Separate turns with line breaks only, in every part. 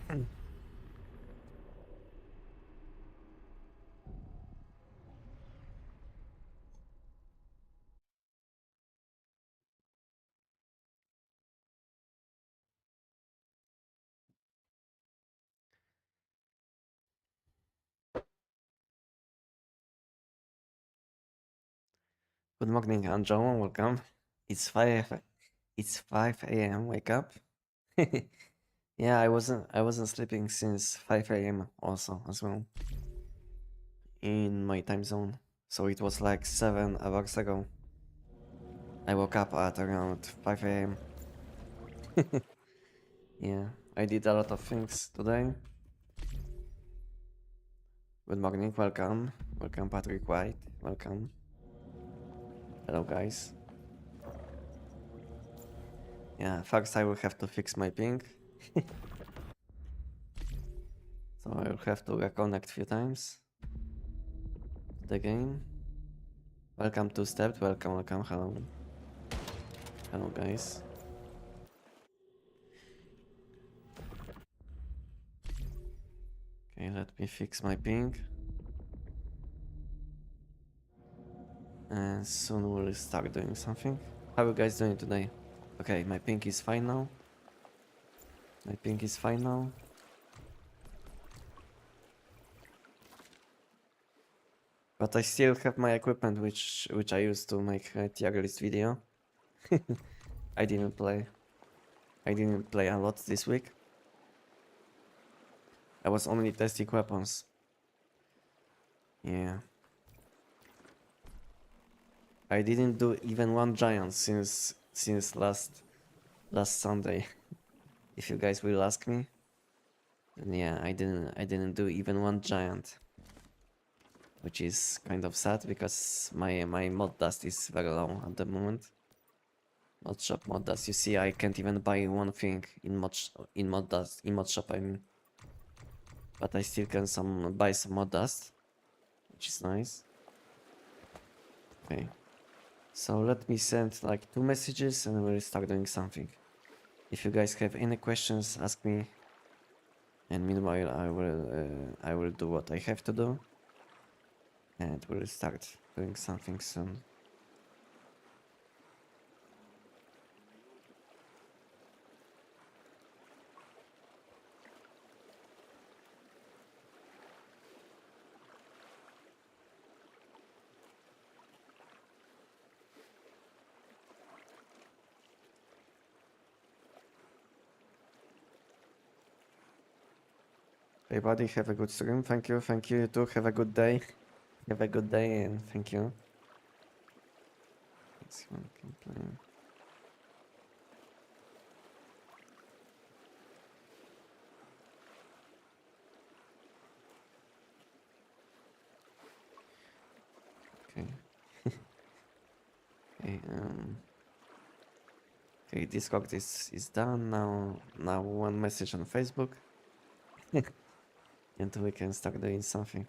Good morning, Anjo. Welcome. It's 5 a.m. Wake up. Yeah, I wasn't sleeping since 5 a.m. also as well in my time zone. So it was like 7 hours ago. I woke up at around 5 a.m. Yeah, I did a lot of things today. Good morning, welcome. Welcome, Patrick White. Welcome. Hello, guys. Yeah, first I will have to fix my ping. So I will have to reconnect few times to the game. Welcome to Stepped. Welcome. Hello. Hello, guys. Okay, let me fix my ping. And soon we'll start doing something. How are you guys doing today? Okay, my ping is fine now. But I still have my equipment which I used to make a tier list video. I didn't play a lot this week. I was only testing weapons. Yeah. I didn't do even one giant since last Sunday. If you guys will ask me. And yeah, I didn't do even one giant. Which is kind of sad because my mod dust is very low at the moment. Mod shop mod dust. You see, I can't even buy one thing in mod shop. I mean, but I still can buy some mod dust, which is nice. Okay, so let me send like 2 messages and we'll start doing something. If you guys have any questions, ask me. And meanwhile, I will do what I have to do, and we'll start doing something soon. Hey buddy, have a good stream. Thank you you too. Have a good day. Have a good day and thank you. Let's see what I can play. Okay. Okay, okay, Discord is done now. Now one message on Facebook. And we can start doing something.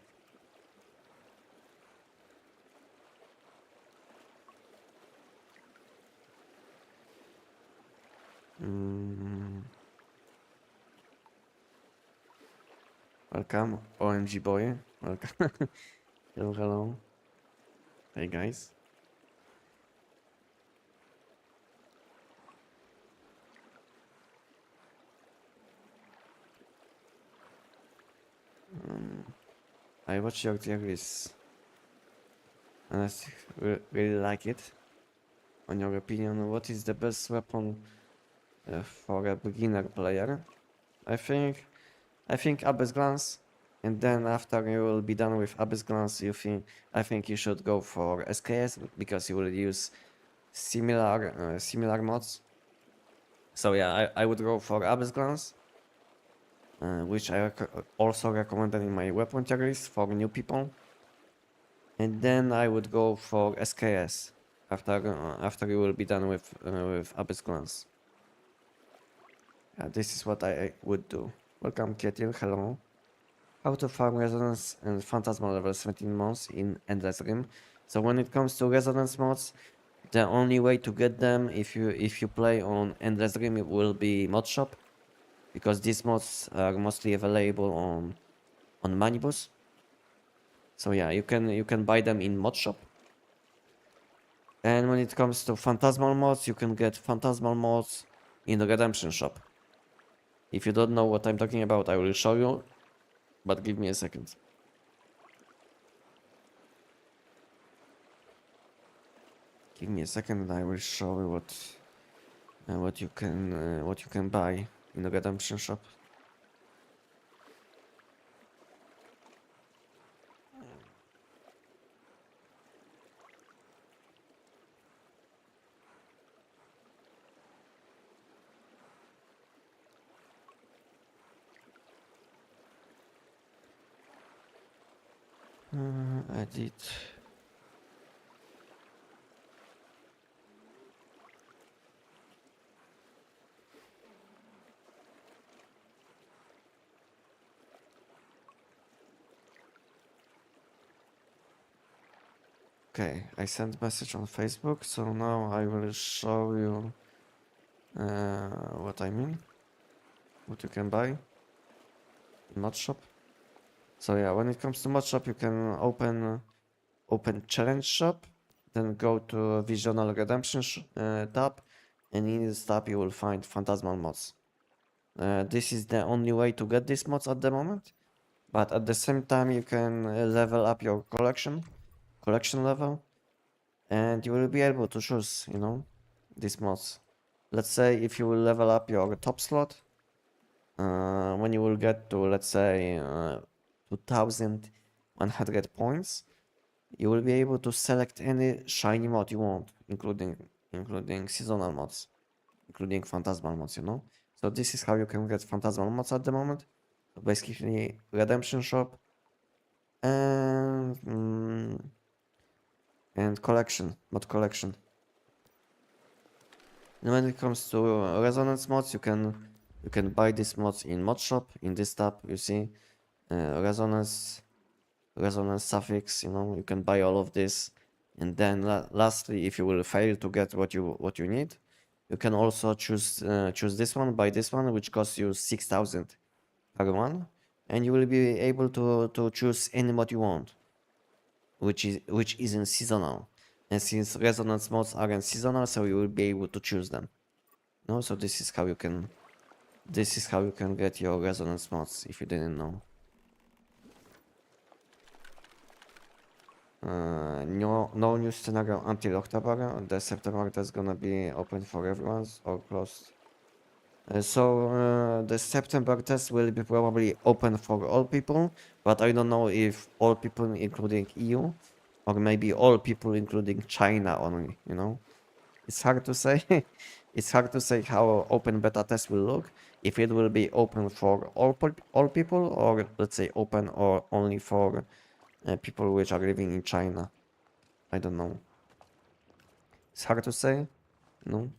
Welcome, OMG boy. Welcome. Hello. Hey guys. I watched your tier list and I really like it. On your opinion, what is the best weapon for a beginner player? I think Abyss Glance, and then after you will be done with Abyss Glance, I think you should go for SKS because you will use similar mods. So yeah, I would go for Abyss Glance, which I also recommended in my weapon tier list for new people. And then I would go for SKS after you will be done with Abyss Glance. This is what I would do. Welcome, Ketil. Hello. How to farm resonance and phantasmal level 17 mods in Endless Rim. So when it comes to resonance mods, the only way to get them if you play on Endless Rim, it will be mod shop. because these mods are mostly available on Manibus. So yeah, you can buy them in mod shop. And when it comes to phantasmal mods, you can get phantasmal mods in the redemption shop. If you don't know what I'm talking about, I will show you, but give me a second. Give me a second and I will show you what you can buy in the redemption shop. Edit. Okay, I sent message on Facebook, so now I will show you what I mean, what you can buy in mod shop. So yeah, when it comes to mod shop, you can open challenge shop, then go to Visional Redemption tab, and in this tab you will find Phantasmal mods. This is the only way to get these mods at the moment, but at the same time you can level up your collection level, and you will be able to choose, these mods. Let's say if you will level up your top slot, when you will get to, let's say, 2100 points, you will be able to select any shiny mod you want, including seasonal mods, including phantasmal mods, So this is how you can get phantasmal mods at the moment. So basically, redemption shop and mod collection. And when it comes to resonance mods, you can buy these mods in mod shop. In this tab, you see resonance suffix. You can buy all of this. And then lastly, if you will fail to get what you need, you can also choose this one, buy this one, which costs you 6,000 per one, and you will be able to choose any mod you want, which isn't seasonal. And since resonance mods aren't seasonal, so you will be able to choose them. No, so this is how you can get your resonance mods if you didn't know. No new scenario until October. The September that's gonna be open for everyone or closed. So the September test will be probably open for all people, but I don't know if all people including EU or maybe all people including China only, It's hard to say. It's hard to say how open beta test will look. If it will be open for all people, or let's say open or only for people which are living in China. I don't know. It's hard to say. No.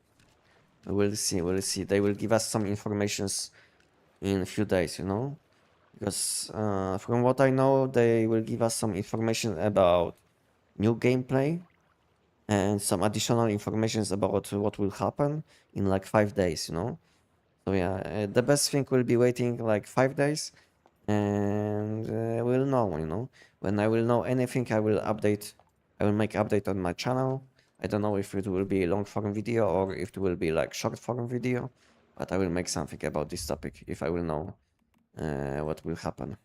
We'll see. We'll see. They will give us some informations in a few days. Because from what I know, they will give us some information about new gameplay and some additional informations about what will happen in like 5 days. So yeah, the best thing will be waiting like 5 days, and we'll know. When I will know anything, I will update. I will make update on my channel. I don't know if it will be a long form video or if it will be like short form video, but I will make something about this topic if I will know what will happen.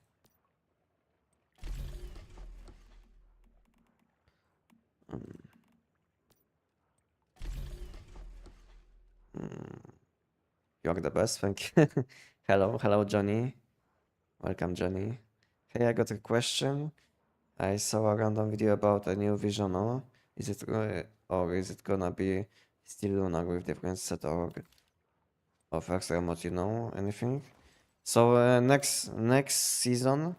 You're the best, thank you. Hello, Johnny. Welcome, Johnny. Hey, I got a question. I saw a random video about a new Visional. Is it or is it gonna be still Lunar with different set of extra mods? Anything? So next season,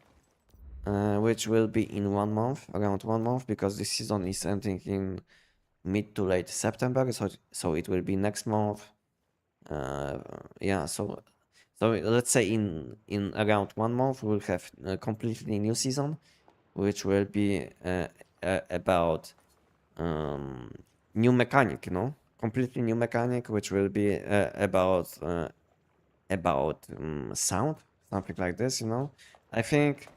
which will be in 1 month, around 1 month, because this season is ending in mid to late September. So it will be next month. Yeah. So let's say in around 1 month we'll have a completely new season, which will be about new mechanic, completely new mechanic, which will be about about sound, something like this, you know. I think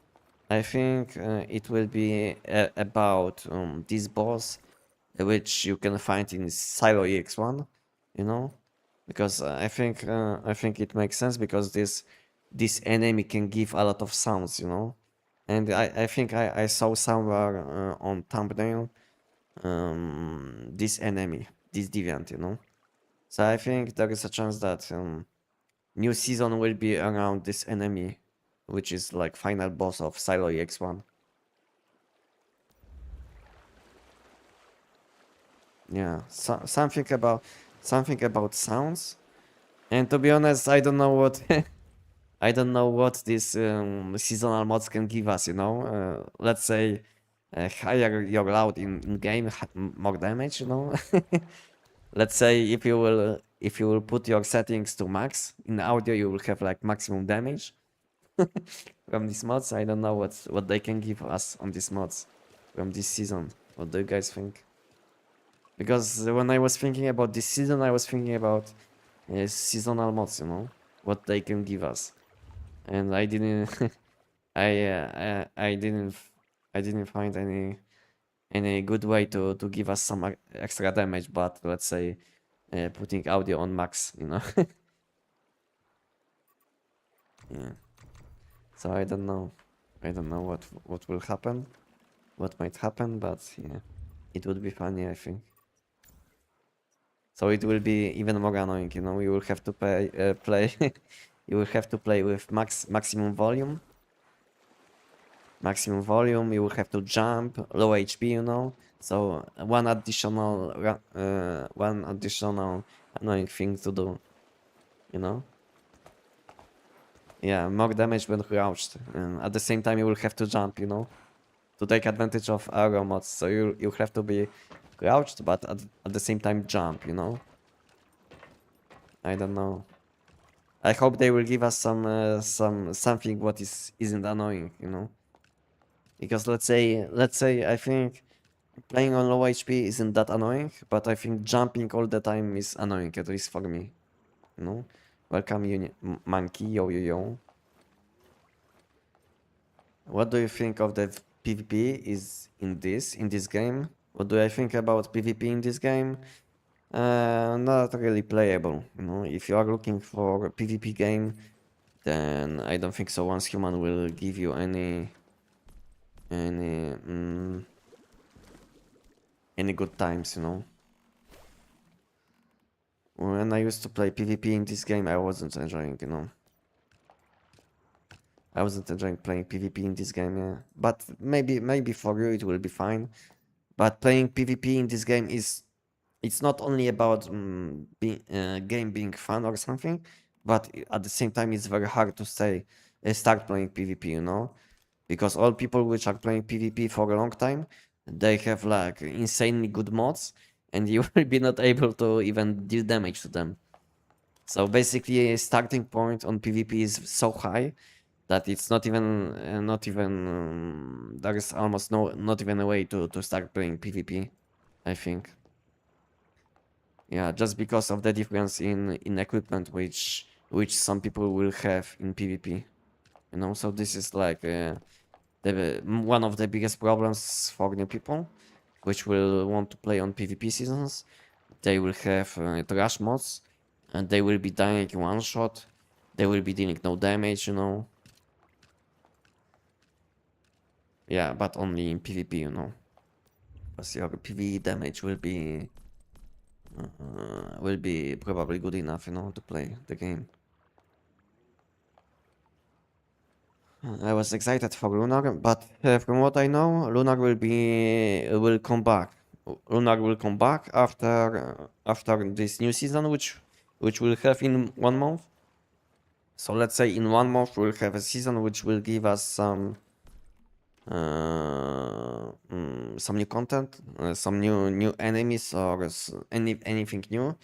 it will be about this boss, which you can find in Silo EX1, you know, because I think it makes sense because this enemy can give a lot of sounds, you know, and I think I saw somewhere on thumbnail this enemy, this deviant, you know. So I think there is a chance that new season will be around this enemy, which is like final boss of Silo EX1. Yeah, something about sounds. And to be honest, I don't know what I don't know what these seasonal mods can give us. You know, let's say higher your loud in game, more damage. You know, let's say if you will put your settings to max in audio, you will have like maximum damage from these mods. I don't know what they can give us on these mods from this season. What do you guys think? Because when I was thinking about this season, I was thinking about seasonal mods, you know, what they can give us, and I didn't, I didn't find any good way to give us some extra damage. But let's say putting audio on max, you know. Yeah. So I don't know what will happen, what might happen, but yeah, it would be funny, I think. So it will be even more annoying, you know. You will have to play. You will have to play with maximum volume. Maximum volume. You will have to jump, low HP, you know. So one additional annoying thing to do, you know. Yeah, more damage when crouched. And at the same time, you will have to jump, you know, to take advantage of aero mods. So you have to be crouched, but at the same time jump, you know. I don't know. I hope they will give us something what isn't annoying, you know. Because let's say I think playing on low HP isn't that annoying, but I think jumping all the time is annoying, at least for me. You know. Welcome, monkey, yo yo yo. What do you think of the PvP is in this game? What do I think about PvP in this game? Not really playable. You know, if you are looking for a PvP game, then I don't think so. Once Human will give you any any good times, you know. When I used to play PvP in this game, I wasn't enjoying, you know. I wasn't enjoying playing PvP in this game, yeah. But maybe for you it will be fine. But playing PvP in this game is it's not only about game being fun or something, but at the same time it's very hard to start playing PvP, you know, because all people which are playing PvP for a long time, they have like insanely good mods, and you will be not able to even deal damage to them. So basically, a starting point on PvP is so high that it's not even there is almost not even a way to start playing PvP, I think. Yeah, just because of the difference in equipment which some people will have in PvP, you know. So this is like one of the biggest problems for new people which will want to play on PvP seasons. They will have trash mods, and they will be dying in one shot. They will be dealing no damage, you know. Yeah, but only in PvP, you know. Because your PvE damage will be probably good enough, you know, to play the game. I was excited for Lunar, but from what I know, Lunar will come back. Lunar will come back after this new season, which we'll have in 1 month. So let's say in 1 month we'll have a season which will give us some new content, some new enemies or anything new.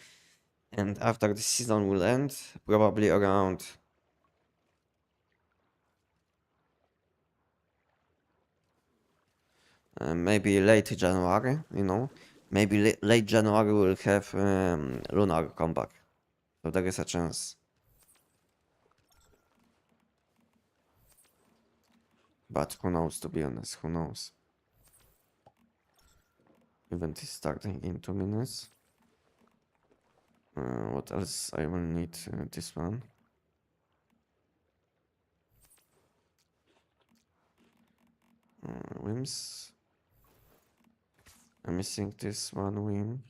And after the season will end, probably around maybe late January, you know. Maybe late January we'll have Lunar come back. So there is a chance. But who knows, to be honest, who knows? Event is starting in 2 minutes. What else? I will need this one. Whims. I'm missing this one whim.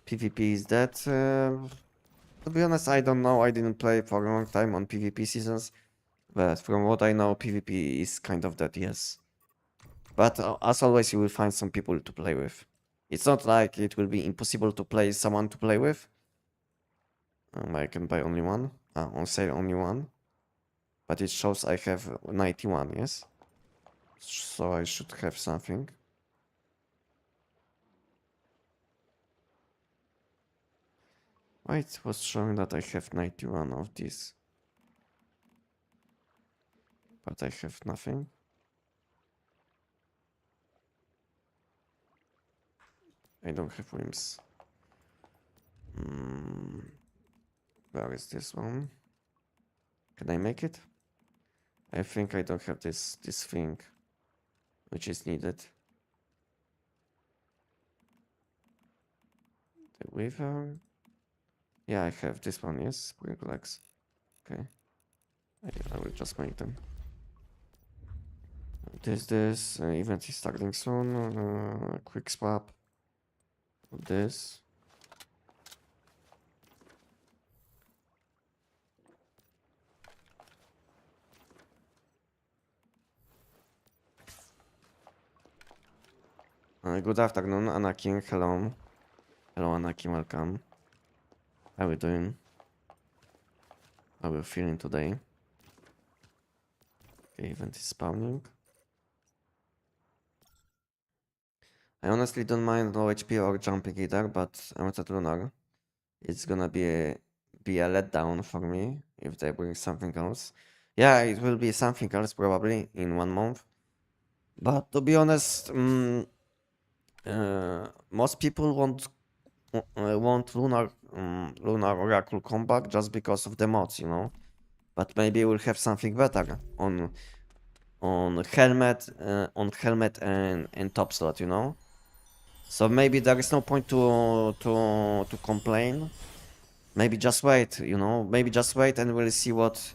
PvP is that. To be honest, I don't know. I didn't play for a long time on PvP seasons. But from what I know, PvP is kind of that, yes. But as always, you will find some people to play with. It's not like it will be impossible to play someone to play with. I can buy only one. On sale, only one. But it shows I have 91, yes? So I should have something. Why it was showing that I have 91 of these? But I have nothing. I don't have whims. Where is this one? Can I make it? I think I don't have this thing, which is needed. The weaver. Yeah, I have this one, yes, spring legs. Okay. I will just make them. This event is starting soon. Quick swap. This. Good afternoon, Anakin. Hello. Hello, Anakin. Welcome. How are we doing? How are we feeling today? Okay, event is spawning. I honestly don't mind low HP or jumping either, but I'm at Lunar. It's gonna be a letdown for me if they bring something else. Yeah, it will be something else probably in 1 month. But to be honest, most people want Lunar Oracle comeback just because of the mods, you know. But maybe we'll have something better on helmet and top slot, you know. So maybe there is no point to complain. Maybe just wait, you know. Maybe just wait and we'll see what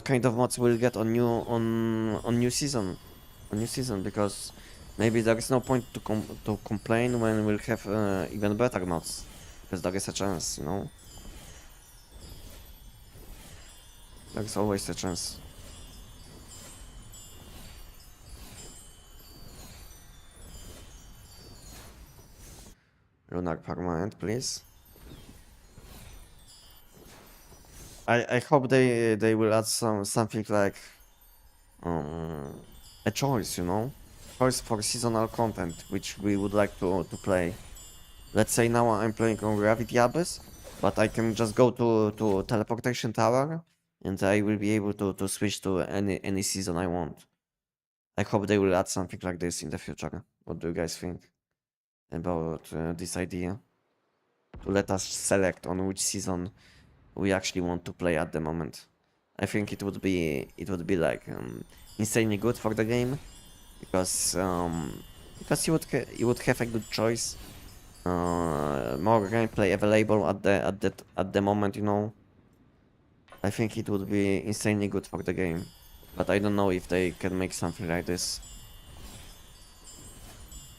kind of mods we'll get on new season, because maybe there is no point to complain when we'll have even better mods, because there is a chance, you know. There is always a chance. Lunar permanent, please. I hope they will add something like a choice, you know, choice for seasonal content which we would like to play. Let's say now I'm playing on Gravity Abyss, but I can just go to Teleportation Tower and I will be able to switch to any season I want. I hope they will add something like this in the future. What do you guys think about this idea? To let us select on which season we actually want to play at the moment. I think it would be like insanely good for the game, because you would have a good choice, more gameplay available at the moment, you know. I think it would be insanely good for the game, but I don't know if they can make something like this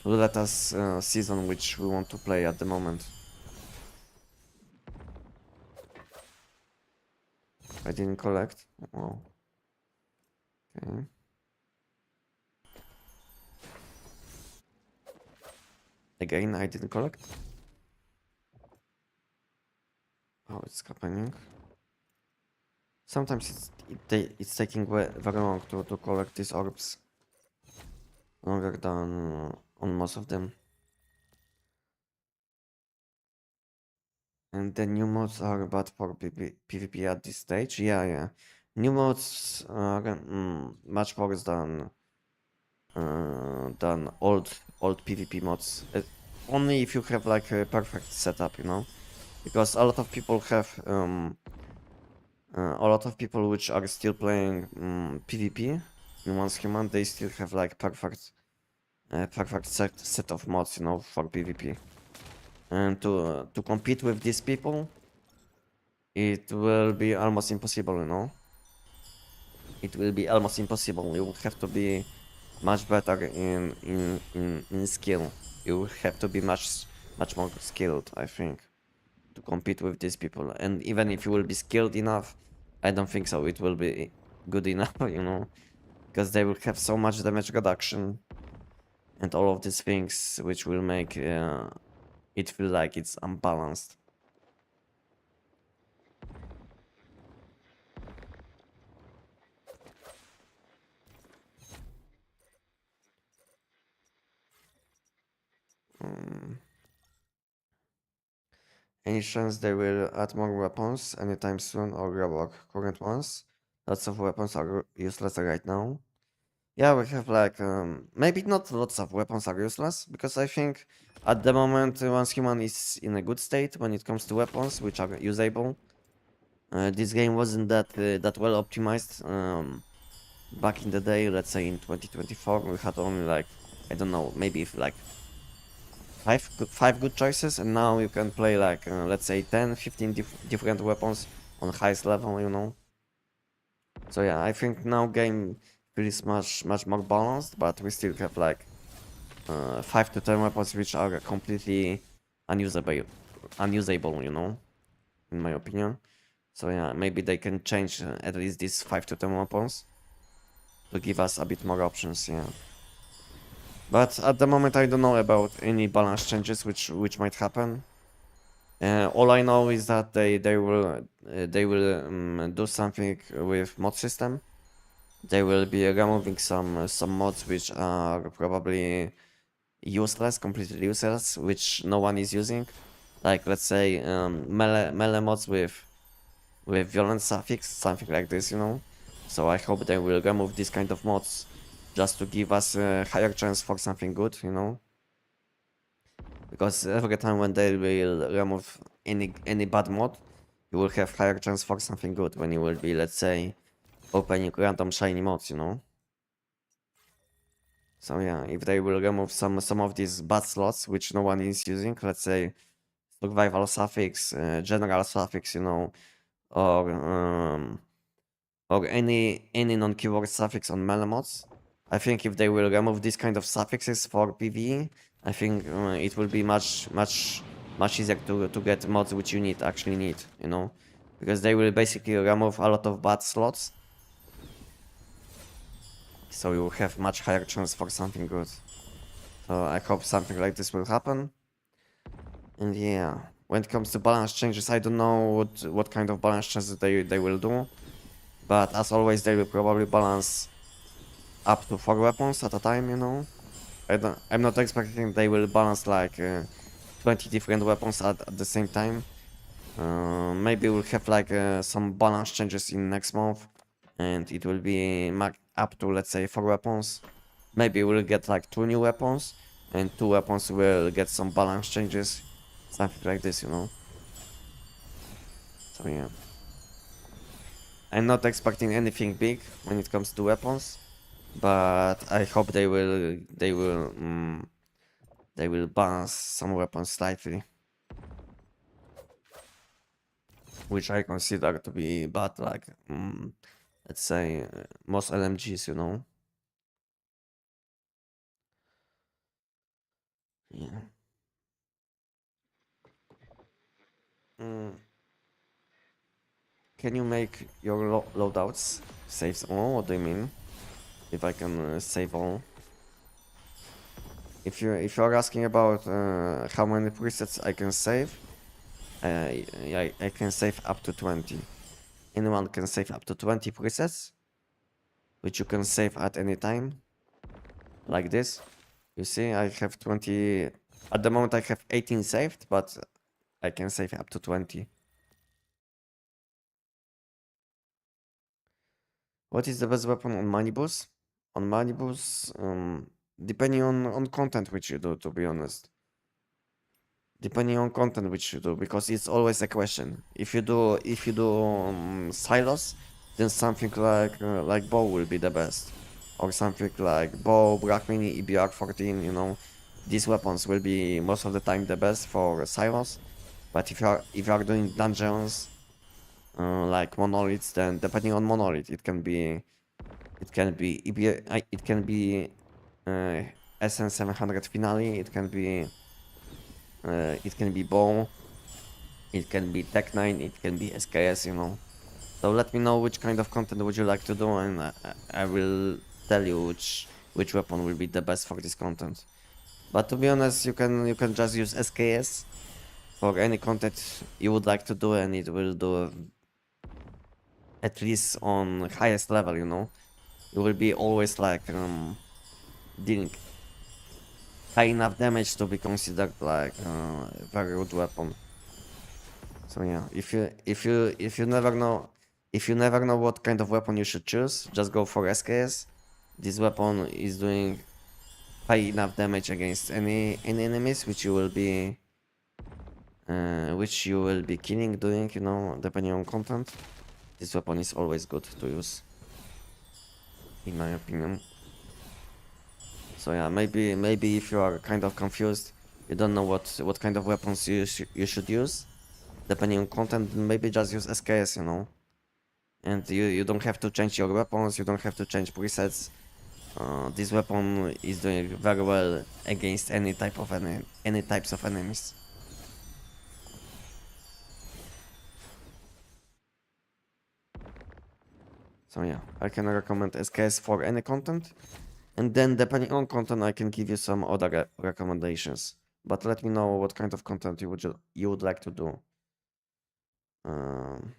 to let us season which we want to play at the moment. I didn't collect. Oh. Okay. Again, I didn't collect. Oh, it's happening. Sometimes it's taking very long to collect these orbs. Longer than on most of them. And the new mods are bad for PvP at this stage. Yeah. New mods are much worse than old PvP mods. Only if you have like a perfect setup, you know, because a lot of people have a lot of people which are still playing PvP in Once Human, they still have like perfect set of mods, you know, for PvP. And to compete with these people, it will be almost impossible, you know. It will be almost impossible. You will have to be much better in skill. You will have to be much more skilled, I think, to compete with these people. And even if you will be skilled enough, I don't think so. It will be good enough, you know, because they will have so much damage reduction and all of these things, which will make it feel like it's unbalanced. Any chance they will add more weapons anytime soon or rework current ones? Lots of weapons are useless right now. Yeah, we have like maybe not lots of weapons are useless because I think at the moment Once Human is in a good state when it comes to weapons which are usable. This game wasn't that well optimized back in the day. Let's say in 2024 we had only like I don't know maybe if like five good choices, and now you can play like let's say 10 15 different weapons on highest level, you know. So yeah, I think now game feels much more balanced, but we still have like 5 to 10 weapons which are completely unusable, you know, in my opinion. So yeah, maybe they can change at least these 5 to 10 weapons to give us a bit more options, yeah. But at the moment, I don't know about any balance changes which might happen. All I know is that they will do something with mod system. They will be removing some mods which are probably useless, completely useless, which no one is using. Like let's say melee mods with violent suffix, something like this, you know. So I hope they will remove this kind of mods just to give us a higher chance for something good, you know. Because every time when they will remove any bad mod, you will have higher chance for something good when you will be, let's say, opening random shiny mods, you know. So yeah, if they will remove some of these bad slots which no one is using, let's say survival suffix, general suffix, you know, or any non-keyword suffix on melee mods. I think if they will remove this kind of suffixes for PvE, I think it will be much easier to get mods which you actually need, you know, because they will basically remove a lot of bad slots, so you will have much higher chance for something good. So I hope something like this will happen. And yeah, when it comes to balance changes, I don't know what kind of balance changes they will do, but as always, they will probably balance up to 4 weapons at a time, you know. I'm not expecting they will balance like 20 different weapons at the same time. Maybe we'll have like some balance changes in next month, and it will be up to, let's say, 4 weapons. Maybe we'll get like 2 new weapons, and 2 weapons will get some balance changes, something like this, you know. So yeah, I'm not expecting anything big when it comes to weapons, but I hope they will balance some weapons slightly, which I consider to be bad, like let's say most LMGs, you know. Yeah. Mm. Can you make your loadouts saves all? What do you mean? If I can save all? If you're asking about how many presets I can save, I can save up to 20. Anyone can save up to 20 presets, which you can save at any time, like this. You see, I have 20. At the moment, I have 18 saved, but I can save up to 20. What is the best weapon on Manibus? On Manibus, depending on content which you do, to be honest. Depending on content which you do, because it's always a question. If you do silos, then something like bow will be the best. or something like bow, black mini, EBR 14, you know, these weapons will be most of the time the best for silos. But if you are doing dungeons like monoliths, then depending on monolith, it can be EBR, it can be SN 700 finale, it can be bow, it can be TEC-9, it can be SKS, you know. So let me know which kind of content would you like to do, and I will tell you which weapon will be the best for this content. But to be honest, you can just use SKS for any content you would like to do, and it will do at least on highest level, you know. It will be always like dealing high enough damage to be considered like a very good weapon. So yeah, if you never know what kind of weapon you should choose, just go for SKS. This weapon is doing high enough damage against any enemies which you will be killing, doing, you know, depending on content. This weapon is always good to use, in my opinion. So yeah, maybe if you are kind of confused, you don't know what kind of weapons you should use, depending on content, maybe just use SKS, you know. And you don't have to change your weapons, you don't have to change presets. This weapon is doing very well against any types of enemies. So yeah, I can recommend SKS for any content, and then depending on content, I can give you some other recommendations. But let me know what kind of content you would like to do. Um,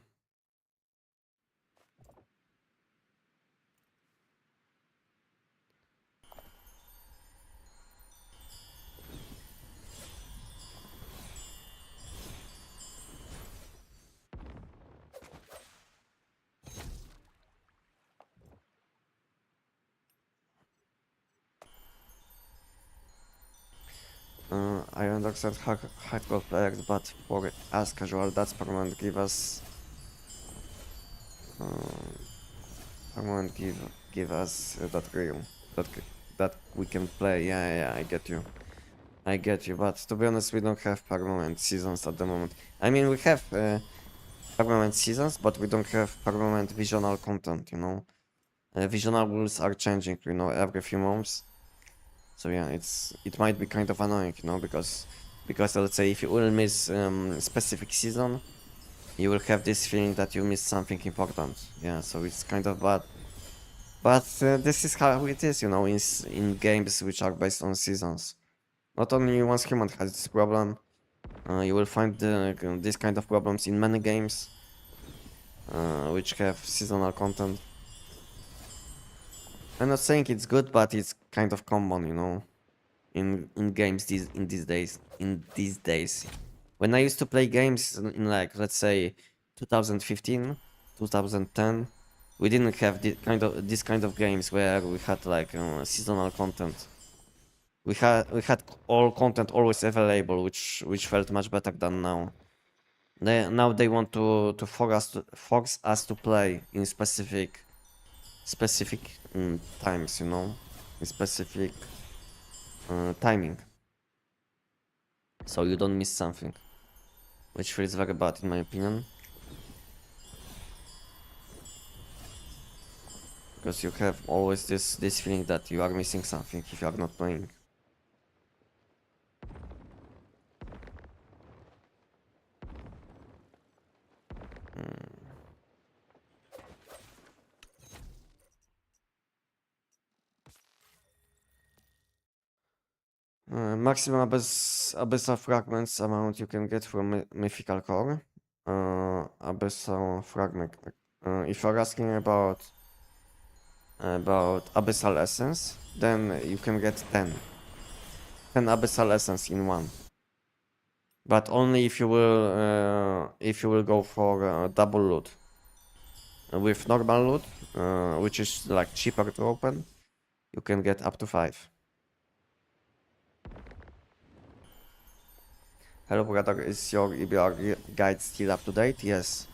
I understand hardcore players, but for us casual, that's permanent. Give us permanent. Give us that realm that we can play. Yeah, I get you. I get you. But to be honest, we don't have permanent seasons at the moment. I mean, we have permanent seasons, but we don't have permanent visual content. You know, visual rules are changing. You know, every few months. So yeah, it might be kind of annoying, you know, because let's say if you will miss specific season, you will have this feeling that you missed something important. Yeah, so it's kind of bad. But this is how it is, you know, in games which are based on seasons. Not only Once Human has this problem, you will find this kind of problems in many games which have seasonal content. I'm not saying it's good, but it's kind of common, you know, in games in these days. When I used to play games in like, let's say 2015, 2010, we didn't have this kind of games where we had like seasonal content. We had all content always available, which felt much better than now. Now they want to force us to play in specific times, you know, in specific timing, so you don't miss something, which feels very bad in my opinion, because you have always this feeling that you are missing something if you are not playing. Maximum abyssal fragments amount you can get from mythical core. Abyssal fragment. If you're asking about abyssal essence, then you can get 10 abyssal essence in one. But only if you will go for double loot. With normal loot, which is like cheaper to open, you can get up to 5. Hello brother, is your EBR guide still up to date? Yes.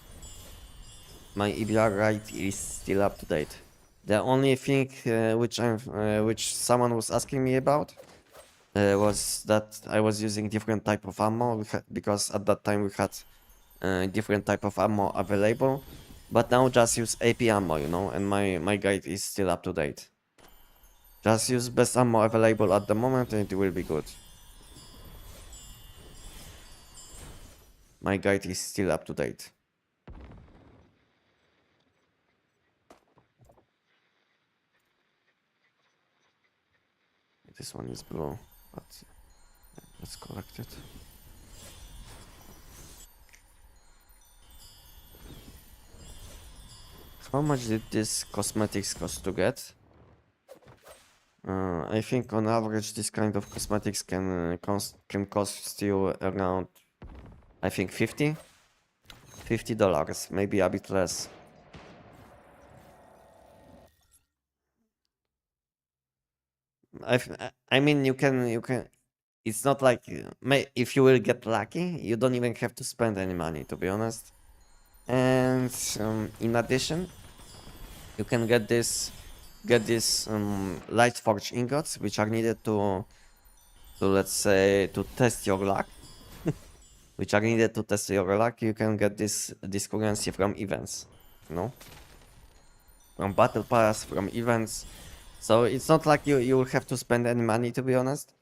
My EBR guide is still up to date. The only thing which someone was asking me about was that I was using different type of ammo because at that time we had different type of ammo available, but now just use AP ammo, you know, and my guide is still up to date. Just use best ammo available at the moment and it will be good. My guide is still up to date. This one is blue, but let's collect it. How much did this cosmetics cost to get? I think on average this kind of cosmetics can cost you around, I think $50, maybe a bit less. I mean you can. It's not like if you will get lucky, you don't even have to spend any money, to be honest. And in addition, you can get these light forged ingots, which are needed to let's say to test your luck. Which are needed to test your luck. You can get this currency from events, you know, from battle pass, from events. So it's not like you will have to spend any money, to be honest.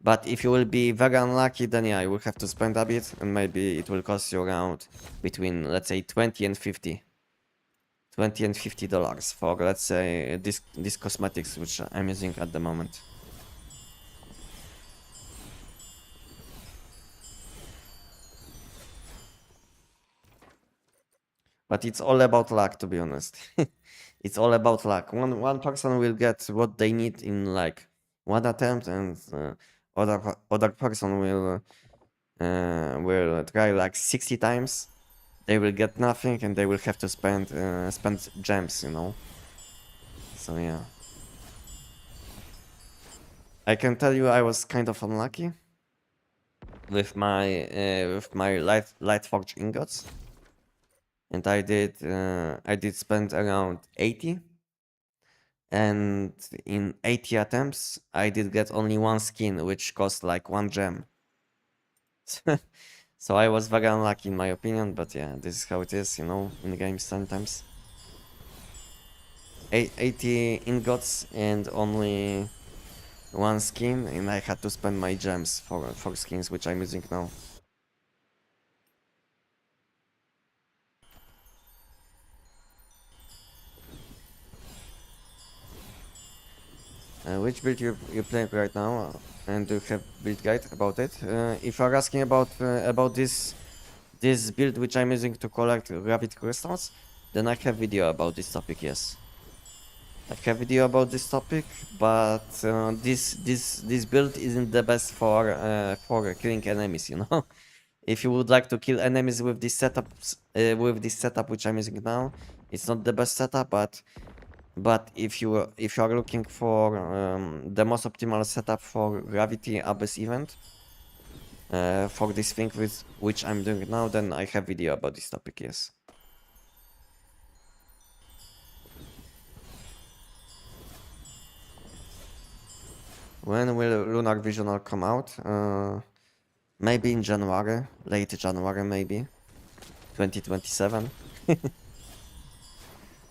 But if you will be very unlucky, then yeah, you will have to spend a bit, and maybe it will cost you around between, let's say, 20 and 50. $20 and $50 for, let's say, this cosmetics which I'm using at the moment. But it's all about luck, to be honest. It's all about luck. One person will get what they need in like one attempt, and other person will try like 60 times. They will get nothing, and they will have to spend gems, you know. So yeah, I can tell you I was kind of unlucky with my light forged ingots, and I did spend around 80. And in 80 attempts, I did get only one skin, which cost like 1 gem. So I was very unlucky in my opinion, but yeah, this is how it is, you know, in games sometimes. 80 ingots and only one skin, and I had to spend my gems for skins, which I'm using now. Which build you playing right now, and do you have build guide about it? If you're asking about this build which I'm using to collect gravity crystals, then I have video about this topic. Yes, I have video about this topic, but this build isn't the best for killing enemies. You know, if you would like to kill enemies with this setup which I'm using now, it's not the best setup, but if you are looking for the most optimal setup for gravity abyss event, for this thing with which I'm doing now, then I have video about this topic. Yes. When will Lunar Visional come out? Maybe in January, late January, maybe 2027.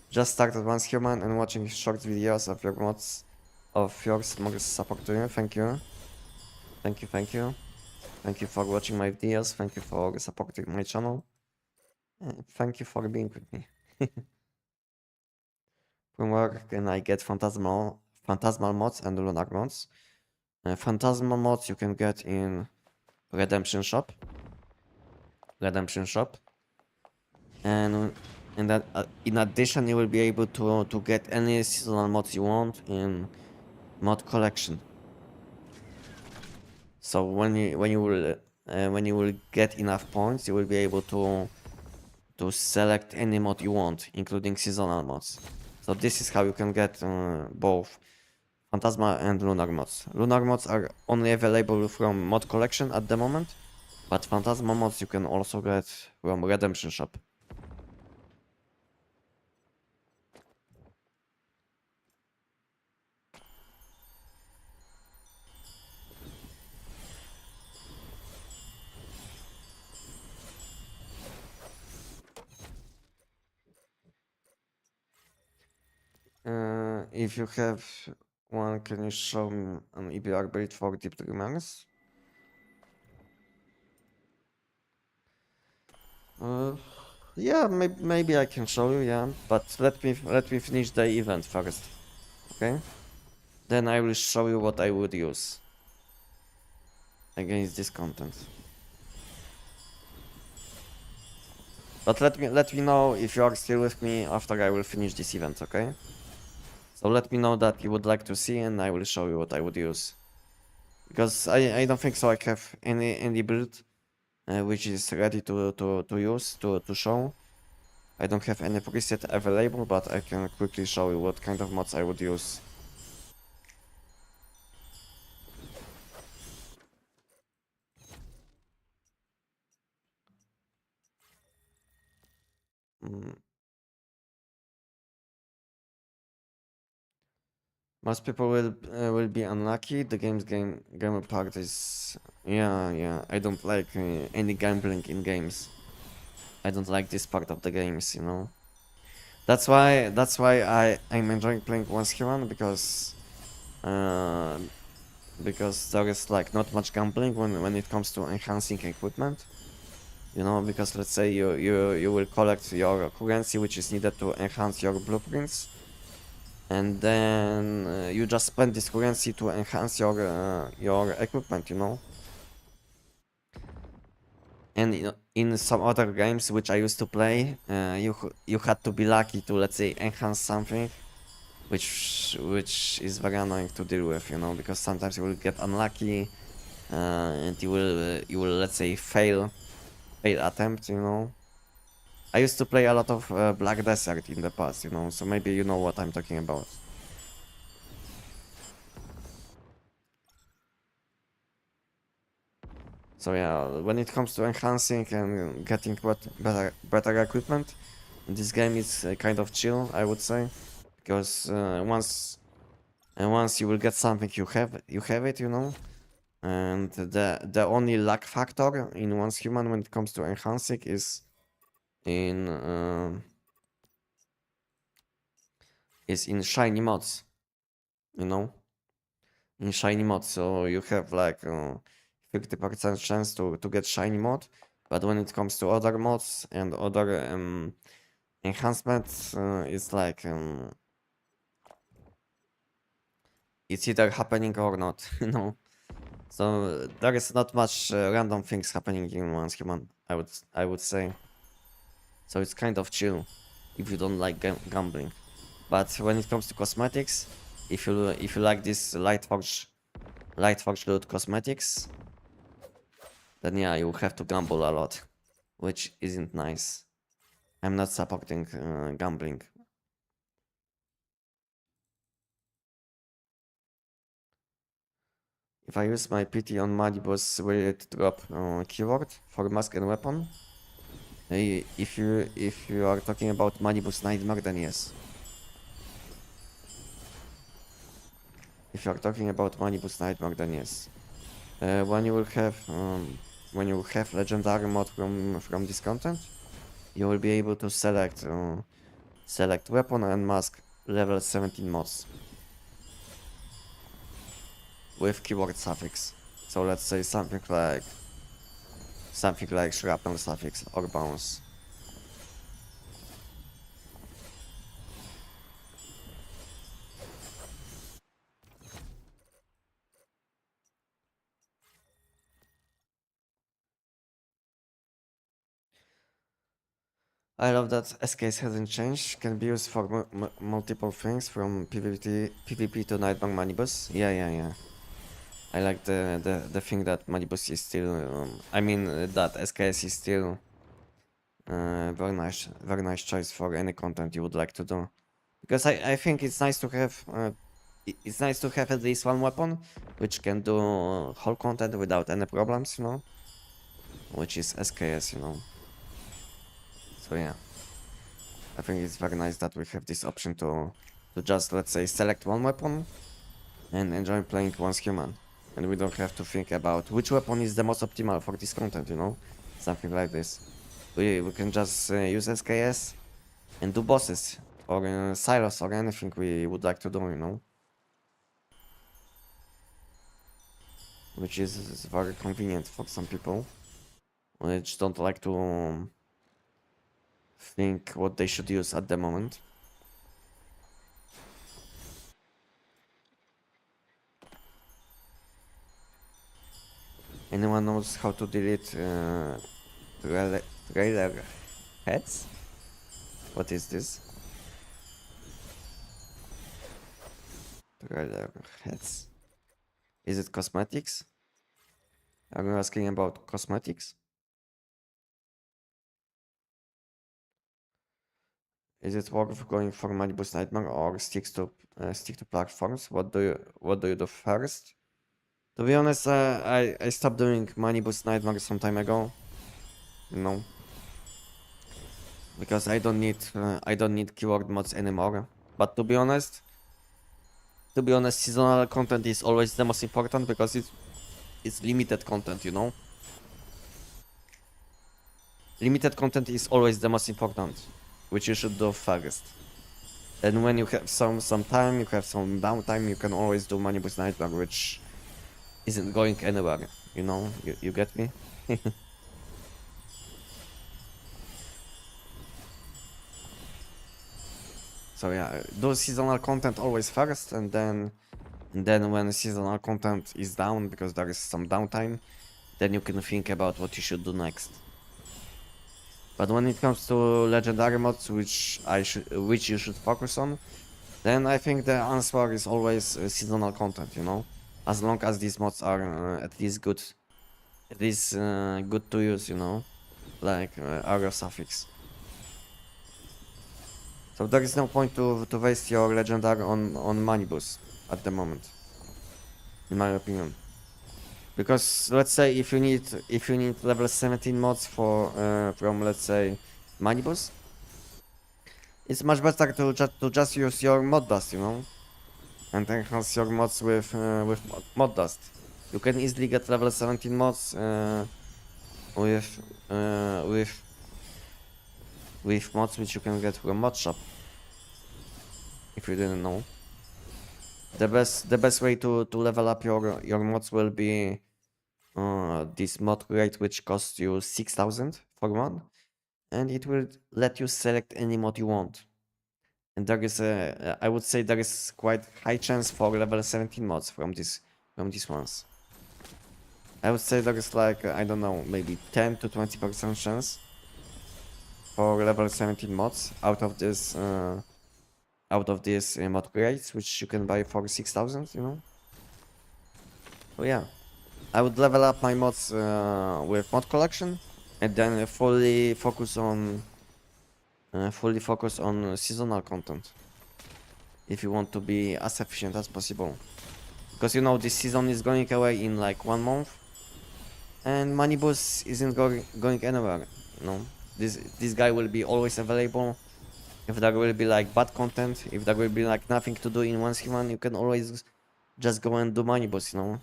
Just started once human and watching short videos of your mods of yours. More support to you. Thank you. Thank you. Thank you. Thank you for watching my videos. Thank you for supporting my channel. Thank you for being with me. From where can I get phantasmal mods and lunar mods? Phantasmal mods you can get in Redemption Shop. And that in addition you will be able to get any seasonal mods you want in mod collection. So when you will get enough points, you will be able to select any mod you want, including seasonal mods. So this is how you can get both Phantasma and Lunar mods. Lunar mods are only available from mod collection at the moment, but Phantasma mods you can also get from Redemption Shop. if you have one, can you show me an EBR build for deep dreamers? Yeah, maybe I can show you, yeah, but let me finish the event first, okay? Then I will show you what I would use against this content. But let me know if you are still with me after I will finish this event, okay? So let me know that you would like to see, and I will show you what I would use. Because I don't think so I have any build which is ready to use, to show. I don't have any preset available, but I can quickly show you what kind of mods I would use. Mm. Most people will be unlucky. The game part is yeah. I don't like any gambling in games. I don't like this part of the games, you know. That's why I'm enjoying playing once human uh, because there is like not much gambling when it comes to enhancing equipment. You know, because let's say you will collect your currency which is needed to enhance your blueprints, and then you just spend this currency to enhance your equipment, you know. And in some other games which I used to play, you had to be lucky to, let's say, enhance something, which is very annoying to deal with, you know, because sometimes you will get unlucky, and you will let's say fail attempt, you know. I used to play a lot of Black Desert in the past, you know, so maybe you know what I'm talking about. So yeah, when it comes to enhancing and getting better equipment, this game is kind of chill, I would say, because once you will get something, you have it, you know. And the only luck factor in one's human when it comes to enhancing in is in shiny mods, you know, in shiny mods. So you have like 50% chance to get shiny mod, but when it comes to other mods and other enhancements, it's like it's either happening or not, you know. So there is not much random things happening in one's human, I would say. So it's kind of chill if you don't like gambling. But when it comes to cosmetics, if you like this Lightforge loot cosmetics, then yeah, you have to gamble a lot, which isn't nice. I'm not supporting gambling. If I use my PT on Malibus, will it drop keyword for mask and weapon? If you are talking about Malibus Nightmare, then yes. If you are talking about Malibus Nightmare, then yes. When you will have legendary mod from this content, you will be able to select weapon and mask level 17 mods with keyword suffix. So let's say something like shrapnel suffix or bounce. I love that SKS hasn't changed. Can be used for multiple things from PvP to Nightmare Manibus. Yeah. I like the thing that Manibus is still. I mean that SKS is still very nice choice for any content you would like to do. Because I think it's nice to have it's nice to have at least one weapon which can do whole content without any problems, you know. Which is SKS, you know. So yeah. I think it's very nice that we have this option to just, let's say, select one weapon and enjoy playing once human. And we don't have to think about which weapon is the most optimal for this content, you know? Something like this. We can just use SKS and do bosses silos or anything we would like to do, you know, which is very convenient for some people which don't like to think what they should use at the moment. Anyone knows how to delete trailer heads? What is this? Trailer heads. Is it cosmetics? Are you asking about cosmetics? Is it worth going for Manibus Nightmare or stick to platforms? What do you do first? To be honest, I stopped doing Manibus Nightmare some time ago. You know, because I don't need keyword mods anymore. But to be honest, seasonal content is always the most important because it's limited content. You know, limited content is always the most important, which you should do first. And when you have some time, you have some downtime, you can always do Manibus Nightmare, which isn't going anywhere. You know, you get me? So yeah, do seasonal content always first, and then when seasonal content is down because there is some downtime, then you can think about what you should do next. But when it comes to legendary mods, which you should focus on, then I think the answer is always seasonal content. You know, as long as these mods are at least good to use. You know, like Arrow Suffix. So there is no point to waste your legendary on Manibus at the moment, in my opinion. Because let's say if you need level 17 mods for from, let's say, Manibus, it's much better to just use your mod dust, you know, and enhance your mods with mod dust. You can easily get level 17 mods with mods which you can get from mod shop. If you didn't know, the best way to level up your mods will be this mod crate, which costs you 6,000 for one, and it will let you select any mod you want. And there is I would say there is quite high chance for level 17 mods from these ones. I would say there is like I don't know, maybe 10 to 20% chance for level 17 mods out of these mod crates, which you can buy for 6,000, you know. So yeah, I would level up my mods with mod collection, and then fully focus on seasonal content if you want to be as efficient as possible, because you know this season is going away in like 1 month, and Manibus isn't going anywhere. You know, this guy will be always available. If there will be like bad content, if there will be like nothing to do in 1C1, you can always just go and do Manibus, you know.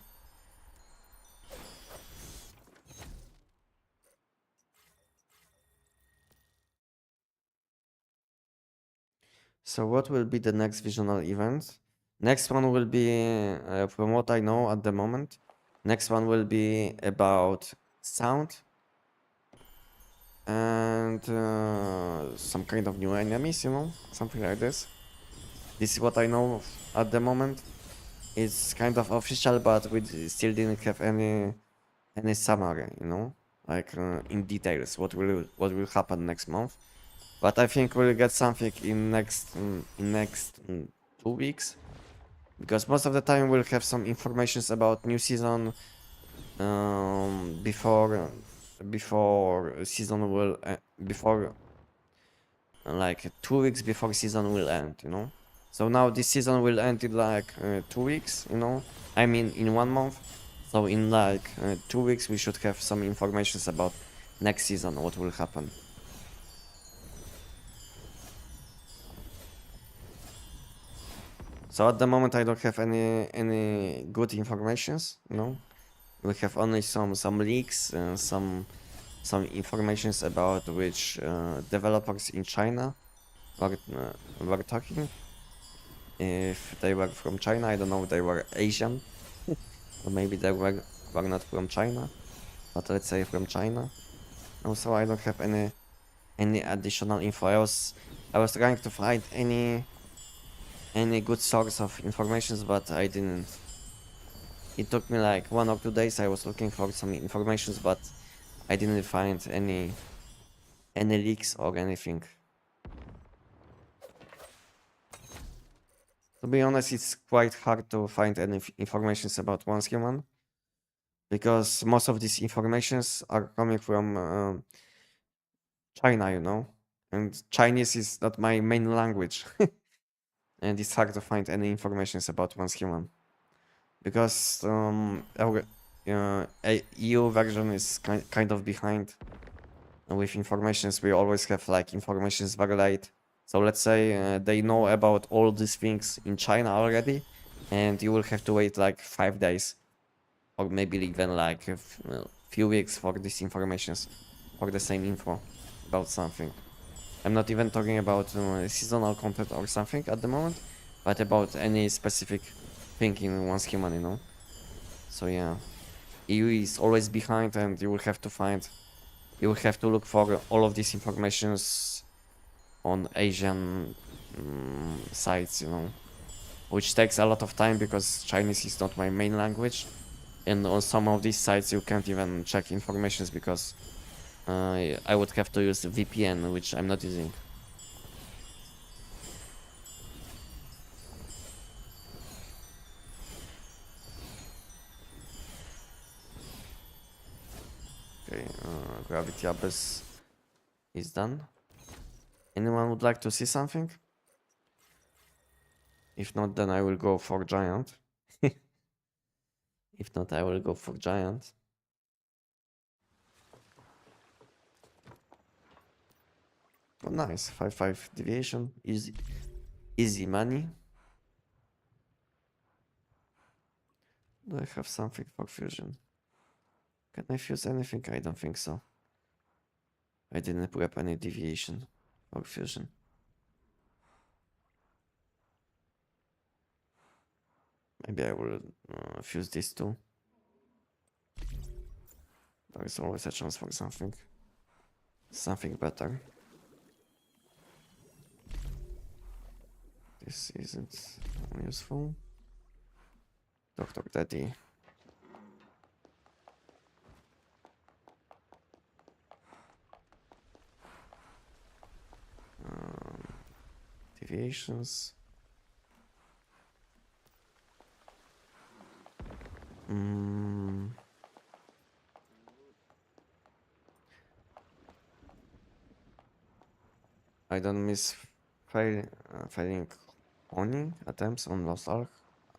So what will be the next visional event? Next one will be, from what I know at the moment, next one will be about sound and some kind of new enemies, you know, something like this. This is what I know at the moment. It's kind of official, but we still didn't have any summary, you know, like in details what will happen next month. But I think we'll get something in next 2 weeks, because most of the time we'll have some informations about new season before season will before like 2 weeks before season will end, you know. So now this season will end in like 2 weeks, you know. I mean in 1 month. So in like 2 weeks we should have some informations about next season, what will happen. So at the moment I don't have any good informations, you know. We have only some leaks and some informations about which developers in China were talking. If they were from China, I don't know, they were Asian, or maybe they were not from China, but let's say from China. Also, I don't have any additional info. I was trying to find any good source of informations, but I didn't. It took me like 1 or 2 days. I was looking for some informations, but I didn't find any leaks or anything. To be honest, it's quite hard to find any informations about once human, because most of these informations are coming from China, you know, and Chinese is not my main language, and it's hard to find any informations about once human, because our EU version is kind of behind with informations. We always have like informations very late. So let's say they know about all these things in China already, and you will have to wait like 5 days, or maybe even like a few weeks for these informations, for the same info about something. I'm not even talking about seasonal content or something at the moment, but about any specific thing in one's human, you know. So yeah, EU is always behind, and you will have to look for all of these informations on Asian sites, you know, which takes a lot of time because Chinese is not my main language, and on some of these sites you can't even check informations because I would have to use VPN, which I'm not using. Okay, Gravity Abyss is done. Anyone would like to see something? If not, then I will go for Giant. If not, I will go for Giant. Oh, nice. 5-5 deviation. Easy money. Do I have something for fusion? Can I fuse anything? I don't think so. I didn't prep any deviation for fusion. Maybe I will fuse these two. There is always a chance for something better. This isn't useful. Dr. Daddy. Deviations. I don't miss failing owning attempts on Lost Ark.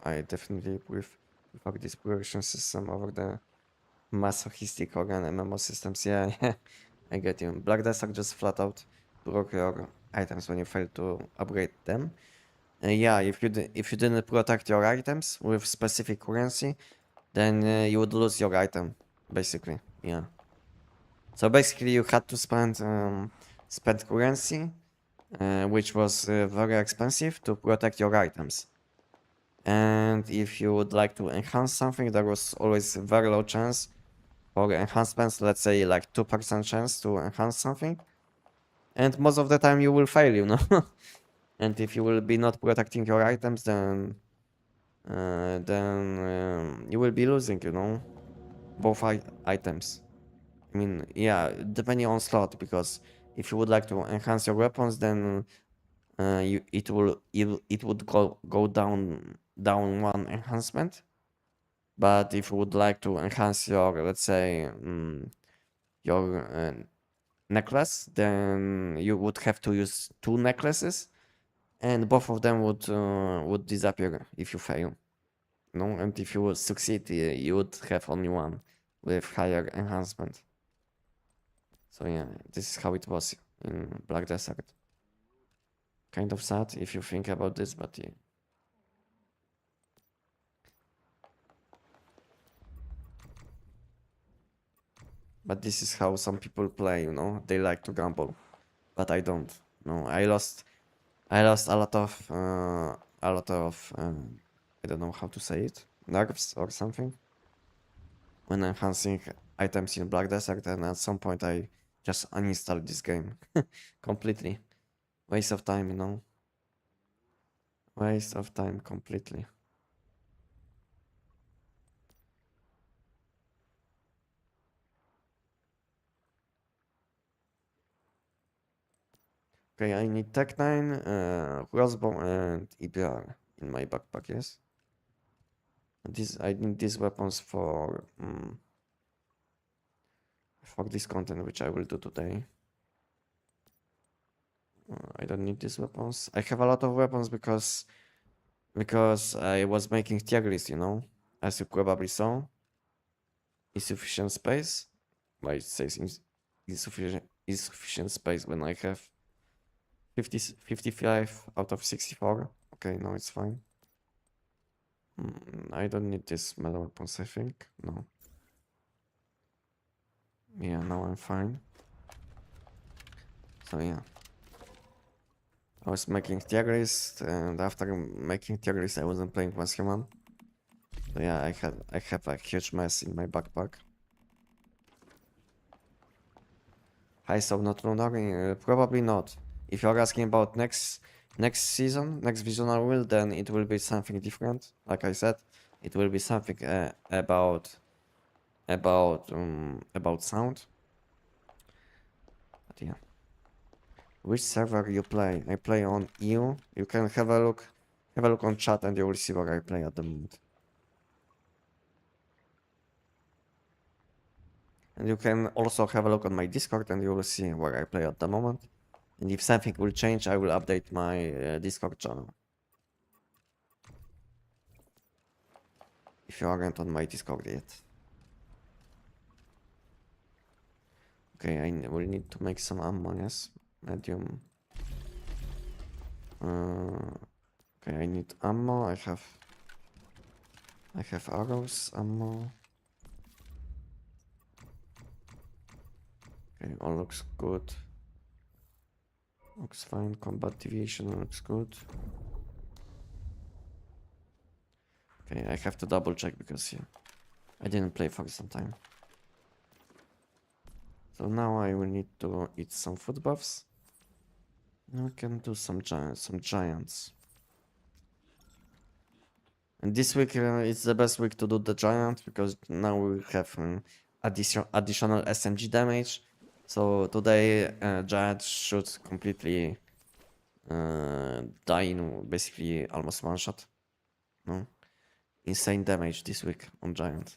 I definitely prefer this progression system over the masochistic organ MMO systems. Yeah, yeah, I get you. Black Desert just flat out broke your items when you fail to upgrade them. Yeah, if you didn't protect your items with specific currency, then you would lose your item, basically. Yeah. So basically, you had to spend currency, which was very expensive to protect your items. And if you would like to enhance something, there was always a very low chance for enhancements. Let's say like 2% chance to enhance something, and most of the time you will fail, you know. And if you will be not protecting your items, then you will be losing, you know, both items. I mean, yeah, depending on slot, because if you would like to enhance your weapons, then it would go down one enhancement. But if you would like to enhance your, let's say, your necklace, then you would have to use two necklaces, and both of them would disappear if you fail. No, and if you would succeed, you would have only one with higher enhancement. So yeah, this is how it was in Black Desert. Kind of sad if you think about this, but yeah. But this is how some people play, you know? They like to gamble. But I don't. No, I lost I lost a lot of I don't know how to say it, nerves or something when enhancing items in Black Desert, and at some point I just uninstalled this game completely. Waste of time, you know. Waste of time completely. Okay, I need TEC-9, crossbow, and EPR in my backpack, yes? And I need these weapons for this content, which I will do today. I don't need these weapons. I have a lot of weapons because I was making tier list, you know, as you probably saw. Insufficient space. Why it says insufficient space when I have 55 out of 64. Okay, no, it's fine. I don't need this melee weapons, I think. No. Yeah, now I'm fine. So yeah. I was making tier list, and after making tier list I wasn't playing once human. So yeah, I have a huge mess in my backpack. Heist of Not Lunar? Probably not. If you're asking about next season, next visual wheel, then it will be something different. Like I said, it will be something about sound. But yeah. Which server you play? I play on EU. You can have a look on chat and you will see where I play at the moment. And you can also have a look on my Discord and you will see where I play at the moment. And if something will change, I will update my Discord channel. If you aren't on my Discord yet. Okay, I will need to make some ammo, yes. Medium. Okay, I need ammo. I have arrows, ammo. Okay, all looks good. Looks fine. Combat deviation looks good. Okay, I have to double check because yeah, I didn't play for some time. So now I will need to eat some food buffs. And we can do some giants. And this week it's the best week to do the giant because now we have additional SMG damage. So today giant should completely die in basically almost one shot. No, insane damage this week on giant.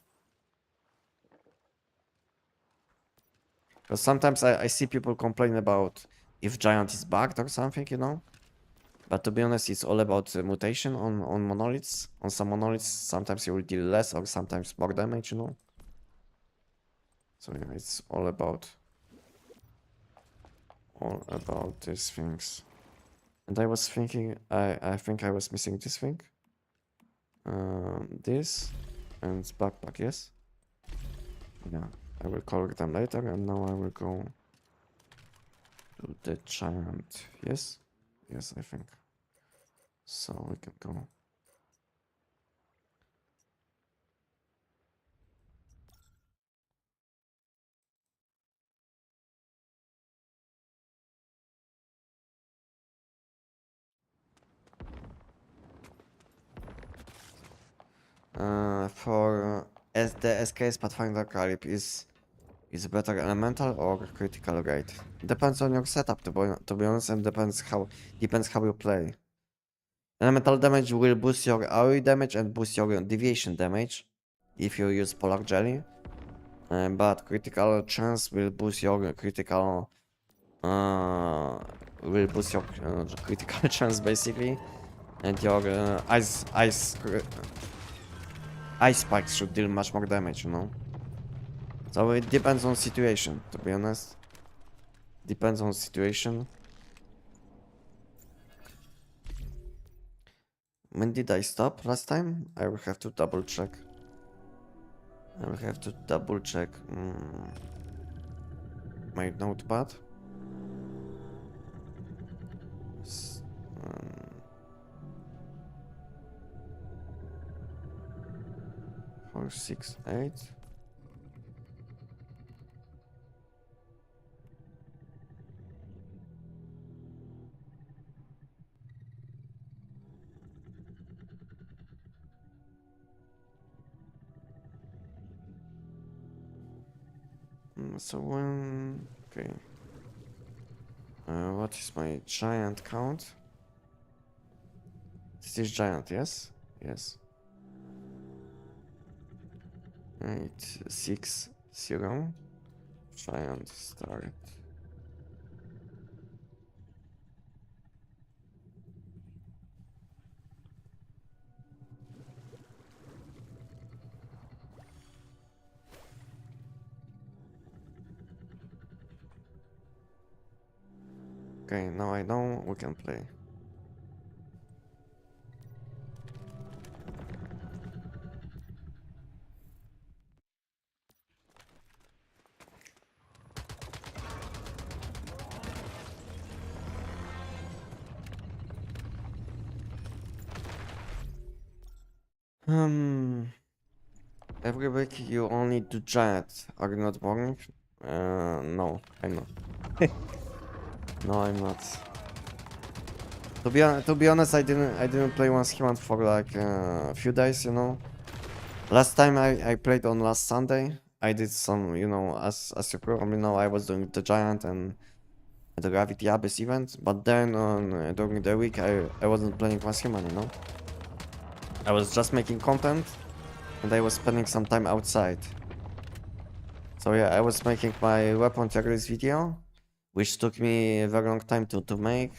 Because sometimes I see people complain about if giant is bugged or something, you know. But to be honest, it's all about mutation on monoliths. On some monoliths, sometimes you will deal less or sometimes more damage, you know. So yeah, it's all about these things. And I was thinking, I think I was missing this thing. This and backpack, yes. Yeah, I will collect them later, and now I will go to the giant. Yes, yes, I think. So we can go. For as the SKS Pathfinder Calip is better elemental or critical rate. Depends on your setup to be honest, and depends how you play. Elemental damage will boost your AoE damage and boost your deviation damage if you use Polar Jelly. But critical chance will boost your critical critical chance basically, and your ice spikes should deal much more damage, you know. So it depends on situation, to be honest. Depends on situation. When did I stop last time? I will have to double check. My notepad. 4, 6, 8. So when... Okay. What is my giant count? This is giant, yes? Yes. 8, 6, 0. Giant start. Okay, now I know we can play. Every week you only do giant. Are you not boring? No, I'm not. No, I'm not. To be honest, I didn't play one human for like a few days, you know. Last time I played on last Sunday, I did some, you know, as you probably know, I was doing the giant and the Gravity Abyss event, but then on during the week I wasn't playing one human, you know. I was just making content, and I was spending some time outside. So yeah, I was making my weapon tier list video, which took me a very long time to make.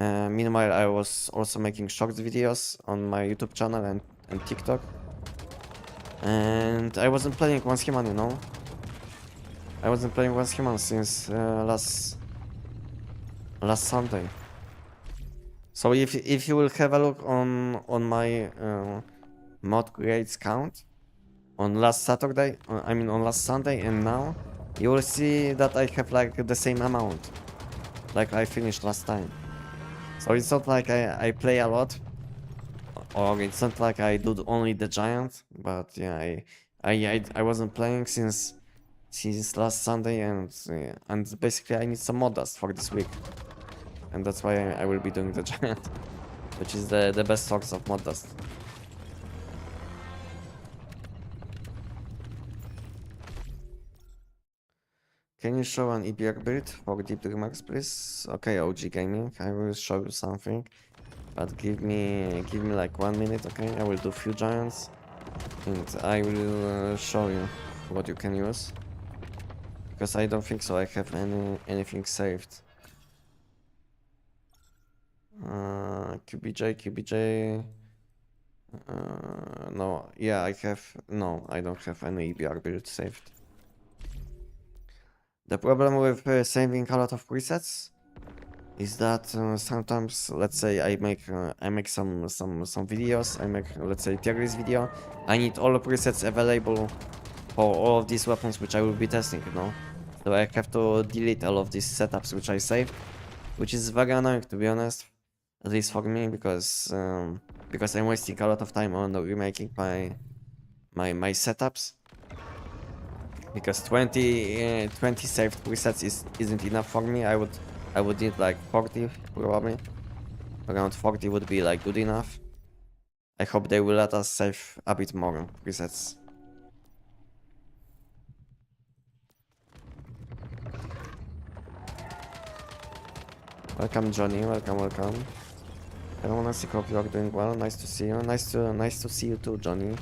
Meanwhile, I was also making shorts videos on my YouTube channel and TikTok. And I wasn't playing once human, you know. I wasn't playing once human since last Sunday. So if you will have a look on my mod creates count on last Saturday, I mean on last Sunday and now, you will see that I have like the same amount, like I finished last time. So it's not like I play a lot, or it's not like I do only the giant, but yeah, I wasn't playing since last Sunday, and basically I need some mod dust for this week, and that's why I will be doing the giant, which is the best source of mod dust. Can you show an EBR build for Deep Dreamers, please? Okay, OG Gaming, I will show you something, but give me like 1 minute, okay? I will do few giants, and I will show you what you can use, because I don't think so I have anything saved. QBJ. No, yeah, no, I don't have any EBR build saved. The problem with saving a lot of presets is that sometimes, let's say I make some videos, I make, let's say, tier list video. I need all the presets available for all of these weapons which I will be testing, you know. So I have to delete all of these setups which I saved, which is very annoying, to be honest, at least for me, because I'm wasting a lot of time on remaking my setups. Because 20 saved presets isn't enough for me. I would need like 40 probably. Around 40 would be like good enough. I hope they will let us save a bit more presets. Welcome Johnny, welcome. Hello Anestic, hope you are doing well. Nice to see you. Nice to see you too, Johnny.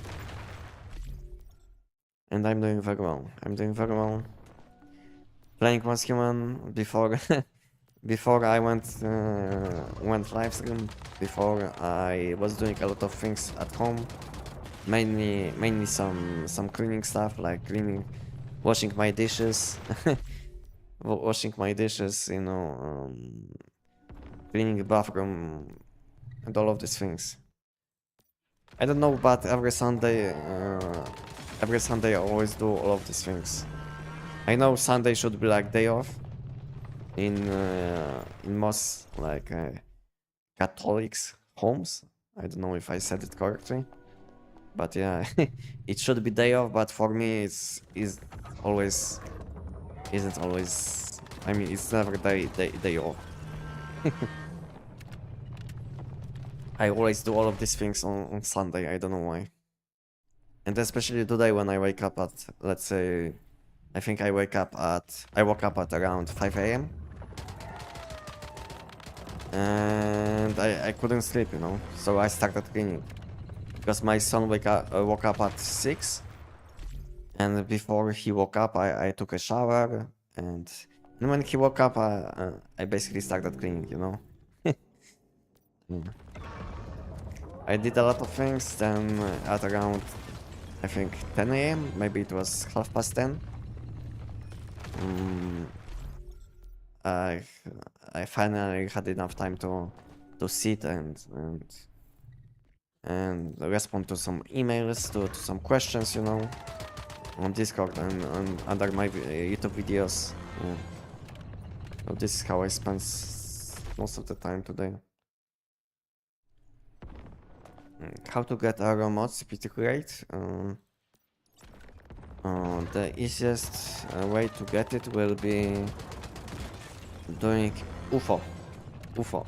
And I'm doing very well. Playing once human before before I went live stream. Before I was doing a lot of things at home, mainly some cleaning stuff, like washing my dishes, you know, cleaning the bathroom, and all of these things. I don't know, but every Sunday I always do all of these things. I know Sunday should be like day off in most like Catholics homes. I don't know if I said it correctly, But yeah, it should be day off, but for me always isn't always. I mean, it's never day off. I always do all of these things on Sunday. I don't know why. And especially today when I wake up at, let's say, I think I woke up at around 5 a.m. And I couldn't sleep, you know. So I started cleaning because my son woke up at 6. And before he woke up, I took a shower, and when he woke up, I basically started cleaning, you know. Yeah. I did a lot of things. Then at around, I think 10 a.m., maybe it was 10:30. Um, I I finally had enough time to sit and respond to some emails, to some questions, you know, on Discord and under my YouTube videos. Yeah. So this is how I spend most of the time today. How to get arrow mods pretty great. The easiest way to get it will be doing UFO. UFO.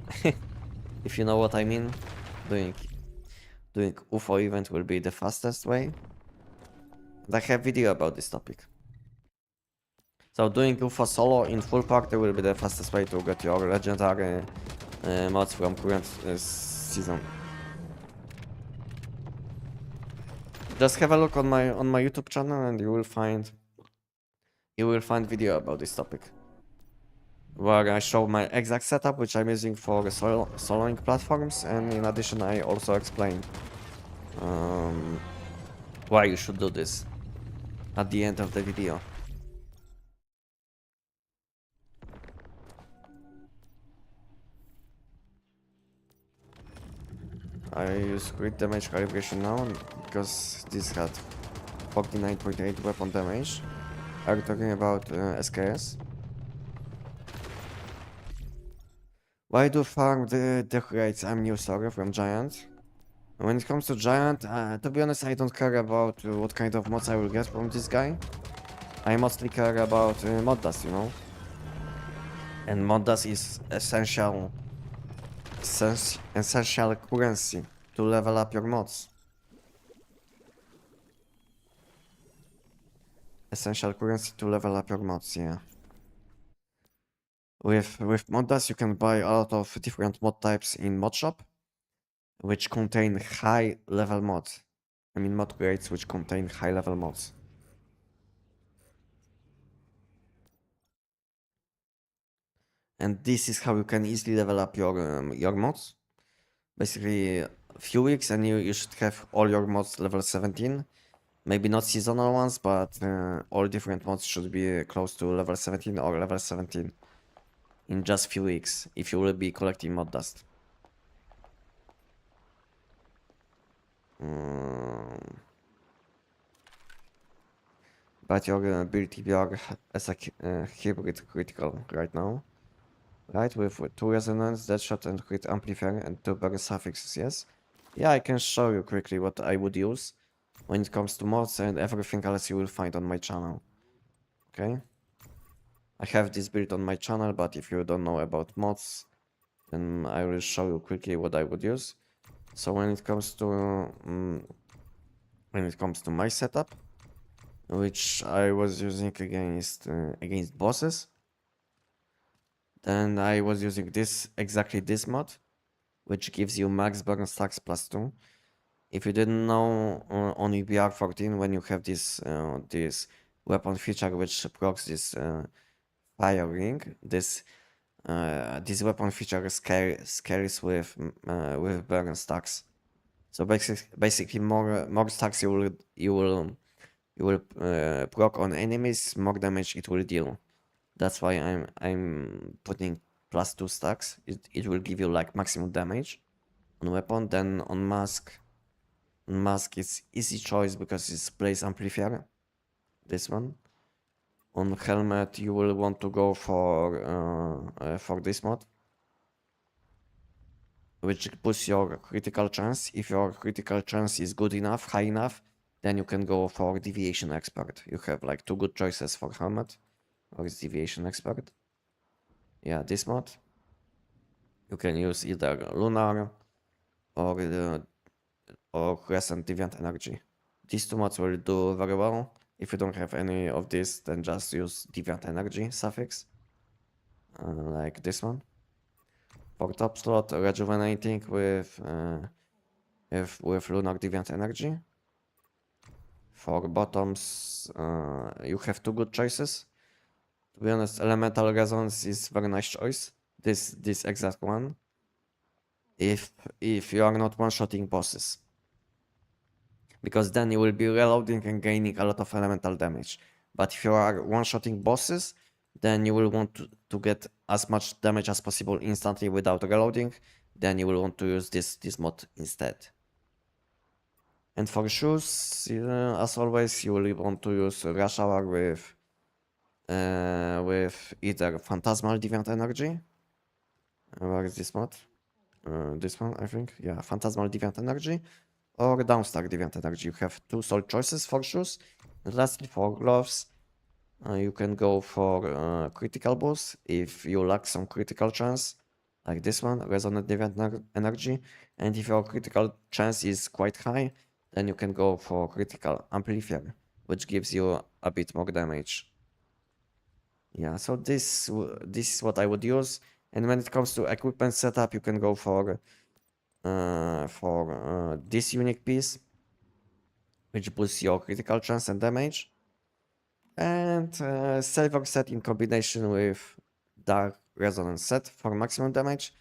If you know what I mean, doing UFO event will be the fastest way. And I have video about this topic. So doing UFO solo in full party will be the fastest way to get your legendary mods from current season. Just have a look on my YouTube channel and you will find video about this topic, where I show my exact setup which I'm using for the soloing platforms, and in addition I also explain why you should do this at the end of the video. I use crit damage calibration now because this had 49.8 weapon damage. Are you talking about SKS? Why do farm the decorates? I'm new, sorry, from Giant. When it comes to Giant, to be honest, I don't care about what kind of mods I will get from this guy. I mostly care about mod dust, you know? And mod dust is essential currency to level up your mods. Essential currency to level up your mods, yeah. With mod dust, you can buy a lot of different mod types in mod shop, which contain high level mods. I mean mod grades which contain high level mods. And this is how you can easily level up your mods. Basically, a few weeks and you should have all your mods level 17. Maybe not seasonal ones, but all different mods should be close to level 17 or level 17 in just few weeks if you will be collecting mod dust. But your build TBR as a hybrid critical right now. Right, with 2 resonance, deadshot and crit amplifier and 2 barrel suffixes, yes? Yeah, I can show you quickly what I would use when it comes to mods, and everything else you will find on my channel. Okay? I have this build on my channel, but if you don't know about mods, then I will show you quickly what I would use. So when it comes to my setup, which I was using against bosses, then I was using exactly this mod, which gives you max burn stacks +2. If you didn't know, on EBR 14, when you have this weapon feature which procs this fire ring, this weapon feature scares with burn stacks. So basically, more stacks you will proc on enemies, more damage it will deal. That's why I'm putting +2 stacks. It will give you like maximum damage on weapon. Then on mask it's easy choice because it's blaze amplifier. This one. On helmet you will want to go for this mod. which boosts your critical chance. If your critical chance is good enough, high enough, then you can go for deviation expert. You have like two good choices for helmet or is deviation expert. Yeah, this mod. You can use either lunar or crescent deviant energy. These two mods will do very well. If you don't have any of this, then just use deviant energy suffix, like this one. For top slot, rejuvenating with lunar deviant energy. For bottoms, you have two good choices. To be honest, elemental resonance is very nice choice. This exact one. If you are not one-shotting bosses, because then you will be reloading and gaining a lot of elemental damage. But if you are one-shotting bosses, then you will want to get as much damage as possible instantly without reloading. Then you will want to use this mod instead. And for shoes, as always, you will want to use Rush Hour with either Phantasmal Deviant Energy. Where is this mod? This one, I think. Yeah, Phantasmal Deviant Energy or Downstar Deviant Energy. You have two sole choices for shoes. And lastly, for gloves, you can go for critical boost if you lack some critical chance, like this one, Resonant Deviant Energy. And if your critical chance is quite high, then you can go for critical amplifier, which gives you a bit more damage. Yeah, so this is what I would use. And when it comes to equipment setup, you can go for this unique piece, which boosts your critical chance and damage, and silver set in combination with dark resonance set for maximum damage.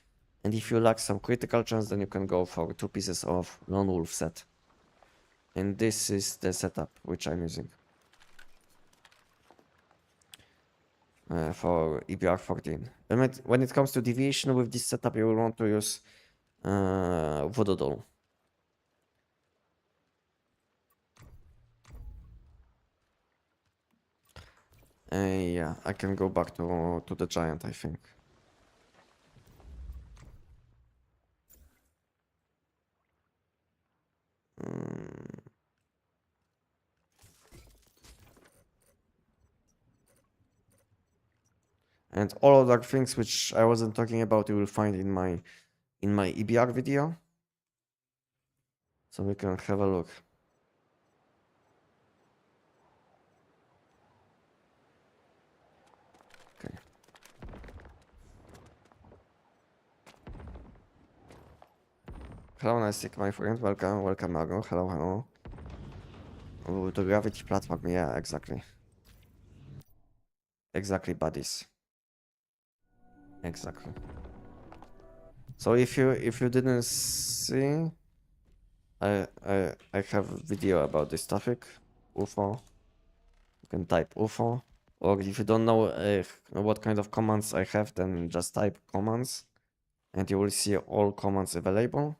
And if you lack some critical chance, then you can go for two pieces of lone wolf set. And this is the setup which I'm using for EBR 14. When it comes to deviation with this setup, you will want to use Voodoo Doll. Yeah, I can go back to the giant, I think. And all other things which I wasn't talking about, you will find in my EBR video. So we can have a look. Okay. Hello, Anestic, my friend. Welcome, welcome, Mago. Hello, hello. Oh, the gravity platform. Yeah, exactly. Exactly, buddies. Exactly. So if you didn't see, I have a video about this topic, UFO. You can type UFO, or if you don't know what kind of commands I have, then just type commands, and you will see all commands available.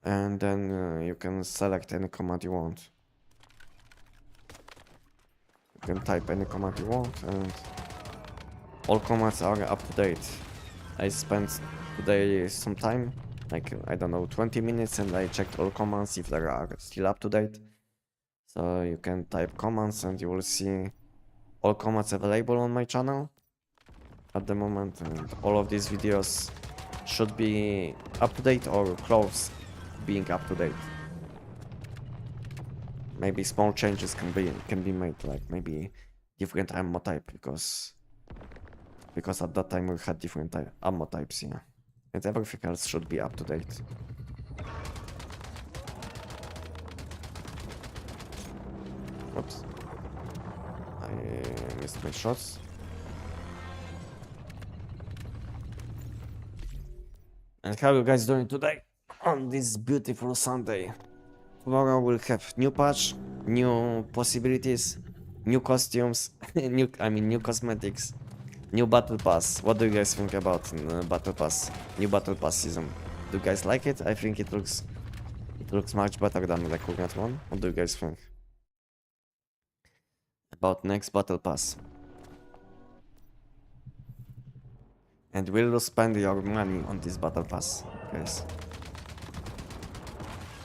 And then you can select any command you want. You can type any command you want, and all commands are up to date. I spent today some time, like I don't know, 20 minutes, and I checked all commands if they are still up to date. So you can type commands and you will see all commands available on my channel at the moment, and all of these videos should be up to date or close being up to date. Maybe small changes can be made, like maybe different ammo type, because at that time we had different ammo types, yeah. And everything else should be up to date. Oops. I missed my shots. And how are you guys doing today on this beautiful Sunday? Tomorrow we'll have new patch, new possibilities, new costumes, new cosmetics, new battle pass. What do you guys think about battle pass? New battle pass season. Do you guys like it? I think it looks much better than the current one. What do you guys think about next battle pass? And will you spend your money on this battle pass, guys?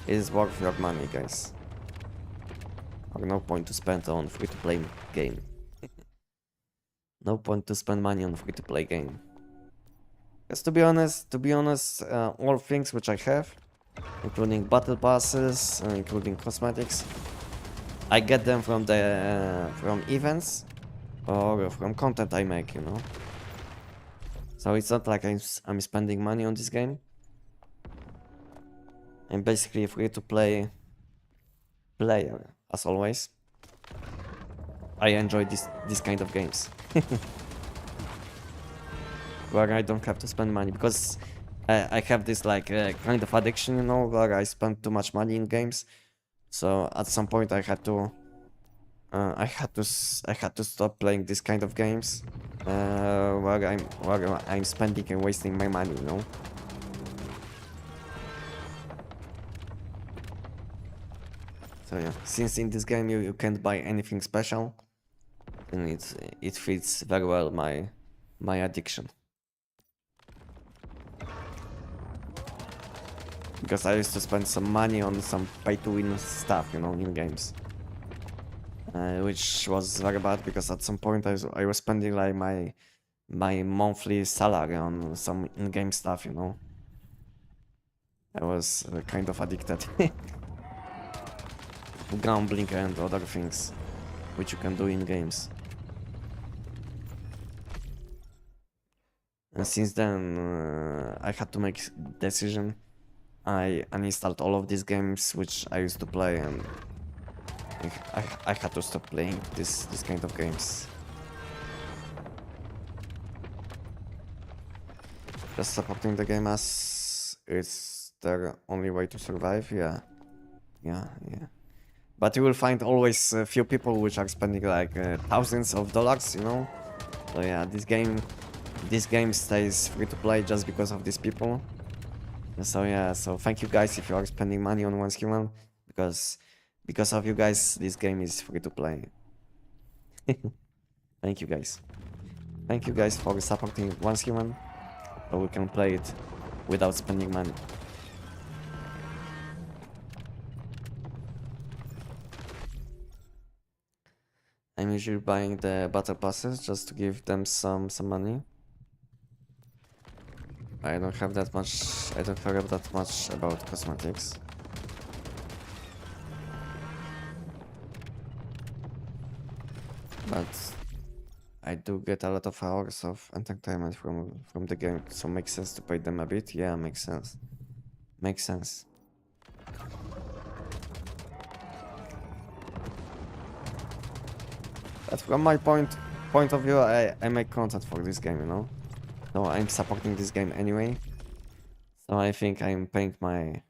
It is worth your money, guys. Or no point to spend on free-to-play game. No point to spend money on free-to-play game. Because to be honest, all things which I have, including battle passes, including cosmetics, I get them from the from events or from content I make, you know. So it's not like I'm spending money on this game. I'm basically a free-to-play player, as always. I enjoy this kind of games. Where I don't have to spend money, because I have this like kind of addiction, you know, where I spend too much money in games. So at some point I had to stop playing this kind of games where I'm spending and wasting my money, you know. So yeah, since in this game you can't buy anything special, and it fits very well my addiction. Because I used to spend some money on some pay-to-win stuff, you know, in games. Which was very bad, because at some point I was spending like my monthly salary on some in-game stuff, you know. I was kind of addicted. Gambling and other things which you can do in games. And since then I had to make decision. I uninstalled all of these games which I used to play, and I had to stop playing this kind of games. Just supporting the game as it's their only way to survive, yeah. But you will find always a few people which are spending like thousands of dollars, you know. So yeah, this game stays free to play just because of these people. So yeah, so thank you guys if you are spending money on Once Human, because of you guys this game is free to play. Thank you guys. Thank you guys for supporting Once Human, so we can play it without spending money. I'm usually buying the battle passes just to give them some money. I don't have that much about cosmetics. But I do get a lot of hours of entertainment from the game, so makes sense to pay them a bit. Yeah, makes sense. Makes sense. But from my point of view, I make content for this game, you know. So I'm supporting this game anyway. So I think I'm paying my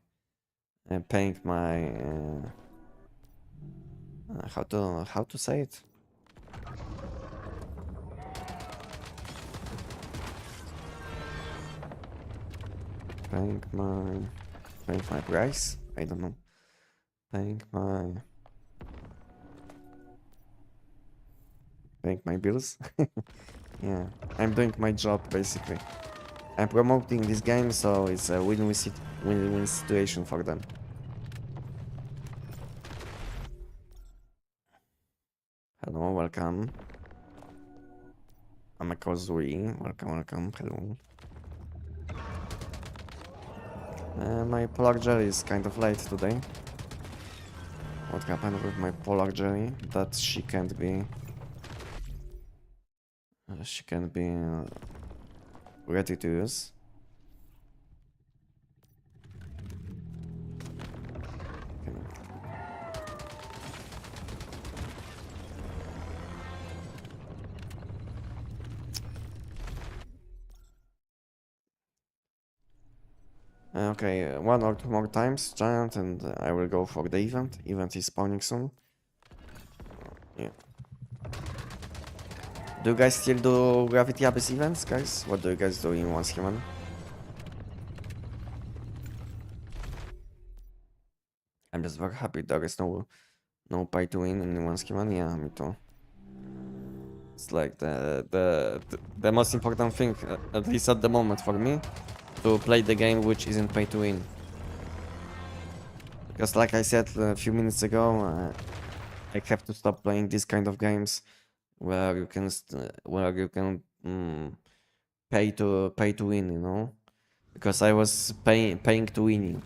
how to say it. Paying my price. I don't know. Paying my bills. Yeah, I'm doing my job basically. I'm promoting this game, so it's a win-win situation for them. Hello, welcome. I'm a Kozui. Welcome, hello. My polar jelly is kind of late today. What happened with my polar jelly? That she can't be ready to use. Okay, one or two more times, giant, and I will go for the event. Event is spawning soon. Yeah. Do you guys still do Gravity Abyss events, guys? What do you guys do in Once Human? I'm just very happy there is no pay to win in Once Human. Yeah, me too. It's like the most important thing, at least at the moment for me, to play the game which isn't pay to win. Because like I said a few minutes ago, I have to stop playing these kind of games where you can pay to win, you know. Because I was paying to win,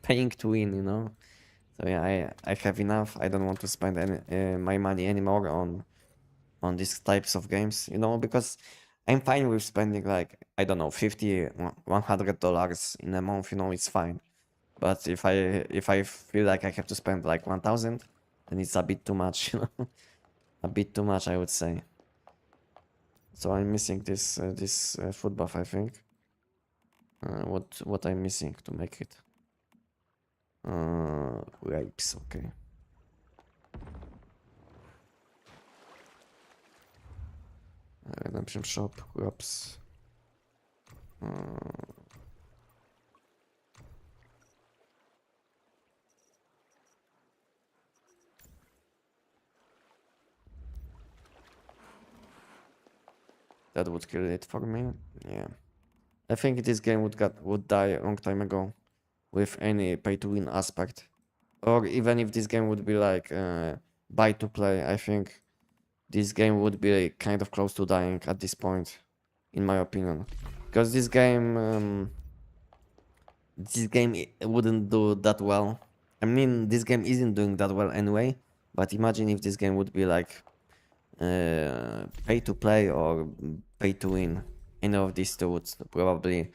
paying to win, you know. So yeah, I have enough. I don't want to spend my money anymore on these types of games, you know, because I'm fine with spending like, I don't know, 50, $100 in a month, you know, it's fine. But if I feel like I have to spend like 1,000, then it's a bit too much, you know, a bit too much, I would say. So I'm missing this food buff, I think. What I'm missing to make it? Grapes, okay. Redemption shop, grapes. That would kill it for me. Yeah, I think this game would die a long time ago with any pay to win aspect, or even if this game would be like buy to play. I think this game would be kind of close to dying at this point, in my opinion, because this game wouldn't do that well. I mean, this game isn't doing that well anyway. But imagine if this game would be like pay to play or pay to win. Any of these two would probably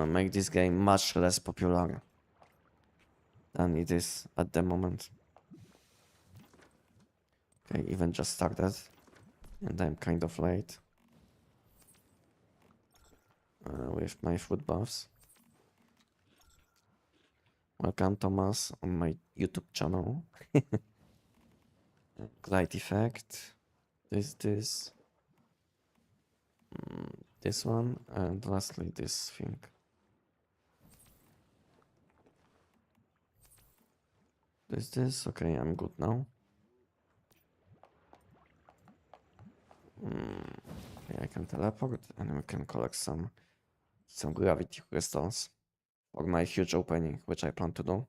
make this game much less popular than it is at the moment. Okay, even just started, and I'm kind of late with my food buffs. Welcome, Thomas, on my YouTube channel. Glide effect. This this one, and lastly this thing. This. Okay, I'm good now. Okay, I can teleport, and we can collect some gravity crystals for my huge opening, which I plan to do.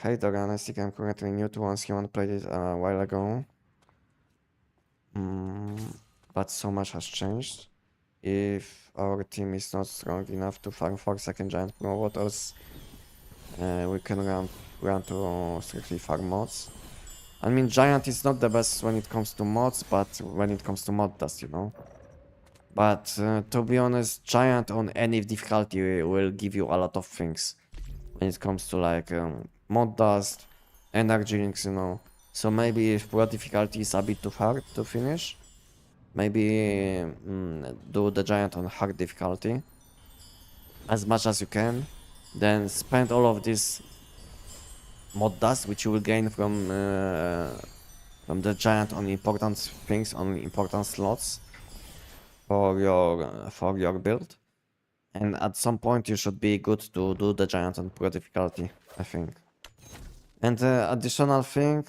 Hey there, Anestic, I'm currently new to once human played it a while ago. But so much has changed. If our team is not strong enough to farm for second giant promoters, we can run to strictly farm mods. I mean, giant is not the best when it comes to mods, but when it comes to mod dust, you know. But to be honest, giant on any difficulty will give you a lot of things when it comes to like mod dust, energy links, you know. So maybe if pro difficulty is a bit too hard to finish, maybe do the giant on hard difficulty as much as you can. Then spend all of this mod dust which you will gain from the giant on important things, on important slots for your build. And at some point you should be good to do the giant on pro difficulty, I think. And additional thing,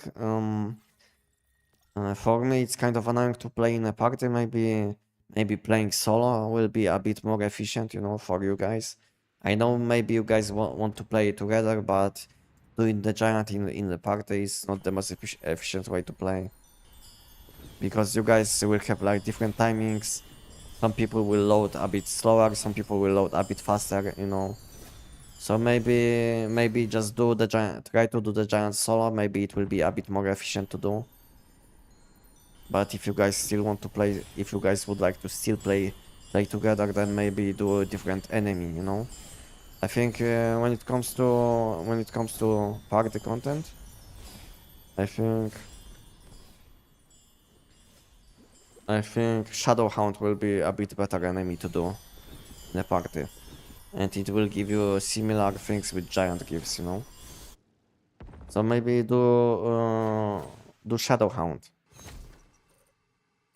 for me it's kind of annoying to play in a party. Maybe playing solo will be a bit more efficient, you know, for you guys. I know maybe you guys want to play together, but doing the giant in the party is not the most efficient way to play. Because you guys will have like different timings. Some people will load a bit slower, some people will load a bit faster, you know. So maybe just do the giant, try to do the giant solo, maybe it will be a bit more efficient to do. But if you guys still want to play, if you guys would like to still play together, then maybe do a different enemy, you know. I think when it comes to party content, I think Shadowhound will be a bit better enemy to do in a party. And it will give you similar things with giant gives, you know. So maybe do Shadowhound.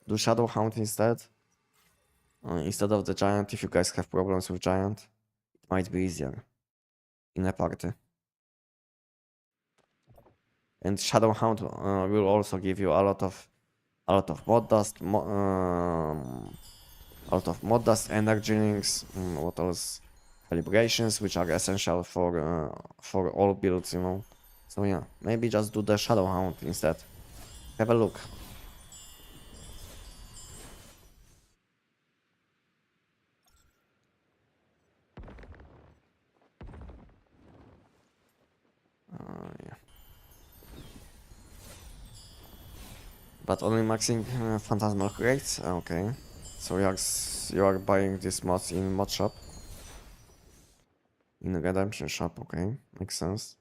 Do Shadowhound instead. Instead of the giant, if you guys have problems with giant, it might be easier in a party. And Shadow Hound will also give you a lot of mod dust, a lot of mod dust, energy links, what else? Calibrations, which are essential for all builds, you know. So yeah, maybe just do the Shadow Hound instead. Have a look. Yeah. But only maxing phantasmal crates? Okay. So you are buying these mods in mod shop? In redemption shop, okay. Makes sense.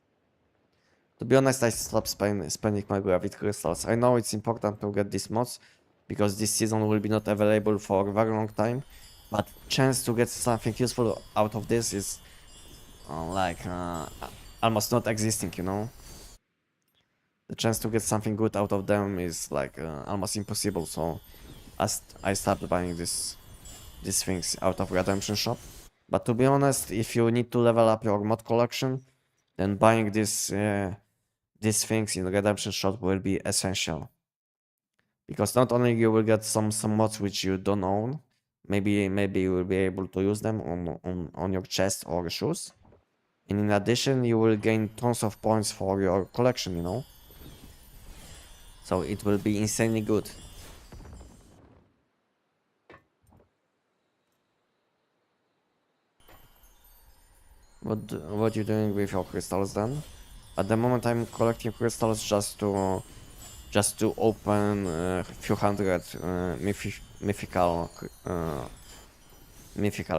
To be honest, I stopped spending my gravity crystals. I know it's important to get these mods, because this season will be not available for a very long time. But chance to get something useful out of this is almost not existing, you know? The chance to get something good out of them is almost impossible, so I started buying these things out of redemption shop. But to be honest, if you need to level up your mod collection, then buying these things in redemption shop will be essential. Because not only you will get some mods which you don't own, maybe you will be able to use them on your chest or shoes. And in addition, you will gain tons of points for your collection, you know? So it will be insanely good. What you doing with your crystals then? At the moment I'm collecting crystals just to open a few hundred mythical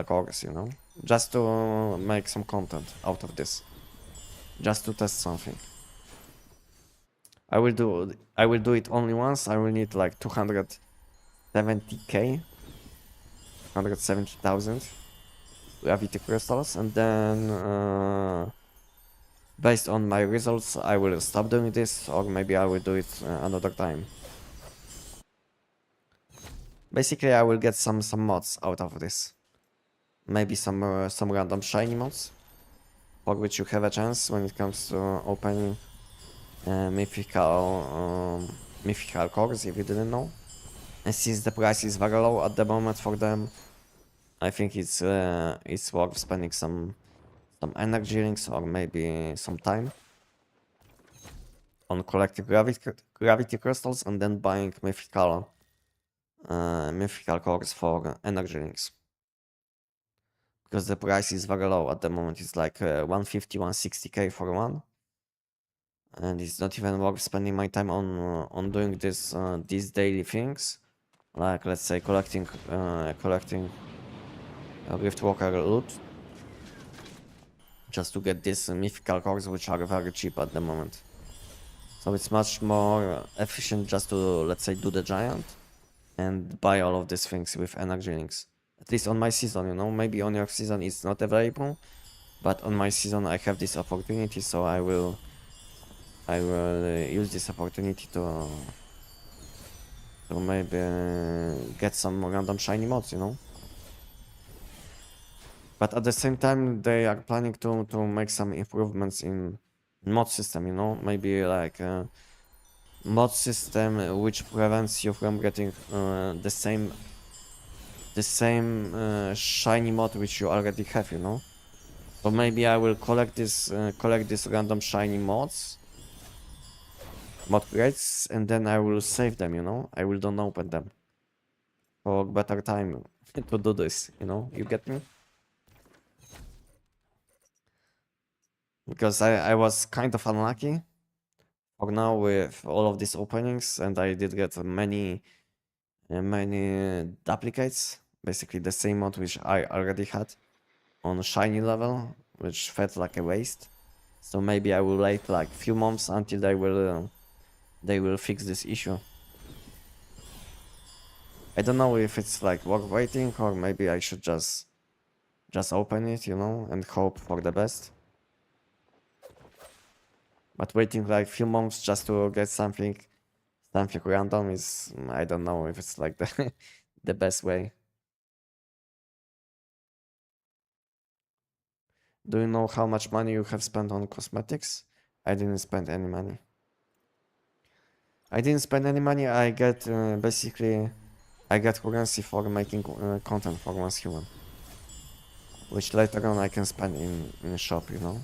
cores, you know? Just to make some content out of this. Just to test something. I will do it only once. I will need like 270k, 170,000 gravity crystals, and then based on my results I will stop doing this, or maybe I will do it another time. Basically I will get some mods out of this. Maybe some random shiny mods, for which you have a chance when it comes to opening mythical cores, if you didn't know. And since the price is very low at the moment for them, I think it's worth spending some energy links or maybe some time on collecting gravity crystals and then buying mythical cores for energy links. Because the price is very low at the moment. It's like 150, 160k for one. And it's not even worth spending my time on doing these daily things. Like, let's say, collecting Riftwalker loot. Just to get these mythical cores, which are very cheap at the moment. So it's much more efficient just to, let's say, do the giant and buy all of these things with energy links. At least on my season, you know, maybe on your season it's not available, but on my season I have this opportunity, so I will use this opportunity to maybe get some random shiny mods, you know. But at the same time, they are planning to make some improvements in mod system, you know, maybe like mod system which prevents you from getting the same shiny mod which you already have, you know. So maybe I will collect this random shiny mod crates, and then I will save them, you know. I will don't open them for better time to do this, you know. You get me? Because I was kind of unlucky for now with all of these openings, and I did get many duplicates, basically the same mod which I already had on shiny level, which felt like a waste. So maybe I will wait like few months until they will fix this issue. I don't know if it's like worth waiting, or maybe I should just open it, you know, and hope for the best. But waiting like few months just to get something random is, I don't know if it's like the the best way. Do you know how much money you have spent on cosmetics? I didn't spend any money. I didn't spend any money. I get basically I get currency for making content for Once Human, which later on I can spend in a shop, you know.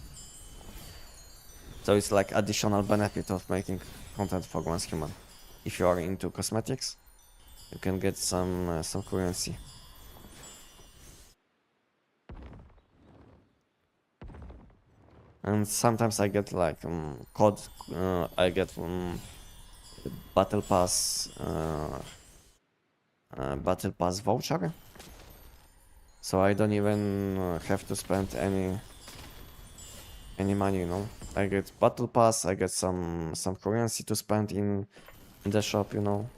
So it's like additional benefit of making content for Once Human. If you are into cosmetics, you can get some currency. And sometimes I get like code. I get battle pass voucher, so I don't even have to spend any money, you know. I get battle pass, I get some currency to spend in the shop, you know.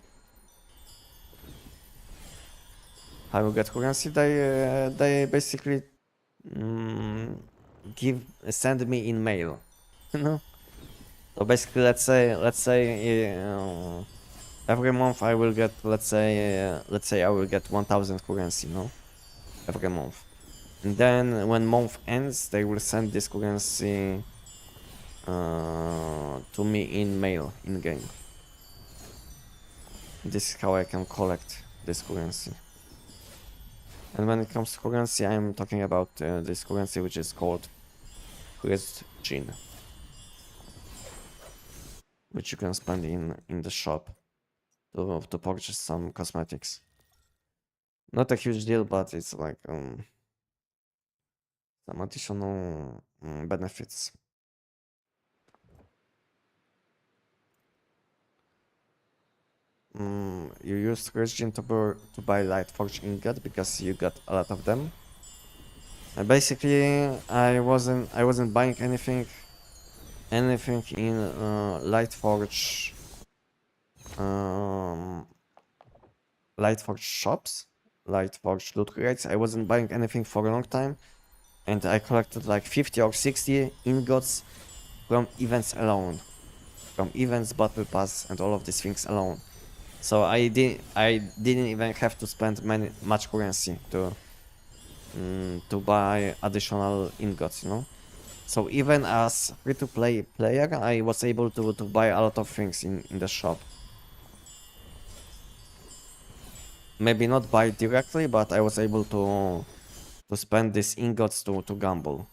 How you get currency? They basically send me in mail, you know. So basically, let's say every month I will get, let's say I will get 1000 currency, no, every month. And then when month ends, they will send this currency to me in mail, in game. This is how I can collect this currency. And when it comes to currency, I'm talking about this currency which is called Gene, which you can spend in the shop to purchase some cosmetics. Not a huge deal, but it's like some additional benefits. You use Christian to buy Lightforge ingot because you got a lot of them. And basically, I wasn't buying anything in Lightforge Lightforge shops, Lightforge loot crates. I wasn't buying anything for a long time, and I collected like 50 or 60 ingots from events alone, from events, battle pass, and all of these things alone. So I didn't even have to spend much currency to buy additional ingots, you know. So even as free-to-play player, I was able to buy a lot of things in the shop. Maybe not buy directly, but I was able to spend these ingots to gamble.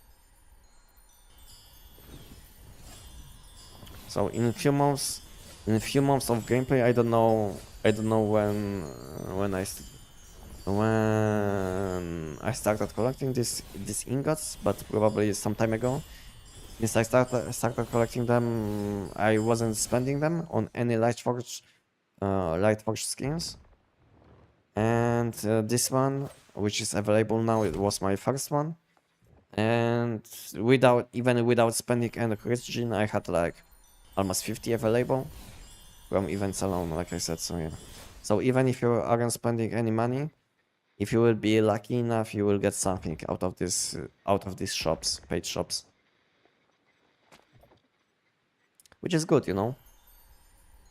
So in a few months of gameplay, I don't know when I started collecting these ingots, but probably some time ago. Since I started collecting them, I wasn't spending them on any Lightforge skins. And this one, which is available now, it was my first one. And without spending any Christian, I had like almost 50 available from events alone, like I said. So yeah. So even if you aren't spending any money, if you will be lucky enough, you will get something out of these shops, paid shops, which is good, you know.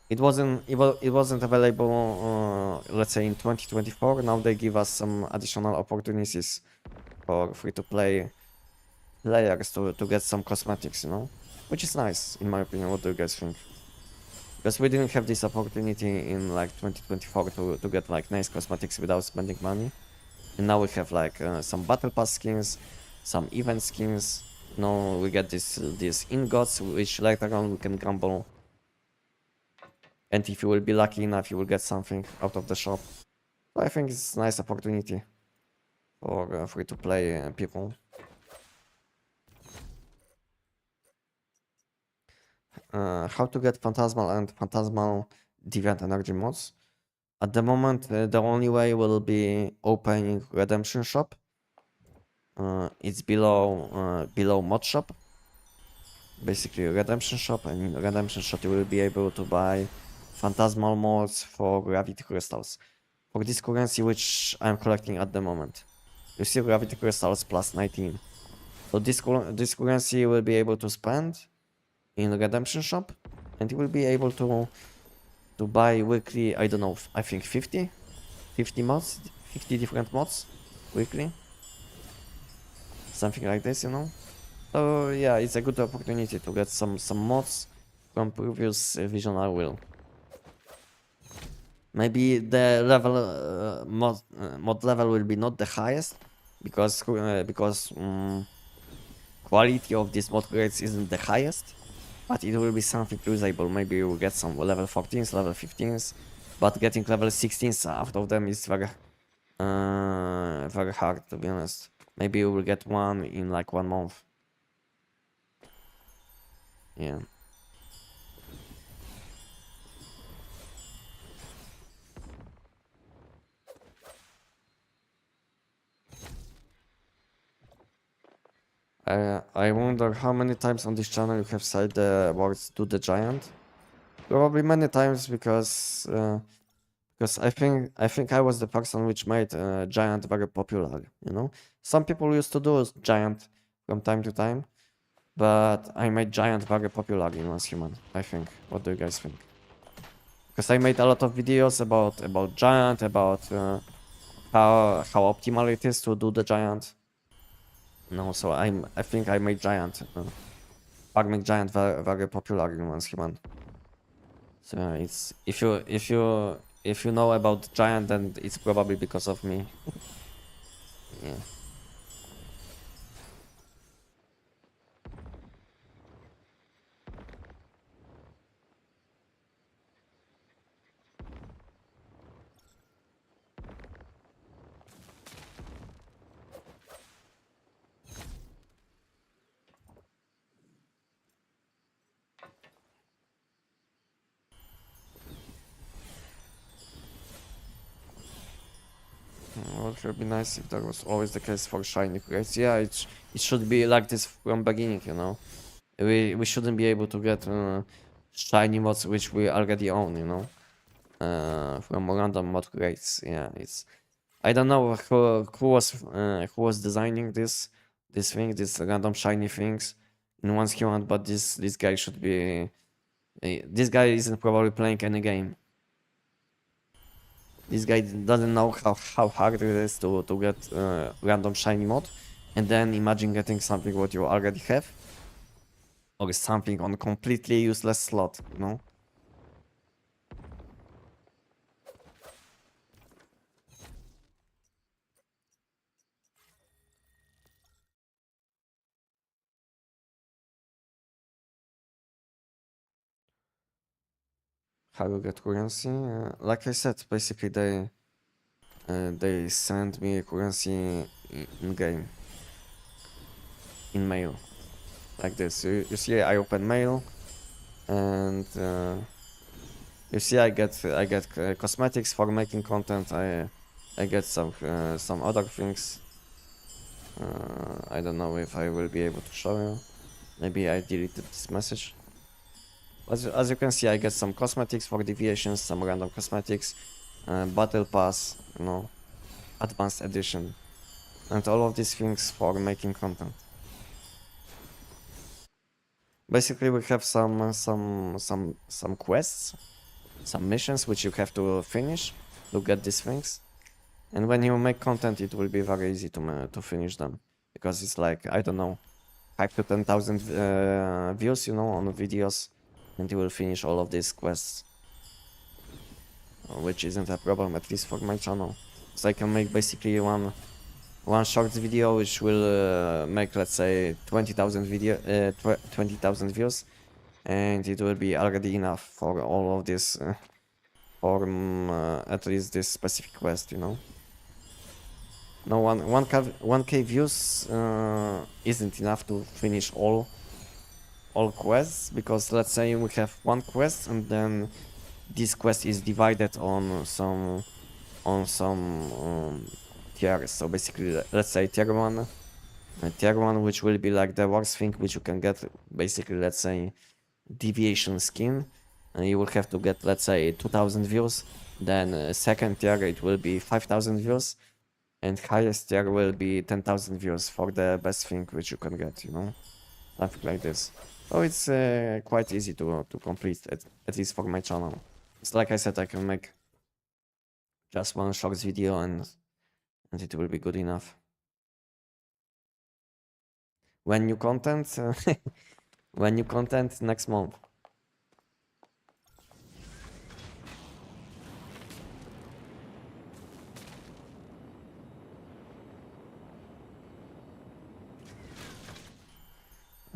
It wasn't available, let's say in 2024. Now they give us some additional opportunities for free-to-play players to get some cosmetics, you know, which is nice in my opinion. What do you guys think? Because we didn't have this opportunity in like 2024 to get like nice cosmetics without spending money, and now we have like some battle pass skins, some event skins. You know, we get these ingots, which later on we can gamble. And if you will be lucky enough, you will get something out of the shop. So I think it's a nice opportunity for free-to-play people. How to get Phantasmal and Phantasmal Deviant Energy mods. At the moment, the only way will be opening Redemption Shop. It's below Mod Shop. Basically, Redemption Shop, and in Redemption Shop you will be able to buy Phantasmal mods for Gravity Crystals. For this currency which I'm collecting at the moment. You see Gravity Crystals plus 19. So this currency you will be able to spend in Redemption Shop, and you will be able to buy weekly, I don't know, I think 50 mods, 50 different mods weekly. Something like this, you know. So yeah, it's a good opportunity to get some mods from previous Visionary Will. Maybe the level mod level will be not the highest because quality of these mod grades isn't the highest, but it will be something usable. Maybe you will get some level 14s, level 15s, but getting level 16s out of them is very hard, to be honest. Maybe you will get one in like 1 month. Yeah. I wonder how many times on this channel you have said the words "do the giant." Probably many times because I think I was the person which made giant very popular. You know, some people used to do giant from time to time, but I made giant very popular in Once Human. I think. What do you guys think? Because I made a lot of videos about giant, about how optimal it is to do the giant. No, so I think I made giant. Farming giant very popular in Once Human. So it's if you know about giant, then it's probably because of me. Yeah. Well, it would be nice if that was always the case for shiny crates. Yeah, it should be like this from beginning, you know. We shouldn't be able to get shiny mods which we already own, you know. From random mod crates. Yeah, it's I don't know who was designing this thing, these random shiny things in Once Human, but this guy should be this guy isn't probably playing any game. This guy doesn't know how hard it is to get random shiny mod, and then imagine getting something what you already have, or something on completely useless slot, you know? How you get currency? Like I said, basically they send me currency in game, in mail, like this. You see, I open mail, and you see, I get cosmetics for making content. I get some other things. I don't know if I will be able to show you. Maybe I deleted this message. As you can see, I get some cosmetics for deviations, some random cosmetics, battle pass, you know, advanced edition, and all of these things for making content. Basically, we have some quests, some missions which you have to finish to get these things. And when you make content, it will be very easy to finish them, because it's like, I don't know, 5 to 10,000 views, you know, on videos, and you will finish all of these quests, which isn't a problem, at least for my channel. So I can make basically one short video which will make, let's say, 20,000 views, and it will be already enough for all of this, for at least this specific quest, you know. No, 1k views isn't enough to finish all quests, because let's say we have one quest and then this quest is divided on some tiers. So basically, let's say tier 1, which will be like the worst thing which you can get, basically, let's say deviation skin, and you will have to get, let's say, 2000 views. Then second tier, it will be 5000 views, and highest tier will be 10,000 views for the best thing which you can get, you know, something like this. So it's quite easy to complete, at least for my channel. It's like I said, I can make just one short video and it will be good enough. When new content, when new content next month.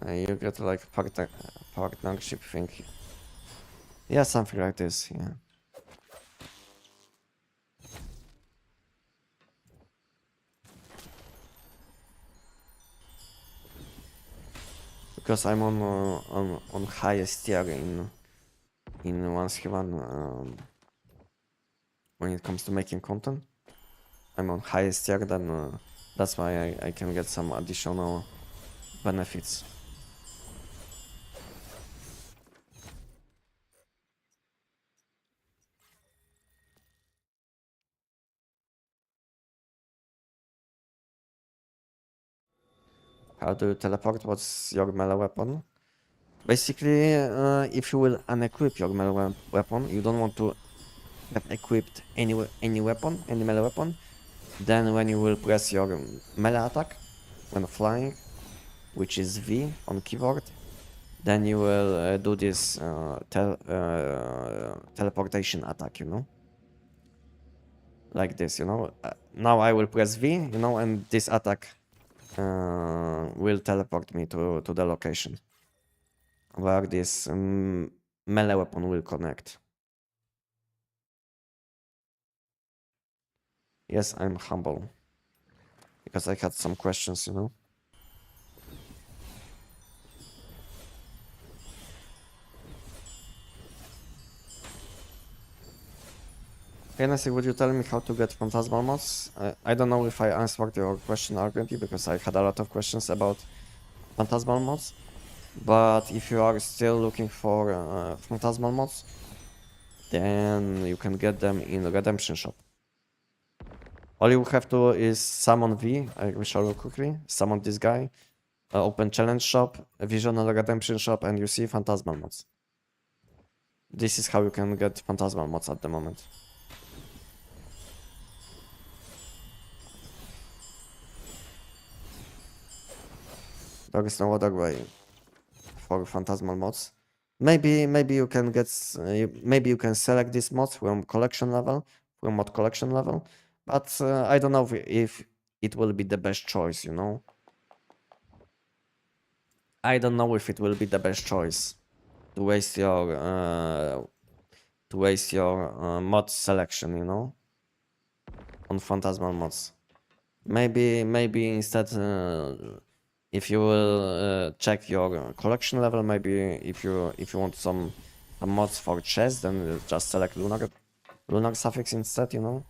You get like partnership thing. Yeah, something like this, yeah. Because I'm on highest tier in 1v1 when it comes to making content. I'm on highest tier, then that's why I can get some additional benefits. How do you teleport? What's your melee weapon? Basically, if you will unequip your melee weapon, you don't want to have equipped any weapon, any melee weapon, then when you will press your melee attack when flying, which is V on keyboard, then you will do this teleportation attack, you know? Like this, you know? Now I will press V, you know, and this attack will teleport me to the location where this melee weapon will connect. Yes, I'm humble. Because I had some questions, you know? Anestic, would you tell me how to get phantasmal mods? I don't know if I answered your question already because I had a lot of questions about phantasmal mods. But if you are still looking for phantasmal mods, then you can get them in the Redemption shop. All you have to is summon V, I will show you quickly, summon this guy, open challenge shop, visional Redemption shop, and you see phantasmal mods. This is how you can get phantasmal mods at the moment. There is no other way for phantasmal mods. Maybe you can get maybe you can select these mods from collection level, from mod collection level, but I don't know if it will be the best choice, you know. I don't know if it will be the best choice to waste your mod selection, you know, on phantasmal mods. Maybe instead, if you will check your collection level, maybe if you want some mods for chest, then just select lunar suffix instead, you know.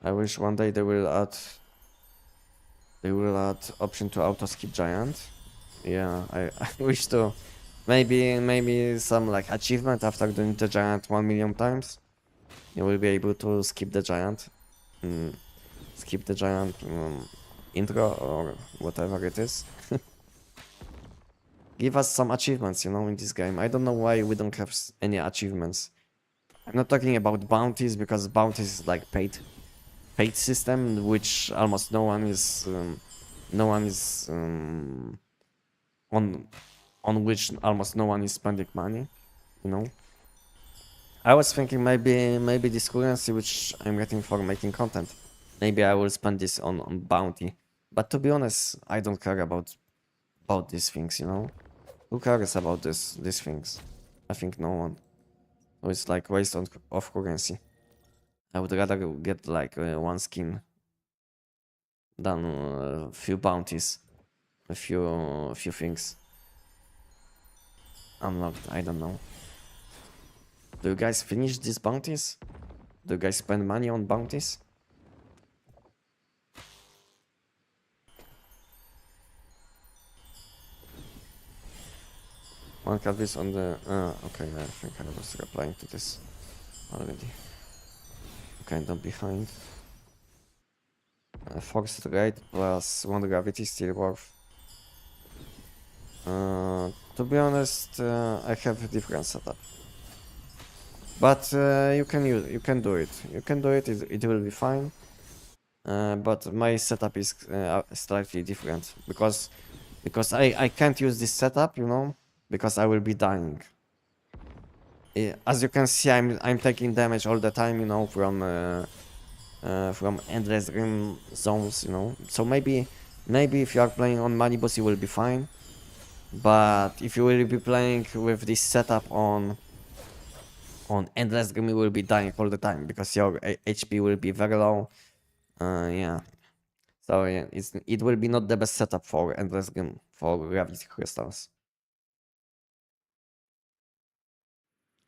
I wish one day they will add option to auto skip giant. Yeah, I wish to. Maybe some like achievement after doing the giant 1 million times. You will be able to skip the giant. Skip the giant intro or whatever it is. Give us some achievements, you know, in this game. I don't know why we don't have any achievements. I'm not talking about bounties because bounties is like paid system, which almost no one is on which almost no one is spending money, you know. I was thinking maybe this currency which I'm getting for making content, maybe I will spend this on bounty. But to be honest, I don't care about these things, you know. Who cares about these things? I think no one. So it's like waste of currency. I would rather get like one skin than a few bounties, a few things unlocked. I don't know. Do you guys finish these bounties? Do you guys spend money on bounties? One cut this on the... okay, I think I was replying to this already. Kind of behind. Forced rate plus 1 gravity still worth. To be honest, I have a different setup. But you can do it. You can do it. It will be fine. but my setup is slightly different because I can't use this setup, you know, because I will be dying. As you can see, I'm taking damage all the time, you know, from endless rim zones, you know. So maybe if you are playing on Manibus, you will be fine. But if you will be playing with this setup on endless rim, you will be dying all the time because your HP will be very low. Yeah. So yeah, it will be not the best setup for endless rim for gravity crystals.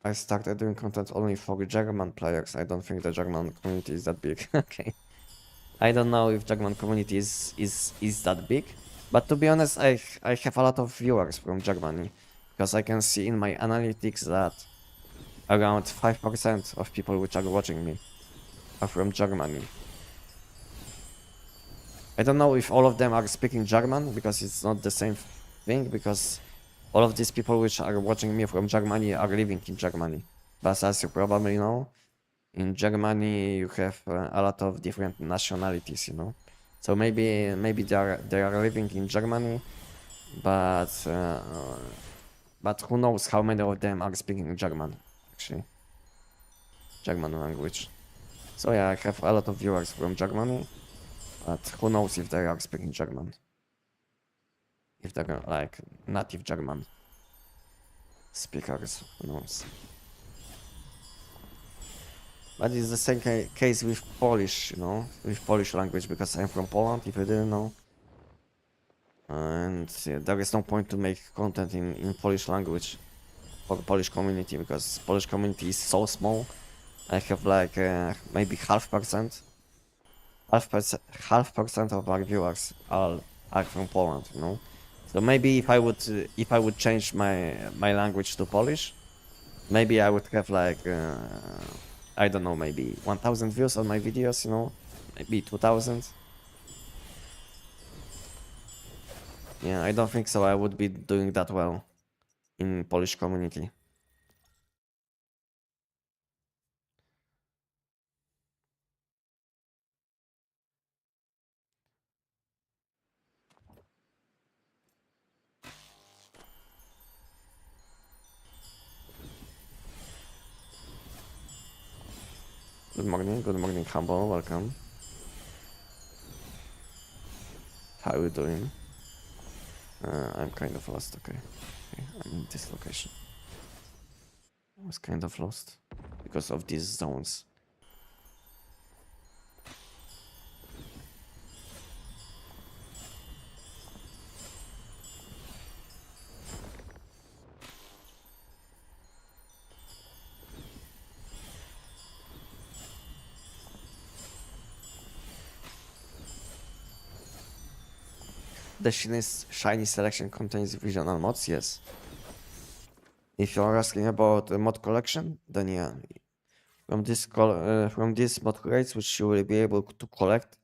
I started doing content only for German players. I don't think the German community is that big. Okay. I don't know if German community is that big. But to be honest, I have a lot of viewers from Germany. Because I can see in my analytics that around 5% of people which are watching me are from Germany. I don't know if all of them are speaking German, because it's not the same thing, because all of these people which are watching me from Germany are living in Germany. But as you probably know, in Germany you have a lot of different nationalities, you know. So maybe they are living in Germany, but who knows how many of them are speaking German, actually, German language. So yeah, I have a lot of viewers from Germany, but who knows if they are speaking German, if they're like native German speakers, who knows. But it's the same case with Polish, you know, with Polish language, because I'm from Poland, if you didn't know. And yeah, there is no point to make content in Polish language for the Polish community, because Polish community is so small. I have like maybe half percent of our viewers are from Poland, you know. So maybe if I would change my language to Polish, maybe I would have like I don't know, maybe 1,000 views on my videos, you know, maybe 2,000. Yeah, I don't think so. I would be doing that well in Polish community. Good morning, Humble, welcome. How are you doing? I'm kind of lost, okay. I'm in this location. I was kind of lost because of these zones. The shiny selection contains visional mods, yes. If you're asking about the mod collection, then yeah. From these mod crates, which you will be able to collect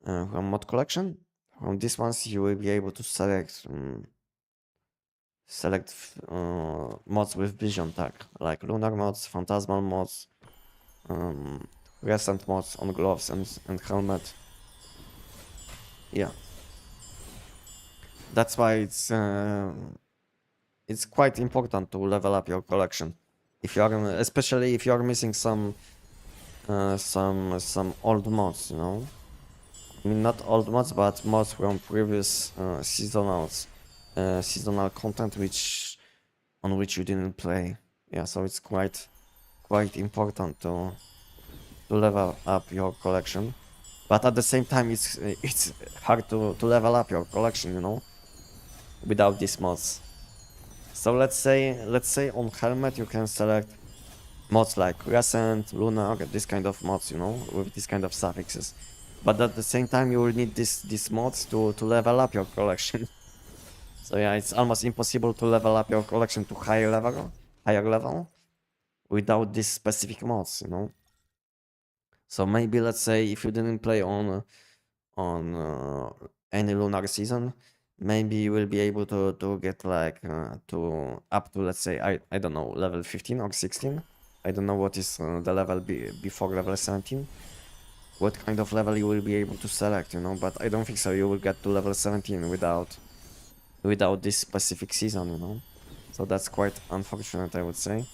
from mod collection, from these ones you will be able to select mods with vision tag, like lunar mods, phantasmal mods, recent mods on gloves and helmet. Yeah, that's why it's quite important to level up your collection. If you are, especially if you are missing some old mods, you know. I mean, not old mods, but mods from previous seasonal content on which you didn't play. Yeah, so it's quite important to level up your collection. But at the same time, it's hard to level up your collection, you know, without these mods. So let's say on helmet you can select mods like Crescent, Lunar, this kind of mods, you know, with this kind of suffixes. But at the same time, you will need these mods to level up your collection. So yeah, it's almost impossible to level up your collection to higher level without these specific mods, you know. So maybe let's say if you didn't play on any lunar season, maybe you will be able to get like to up to, let's say, I don't know, level 15 or 16. I don't know what is the level before level 17. what kind of level you will be able to select, you know, but I don't think so you will get to level 17 without this specific season, you know. So that's quite unfortunate, I would say.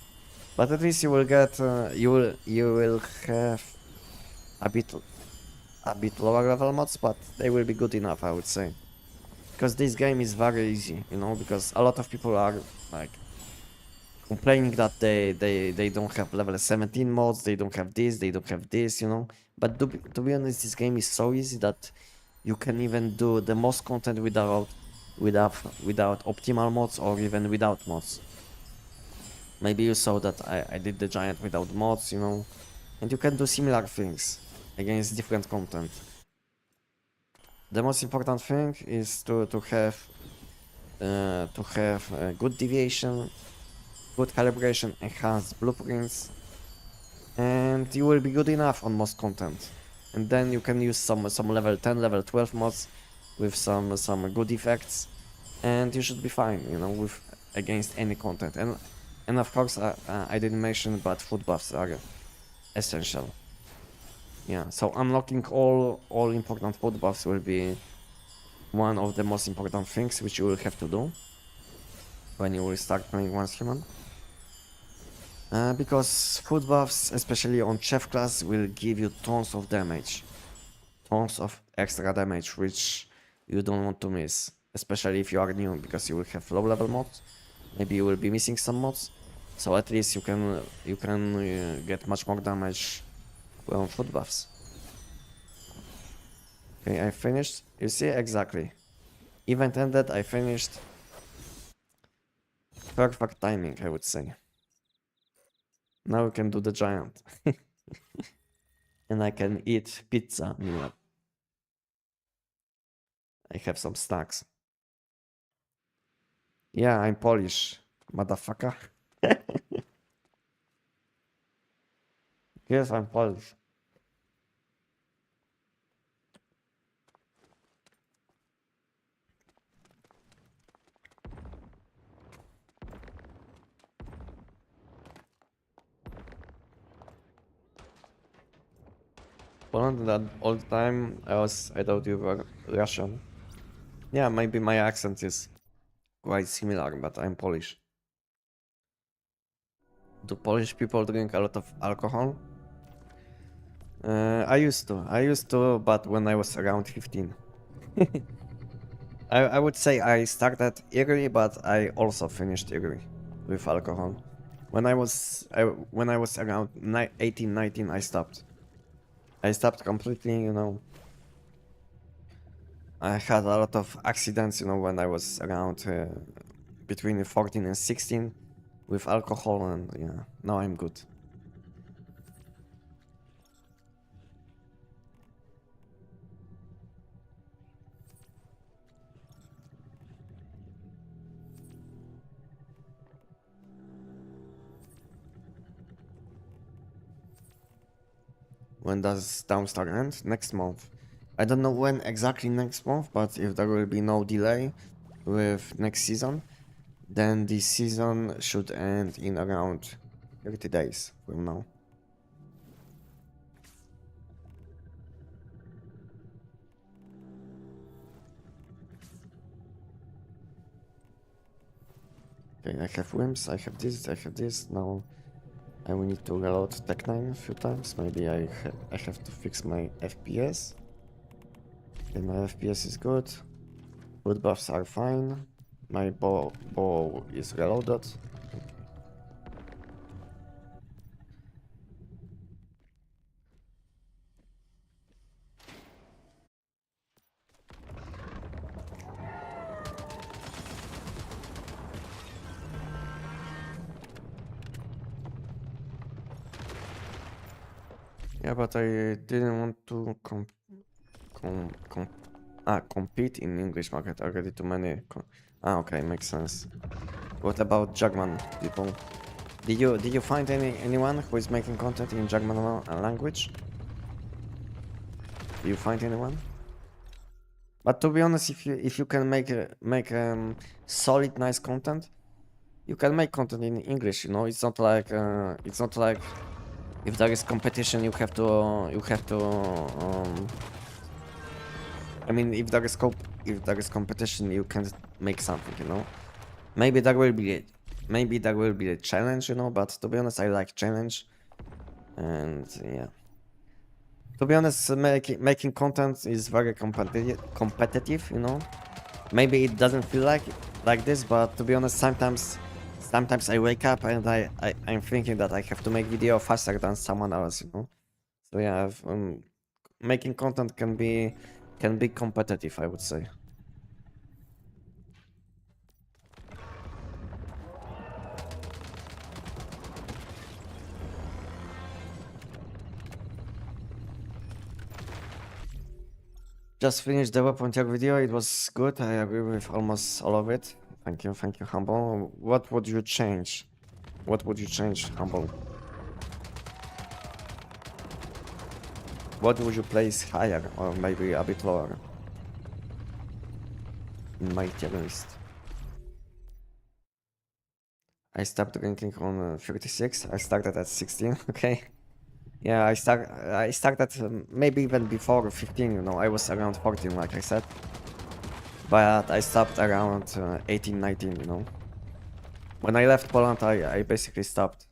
But at least you will get you will have a bit lower level mods, but they will be good enough, I would say. Because this game is very easy, you know, because a lot of people are like complaining that they don't have level 17 mods, they don't have this, you know. But to be honest, this game is so easy that you can even do the most content without optimal mods or even without mods. Maybe you saw that I did the giant without mods, you know, and you can do similar things against different content. The most important thing is to have good deviation, good calibration, enhanced blueprints, and you will be good enough on most content. And then you can use some level 10, level 12 mods with some good effects, and you should be fine, you know, with against any content. And of course, I didn't mention, but food buffs are essential. Yeah, so unlocking all important food buffs will be one of the most important things which you will have to do when you will start playing once human. Because food buffs, especially on chef class, will give you tons of damage. Tons of extra damage, which you don't want to miss. Especially if you are new, because you will have low level mods. Maybe you will be missing some mods. So at least you can get much more damage on food buffs. Okay, I finished. You see, exactly. Event ended, I finished. Perfect timing, I would say. Now we can do the giant. And I can eat pizza meal. I have some snacks. Yeah, I'm Polish, motherfucker. Yes, I'm Polish. Poland that all the time I thought you were Russian. Yeah, maybe my accent is quite similar, but I'm Polish. Do Polish people drink a lot of alcohol? I used to, but when I was around 15. I would say I started early, but I also finished early with alcohol. When I was around 18, 19, I stopped. I stopped completely, you know. I had a lot of accidents, you know, when I was around between 14 and 16 with alcohol, and yeah, now I'm good. When does Downstar end? Next month. I don't know when exactly next month, but if there will be no delay with next season, then this season should end in around 30 days from now. Okay, I have whims, I have this. Now I will need to reload TEC-9 a few times. Maybe I have to fix my FPS. Okay, my FPS is good. Food buffs are fine. My bow is reloaded. Yeah, but I didn't want to compete in English market. Already too many. Okay, makes sense. What about Jugman people? Did you find anyone who is making content in Jugman language? Do you find anyone? But to be honest, if you can make solid, nice content, you can make content in English. You know, it's not like if there is competition, you have to I mean, if there is competition, you can make something, you know. Maybe there will be a challenge, you know. But to be honest, I like challenge, and yeah. To be honest, making content is very competitive, you know. Maybe it doesn't feel like this, but to be honest, sometimes I wake up and I'm thinking that I have to make video faster than someone else, you know. So yeah, making content can be competitive, I would say. Just finished the weapon tech video. It was good. I agree with almost all of it. Thank you, Humble. What would you change? What would you change, Humble? What would you place higher or maybe a bit lower in my tier list? I stopped drinking on 36. I started at 16. Okay. Yeah, I started maybe even before 15. You know, I was around 14, like I said. But I stopped around 18, 19. You know, when I left Poland, I basically stopped.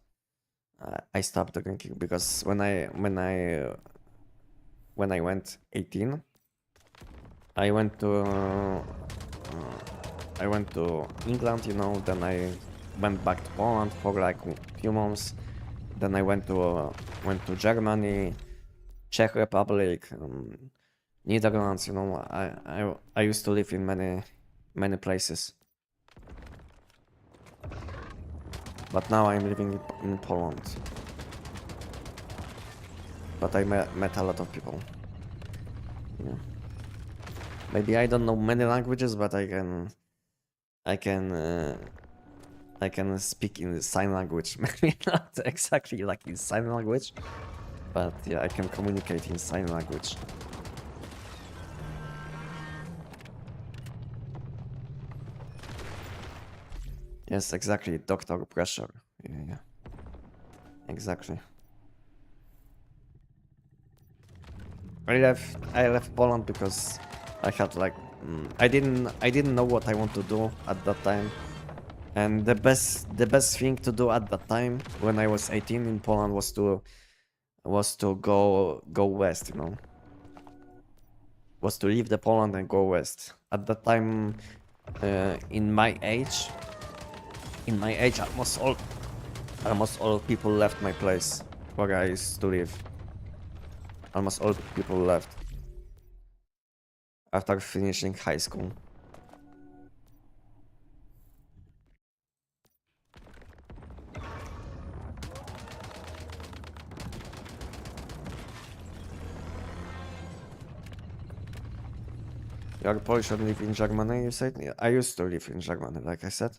I stopped drinking because when I went 18, I went to England, you know. Then I went back to Poland for like a few months. Then I went to Germany, Czech Republic, Netherlands. You know, I used to live in many places. But now I'm living in Poland. But I met a lot of people. Yeah. Maybe I don't know many languages, but I can speak in sign language. Maybe not exactly like in sign language, but yeah, I can communicate in sign language. Yes, exactly. Doctor pressure. Yeah. Exactly. I left Poland because I had like I didn't know what I want to do at that time. And the best thing to do at that time when I was 18 in Poland was to go west, you know. Was to leave the Poland and go west. At that time, in my age, almost all people left my place where I used to live. Almost all people left after finishing high school. You're Polish and live in Germany, you said? Yeah, I used to live in Germany, like I said.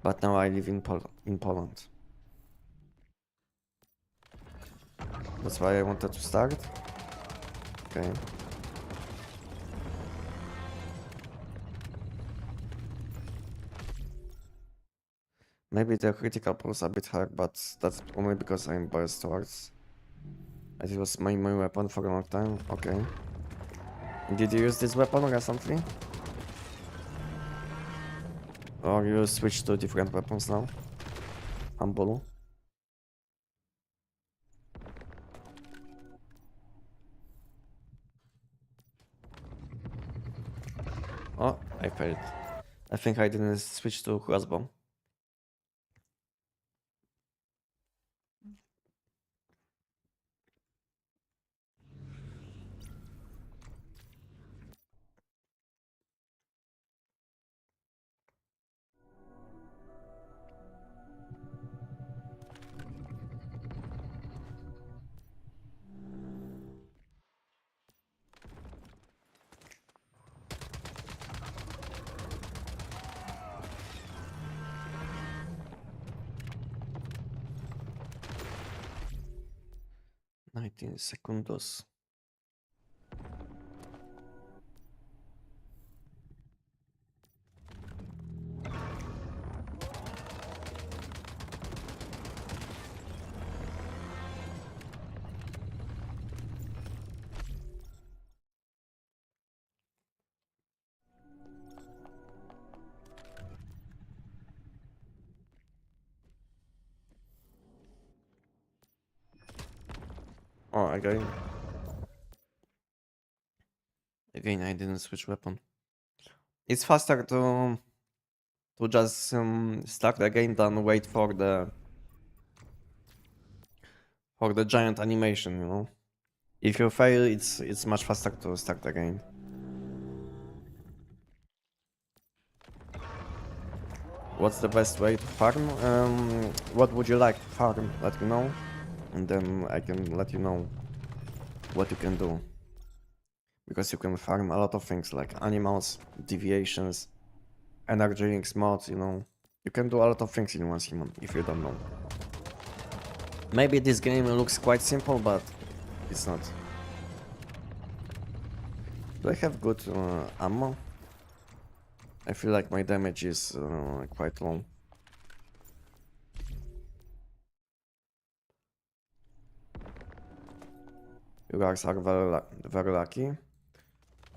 But now I live in Poland. That's why I wanted to start. Okay. Maybe the critical pulse a bit hard, but that's only because I'm biased towards. As it was my main weapon for a long time. Okay. Did you use this weapon recently? Or you switched to different weapons now? Humble. Oh, I failed. I think I didn't switch to crossbow. $19 seconds. again. Again, I didn't switch weapon. It's faster to just start again than wait for the giant animation, you know. If you fail, it's much faster to start again. What's the best way to farm? What would you like to farm? Let me know, and then I can let you know what you can do. Because you can farm a lot of things like animals, deviations, energy drinks, mods, you know. You can do a lot of things in one human if you don't know. Maybe this game looks quite simple, but it's not. Do I have good ammo? I feel like my damage is quite low. You guys are very lucky.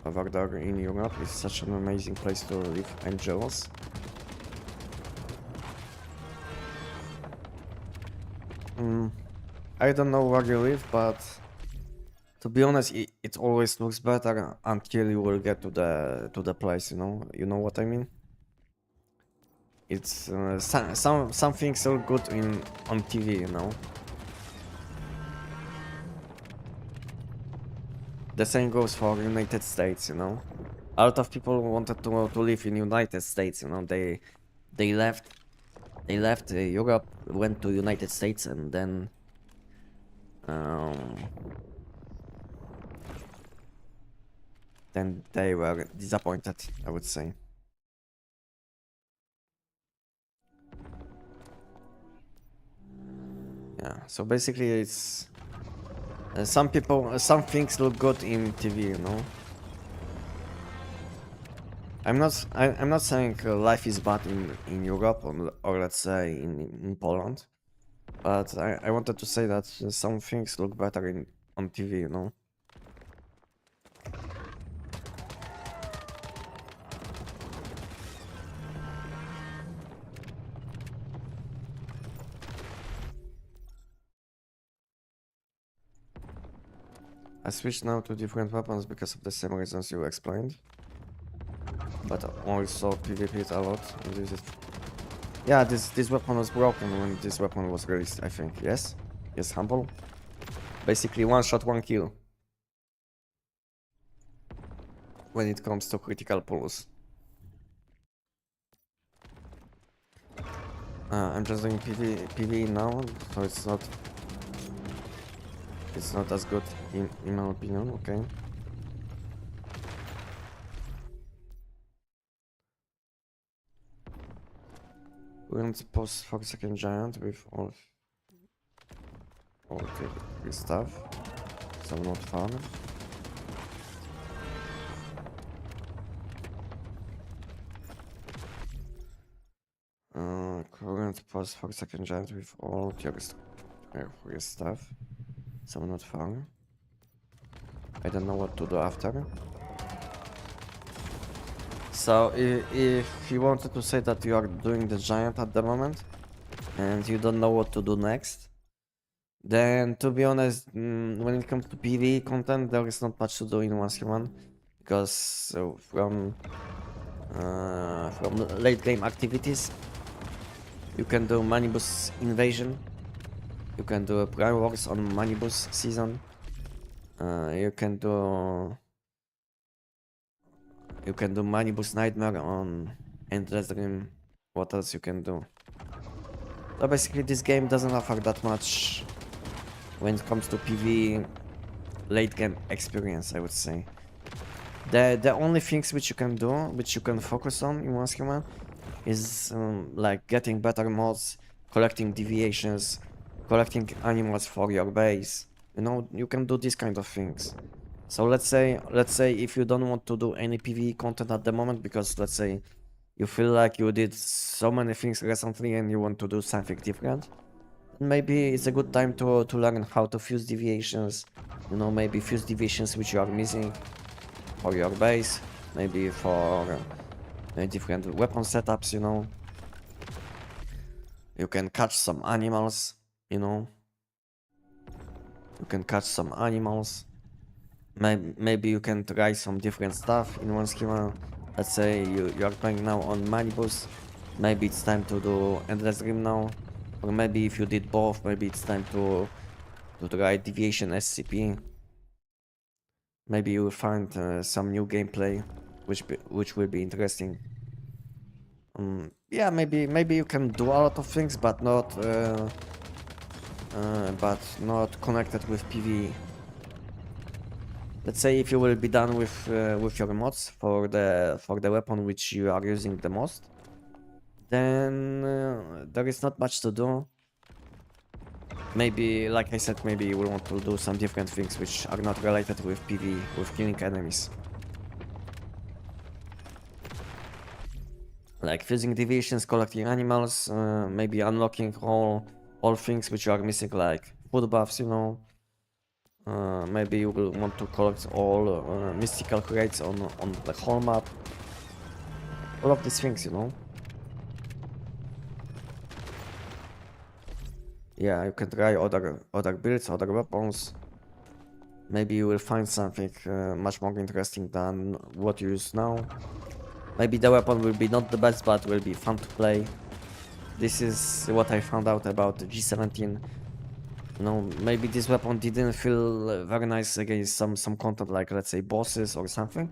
Over there in Europe is such an amazing place to live. I'm jealous. I don't know where you live, but to be honest, it always looks better until you will get to the place. You know what I mean. It's some things are good on TV, you know. The same goes for United States, you know. A lot of people wanted to live in United States, you know. They left Europe, went to United States, and then they were disappointed, I would say. Yeah, so basically it's some things look good in TV, you know. I'm not saying life is bad in Europe or let's say in Poland, but I wanted to say that some things look better on TV, you know. I switched now to different weapons because of the same reasons you explained. But also PvP'd a lot. Yeah, this weapon was broken when this weapon was released, I think. Yes? Yes, Humble? Basically one shot, one kill. When it comes to critical pulls. I'm just doing PvE now, so it's not as good in my opinion, okay? We're going to post 4-second giant with all the stuff, so not fun. Current post 4-second giant with all your stuff, so not fun. I don't know what to do after. So if you wanted to say that you are doing the giant at the moment and you don't know what to do next, then to be honest, when it comes to PvE content, there is not much to do in 1v1 because from late game activities, you can do Manibus invasion, you can do a Prime Wars on Manibus season, you can do Manibus Nightmare on Endless Dream. What else you can do? So basically this game doesn't offer that much when it comes to PvE late game experience, I would say. The only things which you can do, which you can focus on in 1v1 is like getting better mods, collecting deviations, collecting animals for your base. You know, you can do these kind of things. So let's say if you don't want to do any PvE content at the moment because let's say you feel like you did so many things recently and you want to do something different, maybe it's a good time to learn how to fuse deviations. You know, maybe fuse deviations which you are missing for your base, maybe for different weapon setups, you know. You can catch some animals, you know. You can catch some animals. Maybe you can try some different stuff in one schema. Let's say you are playing now on Manibus. Maybe it's time to do Endless Dream now. Or maybe if you did both, maybe it's time to try Deviation SCP. Maybe you will find some new gameplay, which will be interesting. Yeah, maybe you can do a lot of things, but not connected with PvE. Let's say if you will be done with your mods for the weapon which you are using the most, then there is not much to do. Maybe, like I said, maybe you will want to do some different things which are not related with PvE, with killing enemies. Like fusing deviations, collecting animals, maybe unlocking all things which you are missing, like food buffs, you know. Maybe you will want to collect all mystical crates on the whole map. All of these things, you know. Yeah, you can try other builds, other weapons. Maybe you will find something much more interesting than what you use now. Maybe the weapon will be not the best, but will be fun to play. This is what I found out about the G17. You know, maybe this weapon didn't feel very nice against some content, like let's say bosses or something,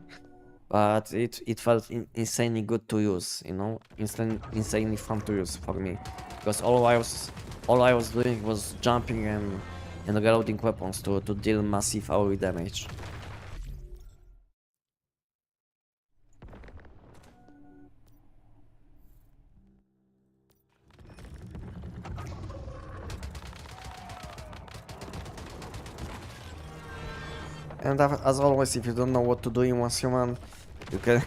but it felt insanely good to use. You know, insanely fun to use for me, because all I was doing was jumping and reloading weapons to deal massive AoE damage. And as always, if you don't know what to do in Once Human, you can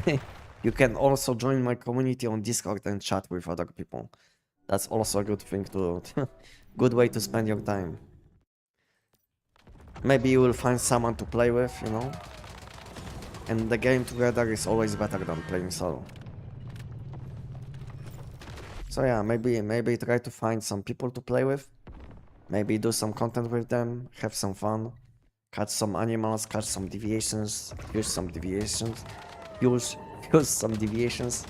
you can also join my community on Discord and chat with other people. That's also a good thing to good way to spend your time. Maybe you will find someone to play with, you know. And the game together is always better than playing solo. So yeah, maybe try to find some people to play with. Maybe do some content with them, have some fun. Catch some animals, catch some deviations, use some deviations, use some deviations.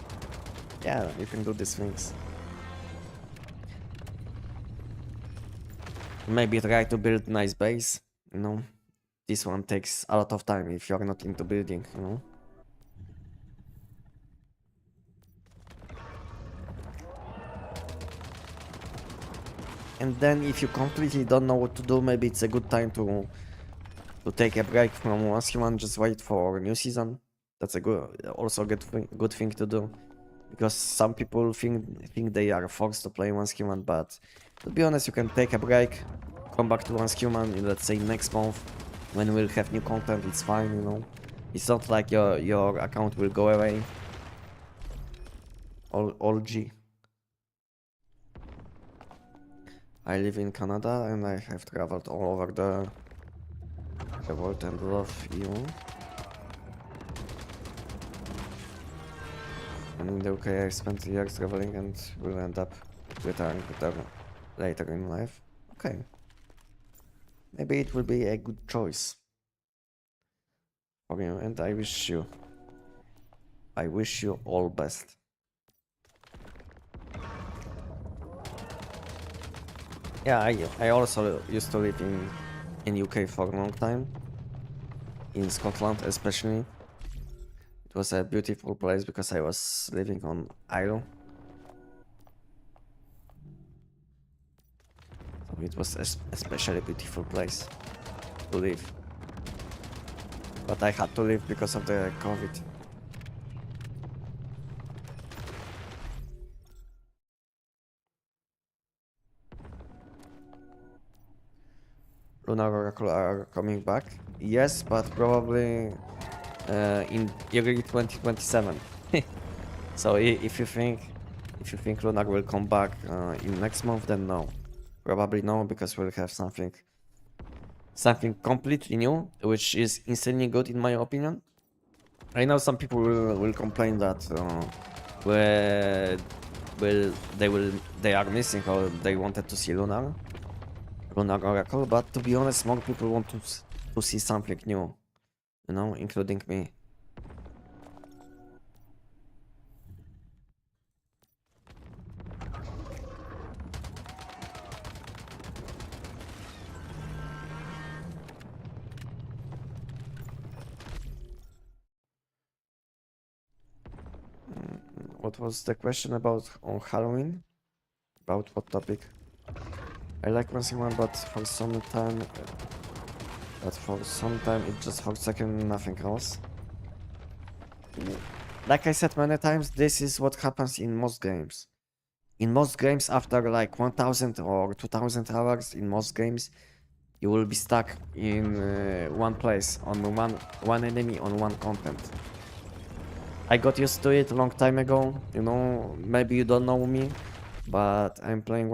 Yeah, you can do these things. Maybe try to build nice base, you know. This one takes a lot of time if you're not into building, you know. And then if you completely don't know what to do, maybe it's a good time to take a break from Once Human, just wait for a new season. That's a also good thing to do, because some people think they are forced to play Once Human, but to be honest, you can take a break, come back to Once Human in, let's say, next month when we'll have new content. It's fine, you know. It's not like your account will go away. All G. I live in Canada and I have traveled all over the world and love you. And in the UK I spent years traveling and will end up returning there later in life. Okay. Maybe it will be a good choice for you, and I wish you all best. Yeah, I also used to live in UK for a long time. In Scotland especially. It was a beautiful place because I was living on Isle. So it was especially beautiful place to live. But I had to leave because of the COVID. Lunar Oracle are coming back. Yes, but probably in early 2027. So if you think Lunar will come back in next month, then no. Probably no, because we'll have something completely new, which is insanely good in my opinion. I know some people will complain that they are missing, or they wanted to see Lunar. Lunar Oracle, but to be honest, more people want to see something new, you know, including me. What was the question about on Halloween? About what topic? I like Mercy One, but for some time, it just for a second nothing else. Like I said many times, this is what happens in most games. In most games, after like 1000 or 2000 hours, in most games, you will be stuck in one place, on one enemy, on one content. I got used to it a long time ago. You know, maybe you don't know me, but I'm playing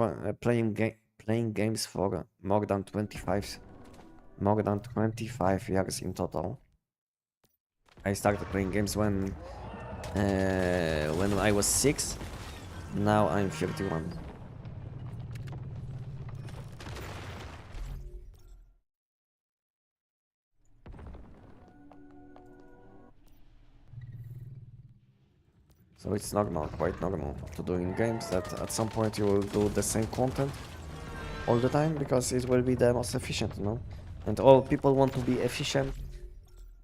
games for more than 25 years in total. I started playing games when I was 6. Now I'm 31. So it's normal, quite normal to do in games that at some point you will do the same content all the time because it will be the most efficient, you know? And all people want to be efficient.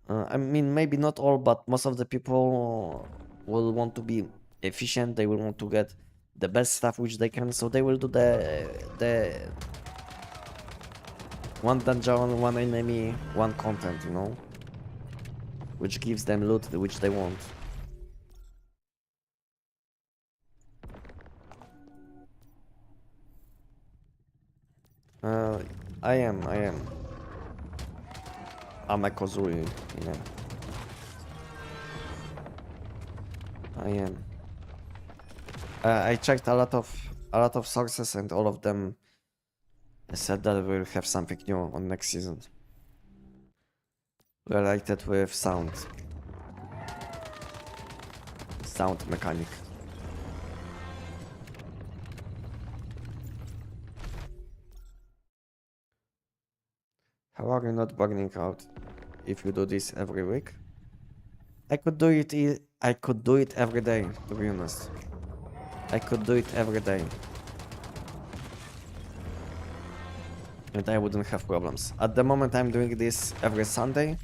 I mean, maybe not all, but most of the people will want to be efficient. They will want to get the best stuff which they can, so they will do the one dungeon, one enemy, one content, you know, which gives them loot which they want. Uh, I am. I'm a Kozui, yeah. I am. I checked a lot of sources, and all of them said that we'll have something new on next season related with sound mechanic. How are you not burning out if you do this every week? I could do it. I could do it every day. To be honest, I could do it every day, and I wouldn't have problems. At the moment, I'm doing this every Sunday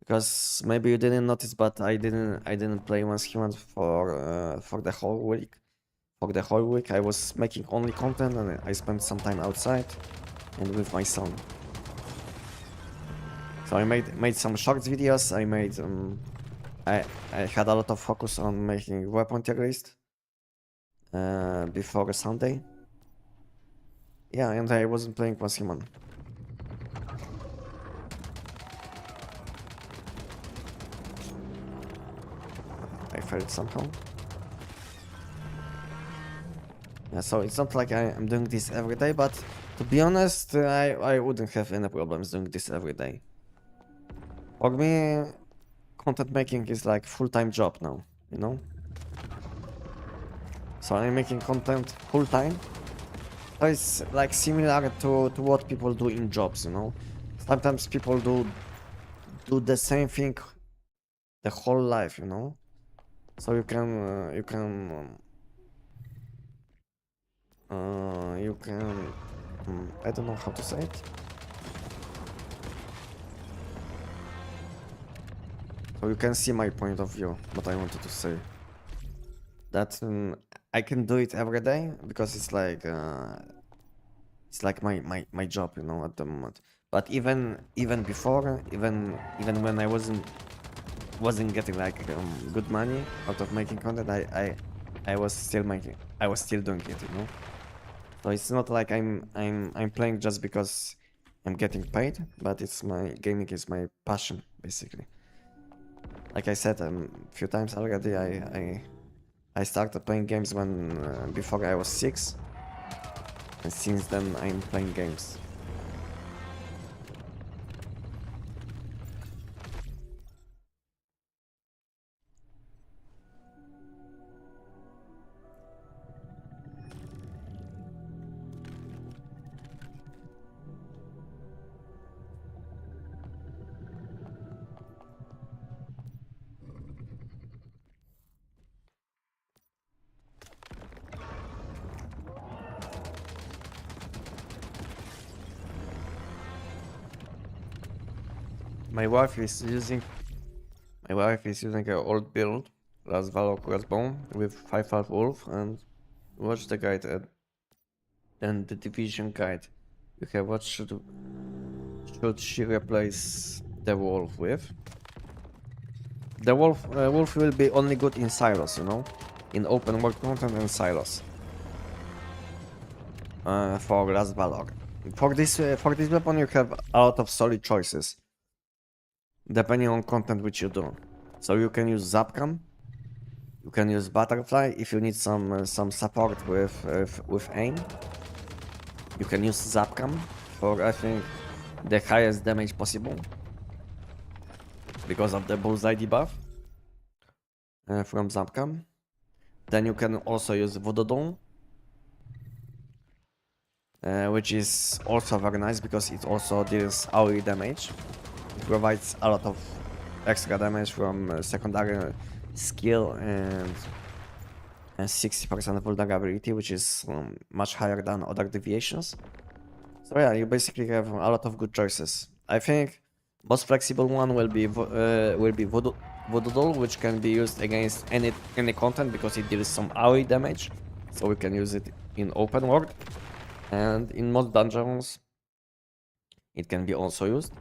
because maybe you didn't notice, but I didn't play once human for the whole week. For the whole week, I was making only content, and I spent some time outside and with my son. So I made some shorts videos. I had a lot of focus on making weapon tier list before Sunday. Yeah, and I wasn't playing once human. I failed somehow. Yeah, so it's not like I'm doing this every day, but to be honest, I wouldn't have any problems doing this every day. For me, content making is like full-time job now, you know? So I'm making content full-time. So it's like similar to what people do in jobs, you know? Sometimes people do the same thing the whole life, you know? So you can I don't know how to say it. So you can see my point of view, what I wanted to say. That I can do it every day because it's like my job, you know, at the moment. But even before, even when I wasn't getting like good money out of making content, I was still doing it, you know. So it's not like I'm playing just because I'm getting paid, but it's my gaming is my passion basically. Like I said a few times already, I started playing games when before I was 6, and since then I'm playing games. My wife is using an old build, Last Valor Crossbow with 5 wolf, and watch the guide and the division guide. You have what should she replace the wolf with? The wolf will be only good in silos, you know, in open world content and silos. For Last Valor. For this weapon, you have a lot of solid choices, depending on content which you do. So you can use Zapcam, you can use Butterfly if you need some support with aim. You can use Zapcam for, I think, the highest damage possible because of the bullseye debuff from Zapcam. Then you can also use Voodoo, which is also very nice because it also deals AoE damage. It provides a lot of extra damage from secondary skill and 60% vulnerability, which is much higher than other deviations. So yeah, you basically have a lot of good choices. I think most flexible one will be Voodoo, which can be used against any content because it deals some AoE damage. So we can use it in open world, and in most dungeons it can be also used.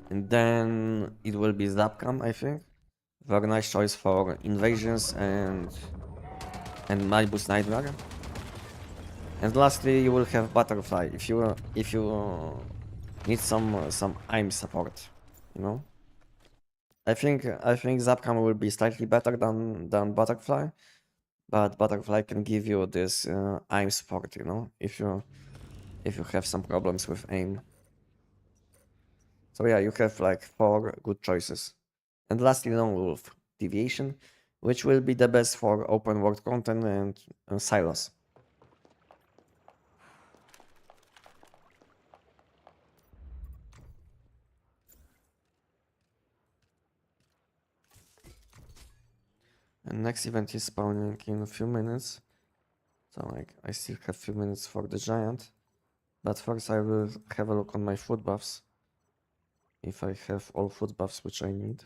And then it will be Zapcam, I think. Very nice choice for invasions and Malbus Nightmare. And lastly, you will have Butterfly if you need some aim support, you know. I think Zapcam will be slightly better than Butterfly, but Butterfly can give you this aim support, you know, if you have some problems with aim. So yeah, you have like 4 good choices. And lastly, Lone Wolf Deviation, which will be the best for open world content and silos. And next event is spawning in a few minutes. So like I still have few minutes for the giant. But first I will have a look on my food buffs. If I have all food buffs which I need.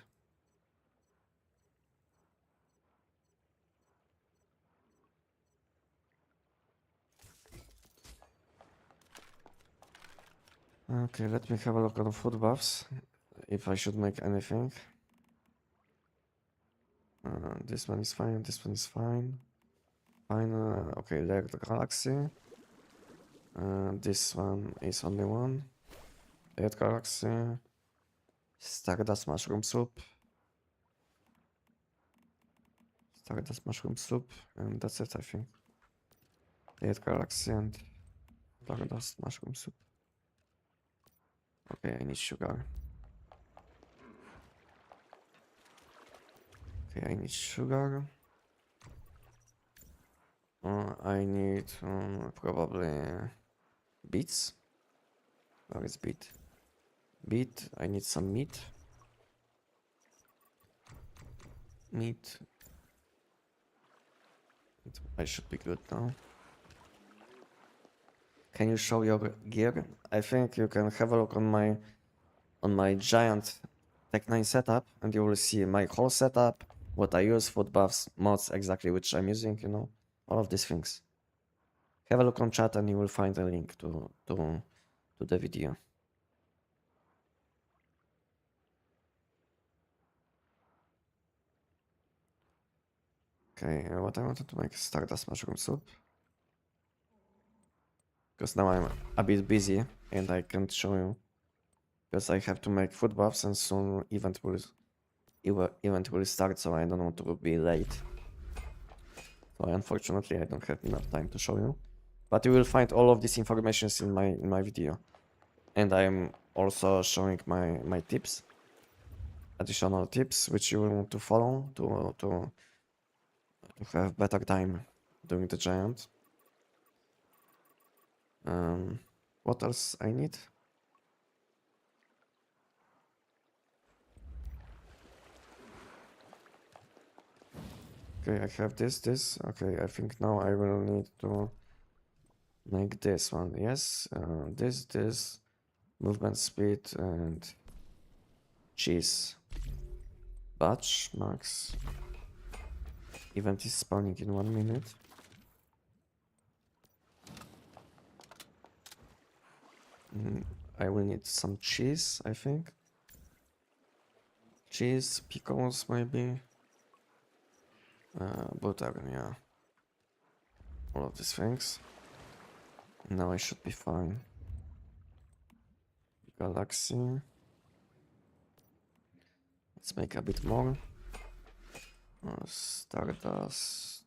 Okay, let me have a look on food buffs. If I should make anything. This one is fine, this one is fine. Fine, okay, Layered Galaxy. This one is only one. Layered Galaxy. Stardust Mushroom Soup. Stardust Mushroom Soup, and that's it, I think. Layered Galaxy and Stardust Mushroom Soup. Okay, I need sugar. Okay, I need sugar. I need probably beets. Where is beet? Beet, I need some meat. Meat. I should be good now. Can you show your gear? I think you can have a look on my giant TEC-9 setup, and you will see my whole setup, what I use, food buffs, mods, exactly which I'm using, you know, all of these things. Have a look on chat and you will find a link to the video. Okay, what I wanted to make is Stardust Mushroom Soup. Because now I'm a bit busy and I can't show you. Because I have to make food buffs and soon event will start, so I don't want to be late. So unfortunately I don't have enough time to show you. But you will find all of these informations in my video. And I'm also showing my tips. Additional tips which you will want to follow to have better time doing the giant. What else I need? Okay, I have this. Okay, I think now I will need to make this one. Yes, this, movement speed, and Cheese. Batch max. Event is spawning in 1 minute. I will need some cheese, I think. Cheese, pickles maybe. Butter, yeah. All of these things. Now I should be fine. Galaxy. Let's make a bit more. Stardust.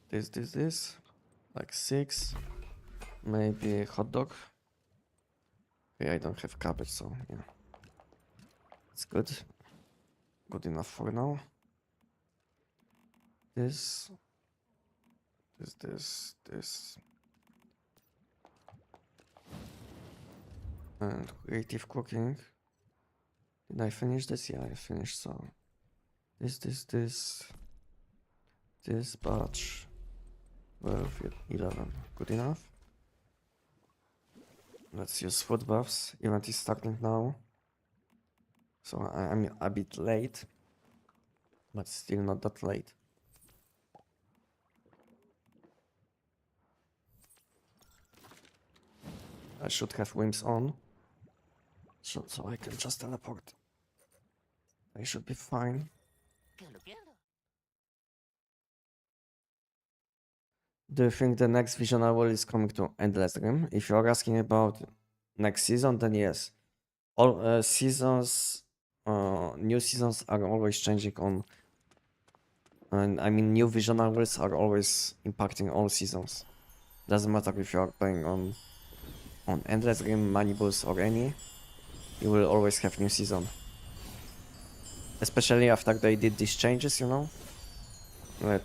This. Like 6. Maybe hot dog. Okay, I don't have cabbage, so yeah. It's good. Good enough for now. This. And creative cooking. Did I finish this? Yeah, I finished, so. This batch. 12, 11. Good enough. Let's use food buffs. Event is starting now. So I'm a bit late. But still not that late. I should have wings on. So I can just teleport. I should be fine. Do you think the next Vision Hour is coming to Endless Dream? If you're asking about next season, then yes. All seasons, new seasons are always changing on. And I mean, new Vision Hours are always impacting all seasons. Doesn't matter if you are playing on Endless Dream, Manibus, or any. You will always have new season. Especially after they did these changes, you know,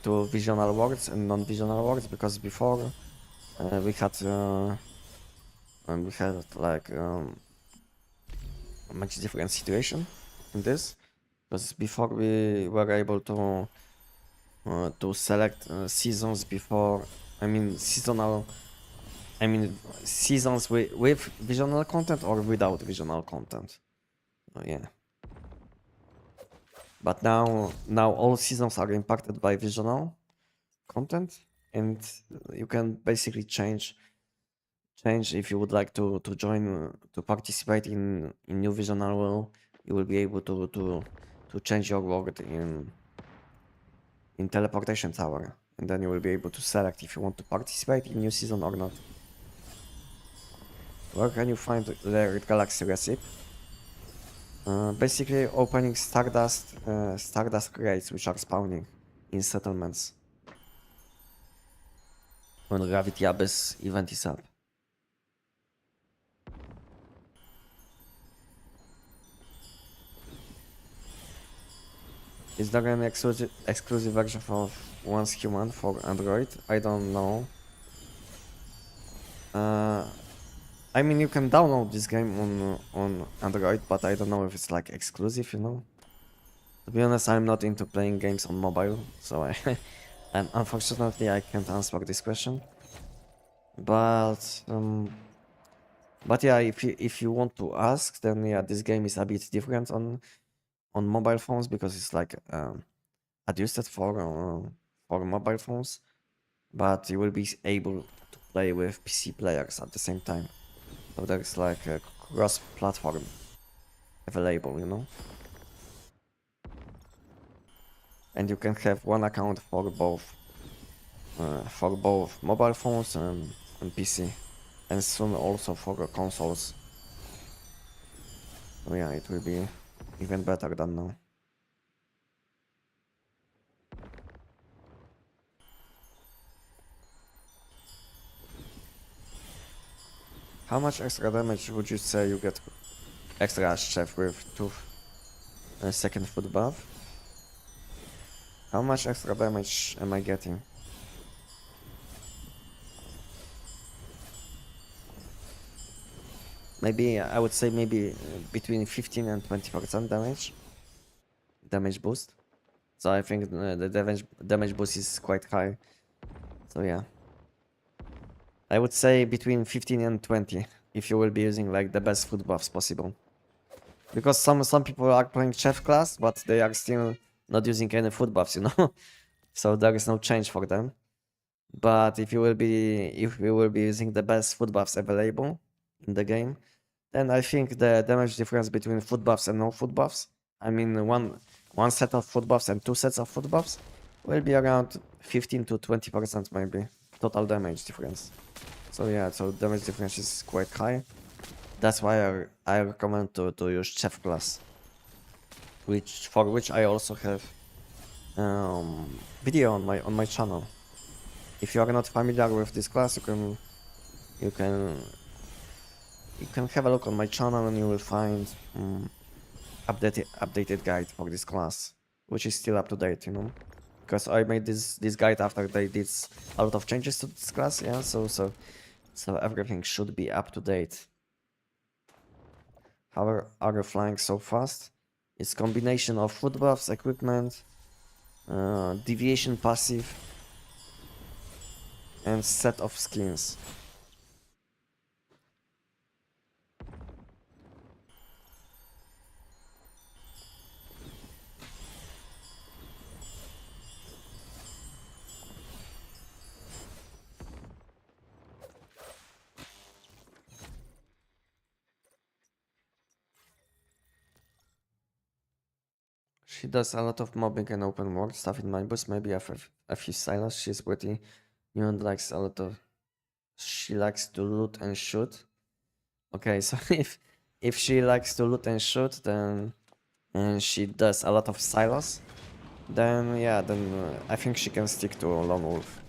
to visional worlds and non-visional worlds, because before we had like a much different situation in this, because before we were able to select seasons before, I mean seasons with visional content or without visional content. Yeah. But now all seasons are impacted by visional content, and you can basically change if you would like to join to participate in new visional world. You will be able to change your world in teleportation tower, and then you will be able to select if you want to participate in new season or not. Where can you find the Red Galaxy recipe? Basically opening Stardust crates which are spawning in settlements when Gravity Abyss event is up. Is there an exclusive version of Once Human for Android? I don't know. I mean, you can download this game on Android, but I don't know if it's like exclusive, you know. To be honest, I'm not into playing games on mobile, so and unfortunately I can't answer this question. But yeah, if you want to ask, then yeah, this game is a bit different on mobile phones, because it's like adjusted for mobile phones, but you will be able to play with PC players at the same time. So there's like a cross-platform available, you know. And you can have one account for both mobile phones and PC, and soon also for consoles. So yeah, it will be even better than now. How much extra damage would you say you get extra chef with 2 second foot buff? How much extra damage am I getting? Maybe I would say maybe between 15 and 20% damage boost. So I think the damage boost is quite high. So yeah, I would say between 15 and 20 if you will be using like the best food buffs possible. Because some people are playing chef class, but they are still not using any food buffs, you know. So there is no change for them. But if you will be using the best food buffs available in the game, then I think the damage difference between food buffs and no food buffs, I mean one set of food buffs and two sets of food buffs, will be around 15 to 20% maybe total damage difference. So yeah, so damage difference is quite high. That's why I recommend to use chef class, for which I also have video on my channel. If you are not familiar with this class, you can have a look on my channel and you will find updated guide for this class, which is still up to date, you know. Because I made this guide after they did a lot of changes to this class, yeah. So everything should be up to date. How are you flying so fast? It's combination of food buffs, equipment, deviation passive, and set of skins. She does a lot of mobbing and open world stuff in my boost, maybe a few silos. She's pretty new and likes a lot of... She likes to loot and shoot. Okay, so if she likes to loot and shoot, then and she does a lot of silos, then yeah, then I think she can stick to Lone Wolf.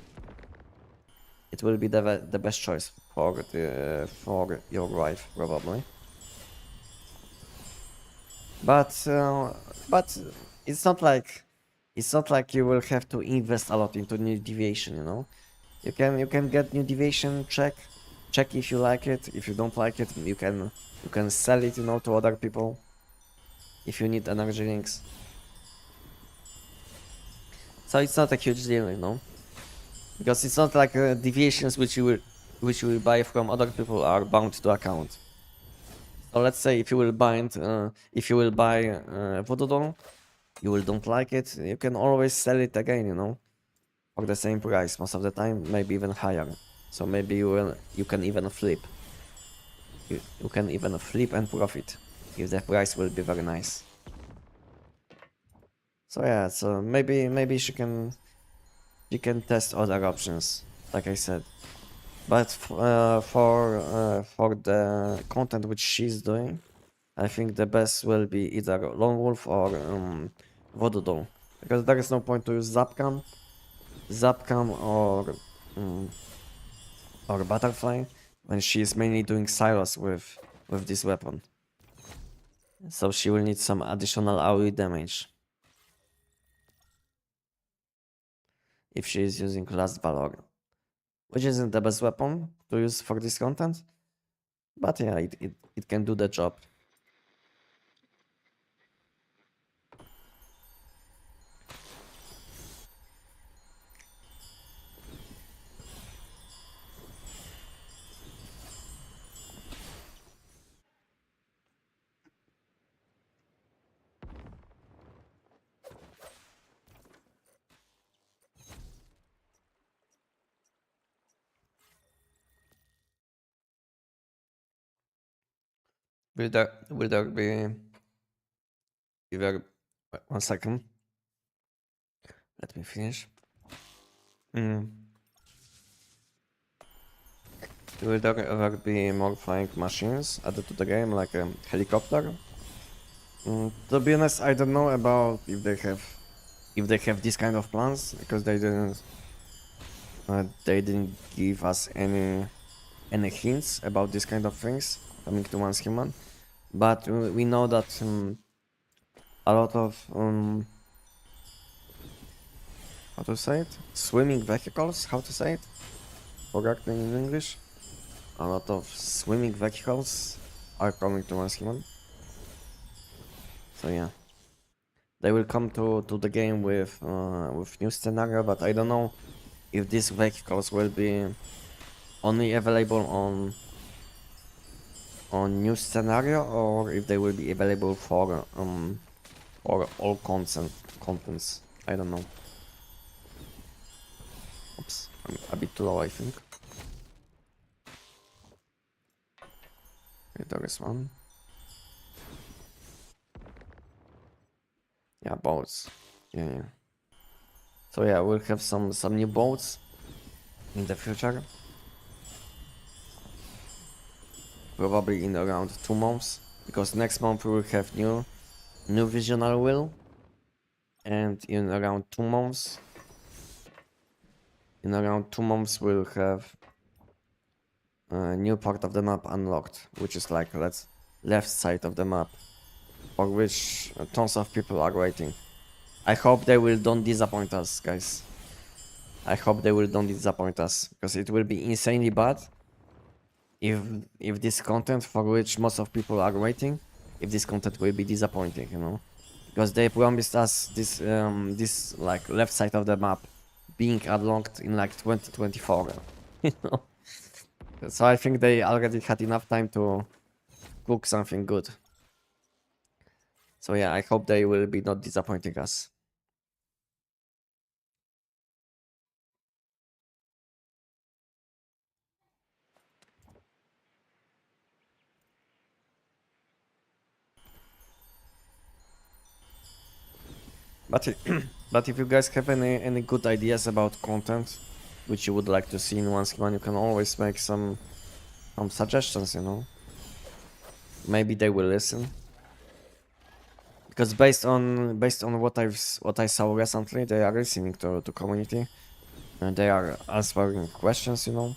It will be the best choice for your wife probably. But it's not like you will have to invest a lot into new deviation, you know. You can get new deviation, check if you like it. If you don't like it, you can sell it, you know, to other people if you need energy links. So it's not a huge deal, you know, because it's not like deviations which you will buy from other people are bound to account. So let's say if you will buy Voodoo Doll, you will don't like it, you can always sell it again, you know, for the same price most of the time, maybe even higher. So maybe you can even flip. You can even flip and profit if the price will be very nice. So yeah, so maybe she can test other options, like I said. But for the content which she's doing, I think the best will be either Lone Wolf or Voodoo Doll, because there is no point to use Zapcam or Butterfly when she is mainly doing silos with this weapon. So she will need some additional AoE damage if she is using Last Valor, which isn't the best weapon to use for this content, but yeah, it can do the job. Will there be either... 1 second. Let me finish. Will there ever be more flying machines added to the game, like a helicopter? To be honest, I don't know about if they have this kind of plans, because they didn't give us any hints about this kind of things coming to Once Human. But we know that a lot of how to say it? Swimming vehicles? How to say it? Forgot in English. A lot of swimming vehicles are coming to Once Human. So yeah, they will come to the game with new scenario, but I don't know if these vehicles will be only available on new scenario, or if they will be available for all contents. I don't know. Oops, I'm a bit low, I think. Okay, there is one. Yeah, boats. Yeah. So yeah, we'll have some new boats in the future. Probably in around 2 months, because next month we will have new visionary wheel, and in around 2 months we'll have a new part of the map unlocked, which is like left side of the map, for which tons of people are waiting. I hope they will don't disappoint us, guys. I hope they will don't disappoint us, because it will be insanely bad if this content for which most of people are waiting, if this content will be disappointing, you know, because they promised us this like left side of the map being unlocked in like 2024, you know. So I think they already had enough time to cook something good. So yeah, I hope they will be not disappointing us. But but if you guys have any good ideas about content which you would like to see in one skin, you can always make some suggestions, you know. Maybe they will listen. Because based on what I saw recently, they are listening to community, and they are answering questions, you know.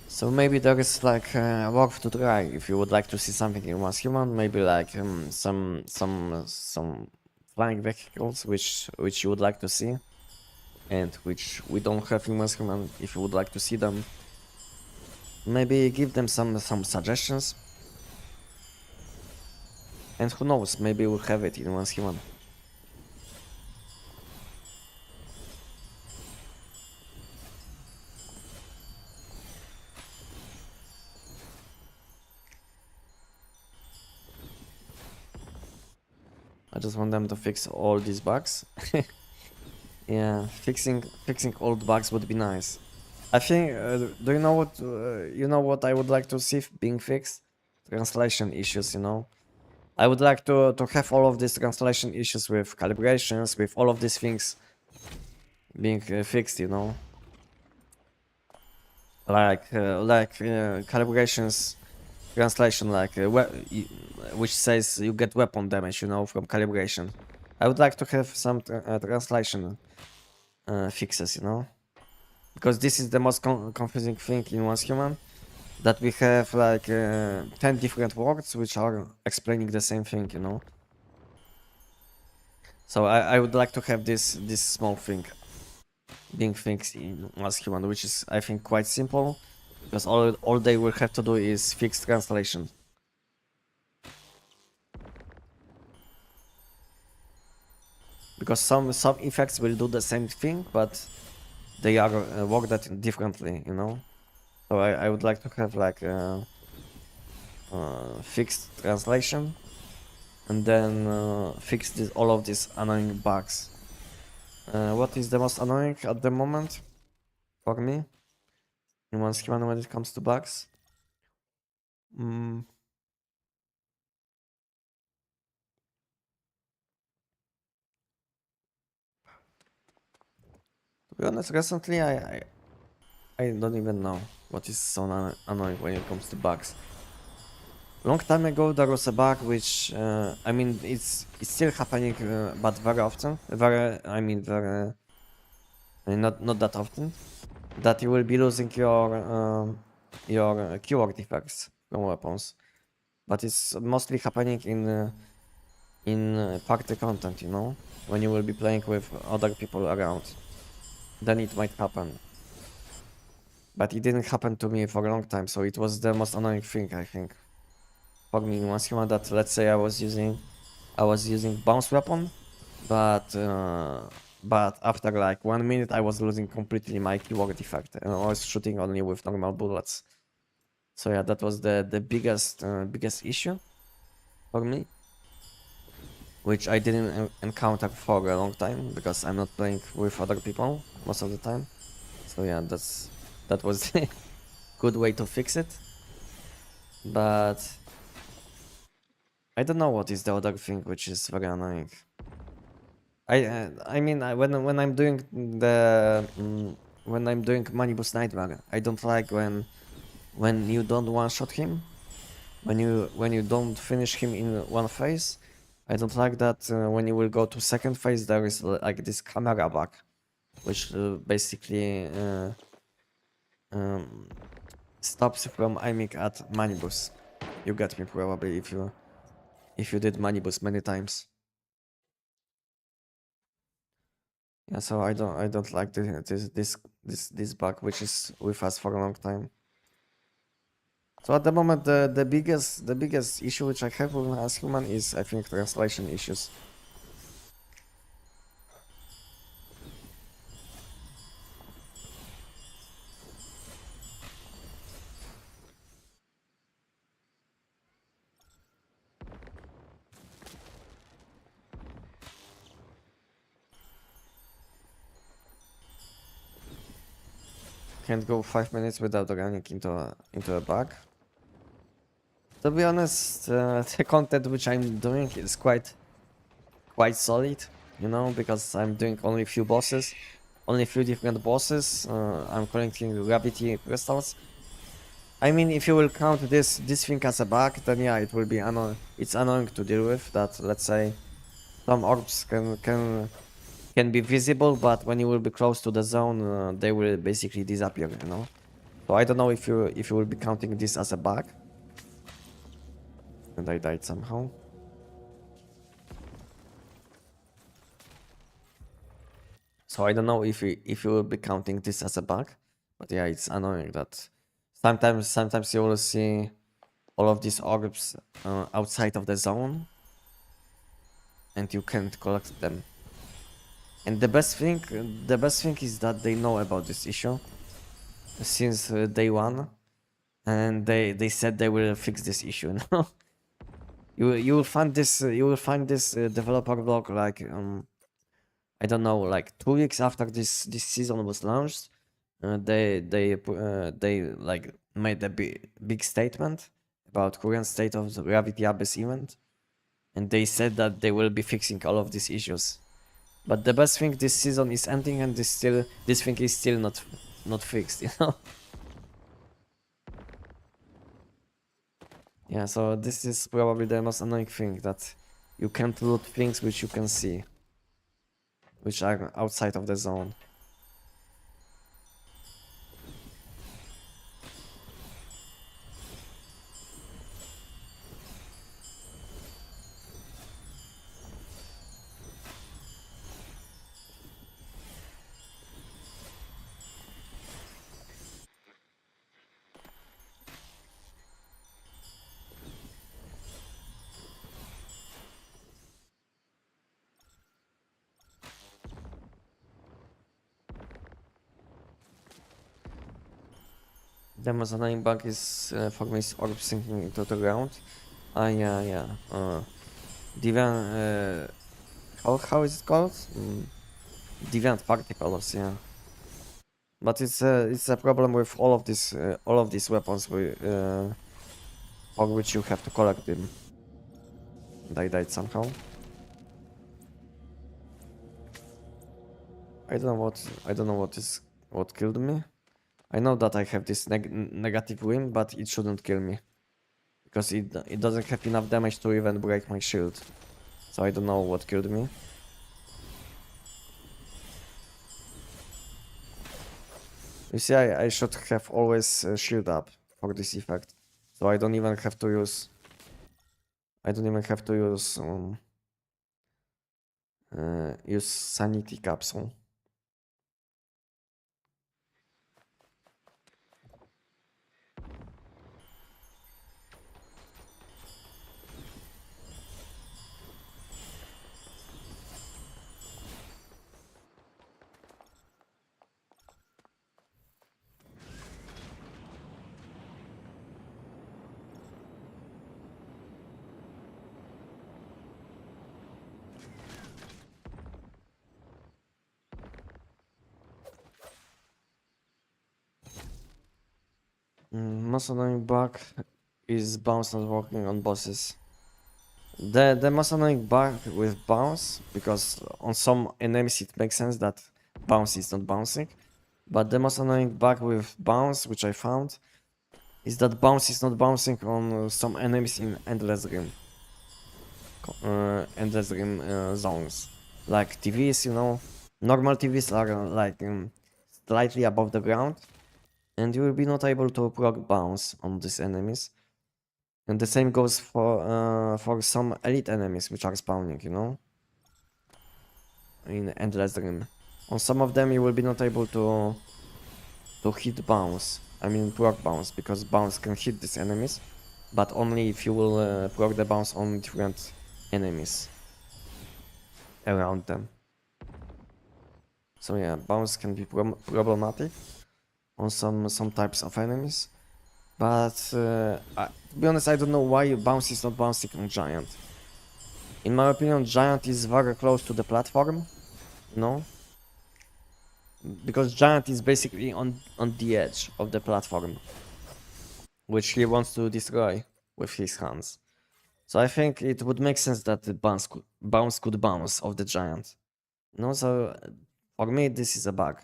So maybe there is like worth to try if you would like to see something in Once Human. Maybe like some flying vehicles which you would like to see, and which we don't have in Once Human. If you would like to see them, maybe give them some suggestions. And who knows, maybe we'll have it in Once Human. I just want them to fix all these bugs. Yeah, fixing old bugs would be nice. I think. Do you know what I would like to see being fixed? Translation issues. You know, I would like to have all of these translation issues with calibrations, with all of these things being fixed. You know, like calibrations, translation, like which says you get weapon damage. You know, from calibration. I would like to have some translation fixes. You know. Because this is the most confusing thing in Once Human, that we have like 10 different words which are explaining the same thing, you know. So I would like to have this small thing being fixed in Once Human, which is I think quite simple, because all they will have to do is fix translation. Because some effects will do the same thing, but they are worked differently, you know. So I would like to have like fixed translation, and then fix all of these annoying bugs. What is the most annoying at the moment for me in one skin when it comes to bugs? Mm, to be honest, recently I don't even know what is so annoying when it comes to bugs. Long time ago there was a bug which I mean it's still happening, but very often. Not that often. That you will be losing your keyword effects from weapons, but it's mostly happening in party content, you know, when you will be playing with other people around. Then it might happen. But it didn't happen to me for a long time, so it was the most annoying thing, I think. For me, once human that, let's say I was using bounce weapon, but after like 1 minute I was losing completely my keyword effect, and I was shooting only with normal bullets. So yeah, that was the biggest issue for me, which I didn't encounter for a long time because I'm not playing with other people most of the time. So yeah, that was a good way to fix it. But I don't know what is the other thing which is very annoying. I mean when I'm doing the when I'm doing Manibus Nightmare, I don't like when you don't one shot him, when you don't finish him in one phase. I don't like that when you will go to second phase there is like this camera bug, which basically um, stops you from aiming at Manibus. You get me probably if you did Manibus many times. Yeah, so I don't like this bug which is with us for a long time. So at the moment the biggest issue which I have with as human is I think translation issues. Can't go 5 minutes without running into a bug. To be honest, the content which I'm doing is quite solid, you know, because I'm doing only few bosses, only few different bosses. I'm collecting gravity crystals. I mean, if you will count this thing as a bug, then yeah, it will be it's annoying to deal with. That let's say some orbs can be visible, but when you will be close to the zone, they will basically disappear. You know. So I don't know if you will be counting this as a bug. And I died somehow. So I don't know if you will be counting this as a bug, but yeah, it's annoying that sometimes you will see all of these orbs outside of the zone, and you can't collect them. And the best thing is that they know about this issue since day one, and they said they will fix this issue. No, you will find this developer blog like I don't know, like 2 weeks after this season was launched. They like made a big statement about current state of the Gravity Abyss event, and they said that they will be fixing all of these issues. But the best thing, this season is ending, and this thing is still not fixed, you know. Yeah, so this is probably the most annoying thing, that you can't loot things which you can see, which are outside of the zone. The most annoying bug is for me is orb sinking into the ground. Ah, yeah. Deviant, how is it called? Deviant particles, yeah. But it's a problem with all of these weapons for which you have to collect them. And I died somehow. I don't know what killed me. I know that I have this negative win, but it shouldn't kill me because it doesn't have enough damage to even break my shield. So I don't know what killed me. You see, I should have always shield up for this effect, so I don't even have to use. I don't even have to use sanity capsule. Most annoying bug is bounce not working on bosses. The most annoying bug with bounce, because on some enemies it makes sense that bounce is not bouncing, but the most annoying bug with bounce, which I found, is that bounce is not bouncing on some enemies in endless rim. Endless rim zones. Like TVs, you know, normal TVs are like slightly above the ground, and you will be not able to proc bounce on these enemies. And the same goes for some elite enemies which are spawning, you know, in endless rim. On some of them you will be not able to hit bounce. I mean proc bounce, because bounce can hit these enemies, but only if you will proc the bounce on different enemies around them. So yeah, bounce can be problematic on some types of enemies. But to be honest, I don't know why bounce is not bouncing on giant. In my opinion, giant is very close to the platform, no? Because giant is basically on the edge of the platform, which he wants to destroy with his hands. So I think it would make sense that the bounce could bounce off the giant. No, so for me this is a bug.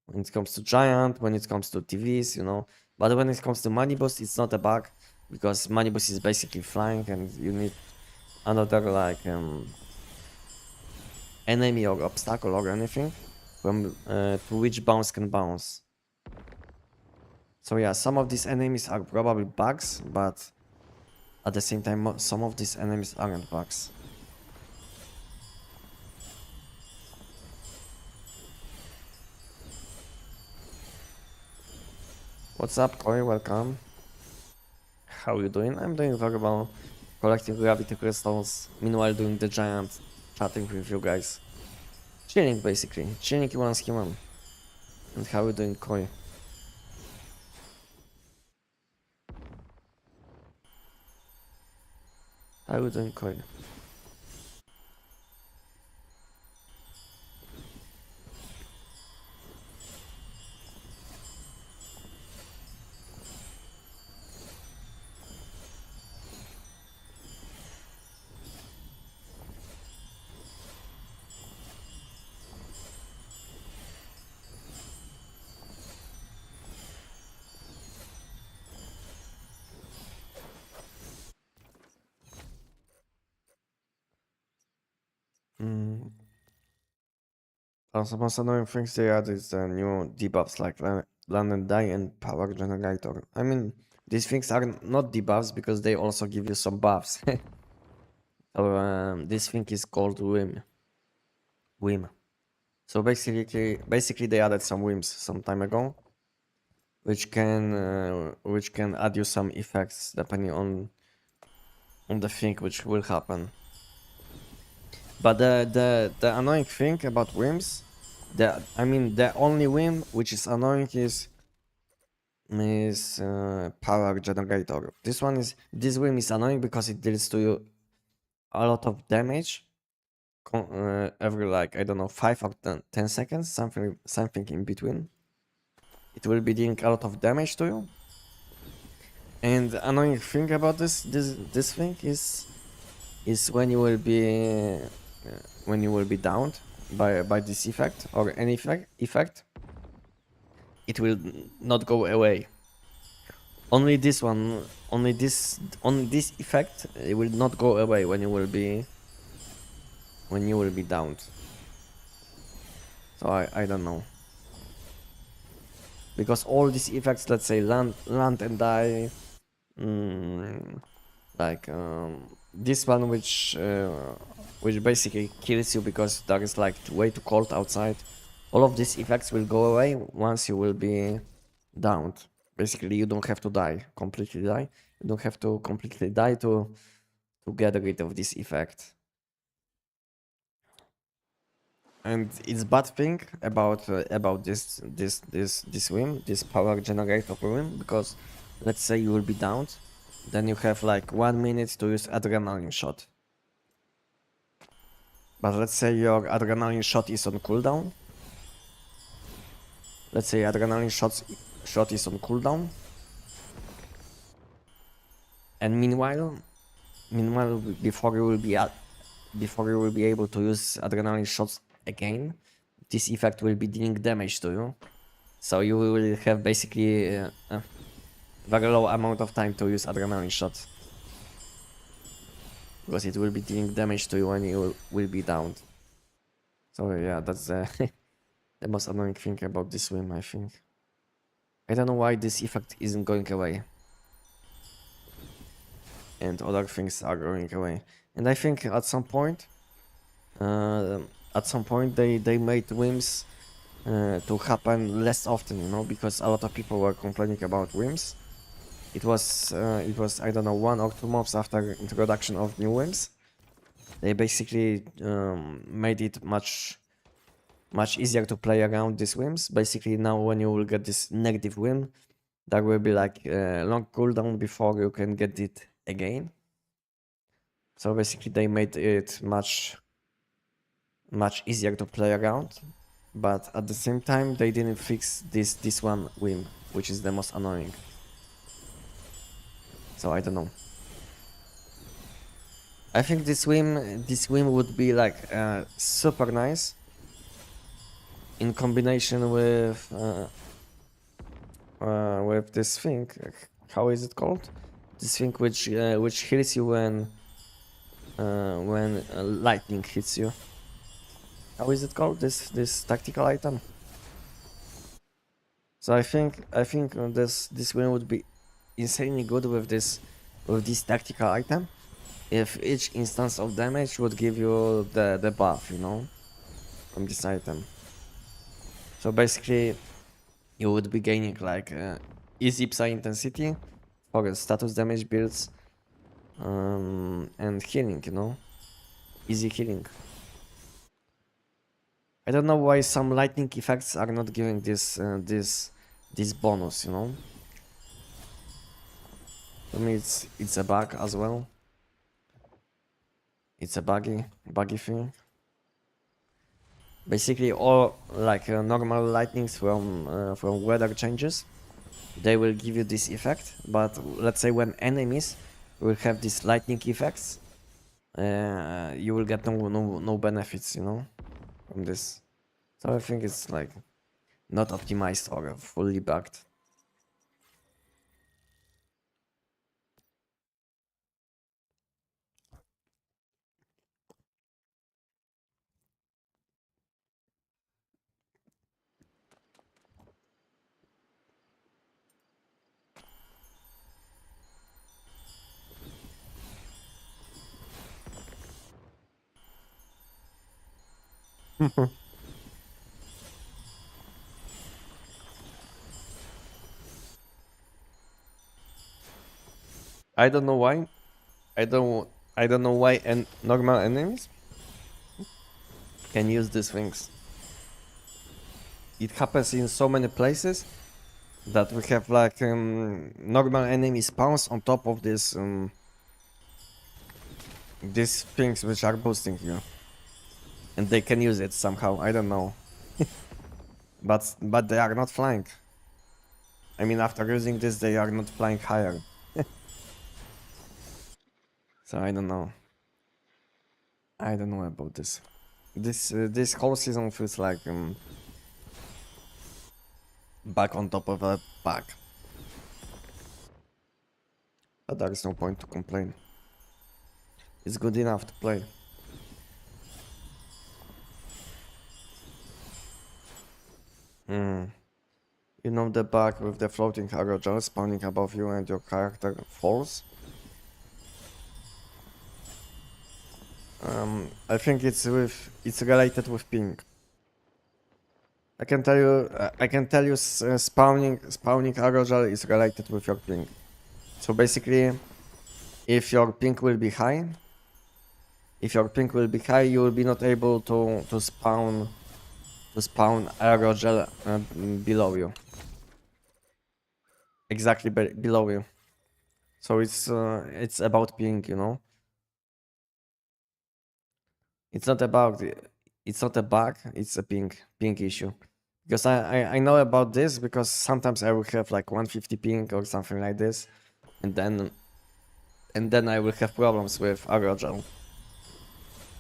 When it comes to giant, when it comes to TVs, you know. But when it comes to money boss, it's not a bug, because money boss is basically flying and you need another like enemy or obstacle or anything from to which bounce can bounce. So yeah, some of these enemies are probably bugs, but at the same time some of these enemies aren't bugs. What's up, Koi? Welcome. How you doing? I'm doing very well. Collecting gravity crystals, meanwhile doing the giant, chatting with you guys. Chilling basically. Chilling once human. And how you doing, Koi? How you doing, Koi? Also, most annoying things they add is the new debuffs like land and die and power generator. I mean, these things are not debuffs because they also give you some buffs. So this thing is called whim. Whim. So basically they added some whims some time ago, which can add you some effects depending on the thing which will happen. But the annoying thing about whims, the only whim which is annoying is power generator. This whim is annoying because it deals to you a lot of damage every like I don't know 5 or 10 seconds, something in between. It will be dealing a lot of damage to you. And the annoying thing about this thing is when you will be downed by this effect or any effect, it will not go away. Only this effect, it will not go away when you will be downed. So I don't know, because all these effects, let's say land and die, like this one which basically kills you because there is like way too cold outside. All of these effects will go away once you will be downed. Basically, you don't have to completely die. You don't have to completely die to get rid of this effect. And it's bad thing about this whim, this power generator whim, because let's say you will be downed, then you have like 1 minute to use adrenaline shot. But let's say your adrenaline shot is on cooldown. Let's say adrenaline shot is on cooldown. And meanwhile, before you will be able to use adrenaline shots again, this effect will be dealing damage to you. So you will have basically a very low amount of time to use adrenaline shots. Because it will be dealing damage to you when you will be downed. So yeah, that's the most annoying thing about this whim, I think. I don't know why this effect isn't going away. And other things are going away. And I think at some point they made whims to happen less often, you know, because a lot of people were complaining about whims. It was I don't know, 1 or 2 months after introduction of new whims. They basically made it much easier to play around these whims. Basically now when you will get this negative whim, there will be like a long cooldown before you can get it again. So basically they made it much easier to play around, but at the same time they didn't fix this one whim, which is the most annoying. So I don't know. I think this whim would be like super nice in combination with this thing. How is it called? This thing which heals you when lightning hits you. How is it called? This tactical item. So I think this win would be insanely good with this tactical item. If each instance of damage would give you the buff, you know, from this item. So basically, you would be gaining like easy psi intensity for status damage builds and healing, you know, easy healing. I don't know why some lightning effects are not giving this bonus, you know. I mean, it's a bug as well. It's a buggy thing. Basically, all like normal lightnings from weather changes, they will give you this effect. But let's say when enemies will have these lightning effects, you will get no benefits, you know, from this. So I think it's like not optimized or fully bugged. I don't know why. I don't know why normal enemies can use these things. It happens in so many places that we have like normal enemy spawns on top of this these things which are boosting you, and they can use it somehow. I don't know, but they are not flying. I mean, after using this, they are not flying higher. So I don't know. I don't know about this. This whole season feels like back on top of a bug. But there is no point to complain. It's good enough to play. You know the bug with the floating aerogel spawning above you and your character falls? I think it's related with ping. I can tell you spawning aerogel is related with your ping. So basically, if your ping will be high, you will be not able to spawn aerogel below you. Exactly below you. So it's about ping, you know. It's not a bug. It's a ping issue. Because I know about this because sometimes I will have like 150 ping or something like this, and then and then I will have problems with aerogel.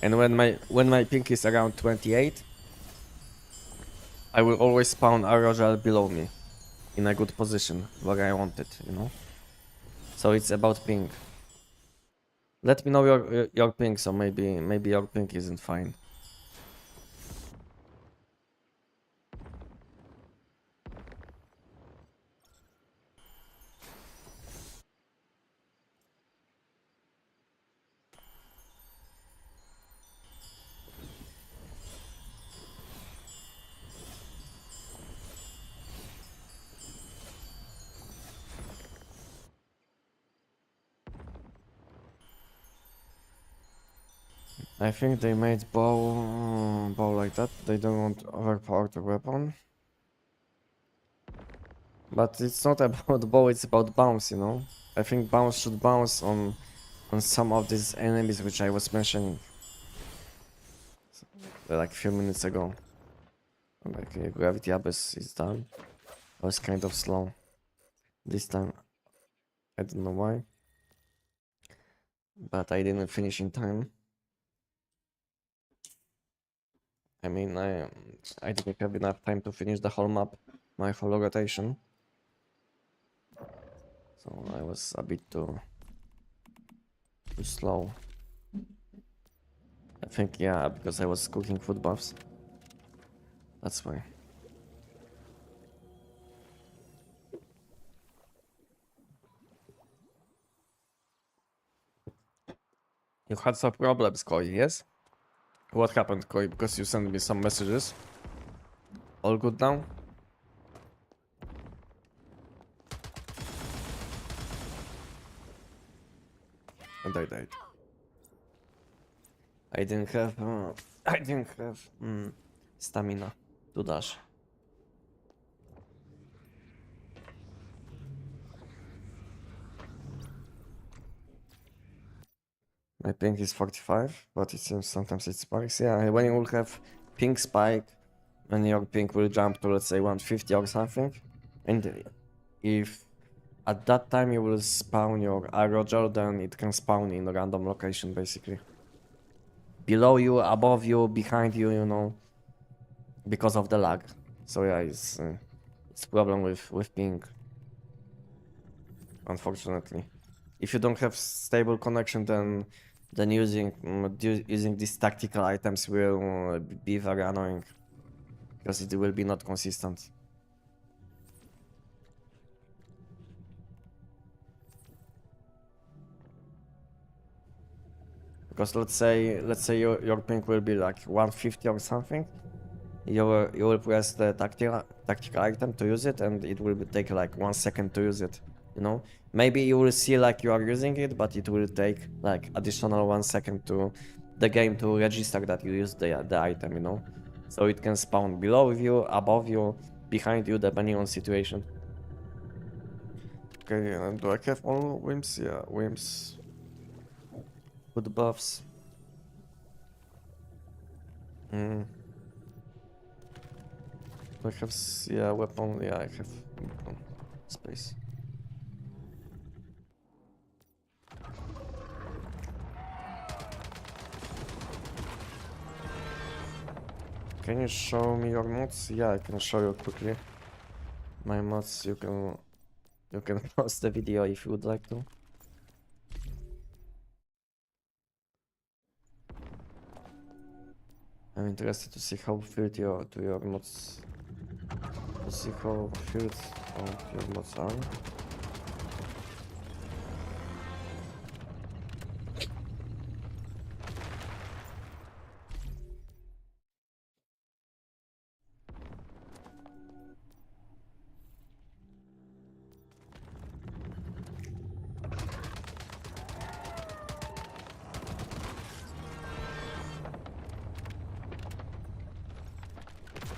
And when my ping is around 28, I will always spawn aerogel below me, in a good position where I want it, you know. So it's about ping. Let me know your ping, so maybe your ping isn't fine. I think they made bow like that. They don't want overpowered weapon. But it's not about bow, it's about bounce, you know. I think bounce should bounce on some of these enemies which I was mentioning like a few minutes ago. Like Gravity Abyss is done. I was kind of slow this time. I don't know why. But I didn't finish in time. I mean, I didn't have enough time to finish the whole map, my whole rotation. So I was a bit too slow. I think, yeah, because I was cooking food buffs. That's why. You had some problems, Koi, yes? What happened, Koi? Because you sent me some messages. All good now? And I died. I didn't have stamina to dash. My ping is 45, but it seems sometimes it spikes. Yeah, when you will have ping spike, when your ping will jump to, let's say, 150 or something, and if at that time you will spawn your aerogel, then it can spawn in a random location, basically. Below you, above you, behind you, you know, because of the lag. So yeah, it's a problem with ping, unfortunately. If you don't have stable connection, then using these tactical items will be very annoying, because it will be not consistent. Because let's say your ping will be like 150 or something. You will press the tactical item to use it, and it will take like 1 second to use it. You know, maybe you will see like you are using it, but it will take like additional 1 second to the game to register that you use the item. You know, so it can spawn below you, above you, behind you, depending on situation. Okay, and do I have all whims? Yeah, whims. Good buffs. Mm. I have, yeah, weapon, yeah, I have weapon. Space. Can you show me your mods? Yeah, I can show you quickly. My mods, you can pause the video if you would like to. I'm interested to see how filled your mods, to see how filled your mods are.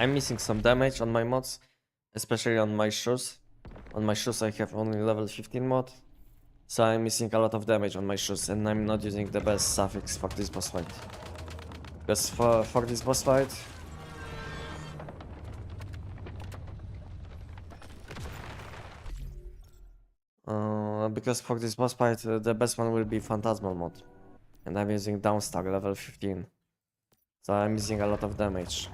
I'm missing some damage on my mods, especially on my shoes. On my shoes I have only level 15 mod, so I'm missing a lot of damage on my shoes, and I'm not using the best suffix for this boss fight. Because for this boss fight, because for this boss fight, the best one will be Phantasmal mod. And I'm using Downstar level 15. So I'm using a lot of damage.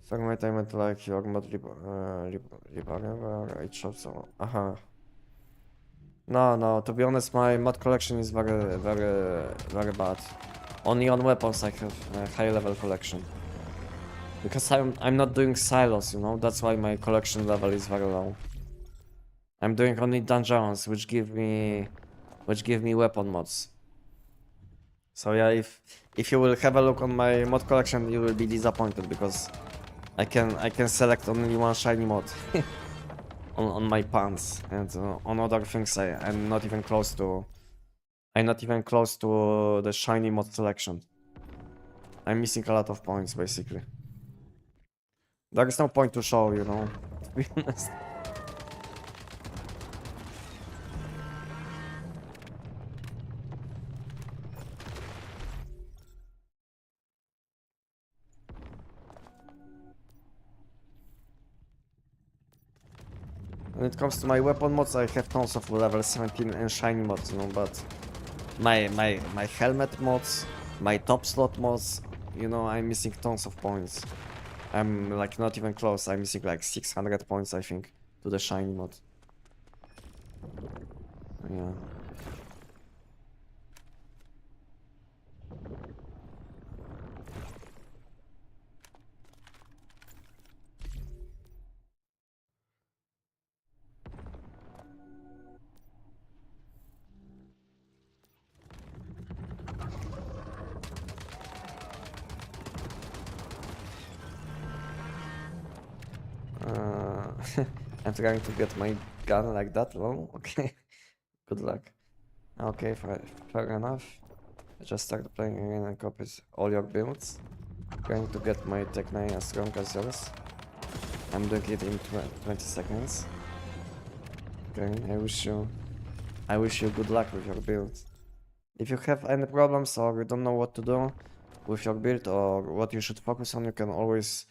Fragment I meant like your mod it shows so. No, to be honest, my mod collection is very bad. Only on weapons I have a high level collection. Because I'm not doing silos, you know, that's why my collection level is very low. I'm doing only dungeons which give me weapon mods. So yeah, if you will have a look on my mod collection, you will be disappointed because I can select only one shiny mod on my pants, and on other things I'm not even close to the shiny mod selection. I'm missing a lot of points basically. There is no point to show, you know, to be honest. When it comes to my weapon mods, I have tons of level 17 and shiny mods, you know, but my helmet mods, my top slot mods, you know, I'm missing tons of points. I'm like not even close. I'm missing like 600 points, I think, to the shiny mod. Yeah. I'm trying to get my gun like that low. Okay, good luck. Okay, fair enough. I just started playing again and copies all your builds. Going to get my TEC-9 as strong as yours. I'm doing it in 20 seconds. Okay, I wish you good luck with your build. If you have any problems or you don't know what to do with your build or what you should focus on, you can always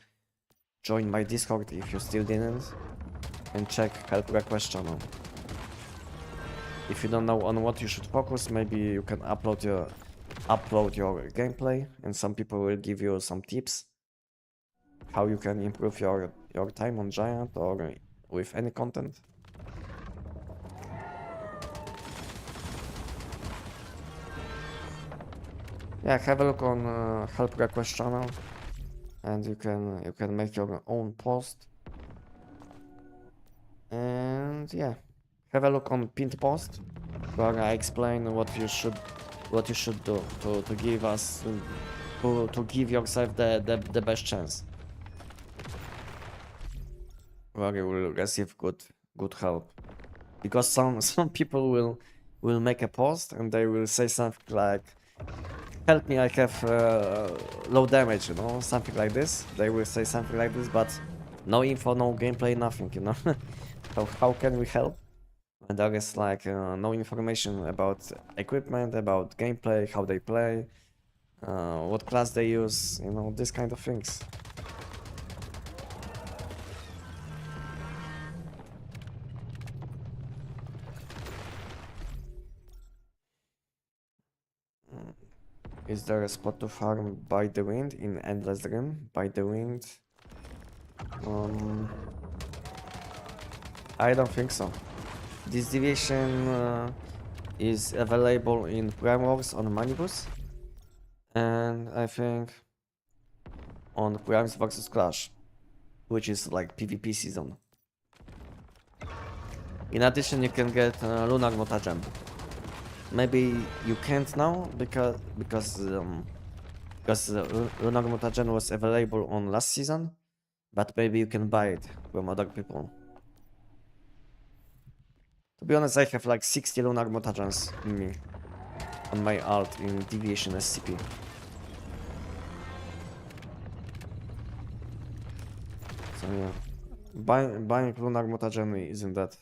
join my Discord if you still didn't, and check help request channel. If you don't know on what you should focus, maybe you can upload your gameplay, and some people will give you some tips how you can improve your time on Giant or with any content. Yeah, have a look on help request channel, and you can make your own post. And yeah, have a look on pinned post where I explain what you should do to give us to give yourself the best chance, where you will receive good help. Because some people will make a post and they will say something like, help me, I have low damage, you know, something like this. They will say something like this, but no info, no gameplay, nothing, you know. So how can we help? And there is like no information about equipment, about gameplay, how they play, what class they use, you know, this kind of things. Is there a spot to farm by the wind in Endless Dream? By the wind? I don't think so. This deviation is available in PM Warsaw on Manibus, and I think on Primes vs Clash, which is like PvP season. In addition, you can get Lunar Mutagen. Maybe you can't now because Lunar Mutagen was available on last season, but maybe you can buy it from other people. To be honest, I have like 60 Lunar Mutagens in me, on my alt in Deviation SCP. So yeah, buying Lunar Mutagen isn't that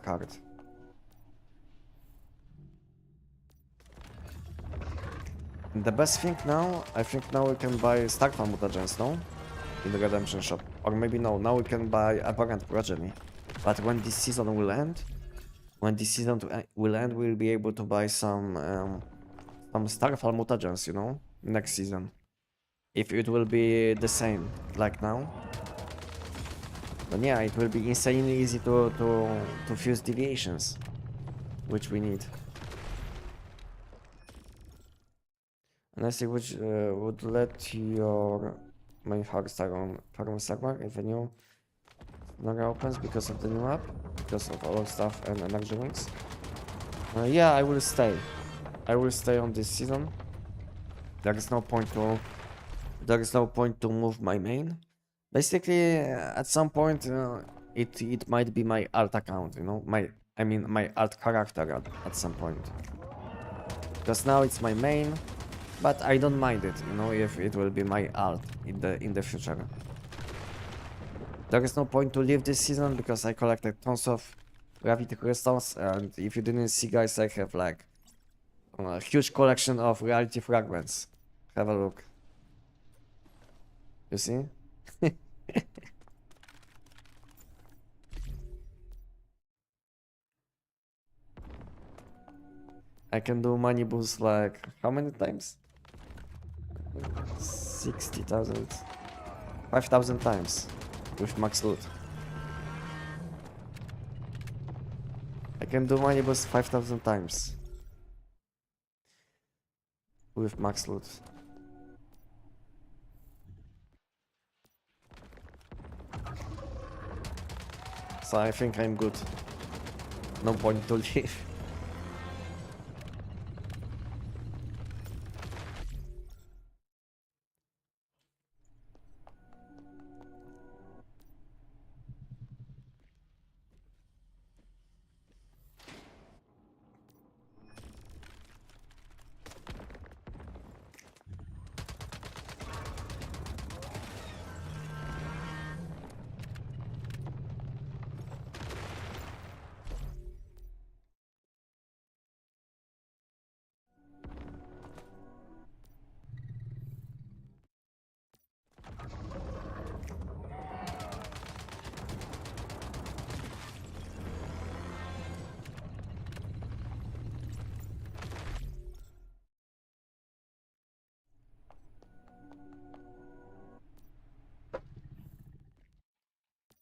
hard. The best thing now, I think now we can buy Starfall mutagens, no? In the redemption shop. Or maybe no, now we can buy Aberrant Progeny. But when this season will end, we'll be able to buy some Starfall mutagens, you know? Next season. If it will be the same like now. Then yeah, it will be insanely easy to fuse deviations. Which we need. Anestic which would let your main hardstyle on farm server if a new Naga opens because of the new map, because of all stuff and energy wings. Yeah, I will stay. I will stay on this season. There is no point to move my main. Basically, at some point, it might be my alt account, you know, my alt character at some point. Because now it's my main. But I don't mind it, you know, if it will be my alt in the future. There is no point to leave this season because I collected tons of gravity crystals, and if you didn't see, guys, I have like a huge collection of reality fragments. Have a look. You see? I can do money boost like how many times? 60,000, 5,000 times with max loot. I can do money boost 5,000 times with max loot. So I think I'm good. No point to leave.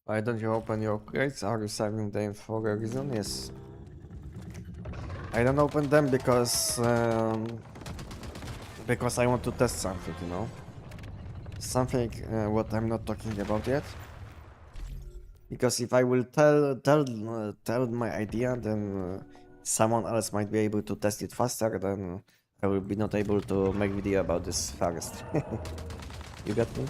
Why don't you open your crates? Are you saving them for a reason? Yes. I don't open them because I want to test something, you know. Something what I'm not talking about yet. Because if I will tell my idea, then someone else might be able to test it faster. Then I will be not able to make video about this fast. You get me?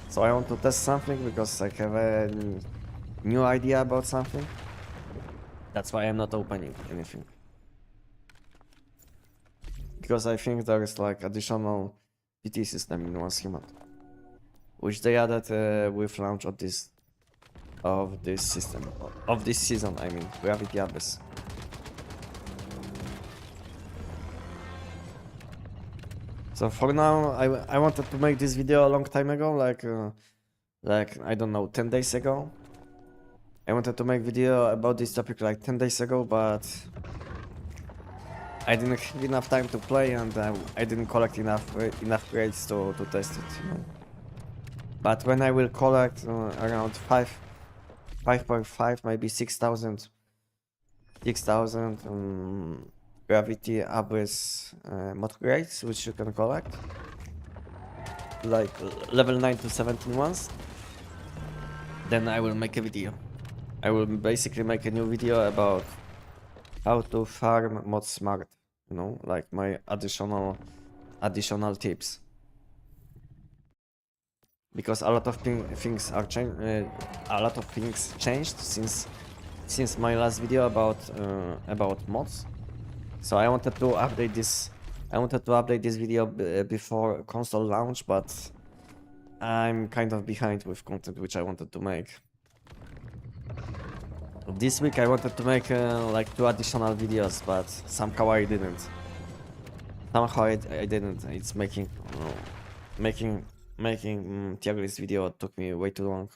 So I want to test something because I have a new idea about something. That's why I'm not opening anything. Because I think there is like additional PT system in one schema, which they added with launch of this season. I mean, Gravity Abyss. So for now, I wanted to make this video a long time ago, like I don't know, 10 days ago. I wanted to make video about this topic like 10 days ago, but I didn't have enough time to play, and I didn't collect enough grades to test it, you know. But when I will collect around 5.5, maybe 6,000 Gravity Abyss mod grades, which you can collect, like level 9 to 17 ones, then I will make a video. I will basically make a new video about how to farm mod smart, you know, like my additional tips. Because a lot of things are changed since my last video about mods. So I wanted to update this. Video before console launch, but I'm kind of behind with content which I wanted to make. This week I wanted to make like 2 additional videos, but somehow I didn't. Somehow I didn't. It's making tier list video took me way too long.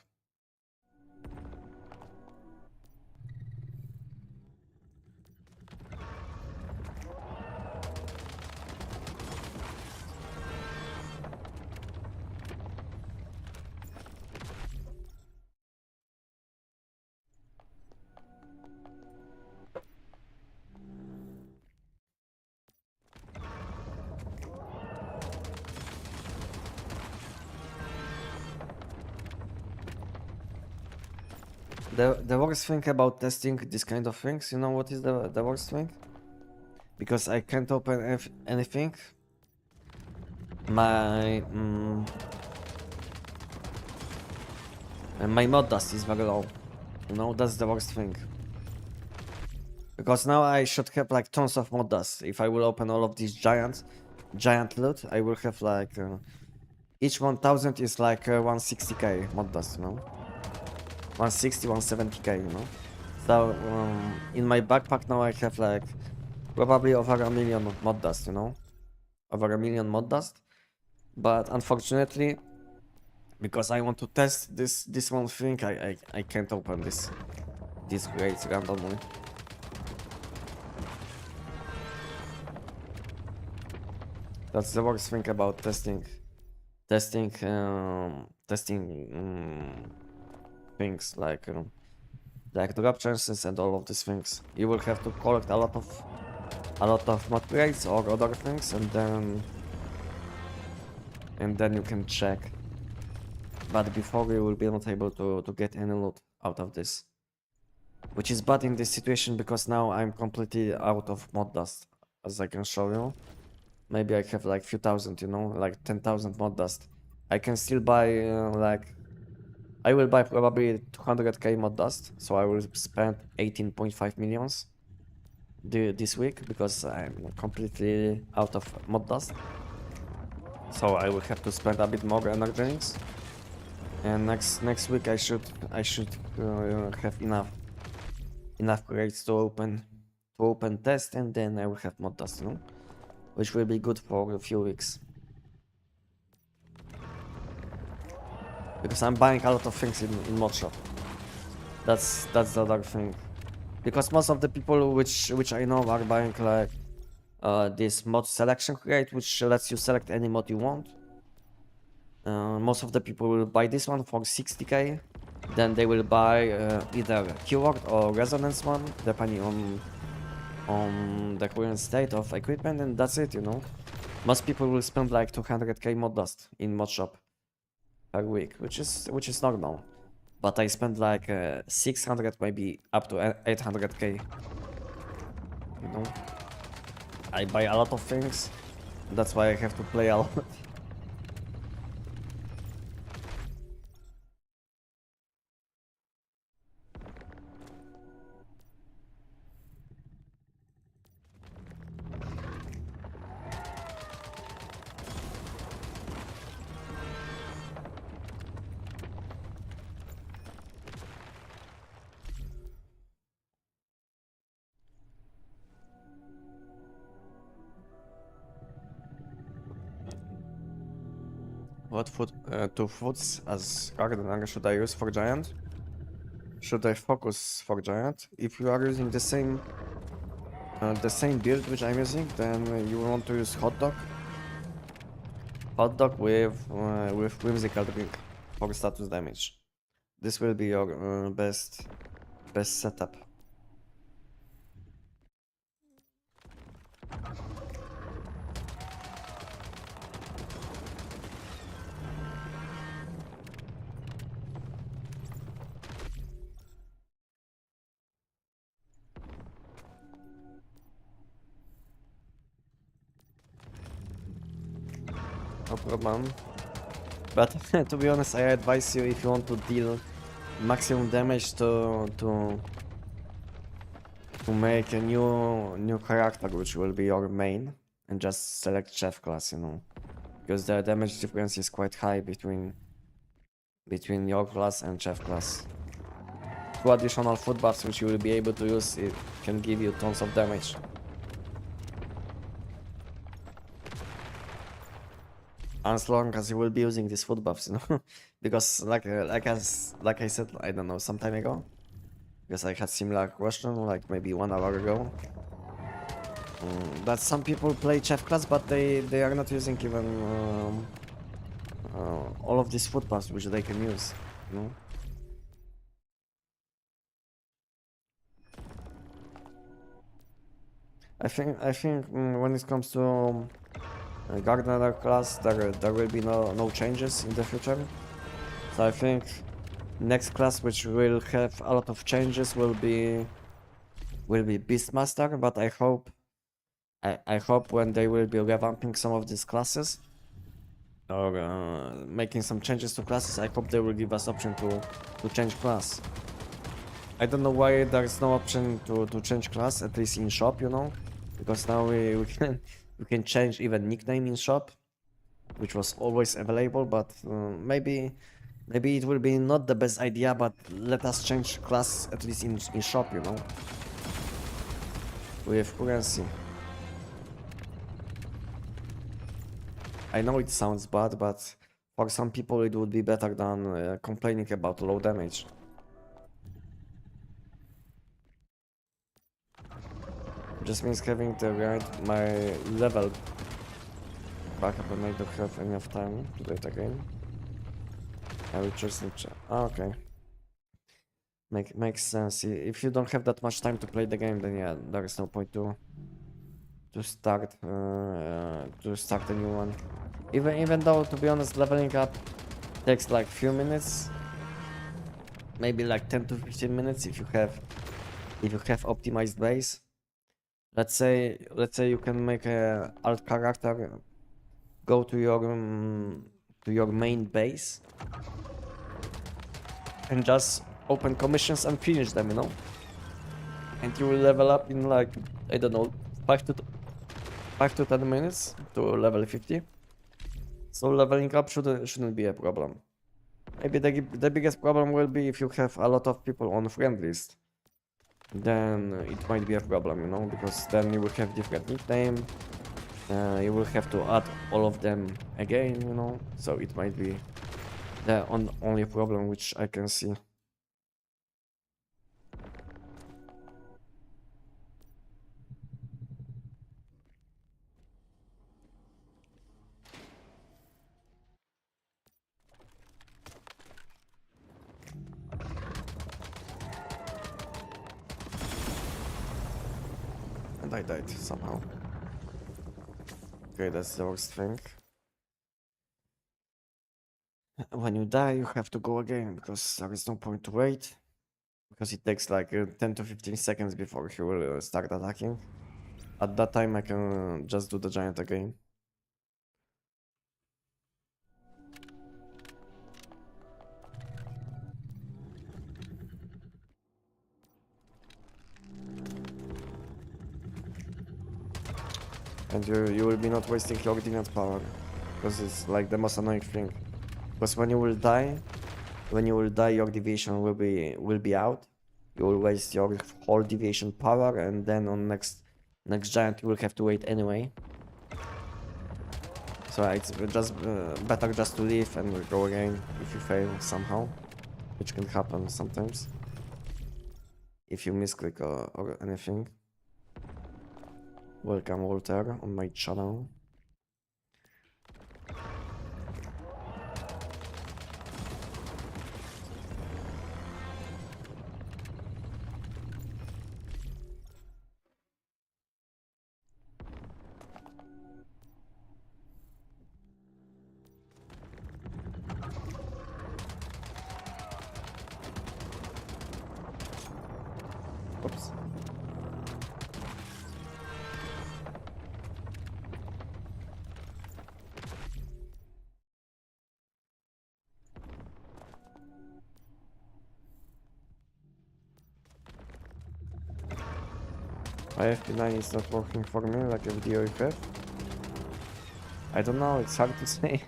The worst thing about testing this kind of things, you know what is the worst thing? Because I can't open anything. My my mod dust is very low. You know, that's the worst thing. Because now I should have like tons of mod dust. If I will open all of these giant loot, I will have like each 1000 is like 160k mod dust, you know, 160, 170k, you know. So in my backpack now I have like probably over a million mod dust, you know, over a million mod dust. But unfortunately, because I want to test this one thing, I can't open this crates randomly. That's the worst thing about testing things like drop chances and all of these things. You will have to collect a lot of mod crates or other things, and then you can check. But before you will be not able to get any loot out of this, which is bad in this situation because now I'm completely out of mod dust, as I can show you. Maybe I have like few thousand, you know, like 10,000 mod dust. I can still buy I will buy probably 200k mod dust, so I will spend 18.5 millions this week because I'm completely out of mod dust. So I will have to spend a bit more energetics. And next week I should have enough crates to open test, and then I will have mod dust, you know, which will be good for a few weeks. Because I'm buying a lot of things in mod shop. That's the other thing. Because most of the people which I know are buying like this mod selection crate, which lets you select any mod you want. Most of the people will buy this one for 60k. Then they will buy either keyword or resonance one, depending on the current state of equipment, and that's it, you know. Most people will spend like 200k mod dust in mod shop per week, which is normal. But I spend like 600, maybe up to 800k. You know, I buy a lot of things. That's why I have to play a lot. What food, two foods as gardener should I use for giant? Should I focus for giant? If you are using the same build which I'm using, then you want to use hot dog. Hot dog with whimsical drink for status damage. This will be your best setup. No problem. But to be honest, I advise you, if you want to deal maximum damage, to make a new character which will be your main, and just select chef class, you know, because the damage difference is quite high between your class and chef class. Two additional food buffs which you will be able to use, it can give you tons of damage. as long as you will be using these food buffs, you know, because like I said, I don't know, some time ago, because I had similar question like maybe 1 hour ago. That some people play chef class, but they are not using even all of these food buffs which they can use, you know. I think when it comes to gardener class, there will be no changes in the future. So I think next class which will have a lot of changes will be Beastmaster, but I hope when they will be revamping some of these classes or making some changes to classes, I hope they will give us option to change class. I don't know why there is no option to change class, at least in shop, you know, because now we can we can change even nickname in shop, which was always available, but maybe it will be not the best idea, but let us change class at least in shop, you know, with currency. I know it sounds bad, but for some people it would be better than complaining about low damage. Just means having the right my level back up, and I don't have enough time to do it again. I will just need to... okay. Makes sense. If you don't have that much time to play the game, then yeah, there is no point to start a new one. Even though, to be honest, leveling up takes like few minutes, maybe like 10 to 15 minutes if you have optimized base. Let's say you can make a alt character go to your main base and just open commissions and finish them, you know, and you will level up in like, I don't know, 5 to 10 minutes to level 50. So leveling up shouldn't be a problem. Maybe the biggest problem will be if you have a lot of people on friend list. Then it might be a problem, you know, because then you will have different nickname. You will have to add all of them again, you know. So it might be the only problem which I can see. And I died somehow. Okay, that's the worst thing. When you die, you have to go again, because there is no point to wait. Because it takes like 10 to 15 seconds before he will start attacking. At that time, I can just do the giant again. And you will be not wasting your defense power, because it's like the most annoying thing. Because when you will die, your deviation will be out. You will waste your whole deviation power, and then on next giant you will have to wait anyway. So it's just better just to leave and go again if you fail somehow, which can happen sometimes if you misclick or anything. Welcome, Walter, on my channel. Oops. My FP9 is not working for me like a video effect. I don't know, it's hard to say.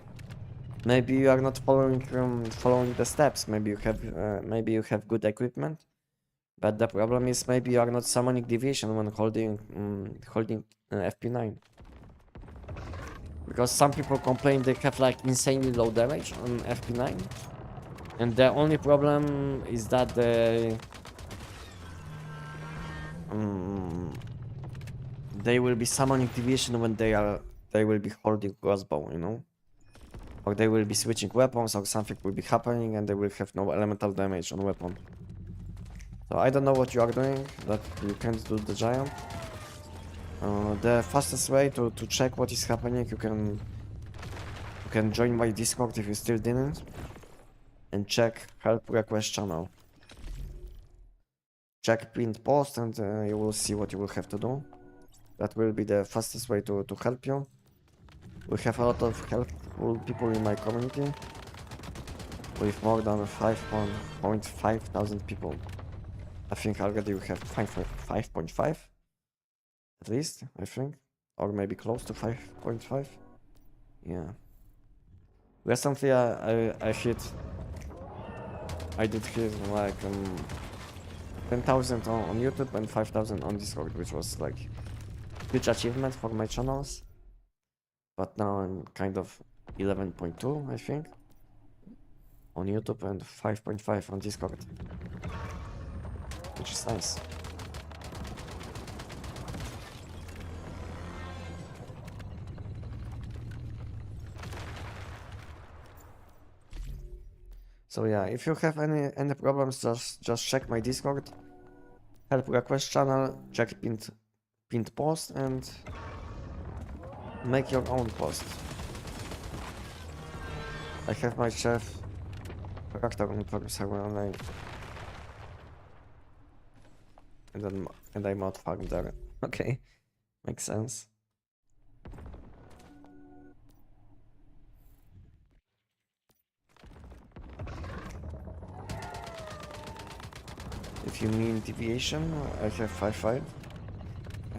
Maybe you are not following the steps. Maybe you have good equipment, but the problem is maybe you are not summoning deviation when holding FP9. Because some people complain they have like insanely low damage on FP9, and the only problem is that they will be summoning deviation when they will be holding crossbow, you know, or they will be switching weapons, or something will be happening, and they will have no elemental damage on weapon. So I don't know what you are doing that you can't do the giant. The fastest way to check what is happening, you can join my Discord if you still didn't, and check help request channel. Check pinned post, and you will see what you will have to do. That will be the fastest way to help you. We have a lot of helpful people in my community, with more than 5.5 thousand people. I think already we have 5.5 at least, I think, or maybe close to 5.5. Yeah. Recently, I did hit like 10,000 on YouTube and 5,000 on Discord, which was like huge achievement for my channels. But now I'm kind of 11.2, I think, on YouTube and 5.5 on Discord, which is nice. So yeah, if you have any problems, just check my Discord, help request channel, check pinned post, and make your own post. I have my chef character on Purple Server Online, and I mod farm there. Okay, makes sense. If you mean deviation, I have 5.5.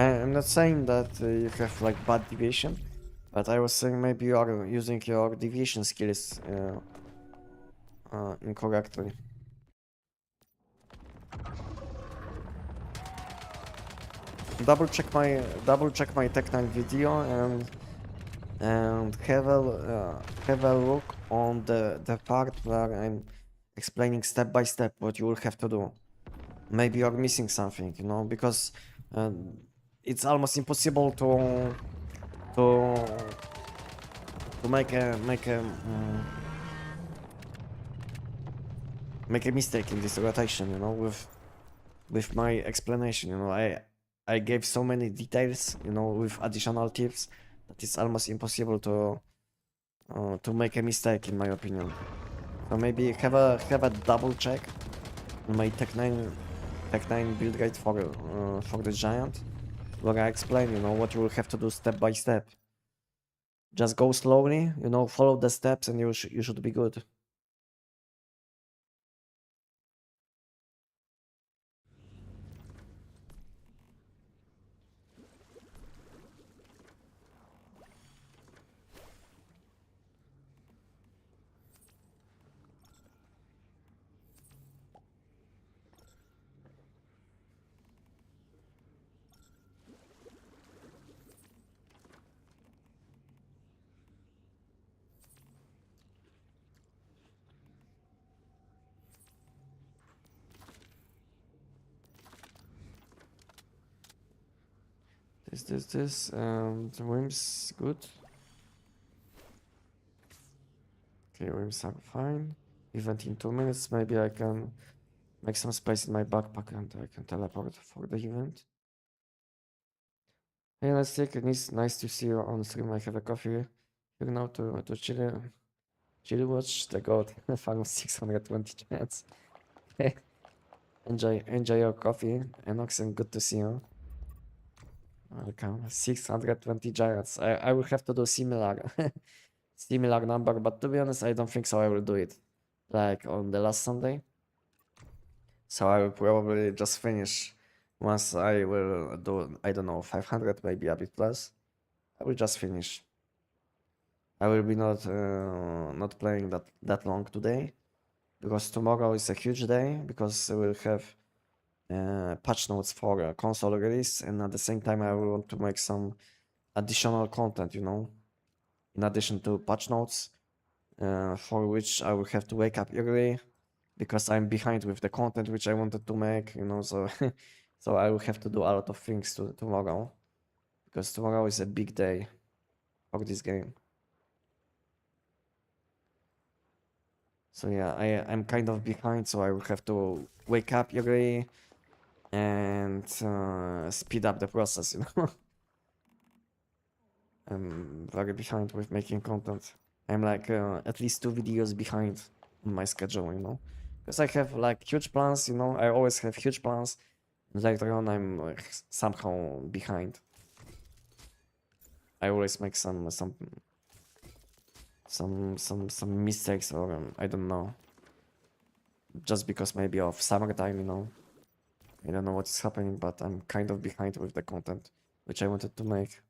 I'm not saying that you have like bad deviation, but I was saying maybe you are using your deviation skills incorrectly. Double check my TEC-9 video and have a look on the part where I'm explaining step by step what you will have to do. Maybe you're missing something, you know, because it's almost impossible to make a mistake in this rotation, you know, with my explanation. You know, I gave so many details, you know, with additional tips that it's almost impossible to make a mistake, in my opinion. So maybe have a double check on my TEC-9 build guide for the giant, where I explain, you know, what you will have to do step by step. Just go slowly, you know, follow the steps, and you should be good. This, and whims good. Okay, whims are fine. Event in 2 minutes, maybe I can make some space in my backpack and I can teleport for the event. Hey, Anestic, it's nice to see you on stream. I have a coffee here now to chill watch the god farm 620 chance. enjoy your coffee, Enox, and good to see you. Welcome. 620 giants. I will have to do similar similar number, but to be honest, I don't think so. I will do it like on the last Sunday. So I will probably just finish once I will do, I don't know, 500, maybe a bit plus. I will just finish. I will be not playing that long today, because tomorrow is a huge day, because we'll have patch notes for console release, and at the same time I will want to make some additional content, you know. in addition to patch notes, for which I will have to wake up early because I'm behind with the content which I wanted to make, you know, so so I will have to do a lot of things tomorrow because tomorrow is a big day for this game. So yeah, I'm kind of behind, so I will have to wake up early and speed up the process, you know. I'm very behind with making content. I'm like at least 2 videos behind on my schedule, you know. Because I have like huge plans, you know. I always have huge plans. Later on, I'm like somehow behind. I always make some mistakes, or I don't know. Just because maybe of summertime, you know. I don't know what's happening, but I'm kind of behind with the content which I wanted to make.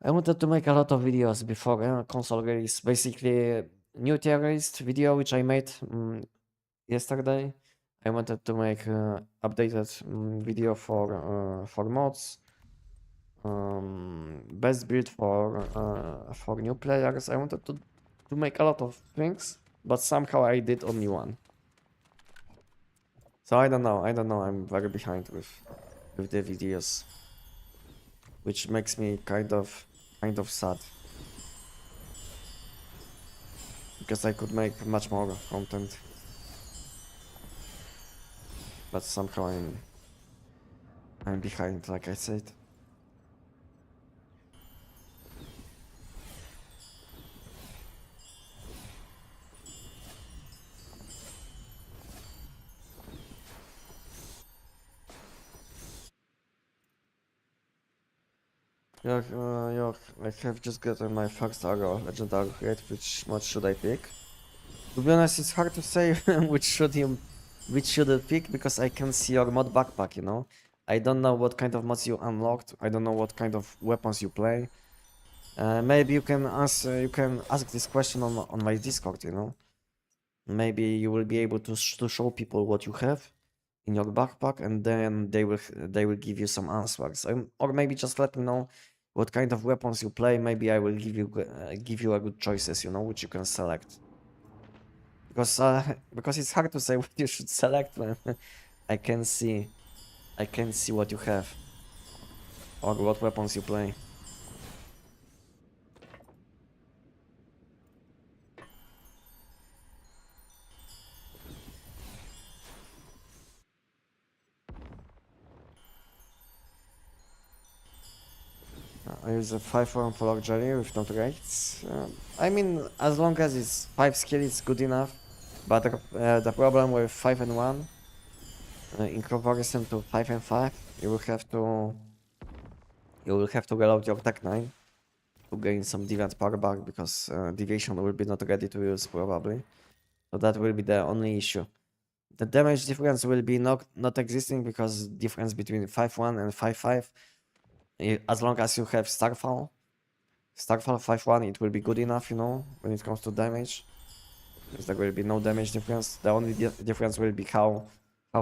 I wanted to make a lot of videos before console release. Basically, new tier list video which I made yesterday. I wanted to make updated video for mods, best build for new players. I wanted to make a lot of things, but somehow I did only one. So I don't know. I'm very behind with the videos, which makes me kind of sad. Because I could make much more content. But somehow I'm behind, like I said. Yeah, I have just gotten my first Arrow, Legendary Grade. Which mod should I pick? To be honest, it's hard to say which should you pick because I can see your mod backpack, you know. I don't know what kind of mods you unlocked. I don't know what kind of weapons you play. Maybe you can ask this question on my Discord, you know. Maybe you will be able to show people what you have in your backpack, and then they will give you some answers. Or maybe just let me know what kind of weapons you play. Maybe I will give you a good choices, you know, which you can select. Because it's hard to say what you should select when I can see what you have or what weapons you play. I use a 5-1 for jelly with not rates. I mean, as long as it's 5 skill, it's good enough. But the problem with 5 and 1, in comparison to 5 and 5, you will have to reload your TEC-9 to gain some deviant power back because deviation will be not ready to use probably. So that will be the only issue. The damage difference will be not existing because difference between 5-1 and 5-5, as long as you have Starfall 5-1, it will be good enough, you know, when it comes to damage. Because there will be no damage difference. The only difference will be how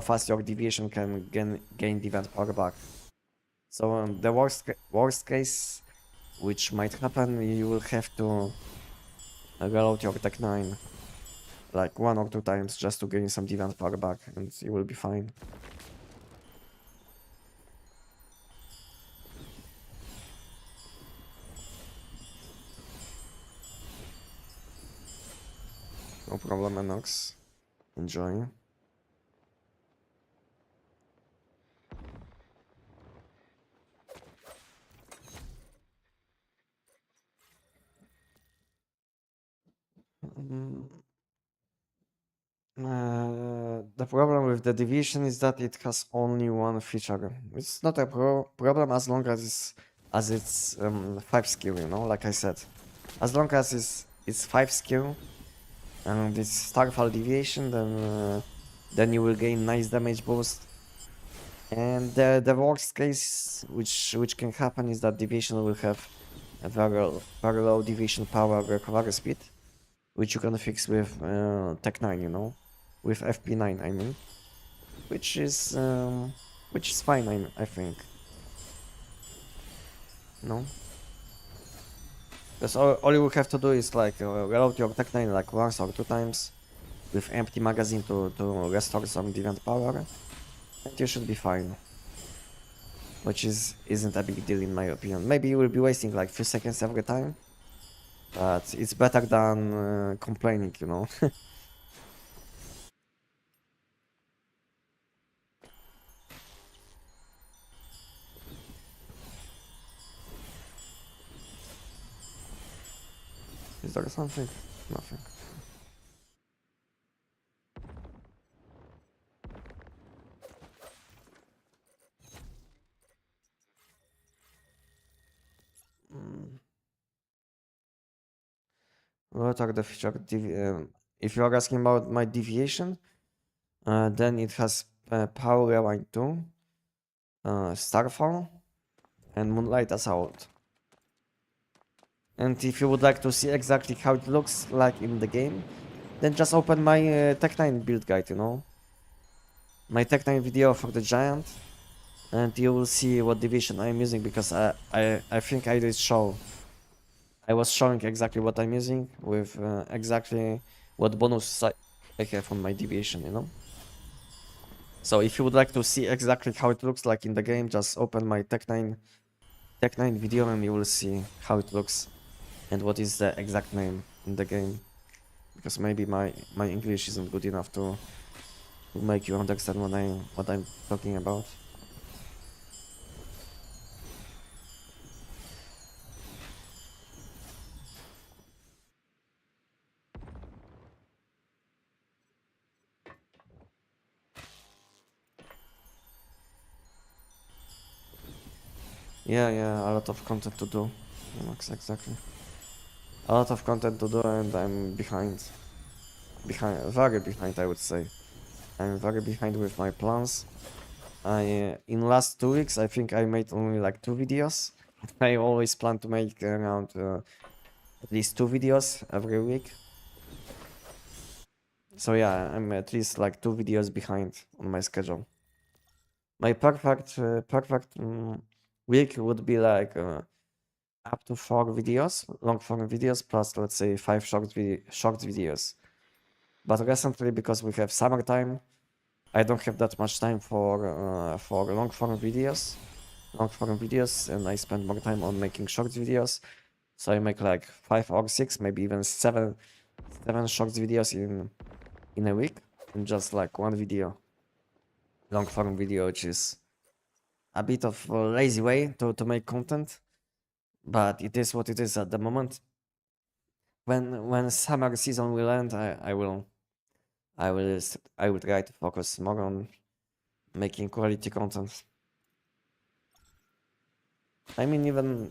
fast your deviation can gain deviant power back. So the worst case which might happen, you will have to reload your TEC-9 like 1 or 2 times just to gain some deviant power back, and you will be fine. No problem, Enox. Enjoy. The problem with the division is that it has only one feature. It's not a problem as long as it's 5 skill, you know, like I said. As long as it's 5 skill and it's Starfall deviation, then you will gain nice damage boost. And the worst case which can happen is that deviation will have a very low deviation power recovery speed, which you can fix with TEC-9, you know, with FP9, I mean, which is fine, I think. No. Because all you have to do is like reload your TEC-9 like once or 2 times with empty magazine to restore some deviant power, and you should be fine. Which isn't a big deal in my opinion. Maybe you will be wasting like few seconds every time, but it's better than complaining, you know. Is there something? Nothing. Mm. What are the feature? If you are asking about my deviation, then it has Power Rewind 2, Starfall, and Moonlight Assault. And if you would like to see exactly how it looks like in the game, then just open my TEC-9 build guide, you know? My TEC-9 video for the Giant, and you will see what division I'm using, because I think I did show. I was showing exactly what I'm using with exactly what bonus I have on my deviation, you know? So if you would like to see exactly how it looks like in the game, just open my TEC-9 video and you will see how it looks and what is the exact name in the game. Because maybe my English isn't good enough to make you understand what I'm talking about. Yeah, a lot of content to do. Exactly. A lot of content to do and I'm behind. Very behind, I would say. I'm very behind with my plans. In last 2 weeks, I think I made only like 2 videos. I always plan to make around at least 2 videos every week. So yeah, I'm at least like 2 videos behind on my schedule. My perfect week would be like up to 4 videos, long form videos, plus let's say 5 short videos. But recently, because we have summertime, I don't have that much time for long form videos. And I spend more time on making short videos. So I make like 5 or 6, maybe even seven short videos in a week, and just like one video, long form video, which is a bit of a lazy way to make content, but it is what it is at the moment. When summer season will end, I will try to focus more on making quality content. I mean, even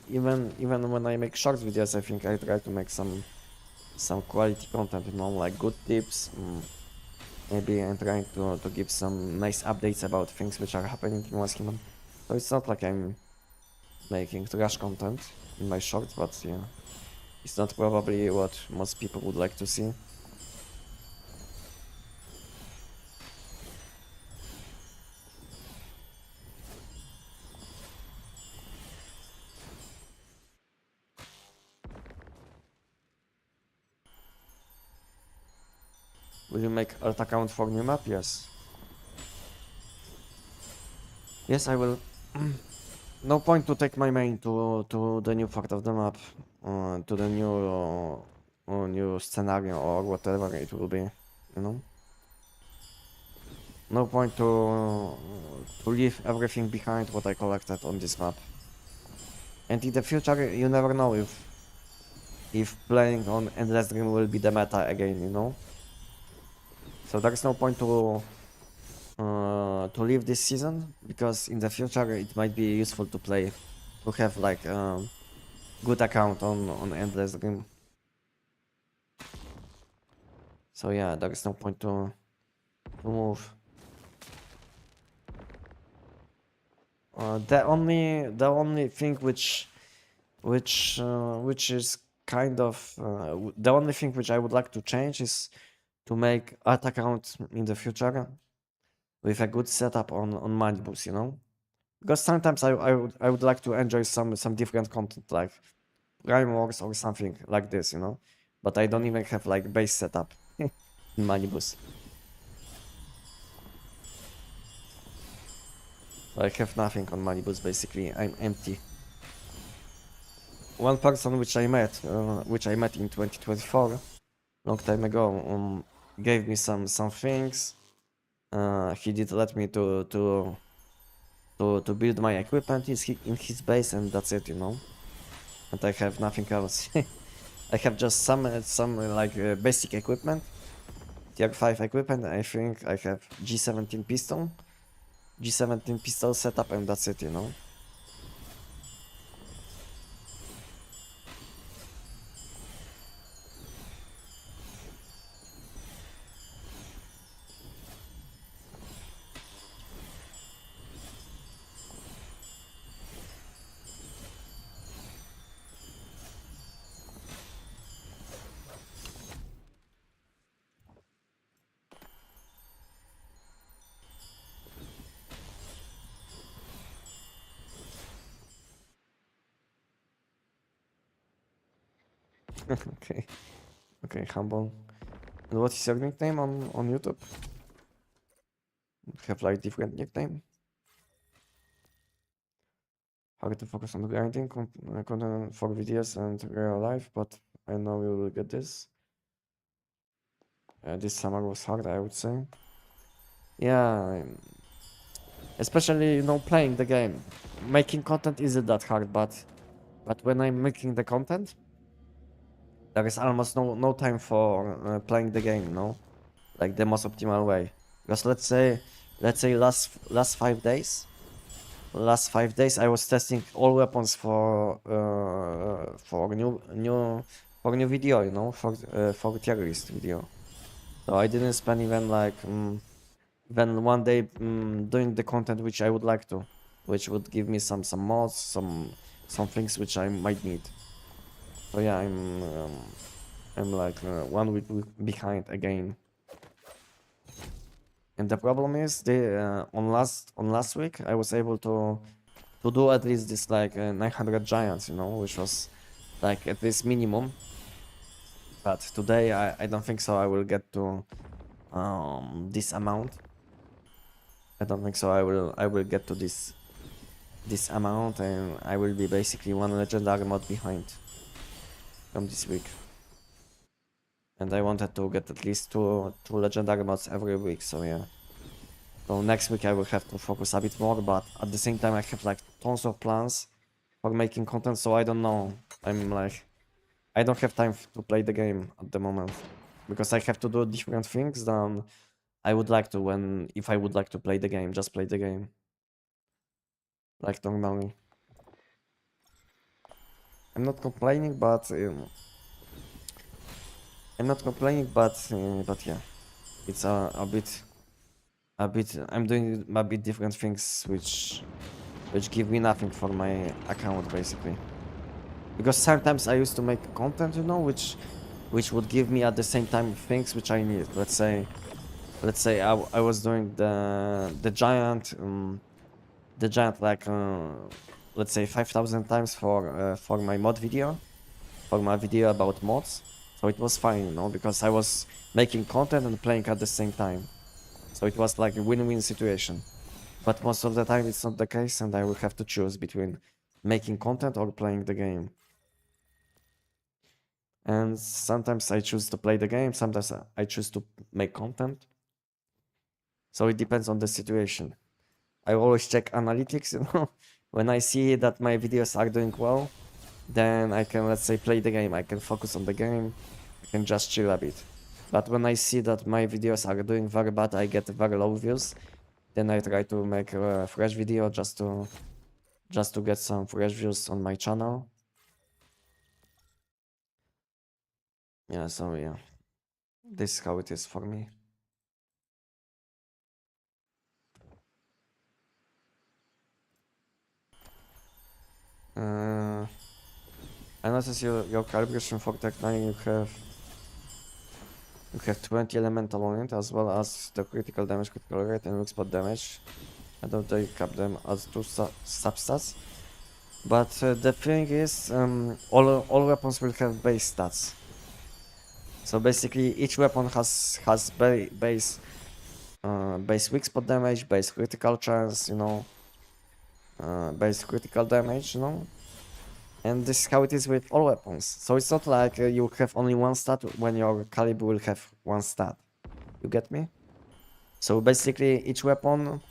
when I make short videos, I think I try to make some quality content, you know, like good tips. Maybe I'm trying to give some nice updates about things which are happening in West Human. So it's not like I'm making trash content in my shorts, but yeah, it's not probably what most people would like to see. Will you make alt account for new map? Yes. Yes, I will. No point to take my main to the new part of the map, to the new scenario or whatever it will be, you know. No point to leave everything behind what I collected on this map. And in the future, you never know if playing on Endless Dream will be the meta again, you know. So there is no point to leave this season, because in the future it might be useful to play, to have like good account on Endless Dream. So yeah, there is no point to move. The only thing which is kind of the only thing which I would like to change is to make art account in the future with a good setup on Mind Boost, you know, because sometimes I would like to enjoy some different content, like frameworks or something like this, you know. But I don't even have like base setup in Manibus. I have nothing on Manibus basically. I'm empty. One person which I met in 2024, long time ago, gave me some things. He did let me to build my equipment in his base, and that's it, you know. And I have nothing else. I have just some basic equipment, tier 5 equipment. I think I have G17 pistol setup, and that's it, you know. Okay, okay, humble. And what is your nickname on YouTube? Have like different nickname? Hard to focus on grinding content for videos and real life, but I know you will get this. This summer was hard, I would say. Yeah, especially, you know, playing the game. Making content isn't that hard, but when I'm making the content, there is almost no time for playing the game, you know, like the most optimal way. Because let's say last 5 days, I was testing all weapons for new video, you know, for terrorist video. So I didn't spend even like even one day doing the content which I would like to, which would give me some mods, some things which I might need. So yeah, I'm like 1 week behind again. And the problem is on last week I was able to do at least this like 900 giants, you know, which was like at least minimum. But today I don't think so I will get to this amount. I don't think so I will get to this amount, and I will be basically 1 legendary mod behind from this week. And I wanted to get at least two legendary mods every week, so yeah. So next week I will have to focus a bit more, but at the same time I have like tons of plans for making content, so I don't know. I'm like, I don't have time to play the game at the moment, because I have to do different things than I would like to if I would like to play the game, just play the game. Like normally. I'm not complaining, but yeah, it's a bit. I'm doing a bit different things which give me nothing for my account basically. Because sometimes I used to make content, you know, which would give me at the same time things which I need. Let's say I was doing the giant like let's say 5,000 times for my mod video, for my video about mods. So it was fine, you know, because I was making content and playing at the same time. So it was like a win-win situation. But most of the time it's not the case, and I will have to choose between making content or playing the game. And sometimes I choose to play the game, sometimes I choose to make content. So it depends on the situation. I always check analytics, you know. When I see that my videos are doing well, then I can, let's say, play the game. I can focus on the game. I can just chill a bit. But when I see that my videos are doing very bad, I get very low views, then I try to make a fresh video just to get some fresh views on my channel. Yeah, so yeah, this is how it is for me. I notice your calibration for TEC-9, you have 20 elemental on it, as well as the critical damage, critical rate, and weak spot damage. I don't take up them as two substats. But the thing is, all weapons will have base stats. So basically, each weapon has base weak spot damage, base critical chance, you know, base critical damage, you know. And this is how it is with all weapons. So it's not like you have only one stat when your caliber will have one stat. You get me? So basically, each weapon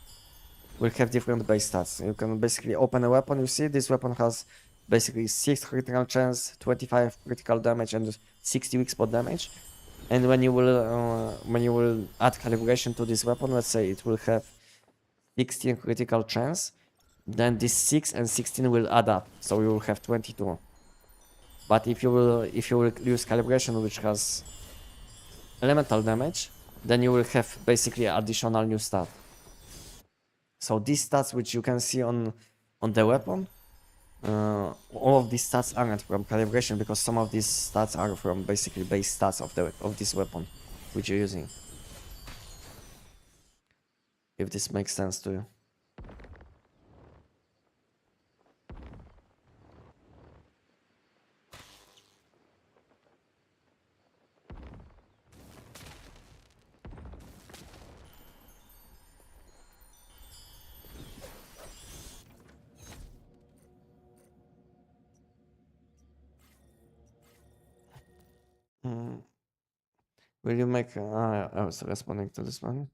will have different base stats. You can basically open a weapon. You see, this weapon has basically 6 critical chance, 25 critical damage, and 60 weak spot damage. And when you will add calibration to this weapon, let's say it will have 16 critical chance, then this 6 and 16 will add up, so you will have 22. But if you will use calibration, which has elemental damage, then you will have basically additional new stat. So these stats which you can see on the weapon, all of these stats aren't from calibration, because some of these stats are from basically base stats of this weapon which you're using. If this makes sense to you. Will you make? I was responding to this one.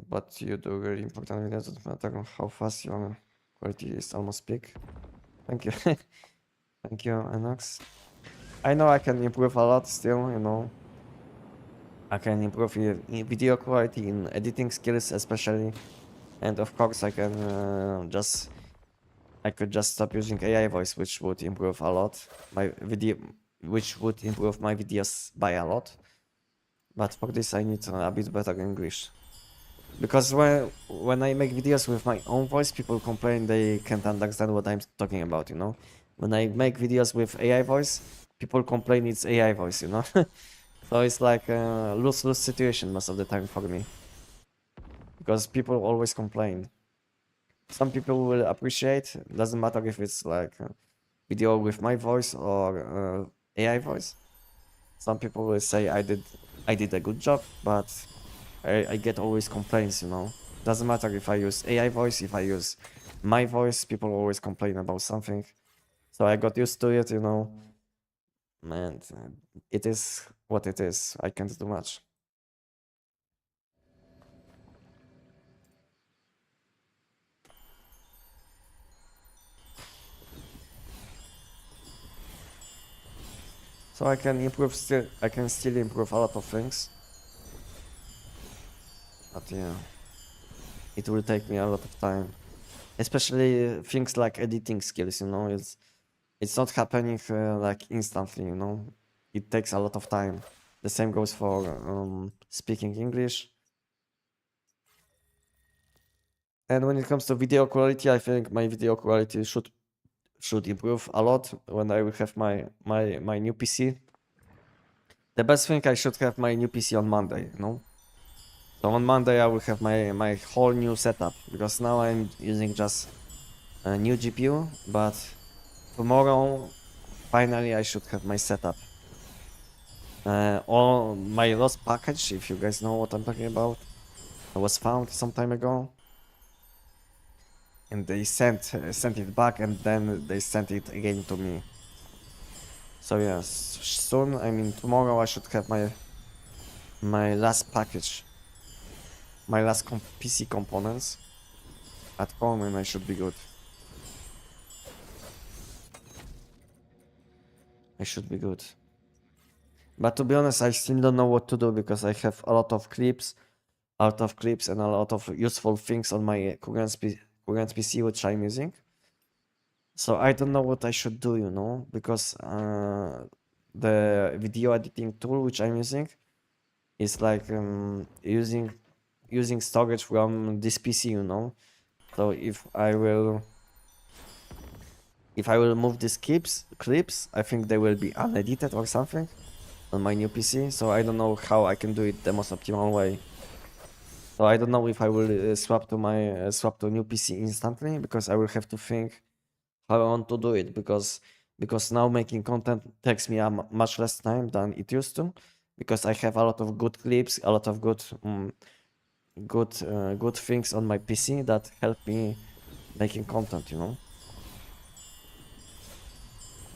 But you do really important videos that matter how fast your quality is almost peak. Thank you. Thank you, Enox. I know I can improve a lot still, you know. I can improve in video quality, in editing skills especially. And of course I can I could just stop using AI voice, which would improve a lot which would improve my videos by a lot. But for this I need a bit better English. Because when I make videos with my own voice, people complain they can't understand what I'm talking about, you know? When I make videos with AI voice, people complain it's AI voice, you know? So it's like a lose-lose situation most of the time for me. Because people always complain. Some people will appreciate, doesn't matter if it's like a video with my voice or AI voice. Some people will say I did a good job, but I get always complaints, you know. Doesn't matter if I use AI voice, if I use my voice, people always complain about something. So I got used to it, you know. And it is what it is. I can't do much. So I can still improve a lot of things. But yeah, it will take me a lot of time. Especially things like editing skills, you know, it's not happening like instantly, you know. It takes a lot of time. The same goes for speaking English. And when it comes to video quality, I think my video quality should improve a lot when I will have my new PC. The best thing, I should have my new PC on Monday, you know. So on Monday I will have my whole new setup, because now I'm using just a new GPU, but tomorrow finally I should have my setup. All my lost package, if you guys know what I'm talking about, was found some time ago, and they sent it back, and then they sent it again to me. So yes, soon, I mean tomorrow, I should have my last package, my last PC components at home, and I should be good. I should be good. But to be honest, I still don't know what to do, because I have a lot of clips and a lot of useful things on my current PC which I'm using. So I don't know what I should do, you know, because the video editing tool which I'm using is like using storage from this PC, you know. So if I will move these clips, I think they will be unedited or something on my new PC. So I don't know how I can do it the most optimal way. So I don't know if I will swap to my swap to a new PC instantly, because I will have to think how I want to do it, because now making content takes me much less time than it used to, because I have a lot of good clips, a lot of good good things on my PC that help me making content, you know.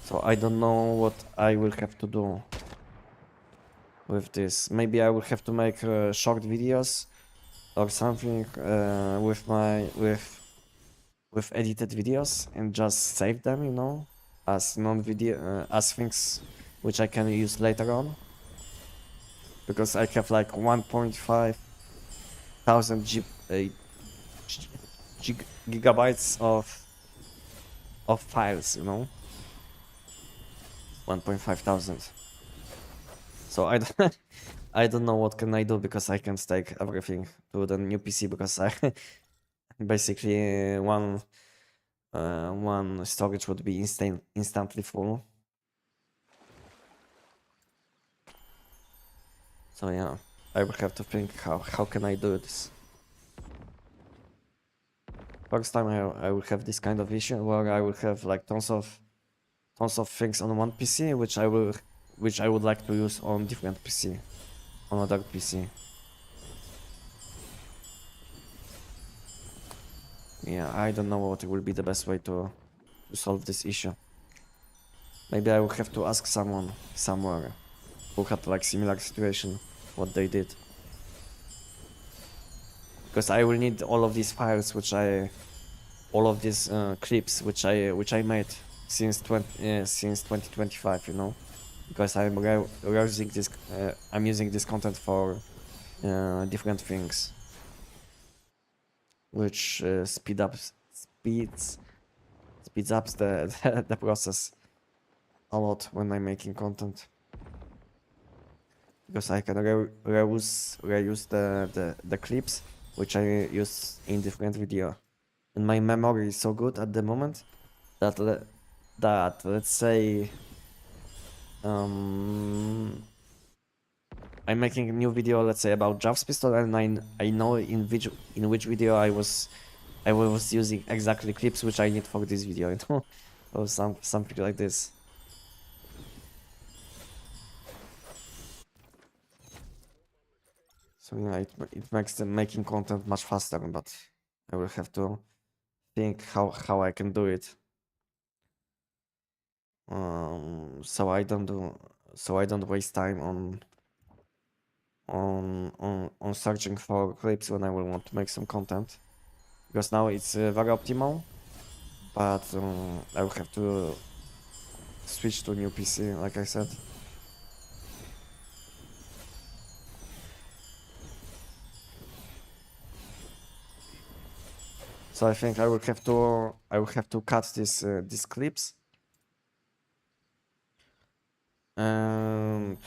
So I don't know what I will have to do with this. Maybe I will have to make short videos or something with my with edited videos and just save them, you know, as non-video as things which I can use later on, because I have like 1.5 thousand gigabytes of files, you know, 1.5 thousand. So I don't, I don't know what can I do, because I can take everything to the new PC, because I basically one storage would be instantly full. So yeah, I will have to think how can I do this. First time I will have this kind of issue where I will have like tons of things on one PC which I would like to use on different PC, on other PC. Yeah, I don't know what will be the best way to solve this issue. Maybe I will have to ask someone somewhere who had like similar situation, what they did. Because I will need all of these files all of these clips which I made since 2025, you know, because I'm using this content for different things, which speeds up the the process a lot when I'm making content, because I can reuse the clips which I use in different video. And my memory is so good at the moment that let's say I'm making a new video, let's say about Jav's pistol, and I know in which video I was using exactly clips which I need for this video, you know, or something like this. So yeah, it makes the making content much faster, but I will have to think how I can do it. So I don't waste time on searching for clips when I will want to make some content, because now it's very optimal, but I will have to switch to a new PC, like I said. So I think I will have to cut these clips and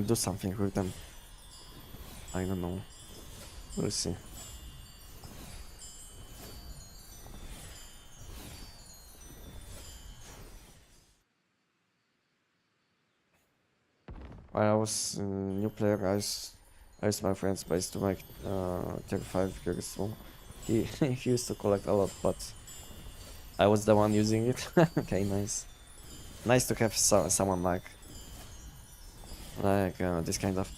do something with them. I don't know. We'll see. While I was a new player, I used my friend's base to make 35 crystal. He used to collect a lot, but I was the one using it. Okay, nice. Nice to have someone like this kind of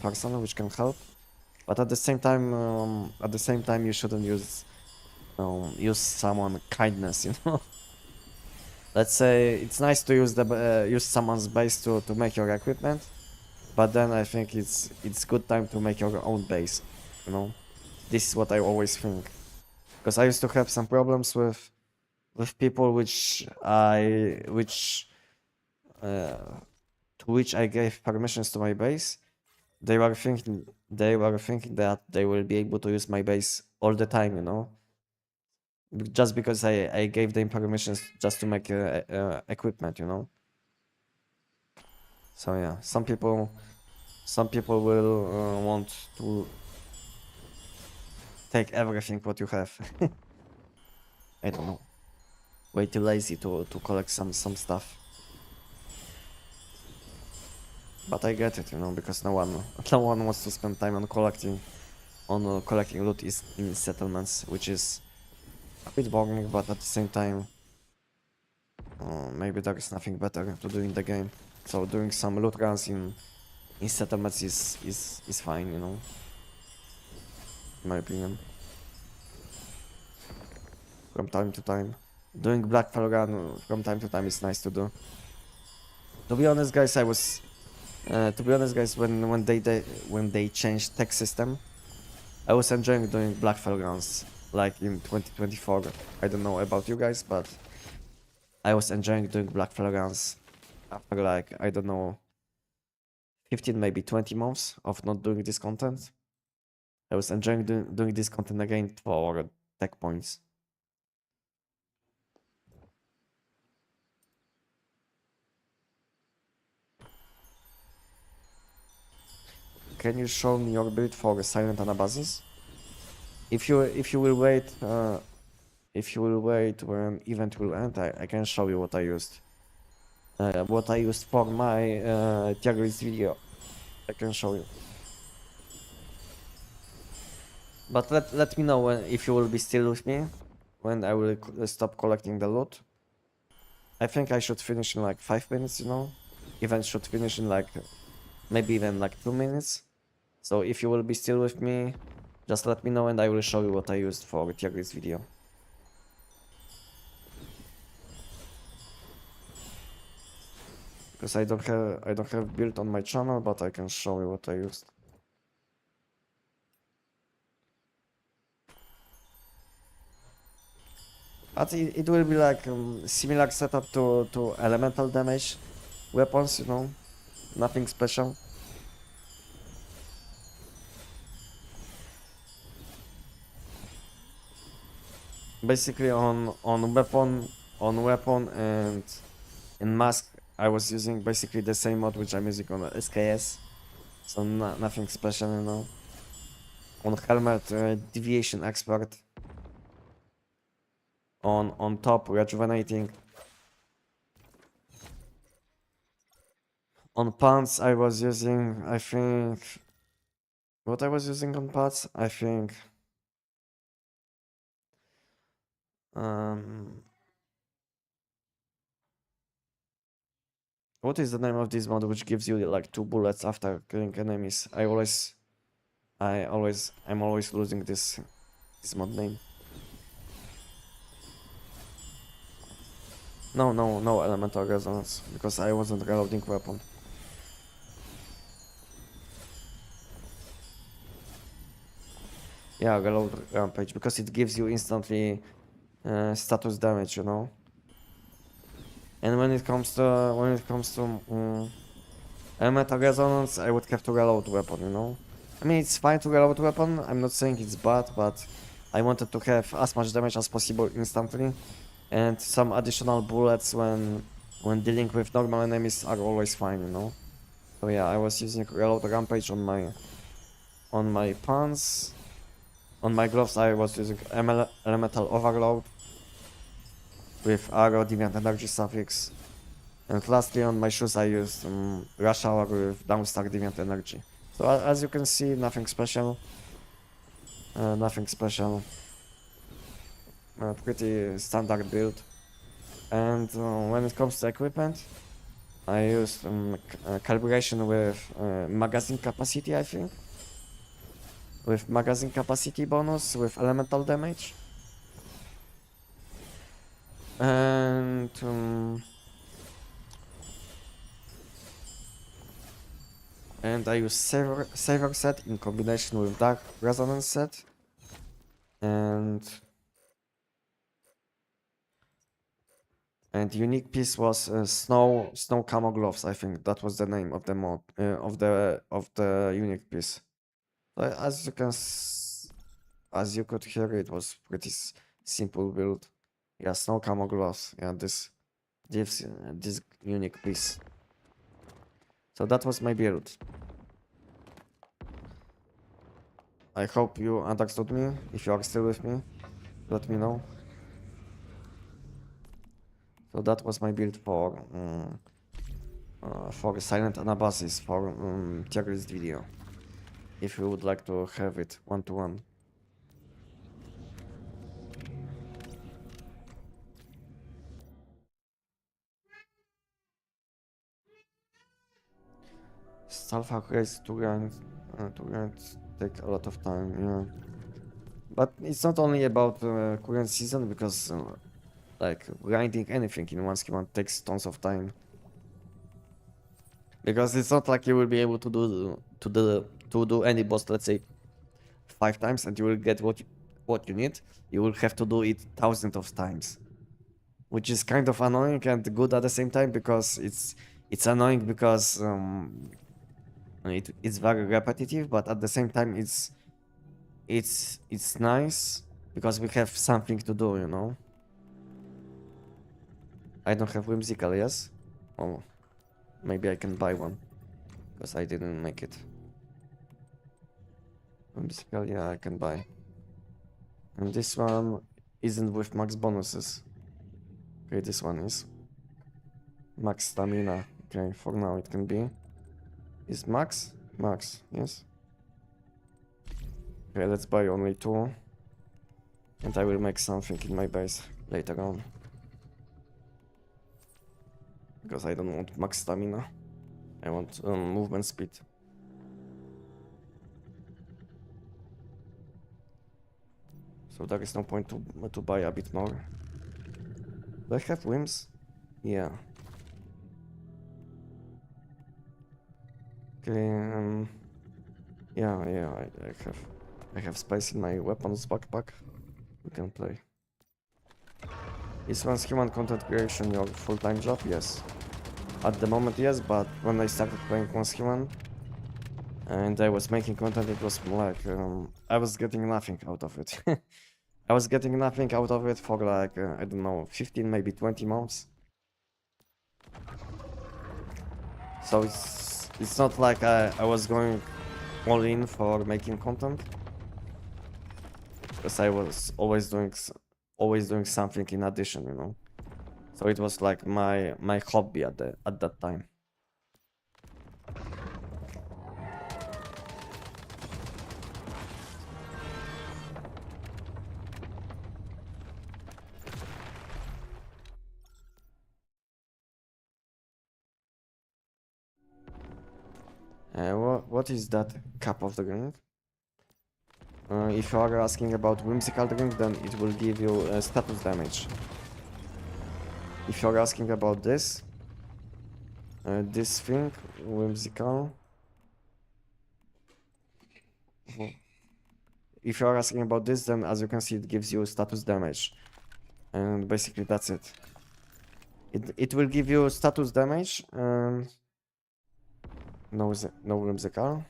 person which can help. But at the same time, you shouldn't use someone kindness, you know. Let's say it's nice to use someone's base to make your equipment, but then I think it's good time to make your own base, you know. This is what I always think, because I used to have some problems with people to which I gave permissions to my base. They were thinking that they will be able to use my base all the time, you know, just because I gave them permissions just to make equipment, you know. So yeah, some people will want to take everything what you have. I don't know. Way too lazy to collect some stuff. But I get it, you know, because no one wants to spend time on collecting loot is in settlements, which is a bit boring, but at the same time, maybe there is nothing better to do in the game. So doing some loot runs in settlements is fine, you know, in my opinion. From time to time, doing Blackfell run from time to time is nice to do. To be honest, guys, when they changed tech system, I was enjoying doing Blackfell runs like in 2024. I don't know about you guys, but I was enjoying doing Blackfell runs after like, I don't know, 15 maybe 20 months of not doing this content. I was enjoying doing this content again for tech points. Can you show me your build for silent anabasis? If you will wait when event will end, I can show you what I used. What I used for my tier list video. I can show you. But let me know when, if you will be still with me when I will stop collecting the loot. I think I should finish in like 5 minutes, you know. Event should finish in like maybe even like 2 minutes. So if you will be still with me, just let me know and I will show you what I used for the tier list video. Because I don't have build on my channel, but I can show you what I used. But it will be like similar setup to elemental damage weapons, you know, nothing special. Basically on weapon and in mask I was using basically the same mod which I'm using on SKS, so nothing special, you know. On helmet deviation expert. On top rejuvenating. On pants I was using, I think, what I was using on pants, I think what is the name of this mod which gives you like 2 bullets after killing enemies? I'm always losing this mod name. No elemental resonance, because I wasn't reloading weapon. Yeah, reload rampage, because it gives you instantly status damage, you know. And when it comes to elemental resonance, I would have to reload weapon, you know. I mean, it's fine to reload weapon. I'm not saying it's bad, but I wanted to have as much damage as possible instantly, and some additional bullets when dealing with normal enemies are always fine, you know. So yeah, I was using reload rampage on my pants. On my gloves, I was using elemental overload with arrow, deviant energy suffix. And lastly, on my shoes, I used rush hour with downstack deviant energy. So as you can see, nothing special. Pretty standard build. And when it comes to equipment, I used calibration with magazine capacity, I think. With magazine capacity bonus, with elemental damage. And I use saver set in combination with dark resonance set. And unique piece was snow camo gloves. I think that was the name of the mod of the unique piece. As you could hear, it was pretty simple build. Yeah, snow camo gloves. Yeah, this gives this unique piece. So that was my build. I hope you understood me. If you are still with me, let me know. So that was my build for for silent anabasis for tier list video, if you would like to have it one-to-one. Self upgrades to grind take a lot of time, yeah. But it's not only about current season, because like grinding anything in one schema takes tons of time. Because it's not like you will be able to do any boss, let's say 5 times, and you will get what you need. You will have to do it thousands of times, which is kind of annoying and good at the same time, because it's annoying because it's very repetitive, but at the same time it's nice because we have something to do, you know. I don't have whimsical, yes? Oh, maybe I can buy one because I didn't make it. Whimsical, yeah, I can buy. And this one isn't with max bonuses. Okay, this one is max stamina. Okay, for now it can be. Is max? Max, yes. Okay, let's buy only 2. And I will make something in my base later on. Because I don't want max stamina. I want movement speed. So there is no point to buy a bit more. Do I have whims? Yeah. Okay, yeah, I have space in my weapons backpack. We can play. Is once human content creation your full-time job? Yes. At the moment, yes, but when I started playing once human and I was making content, it was like I was getting nothing out of it. I was getting nothing out of it for like I don't know, 15, maybe 20 months. So it's not like I was going all in for making content, because I was always doing something in addition, you know. So it was like my hobby at that time. What is that cup of the drink? If you are asking about whimsical drink, then it will give you status damage. If you're asking about this thing, whimsical. If you're asking about this, then as you can see, it gives you status damage, and basically that's it. It will give you status damage. No whimsical.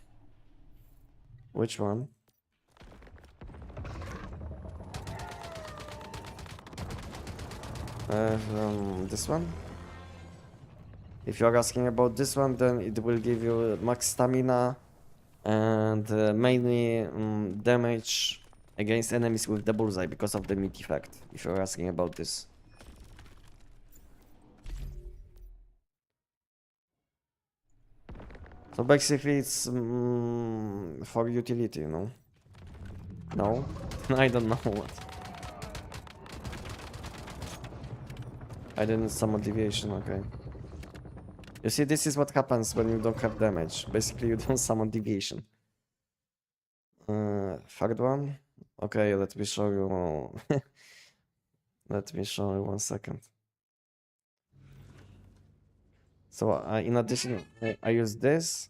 Which one? This one. If you're asking about this one, then it will give you max stamina and mainly damage against enemies with the bullseye because of the meat effect. If you're asking about this. So basically it's for utility, you know? No? I don't know what. I didn't summon deviation, okay. You see, this is what happens when you don't have damage. Basically, you don't summon deviation. Third one? Okay, let me show you. Let me show you 1 second. So, in addition, I use this,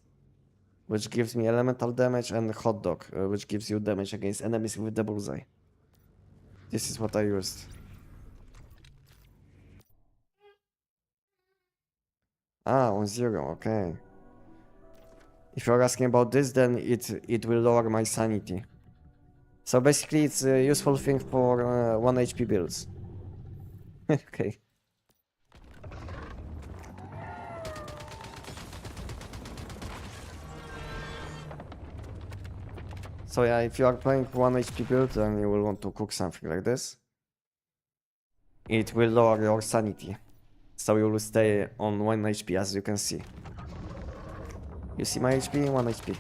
which gives me elemental damage, and hot dog, which gives you damage against enemies with the bullseye. This is what I used. Ah, on 0, okay. If you're asking about this, then it will lower my sanity. So basically it's a useful thing for 1 HP builds. Okay. So yeah, if you are playing 1 HP build, then you will want to cook something like this. It will lower your sanity So you will stay on 1 HP, as you can see. You see my HP? 1 HP.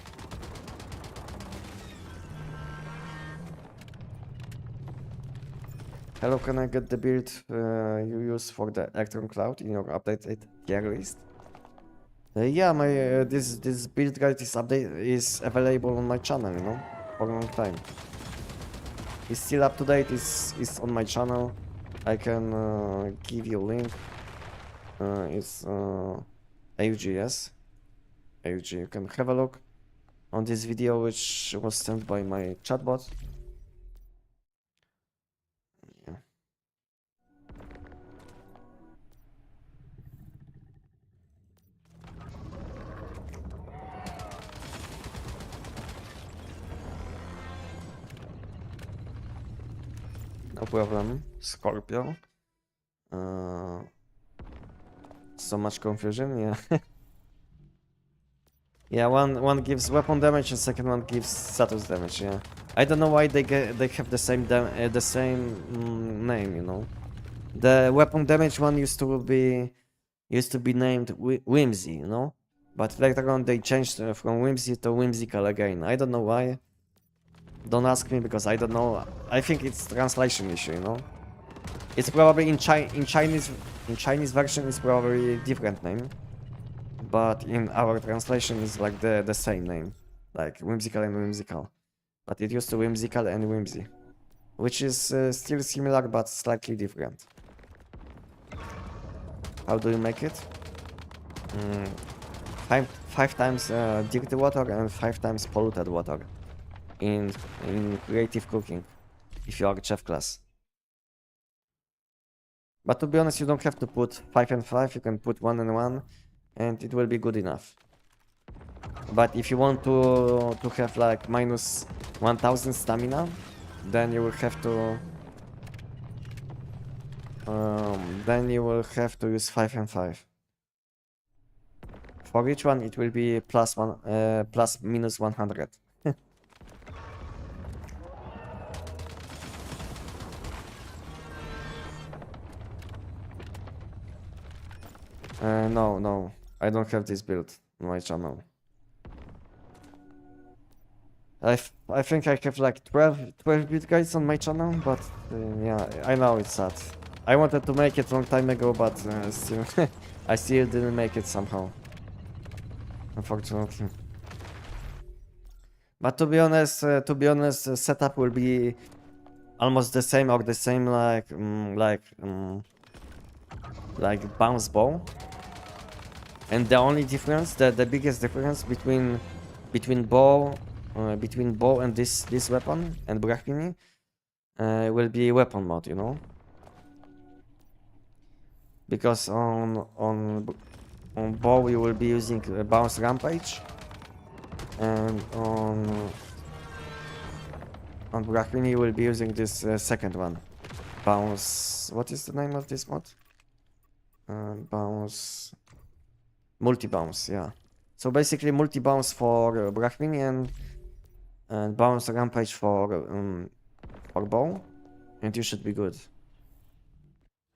Hello, can I get the build you use for the Electron Cloud in your updated tier list? Yeah, my this build guide is available on my channel, you know, for a long time. It's still up to date. It's on my channel. I can give you a link. It's AUGS. AUG. You can have a look on this video, which was sent by my chatbot. Yeah. No problem, Scorpio. So much confusion, yeah. Yeah, one gives weapon damage and second one gives status damage. Yeah, I don't know why they have the same name. You know, the weapon damage one used to be named Whimsy. You know, but later on they changed from Whimsy to Whimsical again. I don't know why. Don't ask me because I don't know. I think it's translation issue. You know, it's probably in Chinese version it's probably different name. But in our translation it's like the same name, like Whimsical and Whimsical. But it used to Whimsical and Whimsy, which is still similar but slightly different. How do you make it? Five times dirty water and 5 times polluted water in creative cooking, if you are a chef class. But to be honest, you don't have to put 5 and 5, you can put 1 and 1, and it will be good enough. But if you want to have like minus 1000 stamina, then you will have to use 5 and 5. For each one it will be plus minus 100. No, I don't have this build on my channel. I think I have like 12 build guides on my channel, but yeah, I know it's sad. I wanted to make it a long time ago, but still, I still didn't make it somehow, unfortunately. But to be honest, setup will be almost the same or the same like bounce bow. And the only difference, the biggest difference between bow and this weapon and Brachmini will be weapon mod, you know. Because on bow you will be using bounce rampage, and on Brachmini you will be using this second one, bounce. What is the name of this mod? Bounce. Multi-bounce, yeah. So basically multi-bounce for Brachmini and bounce rampage for bow, and you should be good.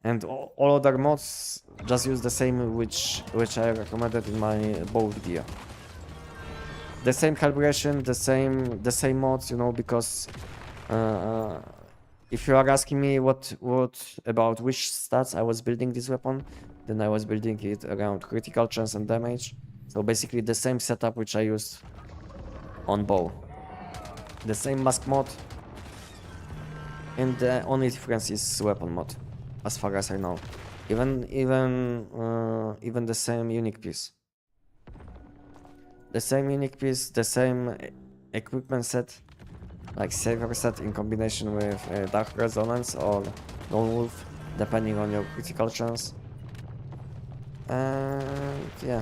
And all other mods just use the same which I recommended in my bow video. The same calibration, the same mods, you know, because if you are asking me what about which stats I was building this weapon, then I was building it around critical chance and damage. So basically the same setup which I used on bow. The same mask mod. And the only difference is weapon mod, as far as I know. Even the same unique piece. The same unique piece, the same equipment set, like saver set in combination with Dark Resonance or Lone Wolf, depending on your critical chance. And yeah,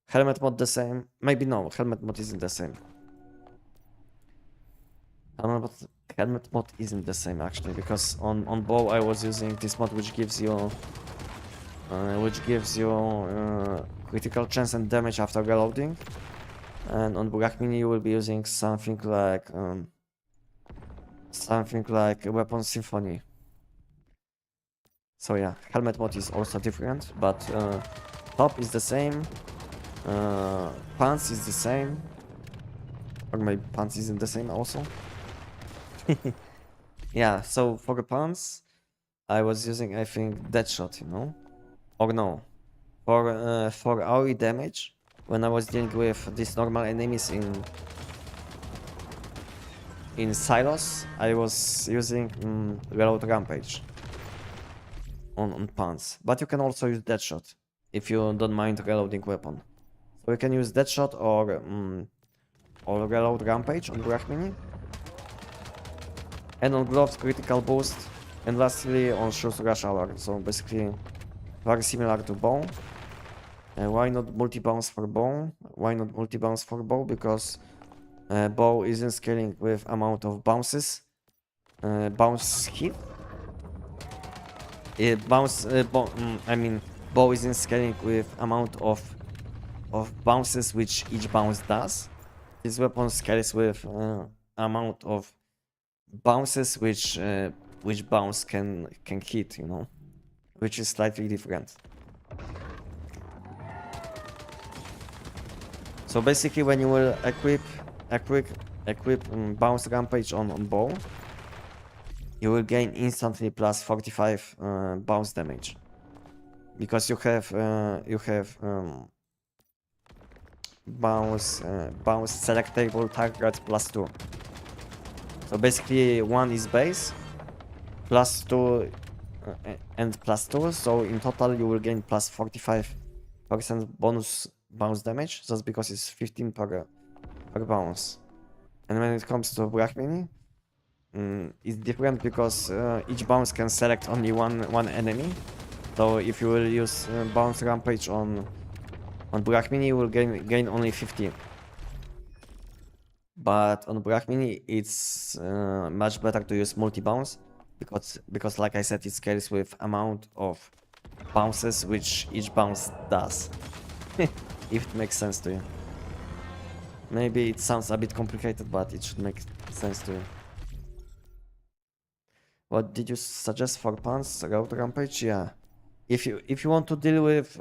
helmet mod the same. Maybe no, helmet mod isn't the same. Helmet mod isn't the same actually, because on bow I was using this mod which gives you critical chance and damage after reloading, and on Brachmini you will be using something like Weapon Symphony. So yeah, helmet mode is also different, but top is the same, pants is the same, or maybe pants isn't the same also. Yeah, so for the pants, I was using, I think, Deadshot, you know? Or no. For AoE damage, when I was dealing with these normal enemies in silos, I was using Reload Rampage on pants. But you can also use Deadshot if you don't mind reloading weapon. So you can use Deadshot or Reload Rampage on Brachmini. And on gloves, critical boost. And lastly on shoes, rush hour. So basically very similar to bow. Why not multi-bounce for bow? Why not multi-bounce for bow? Because bow isn't scaling with amount of bounces. Bounce hit. I mean, bow isn't scaling with amount of bounces which each bounce does. This weapon scales with amount of bounces which bounce can hit, you know, which is slightly different. So basically, when you will equip bounce rampage on bow, you will gain instantly plus 45 bounce damage, because you have bounce selectable target plus 2. So basically, 1 is base, plus 2 and plus 2. So in total, you will gain plus 45% bonus bounce damage, just because it's 15 per bounce. And when it comes to Brachmini, it's different because each bounce can select only one enemy. So if you will use bounce rampage on Brachmini, you will gain only 15. But on Brachmini, it's much better to use multi-bounce because like I said, it scales with amount of bounces which each bounce does. If it makes sense to you. Maybe it sounds a bit complicated, but it should make sense to you. What did you suggest for pants? Road rampage? Yeah. If you want to deal with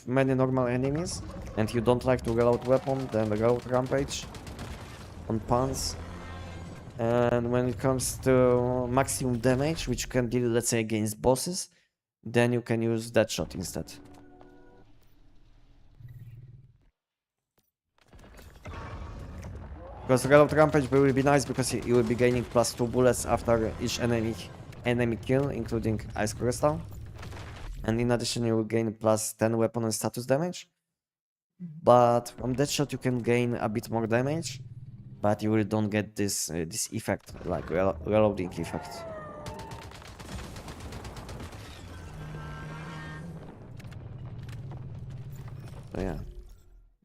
many normal enemies and you don't like to reload weapon, then road rampage on pants. And when it comes to maximum damage, which you can deal, let's say, against bosses, then you can use Deadshot instead. Because Reload Rampage will be nice because you will be gaining plus 2 bullets after each enemy kill, including Ice Crystal. And in addition, you will gain plus 10 weapon and status damage. But from Deadshot you can gain a bit more damage, but you really don't get this this effect, like reloading effect. So yeah,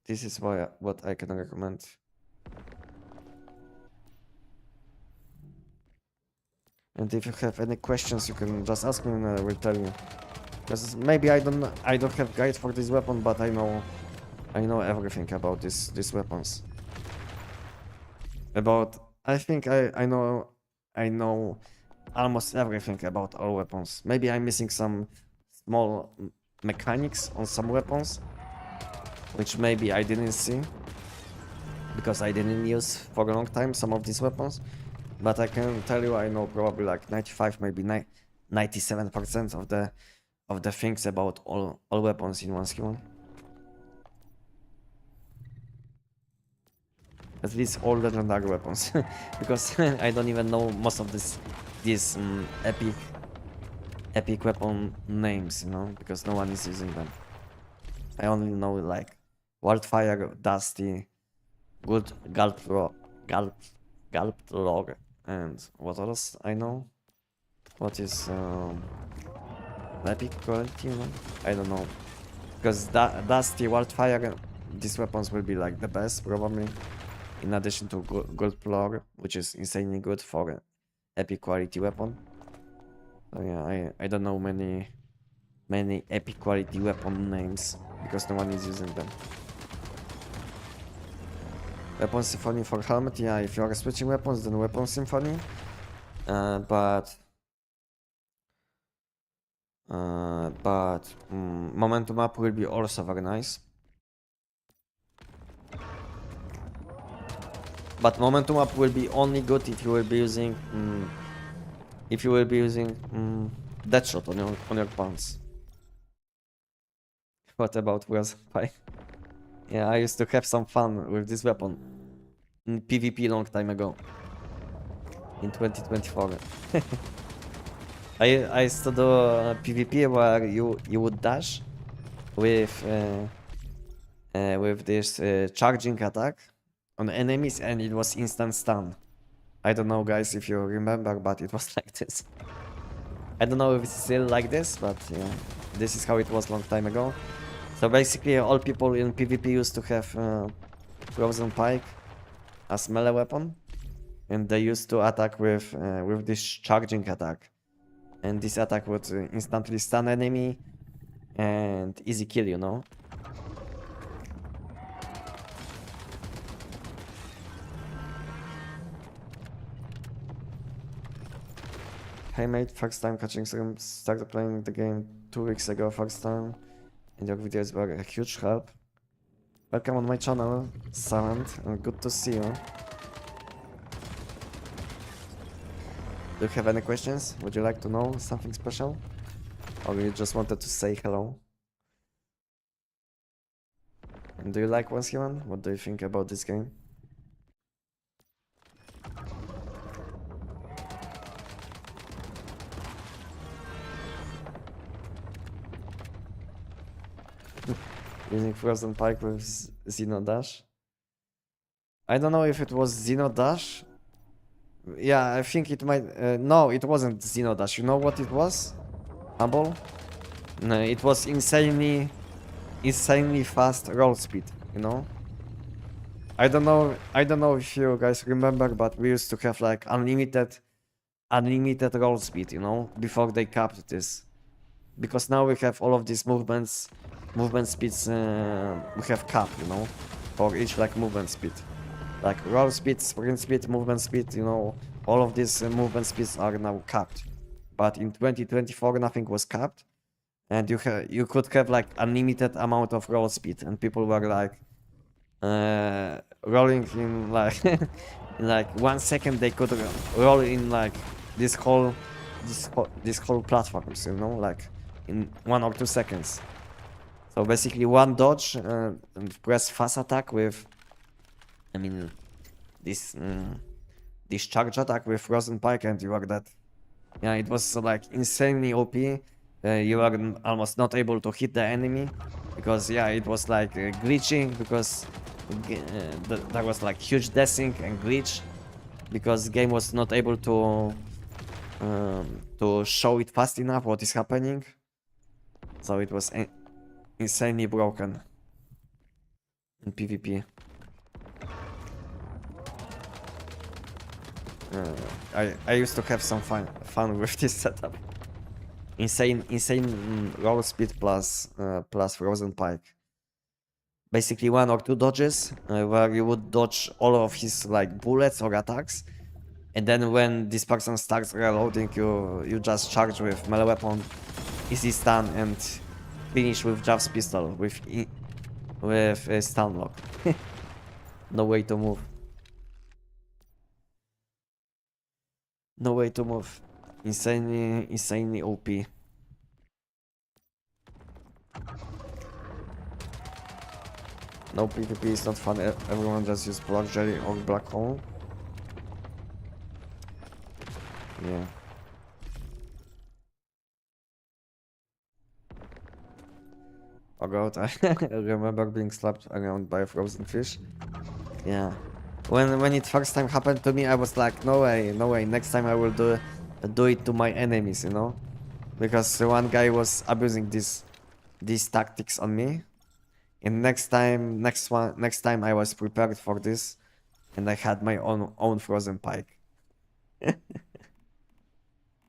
this is what I can recommend. And if you have any questions, you can just ask me and I will tell you. Because maybe I don't have guide for this weapon, but I know everything about these weapons. I think I know almost everything about all weapons. Maybe I'm missing some small mechanics on some weapons, which maybe I didn't see because I didn't use for a long time some of these weapons. But I can tell you I know probably like 95, maybe 97% of the things about all weapons in one skill. At least all legendary weapons, because I don't even know most of these epic weapon names, you know, because no one is using them. I only know like Wildfire, Dusty, Good Gulp Log, and what else I know? What is epic quality? You know? I don't know, because Dusty, Wildfire, these weapons will be like the best probably. In addition to Gold Plug, which is insanely good for epic quality weapon. So yeah, I don't know many epic quality weapon names because no one is using them. Weapon Symphony for helmet, yeah, if you are switching weapons, then Weapon Symphony. But But momentum up will be also very nice. But momentum up will be only good if you will be using Deadshot on your pawns. What about Wheels Pie? Yeah, I used to have some fun with this weapon in PvP long time ago. In 2024. I used to do PvP where you would dash with this charging attack on enemies and it was instant stun. I don't know guys if you remember, but it was like this. I don't know if it's still like this, but yeah, this is how it was long time ago. So basically all people in PvP used to have Frozen Pike as melee weapon. And they used to attack with this charging attack. And this attack would instantly stun enemy and easy kill, you know? Hey mate, first time catching stream, started playing the game 2 weeks ago, first time. And your videos were a huge help. Welcome on my channel, Savant, and good to see you. Do you have any questions? Would you like to know something special? Or you just wanted to say hello? And do you like Once Human? What do you think about this game? Using Frozen Pike with Xeno Dash. I don't know if it was Xeno Dash. Yeah, I think it might. No, it wasn't Xeno Dash. You know what it was? Humble? No, it was insanely fast roll speed. You know. I don't know. I don't know if you guys remember, but we used to have like unlimited roll speed. You know, before they capped this, because now we have all of these movement speeds. We have cap. You know, for each like movement speed. Like roll speed, sprint speed, movement speed, you know, all of these movement speeds are now capped. But in 2024, nothing was capped, and you could have like unlimited amount of roll speed, and people were like rolling in like in like 1 second they could roll in like this whole platforms, you know, like in 1 or 2 seconds. So basically one dodge and press fast attack with. I mean, this charge attack with Frozen Pike and you are dead. Yeah, it was like insanely OP. You are almost not able to hit the enemy because yeah, it was like glitching because there was like huge desync and glitch because the game was not able to show it fast enough what is happening. So it was insanely broken in PvP. I used to have some fun with this setup. Insane roll speed plus Frozen Pike. Basically 1 or 2 dodges where you would dodge all of his like bullets or attacks, and then when this person starts reloading, you just charge with melee weapon, easy stun, and finish with Jav's pistol with a stun lock. No way to move. No way to move. Insanely OP. No, PvP is not fun. Everyone just use Black Jelly or Black Hole. Yeah. Oh god, I remember being slapped around by a frozen fish. Yeah. When it first time happened to me, I was like, no way, no way. Next time I will do it to my enemies, you know, because one guy was abusing these tactics on me. And next time I was prepared for this, and I had my own Frozen Pike.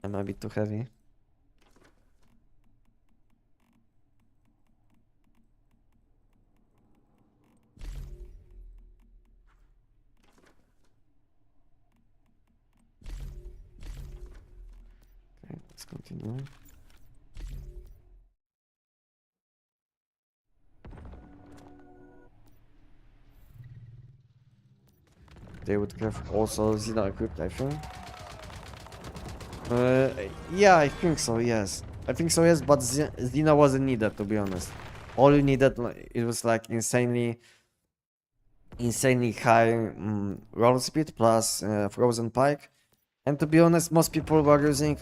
I'm a bit too heavy. Okay, let's continue. they would have also Xeno equipped, I think. Yeah, I think so, yes. I think so, yes, but Xeno wasn't needed, to be honest. All you needed, it was like insanely high roll speed plus frozen pike. And to be honest, most people were using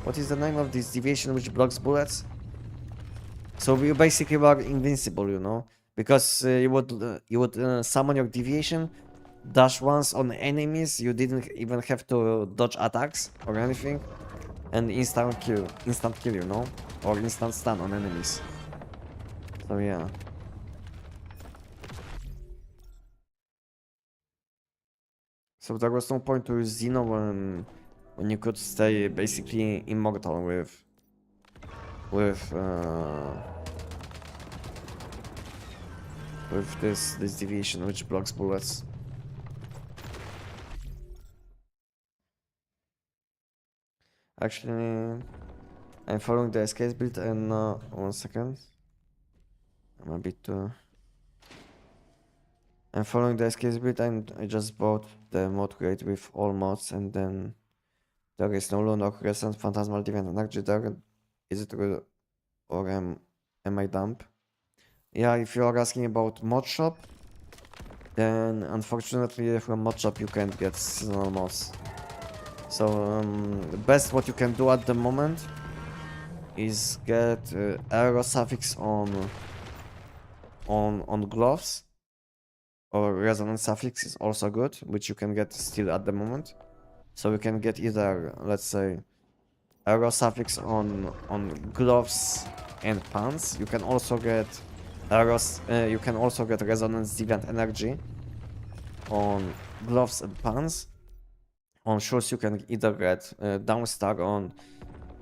what is the name of this deviation which blocks bullets? So you basically were invincible, you know, because you would summon your deviation, dash once on enemies. You didn't even have to dodge attacks or anything, and instant kill, you know, or instant stun on enemies. So yeah. So there was no point to use Xeno when you could stay basically immortal with this deviation which blocks bullets. Actually, I'm following the escape build and 1 second. I'm a bit I'm following the escape build and I just bought the mod crate with all mods, and then there is no lunar crescent, phantasmal deviant energy there. Is it real or am I dumb? Yeah, if you are asking about mod shop, then unfortunately from mod shop you can't get seasonal mods. So the best what you can do at the moment is get arrow suffix on gloves, or resonance suffix is also good, which you can get still at the moment. So you can get either, let's say, arrow suffix on gloves and pants. You can also get arrows. You can also get resonance deviant energy on gloves and pants. On shoes you can either get downstar on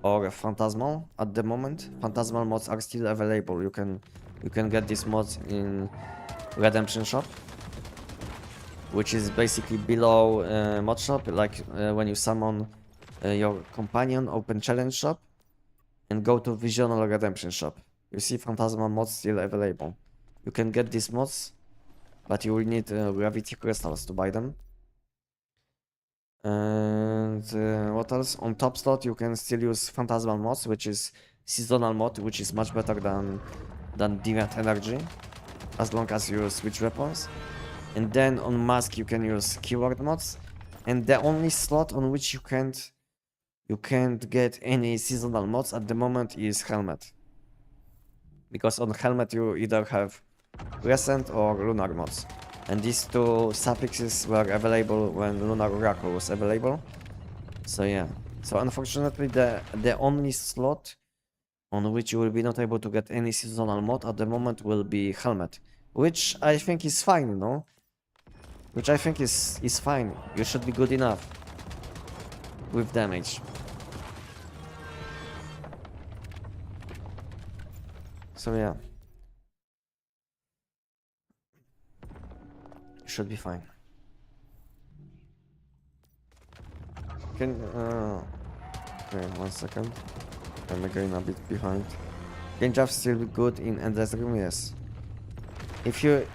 or phantasmal. At the moment, phantasmal mods are still available. You can get these mods in Redemption shop, which is basically below mod shop, like when you summon your companion, open challenge shop and go to Visional Redemption shop. You see phantasmal mods still available. You can get these mods, but you will need gravity crystals to buy them. And what else? On top slot you can still use phantasmal mods, which is seasonal mod, which is much better than deviant energy, as long as you switch weapons. And then on mask you can use keyword mods, and the only slot on which you can't get any seasonal mods at the moment is helmet, because on helmet you either have crescent or lunar mods, and these two suffixes were available when lunar oracle was available. So yeah, so unfortunately the only slot on which you will be not able to get any seasonal mod at the moment will be helmet, which I think is fine, you know, which I think is fine. You should be good enough with damage. So yeah, you should be fine. Can okay, 1 second. I'm again a bit behind. Can Jav still be good in Endless Room? Yes. If you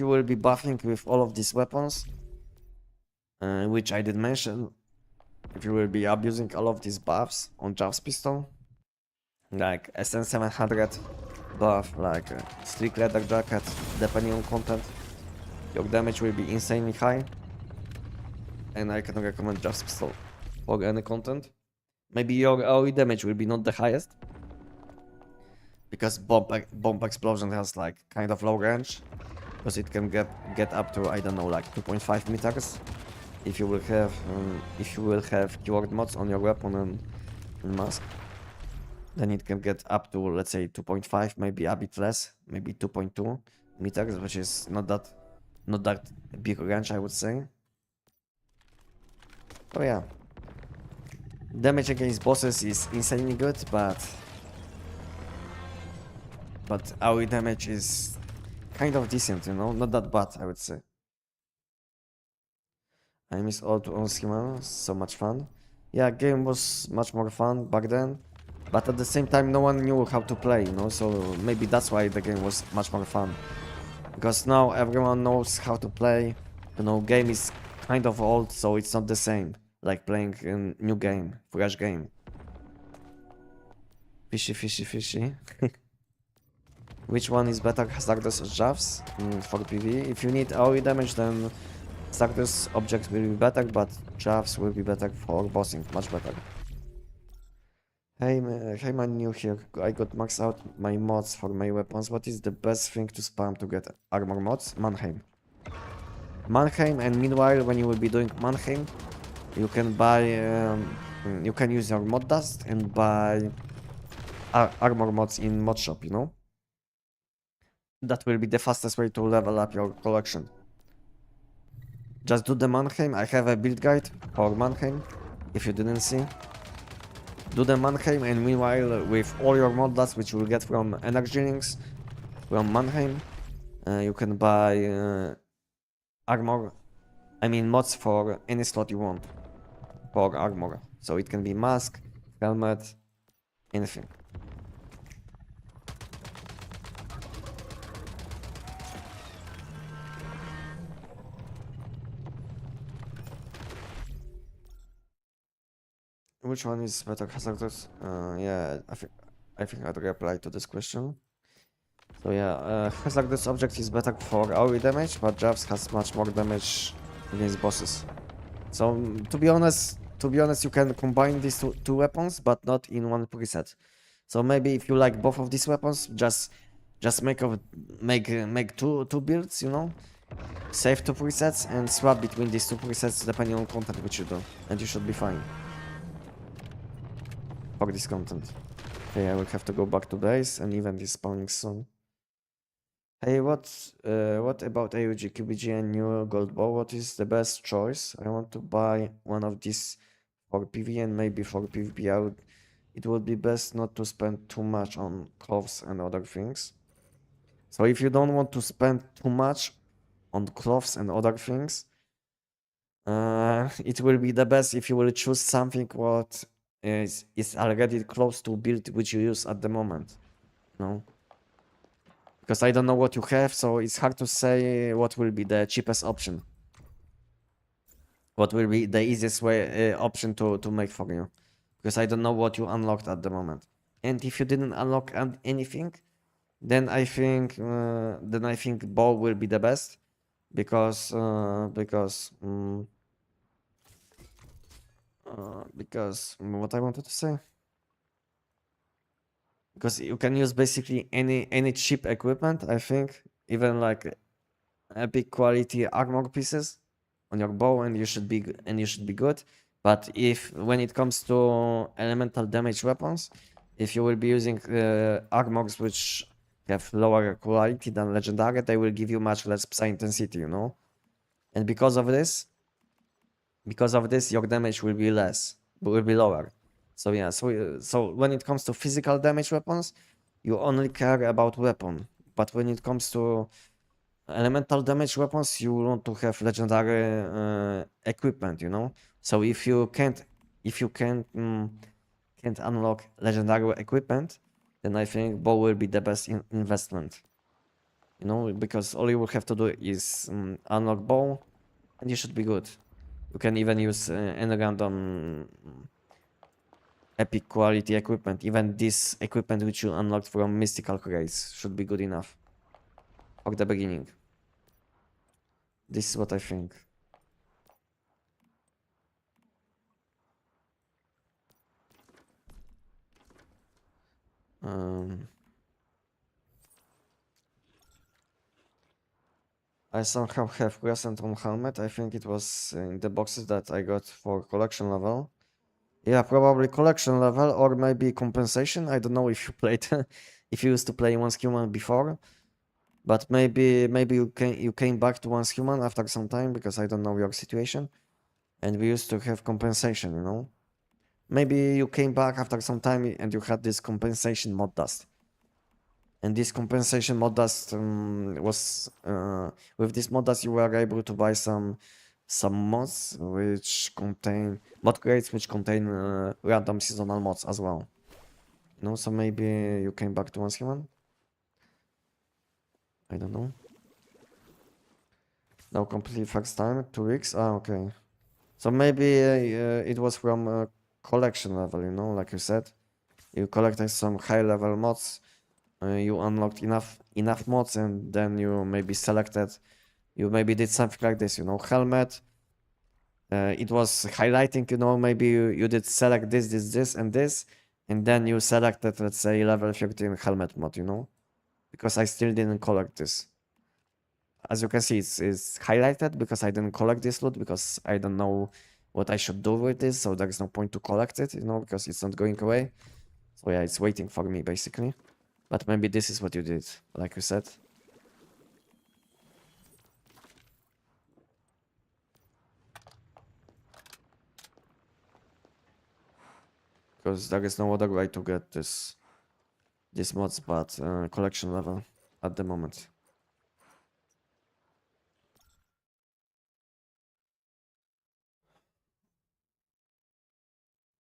will be buffing with all of these weapons, which I did mention, if you will be abusing all of these buffs on Jav's pistol, like SN700 buff, like Sleek Leather Jacket, depending on content, your damage will be insanely high, and I can recommend Jav's pistol for any content. Maybe your AoE damage will be not the highest, because bomb explosion has like kind of low range, because it can get up to, I don't know, like 2.5 meters. If you will have keyword mods on your weapon and mask, then it can get up to, let's say, 2.5, maybe a bit less, maybe 2.2 meters, which is not that big range, I would say. Oh yeah, damage against bosses is insanely good, but AoE damage is kind of decent, you know, not that bad, I would say. I miss old on schema, so much fun. Yeah, game was much more fun back then, But at the same time, no one knew how to play, you know, so maybe that's why the game was much more fun. Because now everyone knows how to play, you know, game is kind of old, so it's not the same, like playing a new game, fresh game. Fishy, fishy, fishy. Which one is better, Hazardous or Javs for PvE? If you need AoE damage, then Hazardous object will be better, but Javs will be better for bossing, much better. Hey, hey man, new here. I got maxed out my mods for my weapons. What is the best thing to spam to get armor mods? Mannheim. Mannheim, and meanwhile, when you will be doing Mannheim, you can buy, you can use your mod dust and buy armor mods in mod shop, you know? That will be the fastest way to level up your collection. Just do the Mannheim. I have a build guide for Mannheim, if you didn't see. Do the Mannheim, and meanwhile, with all your mod dust, which you will get from energy links, from Mannheim, you can buy armor, I mean mods for any slot you want for armor. So it can be mask, helmet, anything. Which one is better, Hazardous? Yeah, I think I'd reply to this question. So yeah, Hazardous object is better for AoE damage, but Javs has much more damage against bosses. So to be honest, you can combine these two weapons, but not in one preset. So maybe if you like both of these weapons, just make two builds, you know, save two presets and swap between these two presets depending on content which you do, and you should be fine for this content. Okay, I will have to go back to base, and event is spawning soon. Hey, what about AUG, QBG, and new gold bow? What is the best choice? I want to buy one of these for PvE and maybe for PvP. It would be best not to spend too much on clothes and other things. So if you don't want to spend too much on clothes and other things, it will be the best if you will choose something what is already close to build which you use at the moment. No? Because I don't know what you have, so it's hard to say what will be the cheapest option. What will be the easiest way option to make for you. Because I don't know what you unlocked at the moment. And if you didn't unlock anything, then I think bow will be the best. Because what I wanted to say. Because you can use basically any cheap equipment, I think, even like epic quality armor pieces on your bow, and you should be good. But when it comes to elemental damage weapons, if you will be using armors which have lower quality than legendary, they will give you much less psi intensity, you know. And because of this, your damage will be lower. So yeah, so when it comes to physical damage weapons, you only care about weapon. But when it comes to elemental damage weapons, you want to have legendary equipment, you know. So if you can't unlock legendary equipment, then I think bow will be the best investment. You know, because all you will have to do is unlock bow, and you should be good. You can even use any random epic quality equipment. Even this equipment which you unlocked from mystical crates should be good enough for the beginning. This is what I think. I somehow have Crescent on helmet. I think it was in the boxes that I got for collection level. Yeah, probably collection level, or maybe compensation. I don't know if you played, if you used to play Once Human before, but maybe you came back to Once Human after some time, because I don't know your situation, and we used to have compensation, you know. Maybe you came back after some time and you had this compensation mod dust. And this compensation mod dust was with this mod dust you were able to buy some mods which contain mod crates which contain random seasonal mods as well. No, so maybe you came back to once human. I don't know. No, completely first time, 2 weeks. Ah, okay. So maybe it was from collection level, you know, like you said. You collected some high level mods. You unlocked enough mods, and then you maybe selected. You maybe did something like this, you know, helmet. It was highlighting, you know, maybe you did select this, and this, and then you selected, let's say, level 13 helmet mod, you know, because I still didn't collect this. As you can see, it's highlighted because I didn't collect this loot because I don't know what I should do with this, so there is no point to collect it, you know, because it's not going away. So yeah, it's waiting for me basically. But maybe this is what you did, like you said. Because there is no other way to get this mods but collection level at the moment.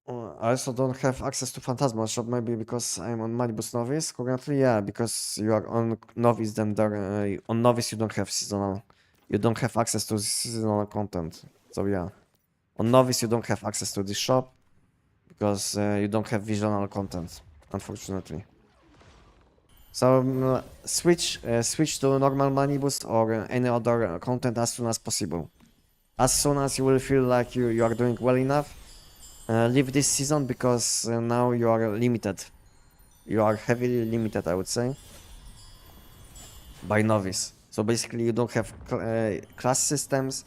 I also don't have access to Phantasma shop, maybe because I'm on Manibus Novice currently. Yeah, because you are on Novice, then there, on Novice you don't have seasonal. You don't have access to seasonal content. So yeah, on Novice you don't have access to this shop because you don't have visual content, unfortunately. So switch to normal Manibus or any other content as soon as possible. As soon as you will feel like you are doing well enough. Leave this season because now you are limited. You are heavily limited, I would say, by novice. So basically, you don't have class systems.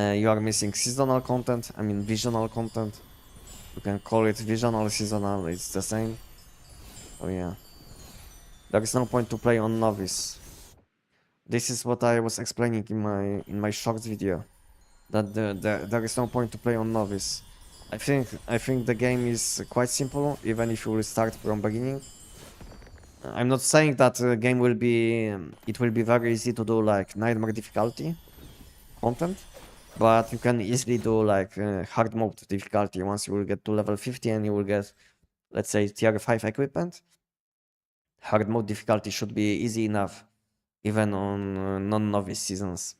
You are missing seasonal content. I mean, visional content. You can call it visional, seasonal. It's the same. Oh yeah. There is no point to play on novice. This is what I was explaining in my shorts video. That there is no point to play on novice. I think the game is quite simple, even if you will start from beginning. I'm not saying that the game will be it will be very easy to do like nightmare difficulty content, but you can easily do like hard mode difficulty once you will get to level 50 and you will get, let's say, tier 5 equipment. Hard mode difficulty should be easy enough, even on non-novice seasons.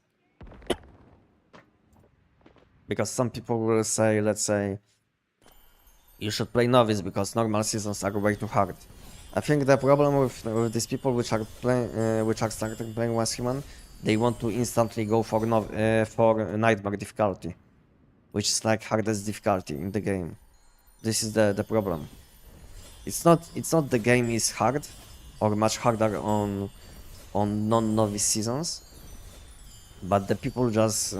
Because some people will say, let's say, you should play novice because normal seasons are way too hard. I think the problem with these people which are starting playing once human, they want to instantly go for nightmare difficulty, which is like hardest difficulty in the game. This is the problem. It's not the game is hard or much harder on non-novice seasons, but the people just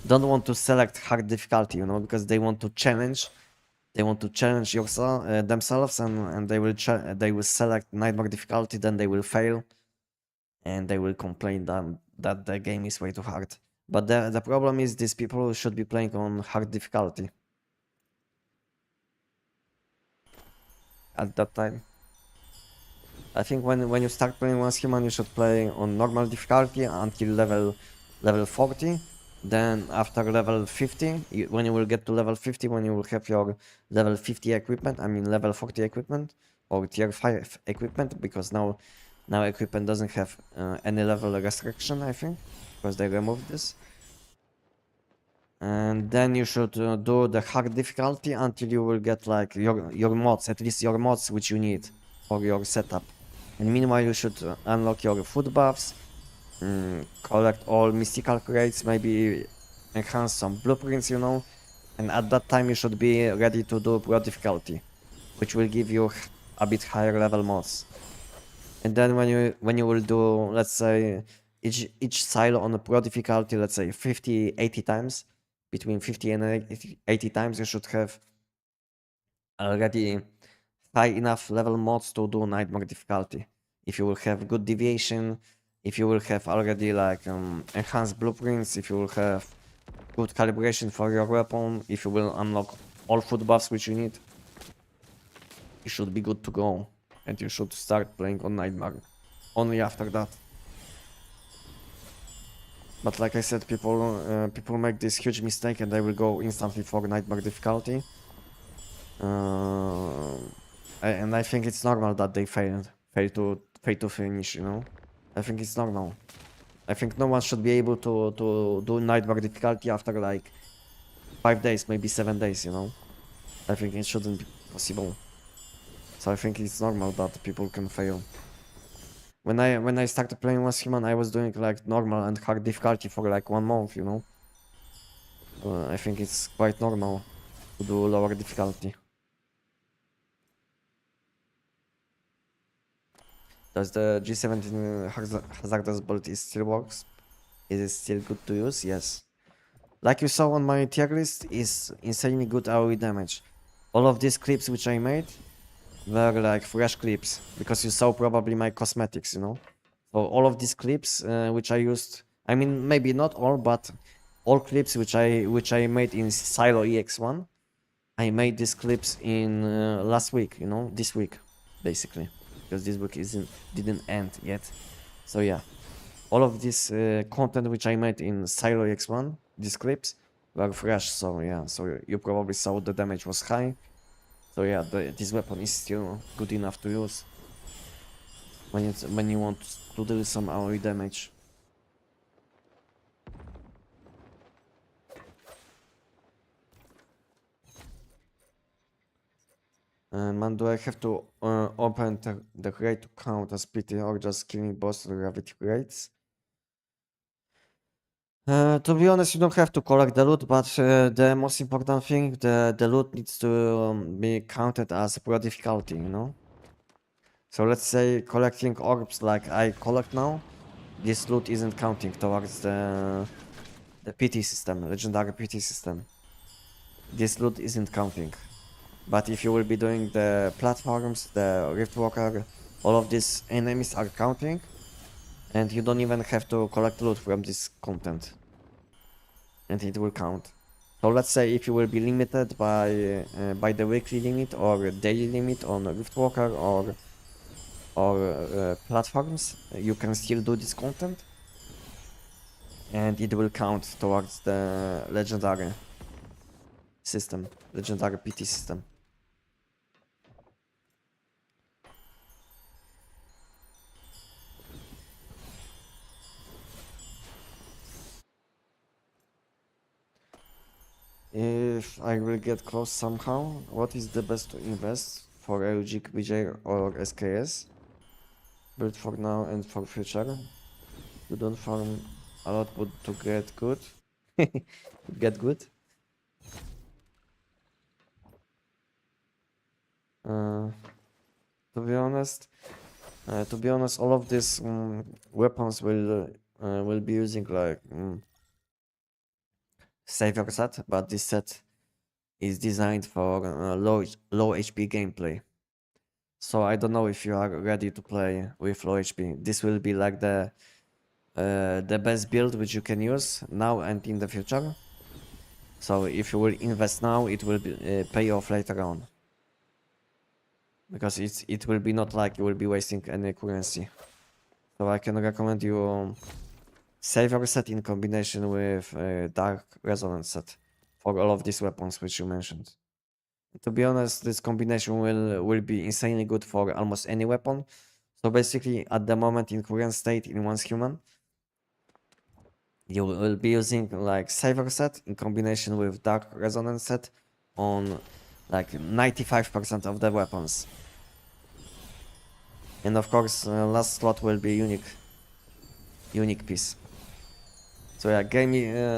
don't want to select hard difficulty, you know, because they want to challenge. They want to challenge yourself, themselves, and they will select nightmare difficulty. Then they will fail, and they will complain that the game is way too hard. But the problem is these people should be playing on hard difficulty at that time. I think when you start playing once human, you should play on normal difficulty until level 40. Then after level 50, when you will get to level 50, when you will have your level 50 equipment, I mean level 40 equipment or tier 5 equipment, because now equipment doesn't have any level restriction, I think, because they removed this. And then you should do the hard difficulty until you will get like your mods, at least your mods which you need for your setup. And meanwhile you should unlock your food buffs, collect all mystical crates, maybe enhance some blueprints, you know. And at that time you should be ready to do pro difficulty, which will give you a bit higher level mods. And then when you will do, let's say, each silo on a pro difficulty, let's say 50, 80 times, between 50 and 80 times, you should have already high enough level mods to do nightmare difficulty. If you will have good deviation, if you will have already like enhanced blueprints, if you will have good calibration for your weapon, if you will unlock all food buffs which you need, you should be good to go. And you should start playing on nightmare only after that. But like I said, people make this huge mistake and they will go instantly for nightmare difficulty. And I think it's normal that they fail to finish, you know. I think it's normal. I think no one should be able to do nightmare difficulty after like 5 days, maybe 7 days, you know. I think it shouldn't be possible. So I think it's normal that people can fail. When I started playing as human, I was doing like normal and hard difficulty for like 1 month, you know. I think it's quite normal to do lower difficulty. Does the G17 hazardous bullet still works? Is it still good to use? Yes. Like you saw on my tier list, is insanely good AoE damage. All of these clips which I made were like fresh clips, because you saw probably my cosmetics, you know. So all of these clips which I used, I mean maybe not all, but all clips which I made in Silo EX1, I made these clips in last week, you know, this week, basically, because this week didn't end yet. So yeah, all of this content which I made in Silo EX1, these clips, were fresh. So yeah, so you probably saw the damage was high. So yeah, this weapon is still good enough to use when you want to do some AoE damage. Man, do I have to open the crate to count as PT or just killing boss gravity rates? To be honest, you don't have to collect the loot, but the most important thing, the loot needs to be counted as pro difficulty, you know? So let's say collecting orbs like I collect now, this loot isn't counting towards the PT system, legendary PT system. This loot isn't counting. But if you will be doing the platforms, the Riftwalker, all of these enemies are counting, and you don't even have to collect loot from this content, and it will count. So let's say if you will be limited by the weekly limit or daily limit on Riftwalker or platforms, you can still do this content, and it will count towards the legendary system, legendary PT system. If I will get close somehow, what is the best to invest for LG, BJ or SKS? Build for now and for future. You don't farm a lot but to get good. Get good. Uh, to be honest, all of these weapons will be using like savior set, but this set is designed for low HP gameplay. So I don't know if you are ready to play with low HP. This will be like the best build which you can use now and in the future. So if you will invest now, it will be, pay off later on. Because it will be not like you will be wasting any currency. So I can recommend you savior set in combination with dark resonance set for all of these weapons which you mentioned. To be honest, this combination will be insanely good for almost any weapon. So basically, at the moment in current state in one's human, you will be using like savior set in combination with dark resonance set on like 95% of the weapons. And of course, last slot will be unique piece. So yeah,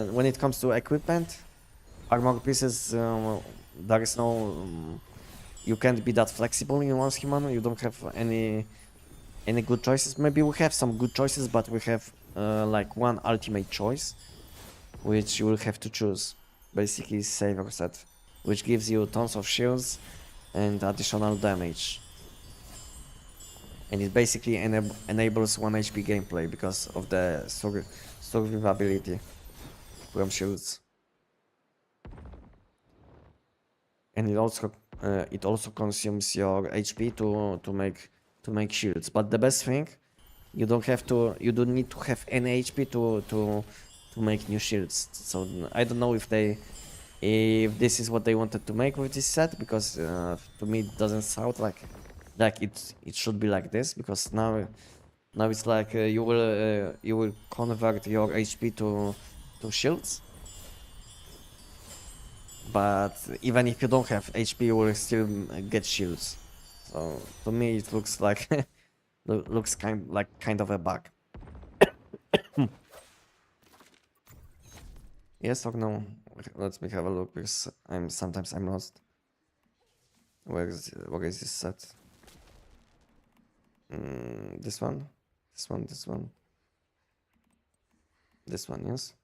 when it comes to equipment, armor pieces, there is no, you can't be that flexible in one's human. You don't have any good choices. Maybe we have some good choices, but we have like one ultimate choice, which you will have to choose. Basically, savior set, which gives you tons of shields and additional damage. And it basically enables 1 HP gameplay because of the survivability from shields. And it also consumes your HP to make shields. But the best thing, you don't need to have any HP to make new shields. So I don't know if they if this is what they wanted to make with this set, because to me it doesn't sound like it should be like this, because now it's like you will convert your HP to shields, but even if you don't have HP, you will still get shields. So to me it looks like looks kind of a bug. Yes or no? Let me have a look, because sometimes I'm lost. Where is this set? This one, this one, this one, this one. Yes.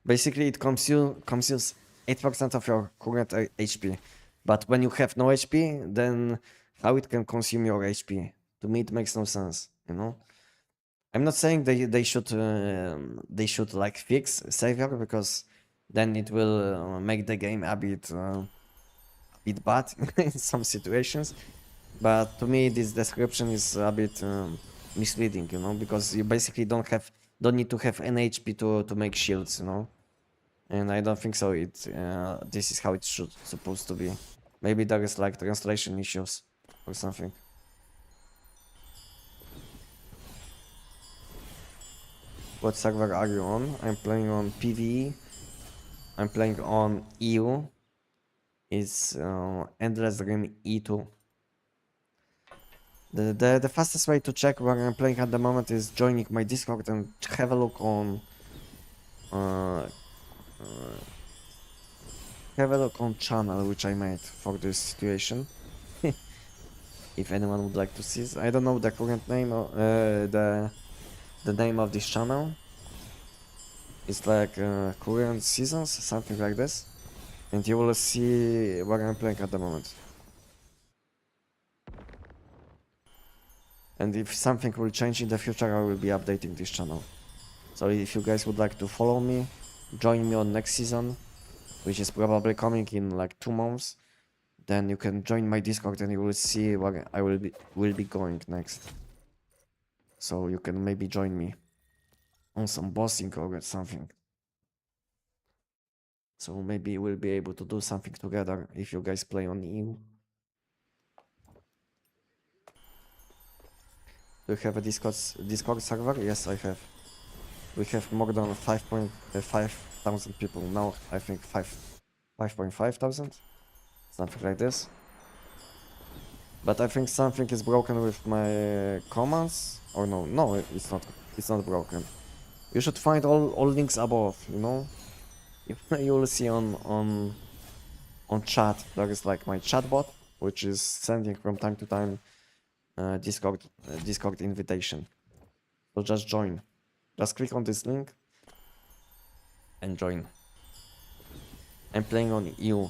Basically, it consumes 8% of your current HP, but when you have no HP, then how it can consume your HP? To me, it makes no sense. You know. I'm not saying they should like fix savior, because then it will make the game a bit bad in some situations. But to me, this description is a bit misleading, you know, because you basically don't need to have an HP to make shields, you know. And I don't think so. This is how it should supposed to be. Maybe there is like translation issues or something. What server are you on? I'm playing on PvE. I'm playing on EU. It's Endless Dream E2. The fastest way to check where I'm playing at the moment is joining my Discord and have a look on channel which I made for this situation. If anyone would like to see, I don't know the current name of the name of this channel. It's like current seasons, something like this, and you will see where I'm playing at the moment. And if something will change in the future, I will be updating this channel. So if you guys would like to follow me, join me on next season, which is probably coming in like 2 months, then you can join my Discord and you will see where I will be going next. So you can maybe join me on some bossing or something. So maybe we'll be able to do something together if you guys play on EU. Do you have a Discord server? Yes, I have. We have more than 5,000 people now. I think 5.5 thousand, something like this. But I think something is broken with my commands. Or no, it's not. It's not broken. You should find all links above. You know, you will see on chat there is like my chatbot, which is sending from time to time Discord invitation. So just join. Just click on this link and join. I'm playing on EU.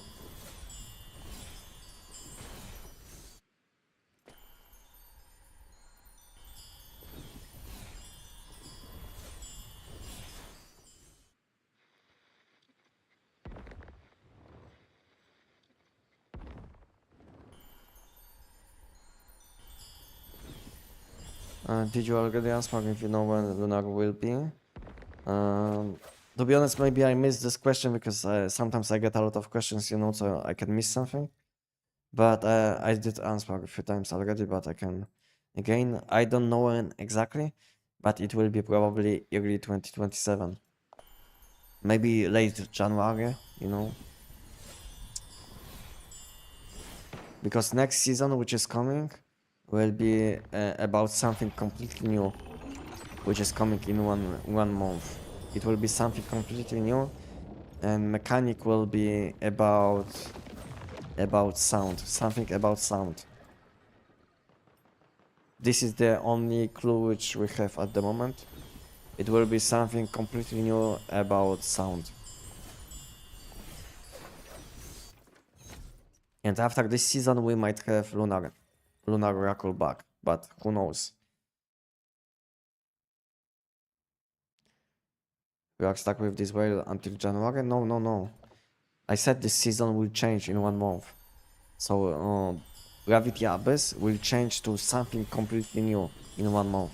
Did you already answer if you know when Lunar will be? To be honest, maybe I missed this question because sometimes I get a lot of questions, you know, so I can miss something. But I did answer a few times already, but I can again. I don't know when exactly, but it will be probably early 2027. Maybe late January, you know. Because next season, which is coming, will be about something completely new, which is coming in one month. It will be something completely new, and mechanic will be about sound, something about sound. This is the only clue which we have at the moment. It will be something completely new about sound. And after this season, we might have Lunar Oracle back, but who knows? We are stuck with this whale until January? No. I said this season will change in 1 month. So Gravity Abyss will change to something completely new in 1 month.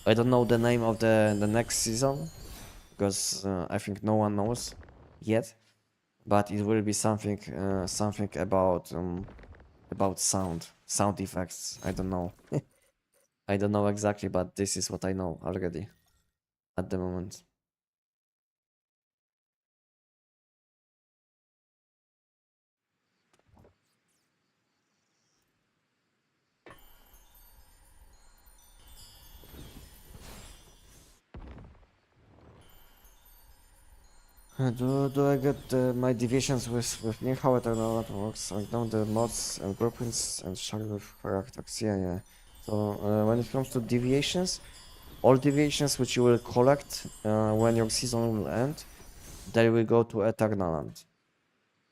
I don't know the name of the next season because I think no one knows yet, but it will be something something about sound effects. I don't know. I don't know exactly, but this is what I know already at the moment. Do I get my deviations with me? How I don't know how it works. I know the mods and blueprints and share with characters. Yeah, yeah. So when it comes to deviations, all deviations which you will collect when your season will end, they will go to Eternal Land.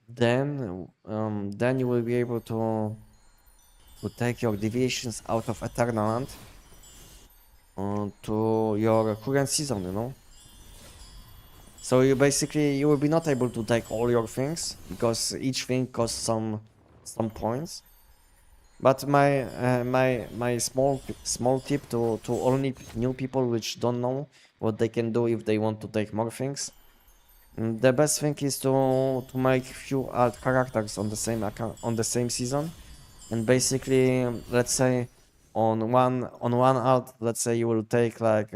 Then you will be able to take your deviations out of Eternal Land to your current season, you know. So you will be not able to take all your things because each thing costs some points. But my small tip to only new people which don't know what they can do if they want to take more things. The best thing is to make few alt characters on the same account on the same season, and basically let's say on one alt, let's say you will take like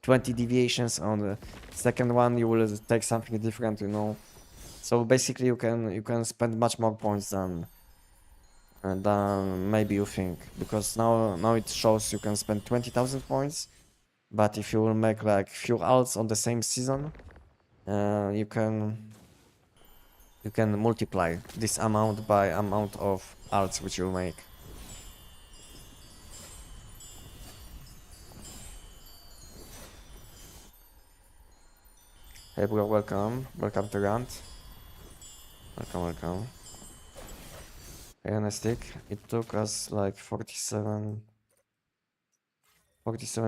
20 deviations. On the second one you will take something different, you know. So basically you can spend much more points than maybe you think, because now it shows you can spend 20,000 points, but if you will make like few alts on the same season, you can multiply this amount by amount of alts which you make. Hey bro, welcome to Rant. Welcome. Hey Anestic, it took us like 47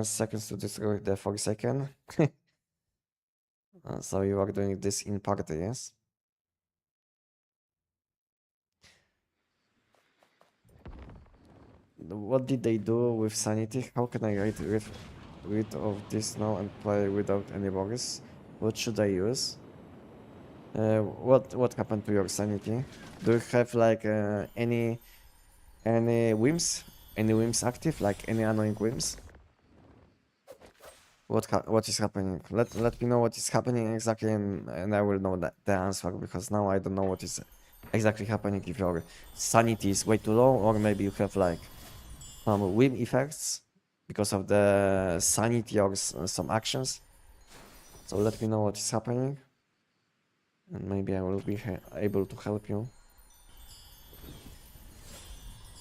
seconds to destroy the Forsaken. So you are doing this in party, yes? What did they do with sanity? How can I get rid of this now and play without any worries? What should I use? What happened to your sanity? Do you have like any whims? Any whims active? Like any annoying whims? What is happening? Let me know what is happening exactly, and I will know the answer, because now I don't know what is exactly happening. If your sanity is way too low, or maybe you have like some whim effects because of the sanity or some actions. So let me know what is happening, and maybe I will be able to help you.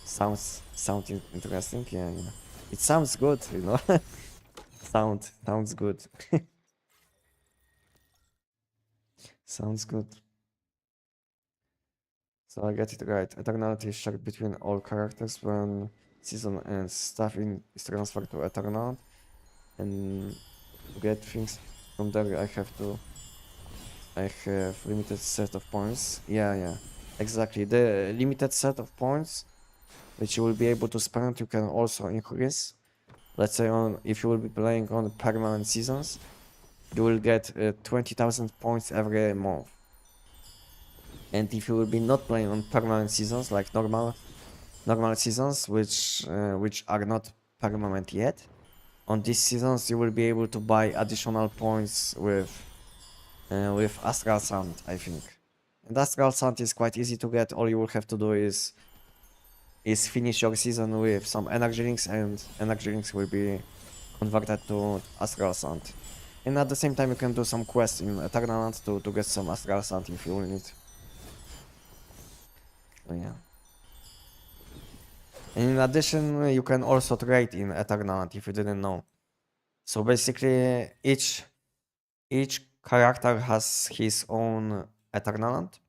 Sounds interesting. Yeah, yeah. It sounds good, you know. Sounds good. Sounds good. So I get it right. Eternality is shared between all characters when season ends. Stuff is transferred to Eternal, and to get things from there I have limited set of points. Yeah, exactly. The limited set of points which you will be able to spend, you can also increase. Let's say if you will be playing on permanent seasons, you will get 20,000 points every month. And if you will be not playing on permanent seasons, like normal seasons, which are not permanent yet, on these seasons you will be able to buy additional points with Astral Sand, I think. And Astral Sand is quite easy to get. All you will have to do is finish your season with some energy links, and energy links will be converted to Astral Sand. And at the same time you can do some quests in Eternal Land to get some Astral Sand if you will need. So yeah. And in addition, you can also trade in Eternal Land if you didn't know. So basically each character has his own Eternal Land.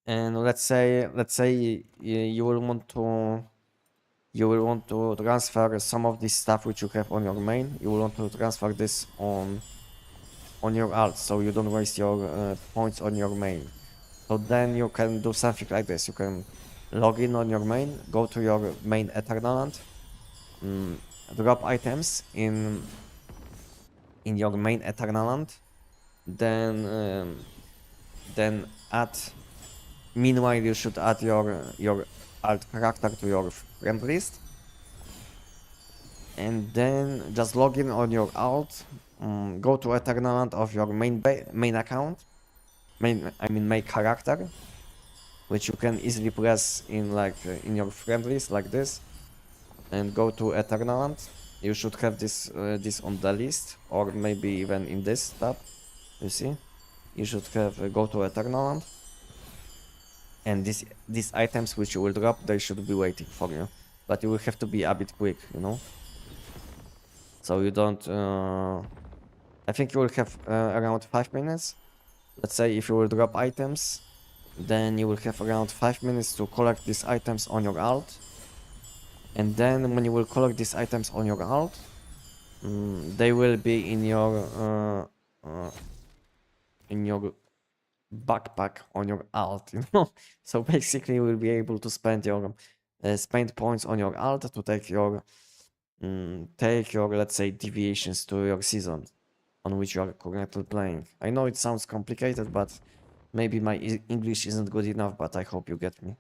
And let's say you will want to transfer some of this stuff which you have on your main. You will want to transfer this on your alt, so you don't waste your points on your main. So then you can do something like this. You can log in on your main, go to your main Eternal Land, drop items in your main Eternal Land, then add. Meanwhile, you should add your alt character to your friend list, and then just log in on your alt. Go to Eternal Land of your main account, main character, which you can easily press in in your friend list like this, and go to Eternal Land. You should have this on the list, or maybe even in this tab. You see, you should have go to Eternal Land, and these items which you will drop, they should be waiting for you, but you will have to be a bit quick, you know. So you don't. I think you will have around 5 minutes. Let's say if you will drop items, then you will have around 5 minutes to collect these items on your alt. And then when you will collect these items on your alt, they will be in your backpack on your alt, you know. So basically, you will be able to spend your spend points on your alt to take your let's say deviations to your season on which you are currently playing. I know it sounds complicated, but maybe my English isn't good enough, but I hope you get me.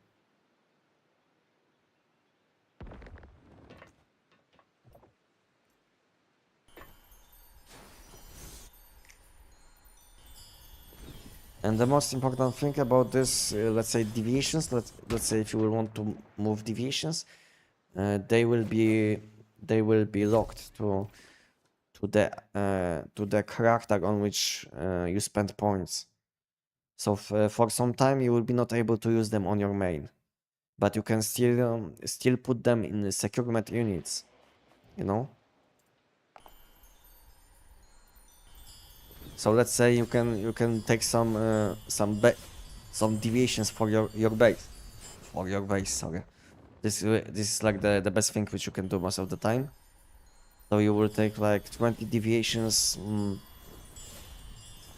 And the most important thing about this, let's say deviations, let's say if you will want to move deviations, they will be locked to the character on which you spend points. So for some time you will be not able to use them on your main, but you can still put them in the securement units, you know. So let's say you can take some deviations for your base, sorry. This is like the best thing which you can do most of the time. So you will take like 20 deviations,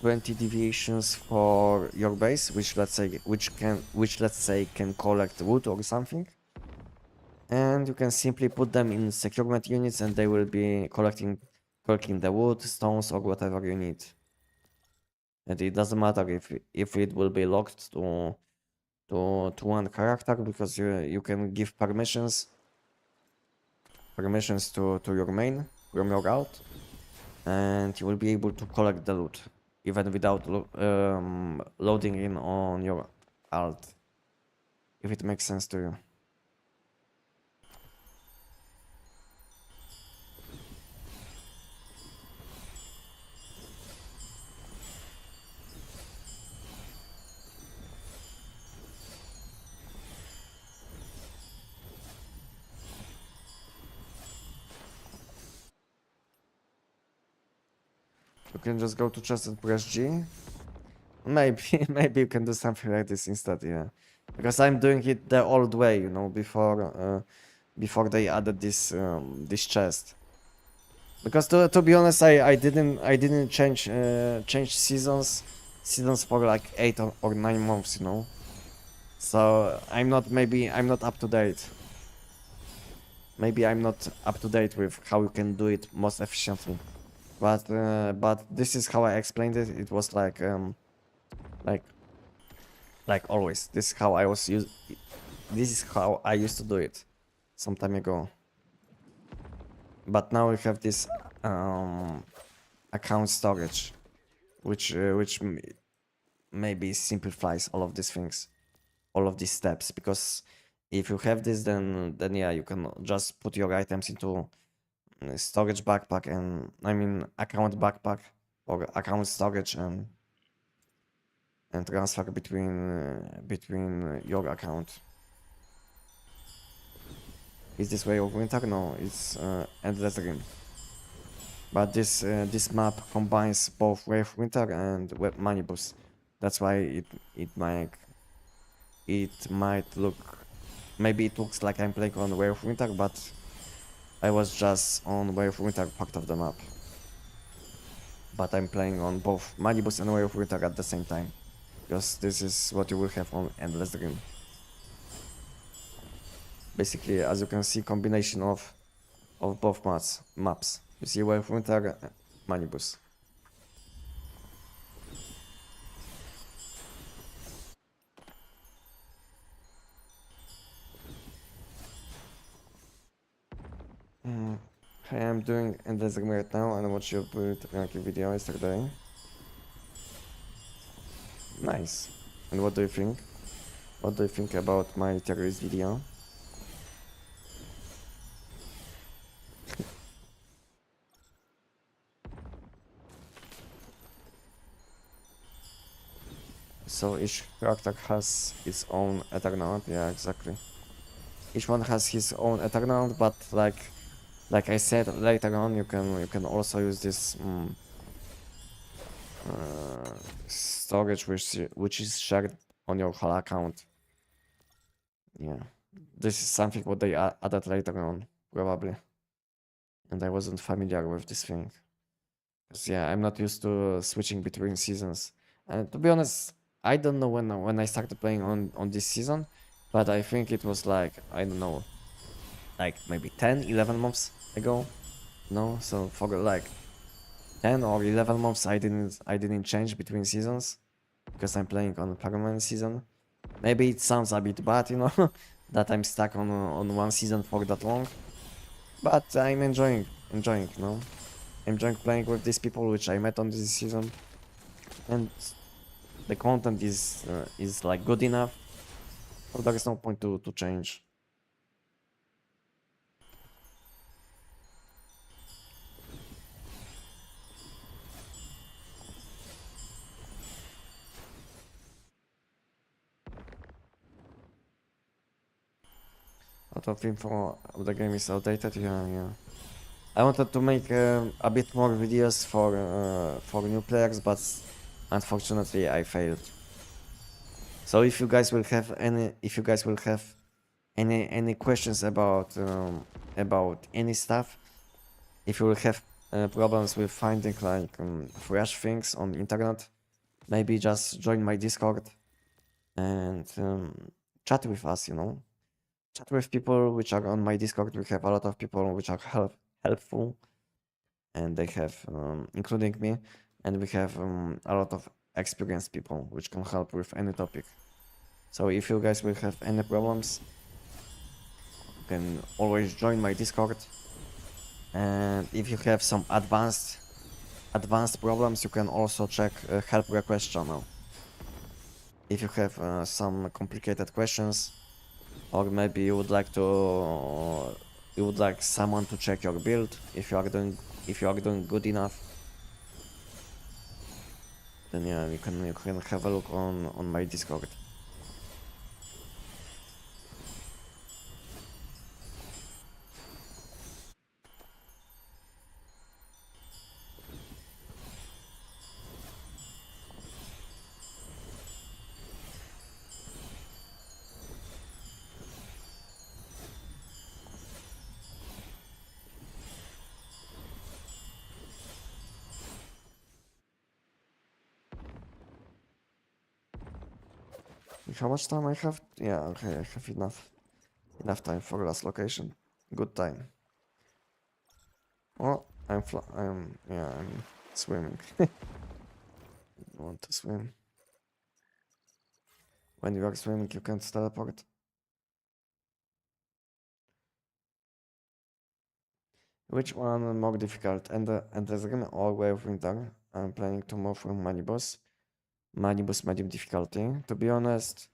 20 deviations for your base, which let's say can collect wood or something, and you can simply put them in securement units, and they will be collecting the wood, stones, or whatever you need. And it doesn't matter if it will be locked to one character, because you can give permissions to your main from your alt, and you will be able to collect the loot even without loading in on your alt, if it makes sense to you. You can just go to chest and press G. Maybe maybe you can do something like this instead, yeah. Because I'm doing it the old way, you know, before they added this chest. Because to be honest, I didn't change seasons for like 8 or 9 months, you know. So I'm not up to date. Maybe I'm not up to date with how you can do it most efficiently. But this is how I explained it. It was like always. This is how I used to do it some time ago. But now we have this account storage, which maybe simplifies all of these things, all of these steps. Because if you have this, then yeah, you can just put your items into storage backpack, and I mean account backpack or account storage, and transfer between your account. Is this Way of Winter? No, it's Endless Rim. But this map combines both Way of Winter and Web Manibus. That's why it might look, maybe it looks like I'm playing on Way of Winter, but I was just on Way of Winter part of the map. But I'm playing on both Manibus and Way of Winter at the same time, because this is what you will have on Endless Dream. Basically, as you can see, combination of of both maps. You see Way of Winter, Manibus. Hey, I'm doing Endless Ring right now and I watched your ranking video yesterday. Nice. And what do you think? What do you think about my terrorist video? So each character has its own Eternal, yeah, exactly. Each one has his own Eternal, but like I said later on, you can also use this storage which is shared on your whole account. Yeah, this is something what they added later on, probably. And I wasn't familiar with this thing. Cause yeah, I'm not used to switching between seasons. And to be honest, I don't know when I started playing on this season, but I think it was like, I don't know, like maybe 10, 11 months ago. No, so for like 10 or 11 months I didn't change between seasons because I'm playing on a permanent season. Maybe it sounds a bit bad, you know, that I'm stuck on one season for that long, but I'm enjoying, you know. I'm enjoying playing with these people which I met on this season, and the content is like good enough, so there is no point to change. A lot of info of the game is outdated, yeah. I wanted to make a bit more videos for new players, but unfortunately I failed. So if you guys will have any questions about any stuff, if you will have problems with finding like fresh things on the internet, maybe just join my Discord and chat with us, you know. Chat with people which are on my Discord. We have a lot of people which are helpful, and they have, including me, and we have a lot of experienced people which can help with any topic. So if you guys will have any problems, you can always join my Discord. And if you have some advanced problems, you can also check help request channel. If you have some complicated questions, or maybe you would like someone to check your build if you are doing good enough, then yeah, you can have a look on my Discord. How much time I have? Yeah, okay, I have enough time for last location. Good time. Well, I'm swimming. I want to swim. When you are swimming, you can't teleport. Which one more difficult? And there's again all Way of Winter. I'm planning to move from Manibus. Manibus medium difficulty. To be honest,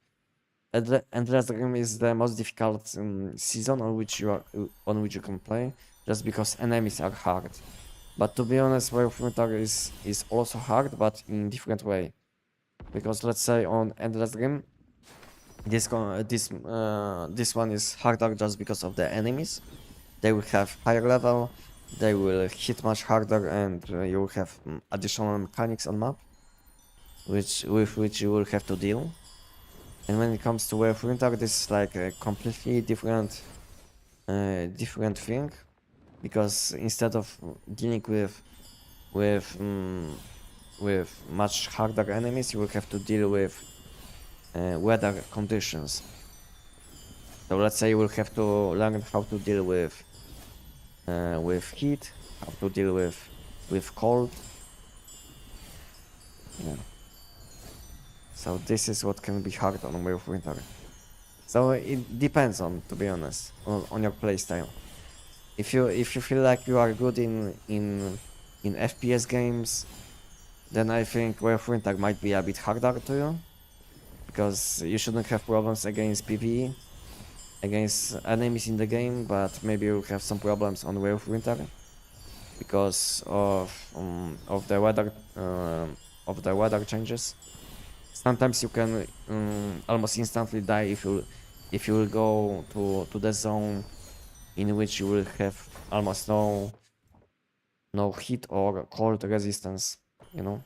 Endless Game is the most difficult season on which you can play, just because enemies are hard. But to be honest, Way of Winter is also hard, but in different way. Because let's say on Endless Game, this one is harder just because of the enemies. They will have higher level, they will hit much harder, and you will have additional mechanics on map, with which you will have to deal. And when it comes to Way of Winter, this is like a completely different thing, because instead of dealing with much harder enemies, you will have to deal with weather conditions. So let's say you will have to learn how to deal with with heat, how to deal with cold. Yeah. So this is what can be hard on Way of Winter. So it depends on, to be honest, on your playstyle. If you feel like you are good in FPS games, then I think Way of Winter might be a bit harder to you, because you shouldn't have problems against PvE, against enemies in the game, but maybe you'll have some problems on Way of Winter because of the weather changes. Sometimes you can almost instantly die if you will go to the zone in which you will have almost no heat or cold resistance, you know.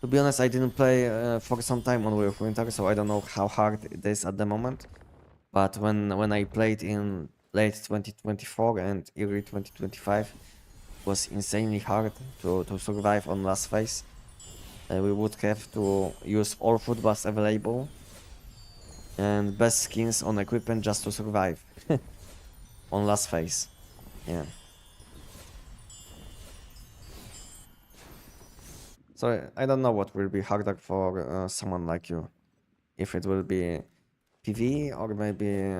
To be honest, I didn't play for some time on Way of Winter, so I don't know how hard it is at the moment. But when I played in late 2024 and early 2025, it was insanely hard to survive on last phase. We would have to use all food buffs available and best skins on equipment just to survive on last phase. Yeah. So I don't know what will be harder for someone like you. If it will be PvE or maybe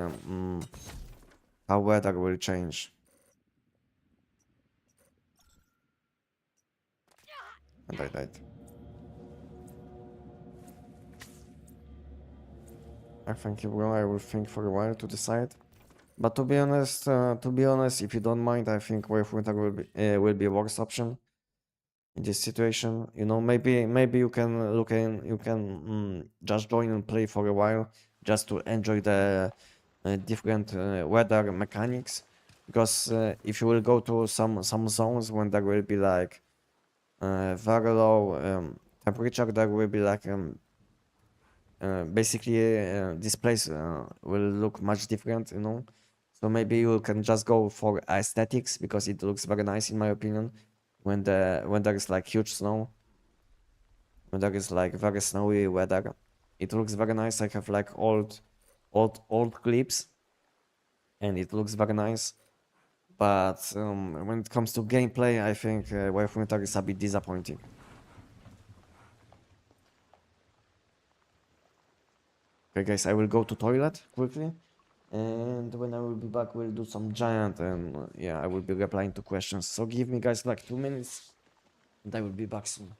how weather will change. And I died. I think you will. I will think for a while to decide. But to be honest, if you don't mind, I think Wave Winter will be a worse option in this situation. You know, maybe you can just join and play for a while just to enjoy the different weather mechanics. Because if you will go to some zones when there will be like very low temperature, there will be like basically this place will look much different, you know. So maybe you can just go for aesthetics because it looks very nice in my opinion when there is like huge snow, when there is like very snowy weather. It looks very nice. I have like old clips and it looks very nice. But when it comes to gameplay, I think Way of Winter is a bit disappointing. Okay, guys, I will go to toilet quickly, and when I will be back, we'll do some giant, and yeah, I will be replying to questions. So give me, guys, like 2 minutes, and I will be back soon.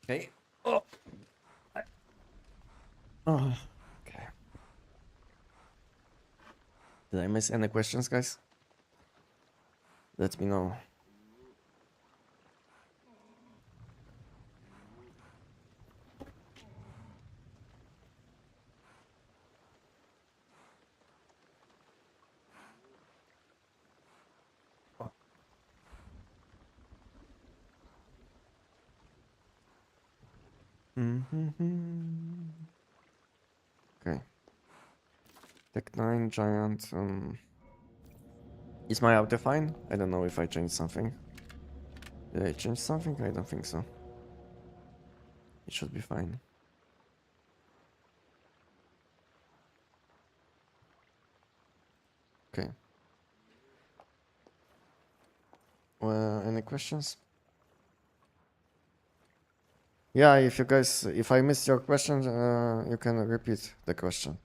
Okay. Oh. Oh. Okay. Did I miss any questions, guys? Let me know. Okay. TEC-9 giant. Is my auto fine? I don't know if I changed something. Did I change something? I don't think so. It should be fine. Okay. Well, any questions? Yeah, if I missed your question, you can repeat the question.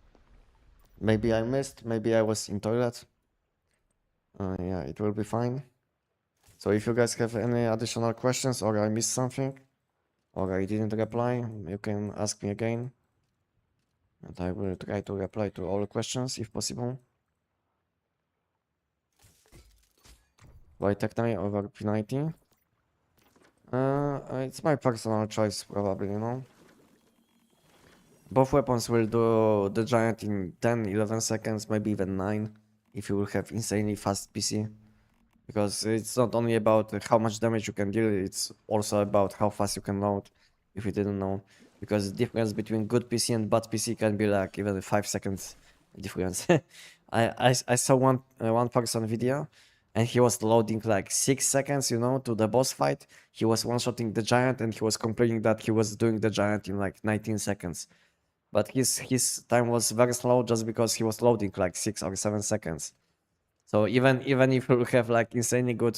Maybe I missed, maybe I was in toilet. Yeah, it will be fine. So if you guys have any additional questions or I missed something or I didn't reply, you can ask me again. And I will try to reply to all questions if possible. Why TEC-9 over P90? It's my personal choice, probably, you know. Both weapons will do the giant in 10, 11 seconds, maybe even 9, if you will have insanely fast PC. Because it's not only about how much damage you can deal, it's also about how fast you can load, if you didn't know. Because the difference between good PC and bad PC can be like even a 5 seconds difference. I saw one person video, and he was loading like 6 seconds, you know, to the boss fight. He was one-shotting the giant, and he was complaining that he was doing the giant in like 19 seconds. But his time was very slow just because he was loading like 6 or 7 seconds. So even if you have like insanely good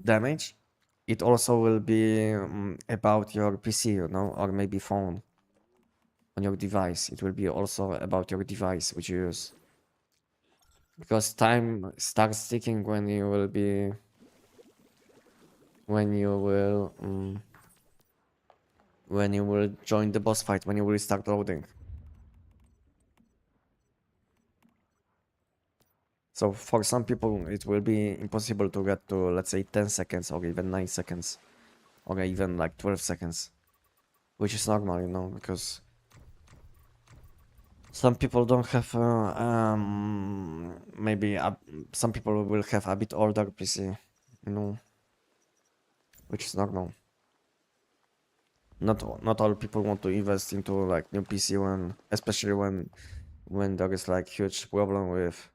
damage, it also will be about your PC, you know, or maybe phone on your device. It will be also about your device which you use, because time starts ticking when you will be when you will join the boss fight, when you will start loading. So for some people, it will be impossible to get to, let's say, 10 seconds or even 9 seconds or even like 12 seconds, which is normal, you know, because some people don't have, maybe some people will have a bit older PC, you know, which is normal. Not all people want to invest into like new PC especially when there is like huge problem with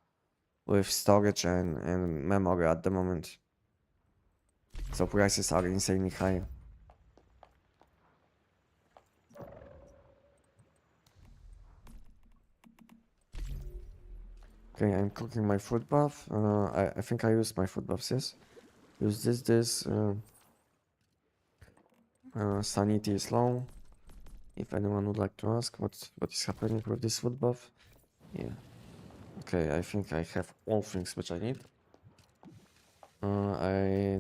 storage and memory at the moment. So prices are insanely high. Okay, I'm cooking my food buff. I think I used my food buffs, yes. Use this. Sanity is low. If anyone would like to ask what is happening with this food buff. Yeah. Okay, I think I have all things which I need.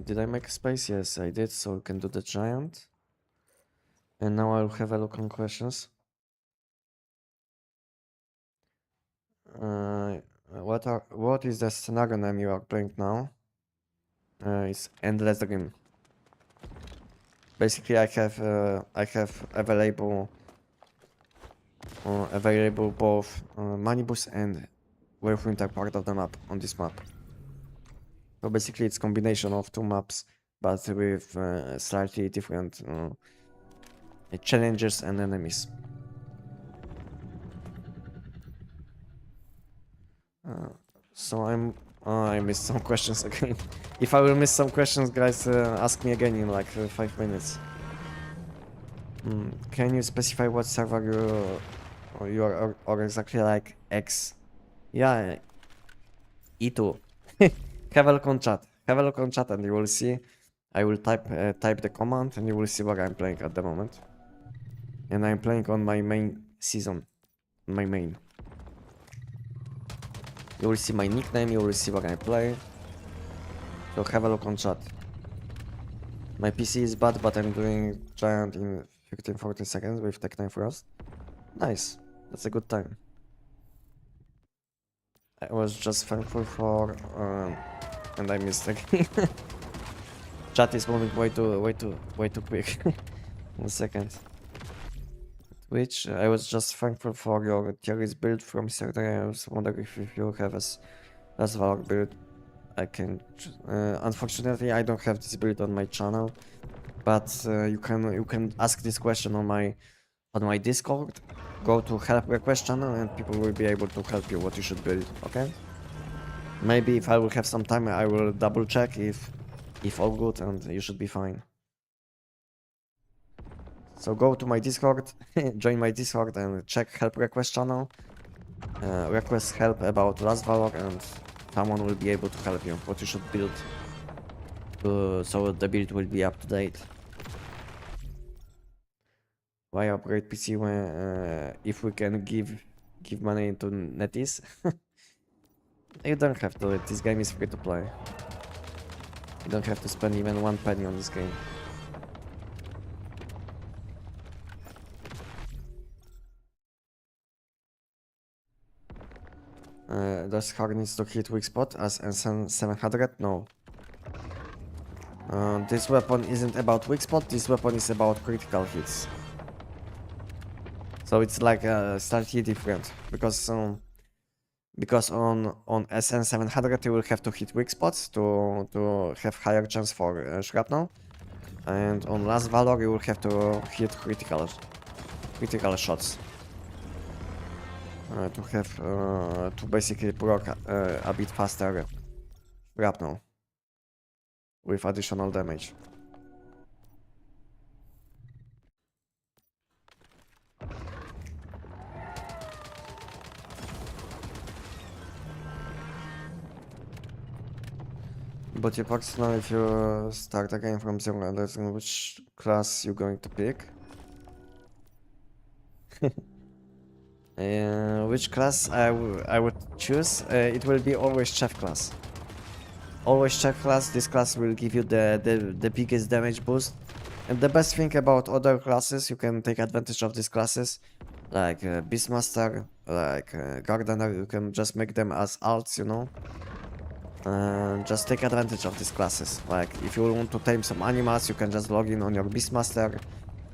Did I make space? Yes, I did, so we can do the giant. And now I'll have a look on questions. What is the scenario name you are playing now? It's Endless Dream. Basically, I have available both Manibus and Winter part of the map on this map. So basically, it's combination of two maps, but with slightly different challenges and enemies. So I missed some questions again. If I will miss some questions, guys, ask me again in like 5 minutes. Can you specify what server you are or exactly like X? Yeah, E2. Have a look on chat. Have a look on chat and you will see. I will type the command and you will see what I'm playing at the moment. And I'm playing on my main season. My main. You will see my nickname, you will see what I play. So have a look on chat. My PC is bad, but I'm doing giant in 15-14 seconds with TEC-9 Frost. Nice. That's a good time. I was just thankful for... and I missed again. Chat is moving way too quick. 1 second. Which I was just thankful for your theories build from yesterday. I was wondering if you have as valor build. I can. Unfortunately, I don't have this build on my channel, but you can ask this question on my Discord. Go to help request channel, and people will be able to help you what you should build. Okay? Maybe if I will have some time, I will double check if all good, and you should be fine. So go to my Discord, join my Discord, and check help request channel. Request help about last valor, and someone will be able to help you what you should build. So the build will be up to date. Why upgrade PC when if we can give money into NetEase? You don't have to. This game is free to play. You don't have to spend even 1 penny on this game. Does Hard needs to hit weak spot as SN 700? No. This weapon isn't about weak spot, this weapon is about critical hits. So it's like slightly different, because on SN 700 you will have to hit weak spots to have higher chance for shrapnel, and on Last Valor you will have to hit critical shots. To have to basically proc a bit faster shrapnel with additional damage. But you practice now if you start again from zero, and that's which class you're going to pick. Which class I would choose? It will be always chef class. Always chef class. This class will give you the biggest damage boost. And the best thing about other classes, you can take advantage of these classes, like Beastmaster, like Gardener. You can just make them as alts, you know. Just take advantage of these classes. Like if you want to tame some animals, you can just log in on your Beastmaster.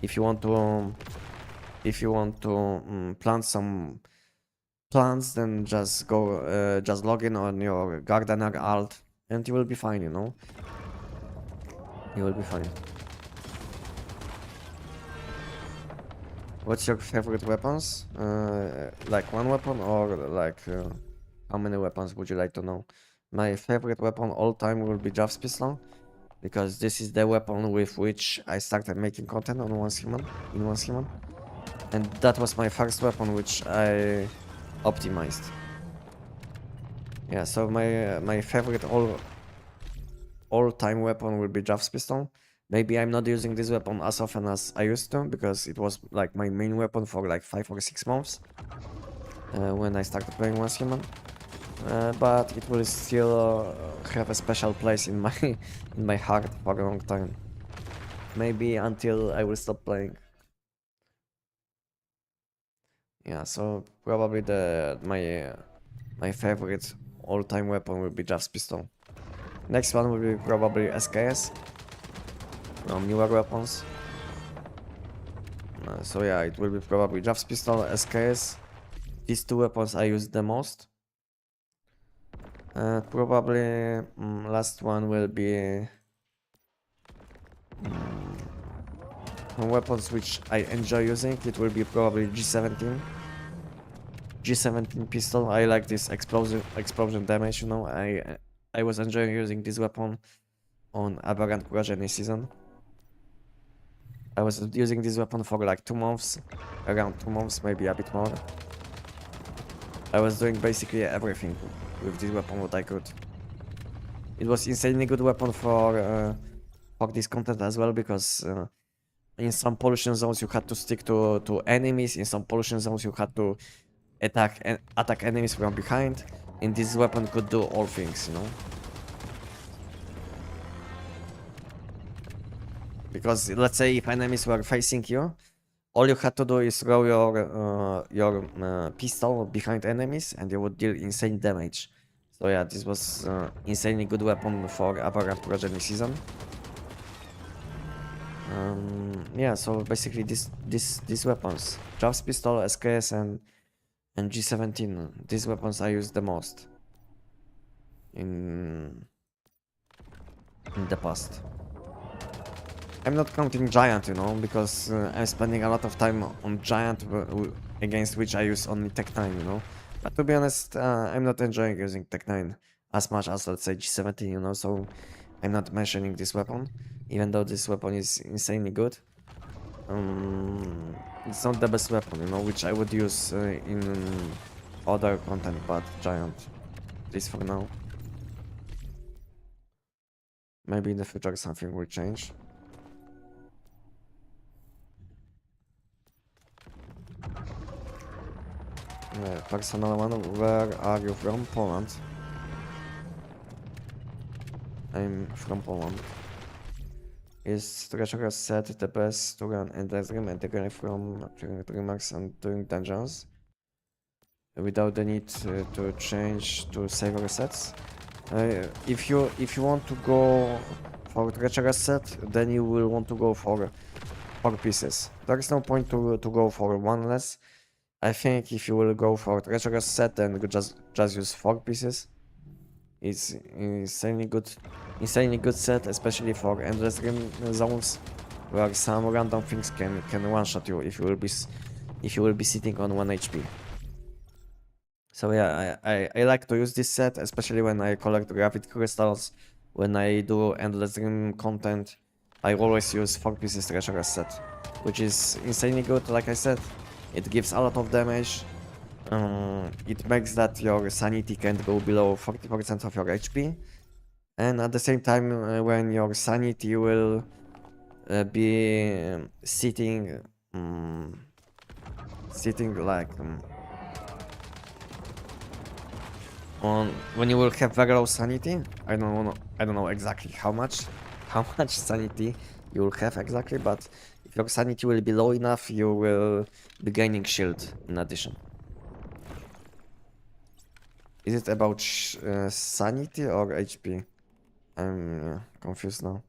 If you want to plant some plants, then just go just log in on your Gardener alt, and you will be fine, you know. You will be fine. What's your favorite weapons? Like one weapon, or like how many weapons would you like to know? My favorite weapon all time will be Jav's Pistol, because this is the weapon with which I started making content on Once Human, and that was my first weapon which I optimized. Yeah, so my favorite all-time weapon will be Jav's Pistol. Maybe I'm not using this weapon as often as I used to, because it was like my main weapon for like 5 or 6 months when I started playing Once Human. But it will still have a special place in my heart for a long time. Maybe until I will stop playing. Yeah, so probably my favorite all-time weapon will be Jav's Pistol. Next one will be probably SKS. Newer weapons. So yeah, it will be probably Jav's Pistol, SKS. These two weapons I use the most. Probably last one will be weapons which I enjoy using. It will be probably G17 pistol. I like this explosion damage, you know. I was enjoying using this weapon on Aberrant Progeny season. I was using this weapon for like 2 months, around 2 months, maybe a bit more. I was doing basically everything with this weapon what I could. It was insanely good weapon for this content as well, because in some pollution zones you had to stick to enemies. In some pollution zones you had to attack enemies from behind. And this weapon could do all things, you know. Because let's say if enemies were facing you, all you had to do is throw your pistol behind enemies and you would deal insane damage. So yeah, this was insanely good weapon for upper progeny season. Yeah, so basically these weapons, Jav's pistol, SKS and G17, these weapons I use the most in the past. I'm not counting Giant, you know, because I'm spending a lot of time on Giant against which I use only TEC-9, you know. But to be honest, I'm not enjoying using TEC-9 as much as, let's say, G17, you know, so I'm not mentioning this weapon, even though this weapon is insanely good. It's not the best weapon, you know, which I would use in other content, but Giant, at least for now. Maybe in the future something will change. Personal one, where are you from? Poland. I'm from Poland. Is treasure set the best to run endless game and the guy from during remarks and during dungeons? Without the need to change to save resets? If you want to go for treasure set, then you will want to go for 4 pieces. There is no point to go for one less. I think if you will go for treasure set, then you just use 4 pieces. It's insanely good set, especially for endless game zones, where some random things can one shot you if you will be sitting on 1 HP. So yeah, I like to use this set, especially when I collect graphite crystals. When I do endless game content, I always use 4 pieces treasure set, which is insanely good. Like I said, it gives a lot of damage. It makes that your sanity can't go below 40% of your HP, and at the same time, when your sanity will be sitting like on when you will have very low sanity. I don't know exactly how much sanity you will have exactly, but if your sanity will be low enough, you will be gaining shield in addition. Is it about sanity or HP? I'm confused now.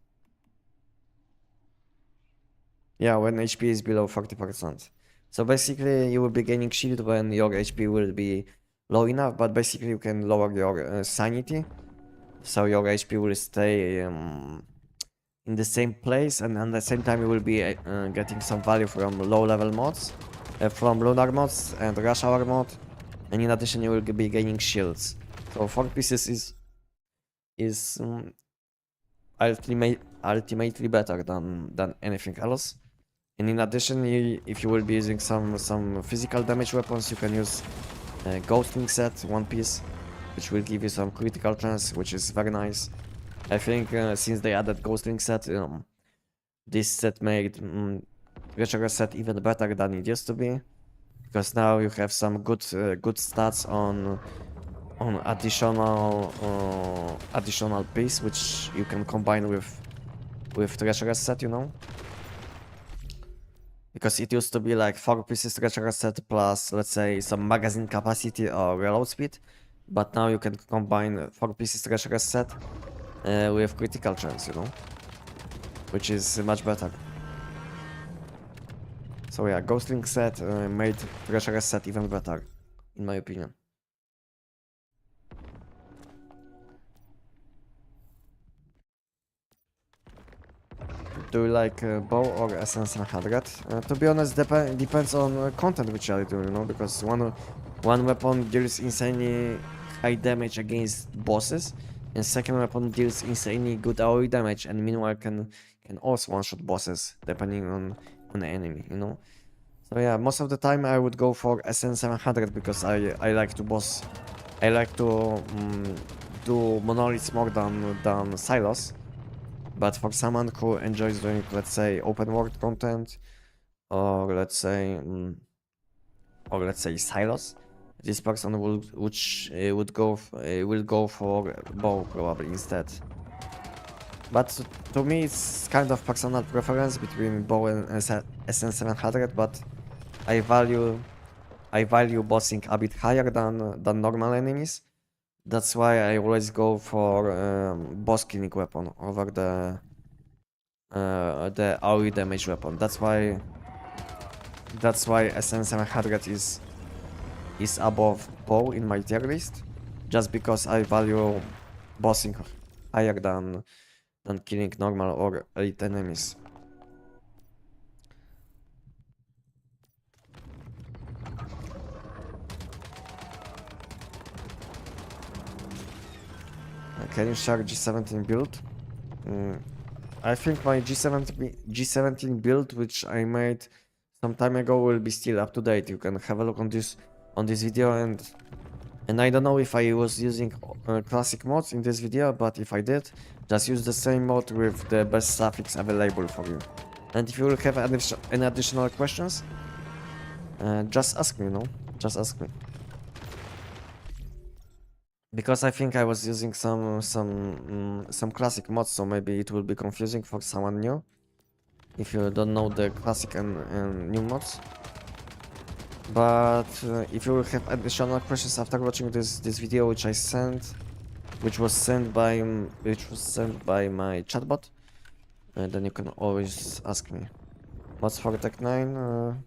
Yeah, when HP is below 40%. So basically you will be gaining shield when your HP will be low enough, but basically you can lower your sanity. So your HP will stay in the same place, and at the same time you will be getting some value from low level mods, from lunar mods and rush hour mod, and in addition you will be gaining shields. So 4 pieces is ultimately better than anything else. And in addition, if you will be using some physical damage weapons, you can use Ghostling set, 1 piece, which will give you some critical chance, which is very nice. I think since they added Ghostling set, this set made treasure set even better than it used to be, because now you have some good stats on additional piece, which you can combine with treasure set, you know. Because it used to be like 4 pieces treasure set plus, let's say, some magazine capacity or reload speed, but now you can combine 4 pieces treasure set with critical chance, you know, which is much better. So yeah, Ghostling set made treasure set even better, in my opinion. Do you like bow or SN700? To be honest, depends on content which I do, you know, because one weapon deals insanely high damage against bosses, and second weapon deals insanely good AoE damage, and meanwhile can also one-shot bosses depending on the enemy, you know. So yeah, most of the time I would go for SN700 because I like to boss, I like to do monoliths more than silos. But for someone who enjoys doing, let's say, open world content, or let's say silos, this person will go for bow probably instead. But to me, it's kind of personal preference between bow and SN700. But I value bossing a bit higher than normal enemies. That's why I always go for boss killing weapon over the AoE damage weapon. That's why SN700 is above bow in my tier list, just because I value bossing higher than killing normal or elite enemies. Can you share G17 build? I think my G17 build, which I made some time ago, will be still up to date. You can have a look on this video, and I don't know if I was using classic mods in this video, but if I did, just use the same mod with the best suffix available for you. And if you will have any additional questions, just ask me, just ask me. Because I think I was using some classic mods, so maybe it will be confusing for someone new if you don't know the classic and new mods. But if you will have additional questions after watching this video, which was sent by my chatbot, then you can always ask me. Mods for TEC-9?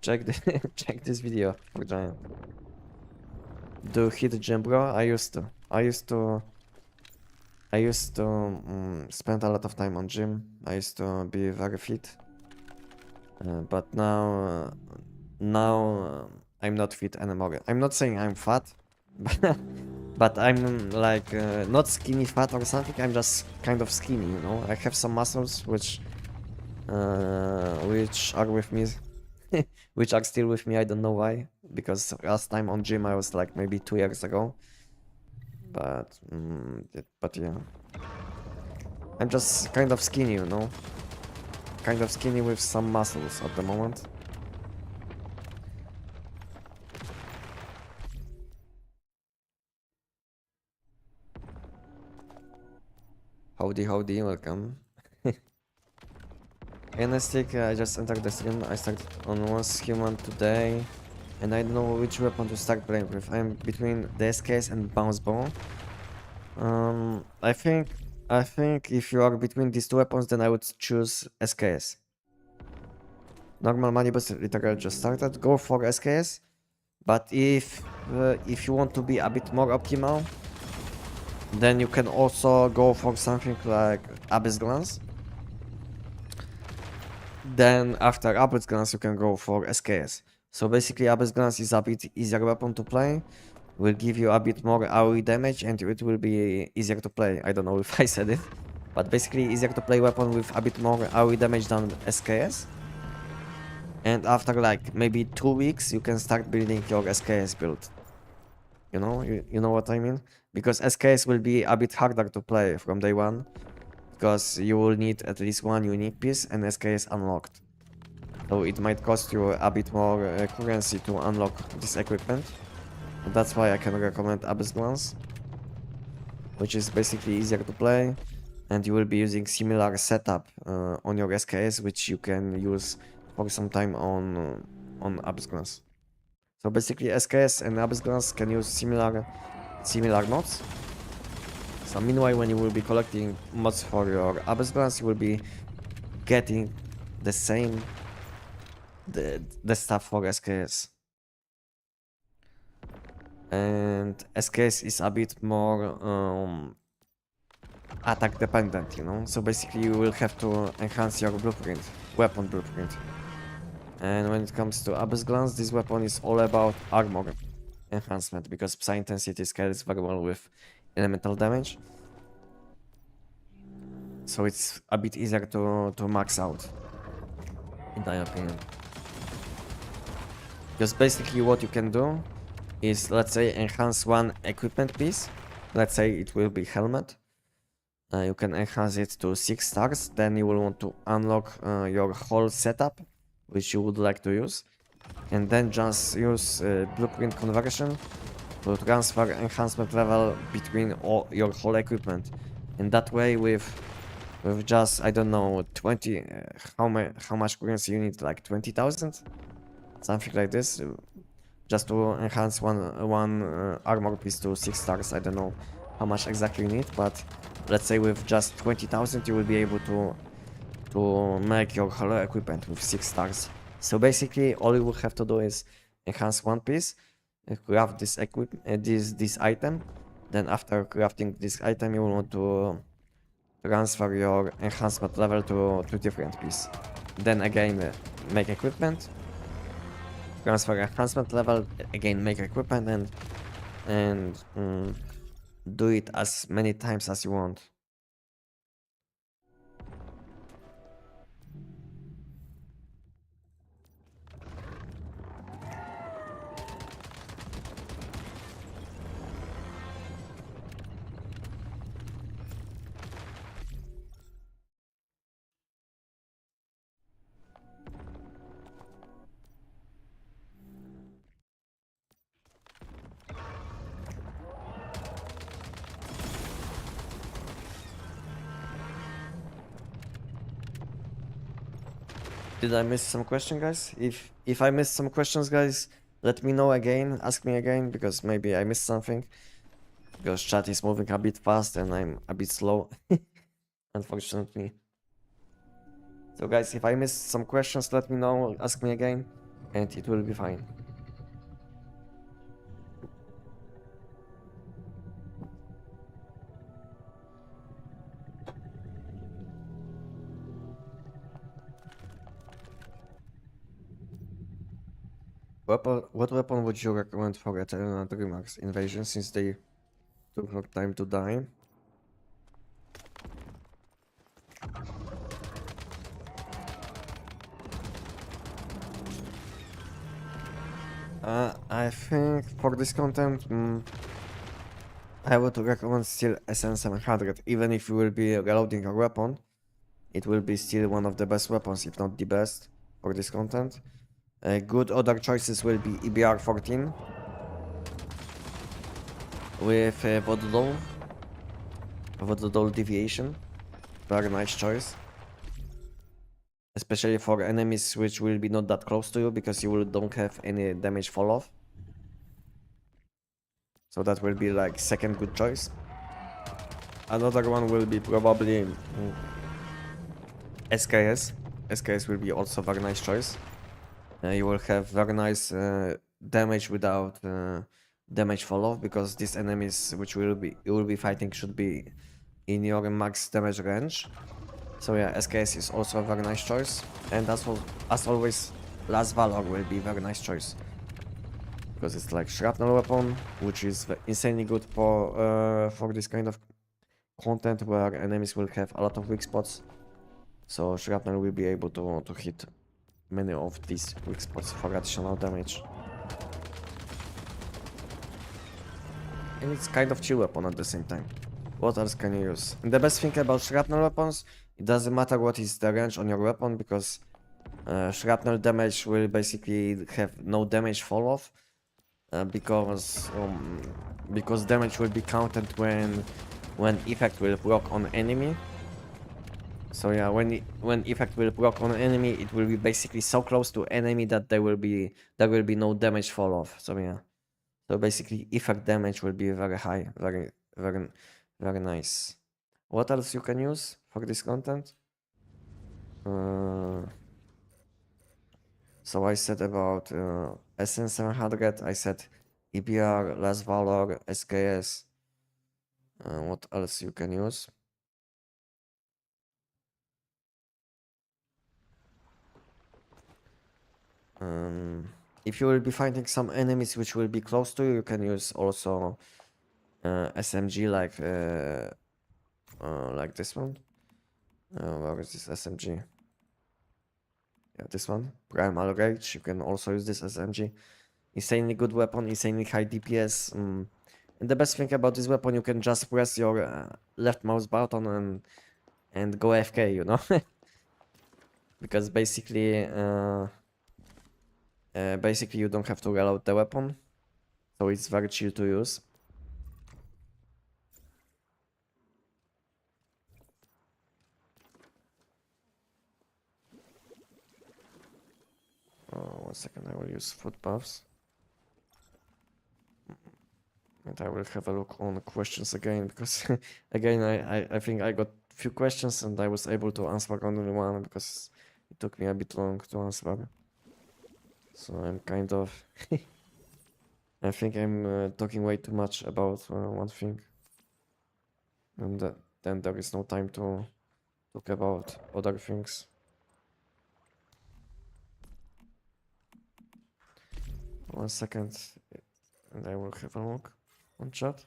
Check this video for Giant. Do hit gym, bro? I used to spend a lot of time on gym. I used to be very fit, but now I'm not fit anymore. I'm not saying I'm fat, but I'm like not skinny fat or something. I'm just kind of skinny, you know. I have some muscles which are with me. Which are still with me, I don't know why, because last time on gym I was like maybe 2 years ago, but yeah, I'm just kind of skinny, you know, kind of skinny with some muscles at the moment. Howdy, welcome. Anestic, I just entered the stream. I started on once human today, and I don't know which weapon to start playing with. I'm between the SKS and bounce bow. I think if you are between these two weapons, then I would choose SKS. Normal money boost literally just started. Go for SKS, but if you want to be a bit more optimal, then you can also go for something like Abyss Glance. Then after Abyss Glance you can go for SKS. So basically Abyss Glance is a bit easier weapon to play, will give you a bit more AoE damage, and it will be easier to play. I don't know if I said it, but basically easier to play weapon with a bit more AoE damage than SKS. And after like maybe 2 weeks you can start building your SKS build. You know what I mean? Because SKS will be a bit harder to play from day one, because you will need at least one unique piece and SKS unlocked. So it might cost you a bit more currency to unlock this equipment. And that's why I can recommend Abyss Glance, which is basically easier to play, and you will be using similar setup on your SKS, which you can use for some time on Abyss Glance. So basically SKS and Abyss Glance can use similar mods. So meanwhile, when you will be collecting mods for your Abyss Glance, you will be getting the same the stuff for SKS. And SKS is a bit more attack dependent, you know. So basically you will have to enhance your weapon blueprint. And when it comes to Abyss Glance, this weapon is all about armor enhancement, because Psi Intensity scales very well with elemental damage. So it's a bit easier to max out, in my opinion. Because basically what you can do is, let's say, enhance one equipment piece. Let's say it will be helmet. You can enhance it to 6 stars. Then you will want to unlock your whole setup, which you would like to use. And then just use blueprint conversion to transfer enhancement level between your whole equipment. In that way, with just, I don't know, 20, how much currency you need, like 20,000, something like this, just to enhance one armor piece to 6 stars. I don't know how much exactly you need, but let's say with just 20,000 you will be able to make your whole equipment with 6 stars. So basically all you will have to do is enhance one piece, craft this this item. Then after crafting this item, you will want to transfer your enhancement level to different piece. Then again make equipment, transfer enhancement level, again make equipment, and do it as many times as you want. Did I miss some question, guys? If I missed some questions, guys, let me know again, ask me again, because maybe I missed something. Because chat is moving a bit fast and I'm a bit slow, unfortunately. So guys, if I missed some questions, let me know, ask me again, and it will be fine. What weapon would you recommend for Eternal Dreamers invasion, since they took no time to die? I think for this content, I would recommend still SN700. Even if you will be reloading a weapon, it will be still one of the best weapons, if not the best, for this content. Good other choices will be EBR-14 with Vododol Deviation. Very nice choice. Especially for enemies which will be not that close to you, because you don't have any damage fall off. So that will be like second good choice. Another one will be probably SKS. SKS will be also very nice choice. You will have very nice damage without damage fall off, because these enemies which you will be fighting should be in your max damage range. So yeah, SKS is also a very nice choice. And as always, Last Valor will be a very nice choice, because it's like shrapnel weapon, which is insanely good for this kind of content where enemies will have a lot of weak spots. So shrapnel will be able to hit many of these weak spots for additional damage. And it's kind of chill weapon at the same time. What else can you use? And the best thing about shrapnel weapons, it doesn't matter what is the range on your weapon, because shrapnel damage will basically have no damage fall off, because damage will be counted when effect will proc on enemy. So yeah, when effect will proc on enemy, it will be basically so close to enemy that there will be no damage fall off. So yeah, so basically effect damage will be very high, very nice. What else you can use for this content? So I said about SN700, I said EBR, Last Valor, SKS. What else you can use? If you will be finding some enemies which will be close to you, you can use also SMG like this one. Where is this SMG? Yeah, this one, Primal Rage. You can also use this SMG. Insanely good weapon, insanely high DPS. And the best thing about this weapon, you can just press your left mouse button and go AFK, you know? Because basically you don't have to reload the weapon, so it's very chill to use. 1 second, I will use footpaths. And I will have a look on questions again, because again, I think I got few questions and I was able to answer only one because it took me a bit long to answer. So I'm kind of... I think I'm talking way too much about one thing. And then there is no time to talk about other things. One second, and I will have a look on chat.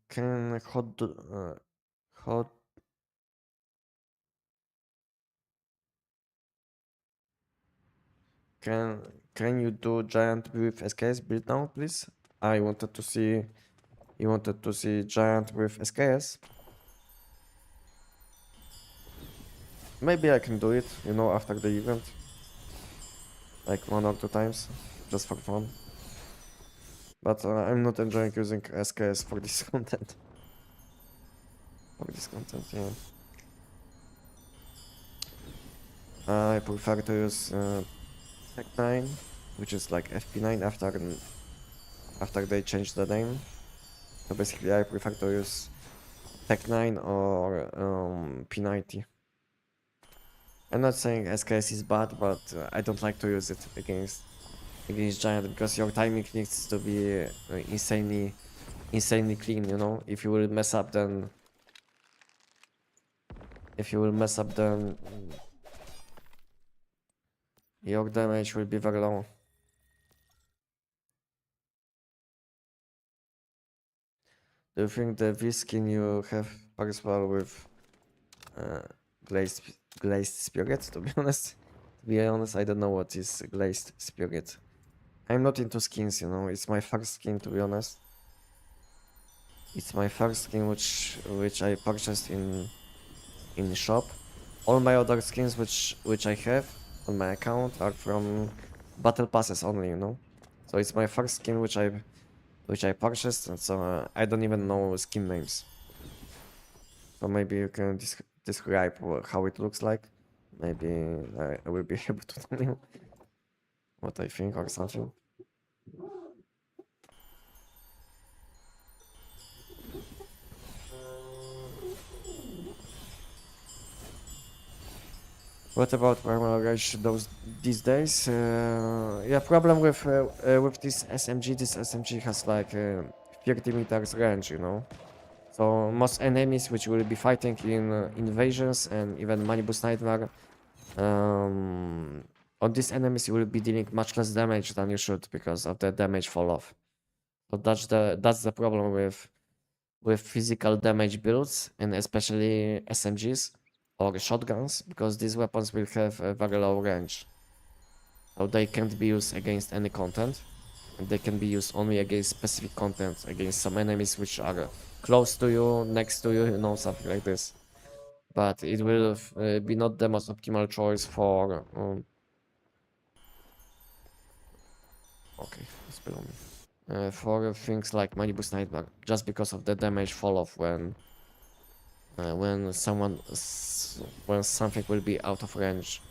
Can hot can you do giant with SKS build now, please? I wanted to see. You wanted to see giant with SKS? Maybe I can do it, you know, after the event. Like 1 or 2 times, just for fun. But I'm not enjoying using SKS for this content. Yeah. I prefer to use TEC-9, which is like FP9 after they changed the name. So basically I prefer to use TEC-9 or P90. I'm not saying SKS is bad, but I don't like to use it against giant because your timing needs to be insanely clean, you know. If you will mess up, then your damage will be very low. Do you think the V skin you have pairs well with glazed spirit? To be honest, I don't know what is glazed spirit. I'm not into skins, you know. It's my first skin, to be honest. It's my first skin which I purchased in shop. All my other skins which I have on my account are from battle passes only, you know. So it's my first skin which I purchased, and so I don't even know skin names. So maybe you can describe how it looks like. Maybe I will be able to tell you what I think or something. What about primal rage these days? Yeah, problem with this SMG. This SMG has like 30 meters range, you know. So most enemies which will be fighting in invasions and even Manibus Nightmare, on these enemies you will be dealing much less damage than you should because of the damage fall off. So that's the problem with physical damage builds, and especially SMGs or shotguns, because these weapons will have a very low range. So they can't be used against any content, and they can be used only against specific content, against some enemies which are close to you, next to you, you know, something like this. But it will be not the most optimal choice for... okay, it's below me. For things like Manibus Nightmare, just because of the damage fall off when something will be out of range.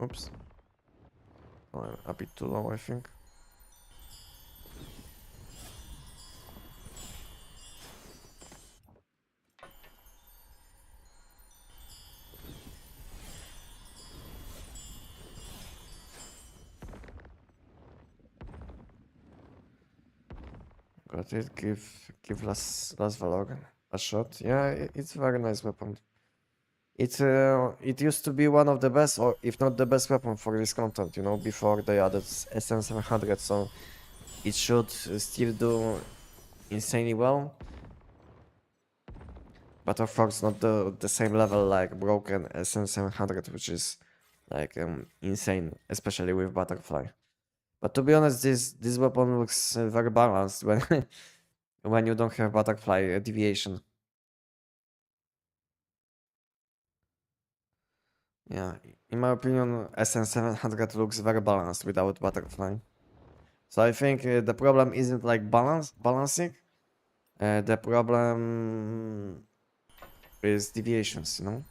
Oops. Oh, I'm a bit too low, I think. Got it. Give Las Valorant a shot. Yeah, it's a very nice weapon. It used to be one of the best, or if not the best weapon for this content, you know, before they added SM700, so it should still do insanely well. But of course not the same level like broken SM700, which is like insane, especially with Butterfly. But to be honest, this weapon looks very balanced when when you don't have Butterfly deviation. Yeah, in my opinion, SN700 looks very balanced without butterfly. So I think the problem isn't like balancing. The problem is deviations, you know?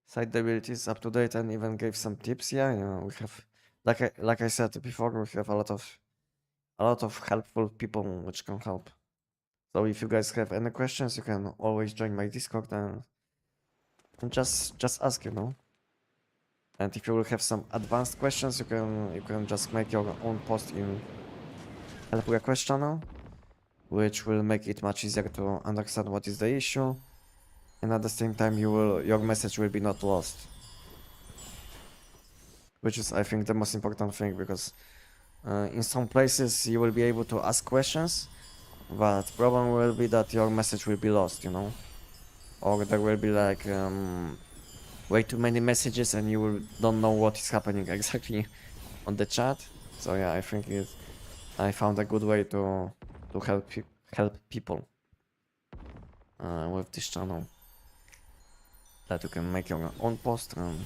Site ability is up to date and even gave some tips. Yeah, you know, we have, like I said before, we have a lot of helpful people which can help. So if you guys have any questions, you can always join my Discord and just ask, you know. And if you will have some advanced questions, you can just make your own post in help request channel, which will make it much easier to understand what is the issue, and at the same time your message will be not lost, which is I think the most important thing, because in some places you will be able to ask questions, but problem will be that your message will be lost, you know, or there will be like way too many messages and don't know what is happening exactly on the chat. So yeah, I found a good way to help people with this channel, that you can make your own post and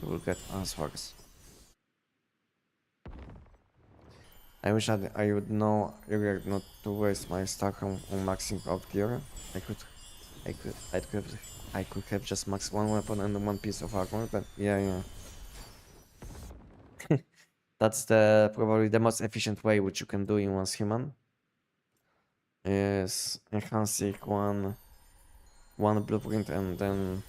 you will get answers. I wish I would know earlier not to waste my stock on maxing out gear. I could have just max one weapon and one piece of armor, but yeah. That's probably the most efficient way which you can do in one's human, is enhancing one blueprint and then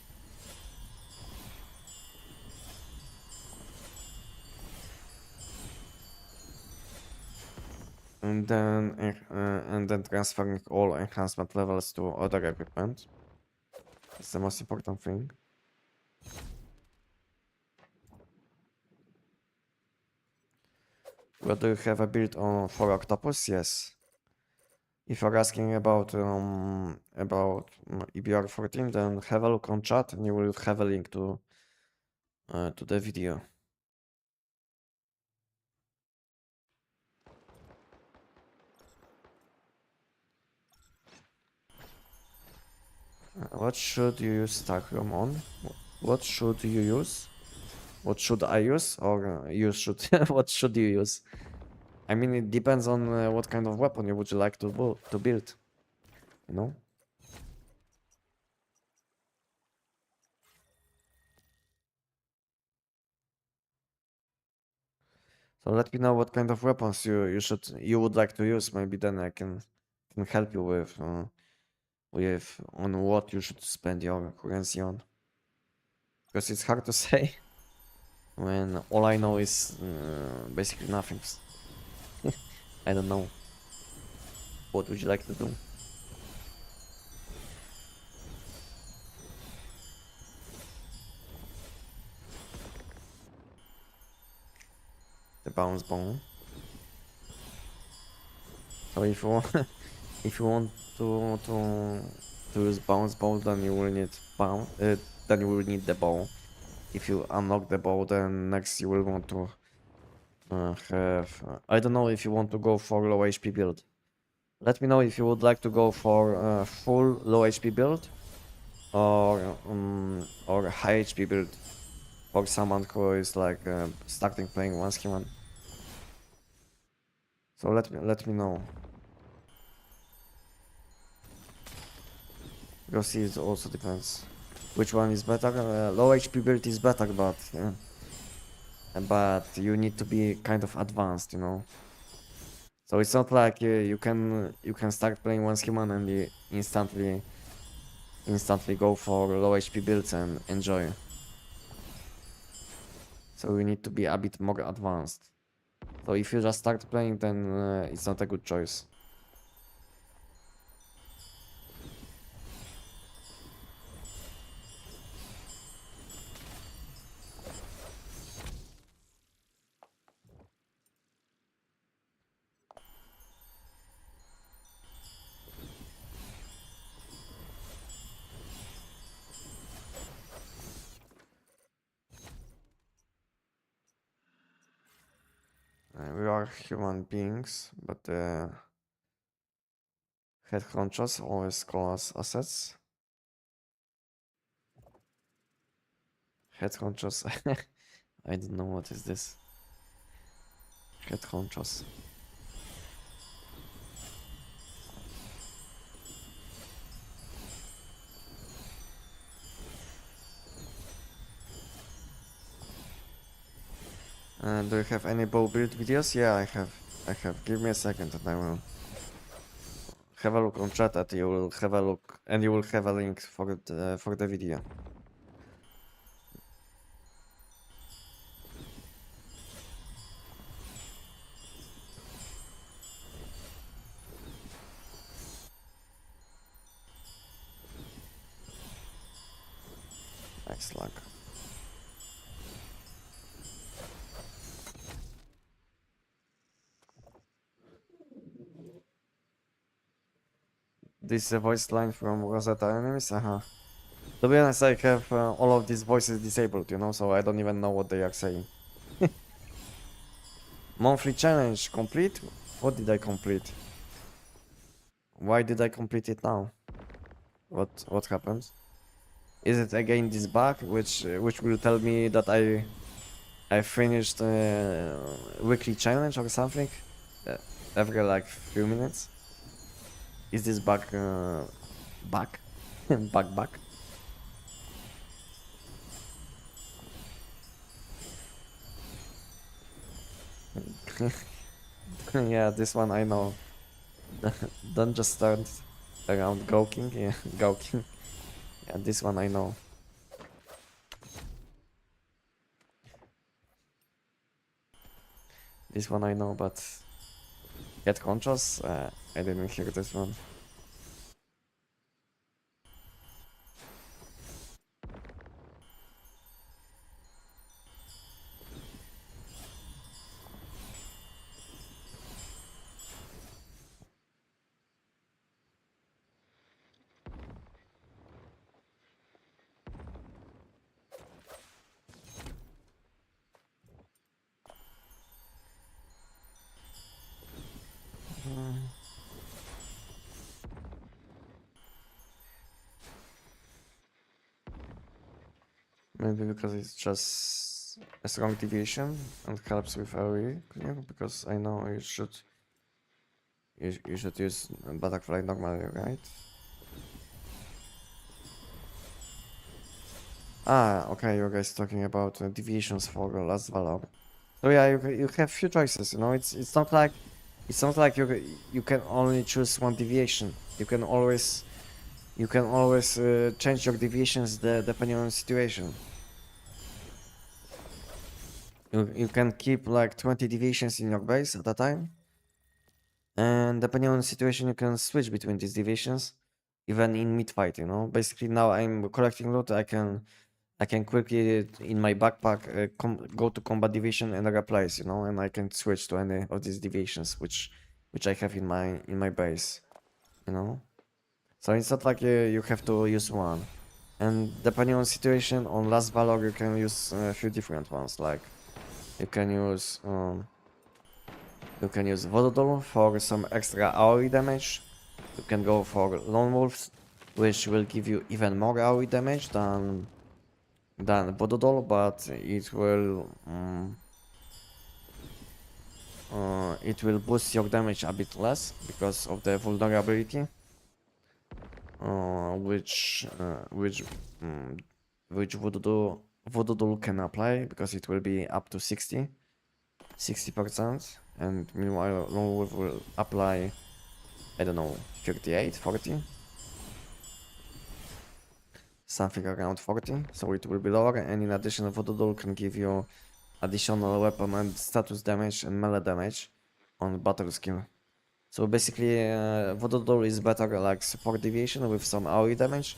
transferring all enhancement levels to other equipment. That's the most important thing. What do you have a build on for Octopus? Yes. If you're asking about EBR 14, then have a look on chat and you will have a link to the video. What should you use Starchrome on? What should you use? What should I use? Or you should? What should you use? I mean, it depends on what kind of weapon you would like to build. You know. So let me know what kind of weapons you would like to use. Maybe then I can help you with on what you should spend your currency on. Because it's hard to say when all I know is basically nothing. I don't know. What would you like to do? The bounce ball. So if you want, if you want to use bounce ball, then you will need then you will need the ball. If you unlock the ball, then next you will want to have. I don't know if you want to go for low HP build. Let me know if you would like to go for a full low HP build or a high HP build for someone who is like starting playing once human. So let me know. Because it also depends which one is better. Low HP build is better, but you need to be kind of advanced, you know. So it's not like you can start playing once human and you instantly go for low HP builds and enjoy. So you need to be a bit more advanced. So if you just start playing, then it's not a good choice. We are human beings, but head honchos always call us assets. Head honchos. I don't know what is this. Head honchos. Do you have any bow build videos? Yeah, I have. Give me a second and I will have a look on chat and you will have a look and you will have a link for the video. Excellent. This is a voice line from Rosetta Enemies? To be honest, I have all of these voices disabled, you know, so I don't even know what they are saying. Monthly challenge complete? What did I complete? Why did I complete it now? What happened? Is it again this bug which will tell me that I finished weekly challenge or something every like few minutes? Is this bug bug bug? Yeah, this one I know. Don't just start around gawking. Yeah, gawking. Yeah, this one I know. This one I know, but get conscious. I didn't hear this one. Maybe because it's just a strong deviation and helps with AoE clear, because I know you should use butterfly normally, right? Ah, okay, you guys talking about deviations for the last valor. So yeah, you have few choices, you know. It's not like you can only choose one deviation. You can always change your deviations depending on the situation. You can keep like 20 deviations in your base at a time, and depending on the situation, you can switch between these deviations, even in mid fight. You know, basically now I'm collecting loot. I can quickly in my backpack go to combat deviation and replace. You know, and I can switch to any of these deviations which I have in my base. You know, so it's not like you have to use one. And depending on situation, on last valor you can use a few different ones. Like you can use Voodoo for some extra AoE damage. You can go for Lone Wolves, which will give you even more AoE damage than Voodoo, but it will boost your damage a bit less because of the vulnerability, which Voodoo can apply, because it will be up to 60%, and meanwhile Lone Wolf will apply, I don't know, 38, 40? Something around 40, so it will be lower, and in addition Voodoo Doll can give you additional weapon and status damage and melee damage on battle skill. So basically Voodoo Doll is better like support deviation with some AoE damage.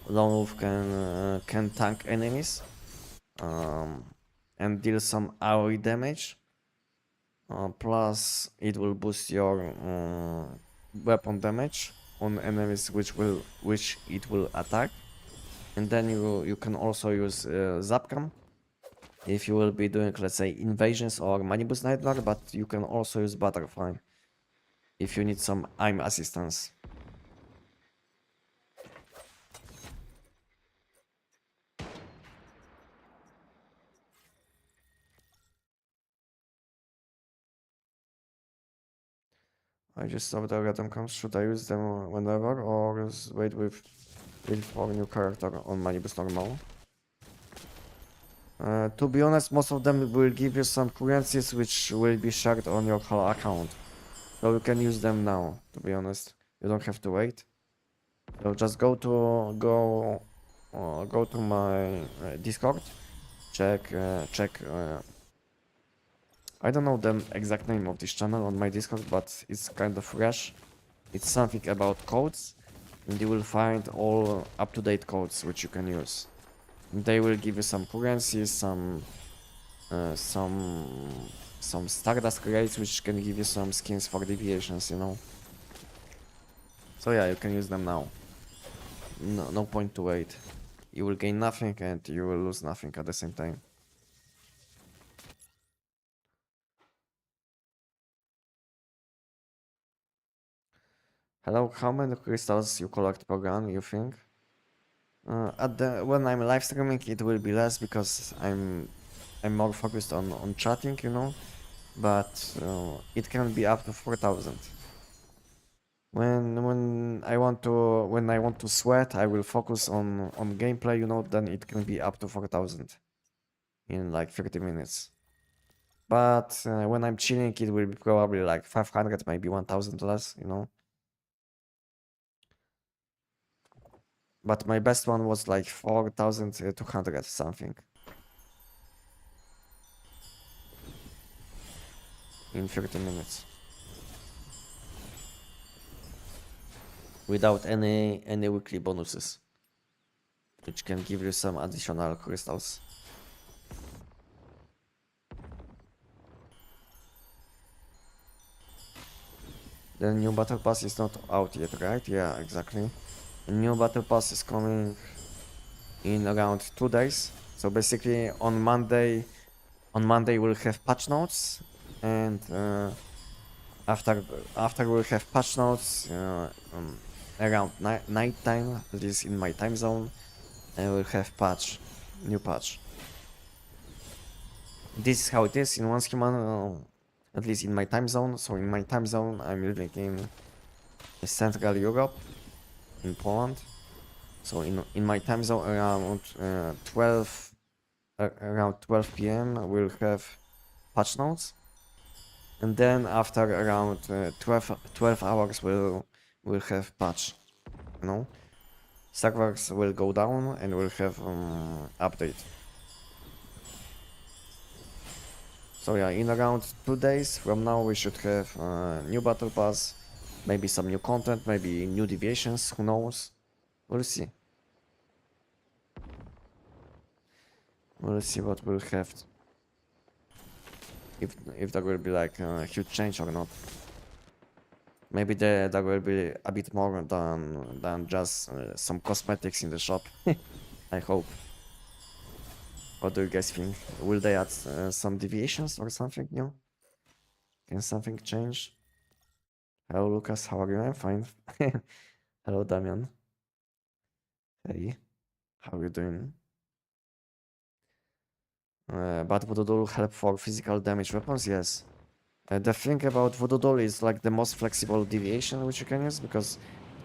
Lone Wolf can tank enemies and deal some AoE damage. Plus it will boost your weapon damage on enemies which it will attack. And then you can also use Zapcam if you will be doing, let's say, invasions or Manibus Nightmare, but you can also use Butterfly if you need some aim assistance. I just saw the random comes. Should I use them whenever or wait for a new character on Manibus Normal? To be honest, most of them will give you some currencies which will be shared on your whole account. So you can use them now, to be honest. You don't have to wait. So just go to my Discord, check I don't know the exact name of this channel on my Discord, but it's kind of fresh. It's something about codes, and you will find all up-to-date codes which you can use. They will give you some currencies, some Stardust crates which can give you some skins for deviations, you know. So yeah, you can use them now. No point to wait. You will gain nothing and you will lose nothing at the same time. Hello, how many crystals you collect per run, you think? When I'm live streaming, it will be less because I'm more focused on chatting, you know. But it can be up to 4,000. When I want to sweat, I will focus on gameplay, you know. Then it can be up to 4,000 in like 30 minutes. But when I'm chilling, it will be probably like 500, maybe 1,000 less, you know. But my best one was like 4,200 something in 30 minutes. Without any weekly bonuses, which can give you some additional crystals. The new battle pass is not out yet, right? Yeah, exactly. The new battle pass is coming in around 2 days. So basically on Monday we'll have patch notes, and after we'll have patch notes around night time, at least in my time zone, and we'll have new patch. This is how it is in Once Human, at least in my time zone. So in my time zone, I'm living in Central Europe, in Poland. So in my time zone, around 12 p.m. we'll have patch notes, and then after around 12 hours we'll have patch. You know, servers will go down and we'll have update. So yeah, in around 2 days from now we should have new battle pass, maybe some new content, maybe new deviations, who knows? We'll see. We'll see what we'll have. If there will be like a huge change or not. Maybe there will be a bit more than just some cosmetics in the shop. I hope. What do you guys think? Will they add some deviations or something new? Can something change? Hello Lucas, how are you? I'm fine. Hello Damian. Hey, how are you doing? But Voodoo Doll help for physical damage weapons? Yes. The thing about Voodoo Doll is like the most flexible deviation which you can use, because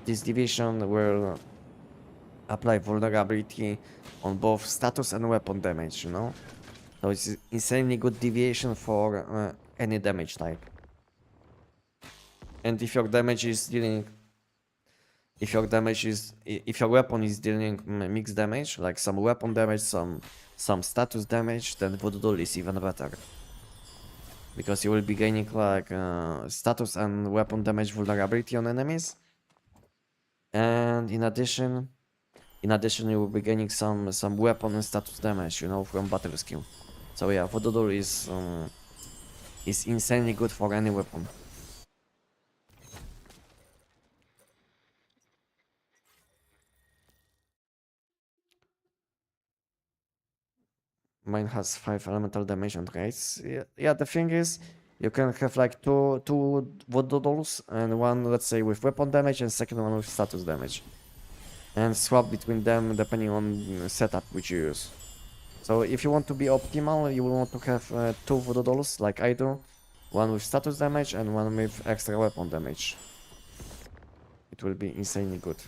this deviation will apply vulnerability on both status and weapon damage, you know? So it's insanely good deviation for any damage type. And if your damage is dealing, if your weapon is dealing mixed damage, like some weapon damage, some status damage, then Voodoo is even better. Because you will be gaining like status and weapon damage vulnerability on enemies. And in addition you will be gaining some weapon and status damage, you know, from battle skill. So yeah, Voodoo is insanely good for any weapon. Mine has 5 elemental damage and race. Yeah, the thing is, you can have like two Voodoo dolls and one, let's say, with weapon damage and second one with status damage. And swap between them depending on setup which you use. So if you want to be optimal, you will want to have 2 Voodoo dolls like I do. One with status damage and one with extra weapon damage. It will be insanely good.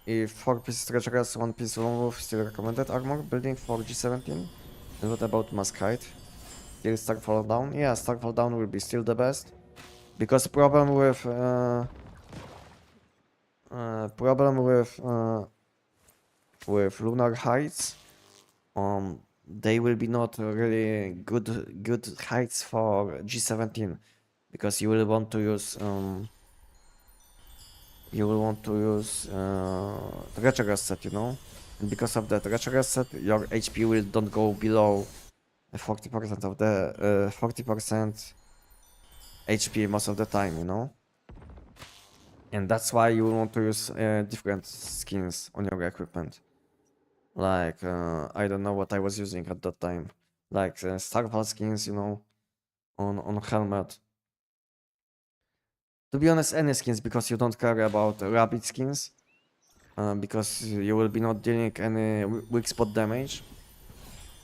If 4 pieces treacherous, 1 piece lone wolf, still recommended armor building for G17. And what about mask height? Still Starfall down? Yeah, Starfall down will be still the best. Because problem with lunar heights, they will be not really good heights for G17, because you will want to use treacherous set, you know, and because of the treacherous set, your HP will don't go below 40% of the 40% HP most of the time, you know. And that's why you want to use different skins on your equipment. Like, I don't know what I was using at that time. Like Starfall skins, you know, on helmet. To be honest, any skins, because you don't care about rabbit skins. Because you will be not dealing any weak spot damage.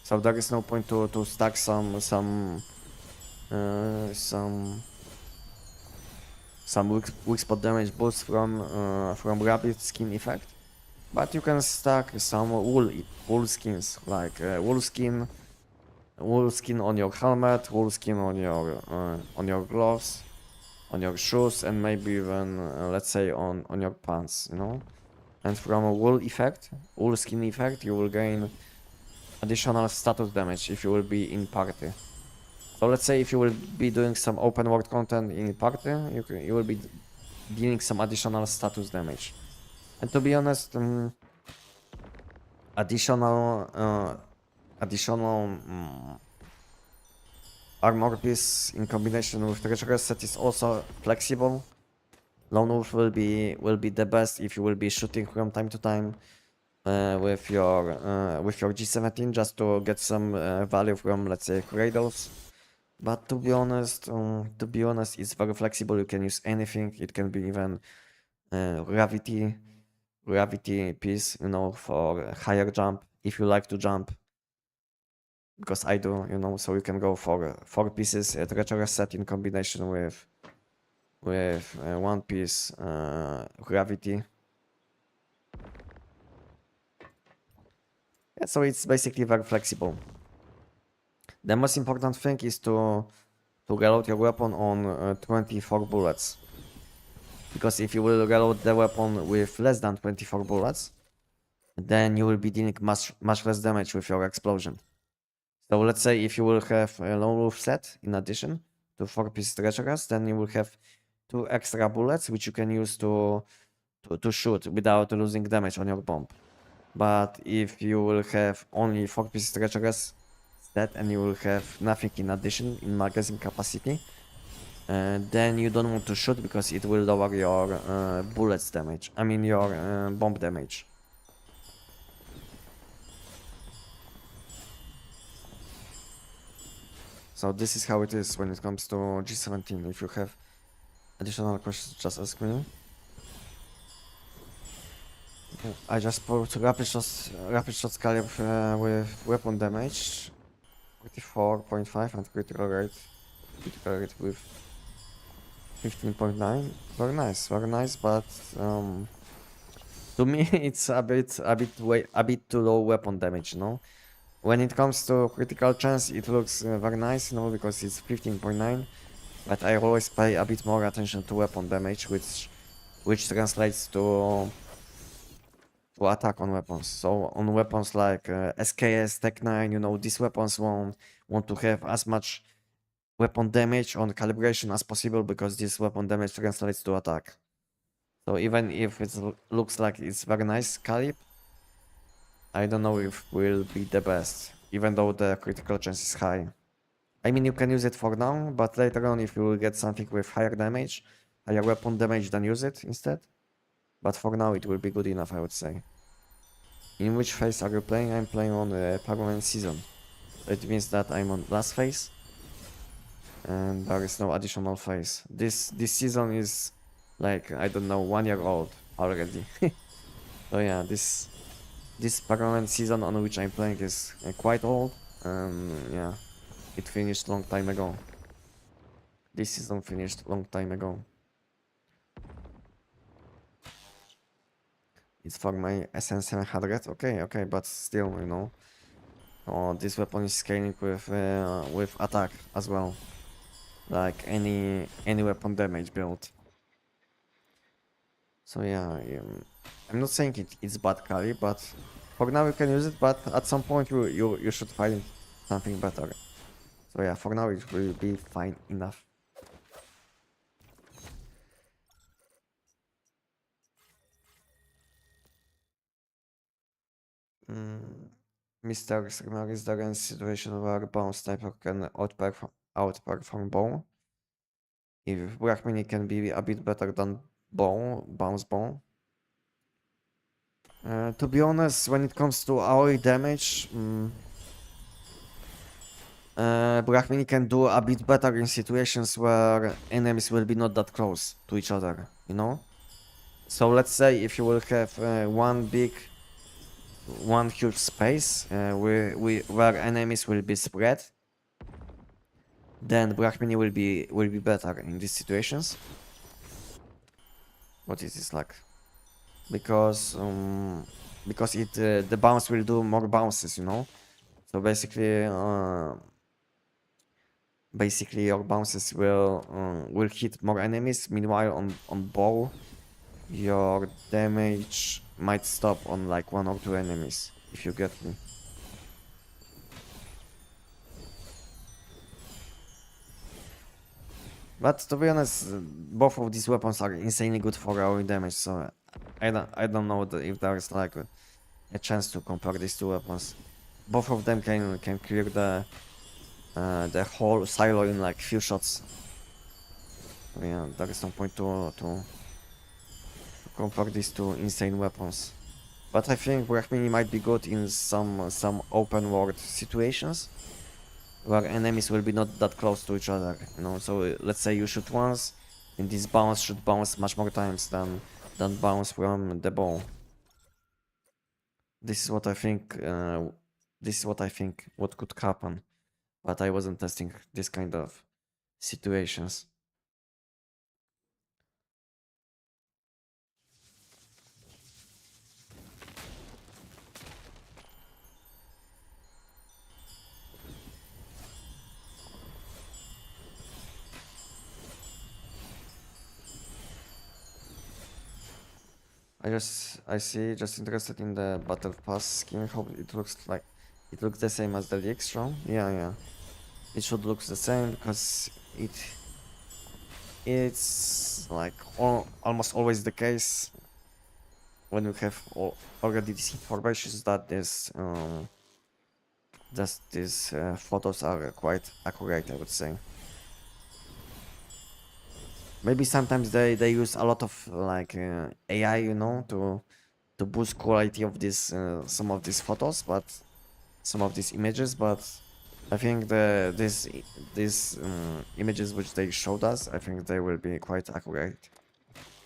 So there is no point to stack some weak spot damage boost from rabbit skin effect, but you can stack some wool skins, like wool skin on your helmet, wool skin on your gloves, on your shoes, and maybe even let's say on your pants, you know. And from a wool skin effect, you will gain additional status damage if you will be in party. So let's say if you will be doing some open world content in party, you will be dealing some additional status damage. And to be honest, additional armor piece in combination with treacherous set is also flexible. Lone wolf will be the best if you will be shooting from time to time with your G17 just to get some value from, let's say, cradles. But to be honest, it's very flexible. You can use anything. It can be even gravity piece, you know, for higher jump if you like to jump. Because I do, you know. So you can go for 4 pieces treacherous set in combination with 1 piece gravity. Yeah, so it's basically very flexible. The most important thing is to reload your weapon on 24 bullets. Because if you will reload the weapon with less than 24 bullets, then you will be dealing much less damage with your explosion. So let's say if you will have a lone wolf set in addition to 4 pieces treacherous, then you will have 2 extra bullets which you can use to shoot without losing damage on your bomb. But if you will have only 4 pieces treacherous set and you will have nothing in addition in magazine capacity, then you don't want to shoot because it will lower your bullets damage. I mean your bomb damage. So this is how it is when it comes to G17. If you have additional questions, just ask me. I just put rapid shots caliber with weapon damage 44.5 and critical rate with 15.9. Very nice, but To me, it's a bit too low weapon damage, you know. When it comes to critical chance, it looks very nice, you know, because it's 15.9. But I always pay a bit more attention to weapon damage, which translates to attack on weapons. So on weapons like SKS, TEC-9, you know, these weapons want to have as much weapon damage on calibration as possible because this weapon damage translates to attack. So even if it looks like it's very nice calib, I don't know if will be the best, even though the critical chance is high. I mean, you can use it for now, but later on, if you will get something with higher damage, higher weapon damage, then use it instead. But for now, it will be good enough, I would say. In which phase are you playing? I'm playing on the permanent season. It means that I'm on last phase, and there is no additional phase. This season is like, I don't know, 1 year old already. So yeah, this permanent season on which I'm playing is quite old. Yeah, it finished long time ago. This season finished long time ago. It's for my SN700. Okay, but still, you know, this weapon is scaling with attack as well, like any weapon damage build. So yeah, I'm not saying it's bad carry, but for now you can use it. But at some point you should find something better. So yeah, for now it will be fine enough. Mr. Sigmar, is there any situation where Bone Sniper can outperform Bone? If Black Mini can be a bit better than Bounce Bone? To be honest, when it comes to AoE damage, Black Mini can do a bit better in situations where enemies will be not that close to each other, you know? So let's say if you will have one huge space where enemies will be spread, then Black Mini will be better in these situations. What is this like? Because it the bounce will do more bounces, you know. So basically your bounces will hit more enemies. Meanwhile, on bow, your damage might stop on like 1 or 2 enemies, if you get me. But to be honest, both of these weapons are insanely good for AoE damage, so I don't know if there is like a chance to compare these two weapons. Both of them can clear the whole silo in like few shots. So yeah, there is no point to compare these two insane weapons. But I think Black Mini might be good in some open world situations where enemies will be not that close to each other, you know. So let's say you shoot once, and this bounce should bounce much more times than bounce from the bow. This is what I think. This is what I think what could happen, but I wasn't testing this kind of situations. I see, just interested in the Battle Pass skin. Hope it looks the same as the DX ROM. Yeah. It should look the same because it's like almost always the case when you have already these informations that these photos are quite accurate, I would say. Maybe sometimes they use a lot of like AI, you know, to boost quality of this some of these photos, but some of these images. But I think these images which they showed us, I think they will be quite accurate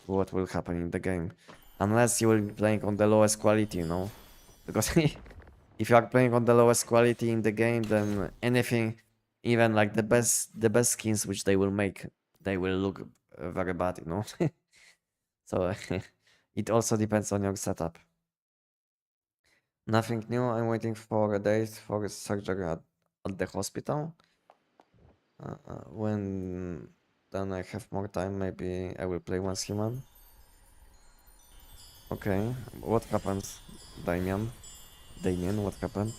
to what will happen in the game, unless you will be playing on the lowest quality, you know, because if you are playing on the lowest quality in the game, then anything, even like the best skins which they will make, they will look very bad, you know. So It also depends on your setup. Nothing new. I'm waiting for a date for surgery at the hospital. When then I have more time, maybe I will play once human. Okay, what happened, Damien? Damien, what happened?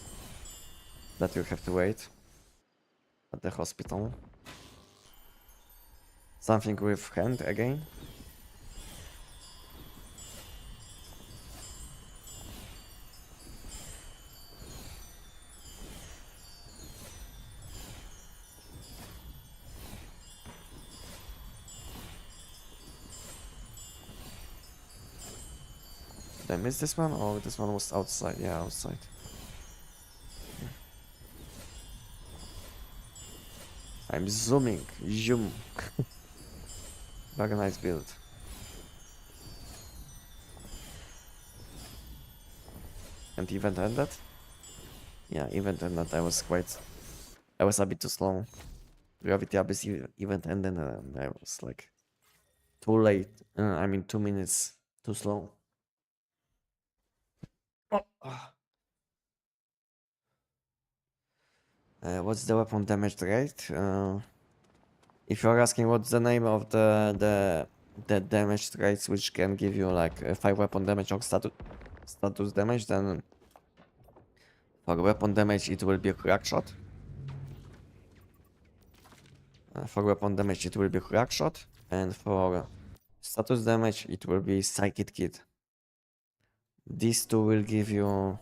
That you have to wait at the hospital. Something with hand again? Did I miss this one? Oh, this one was outside. Yeah, outside. I'm zooming. Zoom. Very nice build. And event ended? Yeah, event ended. I was a bit too slow. Gravity Abyss event ended and I was like too late. I mean 2 minutes too slow. What's the weapon damage rate? If you're asking what's the name of the damage rates which can give you like 5 weapon damage or status damage, then for weapon damage it will be crack shot. For weapon damage it will be crack shot, and for status damage it will be psychic kid. These two will give you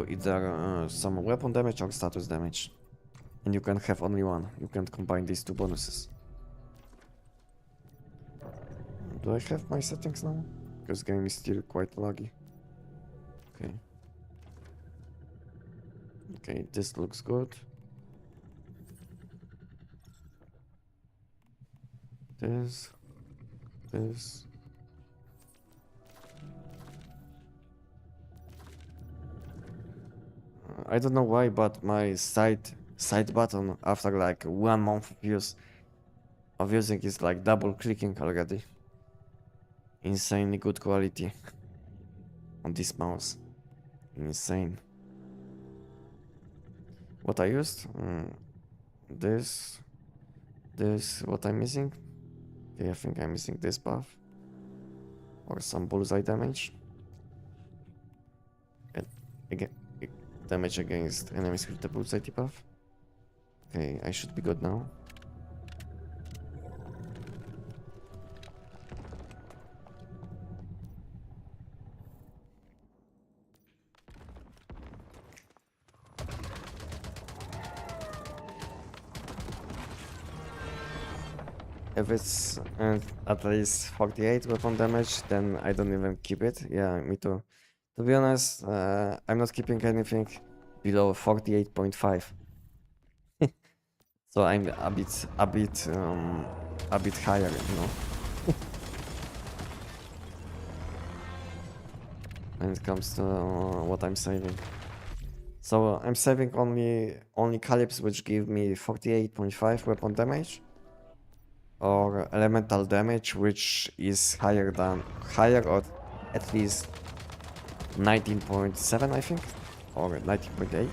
either some weapon damage or status damage. And you can have only one. You can't combine these two bonuses. Do I have my settings now? Because game is still quite laggy. Okay. Okay, this looks good. This. I don't know why, but my side button after like 1 month of using is like double clicking already. Insanely good quality on this mouse. Insane. What I used? This. What I'm missing? Okay, I think I'm missing this buff. Or some bullseye damage. And again, damage against enemies with the bullseye debuff. Okay, I should be good now. If it's at least 48 weapon damage, then I don't even keep it. Yeah, me too. To be honest, I'm not keeping anything below 48.5. So I'm a bit higher, you know. When it comes to what I'm saving. So I'm saving only calibs which give me 48.5 weapon damage. Or elemental damage which is higher or at least 19.7 I think, or 19.8.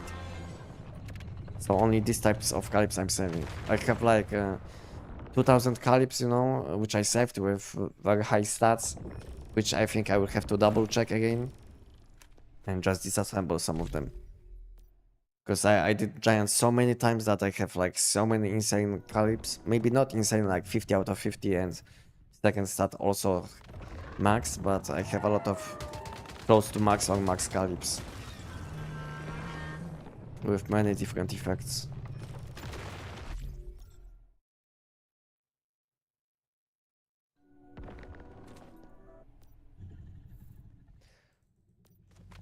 So only these types of calibs I'm saving. I have like 2000 calibs, you know, which I saved with very high stats, which I think I will have to double check again and just disassemble some of them. Because I did giants so many times that I have like so many insane calibs. Maybe not insane like 50 out of 50 and second stat also max, but I have a lot of close to max or max calibs. With many different effects.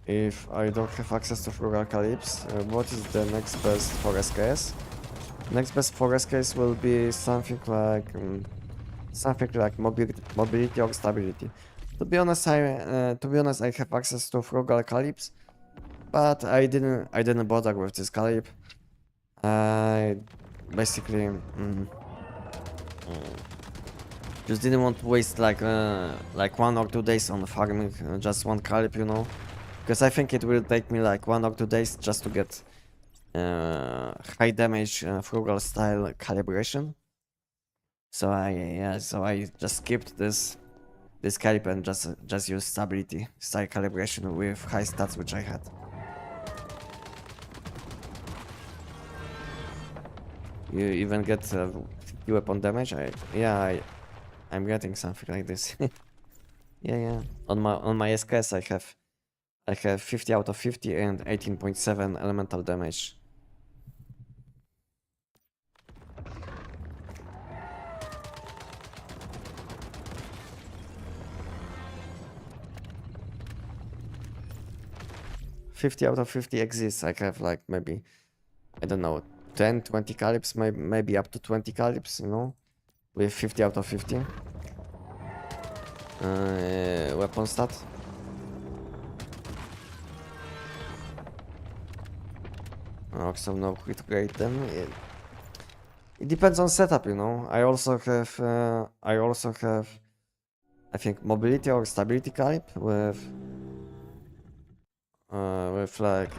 If I don't have access to frugal calibs, what is the next best for SKS? Next best for SKS will be something like mobility or stability. To be honest, I have access to frugal calibs, but I didn't bother with this calib. I basically Just didn't want to waste like 1 or 2 days on farming just one caliber, you know, because I think it will take me like 1 or 2 days just to get high damage frugal style calibration. So I just skipped this caliber and just used stability style calibration with high stats which I had. You even get 50 weapon damage. I'm getting something like this. Yeah. On my SKS I have 50 out of 50 and 18.7 elemental damage. $50 out of 50 exists. I have like maybe, I don't know, 10, 20 calibers, maybe up to 20 calibers, you know, with 50 out of 50. Weapon stat. Oh, so no crit rate then. It depends on setup, you know. I also have I think mobility or stability calib with like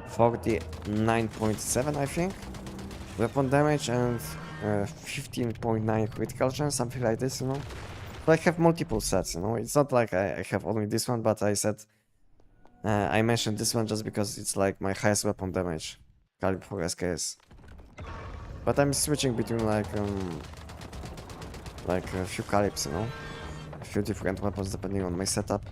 49.7 I think weapon damage and 15.9 critical chance, something like this, you know. So I have multiple sets, you know. It's not like I have only this one, but I said I mentioned this one just because it's like my highest weapon damage caliber for SKS. But I'm switching between like a few calibers, you know, a few different weapons depending on my setup.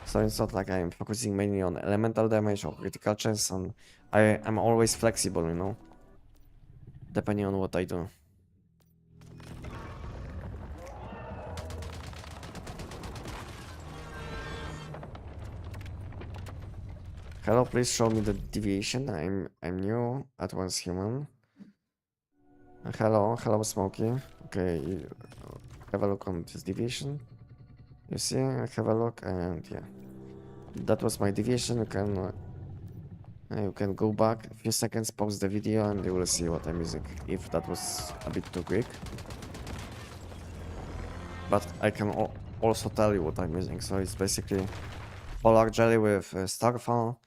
So it's not like I'm focusing mainly on elemental damage or critical chance, and I'm always flexible, you know, depending on what I do. Hello, please show me the deviation. I'm new, advanced human. Hello, Smokey. Okay, have a look on this deviation. You see, I have a look, and yeah, that was my deviation. You can go back a few seconds, pause the video, and you will see what I'm using. If that was a bit too quick, but I can also tell you what I'm using. So it's basically Polar Jelly with Starfall,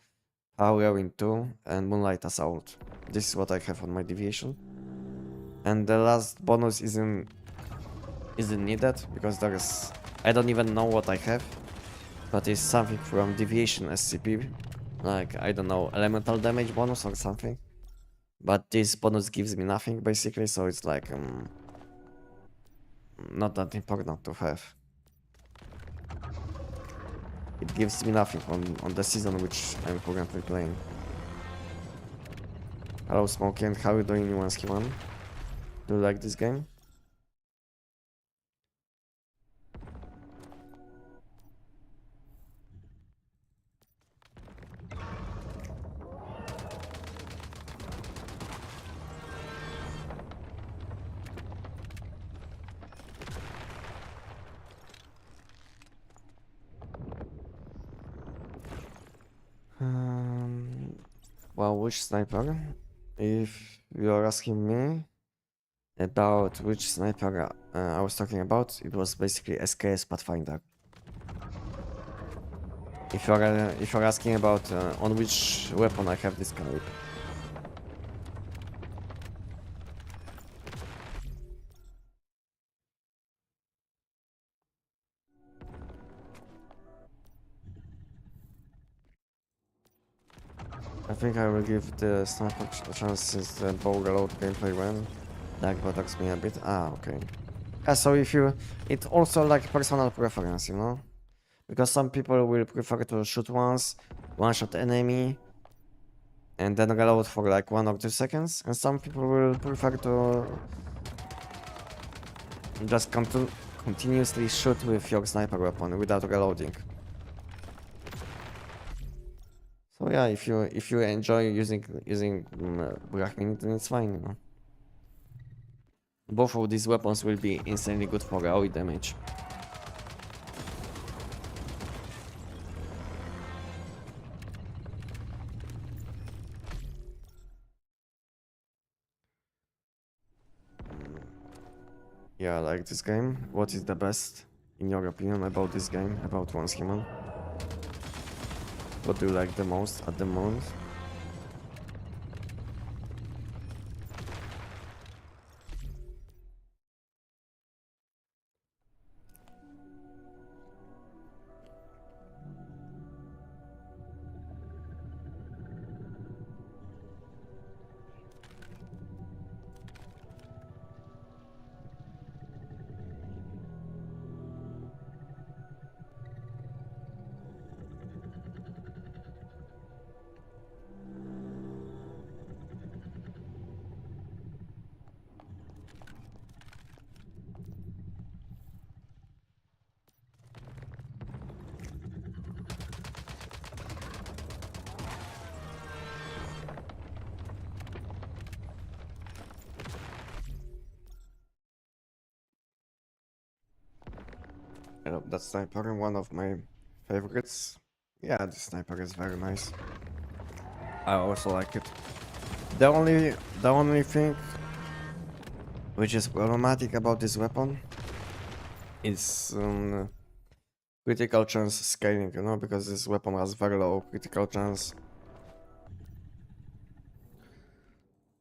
Power in 2, and Moonlight Assault. This is what I have on my deviation. And the last bonus isn't needed because I don't even know what I have, but it's something from deviation SCP, like I don't know, elemental damage bonus or something. But this bonus gives me nothing basically, so it's like not that important to have. It gives me nothing on the season which I'm currently playing. Hello Smokey, and how are you doing, Nuansky1? Do you like this game? Well, which sniper? If you're asking me about which sniper I was talking about, it was basically SKS Pathfinder. If you're asking about on which weapon I have this caliber. I think I will give the sniper a chance since the bow reload gameplay went. That bothers me a bit. Ah, okay. So it's also like personal preference, you know? Because some people will prefer to shoot once, one-shot enemy, and then reload for like 1 or 2 seconds, and some people will prefer to just continuously shoot with your sniper weapon without reloading. So yeah, if you enjoy using Black Minute, then it's fine, you know. Both of these weapons will be insanely good for AoE damage. Yeah, like this game. What is the best, in your opinion, about this game, about Once Human? What do you like the most at the moment? I love that sniper, one of my favorites. Yeah, the sniper is very nice. I also like it. The only the only thing which is problematic about this weapon is critical chance scaling, you know, because this weapon has very low critical chance.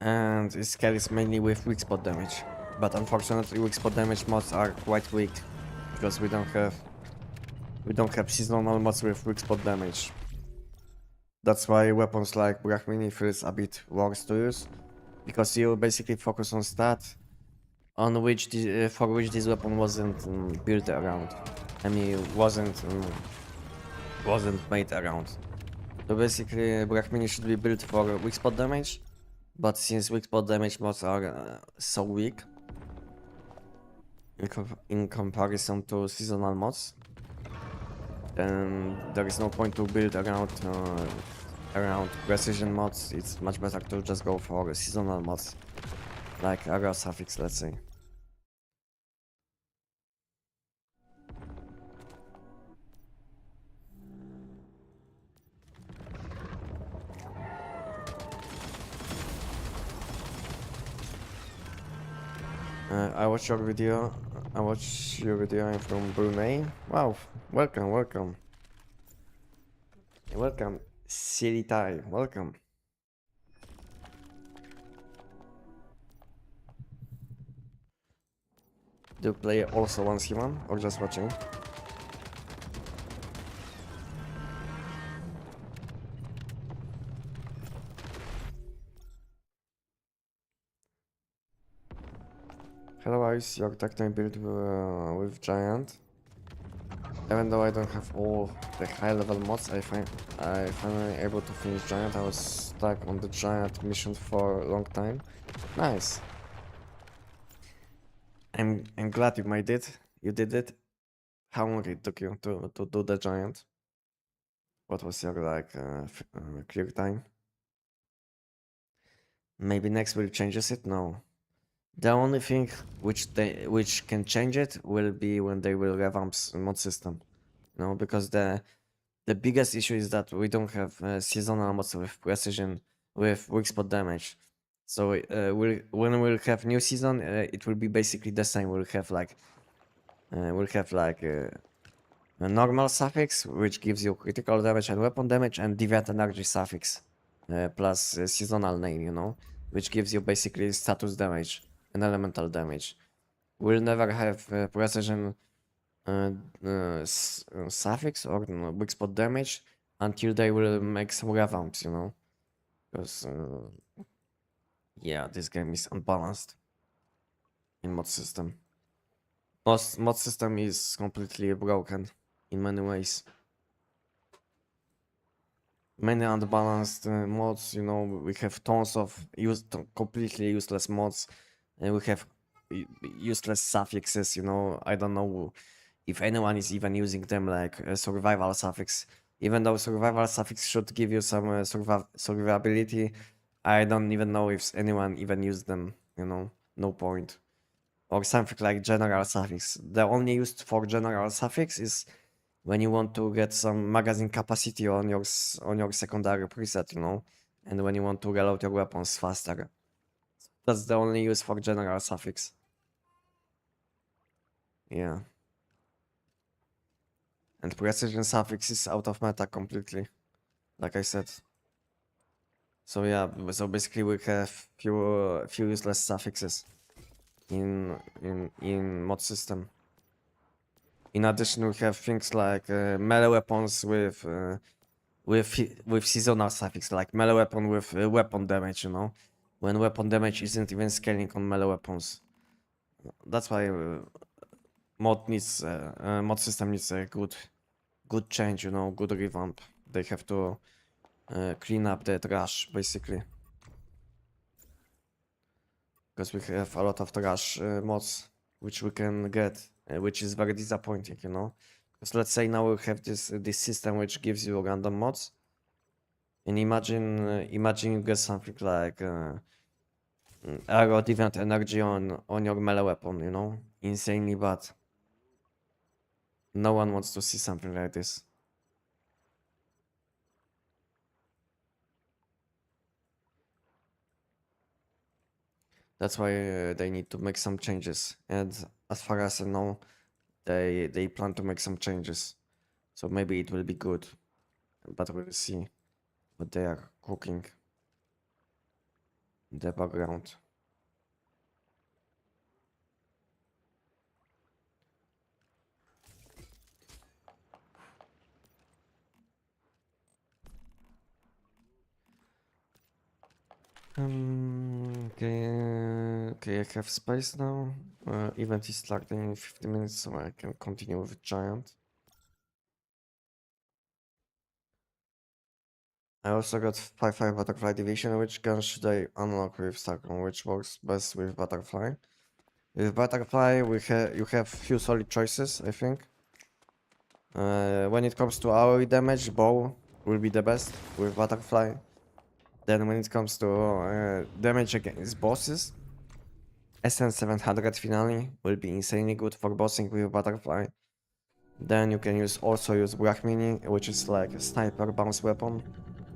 And it scales mainly with weak spot damage. But unfortunately weak spot damage mods are quite weak because we don't have seasonal mods with weak spot damage. That's why weapons like Brachmini feels a bit worse to use, because you basically focus on stat on which for which this weapon wasn't built around. I mean, wasn't made around. So basically, Brachmini should be built for weak spot damage, but since weak spot damage mods are so weak in comparison to seasonal mods, then there is no point to build around precision mods. It's much better to just go for seasonal mods, like area suffix, let's say. I watched your video. I'm from Brunei. Wow, welcome. Welcome, Silly Thai. Welcome. Do you play also Once Human or just watching? Hello, Ice. Your TEC-9 build with Giant. Even though I don't have all the high level mods, I finally able to finish Giant. I was stuck on the Giant mission for a long time. Nice. I'm glad you made it. You did it. How long it took you to do the Giant? What was your like clear time? Maybe next will changes it? No. The only thing which can change it will be when they will revamp mod system. You know, because the biggest issue is that we don't have seasonal mods with precision with weak spot damage. So when we'll have new season, it will be basically the same. We'll have like a normal suffix, which gives you critical damage and weapon damage, and deviant energy suffix plus seasonal name, you know, which gives you basically status damage and elemental damage. We'll never have precision suffix or weak spot damage until they will make some revamps, you know, because yeah, this game is unbalanced in mod system. Mod system is completely broken in many ways. Many unbalanced mods, you know, we have tons of completely useless mods, and we have useless suffixes, you know. I don't know if anyone is even using them, like a survival suffix. Even though survival suffix should give you some survivability, I don't even know if anyone even used them, you know, no point. Or something like general suffix. The only used for general suffix is when you want to get some magazine capacity on your secondary preset, you know, and when you want to reload your weapons faster. That's the only use for general suffix. Yeah. And precision suffix is out of meta completely, like I said. So yeah, so basically we have few useless suffixes in mod system. In addition, we have things like melee weapons with seasonal suffix, like melee weapon with weapon damage. You know, when weapon damage isn't even scaling on melee weapons. That's why mod system needs a good change. You know, good revamp. They have to clean up the trash basically, because we have a lot of trash mods which we can get, which is very disappointing. You know, because let's say now we have this system which gives you random mods. And imagine you get something like arrow event energy on your melee weapon, you know, insanely bad. No one wants to see something like this. That's why they need to make some changes. And as far as I know, they plan to make some changes. So maybe it will be good, but we'll see what they are cooking in the background. Okay, I have space now. Event is starting in 50 minutes, so I can continue with Giant. I also got 5-5 Butterfly Division. Which gun should I unlock with Starcon? Which works best with Butterfly? With Butterfly, you have few solid choices, I think. When it comes to AoE damage, Bow will be the best with Butterfly. Then when it comes to damage against bosses, SN700 Finale will be insanely good for bossing with Butterfly. Then you can also use Black Mini, which is like a sniper bounce weapon,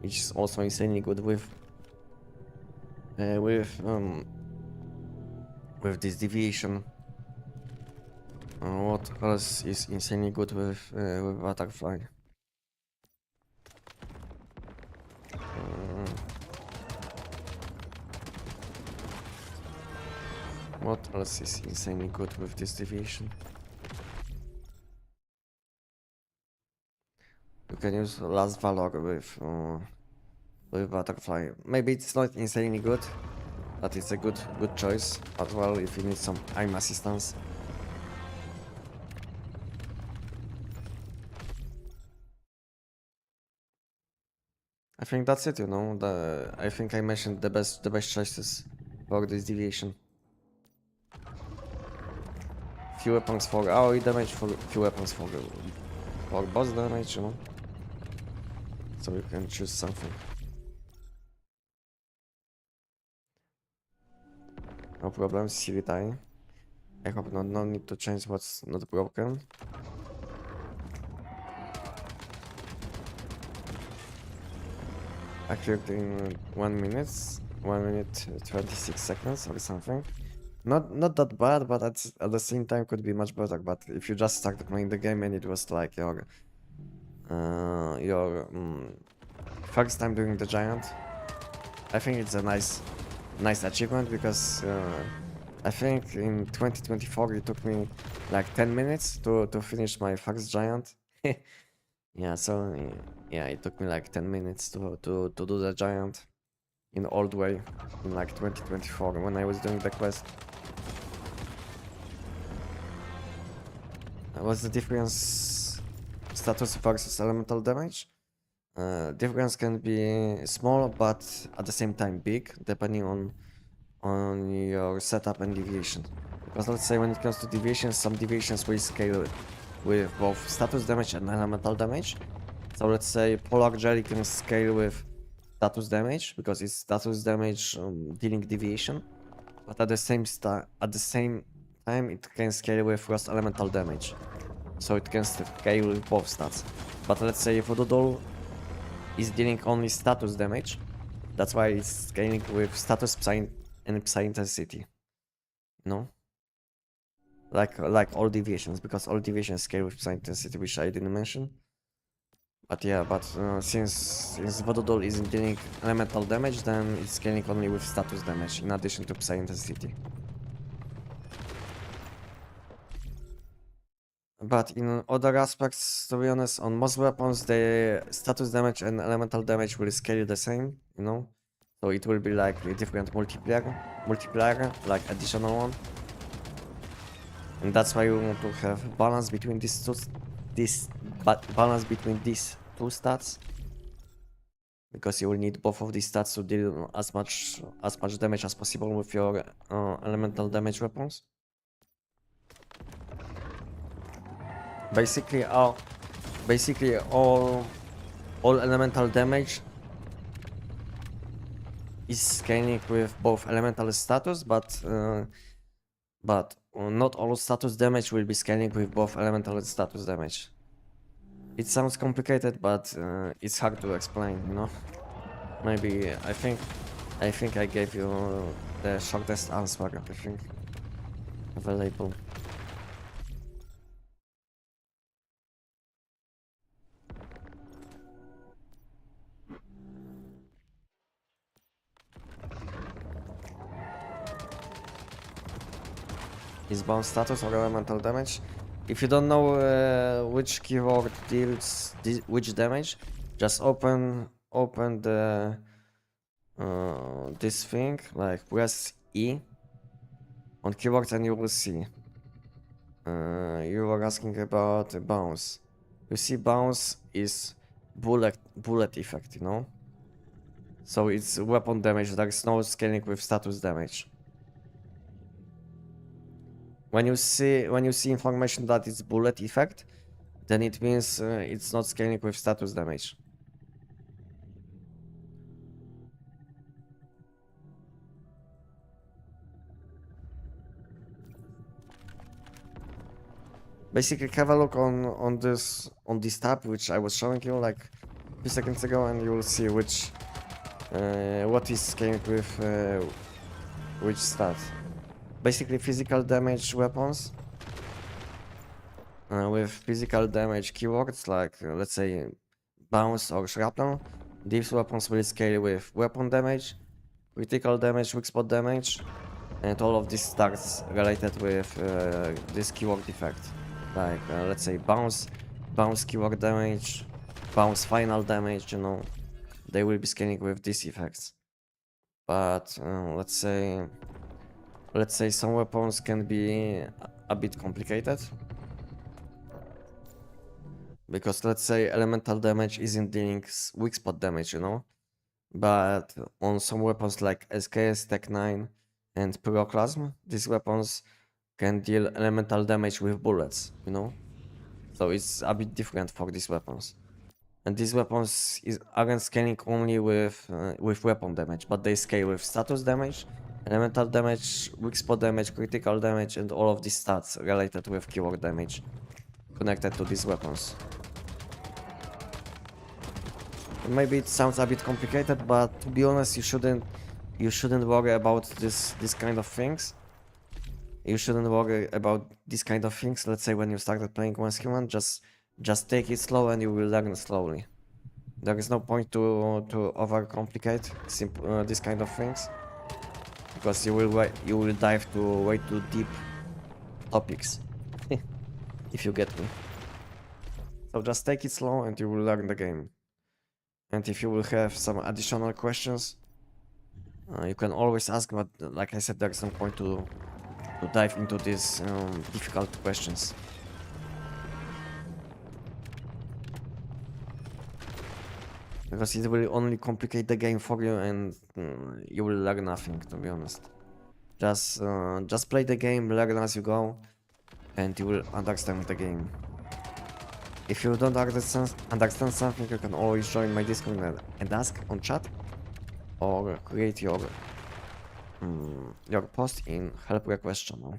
which is also insanely good with this deviation. What else is insanely good with Butterfly? What else is insanely good with this deviation? You can use Last Valor with Butterfly. Maybe it's not insanely good, but it's a good choice as well if you need some aim assistance. I think that's it, you know. I think I mentioned the best choices for this deviation. Few weapons for AoE damage, few weapons for boss damage, you know. So you can choose something. No problem, Siritai. I hope no need to change what's not broken. I cleared in 1 minute, 26 seconds or something. Not that bad, but at the same time could be much better. But if you just started playing the game and it was like your first time doing the giant, I think it's a nice achievement, because I think in 2024 it took me like 10 minutes to finish my first giant. Yeah, so yeah, it took me like 10 minutes to do the giant in old way in like 2024 when I was doing the quest. What's the difference? Status versus elemental damage? Difference can be small, but at the same time big, depending on your setup and deviation. Because let's say when it comes to deviations, some deviations will scale with both status damage and elemental damage. So let's say Polar Jelly can scale with status damage because it's status damage dealing deviation, but at the same time it can scale with Frost elemental damage. So it can scale with both stats. But let's say Voodoo is dealing only status damage. That's why it's scaling with status, Psy, and Psy intensity. No? like all deviations, because all deviations scale with psi intensity, which I didn't mention. But yeah, since Vododol isn't dealing elemental damage, then it's scaling only with status damage in addition to psi intensity. But in other aspects, to be honest, on most weapons, the status damage and elemental damage will scale the same, you know? So it will be like a different multiplier, like additional one. And that's why we want to have balance between these two, balance between these two stats. Because you will need both of these stats to deal as much damage as possible with your elemental damage weapons. Basically all elemental damage is scaling with both elemental status, but not all status damage will be scaling with both elemental and status damage. It sounds complicated, but it's hard to explain, you know. Maybe I think I gave you the shortest answer, I think, available. Is bounce status or elemental damage? If you don't know which keyword deals which damage, just open the this thing, like press E on keywords and you will see. You were asking about bounce. You see, bounce is bullet effect, you know. So it's weapon damage. There is no scaling with status damage. When you see information that it's bullet effect, then it means it's not scaling with status damage. Basically, have a look on this tab which I was showing you like a few seconds ago, and you will see which what is scaling with which stat. Basically, physical damage weapons with physical damage keywords like let's say bounce or shrapnel. These weapons will scale with weapon damage, critical damage, weak spot damage, and all of these stats related with this keyword effect. Like let's say bounce keyword damage, bounce final damage, you know, they will be scaling with these effects. But let's say some weapons can be a bit complicated. Because let's say elemental damage isn't dealing weak spot damage, you know? But on some weapons like SKS, TEC-9 and Pyroclasm, these weapons can deal elemental damage with bullets, you know? So it's a bit different for these weapons. And these weapons aren't scaling only with weapon damage, but they scale with status damage, elemental damage, weak spot damage, critical damage, and all of these stats related with keyword damage connected to these weapons. Maybe it sounds a bit complicated, but to be honest, you shouldn't worry about this kind of things. You shouldn't worry about these kind of things. Let's say when you started playing once human, just take it slow and you will learn slowly. There is no point to overcomplicate these kind of things, because you will dive to way too deep topics. If you get me. So just take it slow and you will learn the game. And if you will have some additional questions, you can always ask, but like I said, there's no point to dive into these difficult questions. Because it will only complicate the game for you, and you will learn nothing, to be honest. Just play the game, learn as you go, and you will understand the game. If you don't understand something, you can always join my Discord and ask on chat, or create your post in help request channel.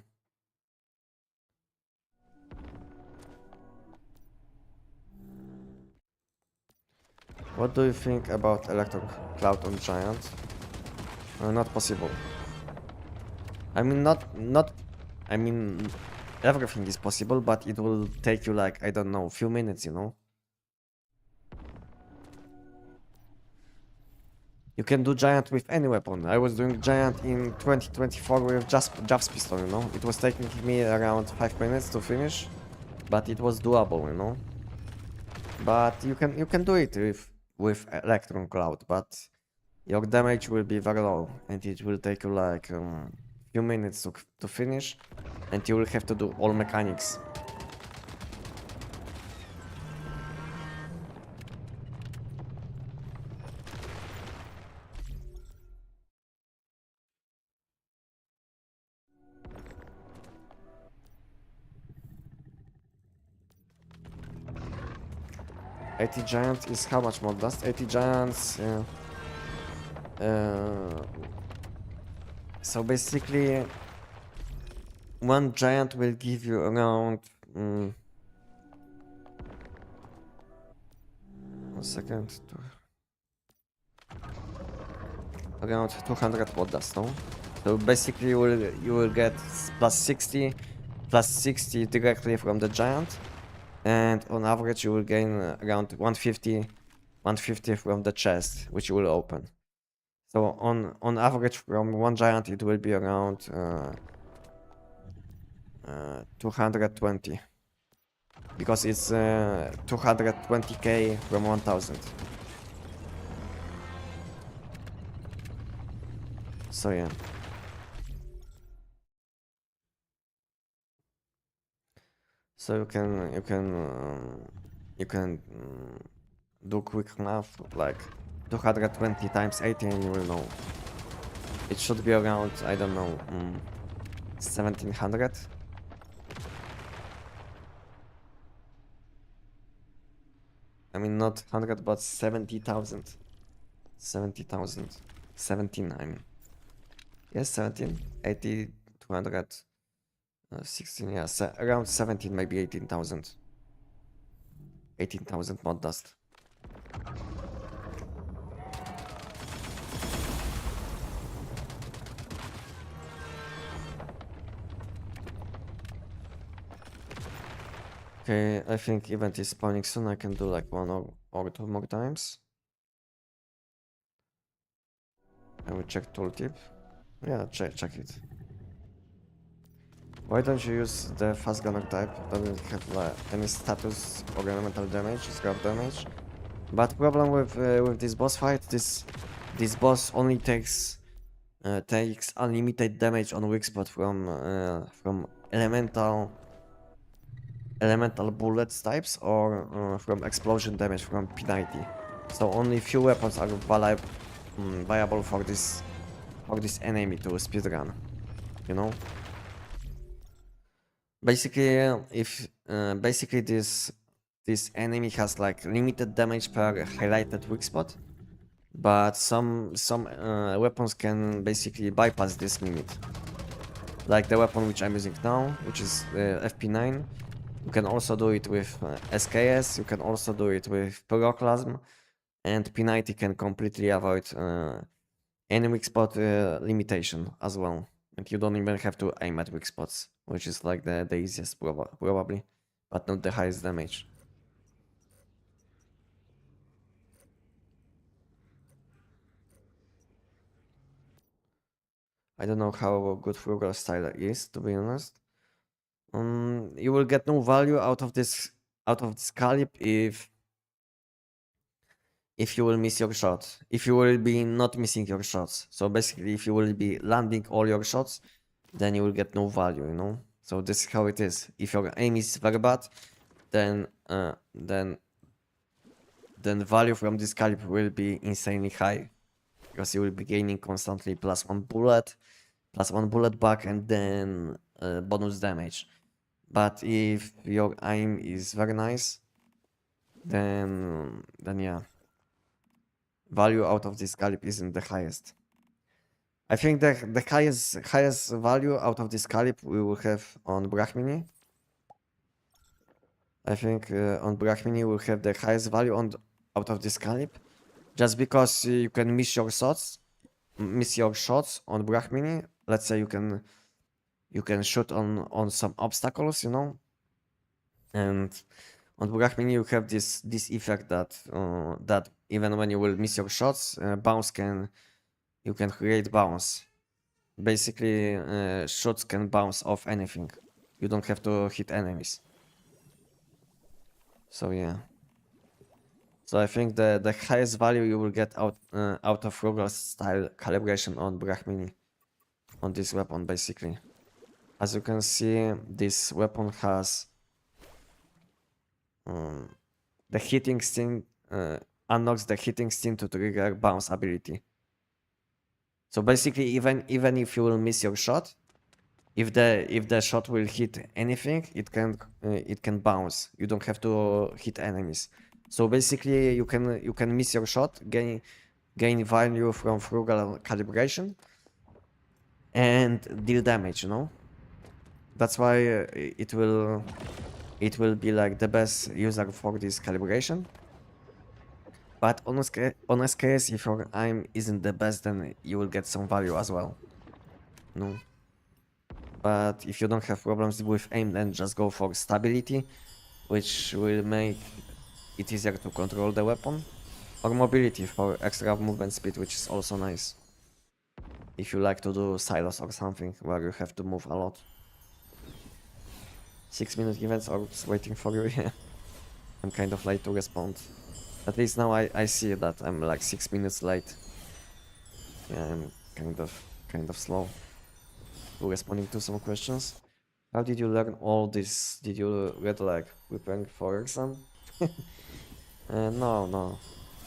What do you think about Electro Cloud on Giant? Not possible. I mean, everything is possible, but it will take you like, I don't know, few minutes, you know. You can do giant with any weapon. I was doing giant in 2024 with just pistol, you know. It was taking me around 5 minutes to finish, but it was doable, you know. But you can do it with Electron Cloud, but your damage will be very low, and it will take you like few minutes to finish, and you will have to do all mechanics. AT Giant is how much more dust? AT Giants, so basically, one giant will give you around. 1 second. Around 200 watt dust, no? So basically, you will get plus 60 directly from the giant, and on average, you will gain around 150 from the chest, which you will open. So on average, from one giant, it will be around 220, because it's 220k from 1000. So yeah. So you can do quick math, like 220 times 80, and you will know. It should be around, I don't know, 1700. I mean, not 100, but 70,000. 70,000. 17, I mean. Yes, 17, 80, 200, 16, yeah, around 17, maybe 18,000. 18,000 mod dust. Okay, I think event is spawning soon. I can do like one or two more times. I will check tooltip. Yeah, check it. Why don't you use the fast gunner type? Doesn't have any status or elemental damage, scrap damage. But problem with this boss fight, this boss only takes unlimited damage on weak spot from elemental bullets types, or from explosion damage from P90. So only few weapons are viable for this enemy to speedrun, you know. Basically, if basically this enemy has like limited damage per highlighted weak spot, but some weapons can basically bypass this limit. Like the weapon which I'm using now, which is FP9. You can also do it with SKS, you can also do it with Pyroclasm, and P90 can completely avoid any weak spot limitation as well. And you don't even have to aim at weak spots, which is like the easiest probably, but not the highest damage. I don't know how good Frugal Styler is, to be honest. You will get no value out of this calip if you will miss your shot. If you will be not missing your shots. So basically, if you will be landing all your shots, then you will get no value, you know. So this is how it is. If your aim is very bad, then value from this caliber will be insanely high, because you will be gaining constantly plus one bullet back, and then bonus damage. But if your aim is very nice, then yeah, value out of this caliber isn't the highest. I think the highest value out of this caliber we will have on Brahmini. I think on Brahmini we'll have the highest value out of this caliber, just because you can miss your shots on Brahmini. Let's say you can you can shoot on some obstacles, you know. And on Brachmini you have this effect that that even when you will miss your shots, bounce can you can create bounce. Basically, shots can bounce off anything. You don't have to hit enemies. So yeah. So I think the highest value you will get out of Rugal style calibration on Brachmini, on this weapon basically. As you can see, this weapon has the hitting string unlocks the hitting string to trigger bounce ability. So basically, even if you will miss your shot, if the shot will hit anything, it can bounce. You don't have to hit enemies. So basically, you can miss your shot, gain value from frugal calibration, and deal damage. You know, that's why it will be like the best user for this calibration. But on SKS, if your aim isn't the best, then you will get some value as well. No. But if you don't have problems with aim, then just go for stability, which will make it easier to control the weapon. Or mobility for extra movement speed, which is also nice. If you like to do silos or something where you have to move a lot. 6-minute events are waiting for you, yeah. I'm kind of late to respond. At least now I see that I'm like 6 minutes late. Yeah, I'm kind of slow to responding to some questions. How did you learn all this? Did you get like preparing for exam? No.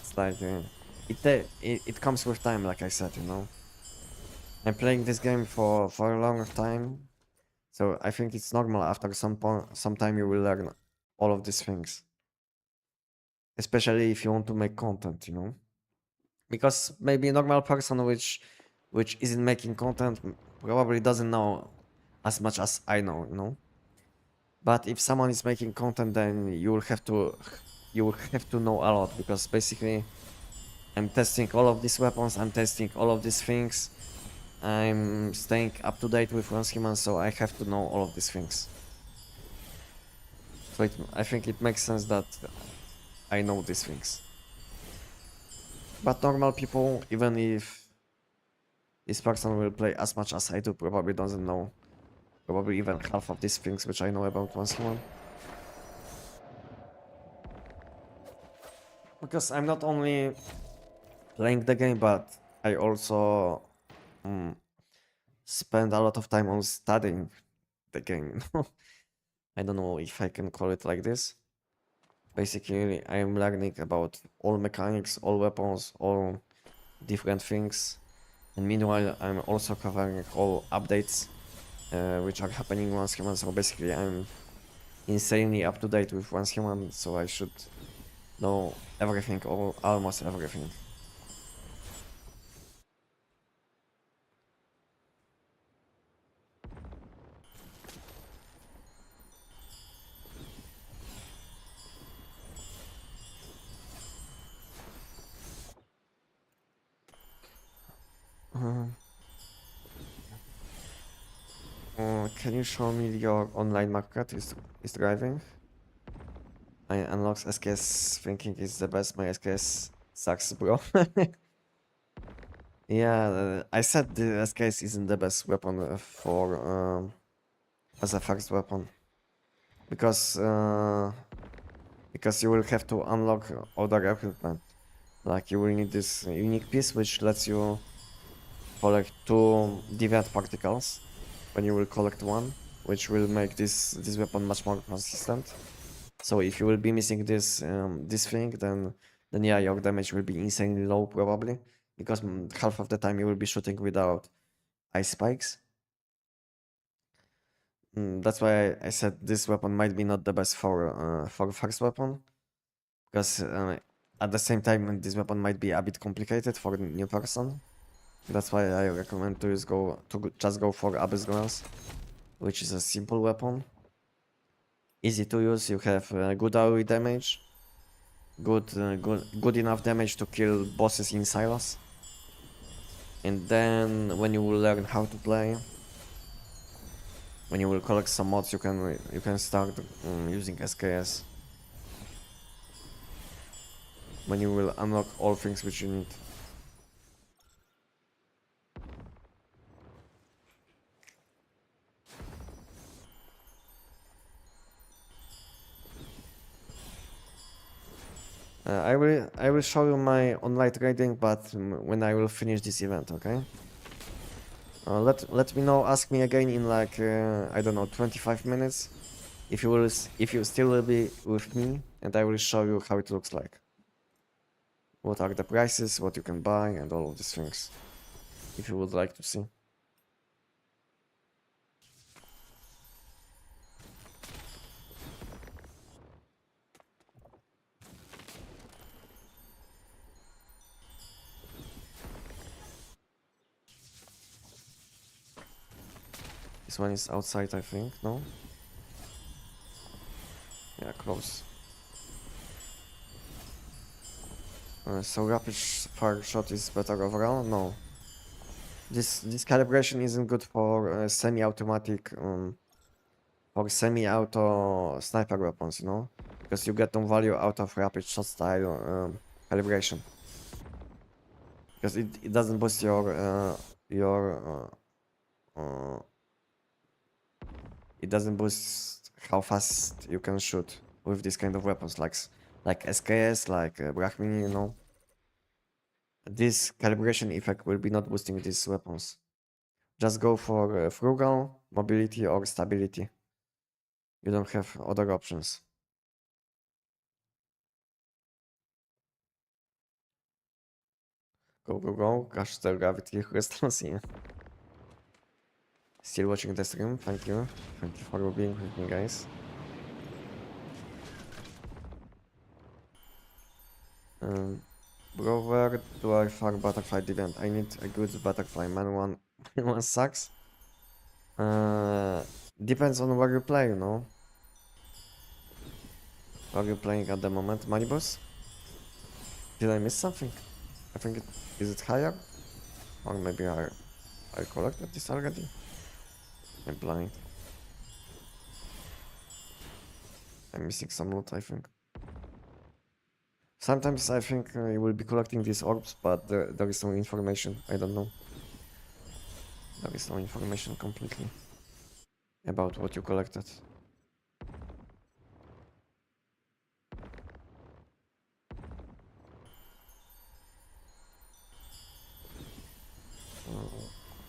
It's like it comes with time, like I said, you know. I'm playing this game for a long time, so I think it's normal after some time you will learn all of these things. Especially if you want to make content, you know. Because maybe a normal person which isn't making content probably doesn't know as much as I know, you know. But if someone is making content, then you will have to know a lot, because basically I'm testing all of these weapons, I'm testing all of these things, I'm staying up to date with Once Human, so I have to know all of these things. So I think it makes sense that I know these things. But normal people, even if this person will play as much as I do, probably doesn't know probably even half of these things which I know about Once Human. Because I'm not only playing the game, but I also spend a lot of time on studying the game. I don't know if I can call it like this. Basically, I am learning about all mechanics, all weapons, all different things. And meanwhile, I'm also covering all updates which are happening Once Human. So basically, I'm insanely up to date with Once Human, so I should know everything, or almost everything. Can you show me your online market is driving? I unlocks SKS thinking it's the best. My SKS sucks, bro. Yeah, I said the SKS isn't the best weapon for as a first weapon, because you will have to unlock other equipment. Like you will need this unique piece which lets you collect 2 deviant particles when you will collect 1, which will make this weapon much more consistent. So if you will be missing this this thing, then yeah, your damage will be insanely low probably, because half of the time you will be shooting without ice spikes. That's why I said this weapon might be not the best for first weapon, because at the same time this weapon might be a bit complicated for a new person. That's why I recommend to just go for Abyss Glance, which is a simple weapon, easy to use. You have good AoE damage, good enough damage to kill bosses in silos. And then when you will learn how to play, When you will collect some mods, you can start using SKS. When you will unlock all things which you need. I will show you my online trading, but when I will finish this event, okay? Let me know. Ask me again in like I don't know 25 minutes if you still will be with me, and I will show you how it looks like. What are the prices, what you can buy, and all of these things. If you would like to see. This one is outside, I think. No. Yeah, close. So rapid fire shot is better overall? No. This calibration isn't good for semi-automatic for semi-auto sniper weapons, you know, because you get no value out of rapid shot style calibration. Because it doesn't boost your it doesn't boost how fast you can shoot with this kind of weapons like SKS, like Brahmini, you know. This calibration effect will be not boosting these weapons. Just go for frugal, mobility, or stability. You don't have other options. Go, go, go. Crash the gravity crystals, yeah. Still watching the stream, thank you. Thank you for being with me, guys. Bro, where do I find butterfly event? I need a good butterfly. Man, one sucks. Depends on where you play, you know. Are you playing at the moment, Manibus? Did I miss something? I think is it higher? Or maybe I collected this already? I'm blind. I'm missing some loot, I think. Sometimes I think you will be collecting these orbs, but there is no information. I don't know. There is no information completely about what you collected.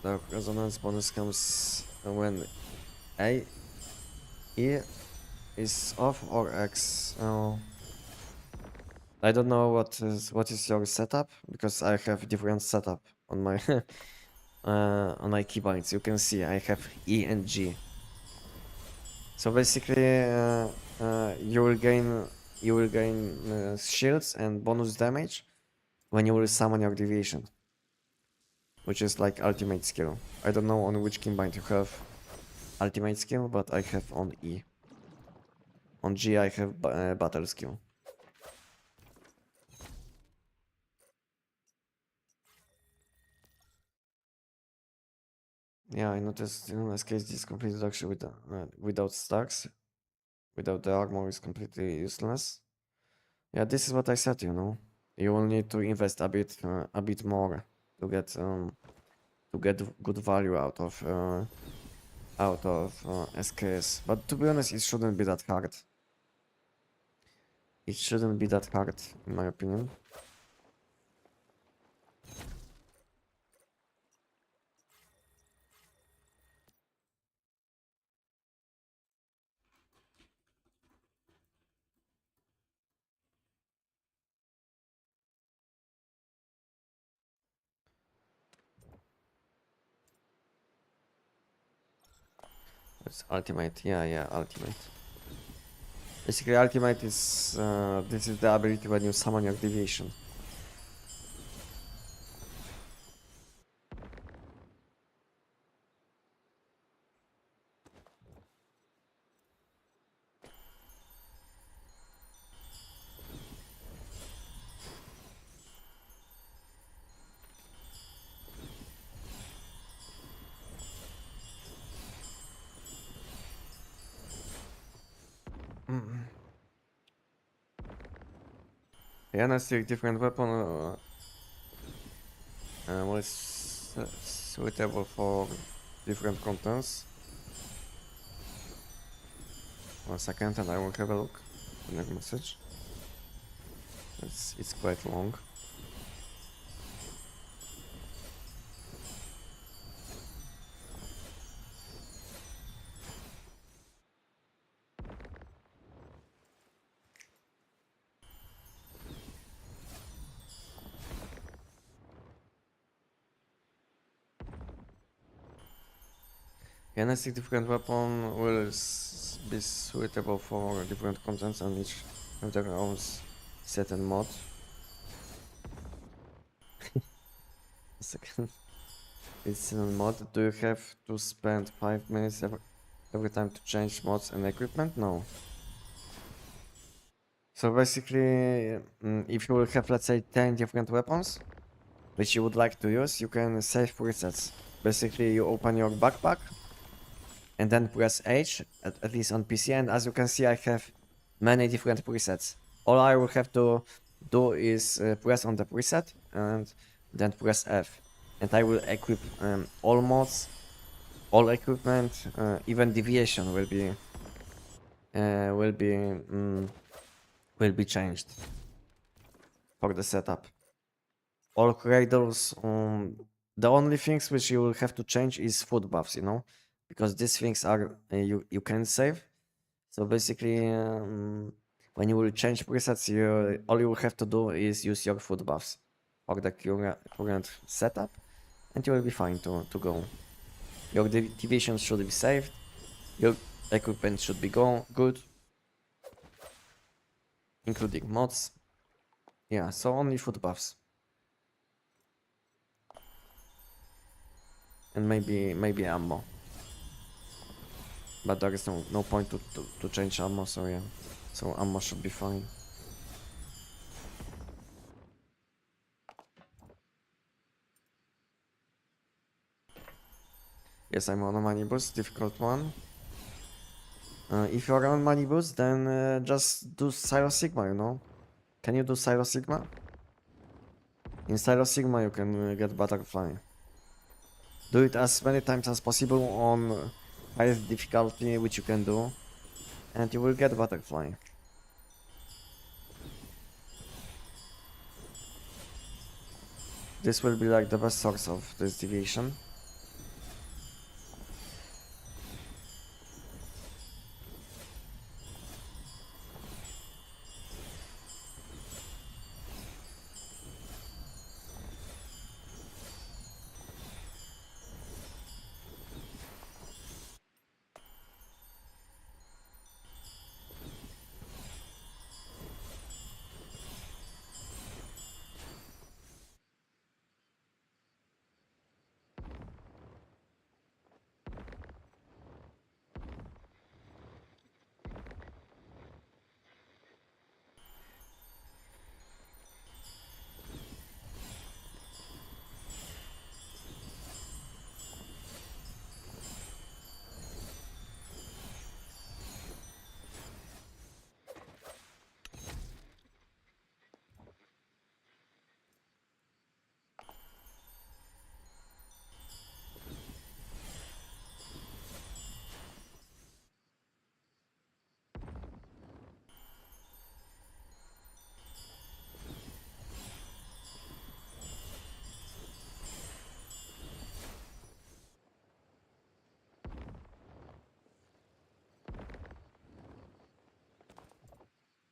The resonance bonus comes when E is off or X. I don't know what is your setup, because I have different setup on my on my keybinds. You can see I have E and G. So basically, you will gain shields and bonus damage when you will summon your deviation, which is like ultimate skill. I don't know on which keybind you have ultimate skill, but I have on E. On G I have battle skill. Yeah, I noticed in this case this complete reduction without stacks, without the armor is completely useless. Yeah, this is what I said, you know. You will need to invest a bit more to get good value out of SKS. But to be honest, it shouldn't be that hard. It shouldn't be that hard, in my opinion. It's ultimate, yeah, ultimate. Basically, ultimate is this is the ability when you summon your deviation. Yeah, Anestic different weapon was suitable for different contents. 1 second and I will have a look. The next message. It's quite long. Anestic different weapon will be suitable for different contents and each have their own certain mod. A second. It's in mod. Do you have to spend 5 minutes every time to change mods and equipment? No. So basically, if you will have, let's say, 10 different weapons, which you would like to use, you can save presets. Basically, you open your backpack, and then press H, at least on PC, and as you can see, I have many different presets. All I will have to do is press on the preset, and then press F. And I will equip all mods, all equipment, even deviation will be will be will be changed for the setup. All cradles, the only things which you will have to change is food buffs, you know, because these things are you can save. So basically, when you will change presets, all you will have to do is use your food buffs for the current setup, and you will be fine to go. Your deviations should be saved. Your equipment should be good, including mods. Yeah, so only food buffs. And maybe ammo. But there is no point to change ammo, so yeah. So ammo should be fine. Yes, I'm on a money boost, difficult one. If you're on money boost, then just do Silo Sigma, you know? Can you do Silo Sigma? In Silo Sigma you can get Butterfly. Do it as many times as possible on highest difficulty, which you can do, and you will get Butterfly. This will be like the best source of this deviation.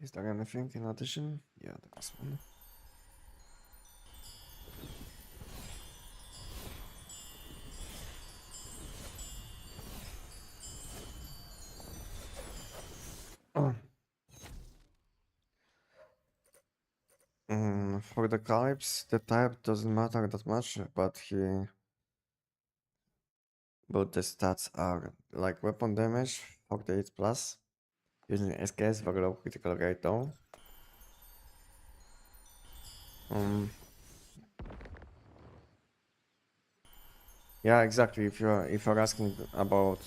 Is there anything in addition? Yeah, there is one. For the types, the type doesn't matter that much, but the stats are like weapon damage, 48 plus, using SKS, very low critical rate though. Yeah, exactly. If you're asking about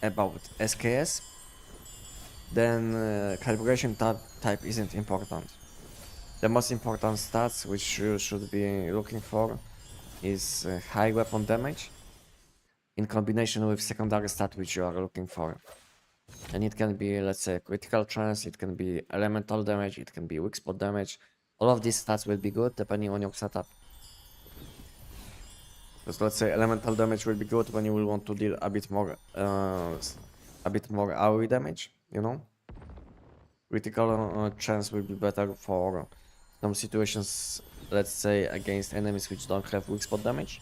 SKS, then calibration type isn't important. The most important stats which you should be looking for is high weapon damage in combination with secondary stat which you are looking for. And it can be, let's say, critical chance, it can be elemental damage, it can be weak spot damage. All of these stats will be good depending on your setup. Because let's say elemental damage will be good when you will want to deal a bit more AoE damage, you know? Critical chance will be better for some situations, let's say, against enemies which don't have weak spot damage.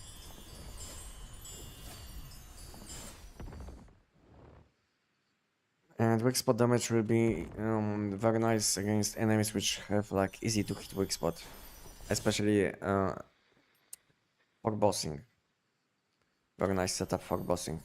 And weak spot damage will be very nice against enemies which have like easy to hit weak spot, especially for bossing. Very nice setup for bossing.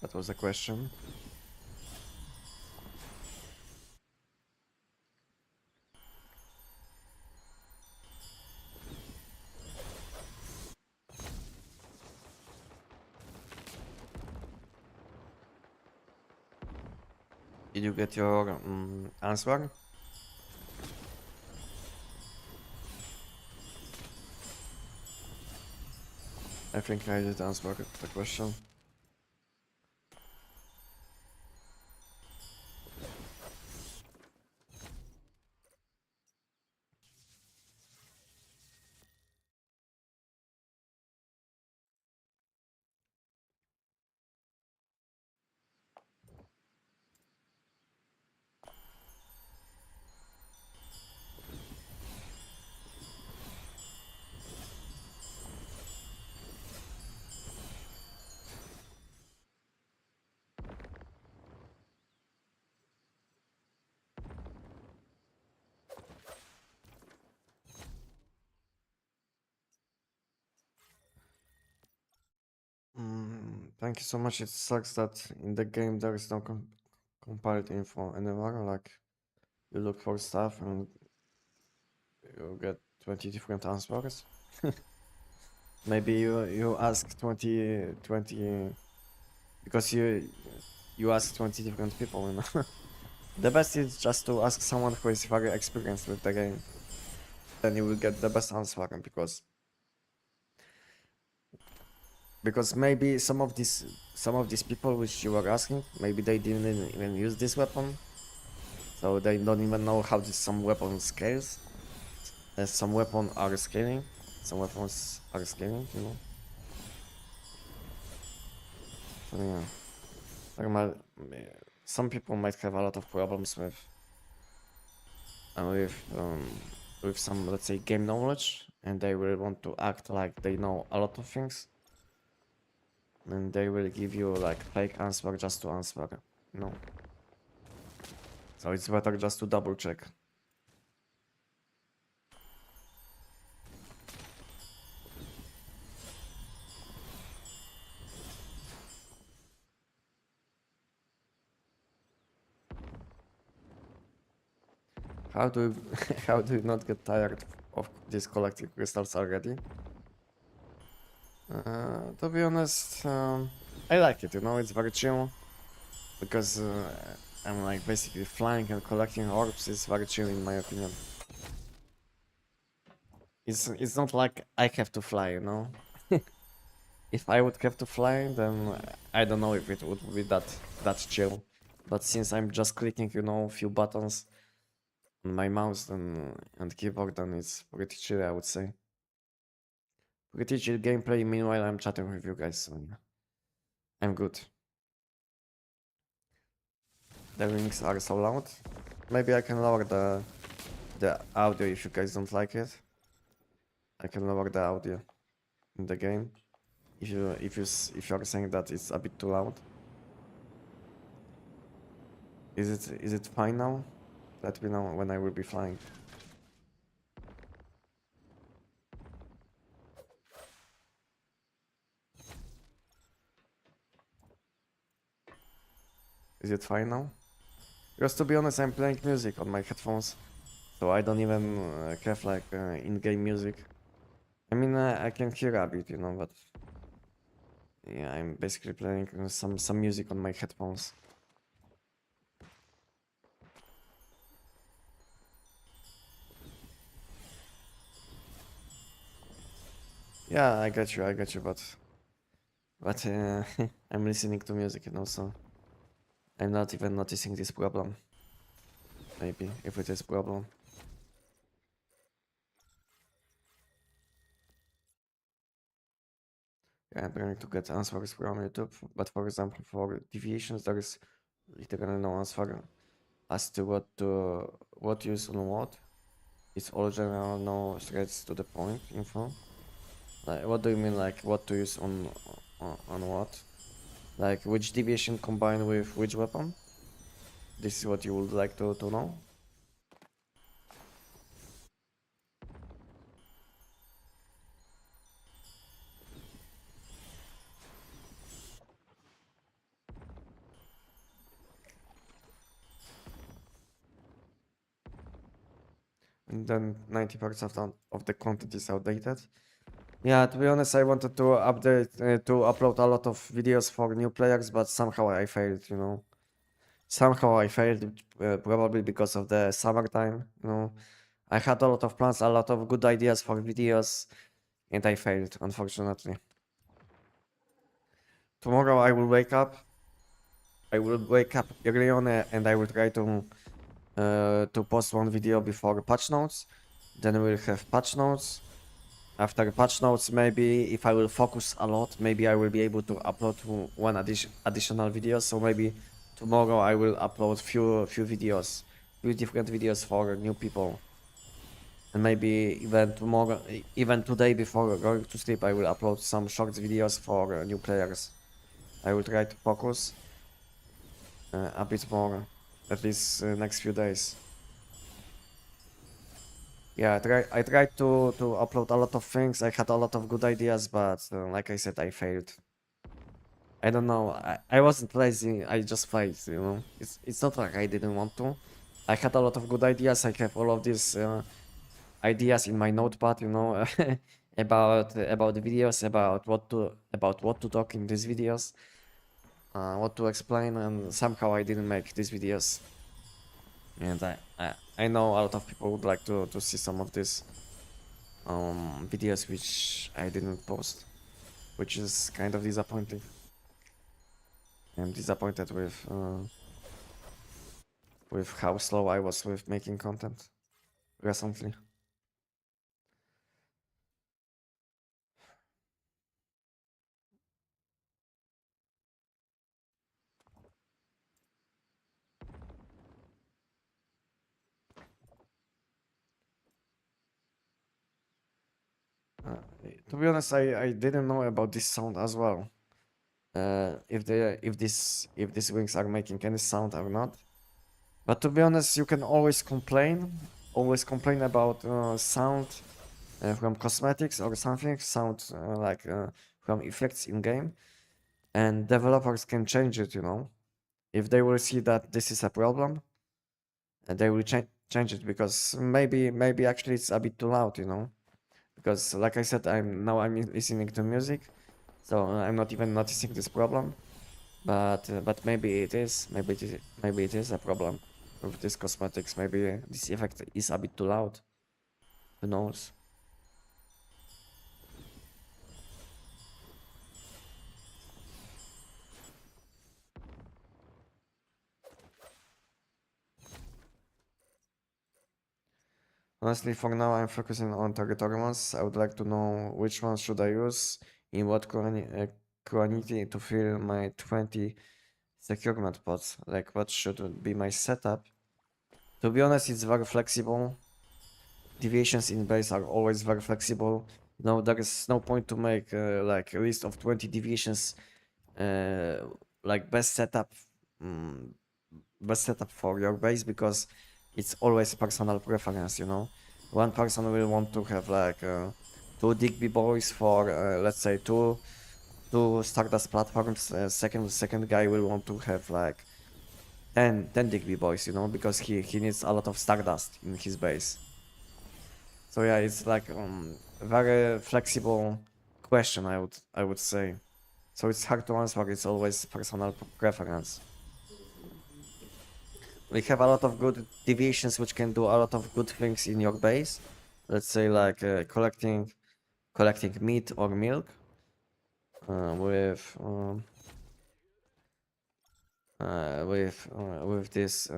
That was a question. Did you get your answer? I think I did answer the question. Thank you so much. It sucks that in the game there is no compiled info anywhere. Like you look for stuff and you get 20 different answers. Maybe you ask 20 because you ask 20 different people, you know. The best is just to ask someone who is very experienced with the game. Then you will get the best answer because maybe some of these people which you were asking, maybe they didn't even use this weapon, so they don't even know how some weapon scales. Some weapons are scaling, some weapons are scaling, you know. So yeah, some people might have a lot of problems uh, with um, with some, let's say, game knowledge, and they will want to act like they know a lot of things, and they will give you like fake answer just to answer, you know. So it's better just to double check. How do you, how do you not get tired of these collective crystals already? To be honest, I like it, you know, it's very chill because I'm like basically flying and collecting orbs is very chill in my opinion. It's not like I have to fly, you know. If I would have to fly, then I don't know if it would be that chill. But since I'm just clicking, you know, a few buttons on my mouse and keyboard, then it's pretty chill, I would say. Pretty chill gameplay. Meanwhile, I'm chatting with you guys, so yeah, I'm good. the rings are so loud. Maybe I can lower the audio if you guys don't like it. I can lower the audio in the game if you're saying that it's a bit too loud. Is it fine now? Let me know when I will be flying. Is it fine now? Because to be honest, I'm playing music on my headphones, so I don't even have like in-game music. I mean, I can hear a bit, but yeah, I'm basically playing some music on my headphones. Yeah, I got you, but I'm listening to music, so I'm not even noticing this problem. Maybe if it is problem. Yeah, I'm trying to get answers from YouTube, but for example, for deviations, there is literally no answer as to what use on what. It's all general, no threads to the point info. Like, what do you mean, like what to use on what? Like which deviation combined with which weapon? This is what you would like to know? And then 90% of the content is outdated. Yeah, to be honest, I wanted to upload a lot of videos for new players, but somehow I failed. Somehow I failed, probably because of the summertime. I had a lot of plans, a lot of good ideas for videos, and I failed, unfortunately. Tomorrow I will wake up. I will wake up early on and I will try to post one video before patch notes. Then we'll have patch notes. After patch notes, maybe if I will focus a lot, maybe I will be able to upload one additional video. So maybe tomorrow I will upload few videos, few different videos for new people. And maybe even tomorrow, even today before going to sleep, I will upload some short videos for new players. I will try to focus a bit more, at least next few days. Yeah, I tried to upload a lot of things. I had a lot of good ideas, but like I said, I failed. I don't know. I wasn't lazy. I just failed. It's not like I didn't want to. I had a lot of good ideas. I have all of these ideas in my notepad, about the videos, about what to talk in these videos, what to explain, and somehow I didn't make these videos. And I know a lot of people would like to see some of these videos which I didn't post, which is kind of disappointing. I'm disappointed with how slow I was with making content recently. Uh, to be honest, I didn't know about this sound as well. If these wings are making any sound or not. But to be honest, you can always complain about sound from cosmetics or something, sound like from effects in game, and developers can change it. If they will see that this is a problem, and they will change it because maybe actually it's a bit too loud. Because like I said, I'm listening to music, so I'm not even noticing this problem. But maybe it is a problem with these cosmetics. Maybe this effect is a bit too loud. Who knows? Honestly, for now, I'm focusing on target ones. I would like to know which ones should I use, in what quantity to fill my 20 securement pods, like what should be my setup. To be honest, it's very flexible. Deviations in base are always very flexible. No, there is no point to make like a list of 20 deviations, uh, like mm, best setup for your base, because it's always personal preference, you know. One person will want to have like two Digby boys for let's say two Stardust platforms. Second guy will want to have like 10 Digby boys, you know, because he needs a lot of Stardust in his base. So yeah, it's like very flexible question, I would say. So it's hard to answer. It's always personal preference. We have a lot of good deviations which can do a lot of good things in your base. Let's say like collecting meat or milk with with this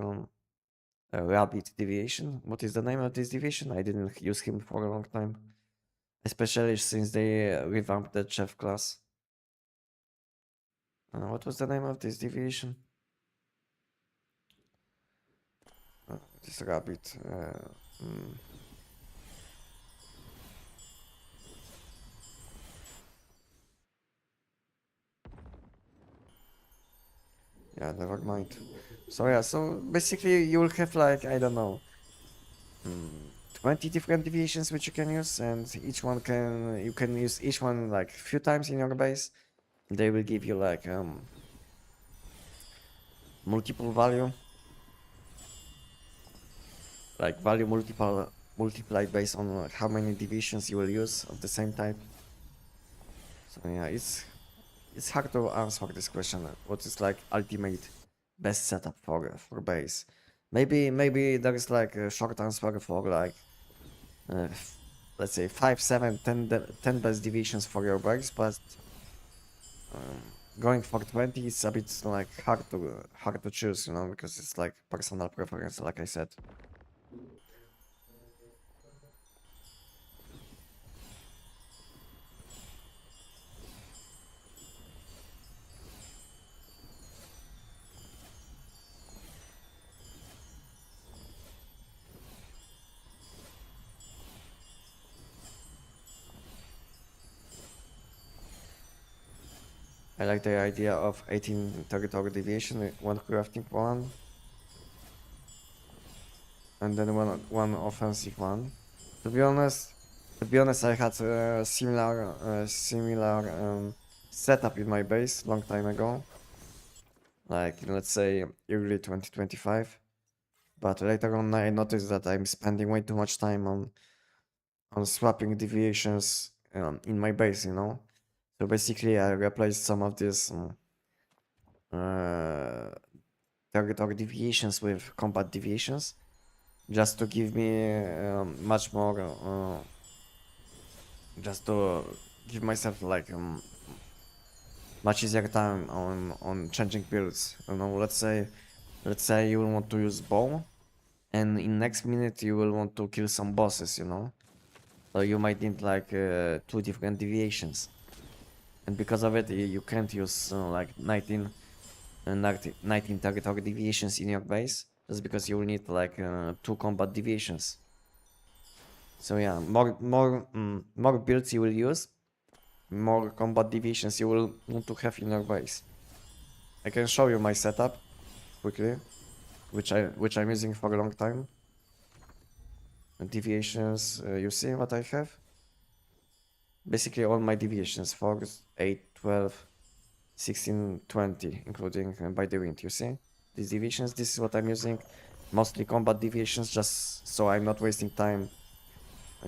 rabbit deviation. What is the name of this deviation? I didn't use him for a long time, especially since they revamped the chef class. What was the name of this deviation? This rabbit. Yeah, never mind. So yeah, so basically you will have like, I don't know, 20 different deviations which you can use, and you can use each one like few times in your base. They will give you like multiple value, like value multiplied based on how many divisions you will use of the same type. So yeah, it's hard to answer this question. What is like ultimate best setup for base? Maybe there is like a short answer for like uh, let's say 5, 7, 10, 10 best divisions for your base, but going for 20 is a bit like hard to choose, you know, because it's like personal preference, like I said. I like the idea of 18 territory deviation, one crafting one, and then one offensive one. To be honest, I had a similar setup in my base long time ago, like let's say early 2025. But later on, I noticed that I'm spending way too much time on swapping deviations in my base, you know. So basically, I replaced some of these uh, territory deviations with combat deviations, just to give me much more, just to give myself like much easier time on changing builds. You know, let's say you will want to use bow, and in next minute you will want to kill some bosses, you know. So you might need like two different deviations, and because of it, you can't use like 19 territory deviations in your base, just because you will need like two combat deviations. So yeah, more builds you will use, more combat deviations you will want to have in your base. I can show you my setup quickly, which I'm using for a long time. Deviations, you see what I have? Basically all my deviations, 4, 8, 12, 16, 20, including by the wind, you see? These deviations, this is what I'm using. Mostly combat deviations, just so I'm not wasting time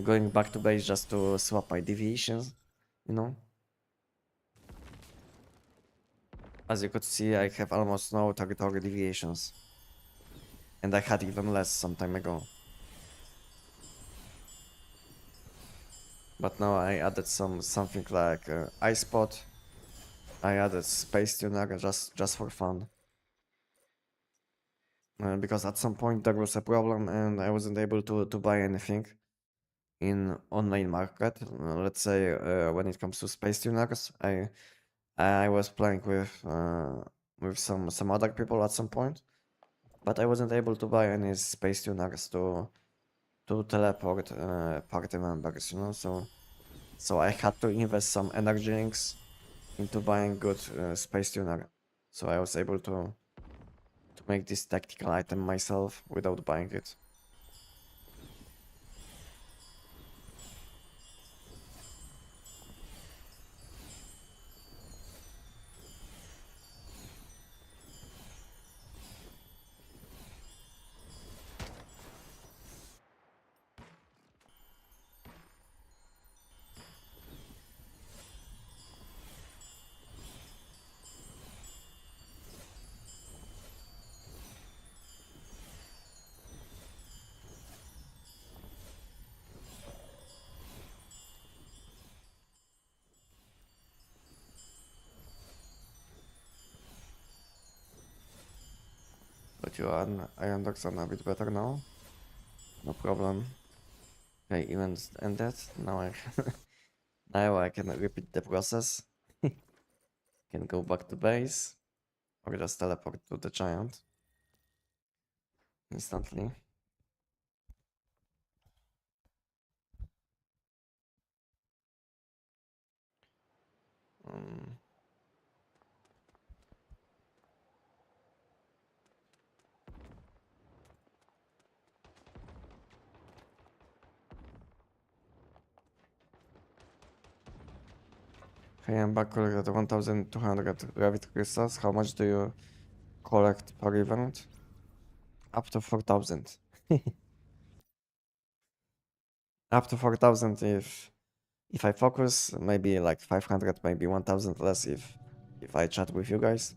going back to base just to swap my deviations, you know? As you could see, I have almost no territory deviations. And I had even less some time ago. But now I added something like ice pot. I added space tuner just for fun. Because at some point there was a problem and I wasn't able to buy anything in online market. Let's say when it comes to space tuners, I was playing with with some other people at some point, but I wasn't able to buy any space tuners to teleport party members, you know. So I had to invest some energy links into buying good space tuner. So I was able to make this tactical item myself without buying it. But you I understand a bit better now. No problem. Okay, events ended. Now now I can repeat the process. Can go back to base or just teleport to the giant instantly. Um, okay, I'm back at 1200 gravity crystals. How much do you collect per event? Up to 4000. Up to 4000 if I focus, maybe like 500, maybe 1000 less if I chat with you guys.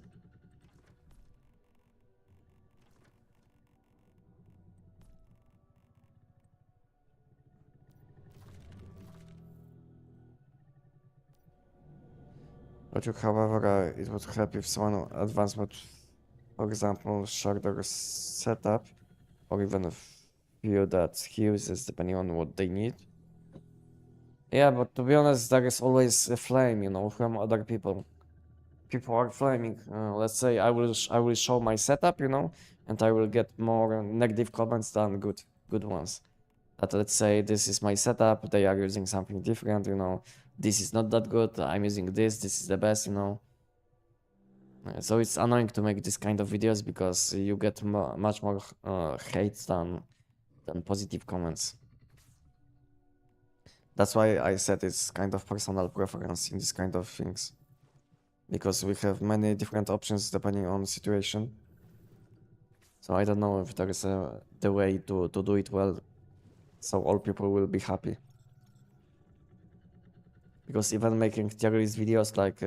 But you, however, it would help if someone advancement, for example, share their setup, or even a few that he uses depending on what they need. Yeah, but to be honest, there is always a flame, you know, from other people. People are flaming. Let's say I will show my setup, you know, and I will get more negative comments than good ones. That let's say this is my setup, they are using something different, you know. This is not that good. I'm using this. This is the best, you know. So it's annoying to make this kind of videos because you get much more hate than positive comments. That's why I said it's kind of personal preference in this kind of things. Because we have many different options depending on the situation. So I don't know if there is the way to do it well, so all people will be happy. Because even making terrorist videos like,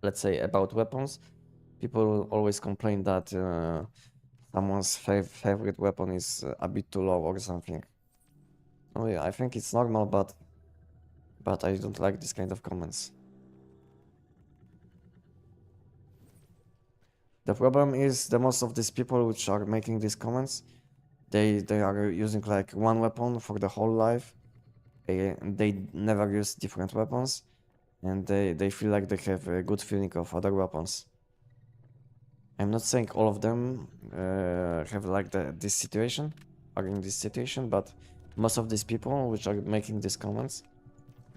let's say, about weapons, people always complain that someone's favorite weapon is a bit too low or something. Oh yeah, I think it's normal, but I don't like this kind of comments. The problem is the most of these people which are making these comments, they are using like one weapon for the whole life. They never use different weapons, and they feel like they have a good feeling of other weapons. I'm not saying all of them have like this situation, are in this situation, but most of these people which are making these comments,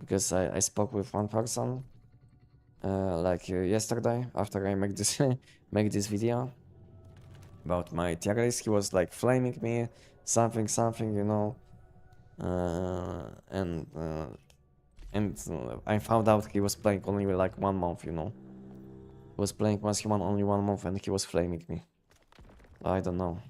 because I spoke with one person like yesterday after I make this make this video about my tier list. He was like flaming me, something, you know, and I found out he was playing only like 1 month, you know. He was playing once human only 1 month and he was flaming me. I don't know.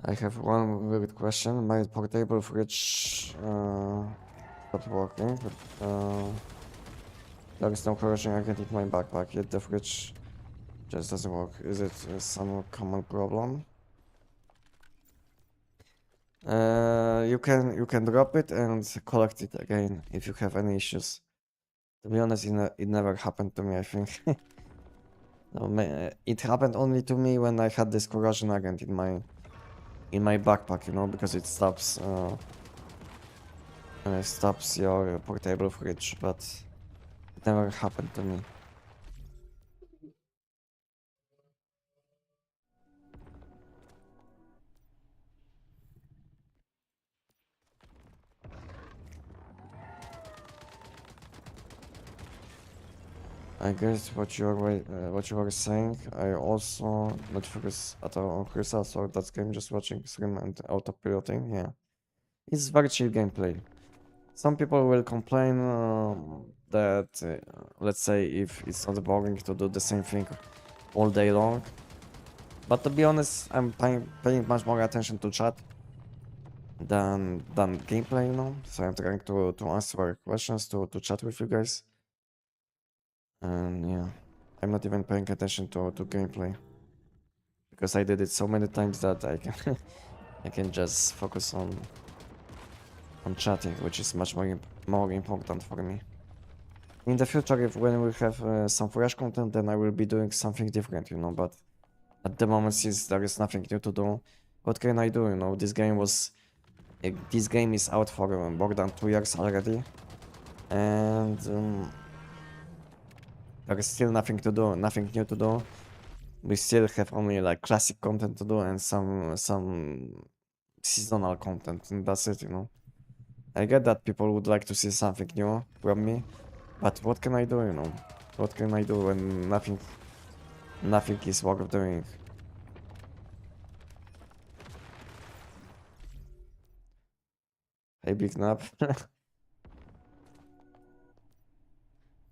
I have one weird question. My portable fridge stopped working. There is no correction I can in my backpack, yet the fridge just doesn't work. Is it some common problem? You can drop it and collect it again if you have any issues. To be honest, it never happened to me, I think. No, it happened only to me when I had this corrosion agent in my backpack, you know, because it stops your portable fridge, but it never happened to me. I guess what you were saying. I also not focus at all on Crystal, so that game just watching stream and autopiloting. Yeah, it's very chill gameplay. Some people will complain that, let's say, if it's not boring to do the same thing all day long. But to be honest, I'm paying much more attention to chat than gameplay, you know. So I'm trying to answer questions, to chat with you guys. And yeah, I'm not even paying attention to gameplay because I did it so many times that I can I can just focus on chatting, which is much more important for me. In the future, if when we have some fresh content, then I will be doing something different, you know. But at the moment, since there is nothing new to do, what can I do? You know, this game is out for more than 2 years already, and there is still nothing to do, nothing new to do. We still have only like classic content to do and some seasonal content, and that's it, you know. I get that people would like to see something new from me, but what can I do, you know? What can I do when nothing is worth doing? Hey, Big Nap.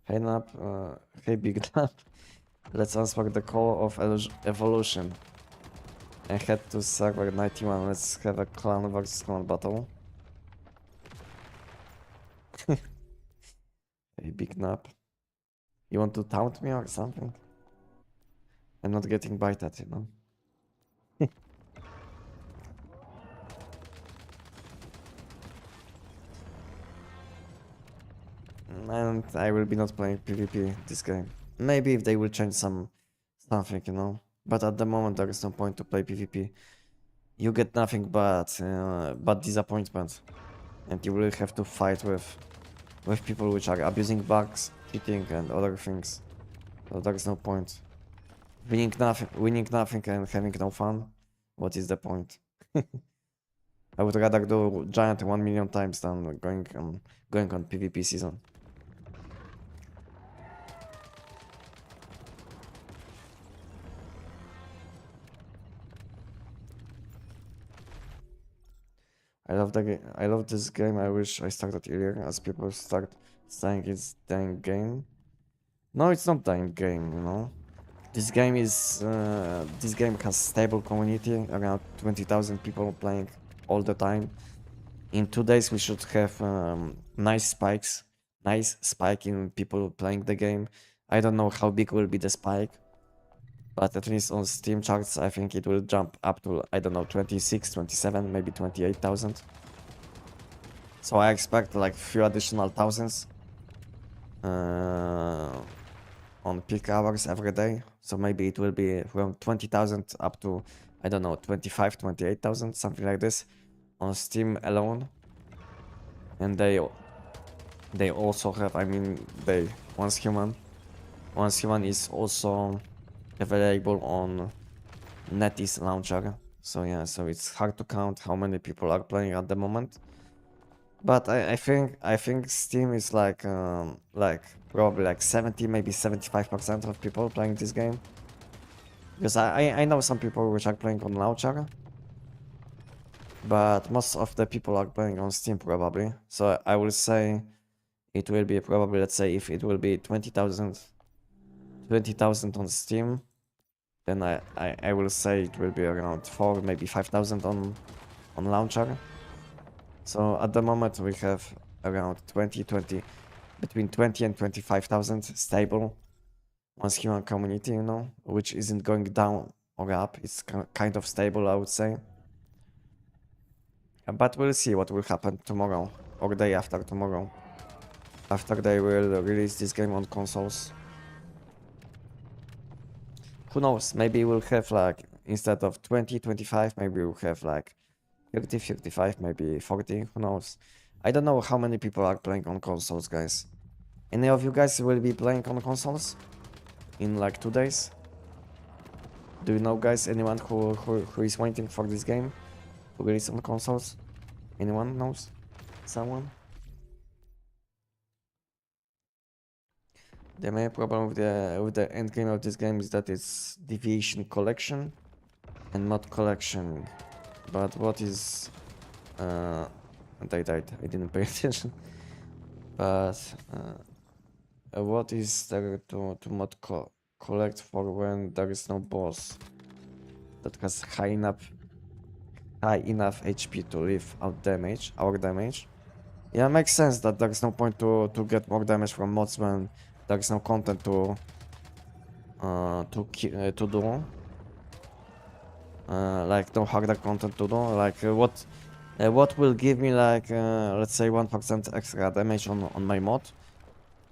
Hey, Nap. Hey, Big Nap. Let's answer the call of evolution. I head to server 91. Let's have a clan versus clan battle. Hey, Big Nap. You want to taunt me or something? I'm not getting bited, you know? And I will be not playing PvP this game. Maybe if they will change something, you know? But at the moment there is no point to play PvP. You get nothing but disappointment. And you will have to fight with people which are abusing bugs, cheating and other things. So there is no point. Winning nothing and having no fun. What is the point? I would rather do giant 1 million times than going on PvP season. I love this game. I wish I started earlier, as people start saying it's dying game. No, it's not dying game, you know. This game has stable community, around 20,000 people playing all the time. In 2 days we should have nice spike in people playing the game. I don't know how big will be the spike, but at least on Steam charts I think it will jump up to, I don't know, 26, 27, maybe 28,000. So I expect like few additional thousands on peak hours every day. So maybe it will be from 20,000 up to, I don't know, 25, 28,000, something like this on Steam alone. And they also have, I mean, once human is also available on NetEase launcher. So yeah, so it's hard to count how many people are playing at the moment. But I think Steam is like probably like 70, maybe 75% of people playing this game. Because I know some people which are playing on launcher, but most of the people are playing on Steam probably. So I will say it will be probably, let's say if it will be 20,000 on Steam, then I will say it will be around 4, maybe 5,000 on launcher. So at the moment we have around between 20 and 25,000 stable once human community, you know, which isn't going down or up. It's kind of stable, I would say. But we'll see what will happen tomorrow or day after tomorrow, after they will release this game on consoles. who knows, maybe we'll have like, instead of 20, 25, maybe we'll have like 30, 55, maybe 40, who knows. I don't know how many people are playing on consoles, guys. Any of you guys will be playing on consoles in like 2 days? Do you know, guys, anyone who is waiting for this game to release on consoles? Anyone knows? Someone? The main problem with the end game of this game is that it's deviation collection and mod collection. But what is and I died, I didn't pay attention. But what is there to mod collect for when there is no boss that has high enough HP to live out damage, our damage? Yeah, it makes sense that there is no point to get more damage from mods when there is no content to do. Like no harder content to do. Like what will give me like let's say 1% extra damage on my mod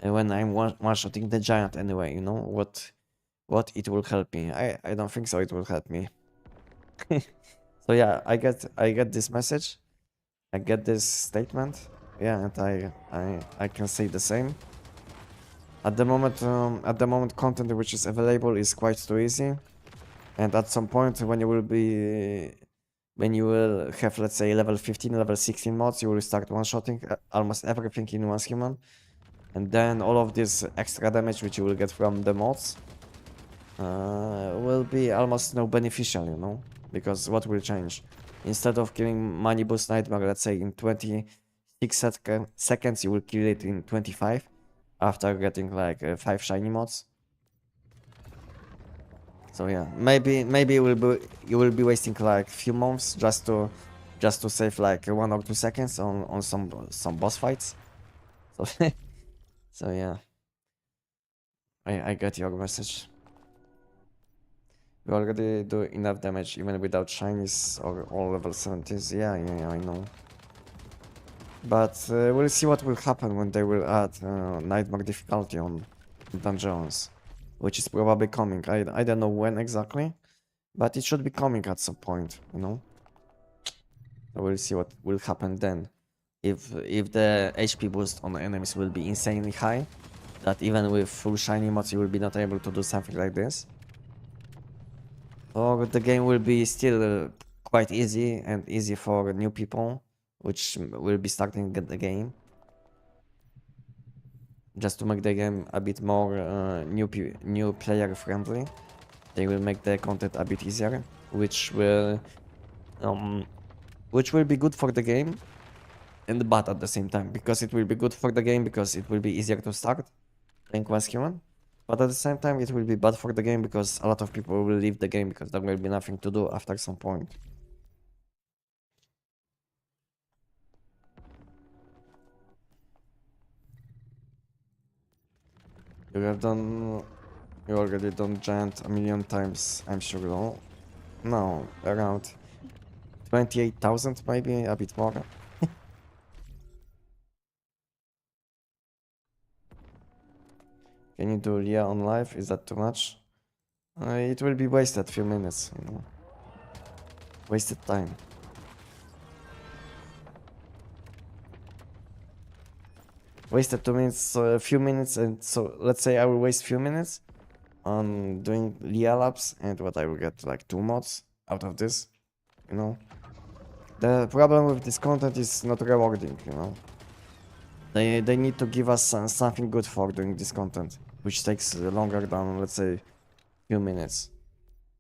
when I'm one-shotting the giant anyway, you know? What it will help me? I don't think so it will help me. So yeah, I get this message. I get this statement. Yeah, and I can say the same. At the moment content which is available is quite too easy. And at some point when you will have, let's say, level 15, level 16 mods, you will start one-shotting almost everything in one human. And then all of this extra damage which you will get from the mods will be almost no beneficial, you know? Because what will change? Instead of killing Money Boost Nightmare, let's say in 26 seconds, you will kill it in 25 after getting like 5 shiny mods. So yeah, maybe you will be wasting like few months just to save like 1 or 2 seconds on some boss fights. So so yeah, I get your message. We already do enough damage even without shinies or all level 70s. Yeah, I know. But we'll see what will happen when they will add nightmare difficulty on dungeons, which is probably coming. I don't know when exactly, but it should be coming at some point, you know? We'll see what will happen then. If the HP boost on the enemies will be insanely high, that even with full shiny mods you will be not able to do something like this. Or the game will be still quite easy and easy for new people, which will be starting the game. Just to make the game a bit more new player friendly, they will make the content a bit easier, which will be good for the game and bad at the same time, because it will be good for the game because it will be easier to start playing as human, but at the same time it will be bad for the game because a lot of people will leave the game because there will be nothing to do after some point. You already done giant a million times, I'm sure. No, around 28,000 maybe, a bit more. Can you do Leah on live? Is that too much? It will be wasted few minutes, you know. Wasted time. Wasted 2 minutes, so a few minutes, and so let's say I will waste few minutes on doing Leah labs, and what I will get like 2 mods out of this, you know. The problem with this content is not rewarding, you know. They need to give us something good for doing this content, which takes longer than, let's say, few minutes.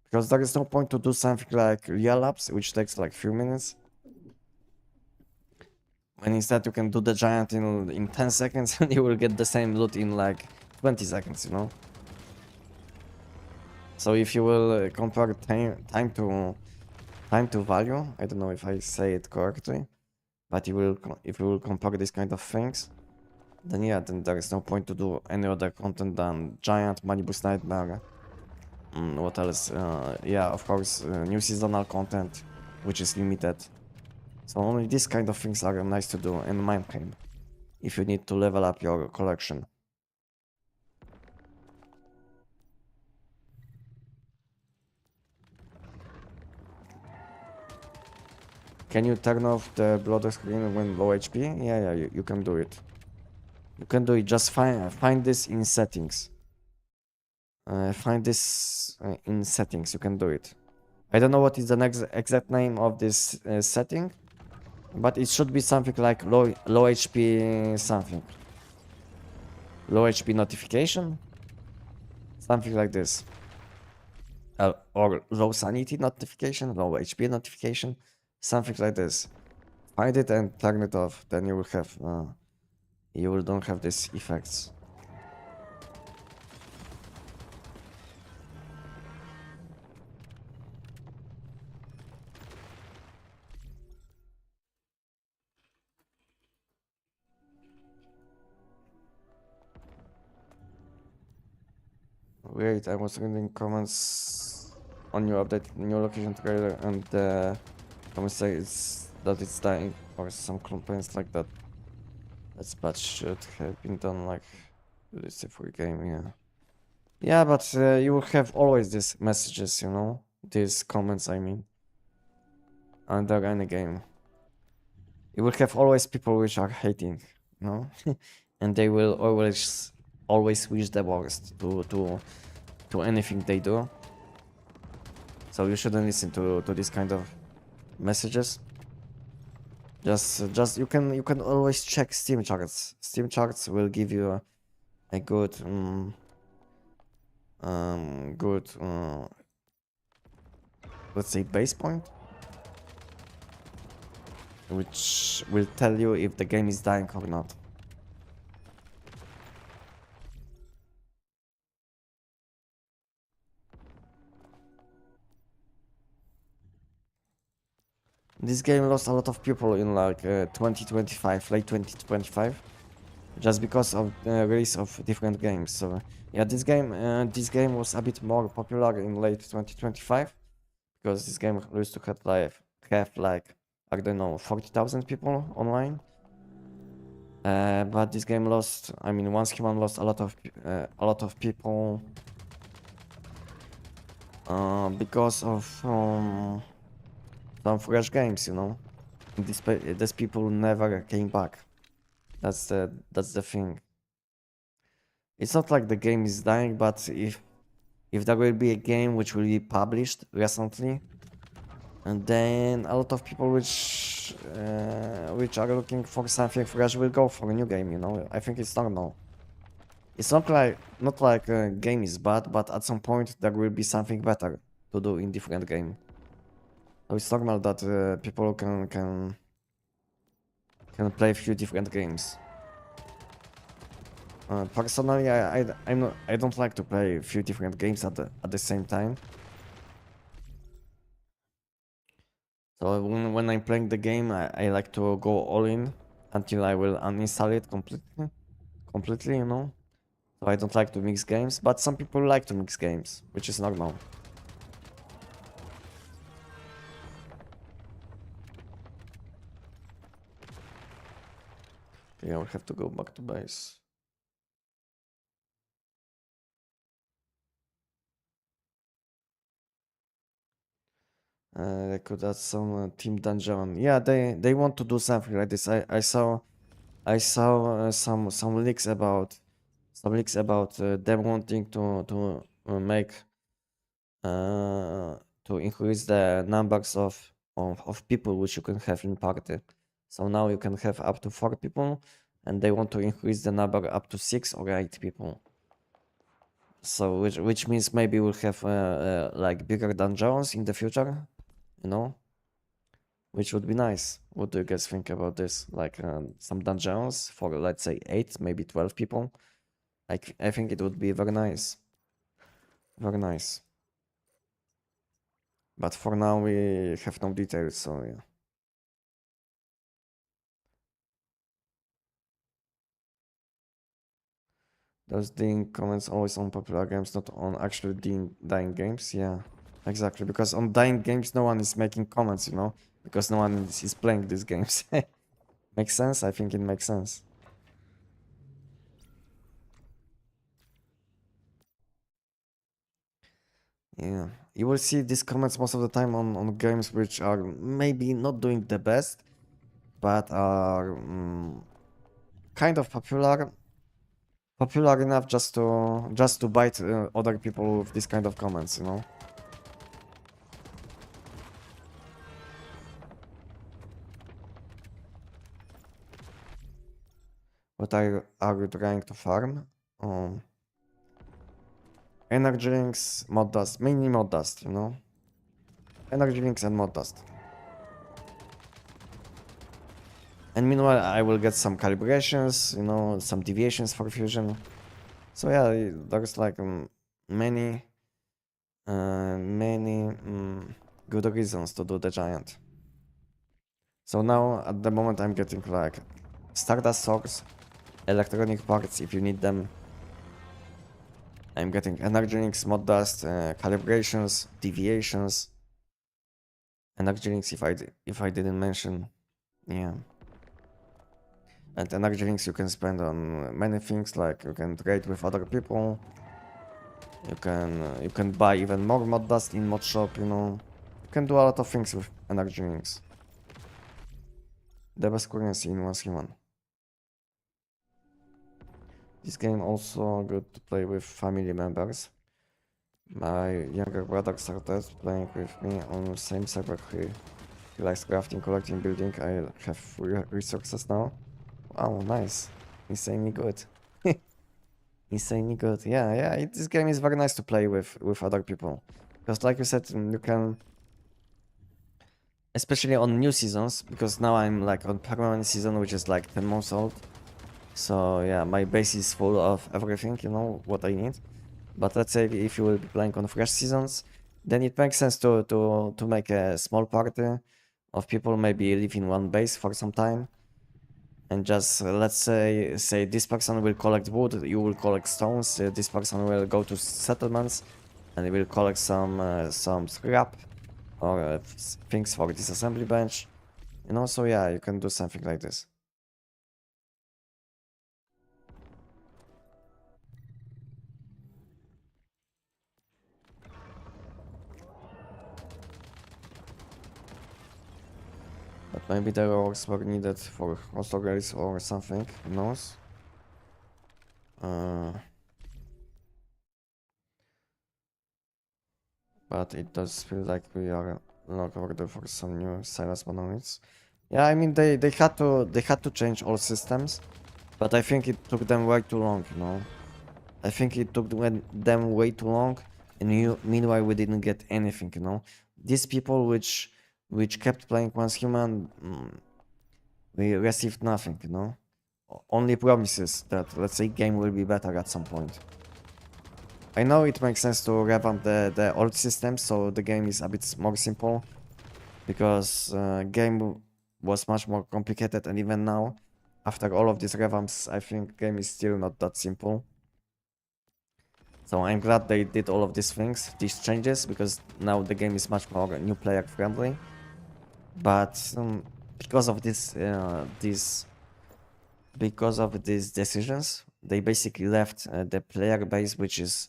Because there is no point to do something like Leah labs, which takes like few minutes. And instead you can do the giant in 10 seconds and you will get the same loot in like 20 seconds, you know? So if you will compare time to value, I don't know if I say it correctly, but if you will compare these kind of things, then yeah, then there is no point to do any other content than giant, money boost nightmare. What else? Yeah, of course, new seasonal content, which is limited. So only these kind of things are nice to do in Minecraft, if you need to level up your collection. Can you turn off the blood screen when low HP? Yeah, you can do it. You can do it. Just find this in settings. Find this in settings. You can do it. I don't know what is the next exact name of this setting, but it should be something like low HP something. Low HP notification, something like this. Or low sanity notification, low HP notification, something like this. Find it and turn it off. Then you will have don't have these effects. Wait, I was reading comments on your update, new location trailer, and comments say that it's dying, or some complaints like that. That's bad should have been done like this for a game, yeah. Yeah, but you will have always these messages, you know? These comments, I mean. Under any game. You will have always people which are hating, you know? And they will always wish the worst to anything they do. So you shouldn't listen to this kind of messages. Just you can always check Steam charts. Steam charts will give you a good let's say base point, which will tell you if the game is dying or not. This game lost a lot of people in like 2025, late 2025, just because of the release of different games. So yeah, this game was a bit more popular in late 2025 because this game used to have like I don't know 40,000 people online. But this game lost. I mean, Once Human lost a lot of people because of some fresh games, you know. These people never came back. That's the thing. It's not like the game is dying, but if there will be a game which will be published recently, and then a lot of people which are looking for something fresh will go for a new game, you know. I think it's normal. It's not like a game is bad, but at some point there will be something better to do in different game. So it's normal that people can play a few different games. Personally, I don't like to play a few different games at the same time. So when I'm playing the game, I like to go all in until I will uninstall it completely, you know. So I don't like to mix games, but some people like to mix games, which is normal. Yeah, we have to go back to base. They could add some team dungeon. Yeah, they want to do something like this. I saw some leaks about them wanting to make to increase the numbers of people which you can have in party. So now you can have up to 4 people, and they want to increase the number up to 6 or 8 people. So which means maybe we'll have like bigger dungeons in the future, you know, which would be nice. What do you guys think about this? Like some dungeons for let's say 8, maybe 12 people. I think it would be very nice, very nice. But for now we have no details, so yeah. Those dying comments always on popular games, not on actually dying games. Yeah, exactly. Because on dying games, no one is making comments, you know, because no one is playing these games. Makes sense? I think it makes sense. Yeah. you will see these comments most of the time on games which are maybe not doing the best, but are kind of popular enough just to bite other people with this kind of comments, you know. What are you trying to farm? Energy links, mod dust, mainly mod dust, you know. Energy links and mod dust. And meanwhile, I will get some calibrations, you know, some deviations for fusion. So yeah, there's like many good reasons to do the giant. So now, at the moment, I'm getting like Stardust socks, electronic parts if you need them. I'm getting energy links, mod dust, calibrations, deviations. Energy links if I didn't mention, yeah. And energy links you can spend on many things, like you can trade with other people. You can buy even more mod dust in mod shop, you know. You can do a lot of things with energy links. The best currency in once human. This game also good to play with family members. My younger brother started playing with me on the same server. He likes crafting, collecting, building. I have resources now. Wow, nice. Insanely good. Insanely good. Yeah, this game is very nice to play with other people. Because like you said, you can... Especially on new seasons, because now I'm like on permanent season, which is like 10 months old. So yeah, my base is full of everything, you know, what I need. But let's say if you will be playing on fresh seasons, then it makes sense to make a small party of people, maybe live in one base for some time. And just let's say this person will collect wood, you will collect stones, this person will go to settlements and he will collect some scrap or things for disassembly bench. You know, so yeah, you can do something like this. But maybe the orcs were needed for hostile or something, who knows? But it does feel like we are not order for some new Silas monoliths. Yeah, I mean they had to change all systems, but I think it took them way too long, you know. I think it took them way too long, and meanwhile we didn't get anything, you know. These people which kept playing once human, we received nothing, you know. Only promises that, let's say, game will be better at some point. I know it makes sense to revamp the old system, so the game is a bit more simple, because game was much more complicated, and even now, after all of these revamps, I think game is still not that simple. So I'm glad they did all of these things, these changes, because now the game is much more new player friendly. But because of these decisions, they basically left the player base, which is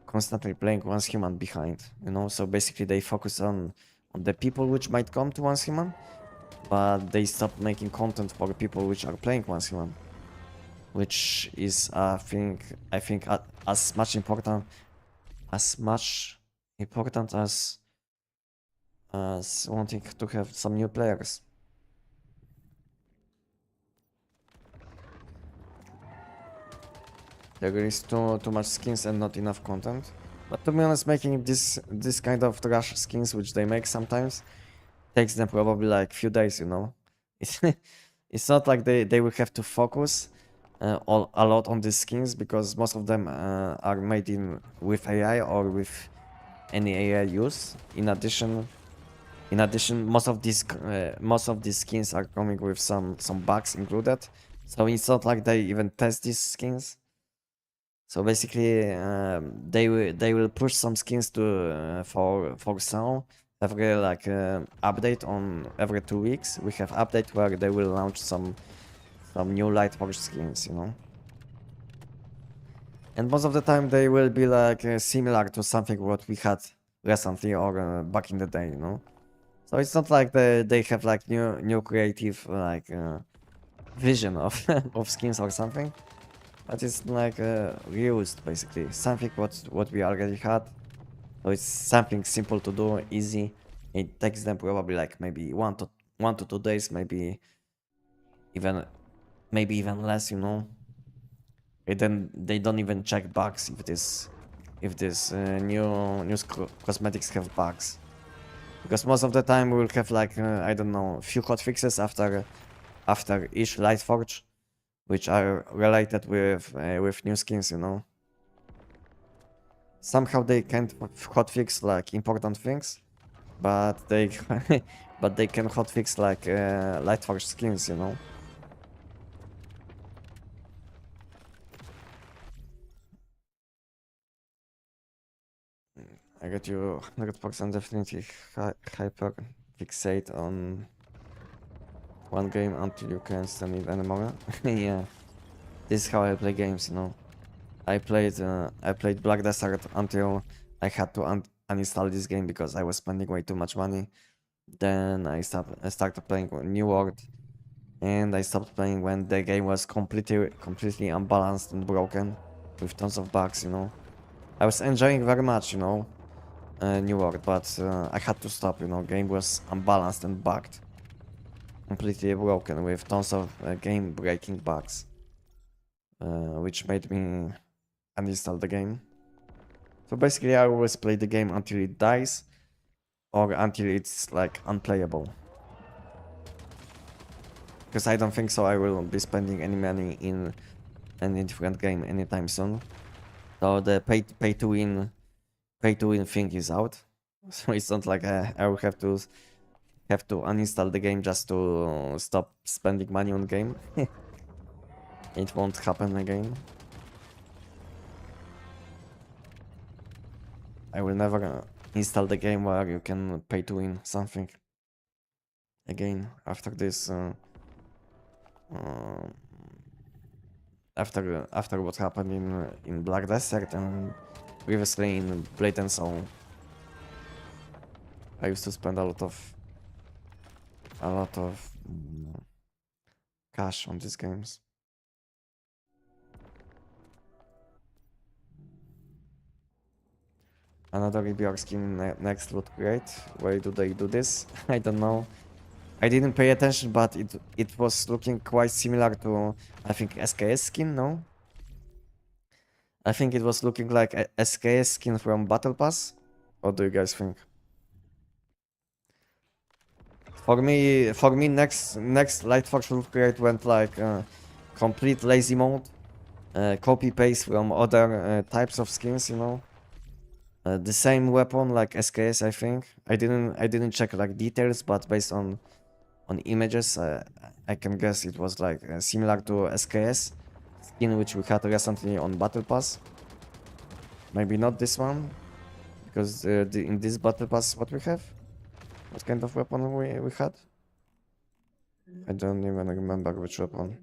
constantly playing once human, behind, you know. So basically they focus on the people which might come to once human, but they stop making content for the people which are playing once human, which is I think as much important as wanting to have some new players. There is too much skins and not enough content. But to be honest, making this kind of trash skins, which they make sometimes, takes them probably like few days, you know. It's not like they will have to focus a lot on these skins, because most of them are made with AI or with any AI use. In addition, most of these skins are coming with some bugs included. So it's not like they even test these skins. So basically, they will push some skins to for sale every like update on every 2 weeks. We have update where they will launch some new Lightforge skins, you know. And most of the time they will be like similar to something what we had recently or back in the day, you know. So it's not like they have like new creative like vision of of skins or something, but it's like reused basically something what we already had. So it's something simple to do, easy. It takes them probably like maybe 1 to 2 days, even maybe even less, you know. And then they don't even check bugs if this cosmetics have bugs, because most of the time we will have like I don't know, a few hotfixes after each light forge, which are related with new skins, you know. Somehow they can't hotfix like important things, but they but they can hotfix like light forge skins, you know. I got you 100% definitely hyper fixate on one game until you can't stand it anymore. Yeah, this is how I play games, you know. I played Black Desert until I had to uninstall this game because I was spending way too much money. Then I started playing New World, and I stopped playing when the game was completely unbalanced and broken, with tons of bugs, you know. I was enjoying very much, you know, New World, but I had to stop, you know. Game was unbalanced and bugged, completely broken with tons of game-breaking bugs, which made me uninstall the game. So basically, I always play the game until it dies or until it's like unplayable. Because I don't think so I will be spending any money in any different game anytime soon. So the pay to win thing is out. So it's not like I will have to uninstall the game just to stop spending money on game. It won't happen again. I will never install the game where you can pay to win something again after this. Uh, after what happened in Black Desert and previously in Blade and Soul, I used to spend a lot of cash on these games. Another EBR skin next loot crate. Why do they do this? I don't know. I didn't pay attention, but it was looking quite similar to, I think, SKS skin, no? I think it was looking like a SKS skin from Battle Pass. What do you guys think? For me, next Lightforge Loot Crate went like complete lazy mode, copy paste from other types of skins, you know. The same weapon like SKS, I think. I didn't check like details, but based on images, I can guess it was like similar to SKS skin which we had recently on Battle Pass. Maybe not this one, because in this Battle Pass, what we have? What kind of weapon we had? I don't even remember which weapon.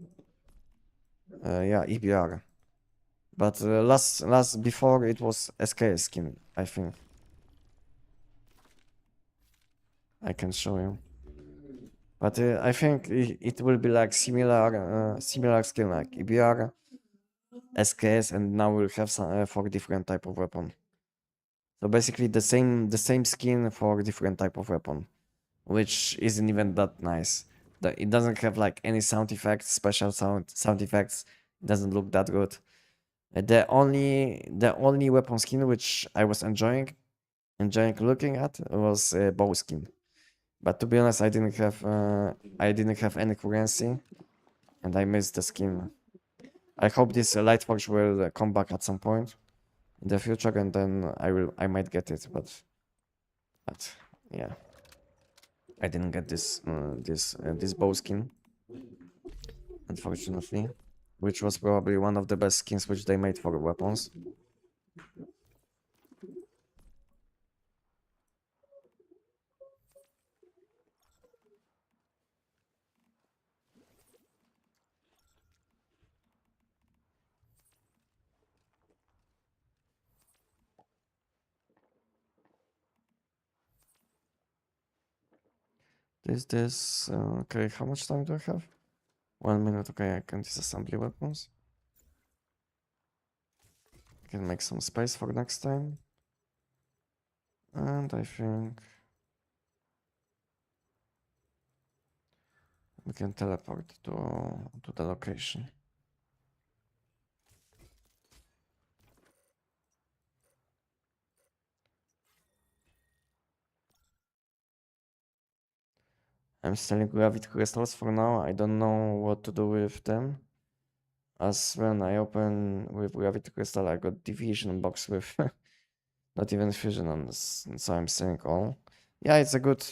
Yeah, EBR. But last before it was SKS skin, I think. I can show you. But I think it will be like similar skin like EBR, SKS, and now we'll have some for different type of weapon. So basically the same skin for different type of weapon, which isn't even that nice. It doesn't have like any sound effects, special sound effects. It doesn't look that good. The only weapon skin which I was enjoying looking at was bow skin. But to be honest, I didn't have any currency, and I missed the skin. I hope this Lightforge will come back at some point in the future, and then I might get it. But yeah, I didn't get this bow skin, unfortunately, which was probably one of the best skins which they made for weapons. This. Okay, how much time do I have? 1 minute. Okay, I can disassembly weapons. I can make some space for next time. And I think we can teleport to the location. I'm selling gravity crystals for now. I don't know what to do with them. As when I open with gravity crystal, I got division box with not even fusion on this, so I'm selling all. Yeah, it's a good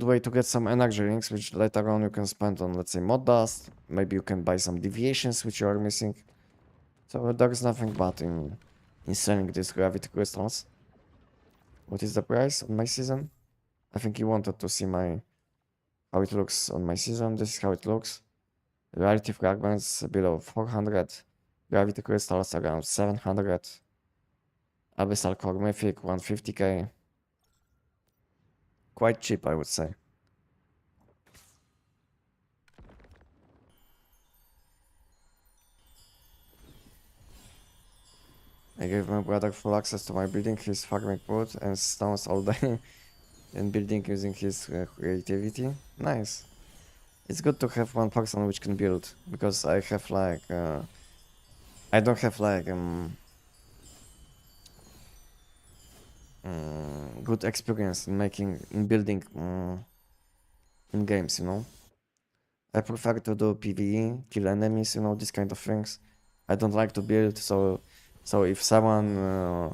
way to get some energy rings, which later on you can spend on, let's say, mod dust. Maybe you can buy some deviations which you are missing. So there is nothing bad in selling these gravity crystals. What is the price on my season? I think you wanted to see how it looks on my season. This is how it looks. Reality fragments below 400. Gravity crystals around 700. Abyssal core mythic 150k. Quite cheap, I would say. I gave my brother full access to my building. He's farming wood and stones all day and building using his creativity. Nice. It's good to have one person which can build, because I have like I don't have like good experience in building in games, you know. I prefer to do PvE, kill enemies, you know, these kind of things. I don't like to build, so if someone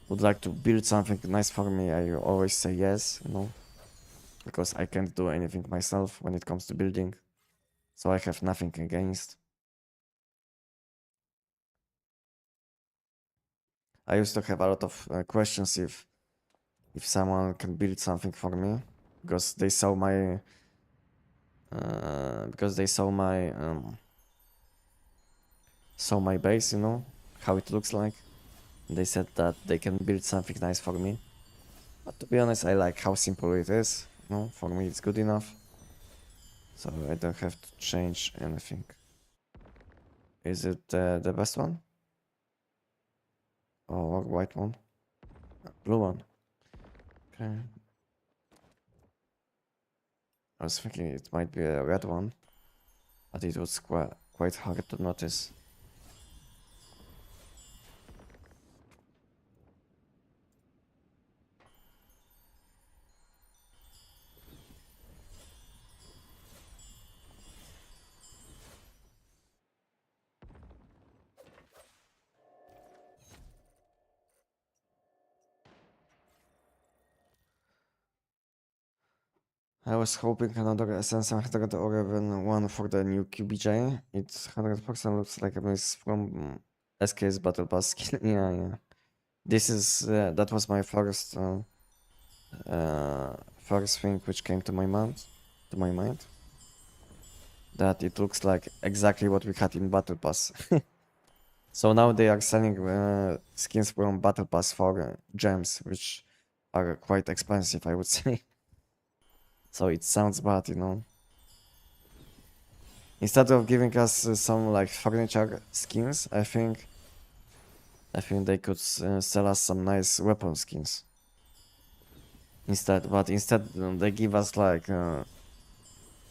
would like to build something nice for me, I always say yes, you know, because I can't do anything myself when it comes to building, so I have nothing against. I used to have a lot of questions if someone can build something for me, because they saw my saw my base, you know, how it looks like. They said that they can build something nice for me. But to be honest, I like how simple it is. You know, for me it's good enough. So I don't have to change anything. Is it the best one? Or white one? Blue one. Okay. I was thinking it might be a red one, but it was quite hard to notice. I was hoping another Essence 100 or even one for the new QBJ. It 100% looks like a miss from SK's Battle Pass skin. Yeah. This is that was my first thing which came to my mind. That it looks like exactly what we had in Battle Pass. So now they are selling skins from Battle Pass for gems, which are quite expensive, I would say. So it sounds bad, you know. Instead of giving us some like furniture skins, I think they could sell us some nice weapon skins. Instead they give us like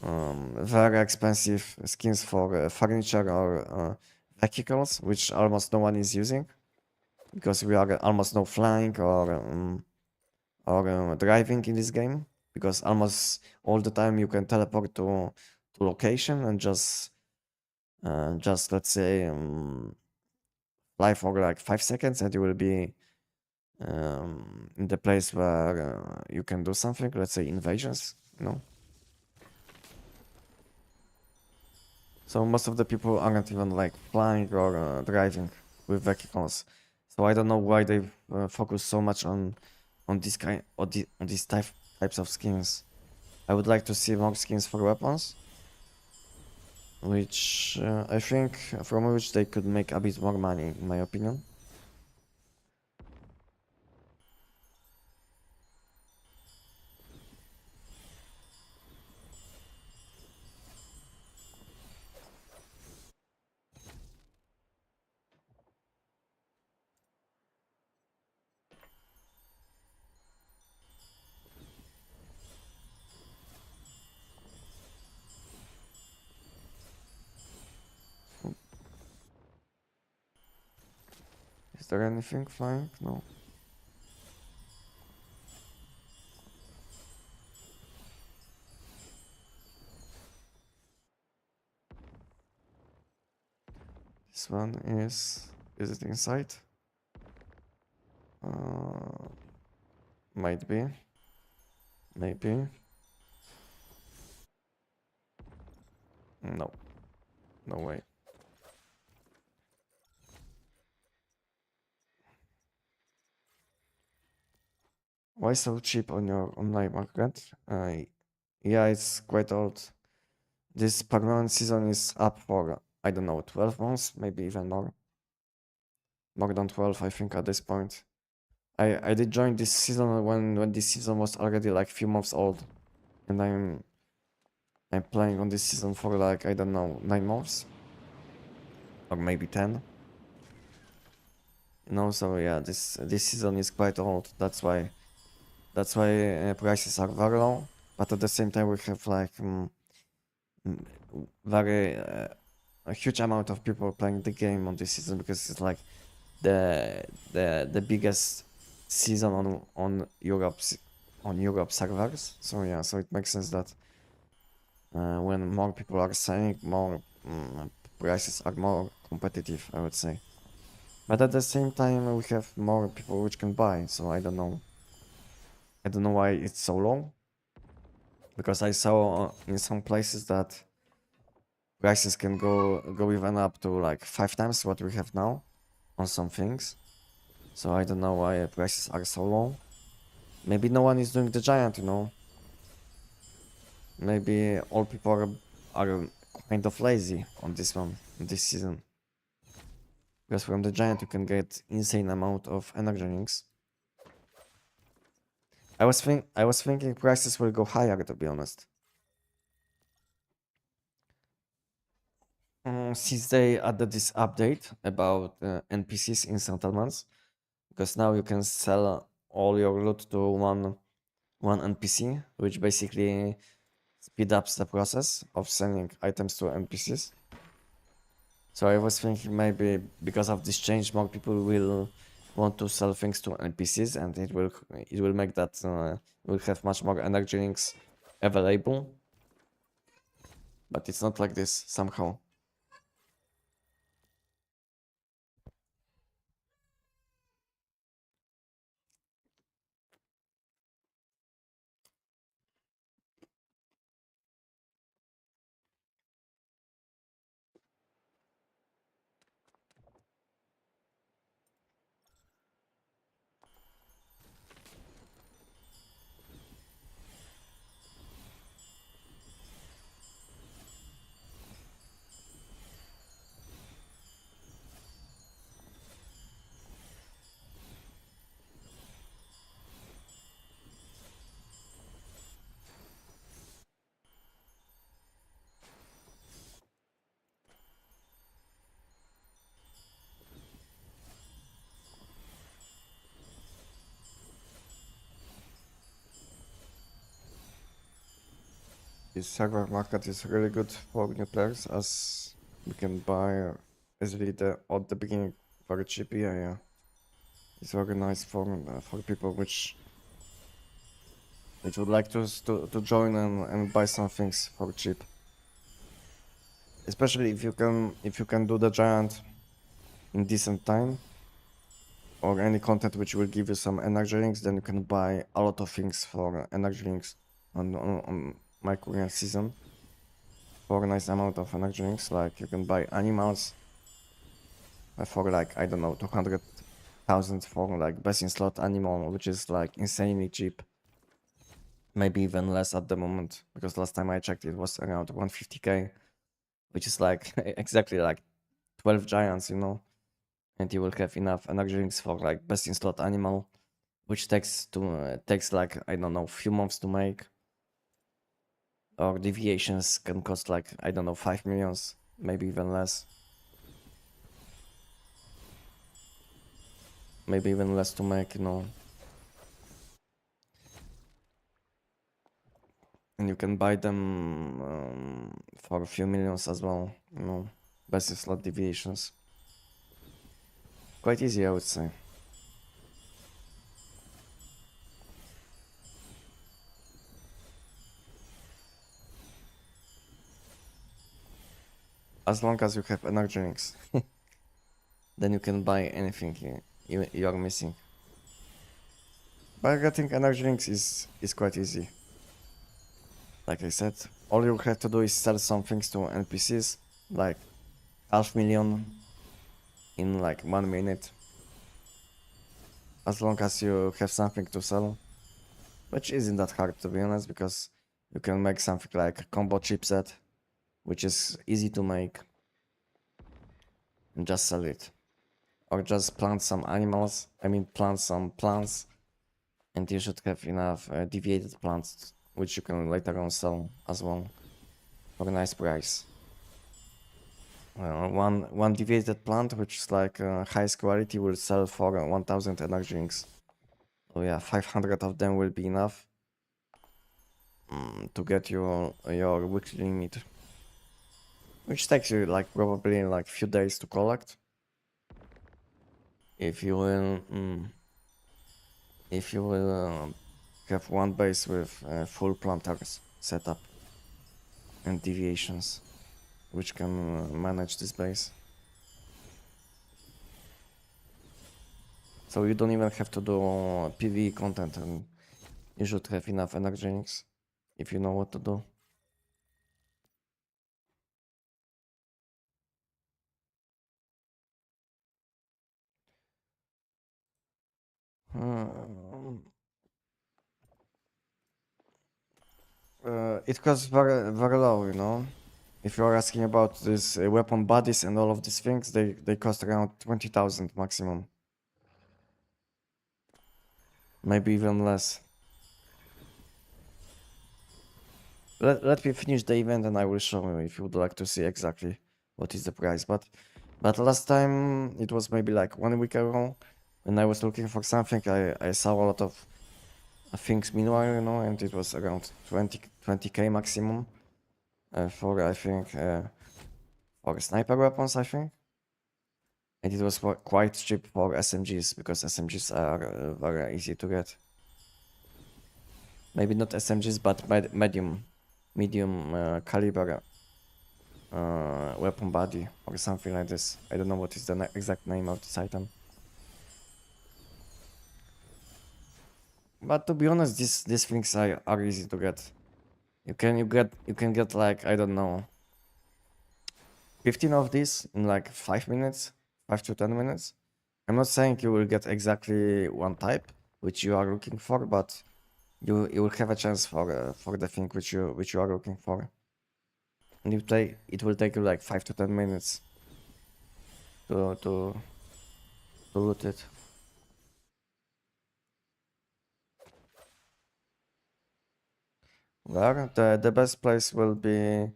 very expensive skins for furniture or vehicles, which almost no one is using, because we are almost no flying or driving in this game, because almost all the time you can teleport to location and just let's say fly for like 5 seconds and you will be in the place where you can do something, let's say invasions, you know. So most of the people aren't even like flying or driving with vehicles. So I don't know why they focus so much on this kind on these types of skins. I would like to see more skins for weapons, which I think from which they could make a bit more money, in my opinion. Is there anything flying? No. This one is it inside? Might be. Maybe. No. No way. Why so cheap on your online market? Yeah, it's quite old. This permanent season is up for, I don't know, 12 months, maybe even more. More than 12, I think, at this point. I did join this season when this season was already like few months old. And I'm playing on this season for like, I don't know, 9 months. Or maybe 10. You know, so yeah, this season is quite old. That's why prices are very low. But at the same time, we have like very a huge amount of people playing the game on this season because it's like the biggest season on Europe servers. So yeah, so it makes sense that when more people are saying, more prices are more competitive, I would say. But at the same time, we have more people which can buy. So I don't know. I don't know why it's so low. Because I saw in some places that prices can go even up to like 5 times what we have now on some things. So I don't know why prices are so low. Maybe no one is doing the giant, you know. Maybe all people are kind of lazy on this one, this season. Because from the giant you can get insane amount of energy drinks. I was thinking prices will go higher, to be honest. Since they added this update about NPCs in settlements, because now you can sell all your loot to one NPC, which basically speed ups the process of selling items to NPCs. So I was thinking maybe because of this change, more people will want to sell things to NPCs, and it will make that we'll have much more energy links available. But it's not like this somehow. This server market is really good for new players as we can buy easily at the beginning very cheap. Yeah. It's organized for people which would like to join and buy some things for cheap. Especially if you can do the giant in decent time or any content which will give you some energy links, then you can buy a lot of things for energy links on my current season. For a nice amount of energy links, like you can buy animals for like I don't know 200,000 for like best in slot animal, which is like insanely cheap. Maybe even less at the moment because last time I checked it was around 150k, which is like exactly like 12 giants, you know. And you will have enough energy drinks for like best in slot animal, which takes like I don't know few months to make. Or deviations can cost like I don't know 5 millions, maybe even less. Maybe even less to make, you know. And you can buy them for a few millions as well, you know, best in slot deviations. quite easy, I would say. As long as you have energy drinks, then you can buy anything you are missing. But getting energy drinks is quite easy. Like I said, all you have to do is sell some things to NPCs, like 500,000 in like 1 minute. As long as you have something to sell, which isn't that hard to be honest, because you can make something like a combo chipset, which is easy to make, and just sell it. Or just plant some animals, plant some plants, and you should have enough deviated plants, which you can later on sell as well for a nice price. One deviated plant, which is like highest quality, will sell for 1000 energy drinks. So yeah, 500 of them will be enough to get your weekly limit, which takes you like probably like few days to collect. If you will have one base with full planters setup and deviations, which can manage this base. So you don't even have to do PvE content, and you should have enough energy drinks if you know what to do. It costs very low, you know. If you're asking about this weapon bodies and all of these things, they cost around 20,000 maximum. Maybe even less. Let me finish the event and I will show you if you would like to see exactly what is the price. But last time, it was maybe like 1 week ago, when I was looking for something, I saw a lot of things meanwhile, you know, and it was around 20k maximum for, I think, for sniper weapons, I think. And it was quite cheap for SMGs, because SMGs are very easy to get. Maybe not SMGs, but medium caliber weapon body or something like this. I don't know what is the exact name of this item. But to be honest, these things are easy to get. You can get like, I don't know, 15 of these in like 5 minutes, 5 to 10 minutes. I'm not saying you will get exactly one type which you are looking for, but you will have a chance for the thing which you are looking for. And it will take you like 5 to 10 minutes to loot it. Well, the best place will be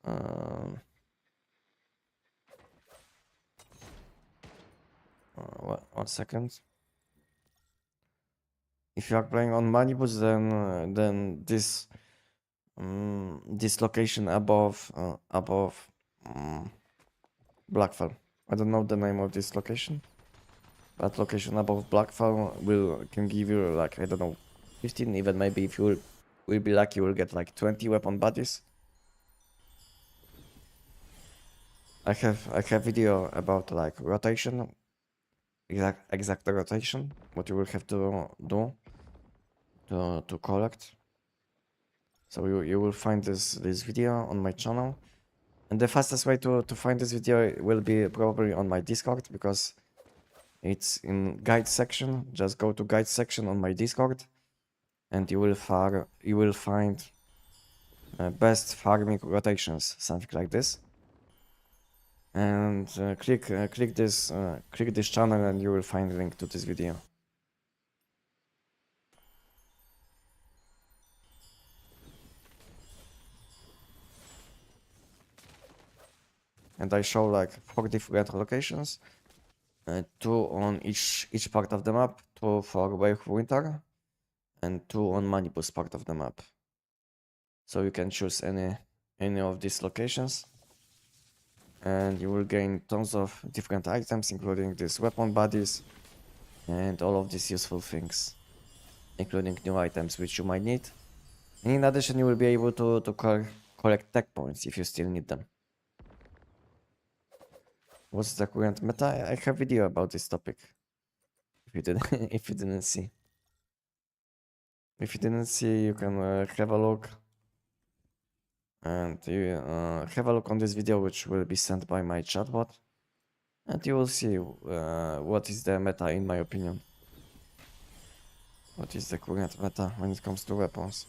uh, 1 second. If you are playing on Manibus, then this location above Blackfell. I don't know the name of this location, but location above Blackfell can give you like, I don't know, 15, even maybe if you will be lucky, you will get like 20 weapon bodies. I have video about like rotation, exact rotation, what you will have to do to collect. So you will find this video on my channel, and the fastest way to find this video will be probably on my Discord, because it's in guide section. Just go to guide section on my Discord, and you will find best farming rotations, something like this. And click this channel, and you will find a link to this video. And I show like 4 different locations, 2 on each part of the map, 2 for Way of Winter, and 2 on Manibus part of the map. So you can choose any of these locations. and you will gain tons of different items, including these weapon bodies and all of these useful things, including new items which you might need. And in addition, you will be able to collect tech points if you still need them. What's the current meta? I have a video about this topic. If you didn't, if you didn't see, you can have a look, and you have a look on this video, which will be sent by my chatbot, and you will see what is the meta in my opinion. What is the current meta when it comes to weapons?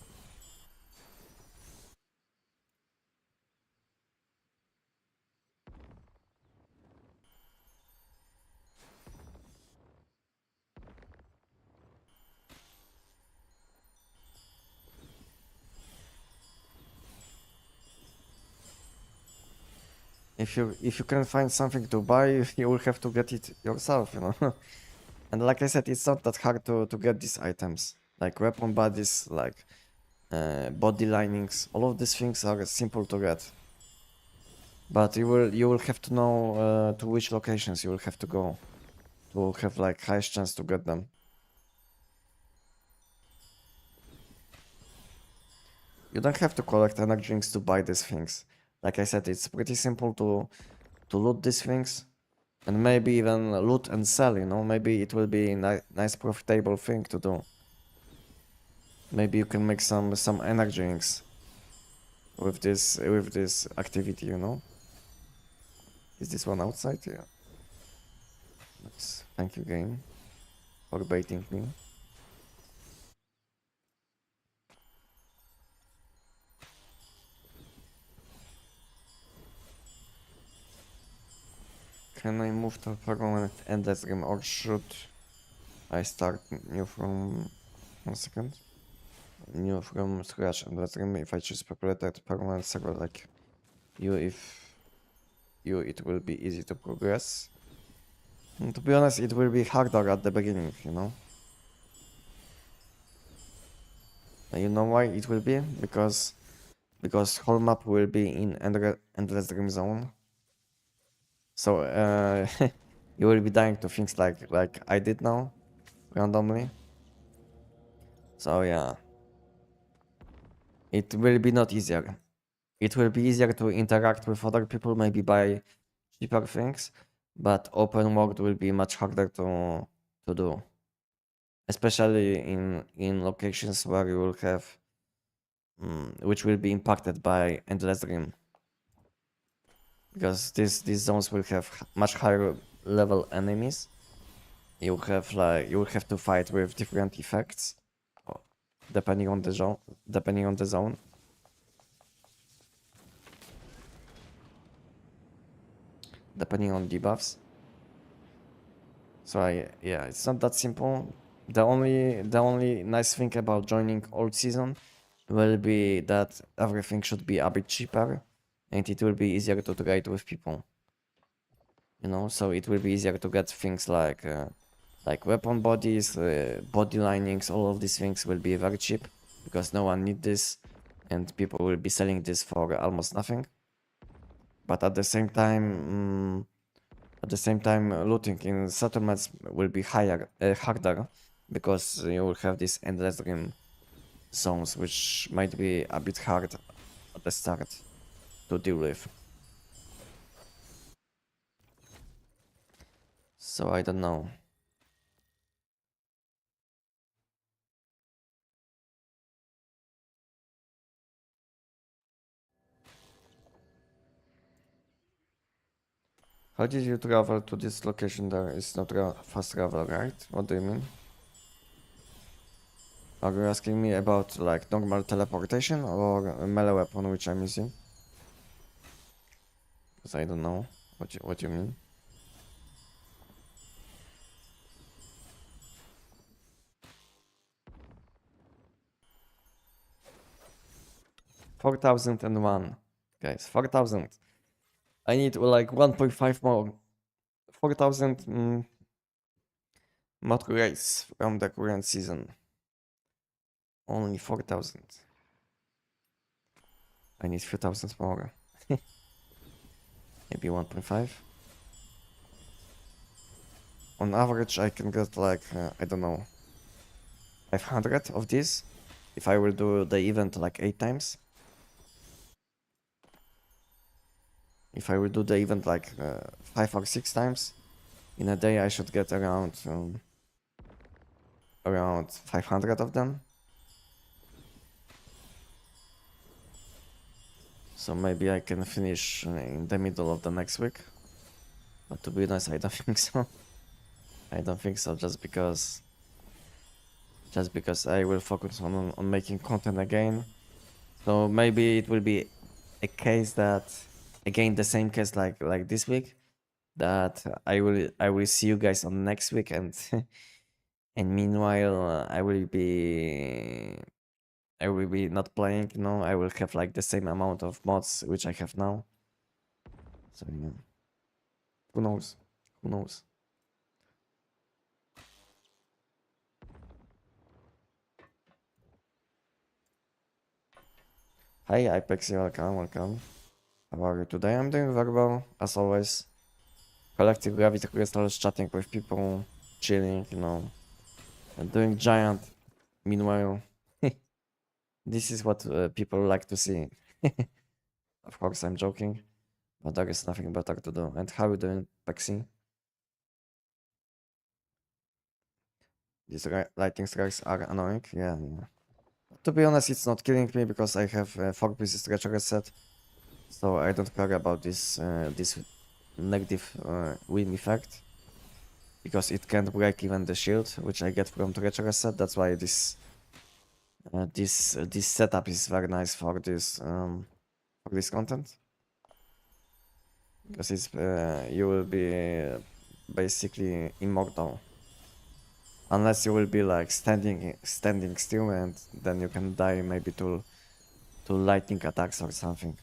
If you can find something to buy, you will have to get it yourself, you know. And like I said, it's not that hard to get these items, like weapon bodies, like body linings. All of these things are simple to get. But you will have to know to which locations you will have to go to have like highest chance to get them. You don't have to collect energy drinks to buy these things. Like I said, it's pretty simple to loot these things, and maybe even loot and sell. You know, maybe it will be a nice profitable thing to do. Maybe you can make some energy drinks with this activity. You know. Is this one outside? Yeah. Nice. Thank you, game, for baiting me. Can I move to permanent endless game, or should I start new from 1 second? New from scratch endless game if I choose populated permanent server like you, it will be easy to progress. And to be honest, it will be harder at the beginning, you know. And you know why it will be? Because whole map will be in endless dream zone. So you will be dying to things like I did now, randomly. So yeah, it will be not easier. It will be easier to interact with other people, maybe buy cheaper things, but open world will be much harder to do, especially in locations where you will have which will be impacted by endless dream, because these zones will have much higher level enemies. You will have to fight with different effects depending on the zone. Depending on debuffs. So yeah, it's not that simple. The only nice thing about joining old season will be that everything should be a bit cheaper, and it will be easier to trade with people. You know, so it will be easier to get things like weapon bodies, body linings. All of these things will be very cheap because no one need this, and people will be selling this for almost nothing. But at the same time. Looting in settlements will be harder because you will have these endless dream zones, which might be a bit hard at the start to deal with. So I don't know. How did you travel to this location? There is not fast travel, right? What do you mean? Are you asking me about like normal teleportation or a melee weapon which I'm using? Because I don't know what you mean. $4,001, guys. 4,000. I need like 1.5 more. 4,000 mod race from the current season. Only 4,000. I need few thousands more. maybe 1.5. On average, I can get like, I don't know, 500 of these if I will do the event like 8 times. If I will do the event like 5 or 6 times in a day, I should get around 500 of them. So maybe I can finish in the middle of the next week. But to be honest, I don't think so. I don't think so, just because I will focus on making content again. So maybe it will be a case that, again, the same case like this week, that I will see you guys on next week, and and meanwhile I will be not playing. You know, I will have like the same amount of mods which I have now. So yeah, who knows? Who knows? Hi, Apex, welcome, welcome. How are you today? I'm doing very well, as always. Collective Gravity Crystals, chatting with people, chilling, you know, and doing giant. Meanwhile, this is what people like to see. Of course, I'm joking, but there is nothing better to do. And how are you doing, Pexi? These lightning strikes are annoying, yeah, yeah. To be honest, it's not killing me because I have 4 pieces stretcher reset, so I don't care about this negative win effect, because it can't break even the shield which I get from stretcher reset. That's why this setup is very nice for this content, because it's you will be basically immortal. Unless you will be like standing still, and then you can die maybe to lightning attacks or something.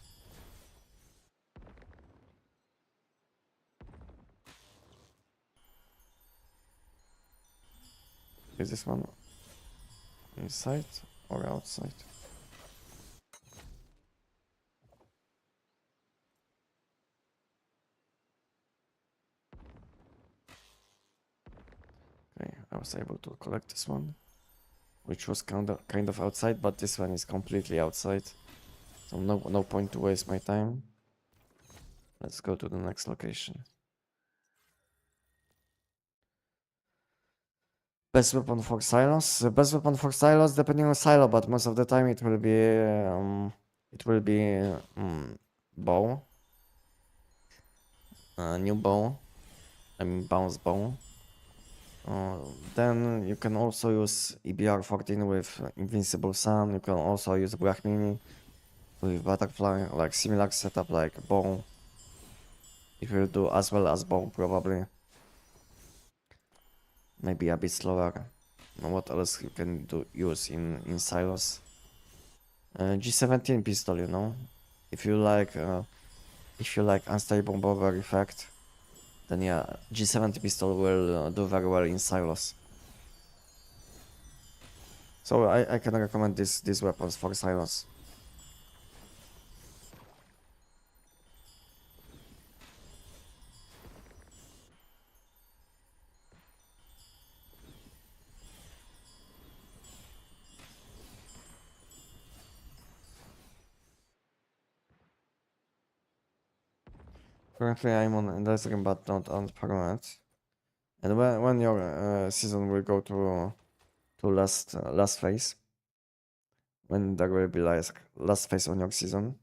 Is this one inside or outside? Okay, I was able to collect this one, which was kind of outside, but this one is completely outside. So no point to waste my time. Let's go to the next location. Best weapon for silos. The best weapon for silos, depending on silo, but most of the time it will be bow. New bow. I mean bounce bow. Then you can also use EBR-14 with Invincible Sun. You can also use Black Mini with Butterfly, like similar setup like bow. If you do as well as bow, probably. Maybe a bit slower. What else you can use in silos? G17 pistol, you know. If you like unstable bomber effect, then yeah, G70 pistol will do very well in silos. So I can recommend these weapons for silos. Currently I'm on Anestic but not on permanent. And when your season will go to last phase, when there will be like last phase on your season,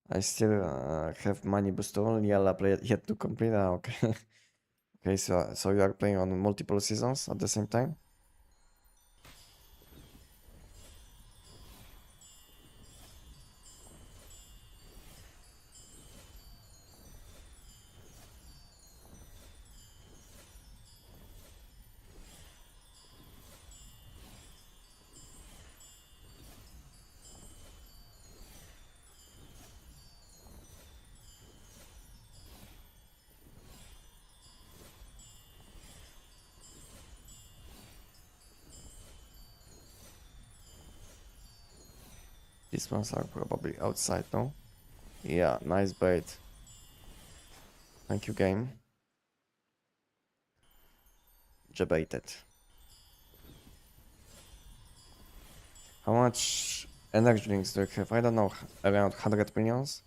I still have money booster only. I'll play yet to complete. Okay. Okay, so you are playing on multiple seasons at the same time? These ones are probably outside, no? Yeah, nice bait. Thank you, game. Jebaited. How much energy drinks do I have? I don't know, around 100 millions?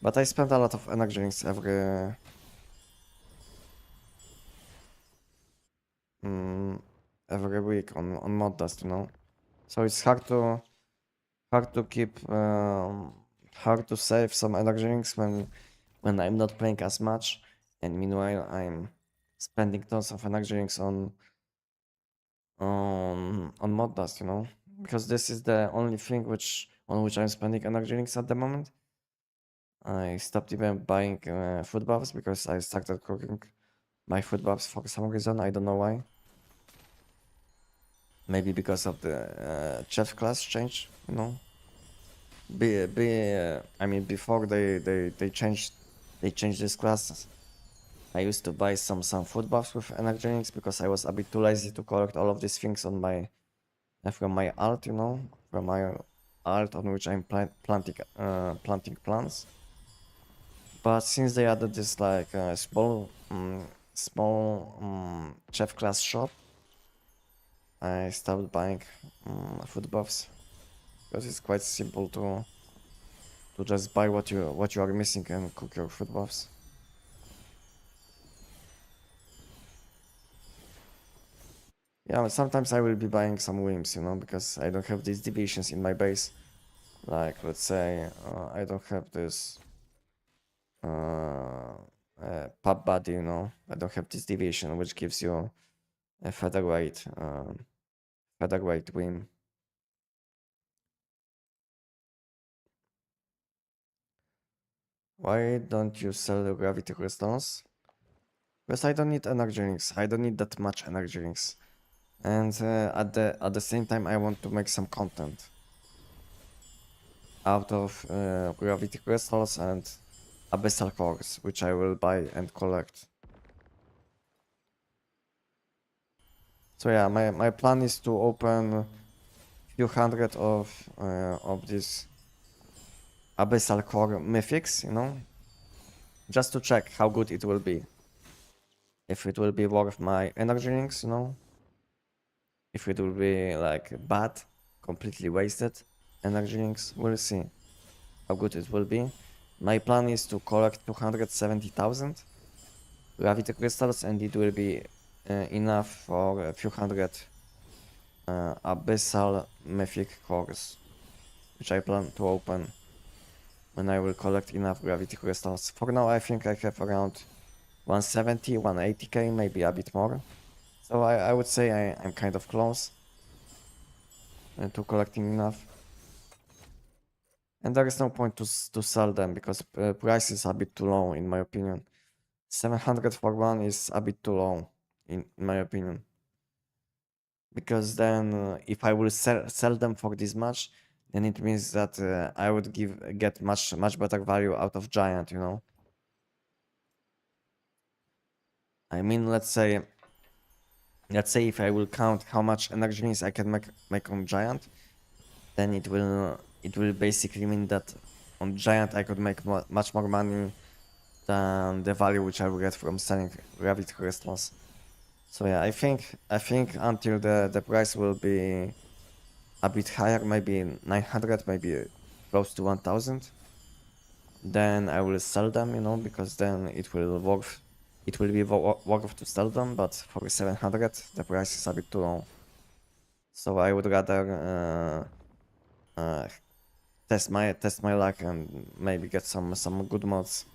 But I spend a lot of energy drinks every week on mod dust, you know? So it's hard to keep hard to save some energy drinks when I'm not playing as much, and meanwhile I'm spending tons of energy drinks on mod dust, you know, because this is the only thing on which I'm spending energy drinks at the moment. I stopped even buying food buffs because I started cooking my food buffs for some reason. I don't know why. Maybe because of the chef class change, you know. I mean, before they changed this class, I used to buy some food buffs with energy drinks because I was a bit too lazy to collect all of these things on my from my alt, you know, from my alt on which I'm planting plants. But since they added this like small chef class shop, I stopped buying food buffs because it's quite simple to just buy what you are missing and cook your food buffs. Yeah, sometimes I will be buying some whims, you know, because I don't have these deviations in my base. Like, let's say, I don't have this pub body, you know. I don't have this deviation, which gives you a featherweight whim. Why don't you sell the gravity crystals? Because I don't need energy drinks. I don't need that much energy drinks. And at the same time, I want to make some content out of gravity crystals and abyssal cores, which I will buy and collect. So yeah, my plan is to open a few hundred of these abyssal core mythics, you know, just to check how good it will be. If it will be worth my energy drinks, you know, if it will be like bad, completely wasted energy drinks, we'll see how good it will be. My plan is to collect 270,000 gravity crystals, and it will be enough for a few hundred abyssal mythic cores, which I plan to open when I will collect enough gravity crystals. For now, I think I have around 170, 180k, maybe a bit more. So I would say I'm kind of close to collecting enough. And there is no point to sell them because price is a bit too low in my opinion. 700 for one is a bit too low in my opinion. Because then if I will sell them for this much, then it means that I would get much better value out of giant, you know. I mean, let's say if I will count how much energy drinks I can make on giant, then it will basically mean that on giant I could make much more money than the value which I will get from selling gravity crystals. So yeah, I think until the price will be a bit higher, maybe 900, maybe close to 1000, then I will sell them, you know, because then it will be worth to sell them. But for 700, the price is a bit too low. So I would rather test my luck and maybe get some good mods.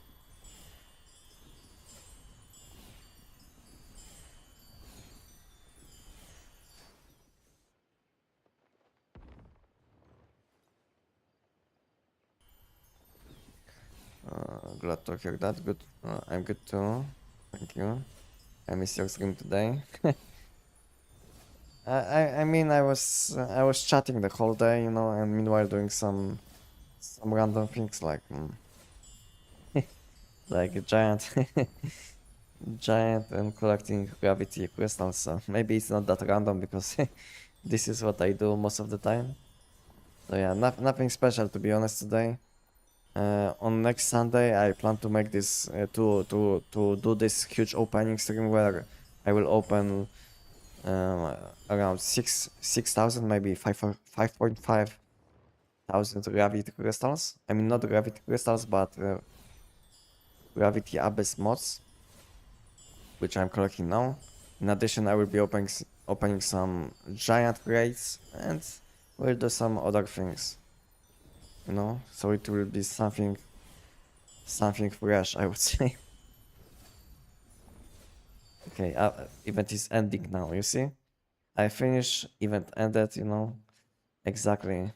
Glad to hear that. Good. I'm good too. Thank you. I missed your stream today. I mean I was chatting the whole day, you know, and meanwhile doing some random things like like a giant giant and collecting gravity crystals. So maybe it's not that random because This is what I do most of the time. So yeah, nothing special to be honest today. On next Sunday, I plan to make this to do this huge opening stream where I will open around 6,000, maybe 5.5 thousand gravity crystals. I mean, not gravity crystals, but gravity abyss mods, which I'm collecting now. In addition, I will be opening some giant crates and we'll do some other things. You know, so it will be something fresh, I would say. Okay, event is ending now, you see? I finish, event ended, you know, exactly.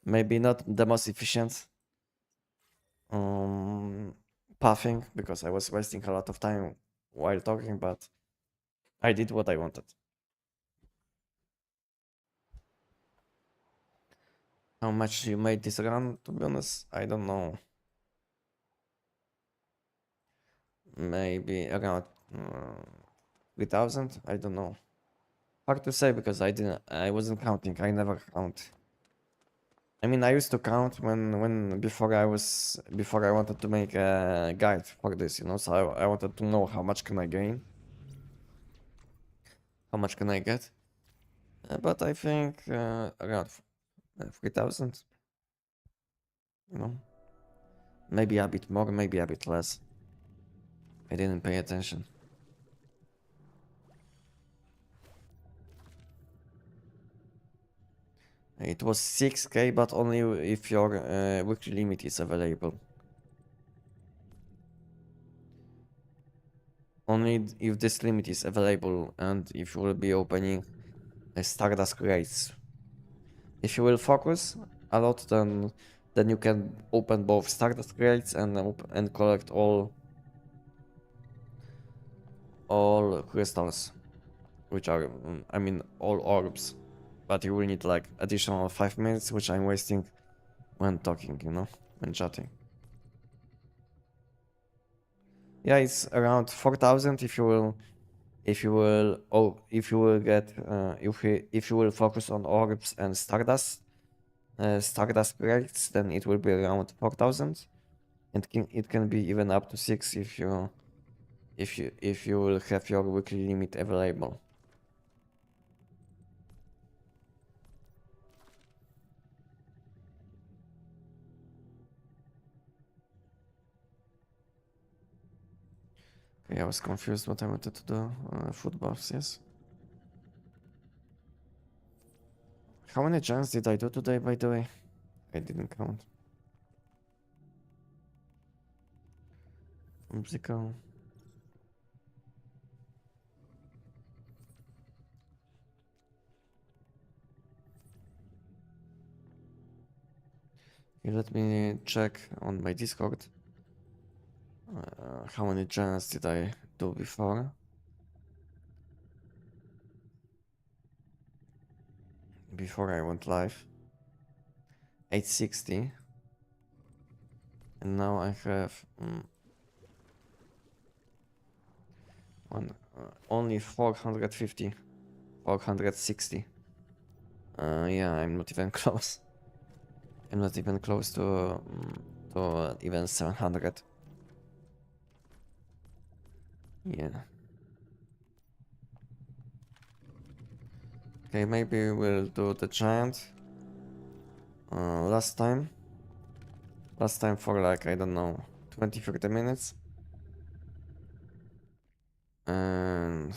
Maybe not the most efficient pathing, because I was wasting a lot of time while talking, but I did what I wanted. How much you made this run, to be honest, I don't know. Maybe around 3,000, I don't know. Hard to say because I wasn't counting, I never count. I mean, I used to count before I wanted to make a guide for this, you know, so I wanted to know how much can I gain, how much can I get, but I think around 3,000, you know, maybe a bit more, maybe a bit less. I didn't pay attention. It was 6k, but only if your weekly limit is available. Only if this limit is available and if you will be opening Stardust crates. If you will focus a lot, then you can open both Stardust crates and collect all crystals, which are I mean all orbs. But you will need like additional 5 minutes, which I'm wasting when talking, you know, when chatting. Yeah, it's around 4,000 if you will get if you will focus on orbs and stardust crates, then it will be around 4,000, and it can be even up to 6 if you will have your weekly limit available. Okay, I was confused what I wanted to do. Food buffs, yes. How many giants did I do today, by the way? I didn't count. Musical. Okay, let me check on my Discord. How many giants did I do before? Before I went live. 860. And now I have only 450. 460. Yeah, I'm not even close. I'm not even close to even 700. Yeah. Okay, maybe we'll do the giant. Last time for like, I don't know, 20-30 minutes. And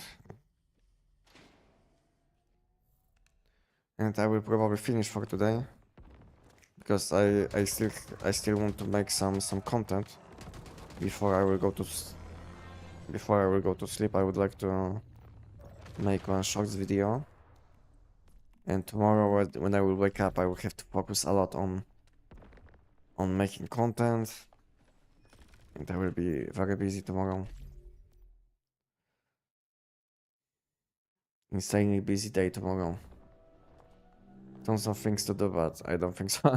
I will probably finish for today. Because I still want to make some content before I will go to sleep. I would like to make one shorts video, and tomorrow when I will wake up, I will have to focus a lot on making content, and I will be very busy tomorrow. Insanely busy day tomorrow. Tons of things to do, but I don't think so.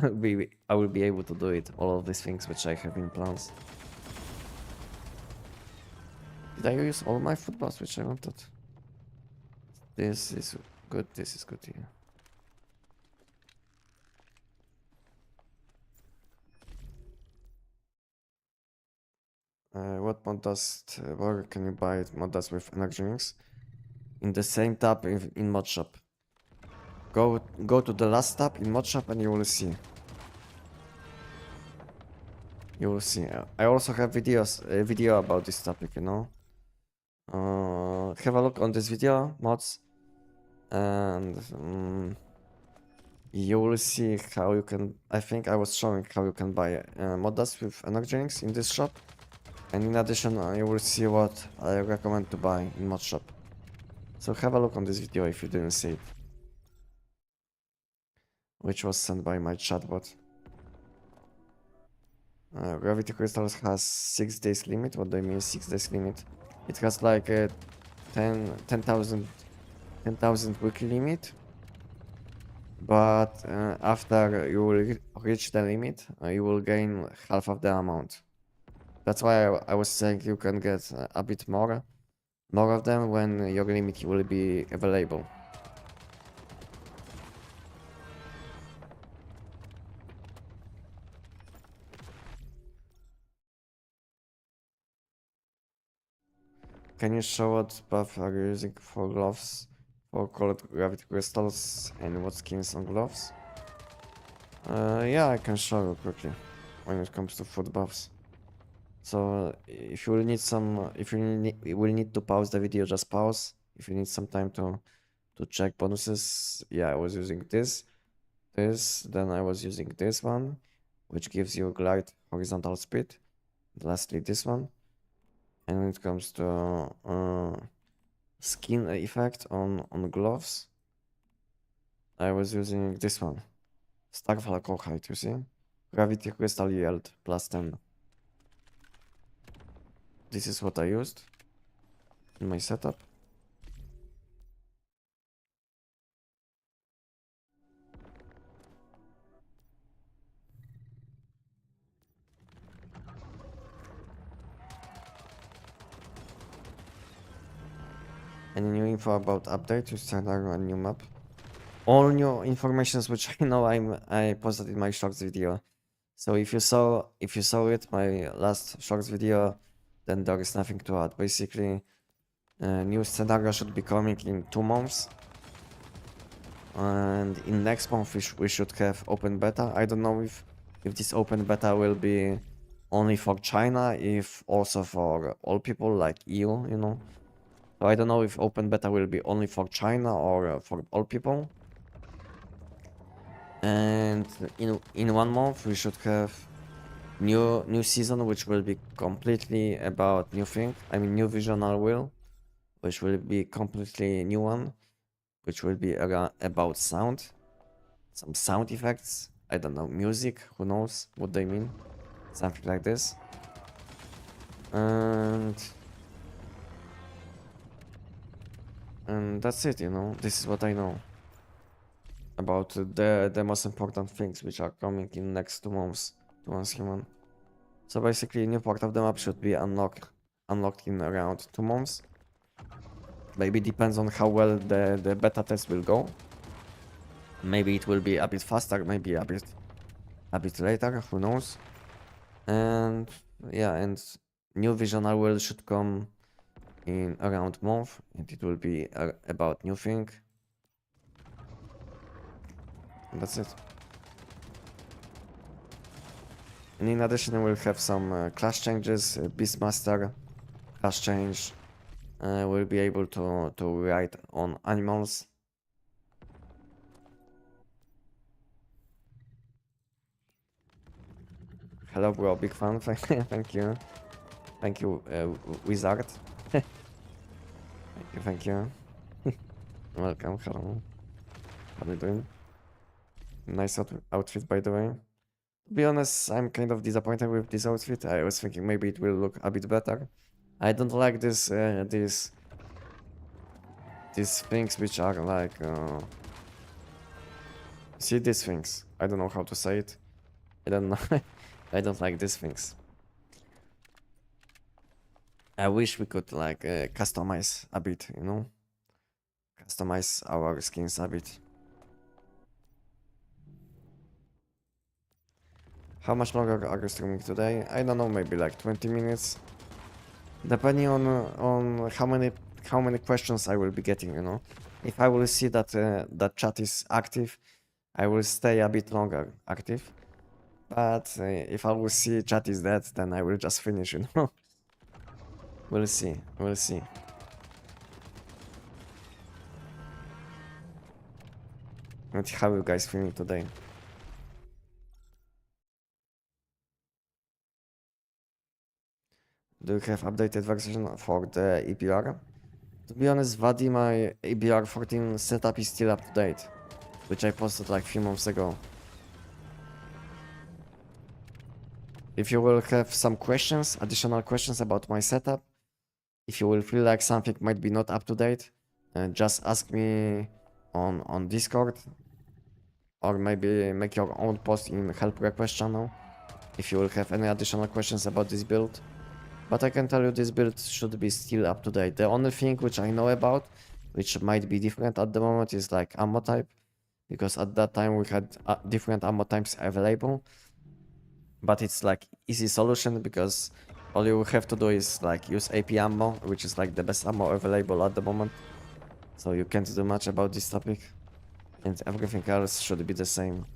I will be able to do it. All of these things which I have in plans. Did I use all my food buffs which I wanted? This is Good, this is good here. What mod does where can you buy mod does with energy drinks? In the same tab in mod shop. Go to the last tab in mod shop and you will see. You will see. I also have a video about this topic, you know. Have a look on this video, mods, and you will see how you can. I think I was showing how you can buy mods with energy drinks in this shop, and in addition, you will see what I recommend to buy in mod shop. So have a look on this video if you didn't see it, which was sent by my chatbot. Gravity Crystals has 6 days limit. What do I mean 6 days limit? It has like a 10,000 weekly limit. But after you will reach the limit, you will gain half of the amount. That's why I was saying you can get a bit more of them when your limit will be available. Can you show what buff are you using for gloves for colored gravity crystals and what skins on gloves? Yeah, I can show you quickly when it comes to food buffs. So if you will need some, you will need to pause the video, just pause. If you need some time to check bonuses, yeah, I was using this, then I was using this one, which gives you glide horizontal speed. Lastly, this one. And when it comes to skin effect on gloves, I was using this one. Starfall height, you see? Gravity crystal yield plus 10. This is what I used in my setup. Any new info about update to scenario and new map? All new informations which I know I posted in my shorts video. So if you saw it, my last shorts video, then there is nothing to add. Basically, new scenario should be coming in 2 months. And in next month we should have open beta. I don't know if this open beta will be only for China, if also for all people like EU, you know. So I don't know if open beta will be only for China or for all people. And in 1 month we should have new season, which will be completely about new thing. I mean new visual wheel, which will be completely new one, which will be about sound, some sound effects. I don't know, music. Who knows what they mean? Something like this. And that's it, you know. This is what I know about the most important things which are coming in next 2 months. 2 months human. So basically, new part of the map should be unlocked in around 2 months. Maybe depends on how well the beta test will go. Maybe it will be a bit faster, maybe a bit later. Who knows? And yeah, and new visual wheel should come in around month, and it will be about new thing. And that's it. And in addition, we'll have some class changes. Beastmaster class change. We'll be able to ride on animals. Hello, bro. Big fan. Thank you. Thank you, wizard. Thank you. Welcome. Hello. How are you doing? Nice outfit, by the way. To be honest, I'm kind of disappointed with this outfit. I was thinking maybe it will look a bit better. I don't like these things which are like see these things. I don't know how to say it. I don't know. I don't like these things. I wish we could like customize a bit, you know. customize our skins a bit. How much longer are you streaming today? I don't know, maybe like 20 minutes. Depending on how many questions I will be getting, you know. If I will see that that chat is active, I will stay a bit longer active. But if I will see chat is dead, then I will just finish, you know. We'll see. We'll see. And how you guys feeling today? Do you have updated version for the EBR? To be honest, Vadi, my EBR 14 setup is still up to date, which I posted like a few months ago. If you will have some questions, additional questions about my setup, if you will feel like something might be not up to date, just ask me on Discord, or maybe make your own post in help request channel if you will have any additional questions about this build. But I can tell you this build should be still up to date. The only thing which I know about, which might be different at the moment, is like ammo type, because at that time we had different ammo types available. But it's like easy solution, because all you have to do is like use AP ammo, which is like the best ammo available at the moment. So you can't do much about this topic, and everything else should be the same.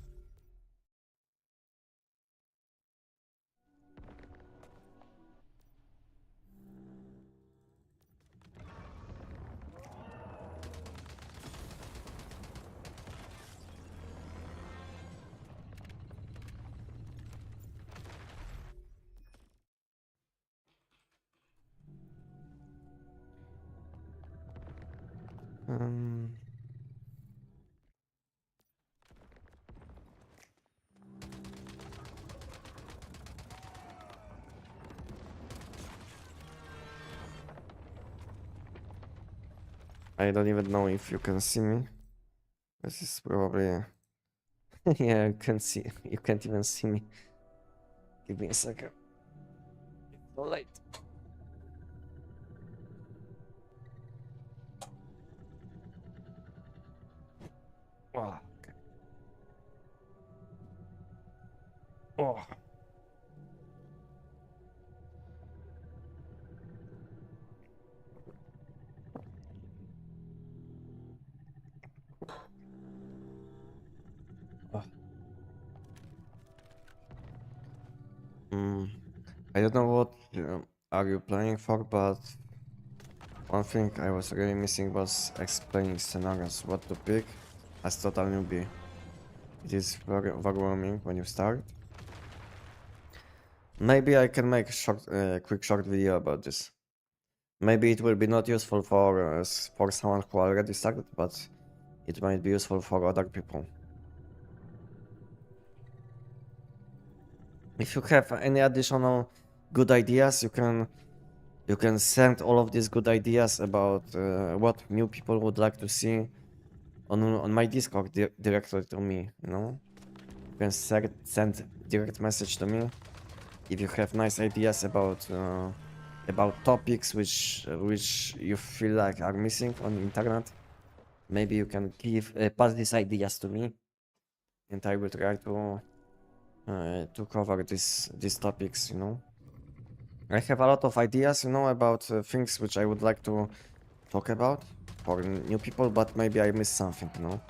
Um, I don't even know if you can see me. This is probably yeah, you can see. You can't even see me. Give me a second. It's so late. Oh, okay. Oh. Oh. I don't know what are you planning for, but one thing I was really missing was explaining scenarios, what to pick as total newbie. It is very overwhelming when you start. Maybe I can make a short, quick short video about this. Maybe it will be not useful for someone who already started, but it might be useful for other people. If you have any additional good ideas, you can send all of these good ideas about what new people would like to see on my Discord directly to me. You know, you can send direct message to me if you have nice ideas about topics which you feel like are missing on the internet. Maybe you can pass these ideas to me, and I will try to cover these topics. You know, I have a lot of ideas, you know, about things which I would like to talk about for new people, but maybe I missed something, you know,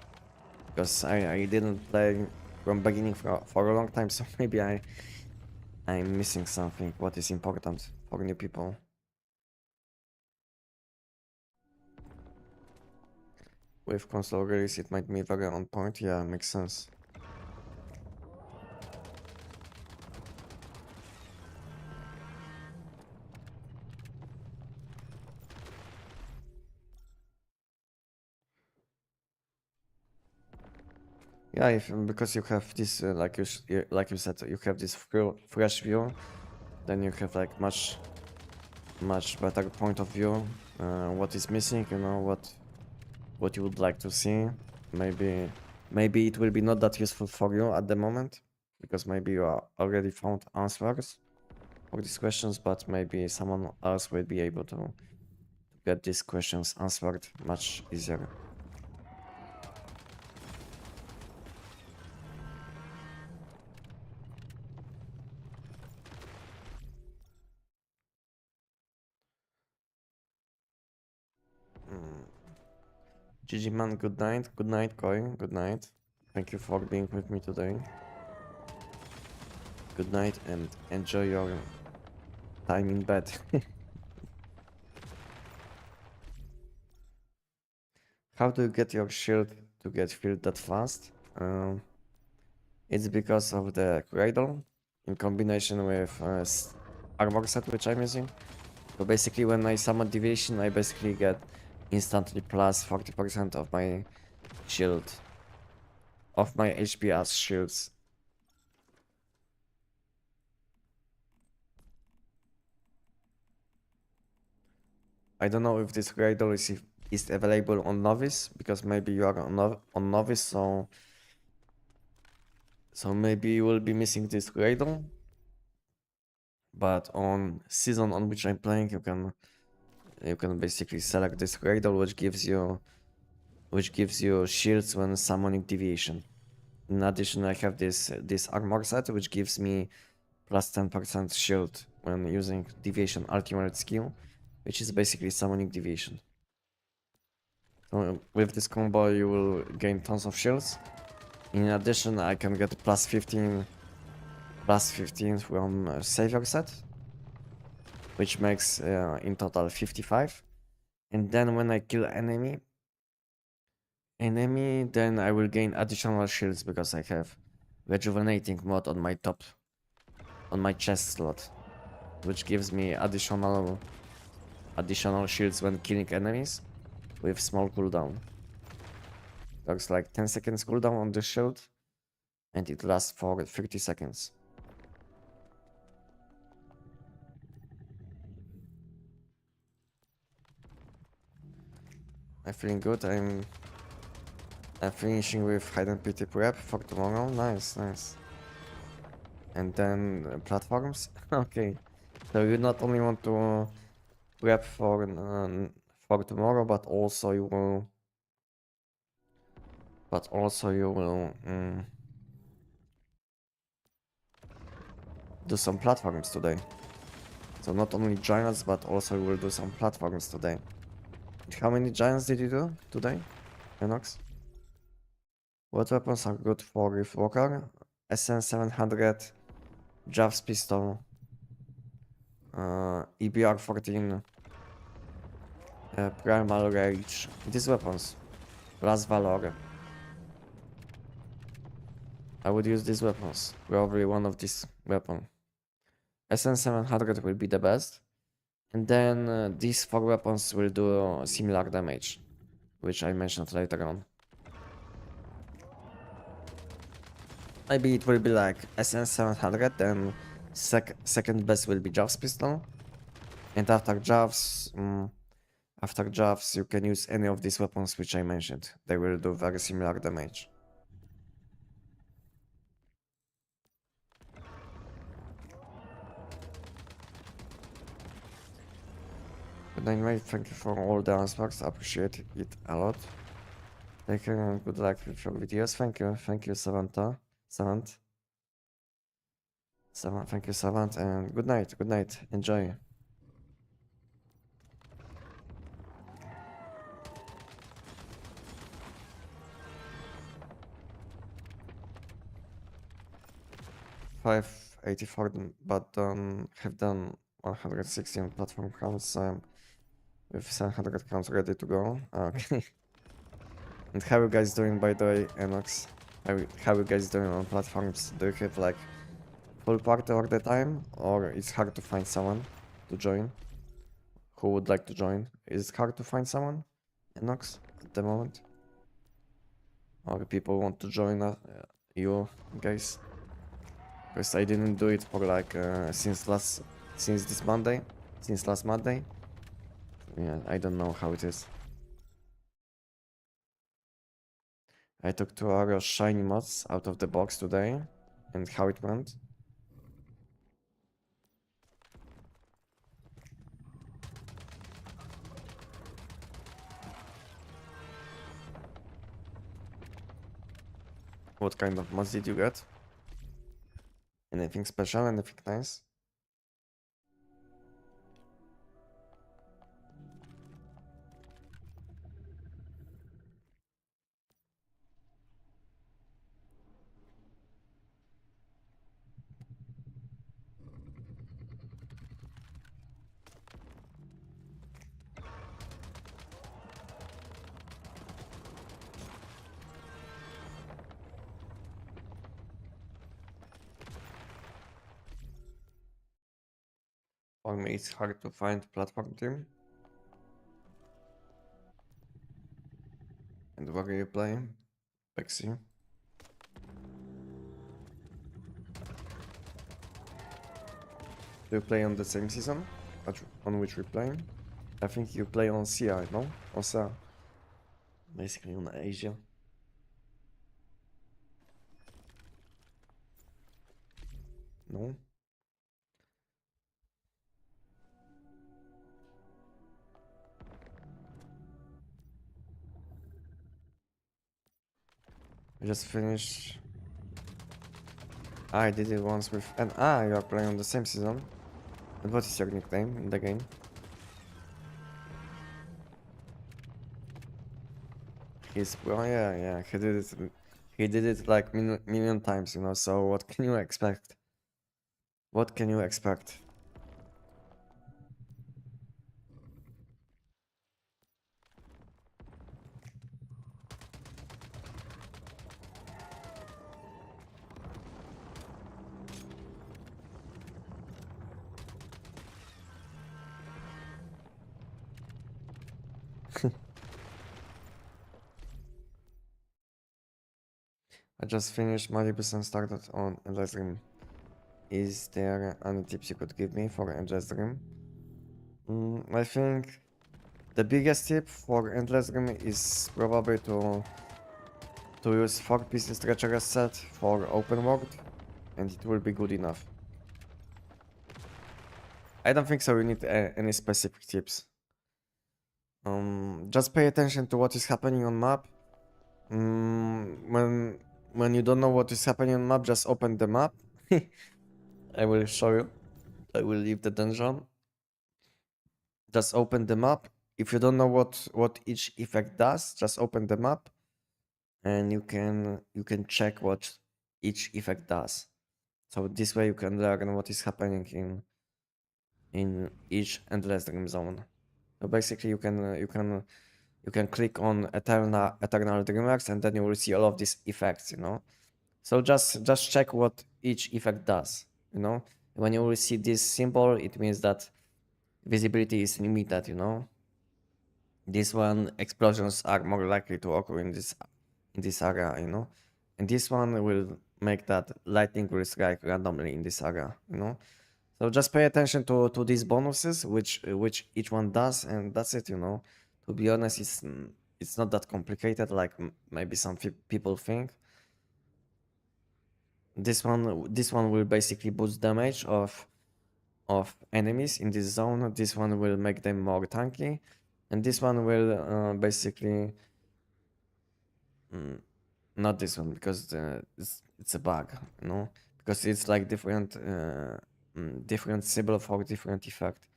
because I didn't play from beginning for a long time, so maybe I'm missing something what is important for new people. With console release, it might be very on point. Yeah, makes sense. Yeah, because you have this like you said, you have this fresh view, then you have like much better point of view. What is missing, you know, what you would like to see. Maybe it will be not that useful for you at the moment, because maybe you are already found answers for these questions, but maybe someone else will be able to get these questions answered much easier. GG man, good night Koi, good night. Thank you for being with me today. Good night and enjoy your time in bed. How do you get your shield to get filled that fast? It's because of the cradle in combination with armor set which I'm using. So basically when I summon deviation I basically get instantly plus 40% of my shield, of my HP as shields. I don't know if this cradle is available on novice, because maybe you are on novice, so maybe you will be missing this cradle. But on season on which I'm playing, you can basically select this cradle, which gives you shields when summoning deviation. In addition, I have this armor set, which gives me plus 10% shield when using deviation ultimate skill, which is basically summoning deviation. So with this combo, you will gain tons of shields. In addition, I can get plus 15 from savior set, which makes in total 55. And then when I kill enemy, then I will gain additional shields because I have rejuvenating mod on my chest slot, which gives me additional shields when killing enemies with small cooldown. There's like 10 seconds cooldown on the shield, and it lasts for 30 seconds. I'm feeling good. I'm finishing with hidden pity prep for tomorrow. Nice. And then platforms. Okay. So you not only want to prep for tomorrow, but also you will do some platforms today. So not only giants, but also you will do some platforms today. How many giants did you do today, Enox? What weapons are good for Rift Walker? SN700, Jav's pistol, EBR 14, Primal Rage. These weapons, plus Valor. I would use these weapons. Probably one of these weapons. SN700 will be the best. And then these 4 weapons will do similar damage, which I mentioned later on. Maybe it will be like SN700, then second best will be Jav's pistol. And after Jav's, you can use any of these weapons which I mentioned. They will do very similar damage. But anyway, thank you for all the answers. Appreciate it a lot. Take care and good luck with your videos. Thank you, Savant. Thank you, Savant, and good night. Enjoy. $584, but have done 116 platform counts with 700 counts ready to go. Okay. And how you guys doing, by the way, Enox? How you guys doing on platforms? Do you have like full party all the time, or it's hard to find someone to join? Who would like to join? Is it hard to find someone, Enox, at the moment? Or people want to join you guys? Because I didn't do it for like since last Monday. Yeah, I don't know how it is. I took 2 hours shiny mods out of the box today, and how it went. What kind of mods did you get? Anything special? Anything nice? For me, it's hard to find platform team. And what are you playing? Pexi. Do you play on the same season? On which we're playing? I think you play on CI, no? Or SAR? Basically on Asia. No? I just finished. I did it once with. And you are playing on the same season. And what is your nickname in the game? He's. Well, yeah. He did it. He did it like million times, you know. So what can you expect? What can you expect? I just finished my percent started on Endless Dream. Is there any tips you could give me for Endless Dream? I think the biggest tip for Endless Dream is probably to use 4 pieces stretcher set for open world, and it will be good enough. I don't think so you need any specific tips. Just pay attention to what is happening on map. When you don't know what is happening on map, just open the map. I will show you. I will leave the dungeon. Just open the map. If you don't know what each effect does, just open the map, and you can check what each effect does. So this way you can learn what is happening in each endless dream zone. So basically you can click on eternal dreamworks, and then you will see all of these effects, you know. So just check what each effect does, you know. When you will see this symbol, it means that visibility is limited, you know. This one, explosions are more likely to occur in this area, you know. And this one will make that lightning will strike randomly in this area, you know. So just pay attention to these bonuses, which each one does, and that's it, you know. To be honest, it's not that complicated like maybe some people think. This one will basically boost damage of enemies in this zone. This one will make them more tanky, and this one will basically not this one because it's a bug, you know, because it's like different different symbol for different effect.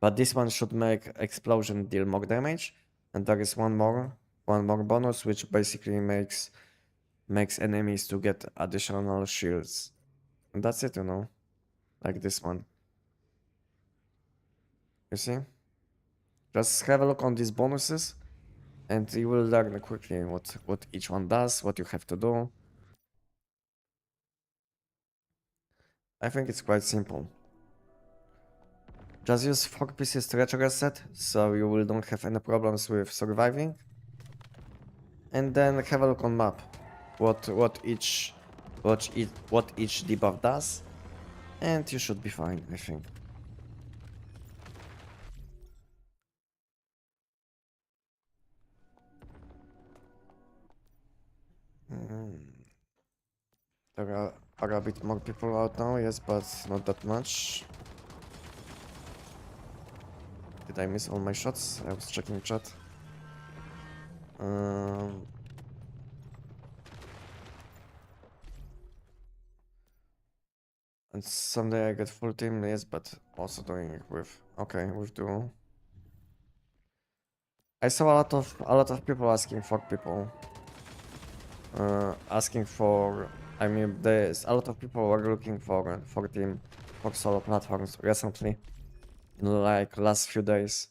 But this one should make explosion deal more damage, and there is one more bonus which basically makes enemies to get additional shields, and that's it, you know, like this one. You see? Just have a look on these bonuses, and you will learn quickly what each one does, what you have to do. I think it's quite simple. Just use 4 pieces stretch reset, so you will don't have any problems with surviving. And then have a look on map, what each debuff does, and you should be fine, I think. There are a bit more people out now, yes, but not that much. Did I miss all my shots? I was checking chat. And someday I get full team, yes, but also doing it with duo. I saw a lot of people asking for people. Asking for, I mean, there's a lot of people were looking for team for solo platforms recently, in like last few days.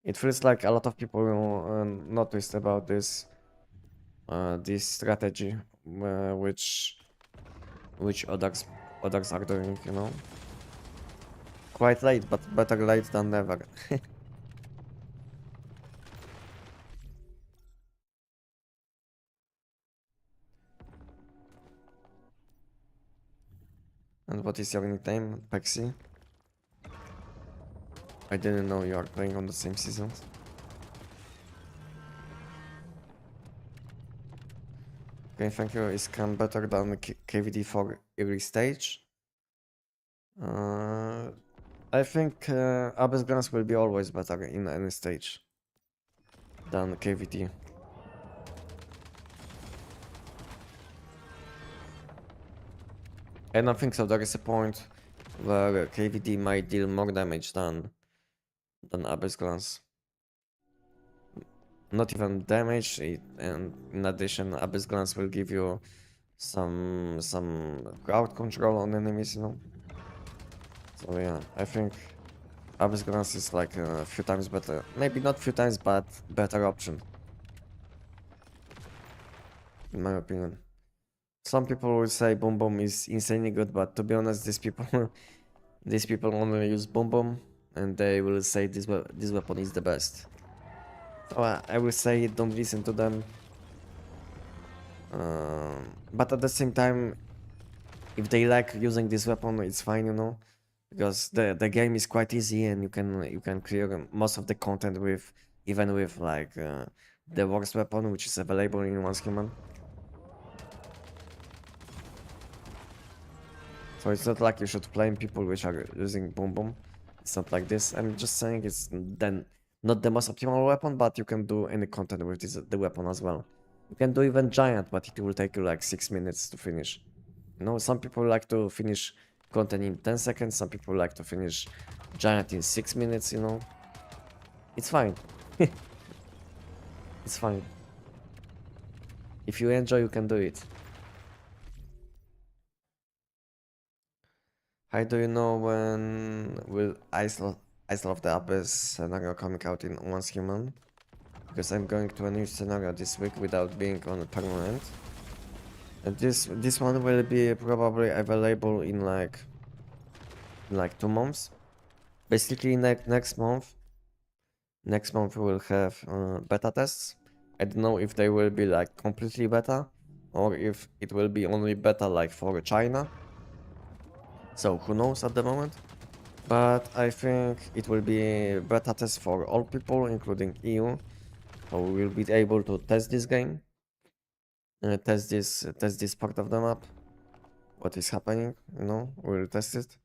It feels like a lot of people noticed about this this strategy, which others are doing, you know. Quite late, but better late than never. And what is your nickname, Pexi? I didn't know you are playing on the same seasons. Okay, thank you. Is Cam better than KVD for early stage? I think Abyss Grants will be always better in any stage than KVD. I don't think so. There is a point where KVD might deal more damage than Abyss Glance. Not even damage, and in addition, Abyss Glance will give you some crowd control on enemies, you know. So yeah, I think Abyss Glance is like a few times better. Maybe not few times, but better option. In my opinion. Some people will say Boom Boom is insanely good, but to be honest, these people these people only use Boom Boom and they will say this weapon is the best. So I will say don't listen to them. But at the same time, if they like using this weapon, it's fine, you know, because the game is quite easy and you can clear most of the content with even with like the worst weapon, which is available in one human. So it's not like you should blame people which are using Boom Boom. It's not like this. I'm just saying it's then not the most optimal weapon, but you can do any content with the weapon as well. You can do even Giant, but it will take you like 6 minutes to finish. You know, some people like to finish content in 10 seconds, some people like to finish Giant in 6 minutes, you know. It's fine. It's fine. If you enjoy, you can do it. How do you know when will Isle of the Abyss scenario coming out in Once Human? Because I'm going to a new scenario this week without being on a permanent. And this one will be probably available in like 2 months. Basically next month we will have beta tests. I don't know if they will be like completely beta or if it will be only beta like for China. So who knows at the moment? But I think it will be beta test for all people, including EU. So we will be able to test this game, test this part of the map, what is happening. You know, we'll test it,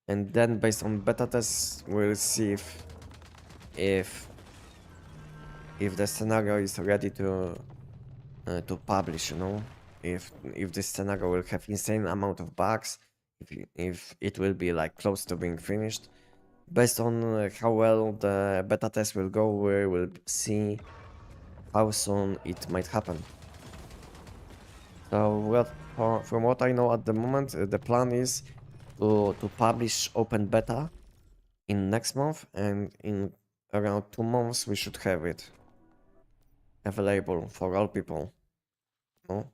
and then based on beta tests, we'll see if if the scenario is ready to publish. You know, if this scenario will have insane amount of bugs, if it will be like close to being finished. Based on how well the beta test will go, we will see how soon it might happen. So from what I know at the moment, the plan is to publish open beta in next month, and in around 2 months we should have it available for all people. No?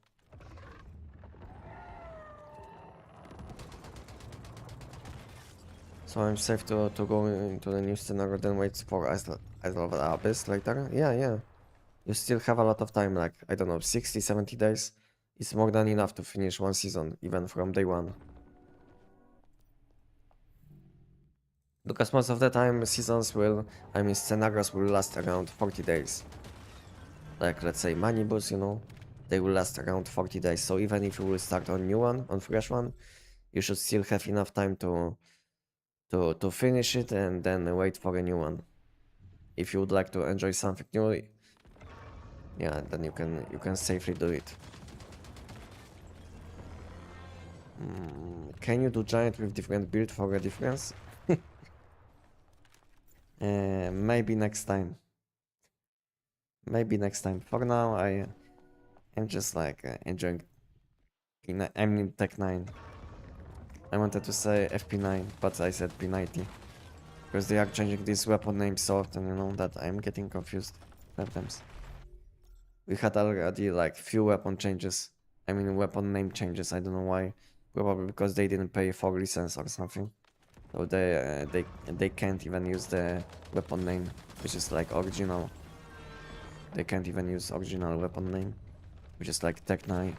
So I'm safe to go into the new scenario, then wait for Isle of the Abyss later. Yeah. You still have a lot of time, like, I don't know, 60, 70 days. It's more than enough to finish one season, even from day one. Because most of the time, scenarios will last around 40 days. Like, let's say, Manibus, you know, they will last around 40 days. So even if you will start on new one, on fresh one, you should still have enough time to finish it and then wait for a new one. If you would like to enjoy something new, yeah, then you can safely do it. Can you do Giant with different build for a difference? Maybe next time. Maybe next time. For now, I'm just like enjoying. I'm in TEC-9. I wanted to say FP9, but I said P90 because they are changing this weapon name so often, you know, that I'm getting confused sometimes. We had already like few weapon changes. Weapon name changes. I don't know why. Probably because they didn't pay for license or something. So they can't even use the weapon name, which is like original. They can't even use original weapon name, which is like TEC-9.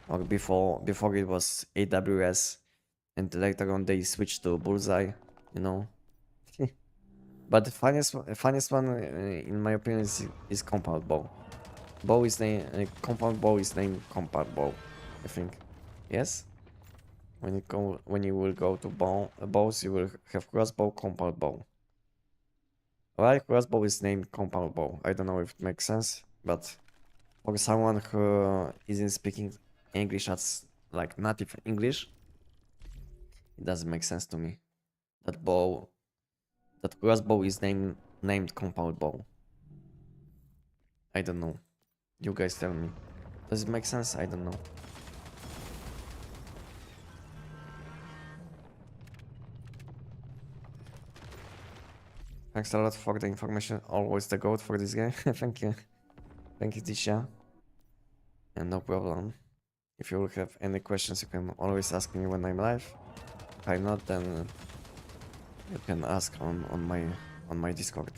Or before it was AWS, and later on they switched to Bullseye, you know. But the funniest one, in my opinion, is compound bow. Bow is named compound bow is named compound bow, I think. Yes. When you will go to bows, you will have crossbow, compound bow. Well, crossbow is named compound bow. I don't know if it makes sense, but for someone who isn't speaking English as like native English, it doesn't make sense to me. That bow, that crossbow is named compound bow. I don't know. You guys tell me. Does it make sense? I don't know. Thanks a lot for the information. Always the goat for this game. Thank you. Thank you, Tisha. And no problem. If you will have any questions, you can always ask me when I'm live. If I'm not, then you can ask on my Discord.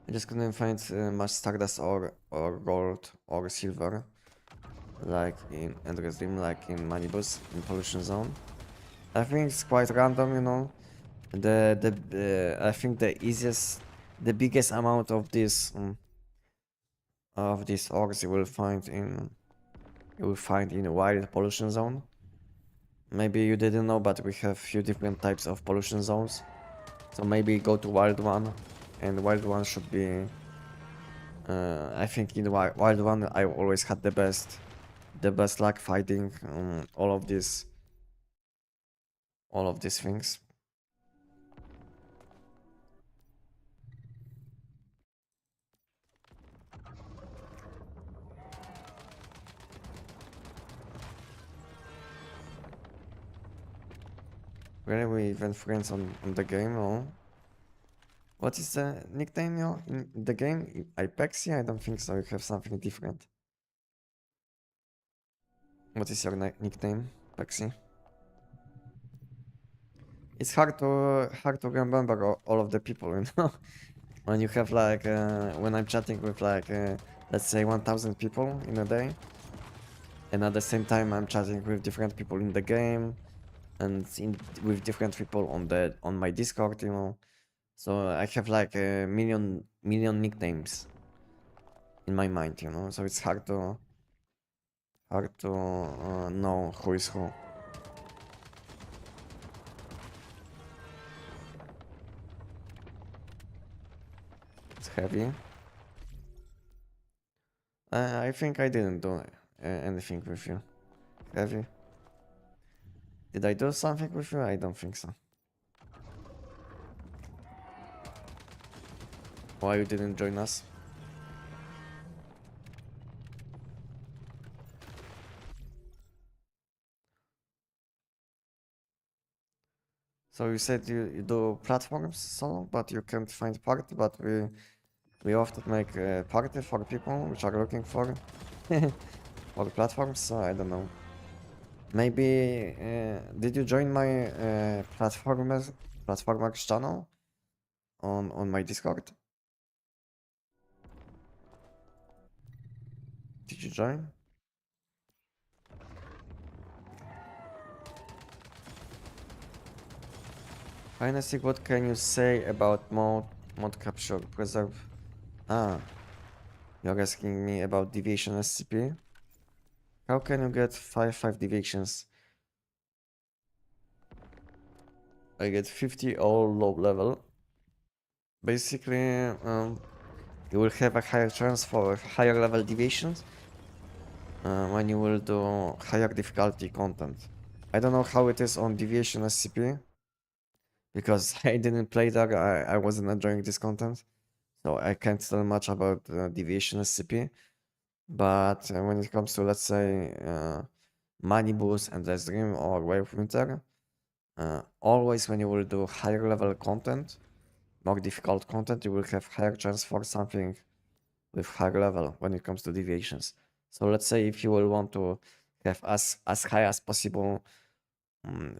I just couldn't find much Stardust or gold or silver, like in Endless Dream, like in Manibus, in Pollution Zone. I think it's quite random, you know. I think the biggest amount of these orcs you will find in a wild pollution zone. Maybe you didn't know, but we have few different types of pollution zones. So maybe go to wild one, and wild one should be. I think in wild one I always had the best luck fighting all of these things. Really, we even friends on the game, or what is the nickname in the game? Ipexia? I don't think so. You have something different. What is your nickname, Pexi? It's hard to remember all of the people, you know. When you have like when I'm chatting with like let's say 1,000 people in a day, and at the same time I'm chatting with different people in the game, and with different people on my Discord, you know. So I have like a million nicknames in my mind, you know. So it's hard to know who is who. It's heavy. I think I didn't do anything with you. Heavy. Did I do something with you? I don't think so. Why you didn't join us? So you said you do platforms solo, but you can't find party, but we often make a party for people which are looking for for platforms, so I don't know. Maybe did you join my platformers channel on my Discord? Did you join? Anestic, what can you say about mod capture preserve? Ah, you're asking me about deviation SCP? How can you get 5 deviations? I get 50 all low level. Basically, you will have a higher chance for higher level deviations when you will do higher difficulty content. I don't know how it is on deviation SCP because I didn't play that. I wasn't enjoying this content, so I can't tell much about deviation SCP. But when it comes to, let's say, Money Boost and Let's Dream or Wave Winter, always when you will do higher level content, more difficult content, you will have higher chance for something with higher level when it comes to deviations. So let's say if you will want to have as high as possible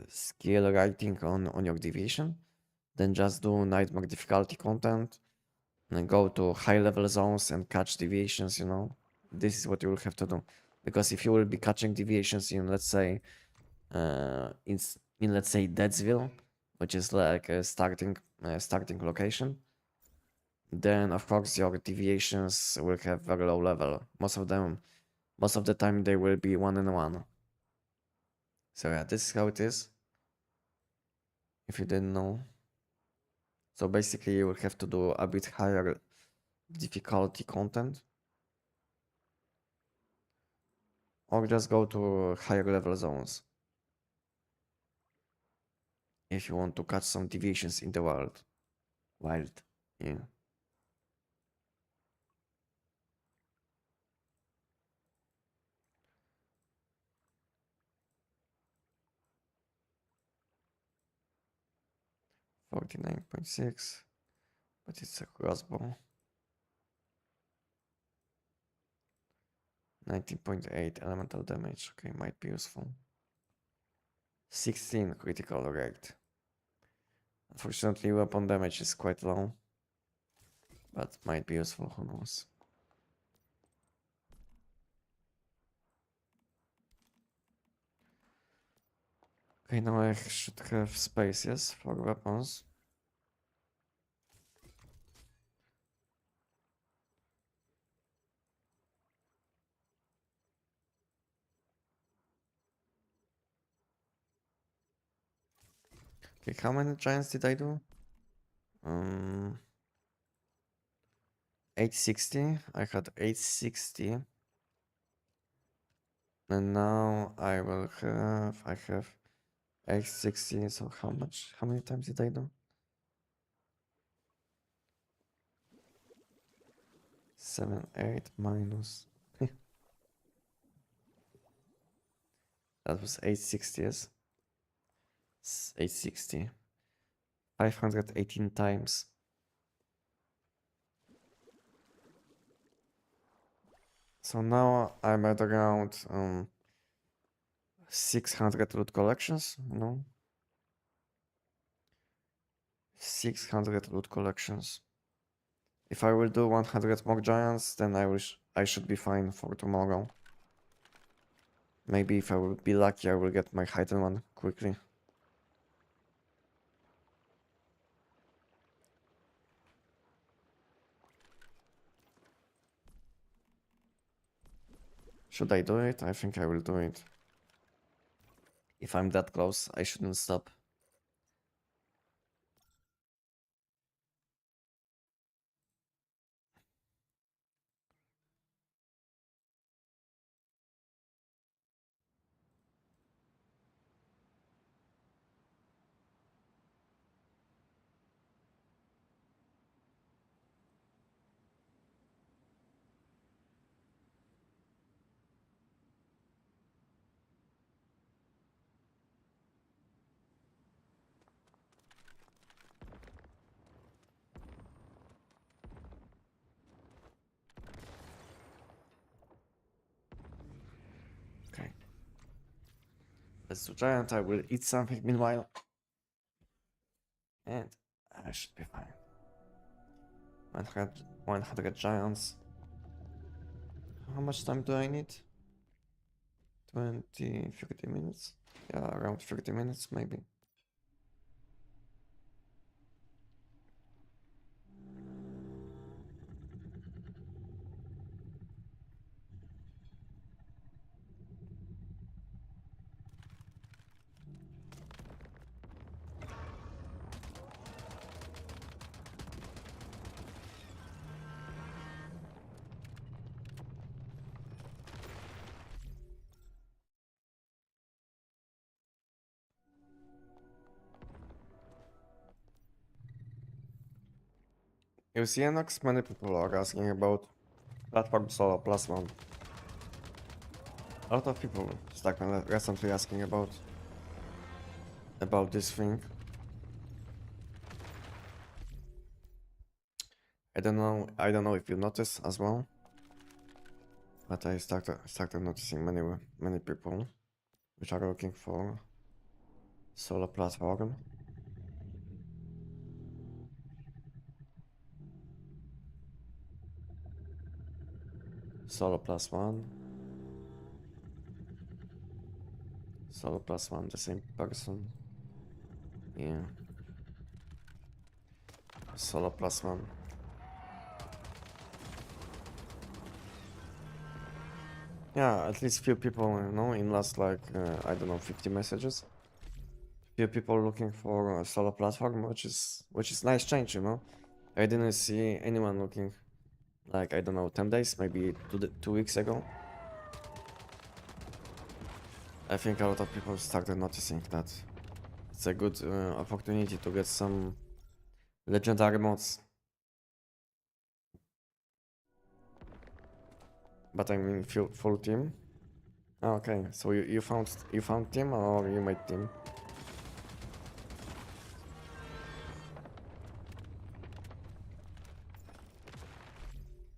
skill rating on your deviation, then just do nightmare difficulty content and go to high level zones and catch deviations, you know. This is what you will have to do. Because if you will be catching deviations in, let's say, in let's say Deadsville, which is like a starting location, then of course your deviations will have very low level. Most of the time they will be 1 and 1. So yeah, this is how it is. If you didn't know. So basically you will have to do a bit higher difficulty content. Or just go to higher level zones. If you want to catch some deviations in the world. Wild. Yeah. $49.6, but it's a crossbow. 19.8 elemental damage. Okay, might be useful. 16 critical rate. Unfortunately, weapon damage is quite low, but might be useful, who knows. Okay, now I should have space, yes, for weapons. Okay, how many giants did I do? 860. I had 860. And now I have 860. So how many times did I do? 7, 8 minus. That was 860, yes. 860. 518 times. So now I'm at around 600 loot collections, you know? 600 loot collections. If I will do 100 more giants, then I should be fine for tomorrow. Maybe if I will be lucky, I will get my hidden one quickly. Should I do it? I think I will do it. If I'm that close, I shouldn't stop. Okay. Let's do giant. I will eat something meanwhile. And I should be fine. 100 giants. How much time do I need? 20, 30 minutes? Yeah, around 30 minutes maybe. You see, Enox, many people are asking about platform solo plus one. A lot of people started recently asking about this thing. I don't know if you notice as well. But I started noticing many people which are looking for solar platform. Solar plus one. Solar plus one, the same person. Yeah. Solar plus one. Yeah, at least few people, you know, in last like, I don't know, 50 messages. Few people looking for a solar platform, which is nice change, you know. I didn't see anyone looking like, I don't know, 10 days, maybe 2 weeks ago. I think a lot of people started noticing that it's a good opportunity to get some legendary mods. But I mean full team. Oh, okay, so you found team or you made team?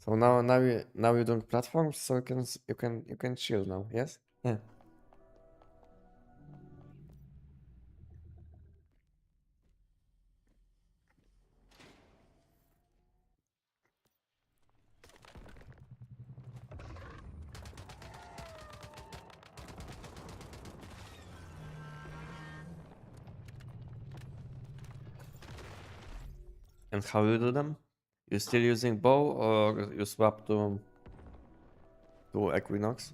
So now you're doing platforms, so you can chill now, yes? Yeah. And how you do them? You still using bow or you swap to Equinox?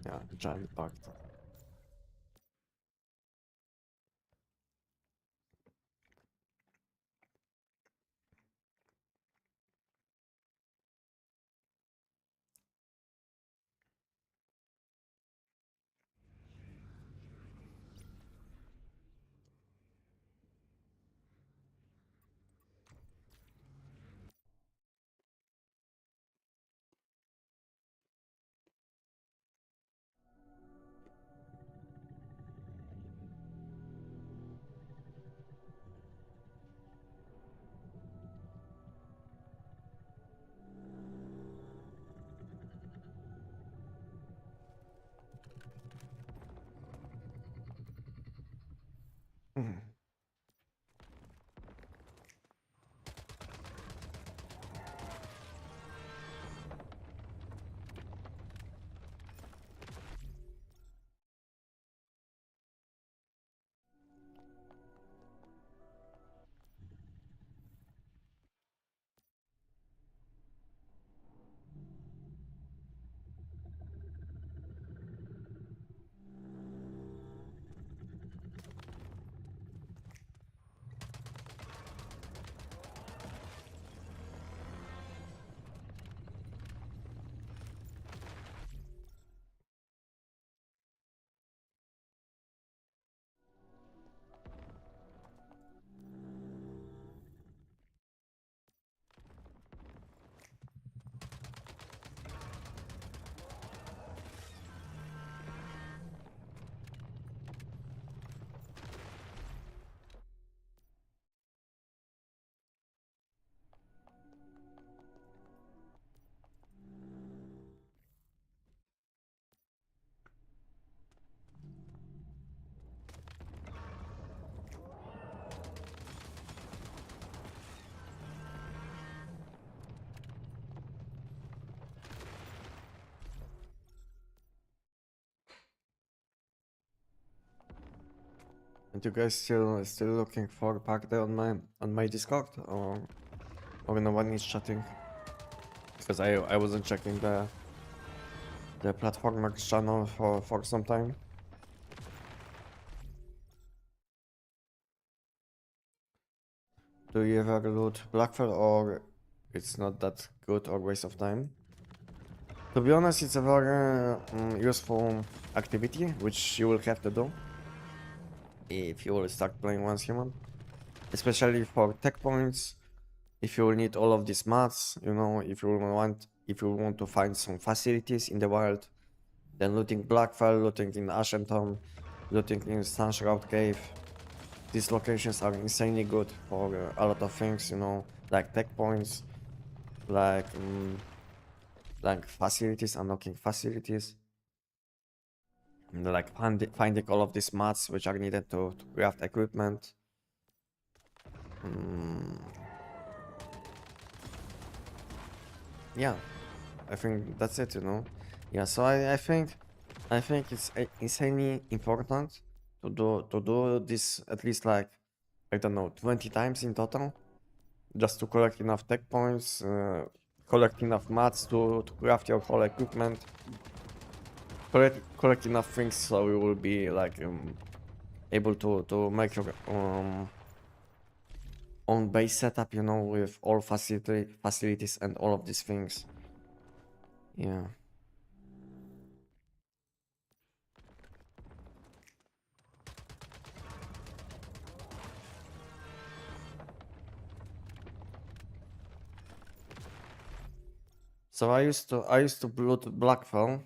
Yeah, giant pact. Mhm. And you guys still looking for pack there on my Discord or no one is chatting? Because I wasn't checking the platform channel for some time. Do you ever loot Blackfell, or it's not that good or waste of time? To be honest, it's a very useful activity which you will have to do if you will start playing once human, especially for tech points. If you will need all of these mats, you know, if you want to find some facilities in the wild, then looting Blackfell, looting in Ashenton, looting in Sunshroud Cave. These locations are insanely good for a lot of things, you know, like tech points, like facilities, unlocking facilities, and like finding all of these mats which are needed to craft equipment. Yeah, I think that's it, you know. Yeah, so I think it's insanely important to do this at least like, I don't know, 20 times in total, just to collect enough tech points, collect enough mats to craft your whole equipment, collect enough things so you will be like able to make your own base setup, you know, with all facilities and all of these things. Yeah. So I used to loot Blackfell,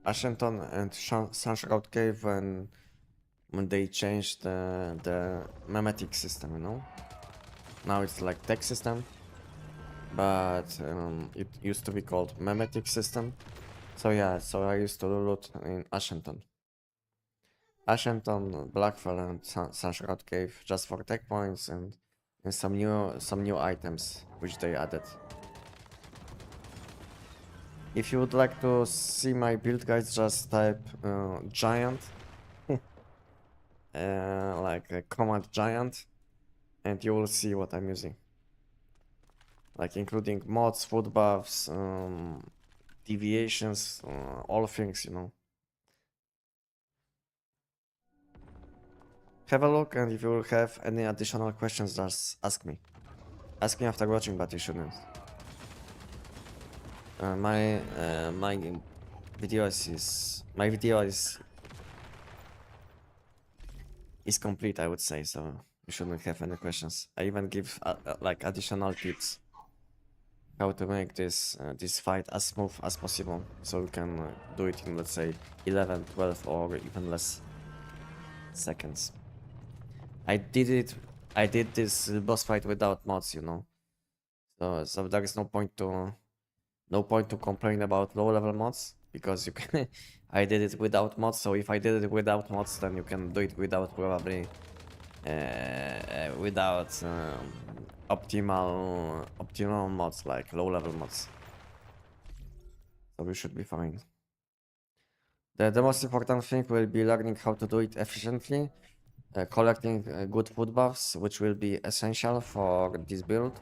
Ashenton, and Sunshroud Cave when they changed the memetic system, you know. Now it's like tech system, but it used to be called memetic system. So yeah, so I used to loot in Ashenton, Blackfell, and Sunshroud Cave just for tech points and some new items which they added. If you would like to see my build guides, just type giant, like a command giant, and you will see what I'm using. Like including mods, food buffs, deviations, all things, you know. Have a look, and if you will have any additional questions, just ask me. Ask me after watching, but you shouldn't. My video is complete, I would say, so you shouldn't have any questions. I even give like additional tips how to make this fight as smooth as possible, so we can do it in, let's say, 11, 12, or even less seconds. I did this boss fight without mods, you know, so there is no point to complain about low level mods, because you can I did it without mods, so if I did it without mods, then you can do it without probably without optimal mods, like low level mods. So we should be fine. The most important thing will be learning how to do it efficiently, collecting good food buffs, which will be essential for this build.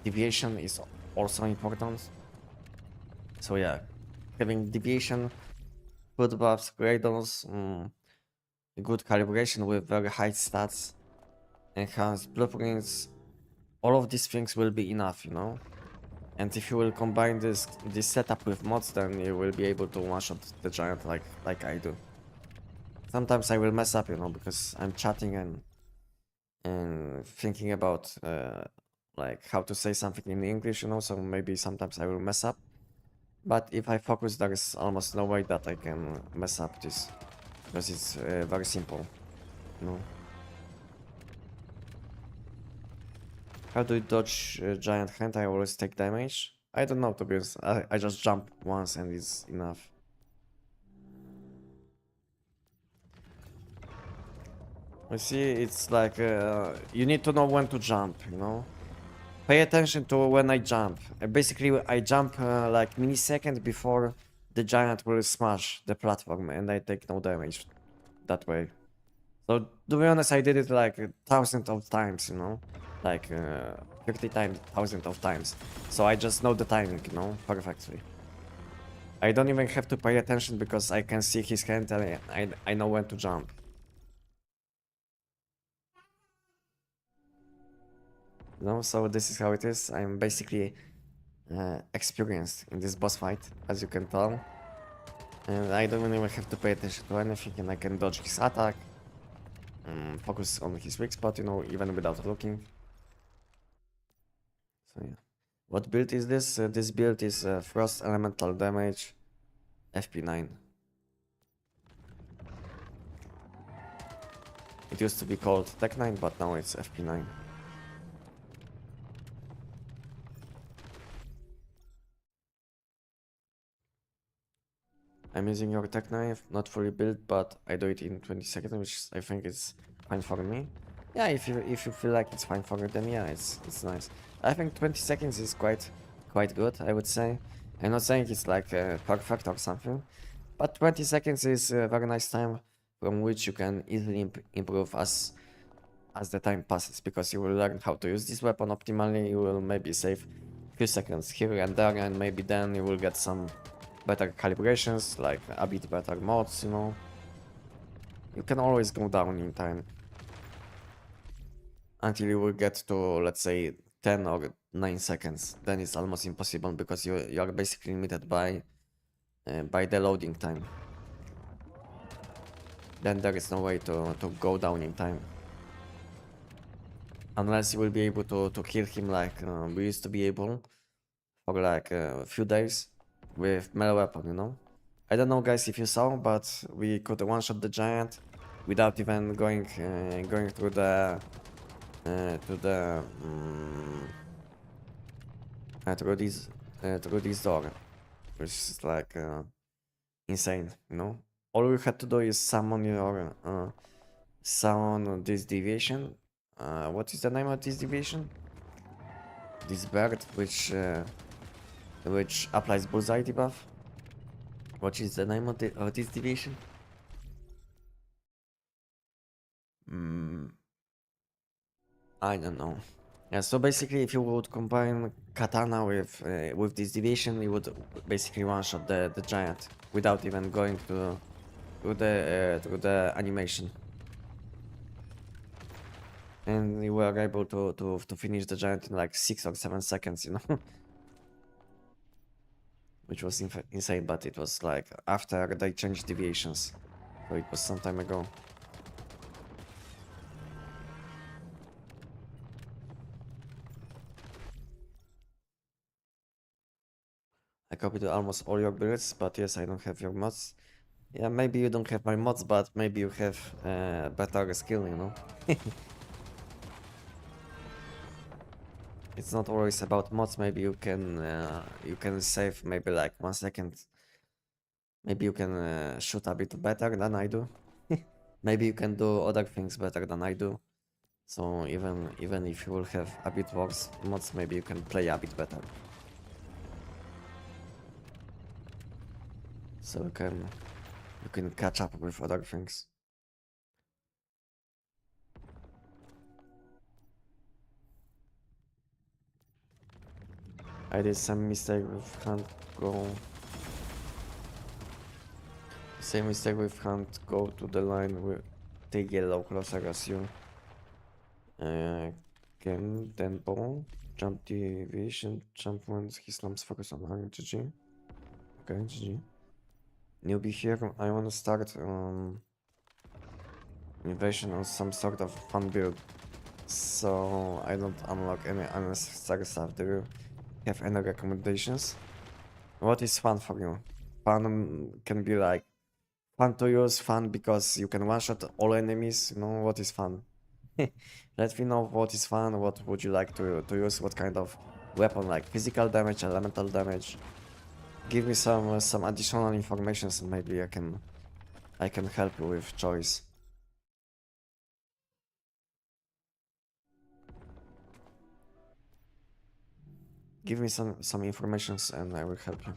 Deviation is also important. So yeah, having deviation, food buffs, cradles, good calibration with very high stats, enhanced blueprints, all of these things will be enough, you know. And if you will combine this setup with mods, then you will be able to one-shot the giant like I do. Sometimes I will mess up, you know, because I'm chatting and thinking about like how to say something in English, you know, so maybe sometimes I will mess up. But if I focus, there is almost no way that I can mess up this, because it's very simple, you know. How do you dodge giant hand? I always take damage. I don't know, to be honest. I just jump once and it's enough. You see, it's like you need to know when to jump, you know. Pay attention to when I jump. Basically, I jump like millisecond before the giant will smash the platform, and I take no damage that way. So to be honest, I did it like thousands of times, you know, like 50 times, thousands of times. So I just know the timing, you know, perfectly. I don't even have to pay attention because I can see his hand and I know when to jump. You know, so this is how it is. I'm basically experienced in this boss fight, as you can tell. And I don't even have to pay attention to anything, and I can dodge his attack, focus on his weak spot, you know, even without looking. So yeah. What build is this? This build is Frost Elemental Damage, FP9. It used to be called TEC-9, but now it's FP9. I'm using your TEC-9, not fully built, but I do it in 20 seconds, which I think is fine for me. Yeah, if you feel like it's fine for you, then yeah, it's nice. I think 20 seconds is quite good, I would say. I'm not saying it's like perfect or something, but 20 seconds is a very nice time from which you can easily improve as the time passes, because you will learn how to use this weapon optimally. You will maybe save a few seconds here and there, and maybe then you will get some better calibrations, like a bit better mods, you know. You can always go down in time until you will get to, let's say, 10 or 9 seconds. Then it's almost impossible because you are basically limited by the loading time. Then there is no way to go down in time. Unless you will be able to kill him like we used to be able for like a few days with melee weapon, you know? I don't know, guys, if you saw, but we could one-shot the giant without even going through the through this door, which is like insane, you know? All you had to do is summon this deviation. What is the name of this deviation? This bird, which applies bullseye debuff. What is the name of this deviation? I don't know. Yeah, so basically, if you would combine katana with this deviation, you would basically one-shot the giant without even going to the animation, and you were able to finish the giant in like 6 or 7 seconds, you know, which was insane. But it was like after they changed deviations, so it was some time ago. I copied almost all your builds, but yes, I don't have your mods. Yeah, maybe you don't have my mods, but maybe you have better skill, you know? It's not always about mods. Maybe you can save maybe like 1 second. Maybe you can shoot a bit better than I do. Maybe you can do other things better than I do. So even if you will have a bit worse mods, maybe you can play a bit better. So you can catch up with other things. I did some mistake with hand go. Same mistake with hand go to the line with the yellow closer as you. Can then ball. Jump deviation. Jump once he slumps focus on hang GG. Okay, GG. Newbie here. I wanna start invasion on some sort of fun build. So I don't unlock any unnecessary stuff. Do you have any recommendations? What is fun for you? Fun can be like fun to use, fun because you can one-shot all enemies, you know, what is fun? Let me know what is fun, what would you like to use, what kind of weapon, like physical damage, elemental damage. Give me some additional information, so maybe I can help you with choice. Give me some information and I will help you.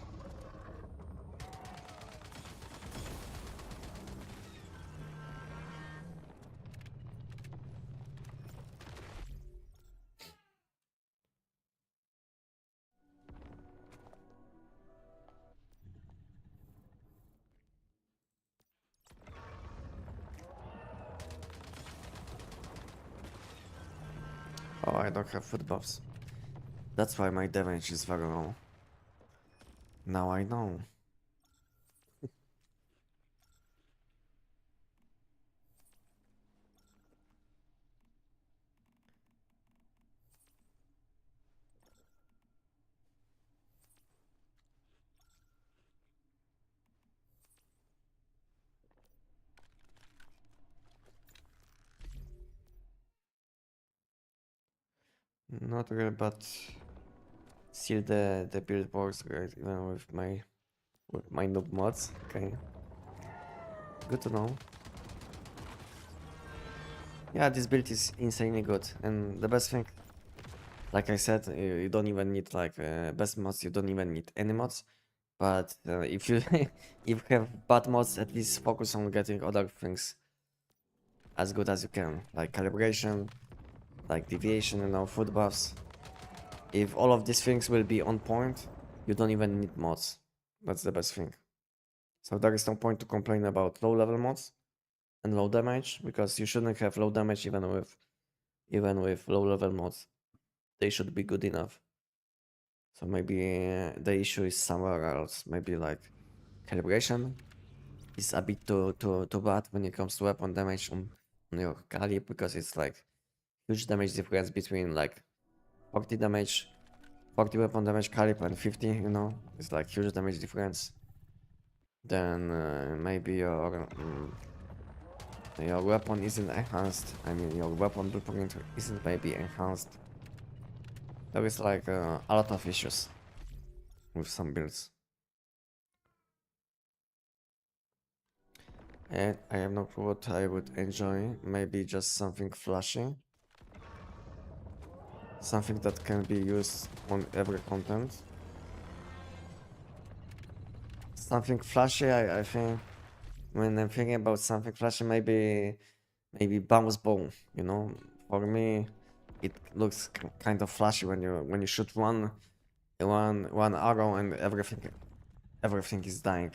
Oh, I don't have foot buffs. That's why my damage is very low. Now I know. Not really, but still the build works great even with my noob mods. Okay, good to know. Yeah, this build is insanely good, and the best thing, like I said, you don't even need like best mods. You don't even need any mods. But if you if you have bad mods, at least focus on getting other things as good as you can, like calibration, like deviation, foot buffs. If all of these things will be on point, you don't even need mods. That's the best thing. So there is no point to complain about low level mods and low damage, because you shouldn't have low damage even with low level mods. They should be good enough. So maybe the issue is somewhere else. Maybe like calibration is a bit too bad when it comes to weapon damage on your caliber, because it's like huge damage difference between like 40 damage, 40 weapon damage caliber and 50, it's like huge damage difference. Then maybe your weapon isn't enhanced. I mean, your weapon blueprint isn't maybe enhanced. There is like a lot of issues with some builds. And I have no clue what I would enjoy. Maybe just something flashy. Something that can be used on every content. Something flashy, I think. When I'm thinking about something flashy, maybe bounce bow. For me, it looks kind of flashy when you shoot one arrow and everything is dying.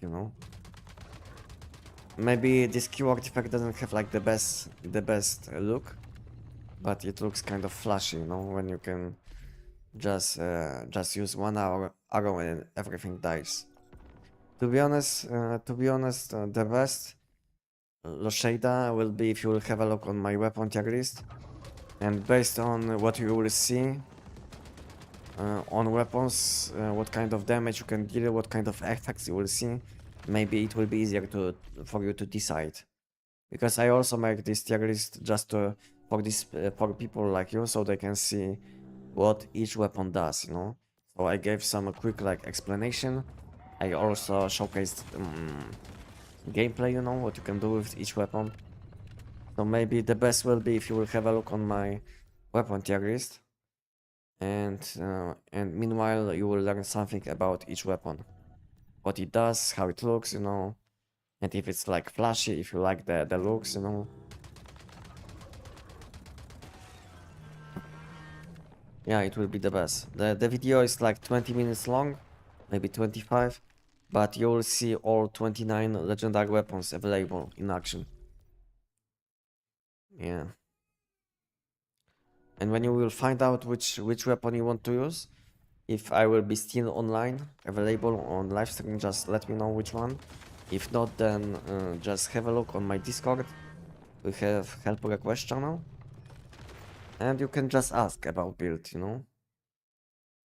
Maybe this Q artifact doesn't have like the best look, but it looks kind of flashy, when you can just use one arrow and everything dies. To be honest, the best Loshada will be if you will have a look on my weapon tier list, and based on what you will see on weapons, what kind of damage you can deal, what kind of effects you will see, maybe it will be easier for you to decide. Because I also make this tier list just for people like you, so they can see what each weapon does. So I gave some quick explanation. I also showcased gameplay, what you can do with each weapon. So maybe the best will be if you will have a look on my weapon tier list, and meanwhile you will learn something about each weapon, what it does, how it looks, and if it's like flashy, if you like the looks, Yeah, it will be the best. The video is like 20 minutes long, maybe 25, but you'll see all 29 legendary weapons available in action. Yeah. And when you will find out which weapon you want to use, if I will be still online, available on live stream, just let me know which one. If not, then just have a look on my Discord. We have help request channel, and you can just ask about build.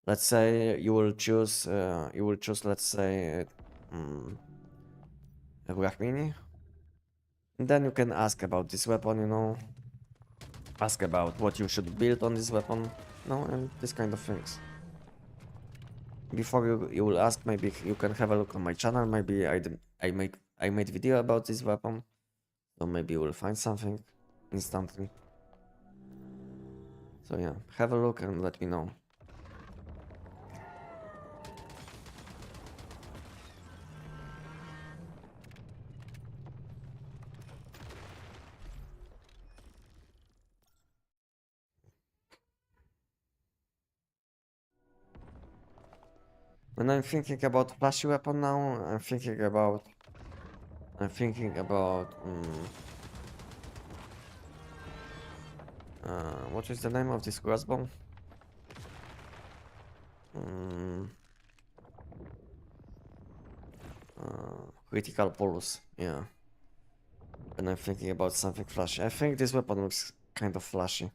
Let's say you will choose, let's say, a Black Mini. And then you can ask about this weapon, ask about what you should build on this weapon, and this kind of things. Before you will ask, maybe you can have a look on my channel. Maybe I made video about this weapon, so maybe you will find something instantly. So yeah, have a look and let me know. When I'm thinking about flashy weapon now, I'm thinking about What is the name of this crossbow? Mm, Critical pulse, yeah. And I'm thinking about something flashy. I think this weapon looks kind of flashy.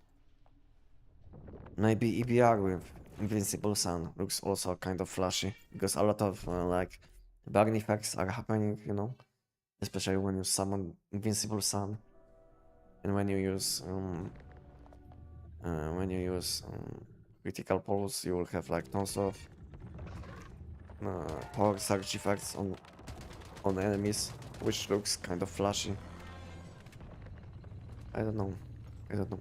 Maybe EBR with Invincible Sun looks also kind of flashy, because a lot of like burn effects are happening, you know, especially when you summon Invincible Sun, and when you use Critical Pulse, you will have like tons of power surge effects on enemies, which looks kind of flashy. I don't know. I don't know.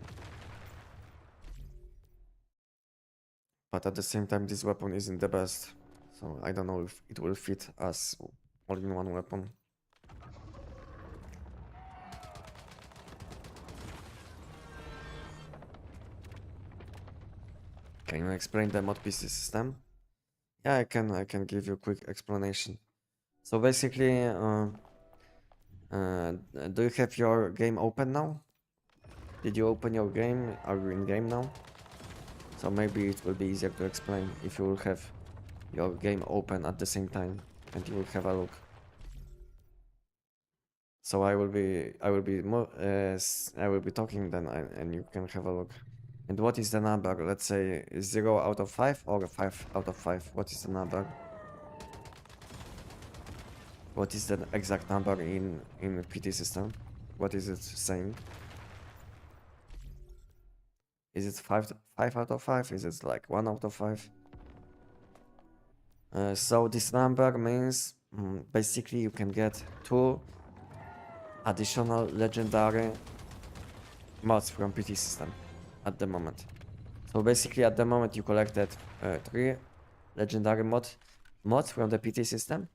But at the same time, this weapon isn't the best. So I don't know if it will fit as all-in-one weapon. Can you explain the mod PC system? Yeah, I can give you a quick explanation. So basically, do you have your game open now? Did you open your game? Are you in game now? So maybe it will be easier to explain if you will have your game open at the same time and you will have a look. So I will be talking then and you can have a look. And what is the number? Let's say 0 out of 5 or 5 out of 5. What is the number? What is the exact number in PT system? What is it saying? Is it 5 out of 5? Is it like 1 out of 5? So this number means basically you can get 2 additional legendary mods from PT system at the moment. So basically at the moment you collected 3 legendary mods from the PT system,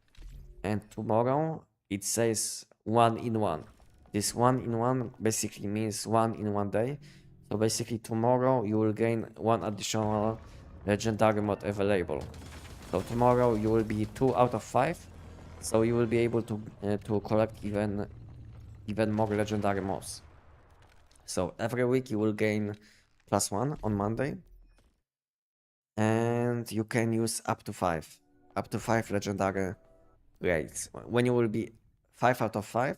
and tomorrow it says 1 in 1. This 1 in 1 basically means 1 in 1 day. So basically tomorrow you will gain 1 additional legendary mod available. So tomorrow you will be 2 out of 5. So you will be able to collect even more legendary mods. So every week you will gain +1 on Monday, and you can use up to 5 legendary raids. When you will be 5 out of 5,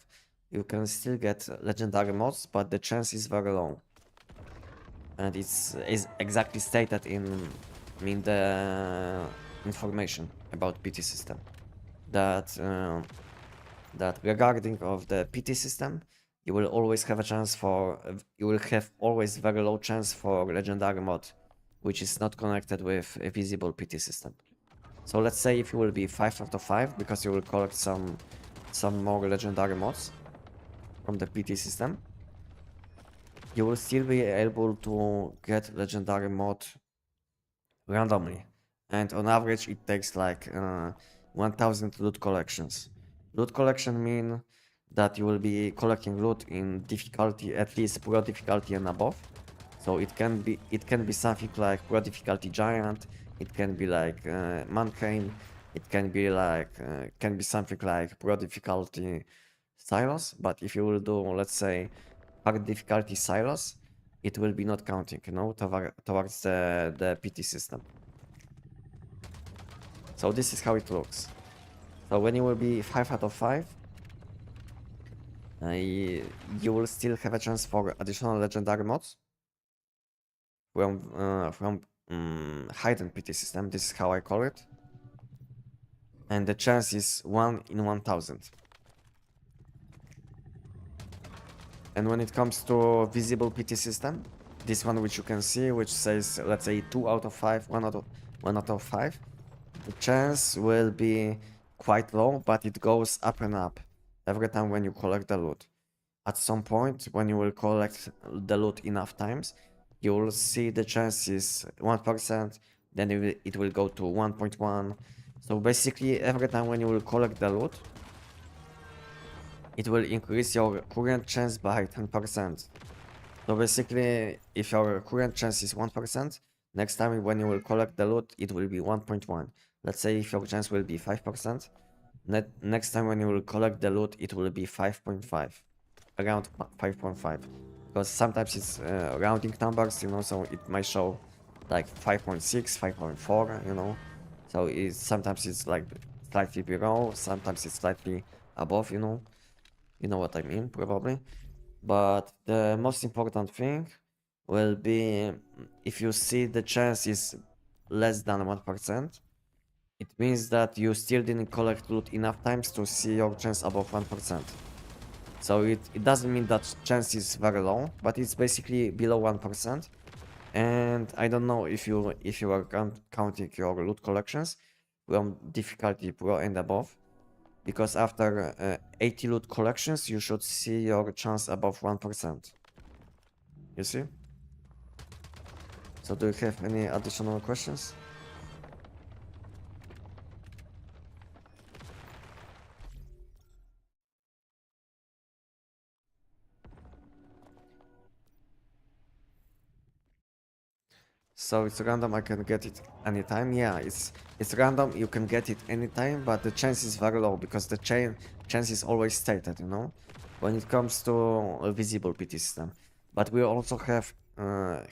you can still get legendary mods, but the chance is very low. And it's exactly stated in the information about PT system that regarding of the PT system, you will always have a chance for you will have always very low chance for legendary mod, which is not connected with a visible PT system. So let's say if you will be 5 out of 5 because you will collect some more legendary mods from the PT system, you will still be able to get legendary mod randomly, and on average it takes like 1000 loot collections. Loot collection mean that you will be collecting loot in difficulty at least pro difficulty and above. So it can be something like pro difficulty giant, it can be like mankind, it can be like something like pro difficulty silos. But if you will do, let's say, hard difficulty silos, it will be not counting, you know, towards the PT system. So this is how it looks. So when you will be 5 out of 5, you will still have a chance for additional legendary mods from hidden PT system. This is how I call it, and the chance is 1 in 1000. And when it comes to visible PT system, this one which you can see, which says, let's say, 2 out of 5, 1 out of 5, the chance will be quite low, but it goes up and up every time when you collect the loot. At some point, when you will collect the loot enough times, you will see the chances 1%, then it will go to 1.1. So basically, every time when you will collect the loot, it will increase your current chance by 10%. So basically, if your current chance is 1%, next time when you will collect the loot, it will be 1.1. Let's say if your chance will be 5%, next time when you will collect the loot, it will be 5.5, around 5.5. because sometimes it's rounding numbers, you know, so it might show like 5.6, 5.4, you know, so it's sometimes it's like slightly below, sometimes it's slightly above, you know what I mean, probably. But the most important thing will be if you see the chance is less than 1%, it means that you still didn't collect loot enough times to see your chance above 1%. So it doesn't mean that chance is very low, but it's basically below 1%. And I don't know if you are counting your loot collections from difficulty pro and above, because after 80 loot collections you should see your chance above 1%. You see? So do you have any additional questions? So it's random, I can get it anytime. Yeah, it's random, you can get it anytime, but the chance is very low because the chance is always stated, you know, when it comes to a visible PT system. But we also have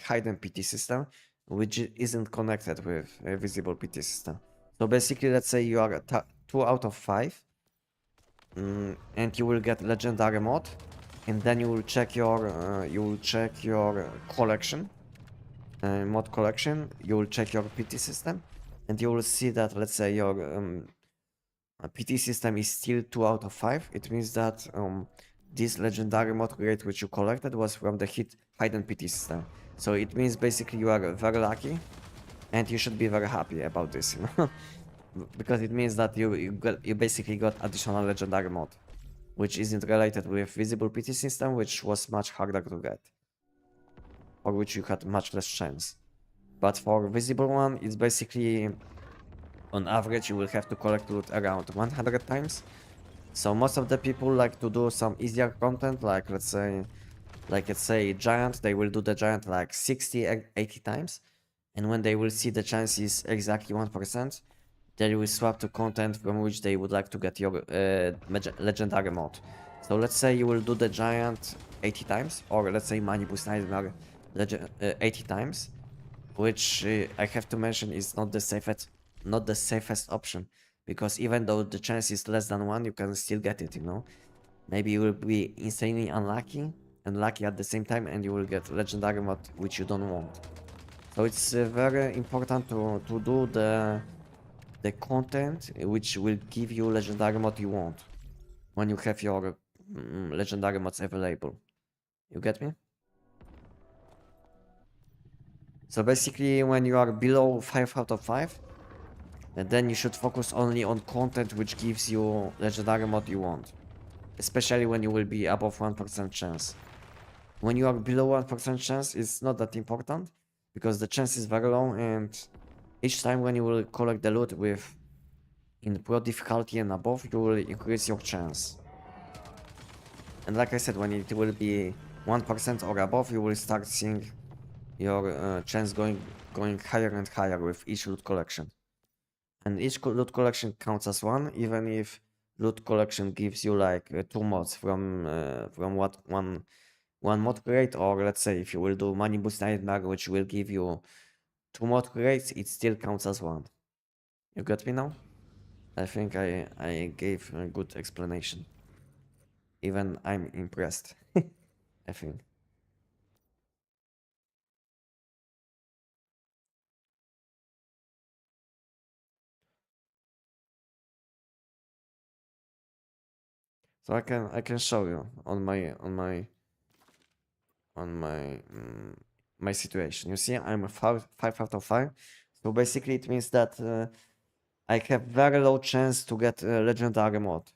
hidden PT system, which isn't connected with a visible PT system. So basically, let's say you are a 2 out of 5, and you will get legendary mod, and then you will check your collection, mod collection. You will check your PT system, and you will see that, let's say, your PT system is still 2 out of 5. It means that this legendary mod rate which you collected was from the hidden PT system. So it means basically you are very lucky, and you should be very happy about this, you know, because it means that you basically got additional legendary mod, which isn't related with visible PT system, which was much harder to get, or which you had much less chance. But for visible one, it's basically on average you will have to collect loot around 100 times. So most of the people like to do some easier content, like let's say giant, they will do the giant like 60, 80 times. And when they will see the chance is exactly 1%, they will swap to content from which they would like to get your legendary mod. So let's say you will do the giant 80 times, or let's say money boost nightmare 80 times, which I have to mention is not the safest option, because even though the chance is less than 1, you can still get it, you know. Maybe you will be insanely unlucky and lucky at the same time, and you will get legendary mod which you don't want. So it's very important to do the content which will give you legendary mod you want when you have your legendary mods available. You get me? So basically, when you are below 5 out of 5, and then you should focus only on content which gives you legendary mod you want, especially when you will be above 1% chance. When you are below 1% chance, it's not that important, because the chance is very low, and each time when you will collect the loot with in pro difficulty and above, you will increase your chance. And like I said, when it will be 1% or above, you will start seeing your chance going higher and higher with each loot collection. And each loot collection counts as one, even if loot collection gives you like 2 mods from what one mod crate, or let's say if you will do money boost nightmare, which will give you 2 mod crates, it still counts as one. You got me now? I think I gave a good explanation. Even I'm impressed. I think. So I can show you on my situation. You see, I'm a 5 out of 5. So basically, it means that I have very low chance to get a legendary mod,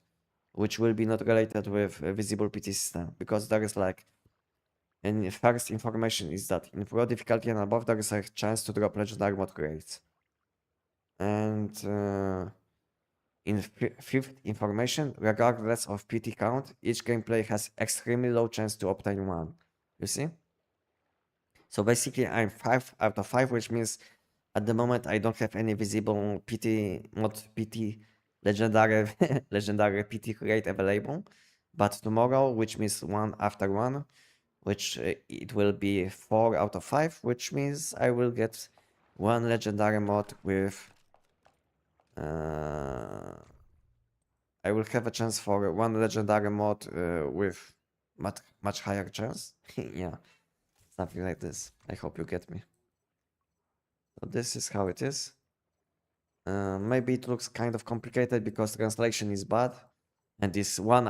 which will be not related with a visible PT system, because there is like, and first information is that in pro difficulty and above there is a chance to drop legendary mod crates. And in fifth information, regardless of PT count, each gameplay has extremely low chance to obtain one. You see? So basically I'm 5 out of 5, which means at the moment I don't have any visible PT mod PT legendary legendary PT crate available. But tomorrow, which means one after one, which it will be 4 out of 5, which means I will get one legendary mod with I will have a chance for one legendary mod with much higher chance. Yeah, something like this. I hope you get me. So this is how it is. Maybe it looks kind of complicated because translation is bad, and this one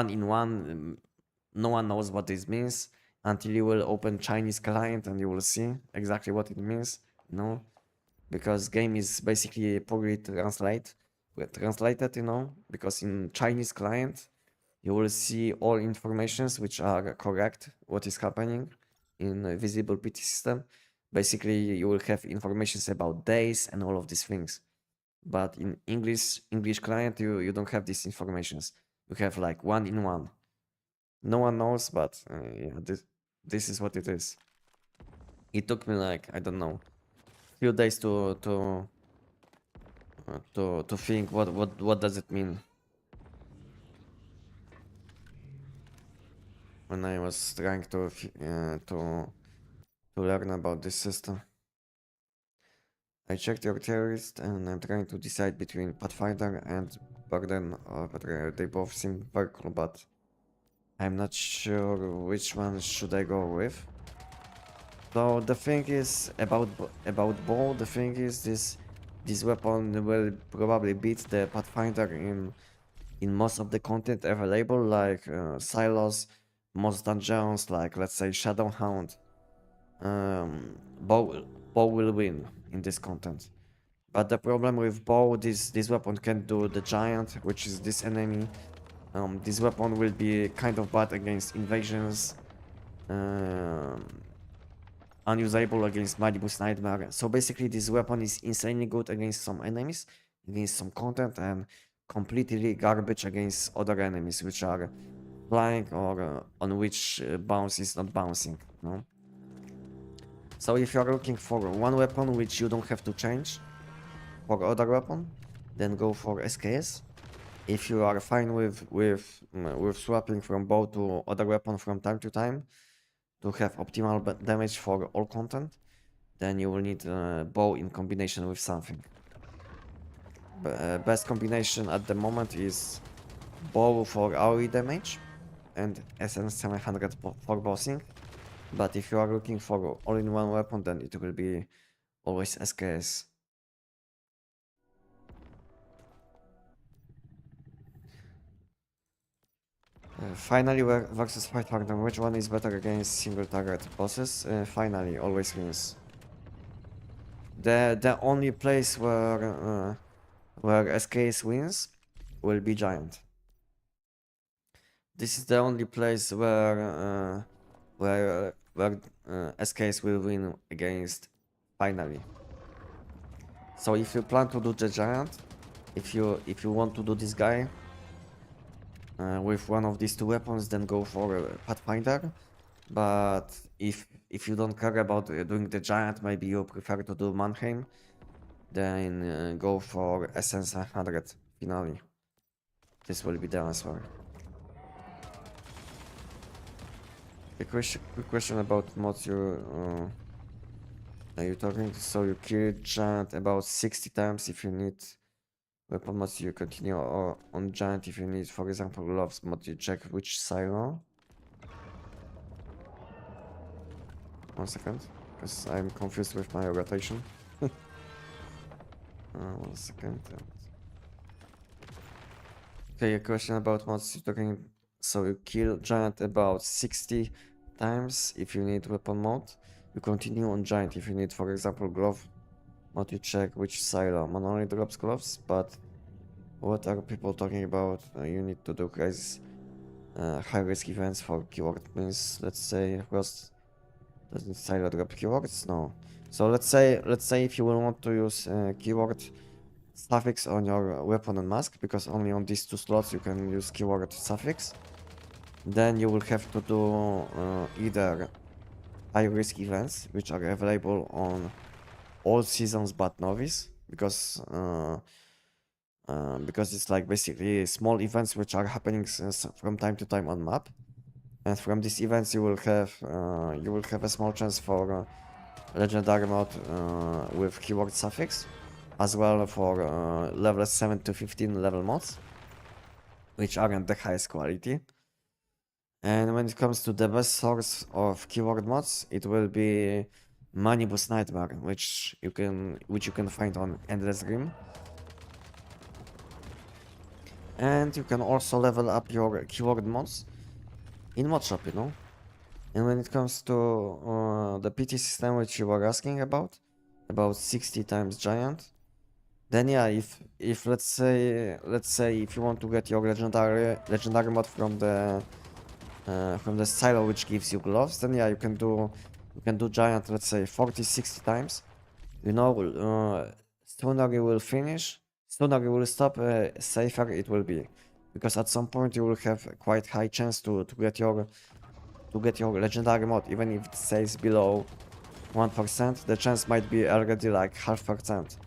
in one. No one knows what this means until you will open Chinese client and you will see exactly what it means. No, because game is basically poorly translated, because in Chinese client you will see all informations which are correct, what is happening in a visible PT system. Basically, you will have informations about days and all of these things. But in English client, you don't have these informations. You have like one in one. No one knows, but yeah, this is what it is. It took me like, I don't know, few days to think what does it mean when I was trying to learn about this system. I checked your terrorist and I'm trying to decide between Pathfinder and Burden, but they both seem very cool, but I'm not sure which one should I go with. So the thing is about bow. The thing is this weapon will probably beat the Pathfinder in most of the content available, like silos, most dungeons, like let's say Shadowhound. Bow will win in this content. But the problem with bow, this weapon can do the giant, which is this enemy. This weapon will be kind of bad against invasions. Um, Unusable against Malibu's Nightmare. So basically this weapon is insanely good against some enemies, against some content, and completely garbage against other enemies which are flying or on which bounce is not bouncing. No? So if you are looking for one weapon which you don't have to change for other weapon, then go for SKS. If you are fine with swapping from bow to other weapon from time to time to have optimal damage for all content, then you will need bow in combination with something. Best combination at the moment is bow for AoE damage and SN700 for bossing. But if you are looking for all-in-one weapon, then it will be always SKS. Finally versus Fight Partner, which one is better against single target bosses? Finally, always wins. The only place where SKS wins will be Giant. This is the only place where SKS will win against finally. So if you plan to do the Giant, if you want to do this guy with one of these two weapons, then go for Pathfinder. But if you don't care about doing the Giant, maybe you prefer to do Mannheim, then go for Essence 100 finale. This will be the answer. A quick question about mods are you talking? So you kill Giant about 60 times if you need weapon mods, you continue on Giant if you need, for example, gloves mod, you check which silo. 1 second, because I'm confused with my rotation. 1 second. Okay, a question about mods you're talking. So you kill Giant about 60 times if you need weapon mod. You continue on Giant if you need, for example, glove mod, you check which silo. Man only drops gloves, but what are people talking about? You need to do guys high risk events for keyword means, let's say Rust doesn't silo drop keywords? No. So let's say if you will want to use keyword suffix on your weapon and mask, because only on these two slots you can use keyword suffix, then you will have to do either high risk events, which are available on all seasons but novice, because it's like basically small events which are happening from time to time on map. And from these events you will have a small chance for legendary mod with keyword suffix, as well for level 7 to 15 level mods, which aren't the highest quality. And when it comes to the best source of keyword mods, it will be Manibus Nightmare, which you can find on Endless Dream. And you can also level up your keyword mods in mod shop, you know. And when it comes to the PT system which you were asking about 60 times giant, then yeah, if let's say if you want to get your legendary mod from the silo which gives you gloves, then yeah, you can do giant, let's say 40-60 times. You know, sooner you will finish, sooner you will stop, safer it will be, because at some point you will have a quite high chance to get your legendary mod. Even if it stays below 1%, the chance might be already like 0.5%,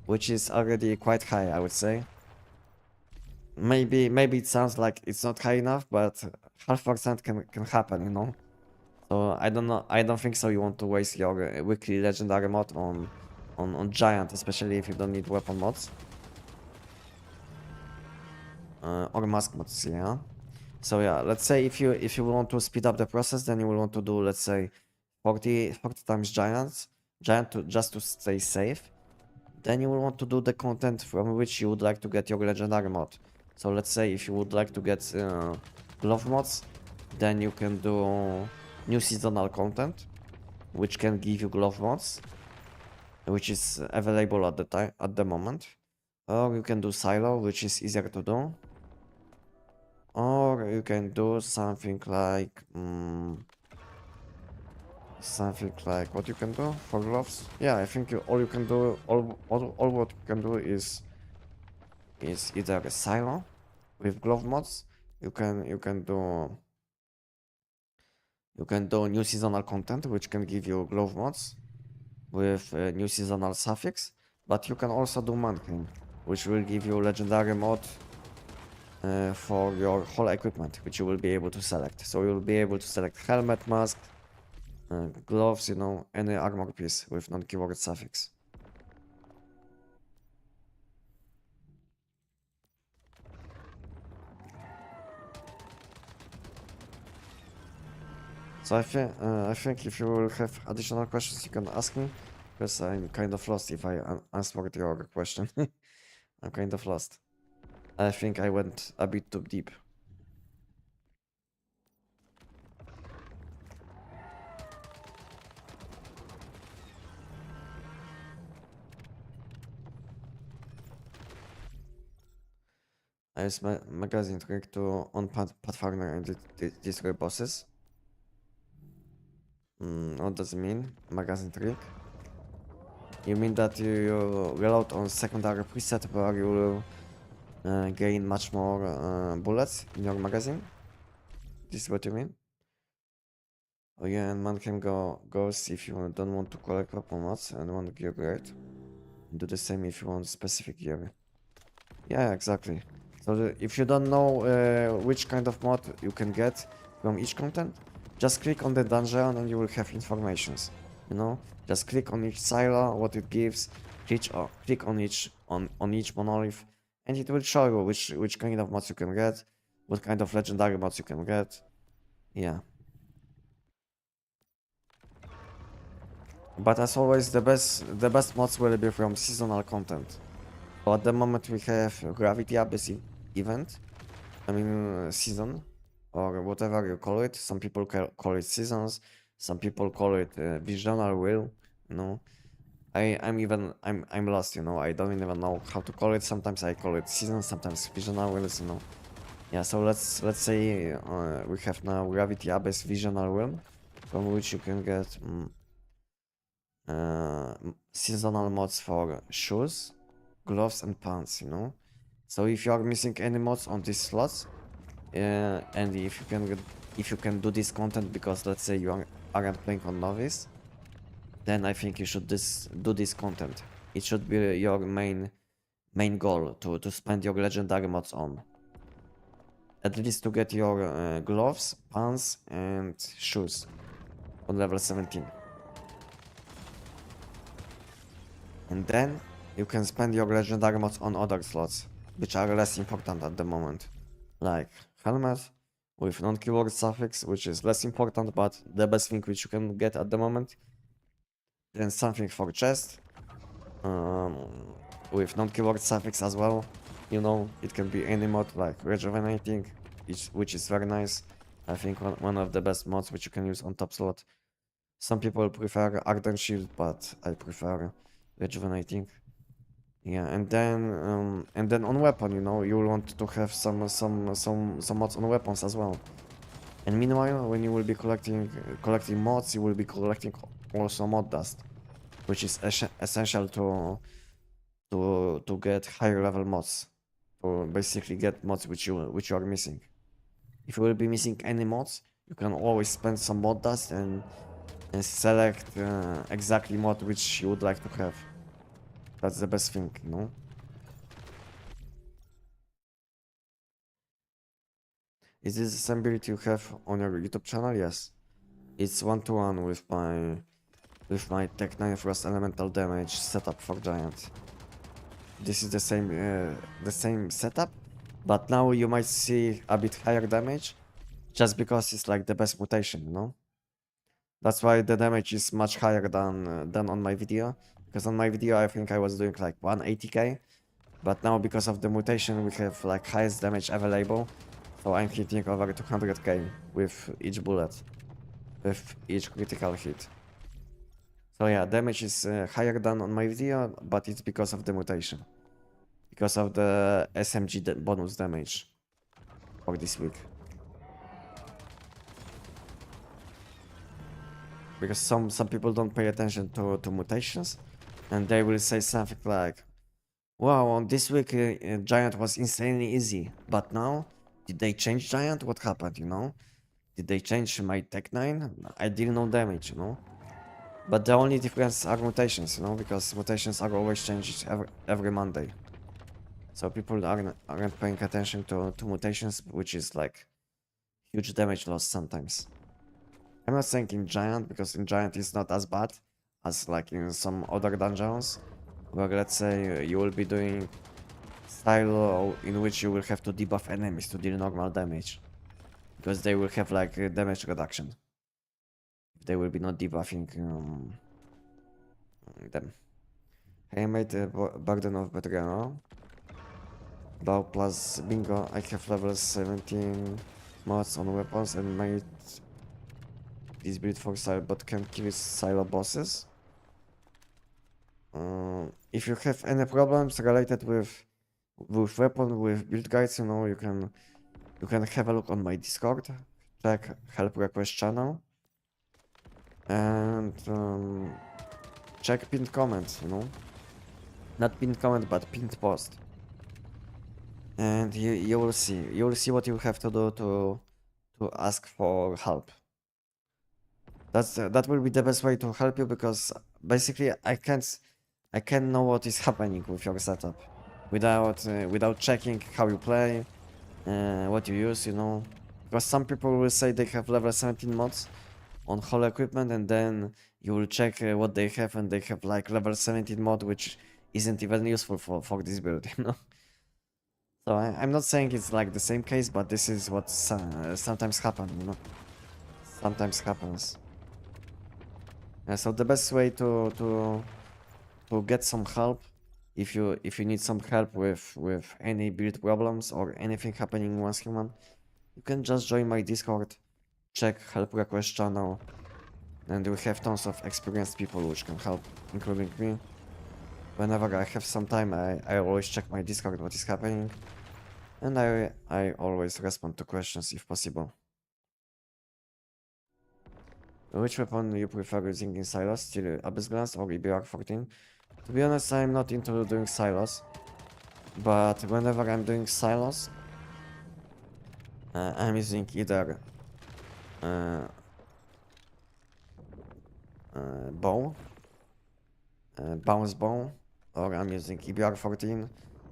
which is already quite high, I would say. Maybe it sounds like it's not high enough, but 0.5% can happen, you know. So I don't know. I don't think so. You want to waste your weekly legendary mod on giant, especially if you don't need weapon mods or mask mods. Yeah. So yeah, let's say if you want to speed up the process, then you will want to do, let's say, 40 times giant just to stay safe. Then you will want to do the content from which you would like to get your legendary mod. So let's say if you would like to get glove mods, then you can do new seasonal content, which can give you glove mods, which is available at the moment. Or you can do silo, which is easier to do. Or you can do something like what you can do for gloves. Yeah, I think all what you can do is either a silo with glove mods. You can do new seasonal content, which can give you glove mods with new seasonal suffix. But you can also do Mannheim, which will give you legendary mod for your whole equipment, which you will be able to select. So you'll be able to select helmet, mask, gloves, you know, any armor piece with non-keyword suffix. So I think if you will have additional questions, you can ask me, because I'm kind of lost if I answered your question. I'm kind of lost. I think I went a bit too deep. I use my magazine trick to on Pathfinder and destroy bosses. What does it mean? Magazine trick? You mean that you reload on secondary preset where you will gain much more bullets in your magazine? This is what you mean? Oh yeah, and Mannheim goes if you don't want to collect weapon mods and want gear grade. Do the same if you want specific gear. Yeah, exactly. So if you don't know which kind of mod you can get from each content, just click on the dungeon and you will have informations. You know, just click on each silo, what it gives. Click on each monolith, and it will show you which kind of mods you can get, what kind of legendary mods you can get. Yeah. But as always, the best mods will be from seasonal content. So at the moment we have Gravity Abyss event. I mean season, or whatever you call it. Some people call it seasons. Some people call it visionary wheel. You know, I'm lost. You know, I don't even know how to call it. Sometimes I call it seasons. Sometimes visionary wheels. You know. Yeah. So let's say we have now Gravity Abyss visionary wheel, from which you can get seasonal mods for shoes, gloves, and pants. You know. So if you are missing any mods on these slots, and if you can do this content because let's say you aren't playing on novice, then I think you should do this content. It should be your main goal to spend your legendary mods on. at least to get your gloves, pants, and shoes on level 17. And then you can spend your legendary mods on other slots, which are less important at the moment, like helmet with non-keyword suffix, which is less important but the best thing which you can get at the moment. Then something for chest, with non-keyword suffix as well. You know, it can be any mod like rejuvenating, which is very nice. I think one of the best mods which you can use on top slot. Some people prefer Ardent Shield, but I prefer rejuvenating. Yeah, and then on weapon, you know, you will want to have some mods on weapons as well. And meanwhile, when you will be collecting mods, you will be collecting also mod dust, which is essential to get higher level mods, to basically get mods which you are missing. If you will be missing any mods, you can always spend some mod dust and select exactly mod which you would like to have. That's the best thing, you know. Is this the same build you have on your YouTube channel? Yes. It's 1-to-1 with my TEC-9 Frost Elemental Damage setup for Giant. This is the same setup, but now you might see a bit higher damage, just because it's like the best mutation, you know? That's why the damage is much higher than on my video, because on my video I think I was doing like 180k, but now because of the mutation we have like highest damage available, so I'm hitting over 200k with each bullet, with each critical hit. So yeah, damage is higher than on my video, but it's because of the mutation. Because of the SMG bonus damage for this week. Because some people don't pay attention to mutations, and they will say something like, wow, on this week Giant was insanely easy, but now, did they change Giant? What happened, you know? Did they change my TEC-9? I didn't know damage, you know? But the only difference are mutations, you know, because mutations are always changed every Monday. So people aren't paying attention to mutations, which is like huge damage loss sometimes. I'm not saying in Giant, because in Giant it's not as bad as like in some other dungeons, where let's say you will be doing silo in which you will have to debuff enemies to deal normal damage, because they will have like damage reduction. They will be not debuffing them. Hey, I made a Burden of Betrayal. Bow plus bingo. I have level 17 mods on weapons and made this build for silo, but can kill silo bosses. If you have any problems related with weapon, with build guides, you know, you can have a look on my Discord, check help request channel, and check pinned comment, you know, not pinned comment but pinned post, and you will see what you have to do to ask for help. That will be the best way to help you, because basically I can't know what is happening with your setup without checking how you play, what you use, you know. Because some people will say they have level 17 mods on whole equipment, and then you will check what they have, and they have like level 17 mod which isn't even useful for this build, you know. So I'm not saying it's like the same case, but this is what sometimes happens, you know. Sometimes happens. So the best way to get some help, if you need some help with any build problems or anything happening in Once Human, you can just join my Discord, check help request channel, and we have tons of experienced people which can help, including me. Whenever I have some time, I always check my Discord what is happening, and I always respond to questions if possible. Which weapon you prefer using in Silos? Still Abyss Glance or EBR-14? To be honest, I'm not into doing Silos, but whenever I'm doing Silos, I'm using either bow, bounce bow, or I'm using EBR-14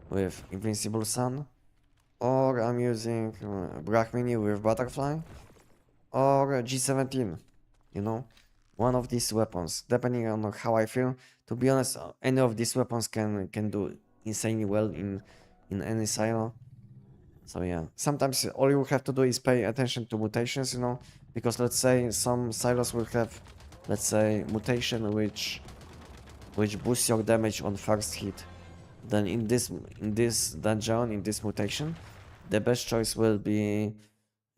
with Invincible Sun, or I'm using Brahmini with Butterfly, or G17, you know, one of these weapons, depending on how I feel. To be honest, any of these weapons can do insanely well in any silo. So yeah, sometimes all you have to do is pay attention to mutations, you know, because let's say some silos will have, let's say, mutation which boosts your damage on first hit. Then in this dungeon, in this mutation, the best choice will be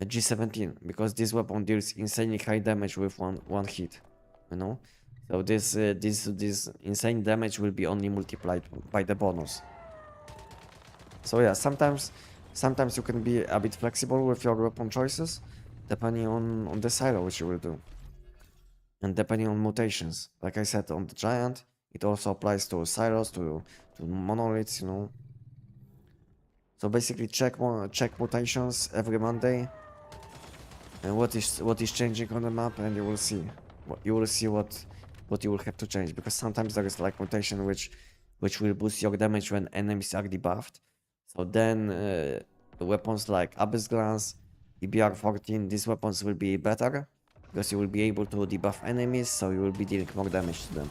a G17, because this weapon deals insanely high damage with one hit, you know. So this insane damage will be only multiplied by the bonus. So yeah, sometimes you can be a bit flexible with your weapon choices, depending on the silo which you will do, and depending on mutations. Like I said, on the giant, it also applies to silos, to monoliths, you know. So basically, check mutations every Monday, and what is changing on the map, and you will see what you will have to change, because sometimes there is like mutation which will boost your damage when enemies are debuffed. So then weapons like Abyss Glance, EBR 14, these weapons will be better because you will be able to debuff enemies, so you will be dealing more damage to them.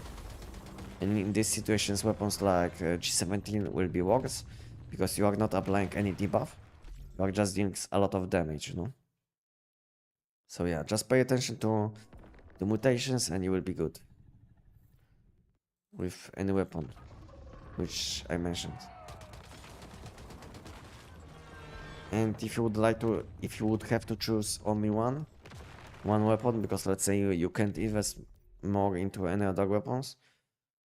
And in these situations, weapons like G17 will be worse because you are not applying any debuff, you are just dealing a lot of damage, you know. So yeah, just pay attention to the mutations and you will be good with any weapon which I mentioned. And if you would have to choose only one weapon, because let's say you can't invest more into any other weapons,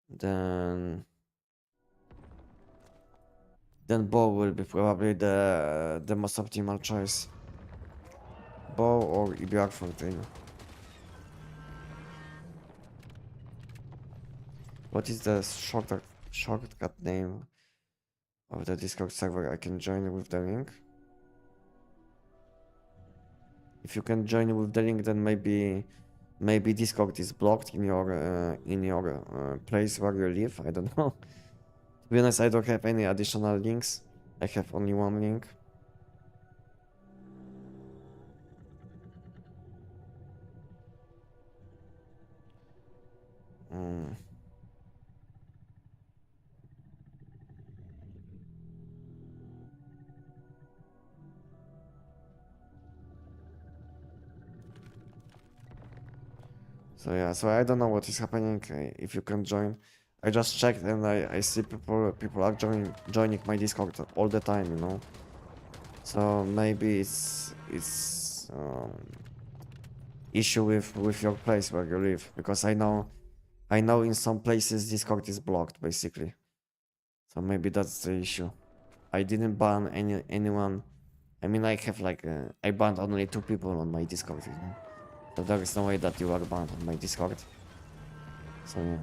then bow will be probably the most optimal choice. Bow or EBR 14. What is the shortcut name of the Discord server? I can join with the link. If you can join with the link, then maybe Discord is blocked in your place where you live. I don't know. To be honest, I don't have any additional links. I have only one link. Mm. So yeah, so I don't know what is happening. If you can join, I just checked and I see people are joining my Discord all the time, you know. So maybe it's issue with your place where you live, because I know in some places Discord is blocked basically. So maybe that's the issue. I didn't ban anyone. I mean, I have like I banned only 2 people on my Discord, you know? So there is no way that you are banned on my Discord. So yeah.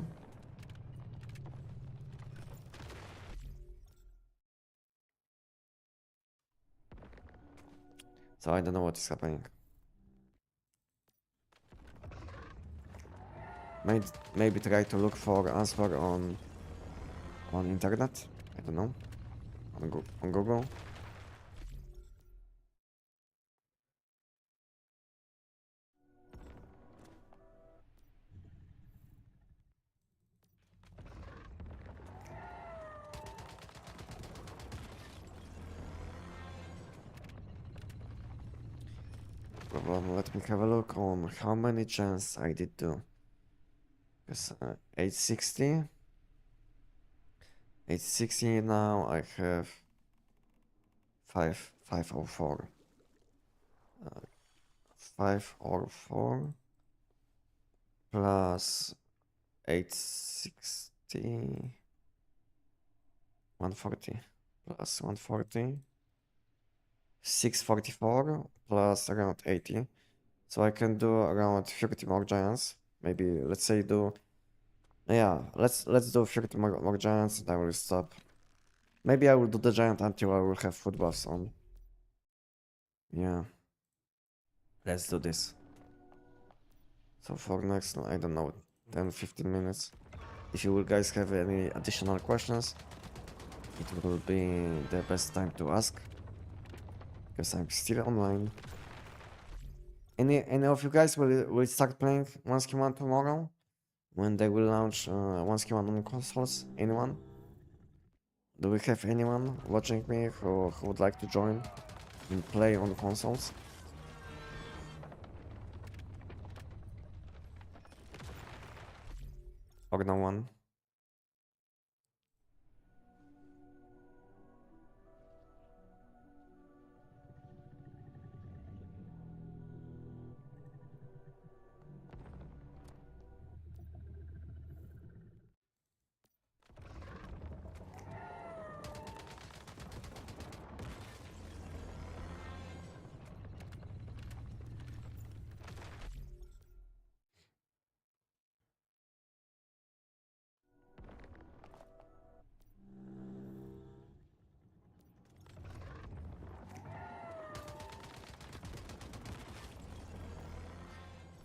So I don't know what is happening. Maybe try to look for answer on internet. I don't know. On Google. Well, let me have a look on how many chants I did do. Because 860. 860 now I have 504. 504 plus 860. 140 plus 140. 644 plus around 80. So I can do around 30 more giants. Maybe let's say do, yeah, let's do 30 more giants and I will stop. Maybe I will do the giant until I will have food buffs on. Yeah. Let's do this. So for next, I don't know, 10-15 minutes. If you will guys have any additional questions, it will be the best time to ask. because I'm still online. Any of you guys will start playing 1sk1 tomorrow when they will launch 1sk1 on consoles? Anyone? Do we have anyone watching me who would like to join and play on consoles? Or no one?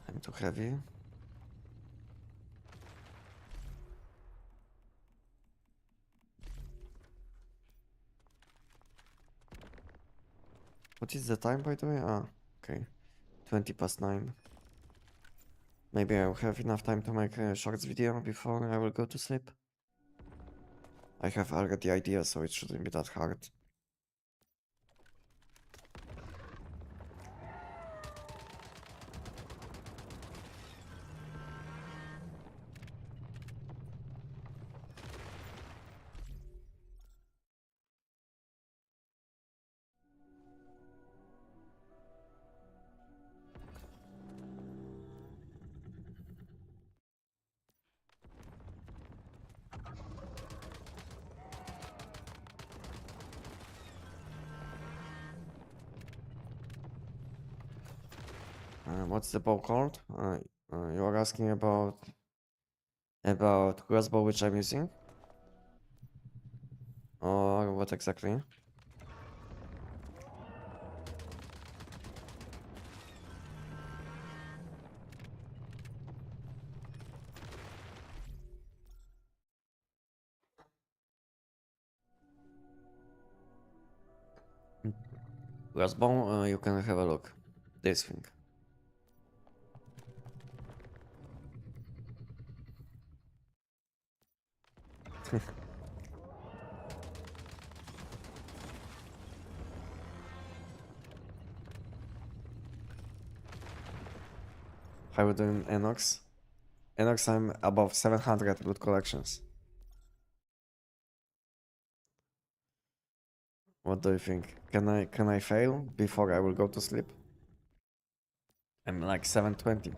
I'm too heavy. What is the time, by the way? Ah, okay. 20 past 9. Maybe I'll have enough time to make a shorts video before I will go to sleep. I have already ideas, so it shouldn't be that hard. What's the bow called? You are asking about crossbow which I'm using? Or what exactly? Crossbow, you can have a look. This thing. How are you doing, Enox? Enox, I'm above 700 good collections. What do you think? Can I fail before I will go to sleep? I'm like 720.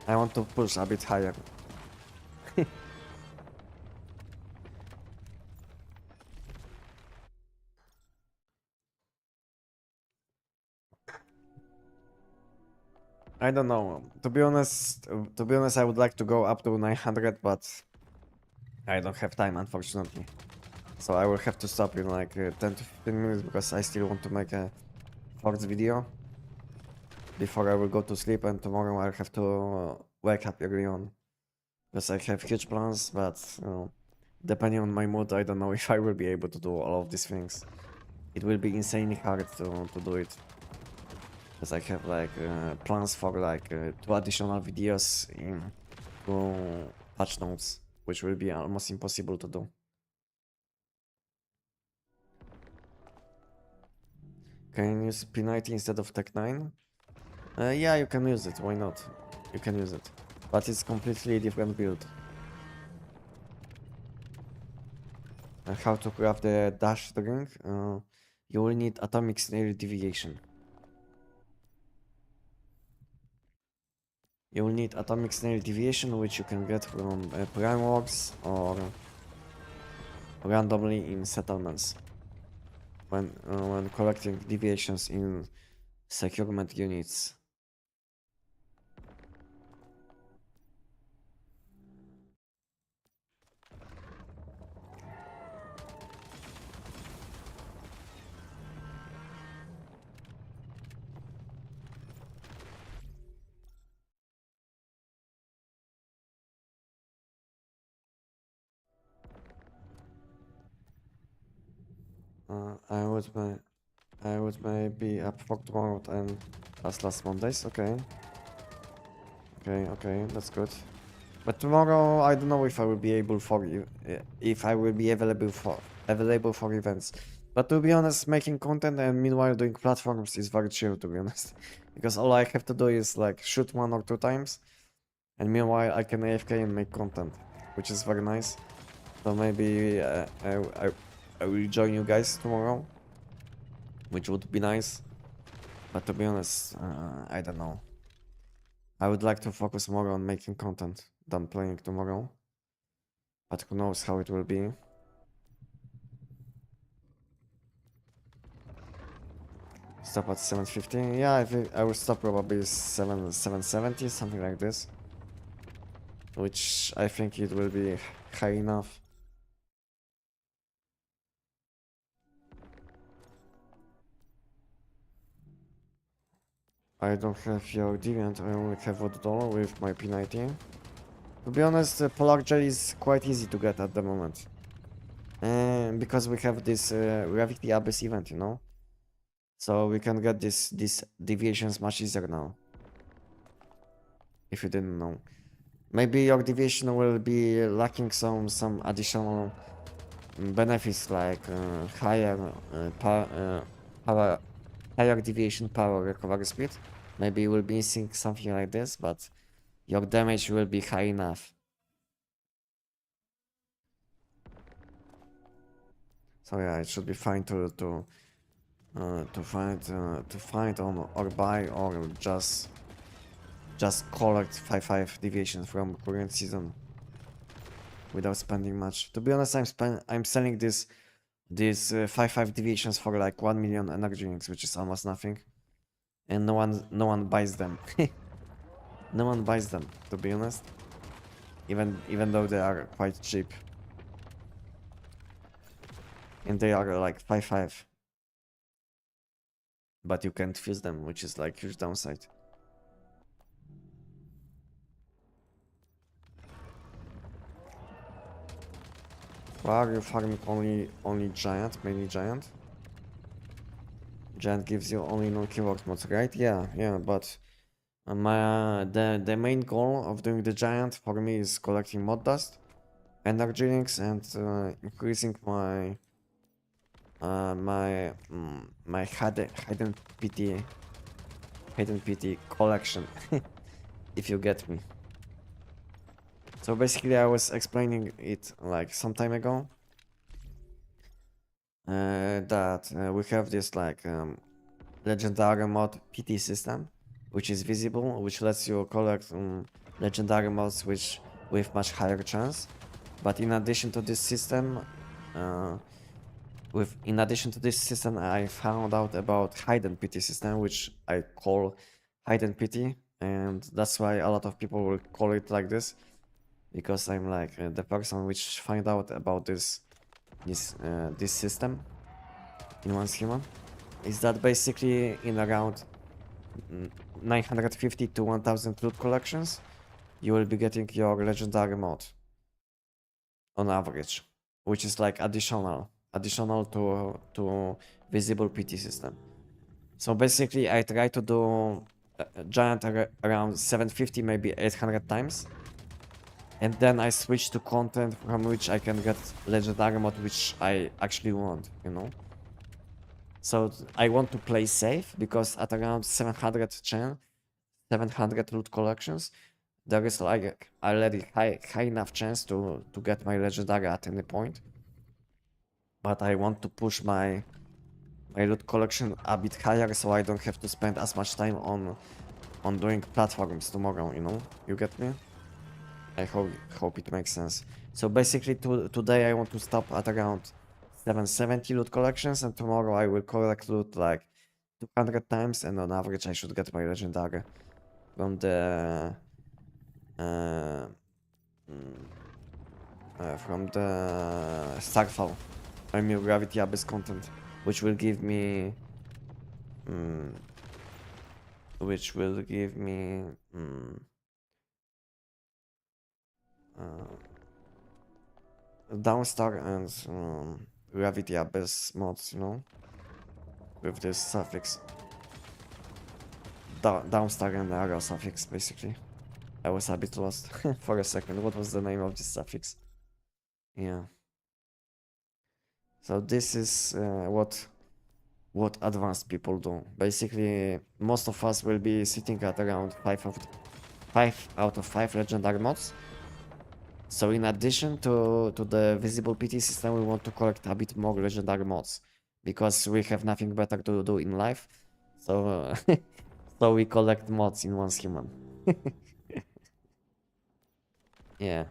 I want to push a bit higher. I don't know. To be honest, I would like to go up to 900, but I don't have time, unfortunately. So I will have to stop in like 10 to 15 minutes because I still want to make a short video before I will go to sleep, and tomorrow I'll have to wake up early on because I have huge plans, but depending on my mood, I don't know if I will be able to do all of these things. It will be insanely hard to do it. Because I have like plans for like 2 additional videos in 2 patch notes, which will be almost impossible to do. Can you use P90 instead of TEC-9? Yeah, you can use it, why not? You can use it. But it's completely different build. How to craft the dash drink? You will need atomic snail deviation. You will need atomic snail deviation, which you can get from Prime Works or randomly in settlements when collecting deviations in securement units. I would I would maybe up for tomorrow and last Mondays. Okay. Okay, that's good. But tomorrow, I don't know if I will be able for you, if I will be available for events. But to be honest, making content and meanwhile doing platforms is very chill, to be honest, because all I have to do is like shoot 1 or 2 times, and meanwhile I can AFK and make content, which is very nice. So maybe I will join you guys tomorrow, which would be nice. But to be honest, I don't know. I would like to focus more on making content than playing tomorrow. But who knows how it will be. Stop at 750. Yeah, I think I will stop probably 770, something like this. Which I think it will be high enough. I don't have your deviant, I only have $1 with my P90. To be honest, Polar Gel is quite easy to get at the moment. And because we have this Gravity Abyss event, you know? So we can get these deviations much easier now. If you didn't know. Maybe your deviation will be lacking some additional benefits like higher power, higher deviation power recovery speed. Maybe you will be missing something like this, but your damage will be high enough. So yeah, it should be fine to find on or buy or just collect 5 deviations from current season without spending much. To be honest, I'm selling these 5 deviations for like 1 million energy drinks, which is almost nothing, and no one buys them. No one buys them, to be honest, even though they are quite cheap, and they are like 5. But you can't fuse them, which is like huge downside. Why are you farming only giant, mainly giant? Giant gives you only non-keyword mods, right? Yeah, but the main goal of doing the giant for me is collecting mod dust, energy links, and increasing my hidden PT collection, if you get me. So basically, I was explaining it like some time ago. That we have this like legendary mod PT system, which is visible, which lets you collect legendary mods with much higher chance. But in addition to this system, uh, I found out about hidden PT system, which I call hidden PT, and that's why a lot of people will call it like this, because I'm like the person which find out about this system in one schema. Is that basically in around 950 to 1000 loot collections, you will be getting your legendary mod on average, which is like additional to visible PT system. So basically, I try to do a giant around 750, maybe 800 times, and then I switch to content from which I can get legendary mod, which I actually want, you know. So I want to play safe because at around 700 loot collections, there is like already high enough chance to get my legendary at any point. But I want to push my loot collection a bit higher, so I don't have to spend as much time on doing platforms tomorrow. You know, you get me? I hope it makes sense. So basically, today I want to stop at around 770 loot collections, and tomorrow I will collect loot like 200 times, and on average I should get my legendary from the uh, from the Starfall. I mean Gravity Abyss content, which will give me um, which will give me Downstar and Gravity Abyss mods, you know. with this suffix. Downstar and arrow suffix, basically. I was a bit lost for a second. What was the name of this suffix? Yeah. So this is what advanced people do. Basically, most of us will be sitting at around 5 out of 5 legendary mods. So in addition to the visible PT system, we want to collect a bit more legendary mods because we have nothing better to do in life. So so we collect mods in Once Human. Yeah,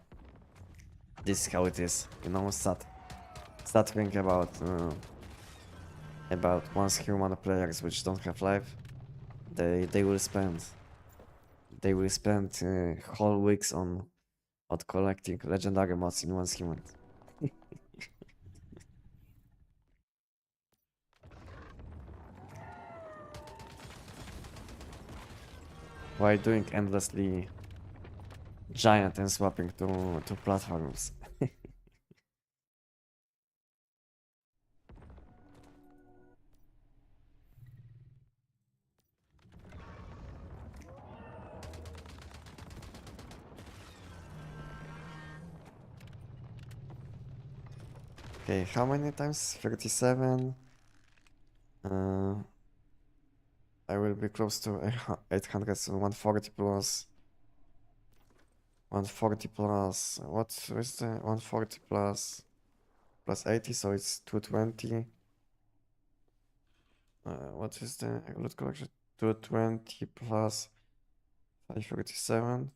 this is how it is. You know, start thinking about Once Human players which don't have life. They will spend whole weeks on collecting legendary mods in Once Human. While doing endlessly giant and swapping to platforms. Okay, how many times? 37. I will be close to 800, so 140 plus. 140 plus. What is the 140 plus 80? So it's 220. What is the loot collection? 220 plus 537.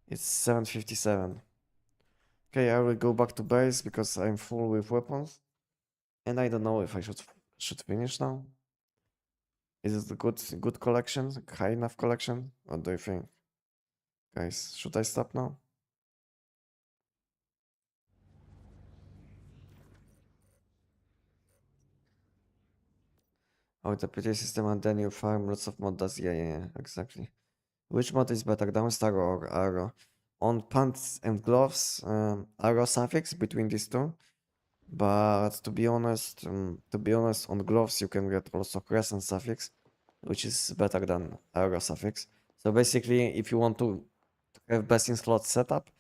It's 757. Okay, I will go back to base because I'm full with weapons. And I don't know if I should finish now. Is it a good collection? High enough collection? What do you think? Guys, should I stop now? Oh, the PT system and then you farm lots of mods. Yeah, exactly. Which mod is better, Downstar or Arrow? On pants and gloves, Arrow suffix between these two. But to be honest, on gloves you can get also crescent suffix, which is better than Arrow suffix. So basically, if you want to have best in slot setup,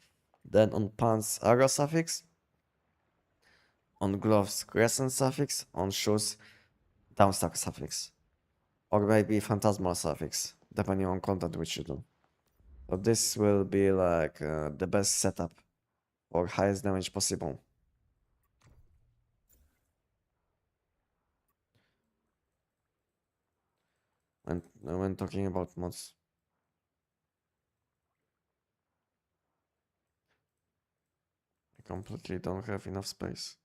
then on pants Arrow suffix, on gloves crescent suffix, on shoes Downstar suffix, or maybe phantasmal suffix, depending on content which you do. So this will be like the best setup or highest damage possible. When talking about mods. I completely don't have enough space.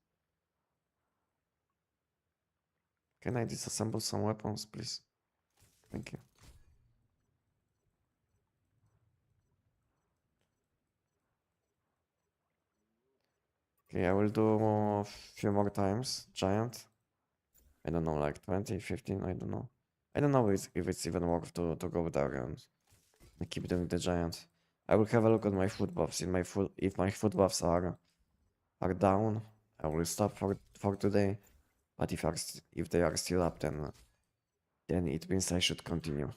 Can I disassemble some weapons, please? Thank you. Okay, I will do a few more times. Giant. I don't know, like 20, 15, I don't know. I don't know if it's even worth to go there and keep doing the giant. I will have a look at my foot buffs. If my foot buffs are down, I will stop for today. But if they are still up, then it means I should continue.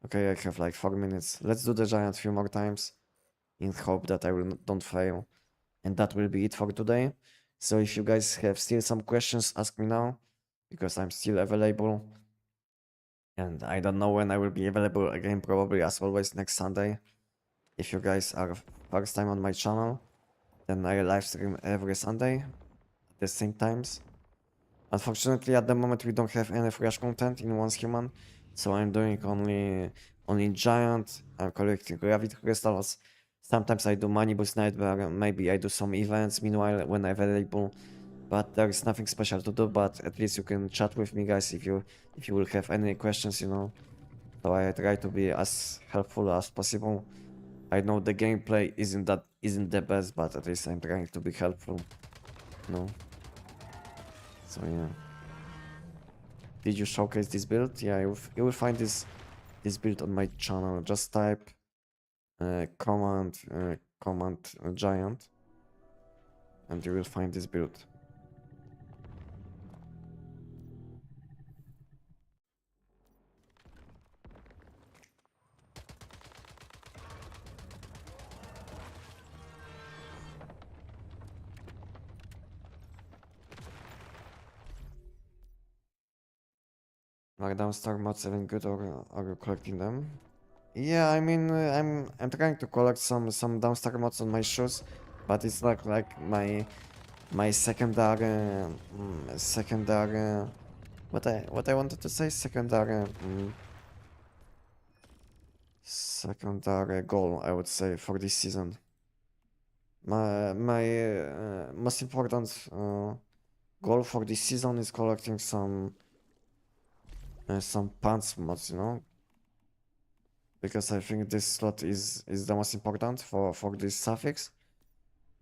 Okay, I have like 4 minutes. Let's do the giant few more times in hope that I don't fail. And that will be it for today. So if you guys have still some questions, ask me now because I'm still available. And I don't know when I will be available again, probably as always next Sunday. If you guys are first time on my channel, then I live stream every Sunday at the same times. Unfortunately, at the moment we don't have any fresh content in Once Human, so I'm doing only giant. I'm collecting gravity crystals. Sometimes I do money boost nightmare. Maybe I do some events meanwhile when I'm available. But there is nothing special to do. But at least you can chat with me, guys, if you will have any questions, you know. So I try to be as helpful as possible. I know the gameplay isn't the best, but at least I'm trying to be helpful. No. So yeah. Did you showcase this build? Yeah, you will find this build on my channel. Just type command giant, and you will find this build. Are downstar mods even good, or are you collecting them? Yeah, I mean, I'm trying to collect some downstar mods on my shoes, but it's like my secondary what I wanted to say, secondary goal, I would say, for this season. My most important goal for this season is collecting some pants mods, you know, because I think this slot is the most important for this suffix.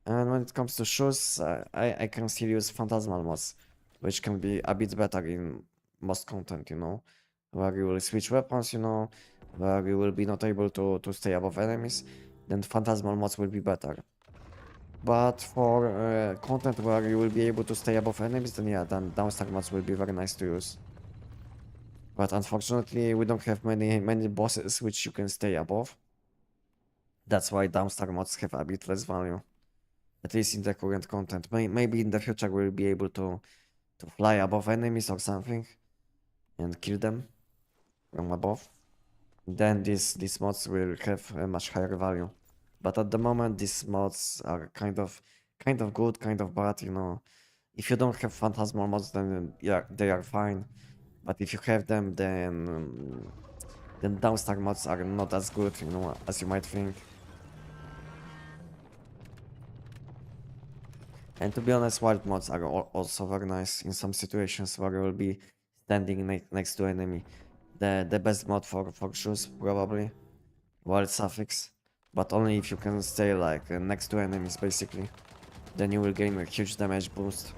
And when it comes to shoes, I can still use phantasmal mods, which can be a bit better in most content, you know, where you will switch weapons, you know, where you will be not able to stay above enemies, then phantasmal mods will be better. But for content where you will be able to stay above enemies, then yeah, then downstar mods will be very nice to use. But unfortunately, we don't have many bosses which you can stay above. That's why downstar mods have a bit less value, at least in the current content. Maybe in the future we'll be able to fly above enemies or something and kill them from above. Then these mods will have a much higher value. But at the moment, these mods are kind of good, kind of bad, you know. If you don't have phantasmal mods, then yeah, they are fine. But if you have them, then downstar mods are not as good, you know, as you might think. And to be honest, wild mods are also very nice in some situations where you will be standing next to enemy. The best mod for shoes, probably, wild suffix. But only if you can stay like next to enemies, basically. Then you will gain a huge damage boost.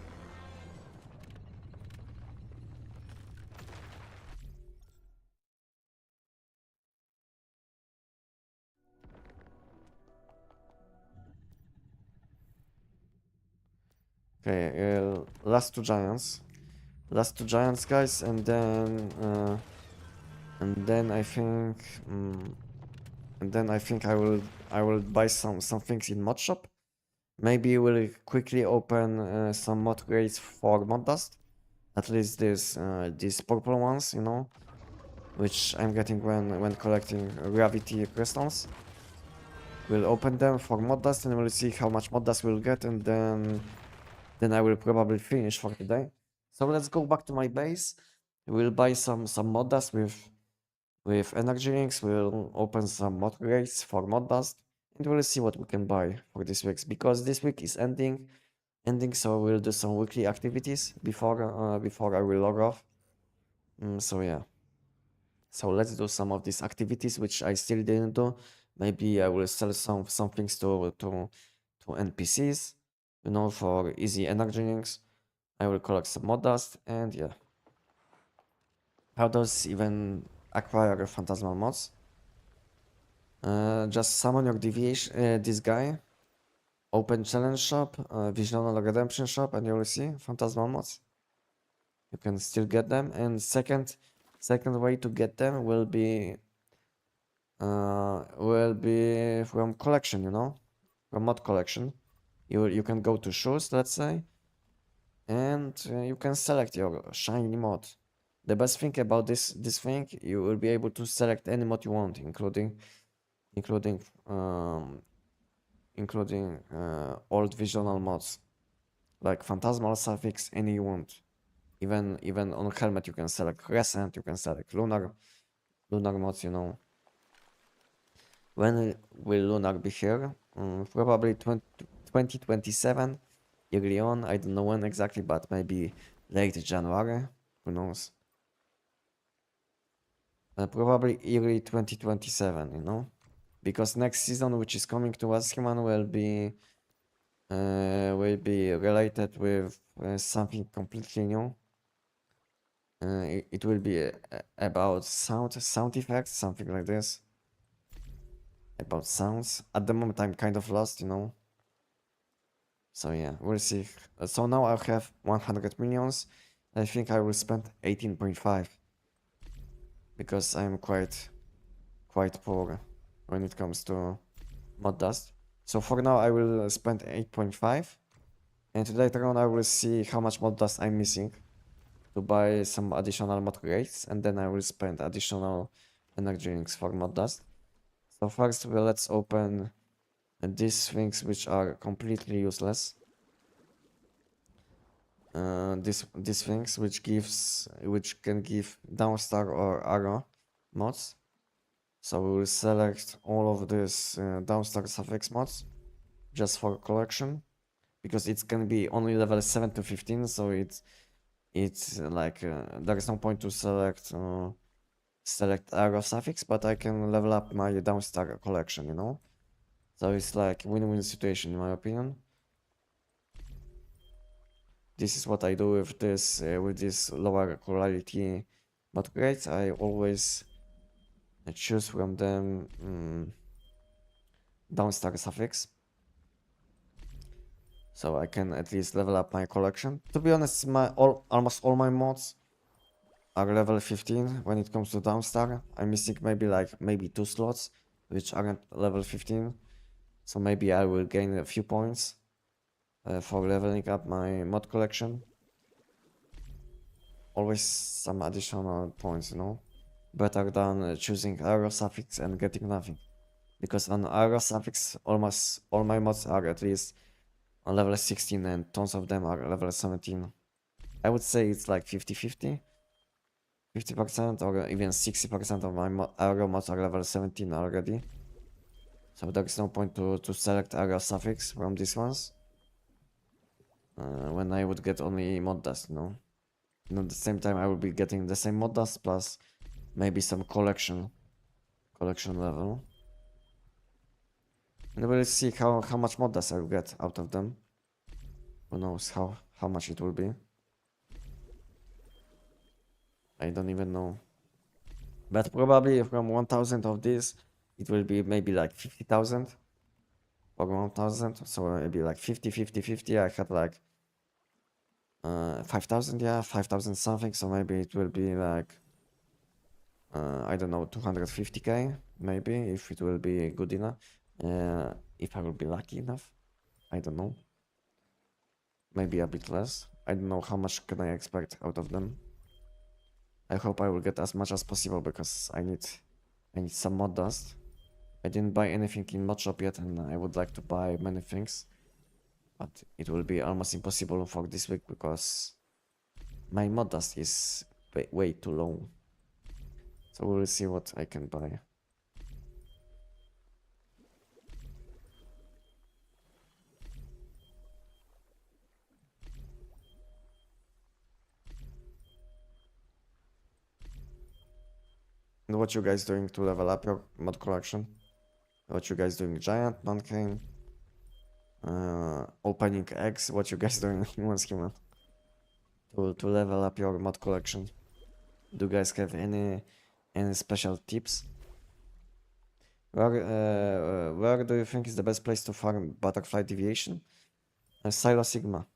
Okay, last two giants. Last two giants, guys, and then I think, and then I think I will buy some things in mod shop. Maybe we'll quickly open some mod grades for mod dust. At least these purple ones, you know, which I'm getting when collecting gravity crystals. We'll open them for mod dust and we'll see how much mod dust we'll get, and then I will probably finish for today. So let's go back to my base. We'll buy some mod dust with energy rings. We'll open some mod grades for mod dust, and we'll see what we can buy for this week, because this week is ending, so we'll do some weekly activities before I will log off. So yeah. So let's do some of these activities which I still didn't do. Maybe I will sell some things to NPCs, you know, for easy energy rings. I will collect some mod dust, and yeah. How does even acquire phantasmal mods? Just summon your deviation, this guy, open challenge shop, visional redemption shop, and you will see phantasmal mods. You can still get them, and second way to get them will be from collection, you know, from mod collection. You can go to shoes, let's say, and you can select your shiny mod. The best thing about this thing, you will be able to select any mod you want, including old visional mods like phantasmal suffix, any you want. Even on helmet you can select crescent, you can select lunar mods, you know. When will lunar be here? Probably 2027, early on. I don't know when exactly, but maybe late January, who knows. Probably early 2027, you know, because next season, which is coming to us, human will be related with something completely new. It will be about sound effects, something like this. About sounds. At the moment, I'm kind of lost, you know. So yeah, we'll see. So now I have 100 millions. I think I will spend 18.5 because I'm quite poor when it comes to mod dust. So for now I will spend 8.5, and later on I will see how much mod dust I'm missing to buy some additional mod crates, and then I will spend additional energy links for mod dust. So first, let's open these things which are completely useless. These things which can give downstar or arrow mods. So we will select all of these downstar suffix mods just for collection, because it can be only level 7 to 15, so it's like there is no point to select arrow suffix, but I can level up my downstar collection, you know. So it's like win-win situation in my opinion. This is what I do with this lower quality mod crates. I always choose from them downstar suffix, so I can at least level up my collection. To be honest, almost all my mods are level 15 when it comes to downstar. I'm missing maybe 2 slots which aren't level 15, so maybe I will gain a few points for leveling up my mod collection. Always some additional points, you know, better than choosing arrow suffix and getting nothing, because on arrow suffix almost all my mods are at least on level 16 and tons of them are level 17. I would say it's like 50-50. 50% or even 60% of my arrow mods are level 17 already. So there is no point to select arrow suffix from these ones. When I would get only mod dust, you know. And at the same time I will be getting the same mod dust plus maybe some collection level. And we'll see how much mod dust I will get out of them. Who knows how much it will be. I don't even know. But probably from 1000 of these, it will be maybe like 50,000 or 1000. So maybe like 50, 50, 50. I had like 5,000, yeah, 5,000 something. So maybe it will be like, I don't know, 250k, maybe, if it will be good enough. If I will be lucky enough. I don't know. Maybe a bit less. I don't know how much can I expect out of them. I hope I will get as much as possible because I need some mod dust. I didn't buy anything in mod shop yet, and I would like to buy many things, but it will be almost impossible for this week because my mod dust is way too low. So we will see what I can buy. And what you guys doing to level up your mod collection? What you guys doing? Giant, non-cane, opening eggs? What you guys doing in Once Human to level up your mod collection? Do you guys have any special tips? Where do you think is the best place to farm butterfly deviation? Silo Sigma.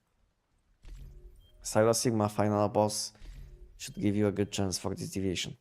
Silo Sigma final boss should give you a good chance for this deviation.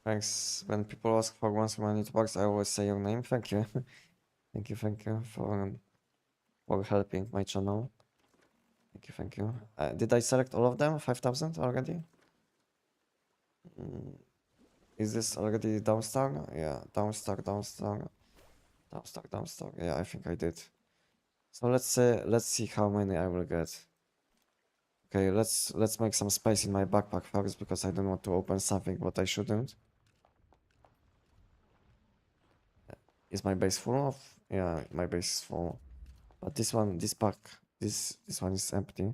Thanks. When people ask for once when it works, I always say your name. Thank you. Thank you for helping my channel. Thank you. Did I select all of them? 5,000 already? Is this already downstar? Yeah, downstar. Yeah, I think I did. So let's see how many I will get. Okay, let's make some space in my backpack first because I don't want to open something what I shouldn't. Is my base full of? Yeah, my base is full. But this one is empty.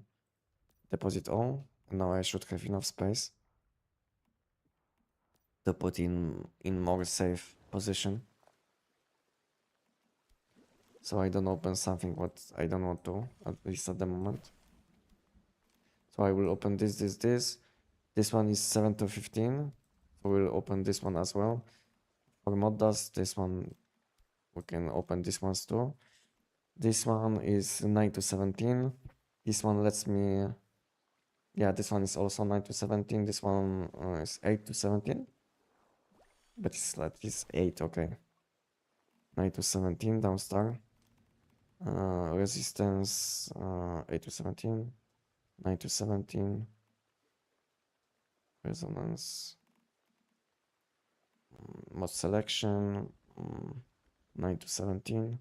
Deposit all. And now I should have enough space to put in more safe position. So I don't open something what I don't want to, at least at the moment. So I will open this. This one is 7 to 15. So we'll open this one as well. For mod dust, this one, we can open this ones too. This one is 9 to 17. This one lets me, yeah, this one is also 9 to 17. This one is 8 to 17. But it's like this 8, okay. 9 to 17, downstar. Resistance 8 to 17. 9 to 17. Resonance. Mod selection. 9 to 17.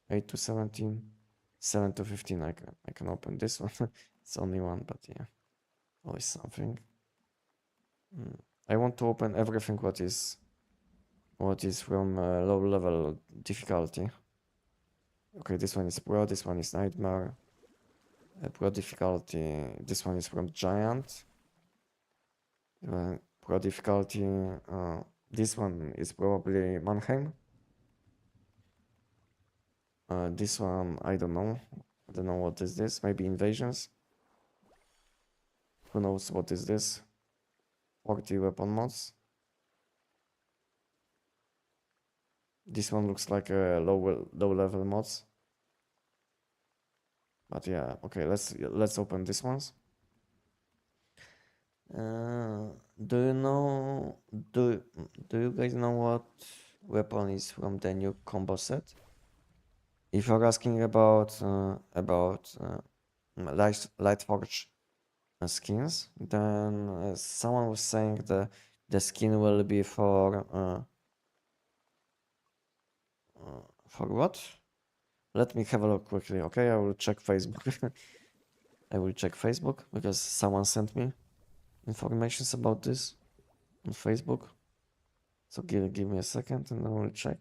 8 to 17. 7 to 15. I can open this one. It's only one, but yeah. Always something. I want to open everything what is from low level difficulty. Okay, this one is pro, this one is nightmare. Pro difficulty, this one is from giant. Pro difficulty, this one is probably Mannheim. This one, I don't know. I don't know what is this. Maybe invasions. Who knows what is this? 40 weapon mods. This one looks like a low level mods. But yeah, okay, let's open these ones. Do you know? Do you guys know what weapon is from the new combo set? If you're asking about Lightforge skins, then someone was saying the skin will be for what? Let me have a look quickly. Okay, I will check Facebook. I will check Facebook because someone sent me informations about this on Facebook. So give me a second and I will check.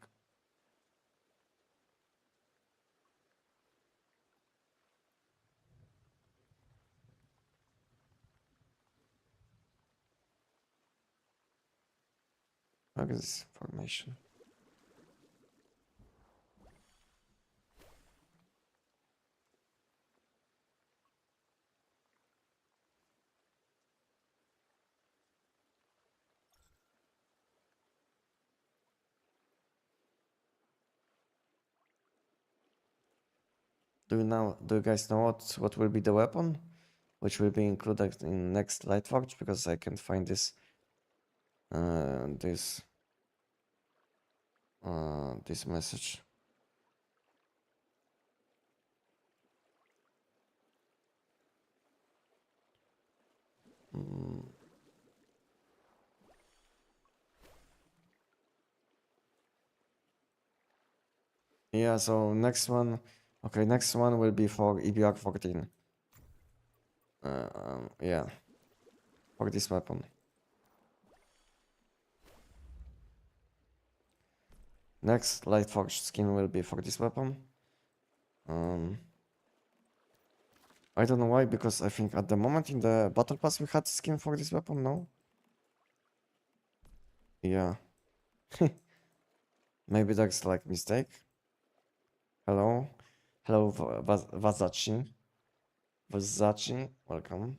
Where is this information? Do you guys know what will be the weapon, which will be included in next Lightforge? Because I can't find this this message. Yeah, so next one, okay, next one will be for EBR 14. Yeah, for this weapon. Next Lightforge skin will be for this weapon. I don't know why, because I think at the moment in the battle pass we had skin for this weapon, no? Yeah. Maybe that's like mistake. Hello. Hello, Vazachi. Vazachi, welcome.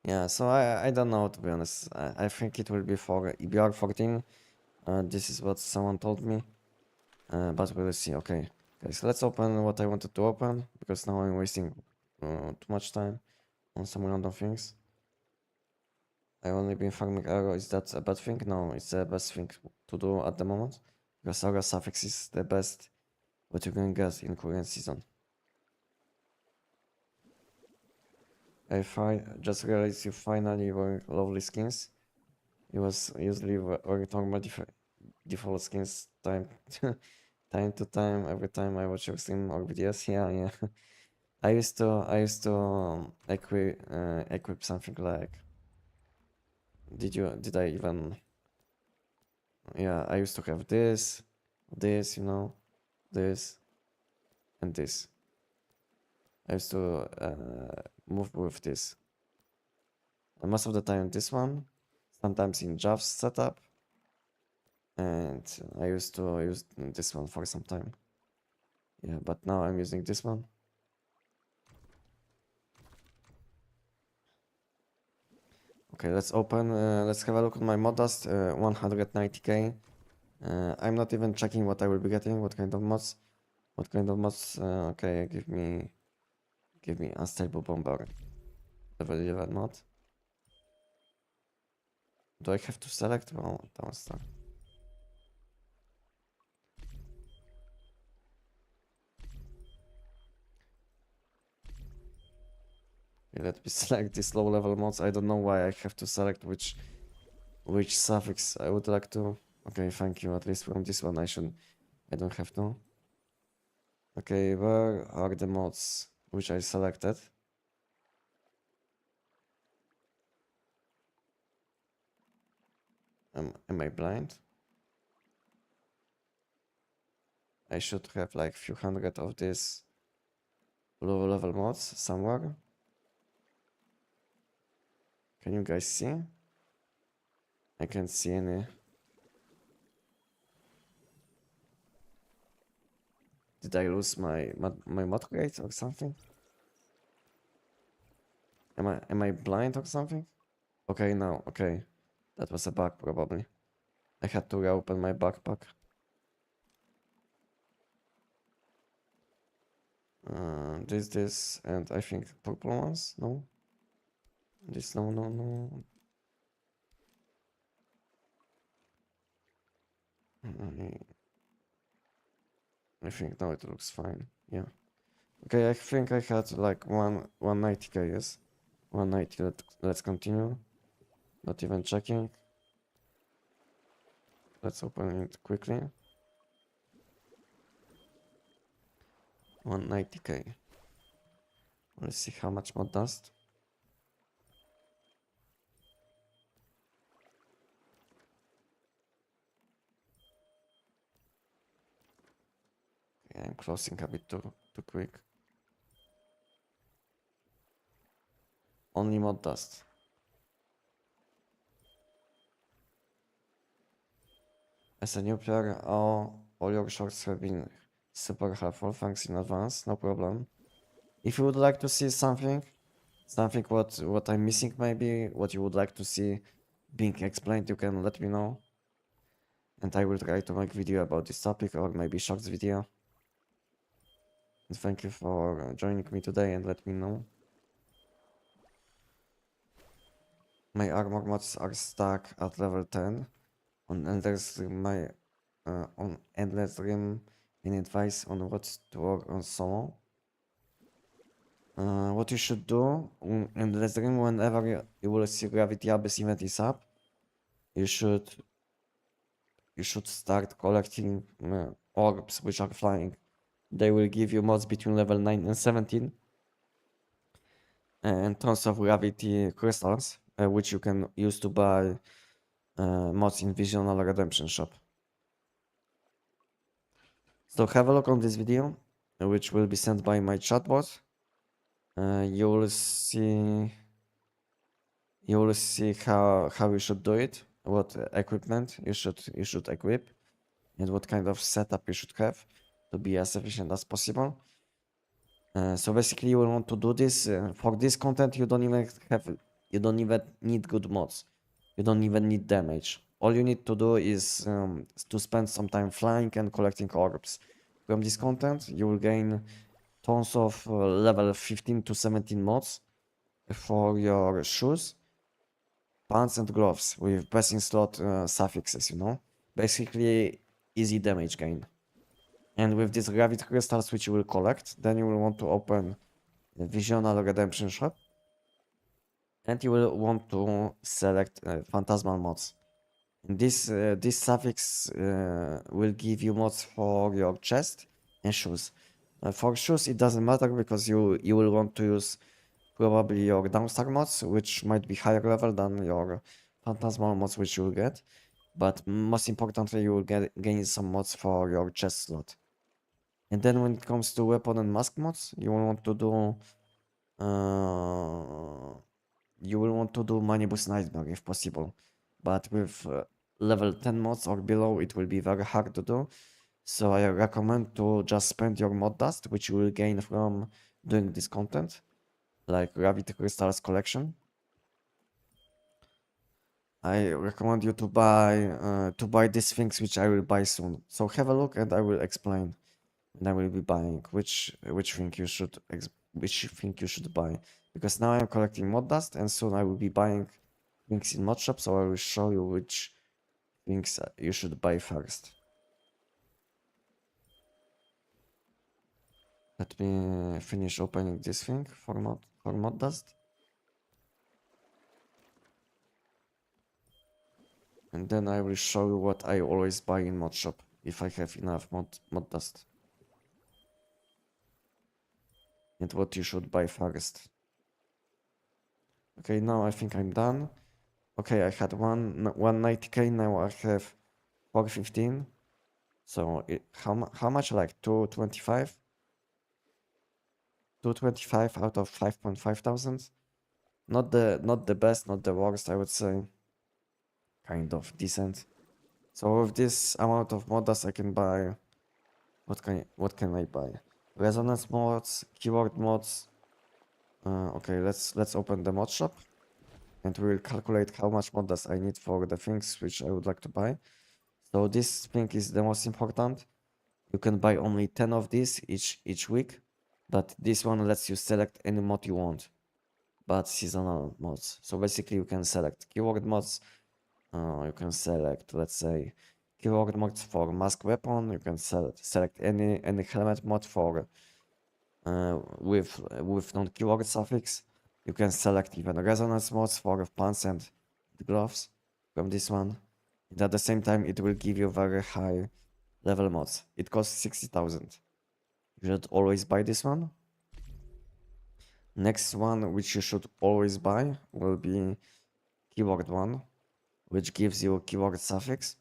Yeah, so I don't know, to be honest. I think it will be for EBR 14. This is what someone told me. But we will see. Okay, guys, let's open what I wanted to open, because now I'm wasting too much time on some random things. I only been farming arrow. Is that a bad thing? No, it's the best thing to do at the moment, because arrow suffix is the best what you can get in current season. Just realized you finally wearing lovely skins. It was usually wearing normal default skins time time to time every time I watch your stream or videos. Yeah. I used to equip something like. Did I even? Yeah, I used to have this, this, this, and this. I used to move with this. And most of the time this one, sometimes in Jav's setup, and I used to use this one for some time. Yeah, but now I'm using this one. Okay, let's open, let's have a look at my mod dust, 190k. I'm not even checking what I will be getting, what kind of mods. Okay, give me unstable bomber. Level 11 mod. Do I have to select? Oh, that was that. Okay, let me select these low level mods. I don't know why I have to select which suffix I would like to. Okay, thank you. At least from this one I don't have to. Okay, where are the mods which I selected? Am I blind? I should have like few hundred of these low level mods somewhere. Can you guys see? I can't see any. Did I lose my mod crate or something? Am I blind or something? Okay, no, okay. That was a bug probably. I had to reopen my backpack. This, and I think purple ones? No? This, no. I think now it looks fine. Yeah. Okay, I think I had like 190k, yes? 190, let's continue. Not even checking. Let's open it quickly. 190k. Let's see how much mod dust. Okay, I'm closing a bit too quick. Only mod dust. As a new player, all your shorts have been super helpful. Thanks in advance, no problem. If you would like to see something what I'm missing maybe, what you would like to see being explained, you can let me know. And I will try to make video about this topic or maybe shorts video. And thank you for joining me today and let me know. My armor mods are stuck at level 10 on Endless Rim, on Endless Rim. Any advice on what to work on solo? What you should do in Endless Rim, whenever you will see Gravity Abyss event is up, you should start collecting orbs which are flying. They will give you mods between level 9 and 17 and tons of gravity crystals, which you can use to buy mods in Visional Redemption shop. So have a look on this video, which will be sent by my chatbot. You will see how you should do it, what equipment you should equip, and what kind of setup you should have to be as efficient as possible. So basically, you will want to do this for this content. You don't even need good mods. You don't even need damage. All you need to do is to spend some time flying and collecting orbs. From this content, you will gain tons of level 15 to 17 mods for your shoes, pants, and gloves with pressing slot suffixes. Basically easy damage gain. And with these gravity crystals which you will collect, then you will want to open the Visional Redemption shop, and you will want to select Phantasmal mods. And this suffix will give you mods for your chest and shoes. For shoes, it doesn't matter because you will want to use probably your downstar mods, which might be higher level than your Phantasmal mods, which you will get. But most importantly, you will gain some mods for your chest slot. And then when it comes to weapon and mask mods, you will want to do Manibus Nightmare if possible. But with level 10 mods or below, it will be very hard to do. So I recommend to just spend your mod dust, which you will gain from doing this content, like gravity crystals collection. I recommend you to buy these things, which I will buy soon. So have a look, and I will explain. And I will be buying which thing you should which thing you should buy, because now I'm collecting mod dust, and soon I will be buying things in mod shop. So I will show you which things you should buy first. Let me finish opening this thing for mod dust, and then I will show you what I always buy in mod shop if I have enough mod dust, and what you should buy first. Okay, now I think I'm done. Okay, I had 190k, now I have 415. So how much, like 225? 225 out of 5.5 thousand. Not the best, not the worst, I would say. Kind of decent. So with this amount of mods I can buy, what can I buy? Resonance mods, keyword mods. Okay, let's open the mod shop, and we will calculate how much mods I need for the things which I would like to buy. So this thing is the most important. You can buy only 10 of these each week, but this one lets you select any mod you want, but seasonal mods. So basically you can select keyword mods, you can select, let's say, keyword mods for mask weapon, you can select any helmet mod for with non-keyword suffix. You can select even resonance mods for pants and gloves from this one. And at the same time it will give you very high level mods. It costs 60,000. You should always buy this one. Next one, which you should always buy, will be keyword one, which gives you keyword suffix.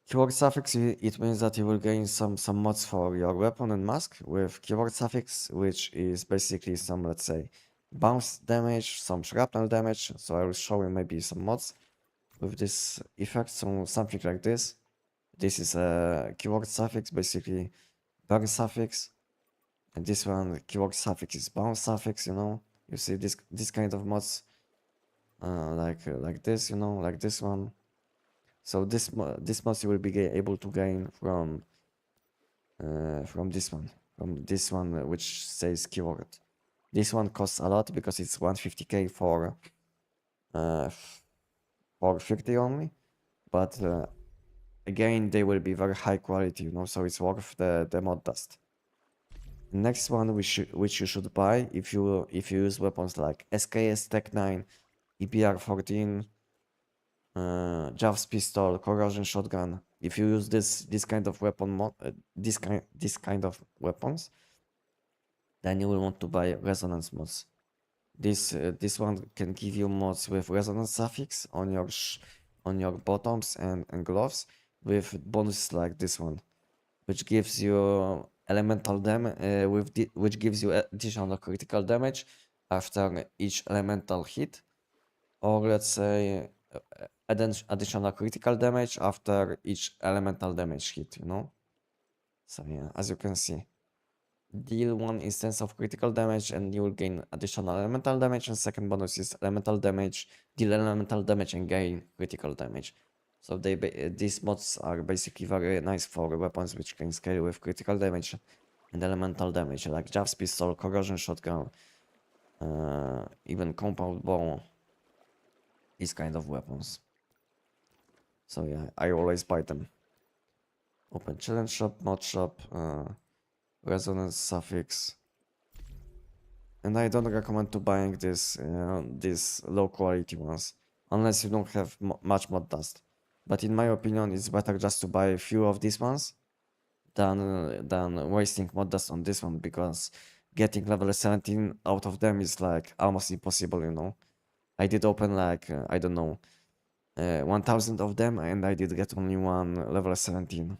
Keyword suffix, it means that you will gain some mods for your weapon and mask with keyword suffix, which is basically some, let's say, bounce damage, some shrapnel damage. So I will show you maybe some mods with this effect. So something like this. This is a keyword suffix, basically burn suffix. And this one, keyword suffix is bounce suffix, you know. You see this kind of mods, like this, you know, like this one. So this mods you will be able to gain from this one, which says keyword. This one costs a lot because it's 150k for 50 only, but again they will be very high quality, you know, so it's worth the mod dust. Next one which you should buy if you use weapons like SKS TEC-9, EPR-14, Jav's pistol, corrosion shotgun. If you use this kind of this kind of weapons, then you will want to buy resonance mods. This one can give you mods with resonance suffix on your bottoms and gloves, with bonuses like this one, which gives you elemental damage, which gives you additional critical damage after each elemental hit, or let's say additional critical damage after each elemental damage hit, you know. So yeah, as you can see, deal 1 instance of critical damage and you will gain additional elemental damage, and second bonus is elemental damage, deal elemental damage and gain critical damage. So these mods are basically very nice for weapons which can scale with critical damage and elemental damage, like Jav's pistol, corrosion shotgun, even compound bow, these kind of weapons. So yeah, I always buy them. Open challenge shop, mod shop, resonance suffix. And I don't recommend to buying these low quality ones unless you don't have much mod dust. But in my opinion, it's better just to buy a few of these ones than wasting mod dust on this one, because getting level 17 out of them is like almost impossible, you know. I did open like I don't know 1000 of them, and I did get only one level 17.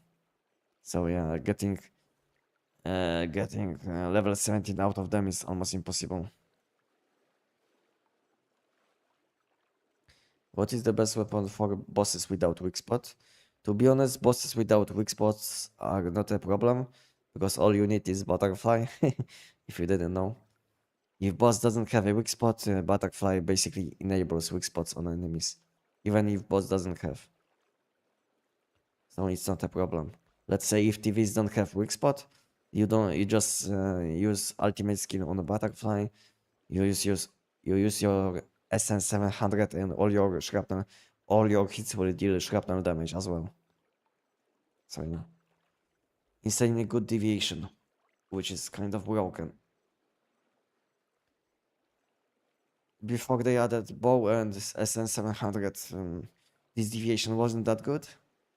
So yeah, getting level 17 out of them is almost impossible. What is the best weapon for bosses without weak spot? To be honest, bosses without weak spots are not a problem, because all you need is butterfly, if you didn't know. If boss doesn't have a weak spot, butterfly basically enables weak spots on enemies, even if boss doesn't have. So it's not a problem. Let's say if TVs don't have weak spot, you just use ultimate skill on a butterfly. You use your SN 700 and all your hits will deal shrapnel damage as well. So yeah, insanely good deviation, which is kind of broken. Before they added bow and SN 700, this deviation wasn't that good,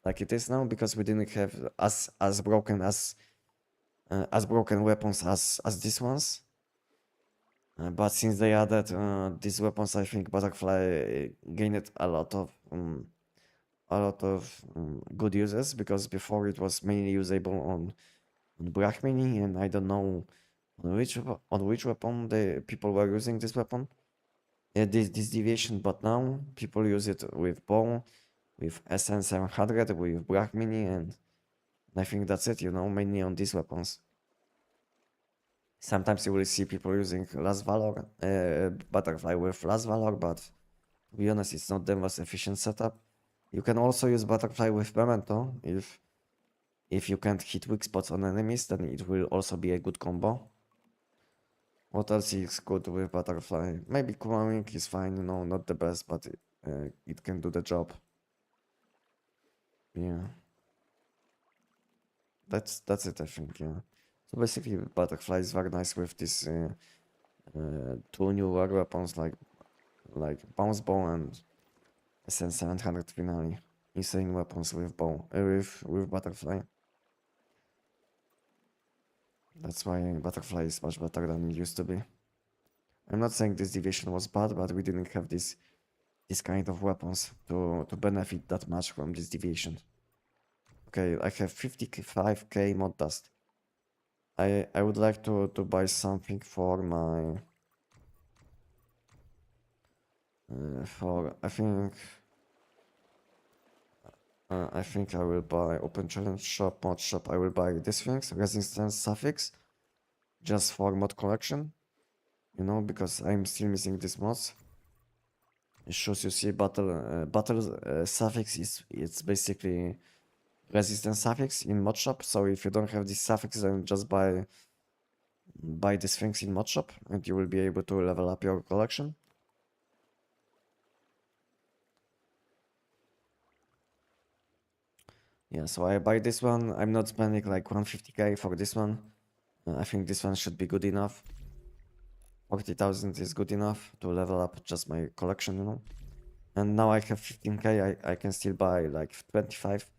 like it is now, because we didn't have as broken weapons as these ones. But since they added these weapons, I think butterfly gained a lot of good uses, because before it was mainly usable on Brahmini, and I don't know on which weapon the people were using this weapon. This deviation, but now people use it with bow, with SN 700, with Brahmini, and I think that's it. Mainly on these weapons. Sometimes you will see people using Last Valor, Butterfly with Last Valor, but to be honest, it's not the most efficient setup. You can also use Butterfly with Memento. If you can't hit weak spots on enemies, then it will also be a good combo. What else is good with Butterfly? Maybe Kumaming is fine, not the best, but it can do the job. Yeah. That's it, I think, yeah. So basically, Butterfly is very nice with these two new weapons like Bounce Bow and SN 700 finale. Insane weapons with with Butterfly. That's why Butterfly is much better than it used to be. I'm not saying this deviation was bad, but we didn't have this kind of weapons to benefit that much from this deviation. Okay, I have 55k mod dust. I would like to buy something for my I think I will buy open challenge shop, mod shop. I will buy these things, resistance suffix, just for mod collection, because I'm still missing these mods. It shows you see battle suffix it's basically resistance suffix in mod shop. So if you don't have this suffix, then just buy these things in mod shop, and you will be able to level up your collection. Yeah, so I buy this one. I'm not spending like 150k for this one. I think this one should be good enough. 40,000 is good enough to level up just my collection, And now I have 15k. I can still buy like 25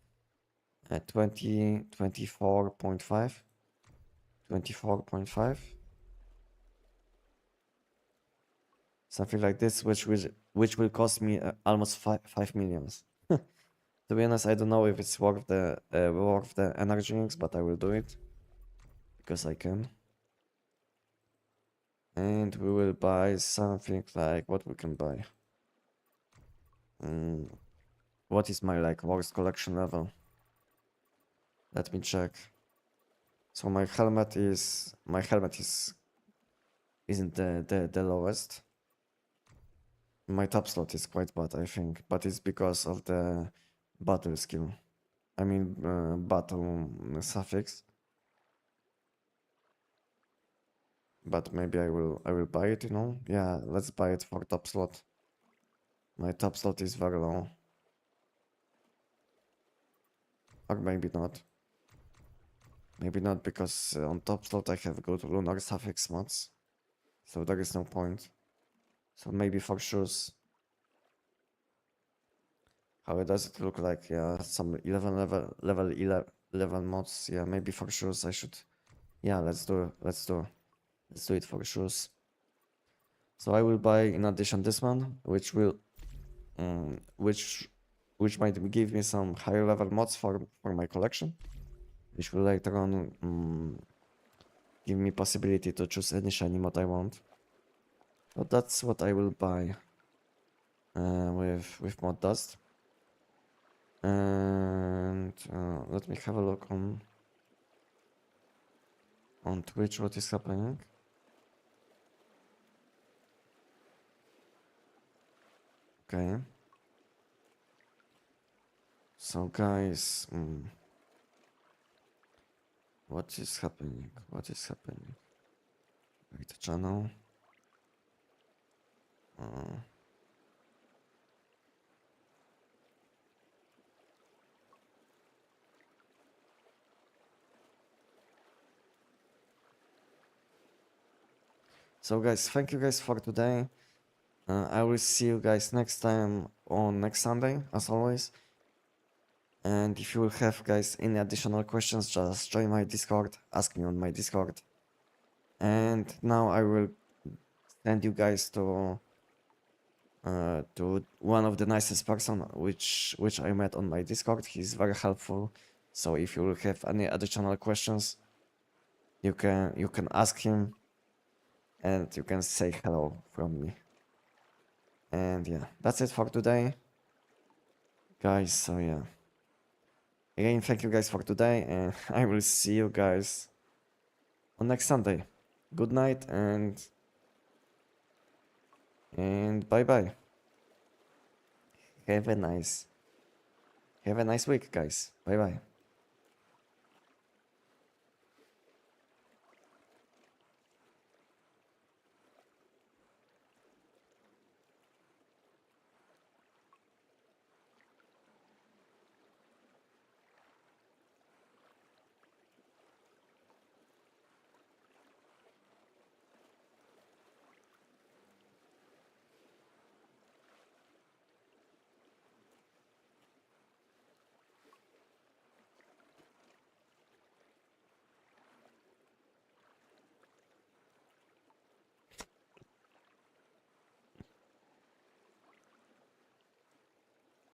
at 24.5. Something like this, which will cost me almost 5 millions. To be honest, I don't know if it's worth the energy drinks, but I will do it because I can. And we will buy something like what we can buy. What is my worst collection level? Let me check. So my helmet isn't the lowest. My top slot is quite bad, I think, but it's because of the battle skill. I mean battle suffix. But maybe I will buy it, Yeah, let's buy it for top slot. My top slot is very low. Or maybe not. Maybe not, because on top slot I have good lunar suffix mods. So there is no point. So maybe for shoes. How does it look like? Yeah, some 11 level 11 mods. Yeah, maybe for shoes I should. Yeah, let's do it for shoes. So I will buy in addition this one, which might give me some higher level mods for my collection, which will later on give me possibility to choose any shiny mod I want. But that's what I will buy with mod dust. And let me have a look on Twitch what is happening. Okay. So guys, what is happening? What is happening? Wait, the channel. Uh, so guys, thank you guys for today. I will see you guys next time on next Sunday, as always. And if you will have guys any additional questions, just join my Discord, ask me on my Discord. And now I will send you guys to one of the nicest person which I met on my Discord. He's very helpful. So if you will have any additional questions, you can ask him, and you can say hello from me. And yeah, that's it for today, guys. So yeah, again, thank you guys for today, and I will see you guys on next Sunday. Good night and bye bye. Have a nice week, guys. Bye bye.